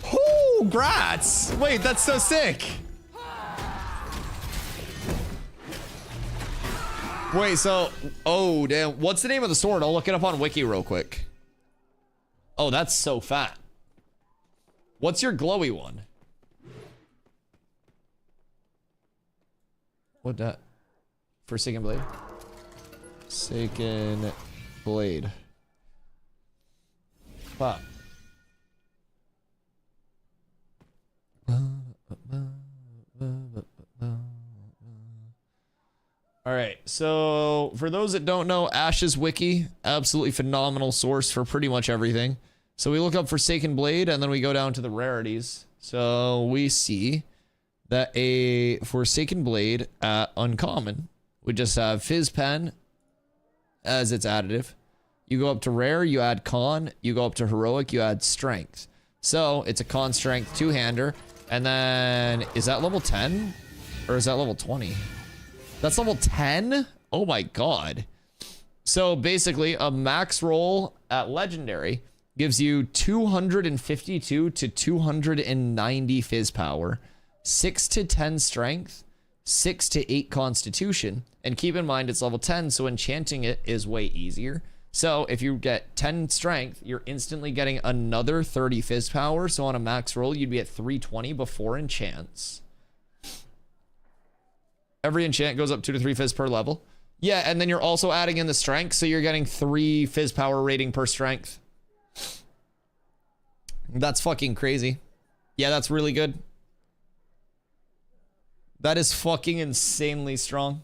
Oh, grats! Wait, that's so sick! Wait, so... Oh, damn. What's the name of the sword? I'll look it up on Wiki real quick. Oh, that's so fat. What's your glowy one? What that? Forsaken Blade? Forsaken Blade. Fuck. All right, so for those that don't know, Ash's Wiki, absolutely phenomenal source for pretty much everything. So we look up Forsaken Blade and then we go down to the rarities. So we see that a Forsaken Blade at Uncommon would just have Fizz Pen as its additive. You go up to Rare, you add Con. You go up to Heroic, you add Strength. So it's a Con Strength two-hander. And then, is that level 10? Or is that level 20? That's level 10? Oh my god. So basically, a max roll at Legendary gives you 252 to 290 Fizz Power, 6 to 10 Strength, 6 to 8 Constitution. And keep in mind, it's level 10, so enchanting it is way easier. So if you get 10 Strength, you're instantly getting another 30 Fizz Power. So on a max roll, you'd be at 320 before enchants. Every enchant goes up 2 to 3 Fizz per level. Yeah, and then you're also adding in the Strength, so you're getting 3 Fizz Power rating per Strength. That's fucking crazy. Yeah, that's really good. That is fucking insanely strong.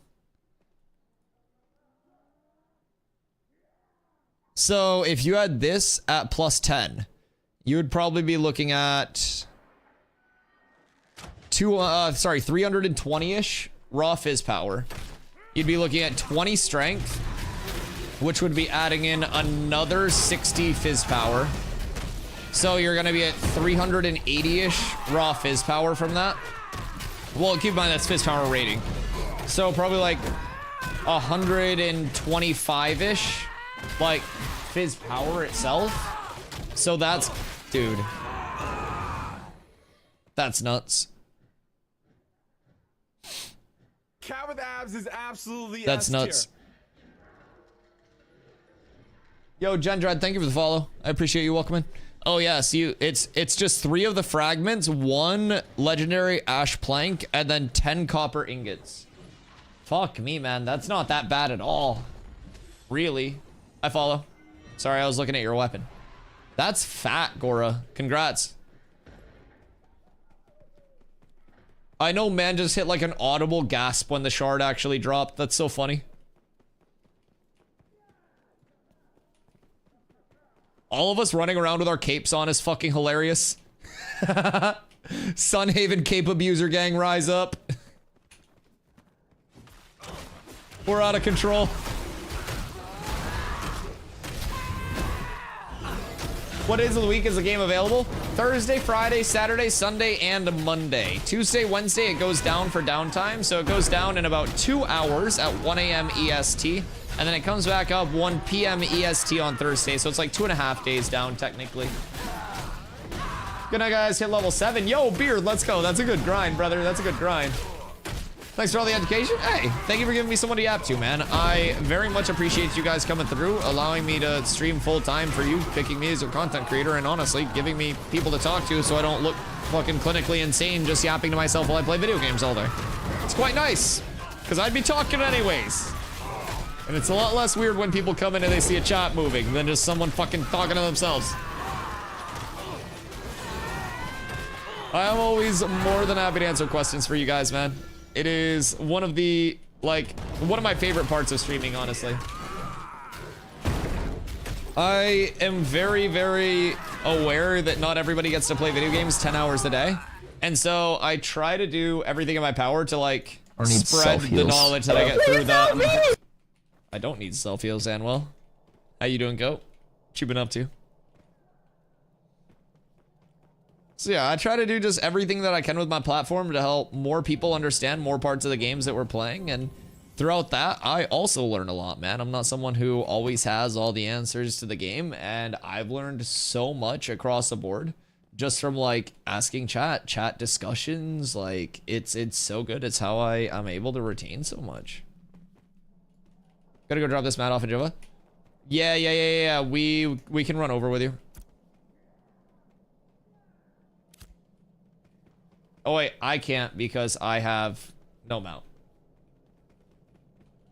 So if you had this at plus 10, you would probably be looking at 320-ish raw Fizz Power. You'd be looking at 20 Strength, which would be adding in another 60 Fizz Power. So you're gonna be at 380-ish raw Fizz Power from that. Well, keep in mind that's Fizz Power rating. So probably like 125-ish, like Fizz Power itself. So that's, dude, that's nuts. Cat with abs is absolutely that's nuts. Yo, Gendred, thank you for the follow. I appreciate you welcoming. Oh yeah, so it's just 3 of the fragments, 1 legendary ash plank, and then 10 copper ingots. Fuck me, man. That's not that bad at all. Really. I follow. Sorry, I was looking at your weapon. That's fat, Gora. Congrats. I know man just hit like an audible gasp when the shard actually dropped. That's so funny. All of us running around with our capes on is fucking hilarious. Sunhaven cape abuser gang, rise up. We're out of control. What days of the week is the game available? Thursday, Friday, Saturday, Sunday, and Monday. Tuesday, Wednesday, it goes down for downtime. So it goes down in about 2 hours at 1 a.m. EST. And then it comes back up 1 p.m. EST on Thursday. So it's like 2.5 days down, technically. Good night, guys. Hit level 7. Yo, Beard, let's go. That's a good grind, brother. That's a good grind. Thanks for all the education. Hey, thank you for giving me someone to yap to, man. I very much appreciate you guys coming through, allowing me to stream full time for you, picking me as a content creator, and honestly, giving me people to talk to so I don't look fucking clinically insane just yapping to myself while I play video games all day. It's quite nice, because I'd be talking anyways. And it's a lot less weird when people come in and they see a chat moving than just someone fucking talking to themselves. I am always more than happy to answer questions for you guys, man. It is one of the, like, one of my favorite parts of streaming, honestly. I am very, very aware that not everybody gets to play video games 10 hours a day. And so I try to do everything in my power to, like, spread the knowledge that I get through that. I don't need self-heals, Anwell. How you doing, Goat? What you been up to? So yeah, I try to do just everything that I can with my platform to help more people understand more parts of the games that we're playing. And throughout that, I also learn a lot, man. I'm not someone who always has all the answers to the game. And I've learned so much across the board just from like asking chat discussions. Like it's so good. It's how I'm able to retain so much. Gotta go drop this mat off in Jova. Yeah. We can run over with you. Oh wait, I can't because I have no mount.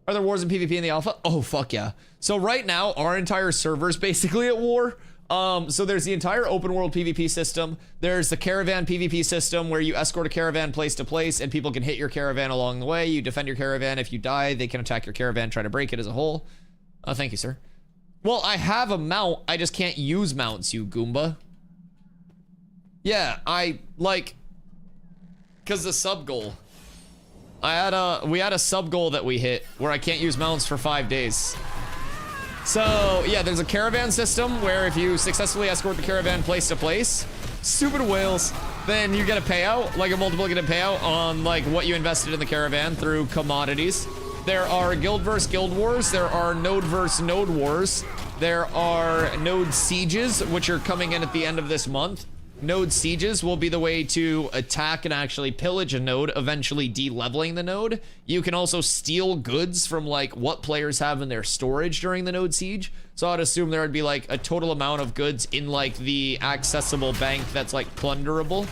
Are there wars in PvP in the alpha? Oh, fuck yeah. So right now, our entire server's basically at war. So there's the entire open world PvP system. There's the caravan PvP system where you escort a caravan place to place and people can hit your caravan along the way. You defend your caravan. If you die, they can attack your caravan, try to break it as a whole. Thank you, sir. Well, I have a mount. I just can't use mounts, you Goomba. Yeah, because the sub goal. We had a sub goal that we hit where I can't use mounts for 5 days. So yeah, there's a caravan system where if you successfully escort the caravan place to place, stupid whales, then you get a payout, like a multiplicative payout on like what you invested in the caravan through commodities. There are guild versus guild wars. There are node versus node wars. There are node sieges, which are coming in at the end of this month. Node sieges will be the way to attack and actually pillage a node, eventually de-leveling the node. You can also steal goods from like what players have in their storage during the node siege. So I'd assume there would be like a total amount of goods in like the accessible bank that's like plunderable.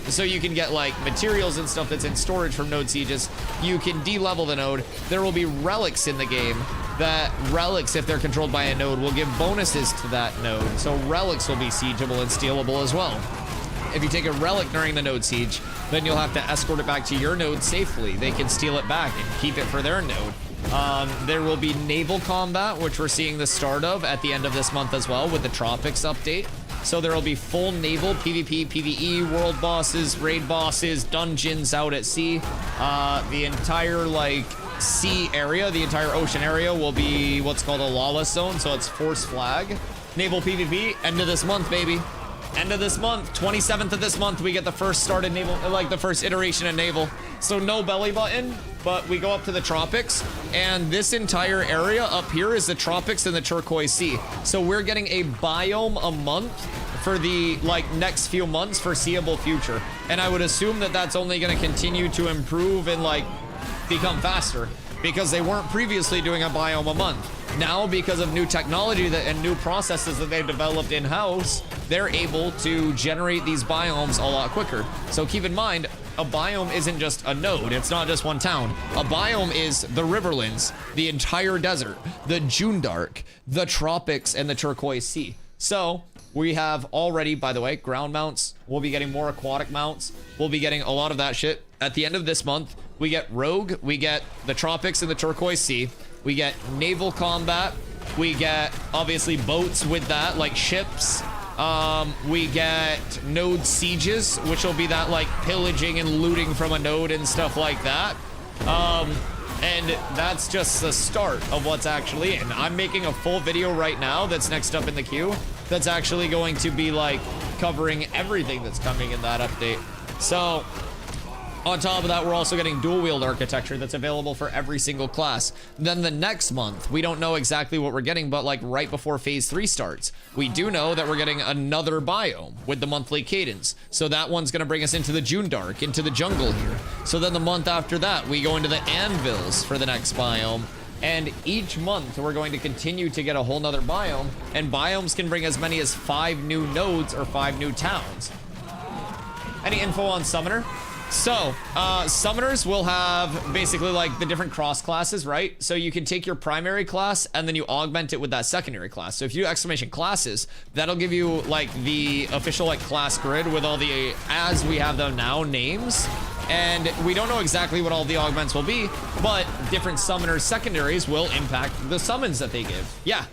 So you can get like materials and stuff that's in storage from node sieges. You can de-level the node. There will be relics in the game. That relics, if they're controlled by a node, will give bonuses to that node. So relics will be siegeable and stealable as well. If you take a relic during the node siege, then you'll have to escort it back to your node safely. They can steal it back and keep it for their node. There will be naval combat, which we're seeing the start of at the end of this month as well with the Tropics update. So there will be full naval PvP, PvE, world bosses, raid bosses, dungeons out at sea. The entire like sea area, the entire ocean area will be what's called a lawless zone. So it's force flag. Naval PvP, end of this month, baby. End of this month, 27th of this month, we get the first started naval, like the first iteration of naval. So no belly button, but we go up to the tropics, and this entire area up here is the tropics and the turquoise sea. So we're getting a biome a month for the like next few months, foreseeable future. And I would assume that that's only going to continue to improve and like become faster. because they weren't previously doing a biome a month. Now, because of new technology and new processes that they've developed in-house, they're able to generate these biomes a lot quicker. So keep in mind, a biome isn't just a node. It's not just one town. A biome is the Riverlands, the entire desert, the Jundark, the tropics, and the turquoise sea. So we have already, by the way, ground mounts. We'll be getting more aquatic mounts. We'll be getting a lot of that shit. At the end of this month, we get Rogue, we get the tropics and the turquoise sea, we get naval combat, we get obviously boats with that, like ships. We get node sieges, which will be that like pillaging and looting from a node and stuff like that. And that's just the start of what's actually in. I'm making a full video right now that's next up in the queue that's actually going to be like covering everything that's coming in that update. So on top of that, we're also getting dual wield architecture that's available for every single class. Then the next month, we don't know exactly what we're getting, but like right before phase 3 starts, we do know that we're getting another biome with the monthly cadence. So that one's gonna bring us into the Jundark, into the jungle here. So then the month after that, we go into the anvils for the next biome. And each month, we're going to continue to get a whole nother biome, and biomes can bring as many as 5 new nodes or 5 new towns. Any info on Summoner? So, summoners will have basically like the different cross classes, right? So you can take your primary class and then you augment it with that secondary class. So if you do exclamation classes, that'll give you like the official like class grid with all the, as we have them now, names. And we don't know exactly what all the augments will be, but different summoners secondaries will impact the summons that they give. Yeah,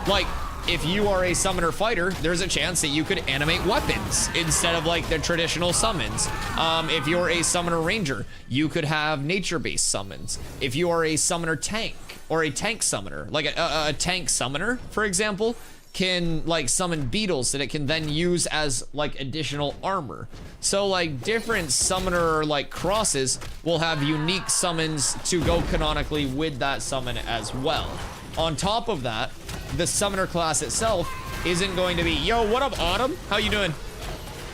like, if you are a summoner fighter, there's a chance that you could animate weapons instead of like the traditional summons. If you're a summoner ranger, you could have nature-based summons. If you are a summoner tank or a tank summoner, like a tank summoner, for example, can like summon beetles that it can then use as like additional armor. So like different summoner like crosses will have unique summons to go canonically with that summon as well. On top of that, the summoner class itself isn't going to be, yo, what up, Autumn? How you doing?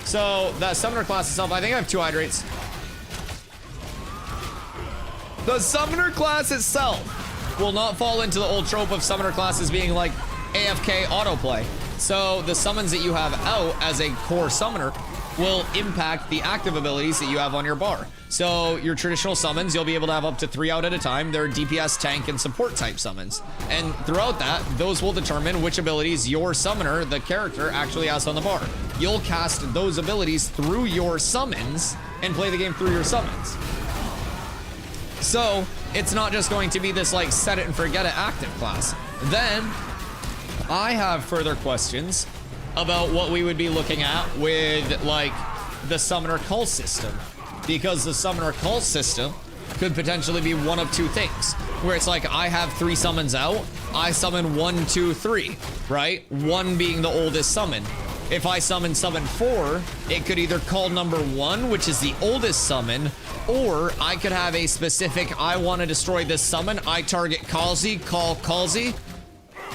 So that summoner class itself, I think I have 2 hydrates. The summoner class itself will not fall into the old trope of summoner classes being like AFK autoplay. So the summons that you have out as a core summoner will impact the active abilities that you have on your bar. So your traditional summons, you'll be able to have up to 3 out at a time. They're DPS, tank, and support type summons. And throughout that, those will determine which abilities your summoner, the character, actually has on the bar. You'll cast those abilities through your summons and play the game through your summons. So it's not just going to be this like set it and forget it active class. Then I have further questions about what we would be looking at with like the summoner call system, because the summoner call system could potentially be one of 2 things, where it's like I have 3 summons out, I summon 1, 2, 3, right? 1 being the oldest summon. If I summon 4, it could either call number 1, which is the oldest summon, or I could have a specific, I want to destroy this summon, I target Kalzi, call Kalzi,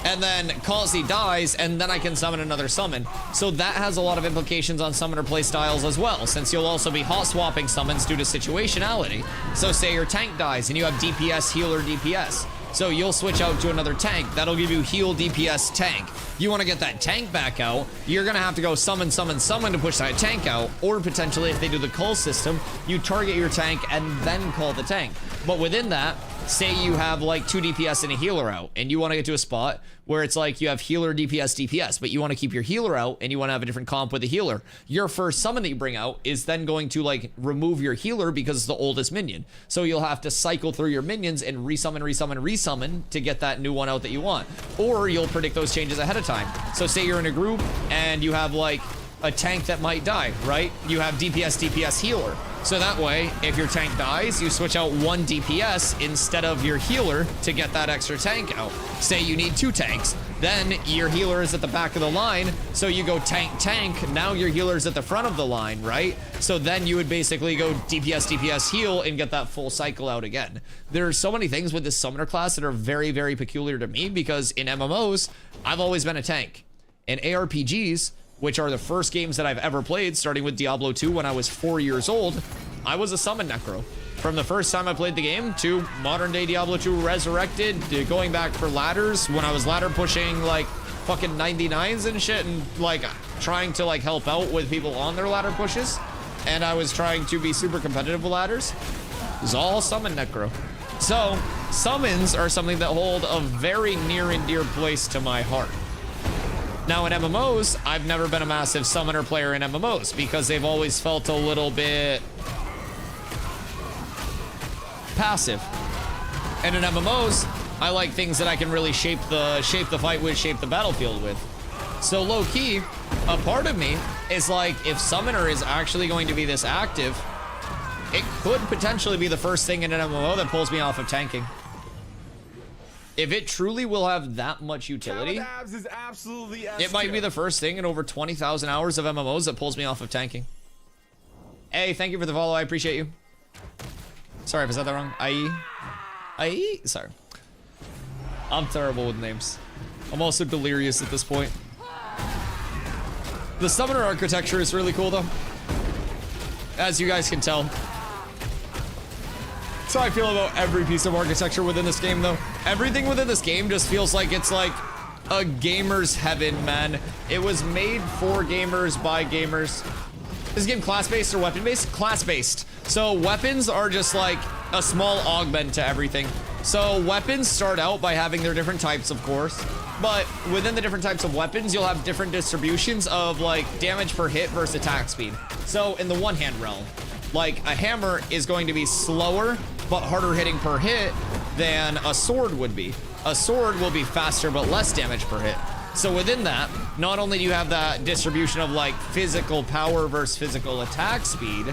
and then Kalzi dies, and then I can summon another summon. So that has a lot of implications on summoner playstyles as well, since you'll also be hot swapping summons due to situationality. So say your tank dies and you have DPS, healer, DPS. So you'll switch out to another tank. That'll give you heal, DPS, tank. You want to get that tank back out, you're going to have to go summon, summon, summon to push that tank out. Or potentially, if they do the call system, you target your tank and then call the tank. But within that, say you have like 2 DPS and a healer out, and you want to get to a spot where it's like you have healer, DPS, DPS, but you want to keep your healer out and you want to have a different comp with the healer. Your first summon that you bring out is then going to like remove your healer because it's the oldest minion. So you'll have to cycle through your minions and resummon, resummon, resummon to get that new one out that you want. Or you'll predict those changes ahead of time. So say you're in a group and you have like a tank that might die, right? You have DPS, DPS, healer. So that way, if your tank dies, you switch out 1 DPS instead of your healer to get that extra tank out. Say you need 2 tanks, then your healer is at the back of the line, so you go tank, tank, now your healer's at the front of the line, right? So then you would basically go DPS, DPS, heal, and get that full cycle out again. There are so many things with this summoner class that are very, very peculiar to me, because in MMOs, I've always been a tank. In ARPGs, which are the first games that I've ever played, starting with Diablo 2 when I was 4 years old, I was a summon necro. from the first time I played the game to modern day Diablo 2 Resurrected, to going back for ladders when I was ladder pushing like fucking 99s and shit, and like trying to like help out with people on their ladder pushes, and I was trying to be super competitive with ladders. It was all summon necro. So summons are something that hold a very near and dear place to my heart. Now in MMOs, I've never been a massive summoner player in MMOs because they've always felt a little bit passive. And in MMOs, I like things that I can really shape the fight with, shape the battlefield with. So low key, a part of me is like, if summoner is actually going to be this active, it could potentially be the first thing in an MMO that pulls me off of tanking. If it truly will have that much utility, is absolutely it might be the first thing in over 20,000 hours of MMOs that pulls me off of tanking. Hey, thank you for the follow. I appreciate you. Sorry if I said that wrong. IE? Sorry. I'm terrible with names. I'm also delirious at this point. The summoner architecture is really cool though, as you guys can tell. That's how I feel about every piece of architecture within this game though. Everything within this game just feels like it's like a gamer's heaven, man. It was made for gamers by gamers. Is this game class-based or weapon-based? Class-based. So weapons are just like a small augment to everything. So weapons start out by having their different types, of course, but within the different types of weapons, you'll have different distributions of like damage per hit versus attack speed. So in the one-hand realm, like a hammer is going to be slower but harder hitting per hit than a sword would be. A sword will be faster but less damage per hit. So within that, not only do you have that distribution of like physical power versus physical attack speed,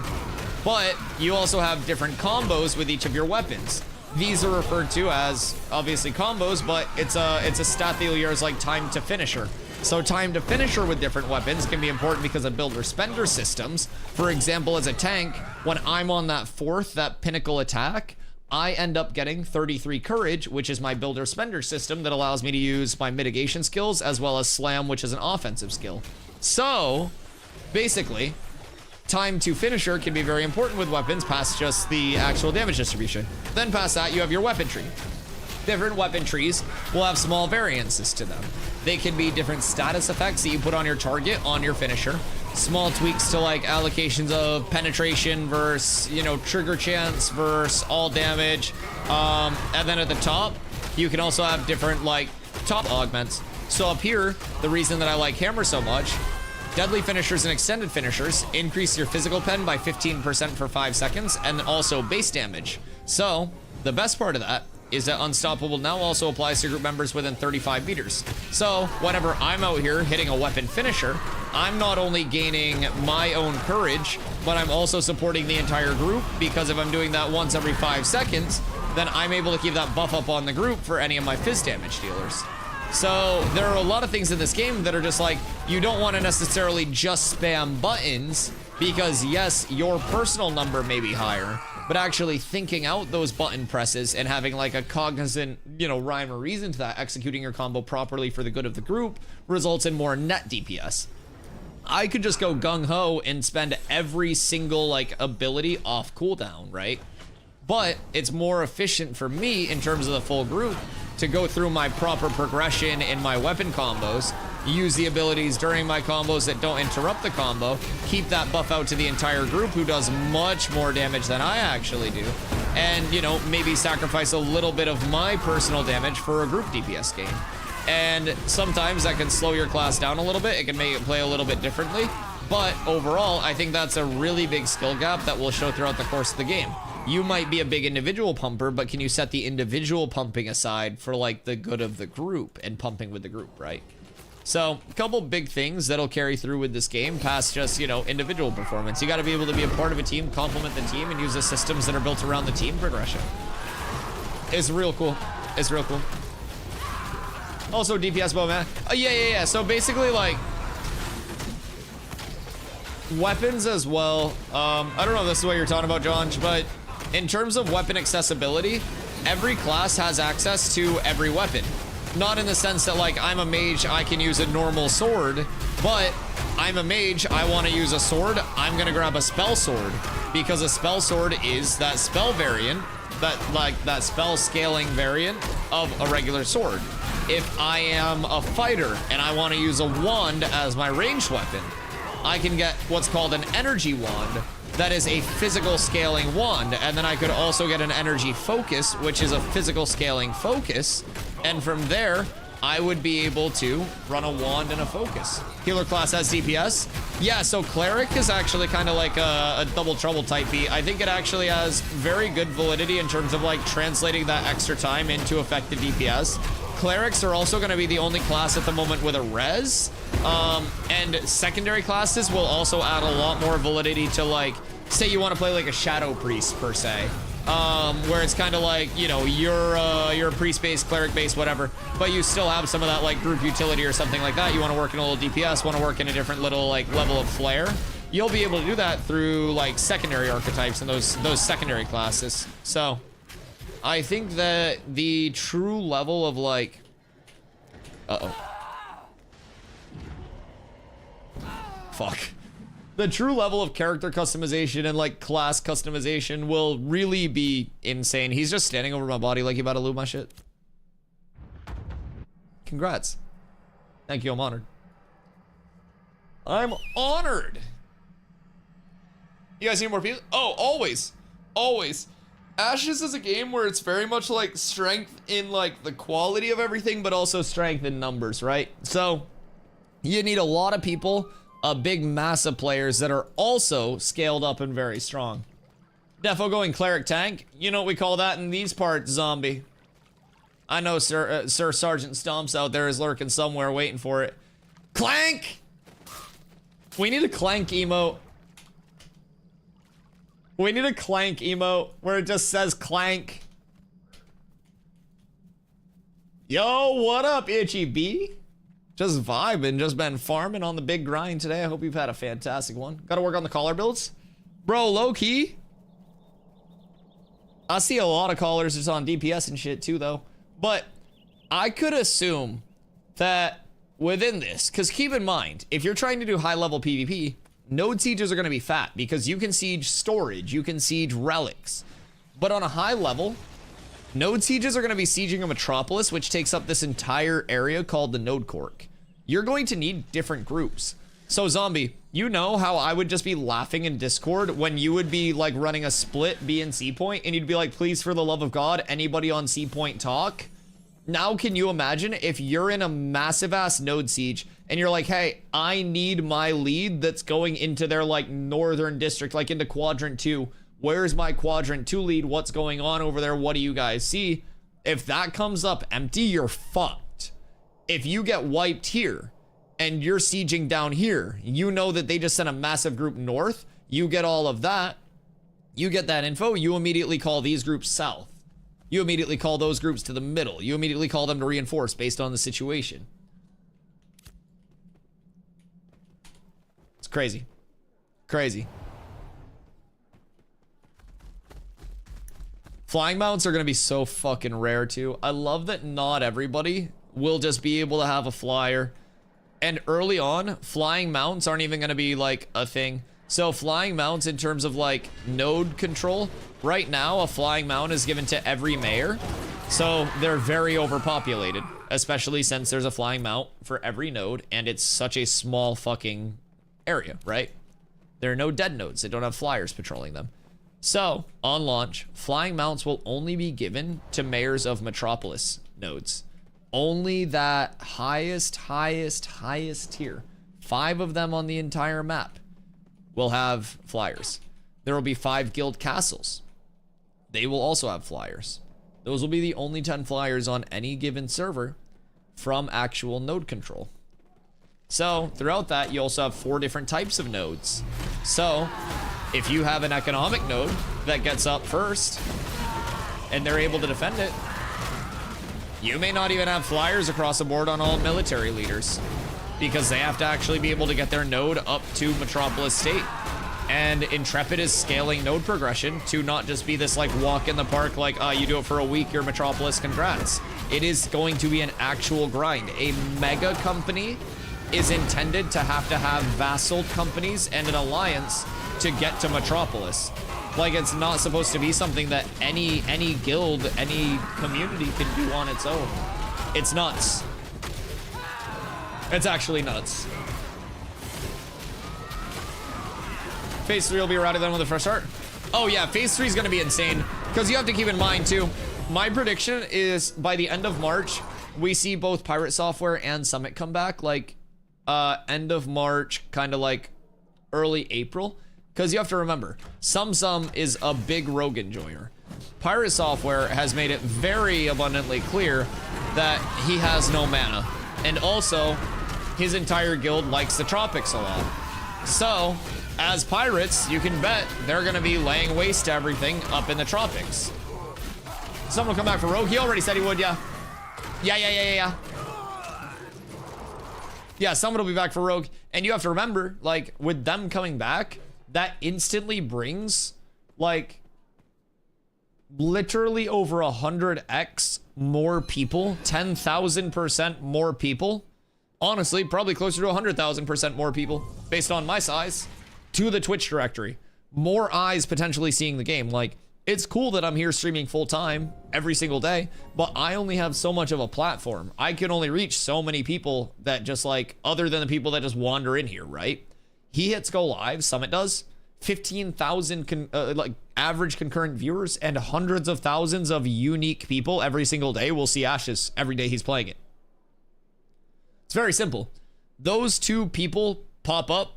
but you also have different combos with each of your weapons. These are referred to as obviously combos, but it's a stat that you'll use like time to finisher. So time to finisher with different weapons can be important because of builder spender systems. For example, as a tank, when I'm on that that pinnacle attack, I end up getting 33 courage, which is my builder spender system that allows me to use my mitigation skills as well as slam, which is an offensive skill. So basically, time to finisher can be very important with weapons past just the actual damage distribution. Then past that, you have your weapon tree. Different weapon trees will have small variances to them. They can be different status effects that you put on your target on your finisher. Small tweaks to like allocations of penetration versus, you know, trigger chance versus all damage. And then at the top, you can also have different like top augments. So up here, the reason that I like hammer so much, deadly finishers and extended finishers increase your physical pen by 15% for 5 seconds, and also base damage. So the best part of that is that Unstoppable now also applies to group members within 35 meters. So whenever I'm out here hitting a weapon finisher, I'm not only gaining my own courage, but I'm also supporting the entire group, because if I'm doing that once every 5 seconds, then I'm able to keep that buff up on the group for any of my fizz damage dealers. So there are a lot of things in this game that are just like, you don't want to necessarily just spam buttons, because yes, your personal number may be higher, but actually thinking out those button presses and having like a cognizant, you know, rhyme or reason to that, executing your combo properly for the good of the group, results in more net DPS. I could just go gung-ho and spend every single like ability off cooldown, right? But it's more efficient for me in terms of the full group to go through my proper progression in my weapon combos, use the abilities during my combos that don't interrupt the combo, keep that buff out to the entire group who does much more damage than I actually do, and, you know, maybe sacrifice a little bit of my personal damage for a group DPS game. And sometimes that can slow your class down a little bit, it can make it play a little bit differently, but overall, I think that's a really big skill gap that will show throughout the course of the game. You might be a big individual pumper, but can you set the individual pumping aside for like the good of the group and pumping with the group, right? So a couple big things that'll carry through with this game past just, you know, individual performance. You got to be able to be a part of a team, complement the team, and use the systems that are built around the team progression. It's real cool. It's real cool. Also DPS bow, man. Yeah. So basically like weapons as well. I don't know if this is what you're talking about, John, but in terms of weapon accessibility, every class has access to every weapon. Not in the sense that like I'm a mage, I can use a normal sword, but I'm a mage, I want to use a sword, I'm gonna grab a spell sword, because a spell sword is that spell variant, that spell scaling variant of a regular sword. If I am a fighter and I want to use a wand as my ranged weapon, I can get what's called an energy wand. That is a physical scaling wand, and then I could also get an energy focus, which is a physical scaling focus, and from there, I would be able to run a wand and a focus. Healer class has DPS. Yeah, so Cleric is actually kind of like a double trouble type beat. I think it actually has very good validity in terms of like translating that extra time into effective DPS. Clerics are also going to be the only class at the moment with a res. And secondary classes will also add a lot more validity to like, say you want to play like a Shadow Priest per se. Where it's kind of like, you know, you're a priest-based, cleric-based, whatever, but you still have some of that like group utility or something like that. You want to work in a little DPS, want to work in a different little like level of flair. You'll be able to do that through like secondary archetypes and those secondary classes. So I think that the true level of like, fuck. The true level of character customization and like class customization will really be insane. He's just standing over my body like he about to loot my shit. Congrats. Thank you, I'm honored. I'm honored. You guys need more people? Oh, always. Always. Ashes is a game where it's very much like strength in like the quality of everything, but also strength in numbers, right? So you need a lot of people, a big mass of players that are also scaled up and very strong. Defo going cleric tank. You know what we call that in these parts, zombie. I know Sir Sergeant Stomps out there is lurking somewhere waiting for it. Clank! We need a clank emote. We need a clank emote where it just says clank. Yo, what up, Itchy B? Just vibing, just been farming on the big grind today. I hope you've had a fantastic one. Gotta work on the collar builds. Bro, low key. I see a lot of callers just on DPS and shit too though. But I could assume that within this, because keep in mind, if you're trying to do high level PvP, node sieges are gonna be fat because you can siege storage, you can siege relics. But on a high level, node sieges are gonna be sieging a metropolis, which takes up this entire area called the node cork. You're going to need different groups. So zombie, you know how I would just be laughing in Discord when you would be like running a split B and C point and you'd be like, please for the love of God, anybody on C point talk? Now can you imagine if you're in a massive ass node siege and you're like, hey, I need my lead that's going into their like northern district, like into quadrant 2. Where's my quadrant 2 lead? What's going on over there? What do you guys see? If that comes up empty, you're fucked. If you get wiped here and you're sieging down here, you know that they just sent a massive group north. You get all of that. You get that info. You immediately call these groups south. You immediately call those groups to the middle. You immediately call them to reinforce based on the situation. It's crazy. Crazy. Flying mounts are going to be so fucking rare too. I love that not everybody will just be able to have a flyer. And early on, flying mounts aren't even going to be like a thing. So flying mounts in terms of like node control, right now a flying mount is given to every mayor. So they're very overpopulated, especially since there's a flying mount for every node and it's such a small fucking area, right? There are no dead nodes. They don't have flyers patrolling them. So on launch, flying mounts will only be given to mayors of metropolis nodes. Only that highest tier. 5 of them on the entire map will have flyers. There will be 5 guild castles. They will also have flyers. Those will be the only 10 flyers on any given server from actual node control. So throughout that, you also have 4 different types of nodes. So if you have an economic node that gets up first and they're able to defend it, you may not even have flyers across the board on all military leaders because they have to actually be able to get their node up to Metropolis State. And Intrepid is scaling node progression to not just be this like walk in the park, like you do it for a week, you're Metropolis, congrats. It is going to be an actual grind. A mega company is intended to have vassal companies and an alliance to get to Metropolis. Like, it's not supposed to be something that any guild, any community can do on its own. It's nuts. It's actually nuts. Phase 3 will be routed then with a fresh start. Oh yeah, Phase 3 is going to be insane. Because you have to keep in mind too, my prediction is by the end of March, we see both Pirate Software and Summit come back. Like, end of March, kind of like early April. Because you have to remember, Sum is a big Rogue enjoyer. Pirate Software has made it very abundantly clear that he has no mana. And also, his entire guild likes the tropics a lot. So, as pirates, you can bet they're gonna be laying waste to everything up in the tropics. Someone will come back for Rogue. He already said he would, yeah. Yeah. Yeah, someone will be back for Rogue. And you have to remember, like, with them coming back, that instantly brings, like, literally over 100x more people, 10,000% more people. Honestly, probably closer to 100,000% more people, based on my size, to the Twitch directory. More eyes potentially seeing the game. Like, it's cool that I'm here streaming full time every single day, but I only have so much of a platform. I can only reach so many people that just like, other than the people that just wander in here, right? He hits go live, Summit does, 15,000 like average concurrent viewers and hundreds of thousands of unique people every single day will see Ashes every day he's playing it. It's very simple. Those two people pop up,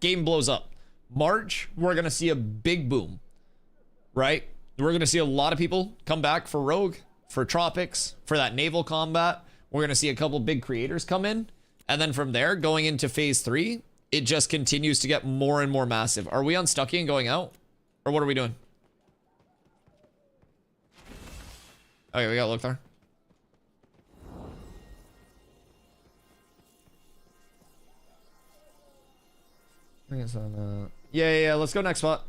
game blows up. March, we're gonna see a big boom, right? We're gonna see a lot of people come back for Rogue, for Tropics, for that naval combat. We're gonna see a couple big creators come in. And then from there, going into phase 3, it just continues to get more and more massive. Are we unstucking and going out? Or what are we doing? Okay, we got Lothar. I think it's on yeah, let's go next spot.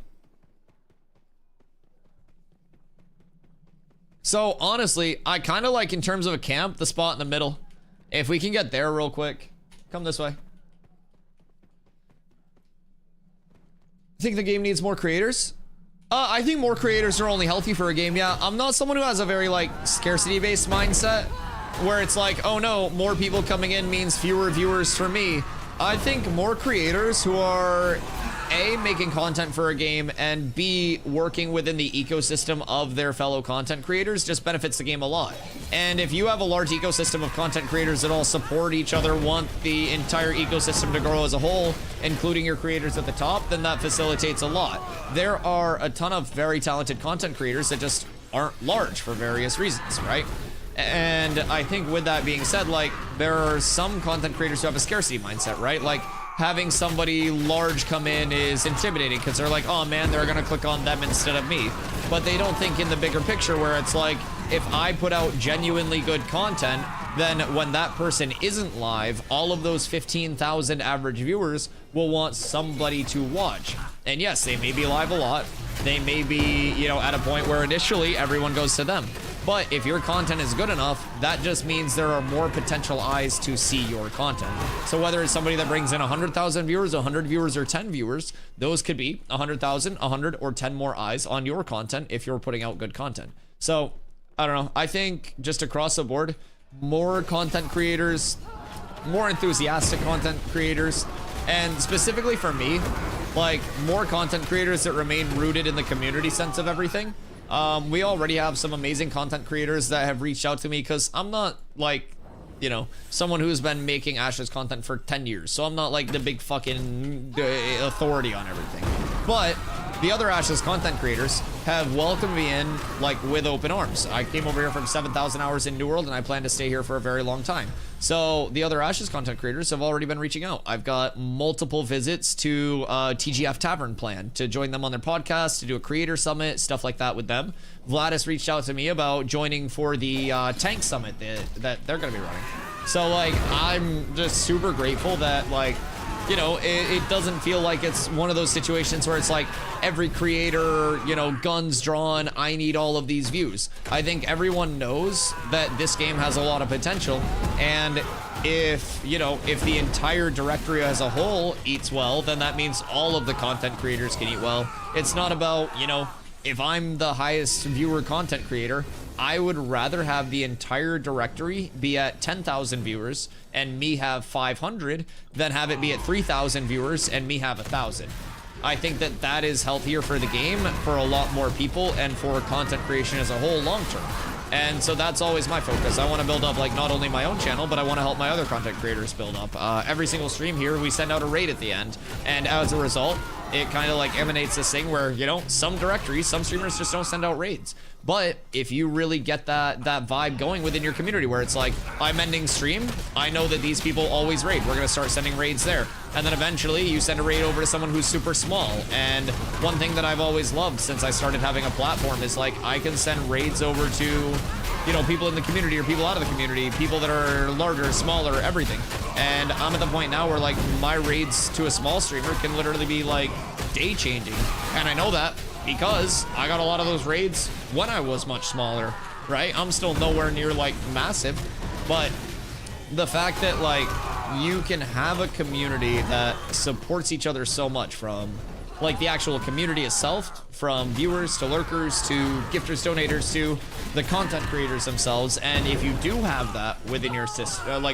So honestly, I kind of like, in terms of a camp, the spot in the middle. If we can get there real quick. Come this way. I think the game needs more creators. I think more creators are only healthy for a game. Yeah, I'm not someone who has a very like scarcity-based mindset where it's like, oh no, more people coming in means fewer viewers for me. I think more creators who are A, making content for a game, and B, working within the ecosystem of their fellow content creators just benefits the game a lot. And if you have a large ecosystem of content creators that all support each other, want the entire ecosystem to grow as a whole, including your creators at the top, then that facilitates a lot. There are a ton of very talented content creators that just aren't large for various reasons, right? And I think with that being said, like, there are some content creators who have a scarcity mindset, right? Like, having somebody large come in is intimidating because they're like, oh man, they're gonna click on them instead of me. But they don't think in the bigger picture where it's like, if I put out genuinely good content, then when that person isn't live, all of those 15,000 average viewers will want somebody to watch. And yes, they may be live a lot. They may be, you know, at a point where initially everyone goes to them. But if your content is good enough, that just means there are more potential eyes to see your content. So whether it's somebody that brings in 100,000 viewers, 100 viewers, or 10 viewers, those could be 100,000, 100, or 10 more eyes on your content if you're putting out good content. So, I don't know. I think just across the board, more content creators, more enthusiastic content creators, and specifically for me, like, more content creators that remain rooted in the community sense of everything. We already have some amazing content creators that have reached out to me because I'm not like, you know, someone who's been making Ashes content for 10 years. So I'm not like the big fucking authority on everything. But the other Ashes content creators have welcomed me in like with open arms. I came over here from 7,000 hours in New World and I plan to stay here for a very long time. So the other Ashes content creators have already been reaching out. I've got multiple visits to TGF Tavern plan to join them on their podcast, to do a creator summit, stuff like that with them. Vladis reached out to me about joining for the tank summit that they're gonna be running. So like, I'm just super grateful that like you know, it doesn't feel like it's one of those situations where it's like every creator, you know, guns drawn, I need all of these views. I think everyone knows that this game has a lot of potential, and if, you know, if the entire directory as a whole eats well, then that means all of the content creators can eat well. It's not about, you know, if I'm the highest viewer content creator, I would rather have the entire directory be at 10,000 viewers and me have 500 than have it be at 3,000 viewers and me have 1,000. I think that that is healthier for the game, for a lot more people, and for content creation as a whole long term. And so that's always my focus. I want to build up, like, not only my own channel, but I want to help my other content creators build up. Every single stream here, we send out a raid at the end. And as a result, it kind of like emanates this thing where, you know, some directories, some streamers just don't send out raids. But if you really get that vibe going within your community where it's like, I'm ending stream, I know that these people always raid. We're going to start sending raids there. And then eventually you send a raid over to someone who's super small. And one thing that I've always loved since I started having a platform is like, I can send raids over to, you know, people in the community or people out of the community, people that are larger, smaller, everything. And I'm at the point now where like my raids to a small streamer can literally be like day changing. And I know that because I got a lot of those raids when I was much smaller, right? I'm still nowhere near like massive, but the fact that like you can have a community that supports each other so much, from like the actual community itself, from viewers to lurkers to gifters, donators to the content creators themselves. And if you do have that within your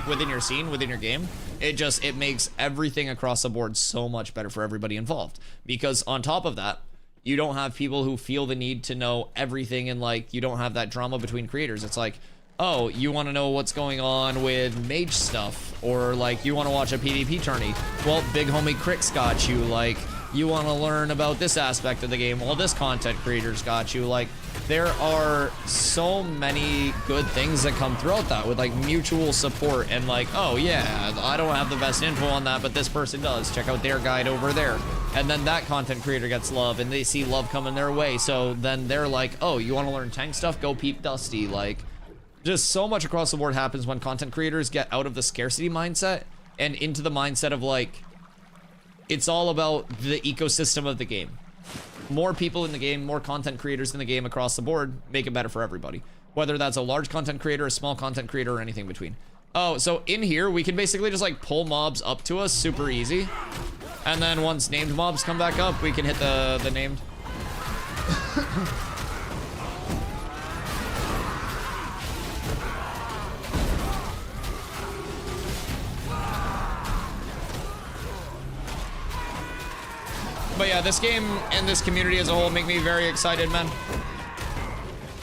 within your scene, within your game, it makes everything across the board so much better for everybody involved. Because on top of that, you don't have people who feel the need to know everything, and like you don't have that drama between creators. It's like, oh, you want to know what's going on with mage stuff, or like you want to watch a PvP tourney. Well, big homie Crick's got you. Like, you want to learn about this aspect of the game. Well, this content creator's got you. Like, there are so many good things that come throughout that with like mutual support and like, oh yeah, I don't have the best info on that, but this person does. Check out their guide over there. And then that content creator gets love and they see love coming their way. So then they're like, oh, you want to learn tank stuff? Go peep Dusty. Like, just so much across the board happens when content creators get out of the scarcity mindset and into the mindset of like, it's all about the ecosystem of the game. More people in the game, more content creators in the game across the board make it better for everybody. Whether that's a large content creator, a small content creator, or anything between. Oh, so in here, we can basically just like pull mobs up to us super easy. And then once named mobs come back up, we can hit the named. But yeah, this game and this community as a whole make me very excited, man.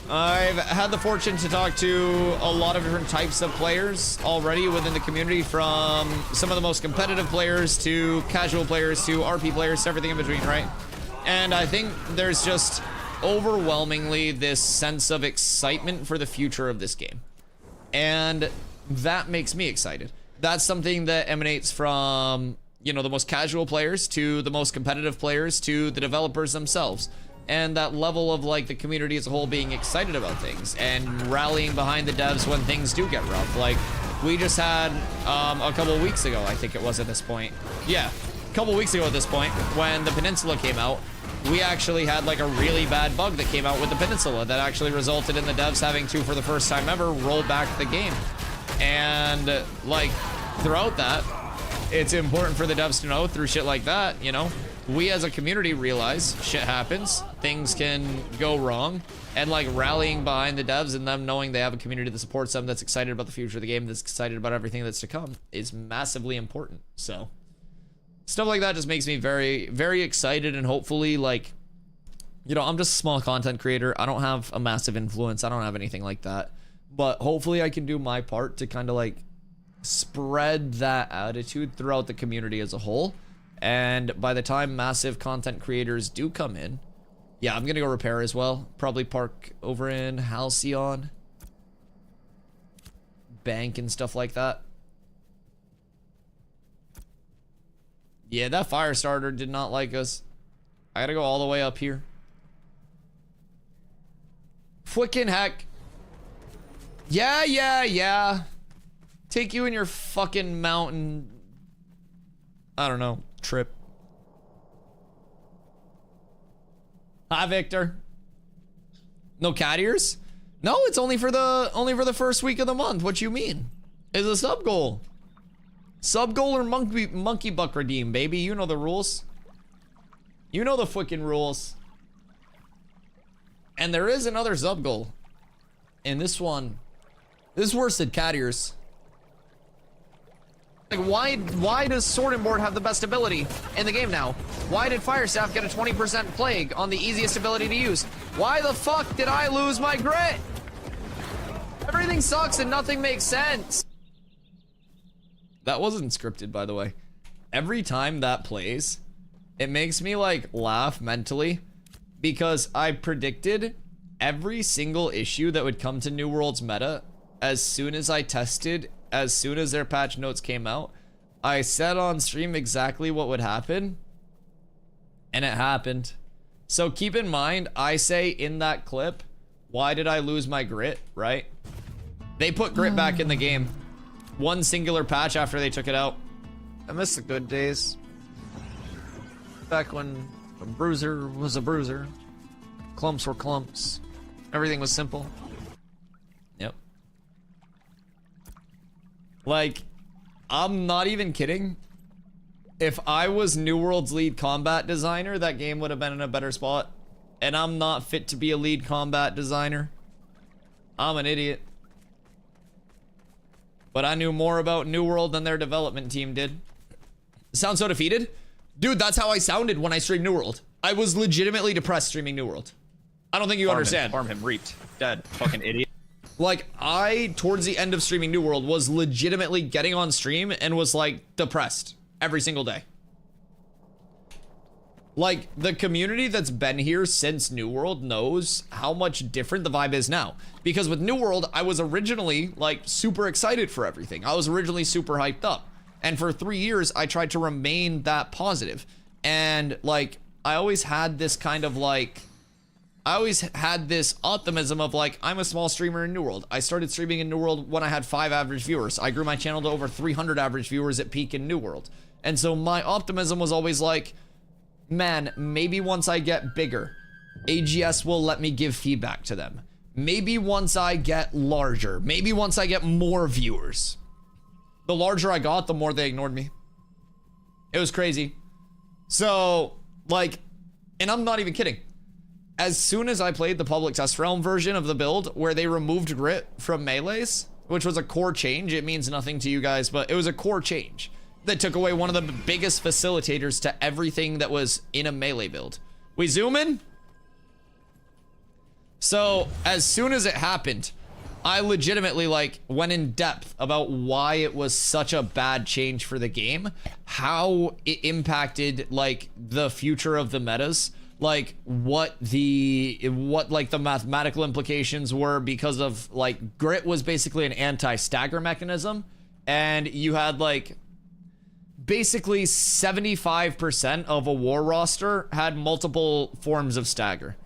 I've had the fortune to talk to a lot of different types of players already within the community, from some of the most competitive players to casual players to RP players to everything in between, right? And I think there's just overwhelmingly this sense of excitement for the future of this game. And that makes me excited. That's something that emanates from, you know, the most casual players to the most competitive players to the developers themselves. And that level of like the community as a whole being excited about things and rallying behind the devs when things do get rough. Like, we just had a couple weeks ago, I think it was at this point. Yeah, a couple weeks ago at this point, when the Peninsula came out, we actually had like a really bad bug that came out with the Peninsula that actually resulted in the devs having to, for the first time ever, roll back the game. And like, throughout that, it's important for the devs to know through shit like that, you know, we as a community realize shit happens, things can go wrong, and like rallying behind the devs and them knowing they have a community that supports them, that's excited about the future of the game, that's excited about everything that's to come, is massively important. So stuff like that just makes me very, very excited. And hopefully, like, you know, I'm just a small content creator. I don't have a massive influence. I don't have anything like that. But hopefully I can do my part to kind of like spread that attitude throughout the community as a whole. And by the time massive content creators do come in, yeah, I'm gonna go repair as well. Probably park over in Halcyon Bank and stuff like that. Yeah, that fire starter did not like us. I gotta go all the way up here. Flickin' heck. Yeah. Take you in your fucking mountain. I don't know, trip. Hi, Victor. No cat ears? No, it's only for the first week of the month. What you mean? It's a sub goal. Sub goal or monkey buck redeem, baby. You know the rules. You know the fucking rules. And there is another sub goal. And this one, this is worse than cat ears. Like, why does Sword and Board have the best ability in the game now? Why did Firestaff get a 20% plague on the easiest ability to use? Why the fuck did I lose my grit? Everything sucks and nothing makes sense. That wasn't scripted, by the way. Every time that plays, it makes me like laugh mentally because I predicted every single issue that would come to New World's meta as soon as I tested. As soon as their patch notes came out, I said on stream exactly what would happen, and it happened. So keep in mind, I say in that clip, why did I lose my grit, right? They put grit back in the game. One singular patch after they took it out. I miss the good days. Back when a bruiser was a bruiser. Clumps were clumps. Everything was simple. Yep. Like, I'm not even kidding. If I was New World's lead combat designer, that game would have been in a better spot. And I'm not fit to be a lead combat designer. I'm an idiot. But I knew more about New World than their development team did. Sound so defeated? Dude, that's how I sounded when I streamed New World. I was legitimately depressed streaming New World. I don't think you understand. Farm him, reaped. Dead. Fucking idiot. Like, I, towards the end of streaming New World, was legitimately getting on stream and was, like, depressed every single day. Like, the community that's been here since New World knows how much different the vibe is now. Because with New World, I was originally, like, super excited for everything. I was originally super hyped up. And for 3 years, I tried to remain that positive. And, like, I always had this kind of, like... I always had this optimism of like, I'm a small streamer in New World. I started streaming in New World when I had 5 average viewers. I grew my channel to over 300 average viewers at peak in New World. And so my optimism was always like, man, maybe once I get bigger, AGS will let me give feedback to them. Maybe once I get larger, maybe once I get more viewers. The larger I got, the more they ignored me. It was crazy. So, like, and I'm not even kidding. As soon as I played the public test realm version of the build where they removed grit from melees, which was a core change, it means nothing to you guys, but it was a core change that took away one of the biggest facilitators to everything that was in a melee build. We zoom in? So as soon as it happened, I legitimately like went in depth about why it was such a bad change for the game, how it impacted like the future of the metas, like what the mathematical implications were, because of like grit was basically an anti-stagger mechanism, and you had like basically 75% of a war roster had multiple forms of stagger.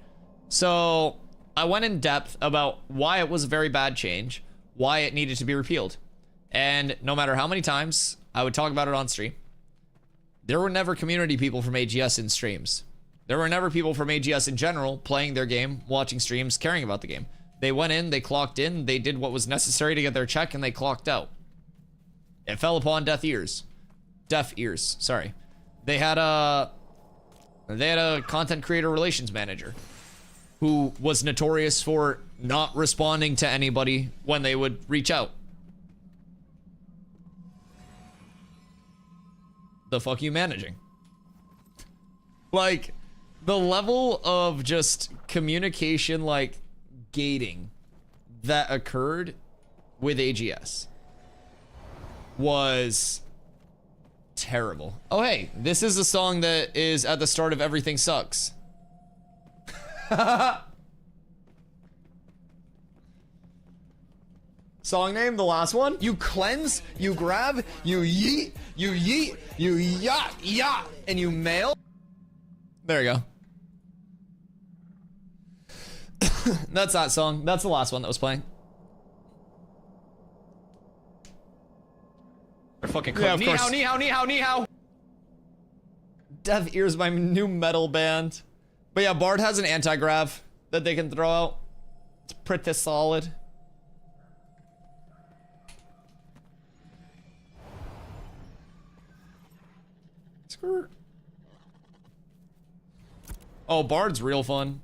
So I went in depth about why it was a very bad change, why it needed to be repealed. And no matter how many times I would talk about it on stream, there were never community people from AGS in streams. There were never people from AGS in general playing their game, watching streams, caring about the game. They went in, they clocked in, they did what was necessary to get their check, and they clocked out. It fell upon deaf ears. Deaf ears, sorry. They had a content creator relations manager who was notorious for not responding to anybody when they would reach out. The fuck you managing? Like, the level of just communication, like, gating that occurred with AGS was terrible. Oh, hey, this is the song that is at the start of Everything Sucks. Song name, the last one. You cleanse, you grab, you yeet, you yacht, and you mail. There you go. That's that song. That's the last one that was playing. They're fucking Yeah, of cooked. course. Ni hao, ni hao, ni hao, ni hao. Deaf Ears, my new metal band. But yeah, Bard has an anti-grav that they can throw out. It's pretty solid. Skirt. Oh, Bard's real fun.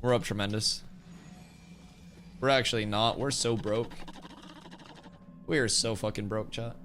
We're up tremendous. We're actually not. We're so broke. We are so fucking broke, chat.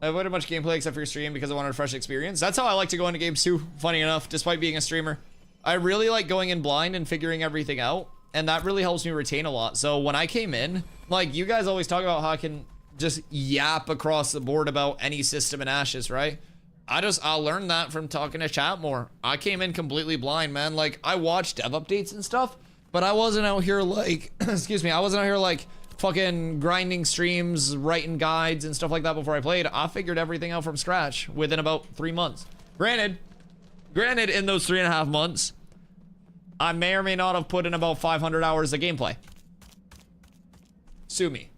I avoided much gameplay except for your stream because I wanted a fresh experience. That's how I like to go into games too, funny enough, despite being a streamer. I really like going in blind and figuring everything out, and that really helps me retain a lot. So when I came in, like, you guys always talk about how I can just yap across the board about any system in Ashes, right? I learned that from talking to chat more. I came in completely blind, man. Like, I watched dev updates and stuff, but I wasn't out here like, excuse me, I wasn't out here like fucking grinding streams, writing guides and stuff like that before I played. I figured everything out from scratch within about 3 months. Granted, in those 3.5 months, I may or may not have put in about 500 hours of gameplay. Sue me.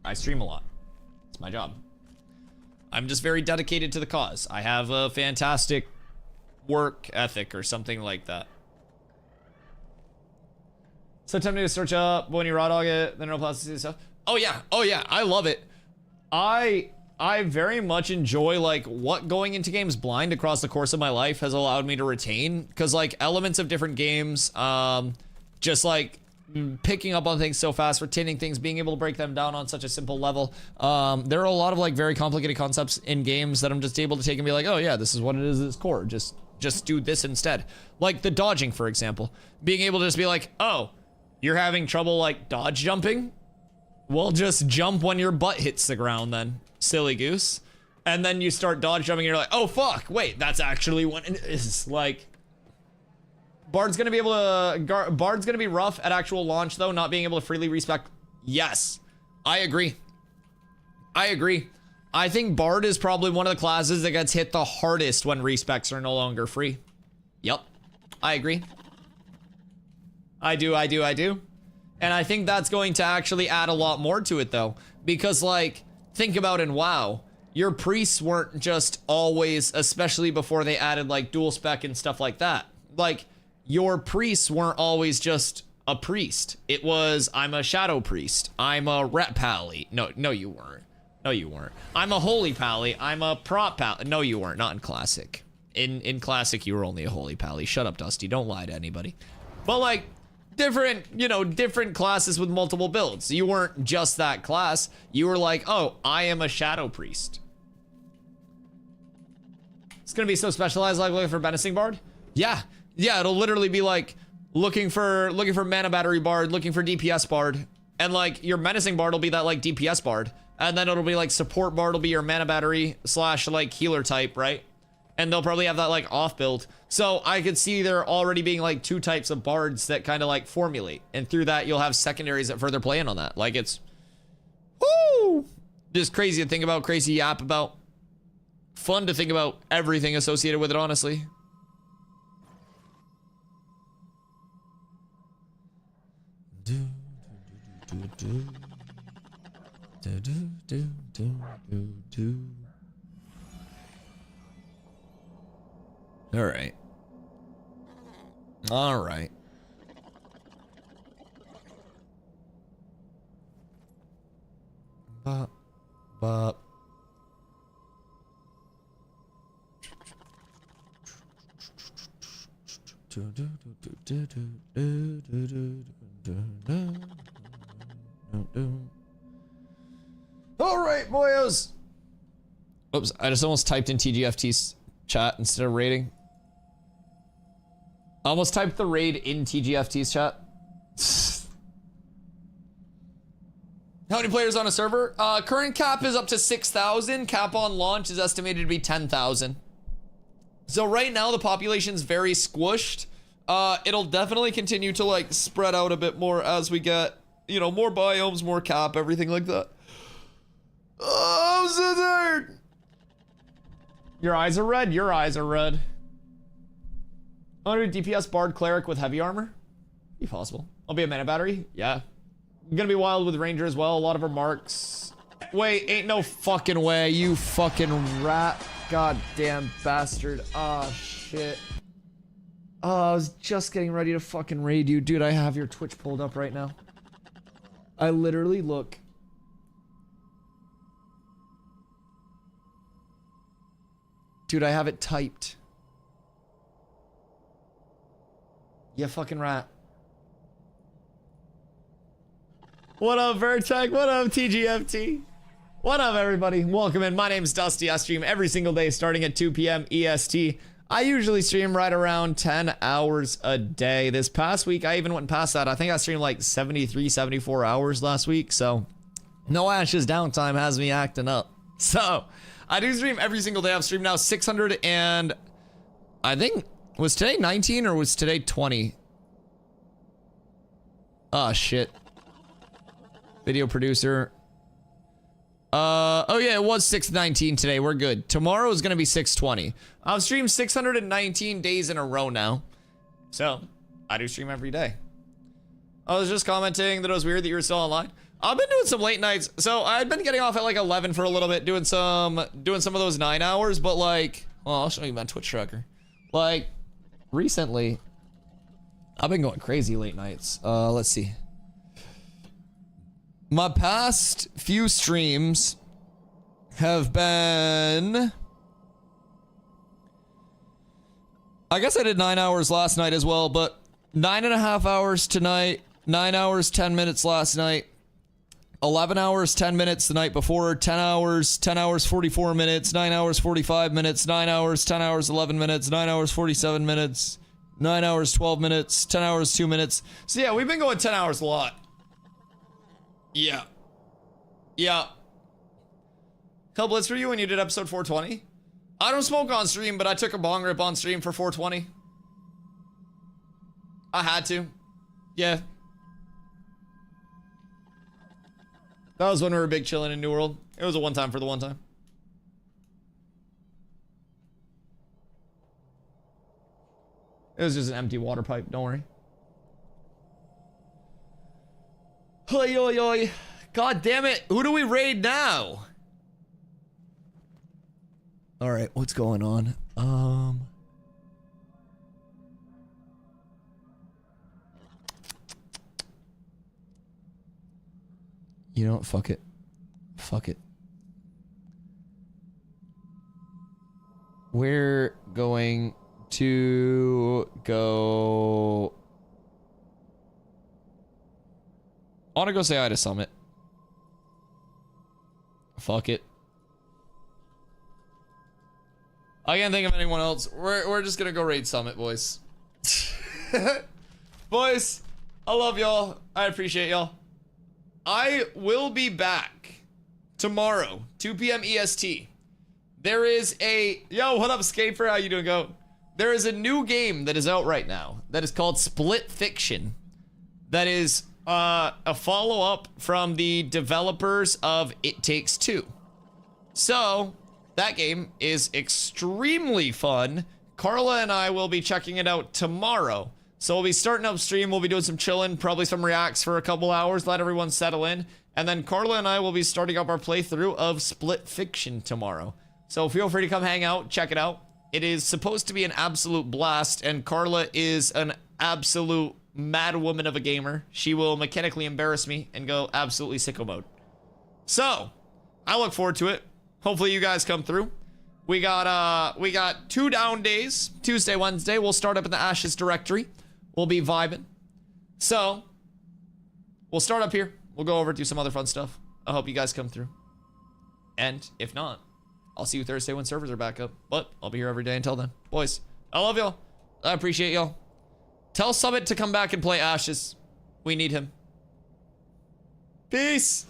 I stream a lot. It's my job. I'm just very dedicated to the cause. I have a fantastic work ethic or something like that. So tempting to search up when you raw dog it, the neuroplasticity stuff. Oh yeah, I love it. I very much enjoy like what going into games blind across the course of my life has allowed me to retain, because like elements of different games, just like picking up on things so fast, retaining things, being able to break them down on such a simple level. There are a lot of like very complicated concepts in games that I'm just able to take and be like, oh yeah, this is what it is at its core. Just do this instead. Like the dodging, for example. Being able to just be like, oh, you're having trouble like dodge jumping? Well, just jump when your butt hits the ground then, silly goose. And then you start dodge jumping and you're like, oh fuck, wait, that's actually when it is. Like, Bard's gonna be able to, Bard's gonna be rough at actual launch though, not being able to freely respec. Yes, I agree. I think Bard is probably one of the classes that gets hit the hardest when respecs are no longer free. Yep, I agree. I do. And I think that's going to actually add a lot more to it though, because like, think about in WoW, your priests weren't just always, especially before they added like dual spec and stuff like that. Like, your priests weren't always just a priest. It was, I'm a shadow priest. I'm a rep pally. No, you weren't. I'm a holy pally. I'm a prop pally. No, you weren't. Not in classic. In classic, you were only a holy pally. Shut up, Dusty. Don't lie to anybody. But like, different classes with multiple builds. You weren't just that class. You were like, oh, I am a shadow priest. It's gonna be so specialized, like looking for Menacing Bard. Yeah, it'll literally be like looking for mana battery bard, looking for DPS bard, and like your Menacing Bard will be that like DPS bard, and then it'll be like support bard will be your mana battery / like healer type, right? And they'll probably have that like off build. So I could see there already being like 2 types of bards that kind of like formulate, and through that you'll have secondaries that further play in on that. Like, it's woo, just crazy to think about, crazy yap about, fun to think about everything associated with it, honestly. All right. Bop. All right, boyos. Oops, I just almost typed in TGFT's chat instead of raiding. I almost typed the raid in TGFT's chat. How many players on a server? Current cap is up to 6,000. Cap on launch is estimated to be 10,000. So right now the population's very squished. It'll definitely continue to like spread out a bit more as we get, you know, more biomes, more cap, everything like that. Oh, I'm so tired. Your eyes are red? Your eyes are red. 100 DPS bard cleric with heavy armor? Be possible. I'll be a mana battery? Yeah. Gonna be wild with Ranger as well. A lot of her marks. Wait, ain't no fucking way. You fucking rat. Goddamn bastard. Oh, shit. Oh, I was just getting ready to fucking raid you. Dude, I have your Twitch pulled up right now. I literally look. Dude, I have it typed. You fucking rat. What up, Vertec? What up, TGFT? What up, everybody? Welcome in. My name's Dusty. I stream every single day starting at 2 p.m. EST. I usually stream right around 10 hours a day. This past week, I even went past that. I think I streamed like 73, 74 hours last week. So, no Ashes downtime has me acting up. So, I do stream every single day. I've streamed now 600 and... I think... Was today 19 or was today 20? Oh, shit. Video producer. Oh yeah, it was 619 today. We're good. Tomorrow is gonna be 620. I've streamed 619 days in a row now. So, I do stream every day. I was just commenting that it was weird that you were still online. I've been doing some late nights. So, I'd been getting off at like 11 for a little bit, doing some of those 9 hours, but like, well, I'll show you my Twitch tracker. Like, recently, I've been going crazy late nights. Let's see. My past few streams have been... I guess I did 9 hours last night as well, but 9.5 hours tonight, 9 hours, 10 minutes last night, 11 hours, 10 minutes the night before, 10 hours, 44 minutes, 9 hours, 45 minutes, 9 hours, 10 hours, 11 minutes, 9 hours, 47 minutes, 9 hours, 12 minutes, 10 hours, 2 minutes. So yeah, we've been going 10 hours a lot. Yeah. Yeah. Hellblitz for you when you did episode 420? I don't smoke on stream, but I took a bong rip on stream for 420. I had to. Yeah. That was when we were big chilling in New World. It was a one time for the one time. It was just an empty water pipe, don't worry. Oi, oi, oi. God damn it. Who do we raid now? Alright, what's going on? You know what? Fuck it. Fuck it. We're going to go... I want to go say hi to Summit. Fuck it. I can't think of anyone else. We're just gonna go raid Summit, boys. Boys, I love y'all. I appreciate y'all. I will be back tomorrow, 2 p.m. EST. There is a... Yo, what up, Scaper? How you doing, go? There is a new game that is out right now that is called Split Fiction. That is... a follow-up from the developers of It Takes Two. So, that game is extremely fun. Carla and I will be checking it out tomorrow. So we'll be starting up stream, we'll be doing some chilling, probably some reacts for a couple hours, let everyone settle in. And then Carla and I will be starting up our playthrough of Split Fiction tomorrow. So feel free to come hang out, check it out. It is supposed to be an absolute blast, and Carla is an absolute mad woman of a gamer. She will mechanically embarrass me and go absolutely sicko mode. So, I look forward to it. Hopefully you guys come through. We got 2 down days, Tuesday, Wednesday. We'll start up in the Ashes directory. We'll be vibing. So, we'll start up here. We'll go over, do some other fun stuff. I hope you guys come through. And if not, I'll see you Thursday when servers are back up. But I'll be here every day until then. Boys, I love y'all. I appreciate y'all. Tell Summit to come back and play Ashes. We need him. Peace.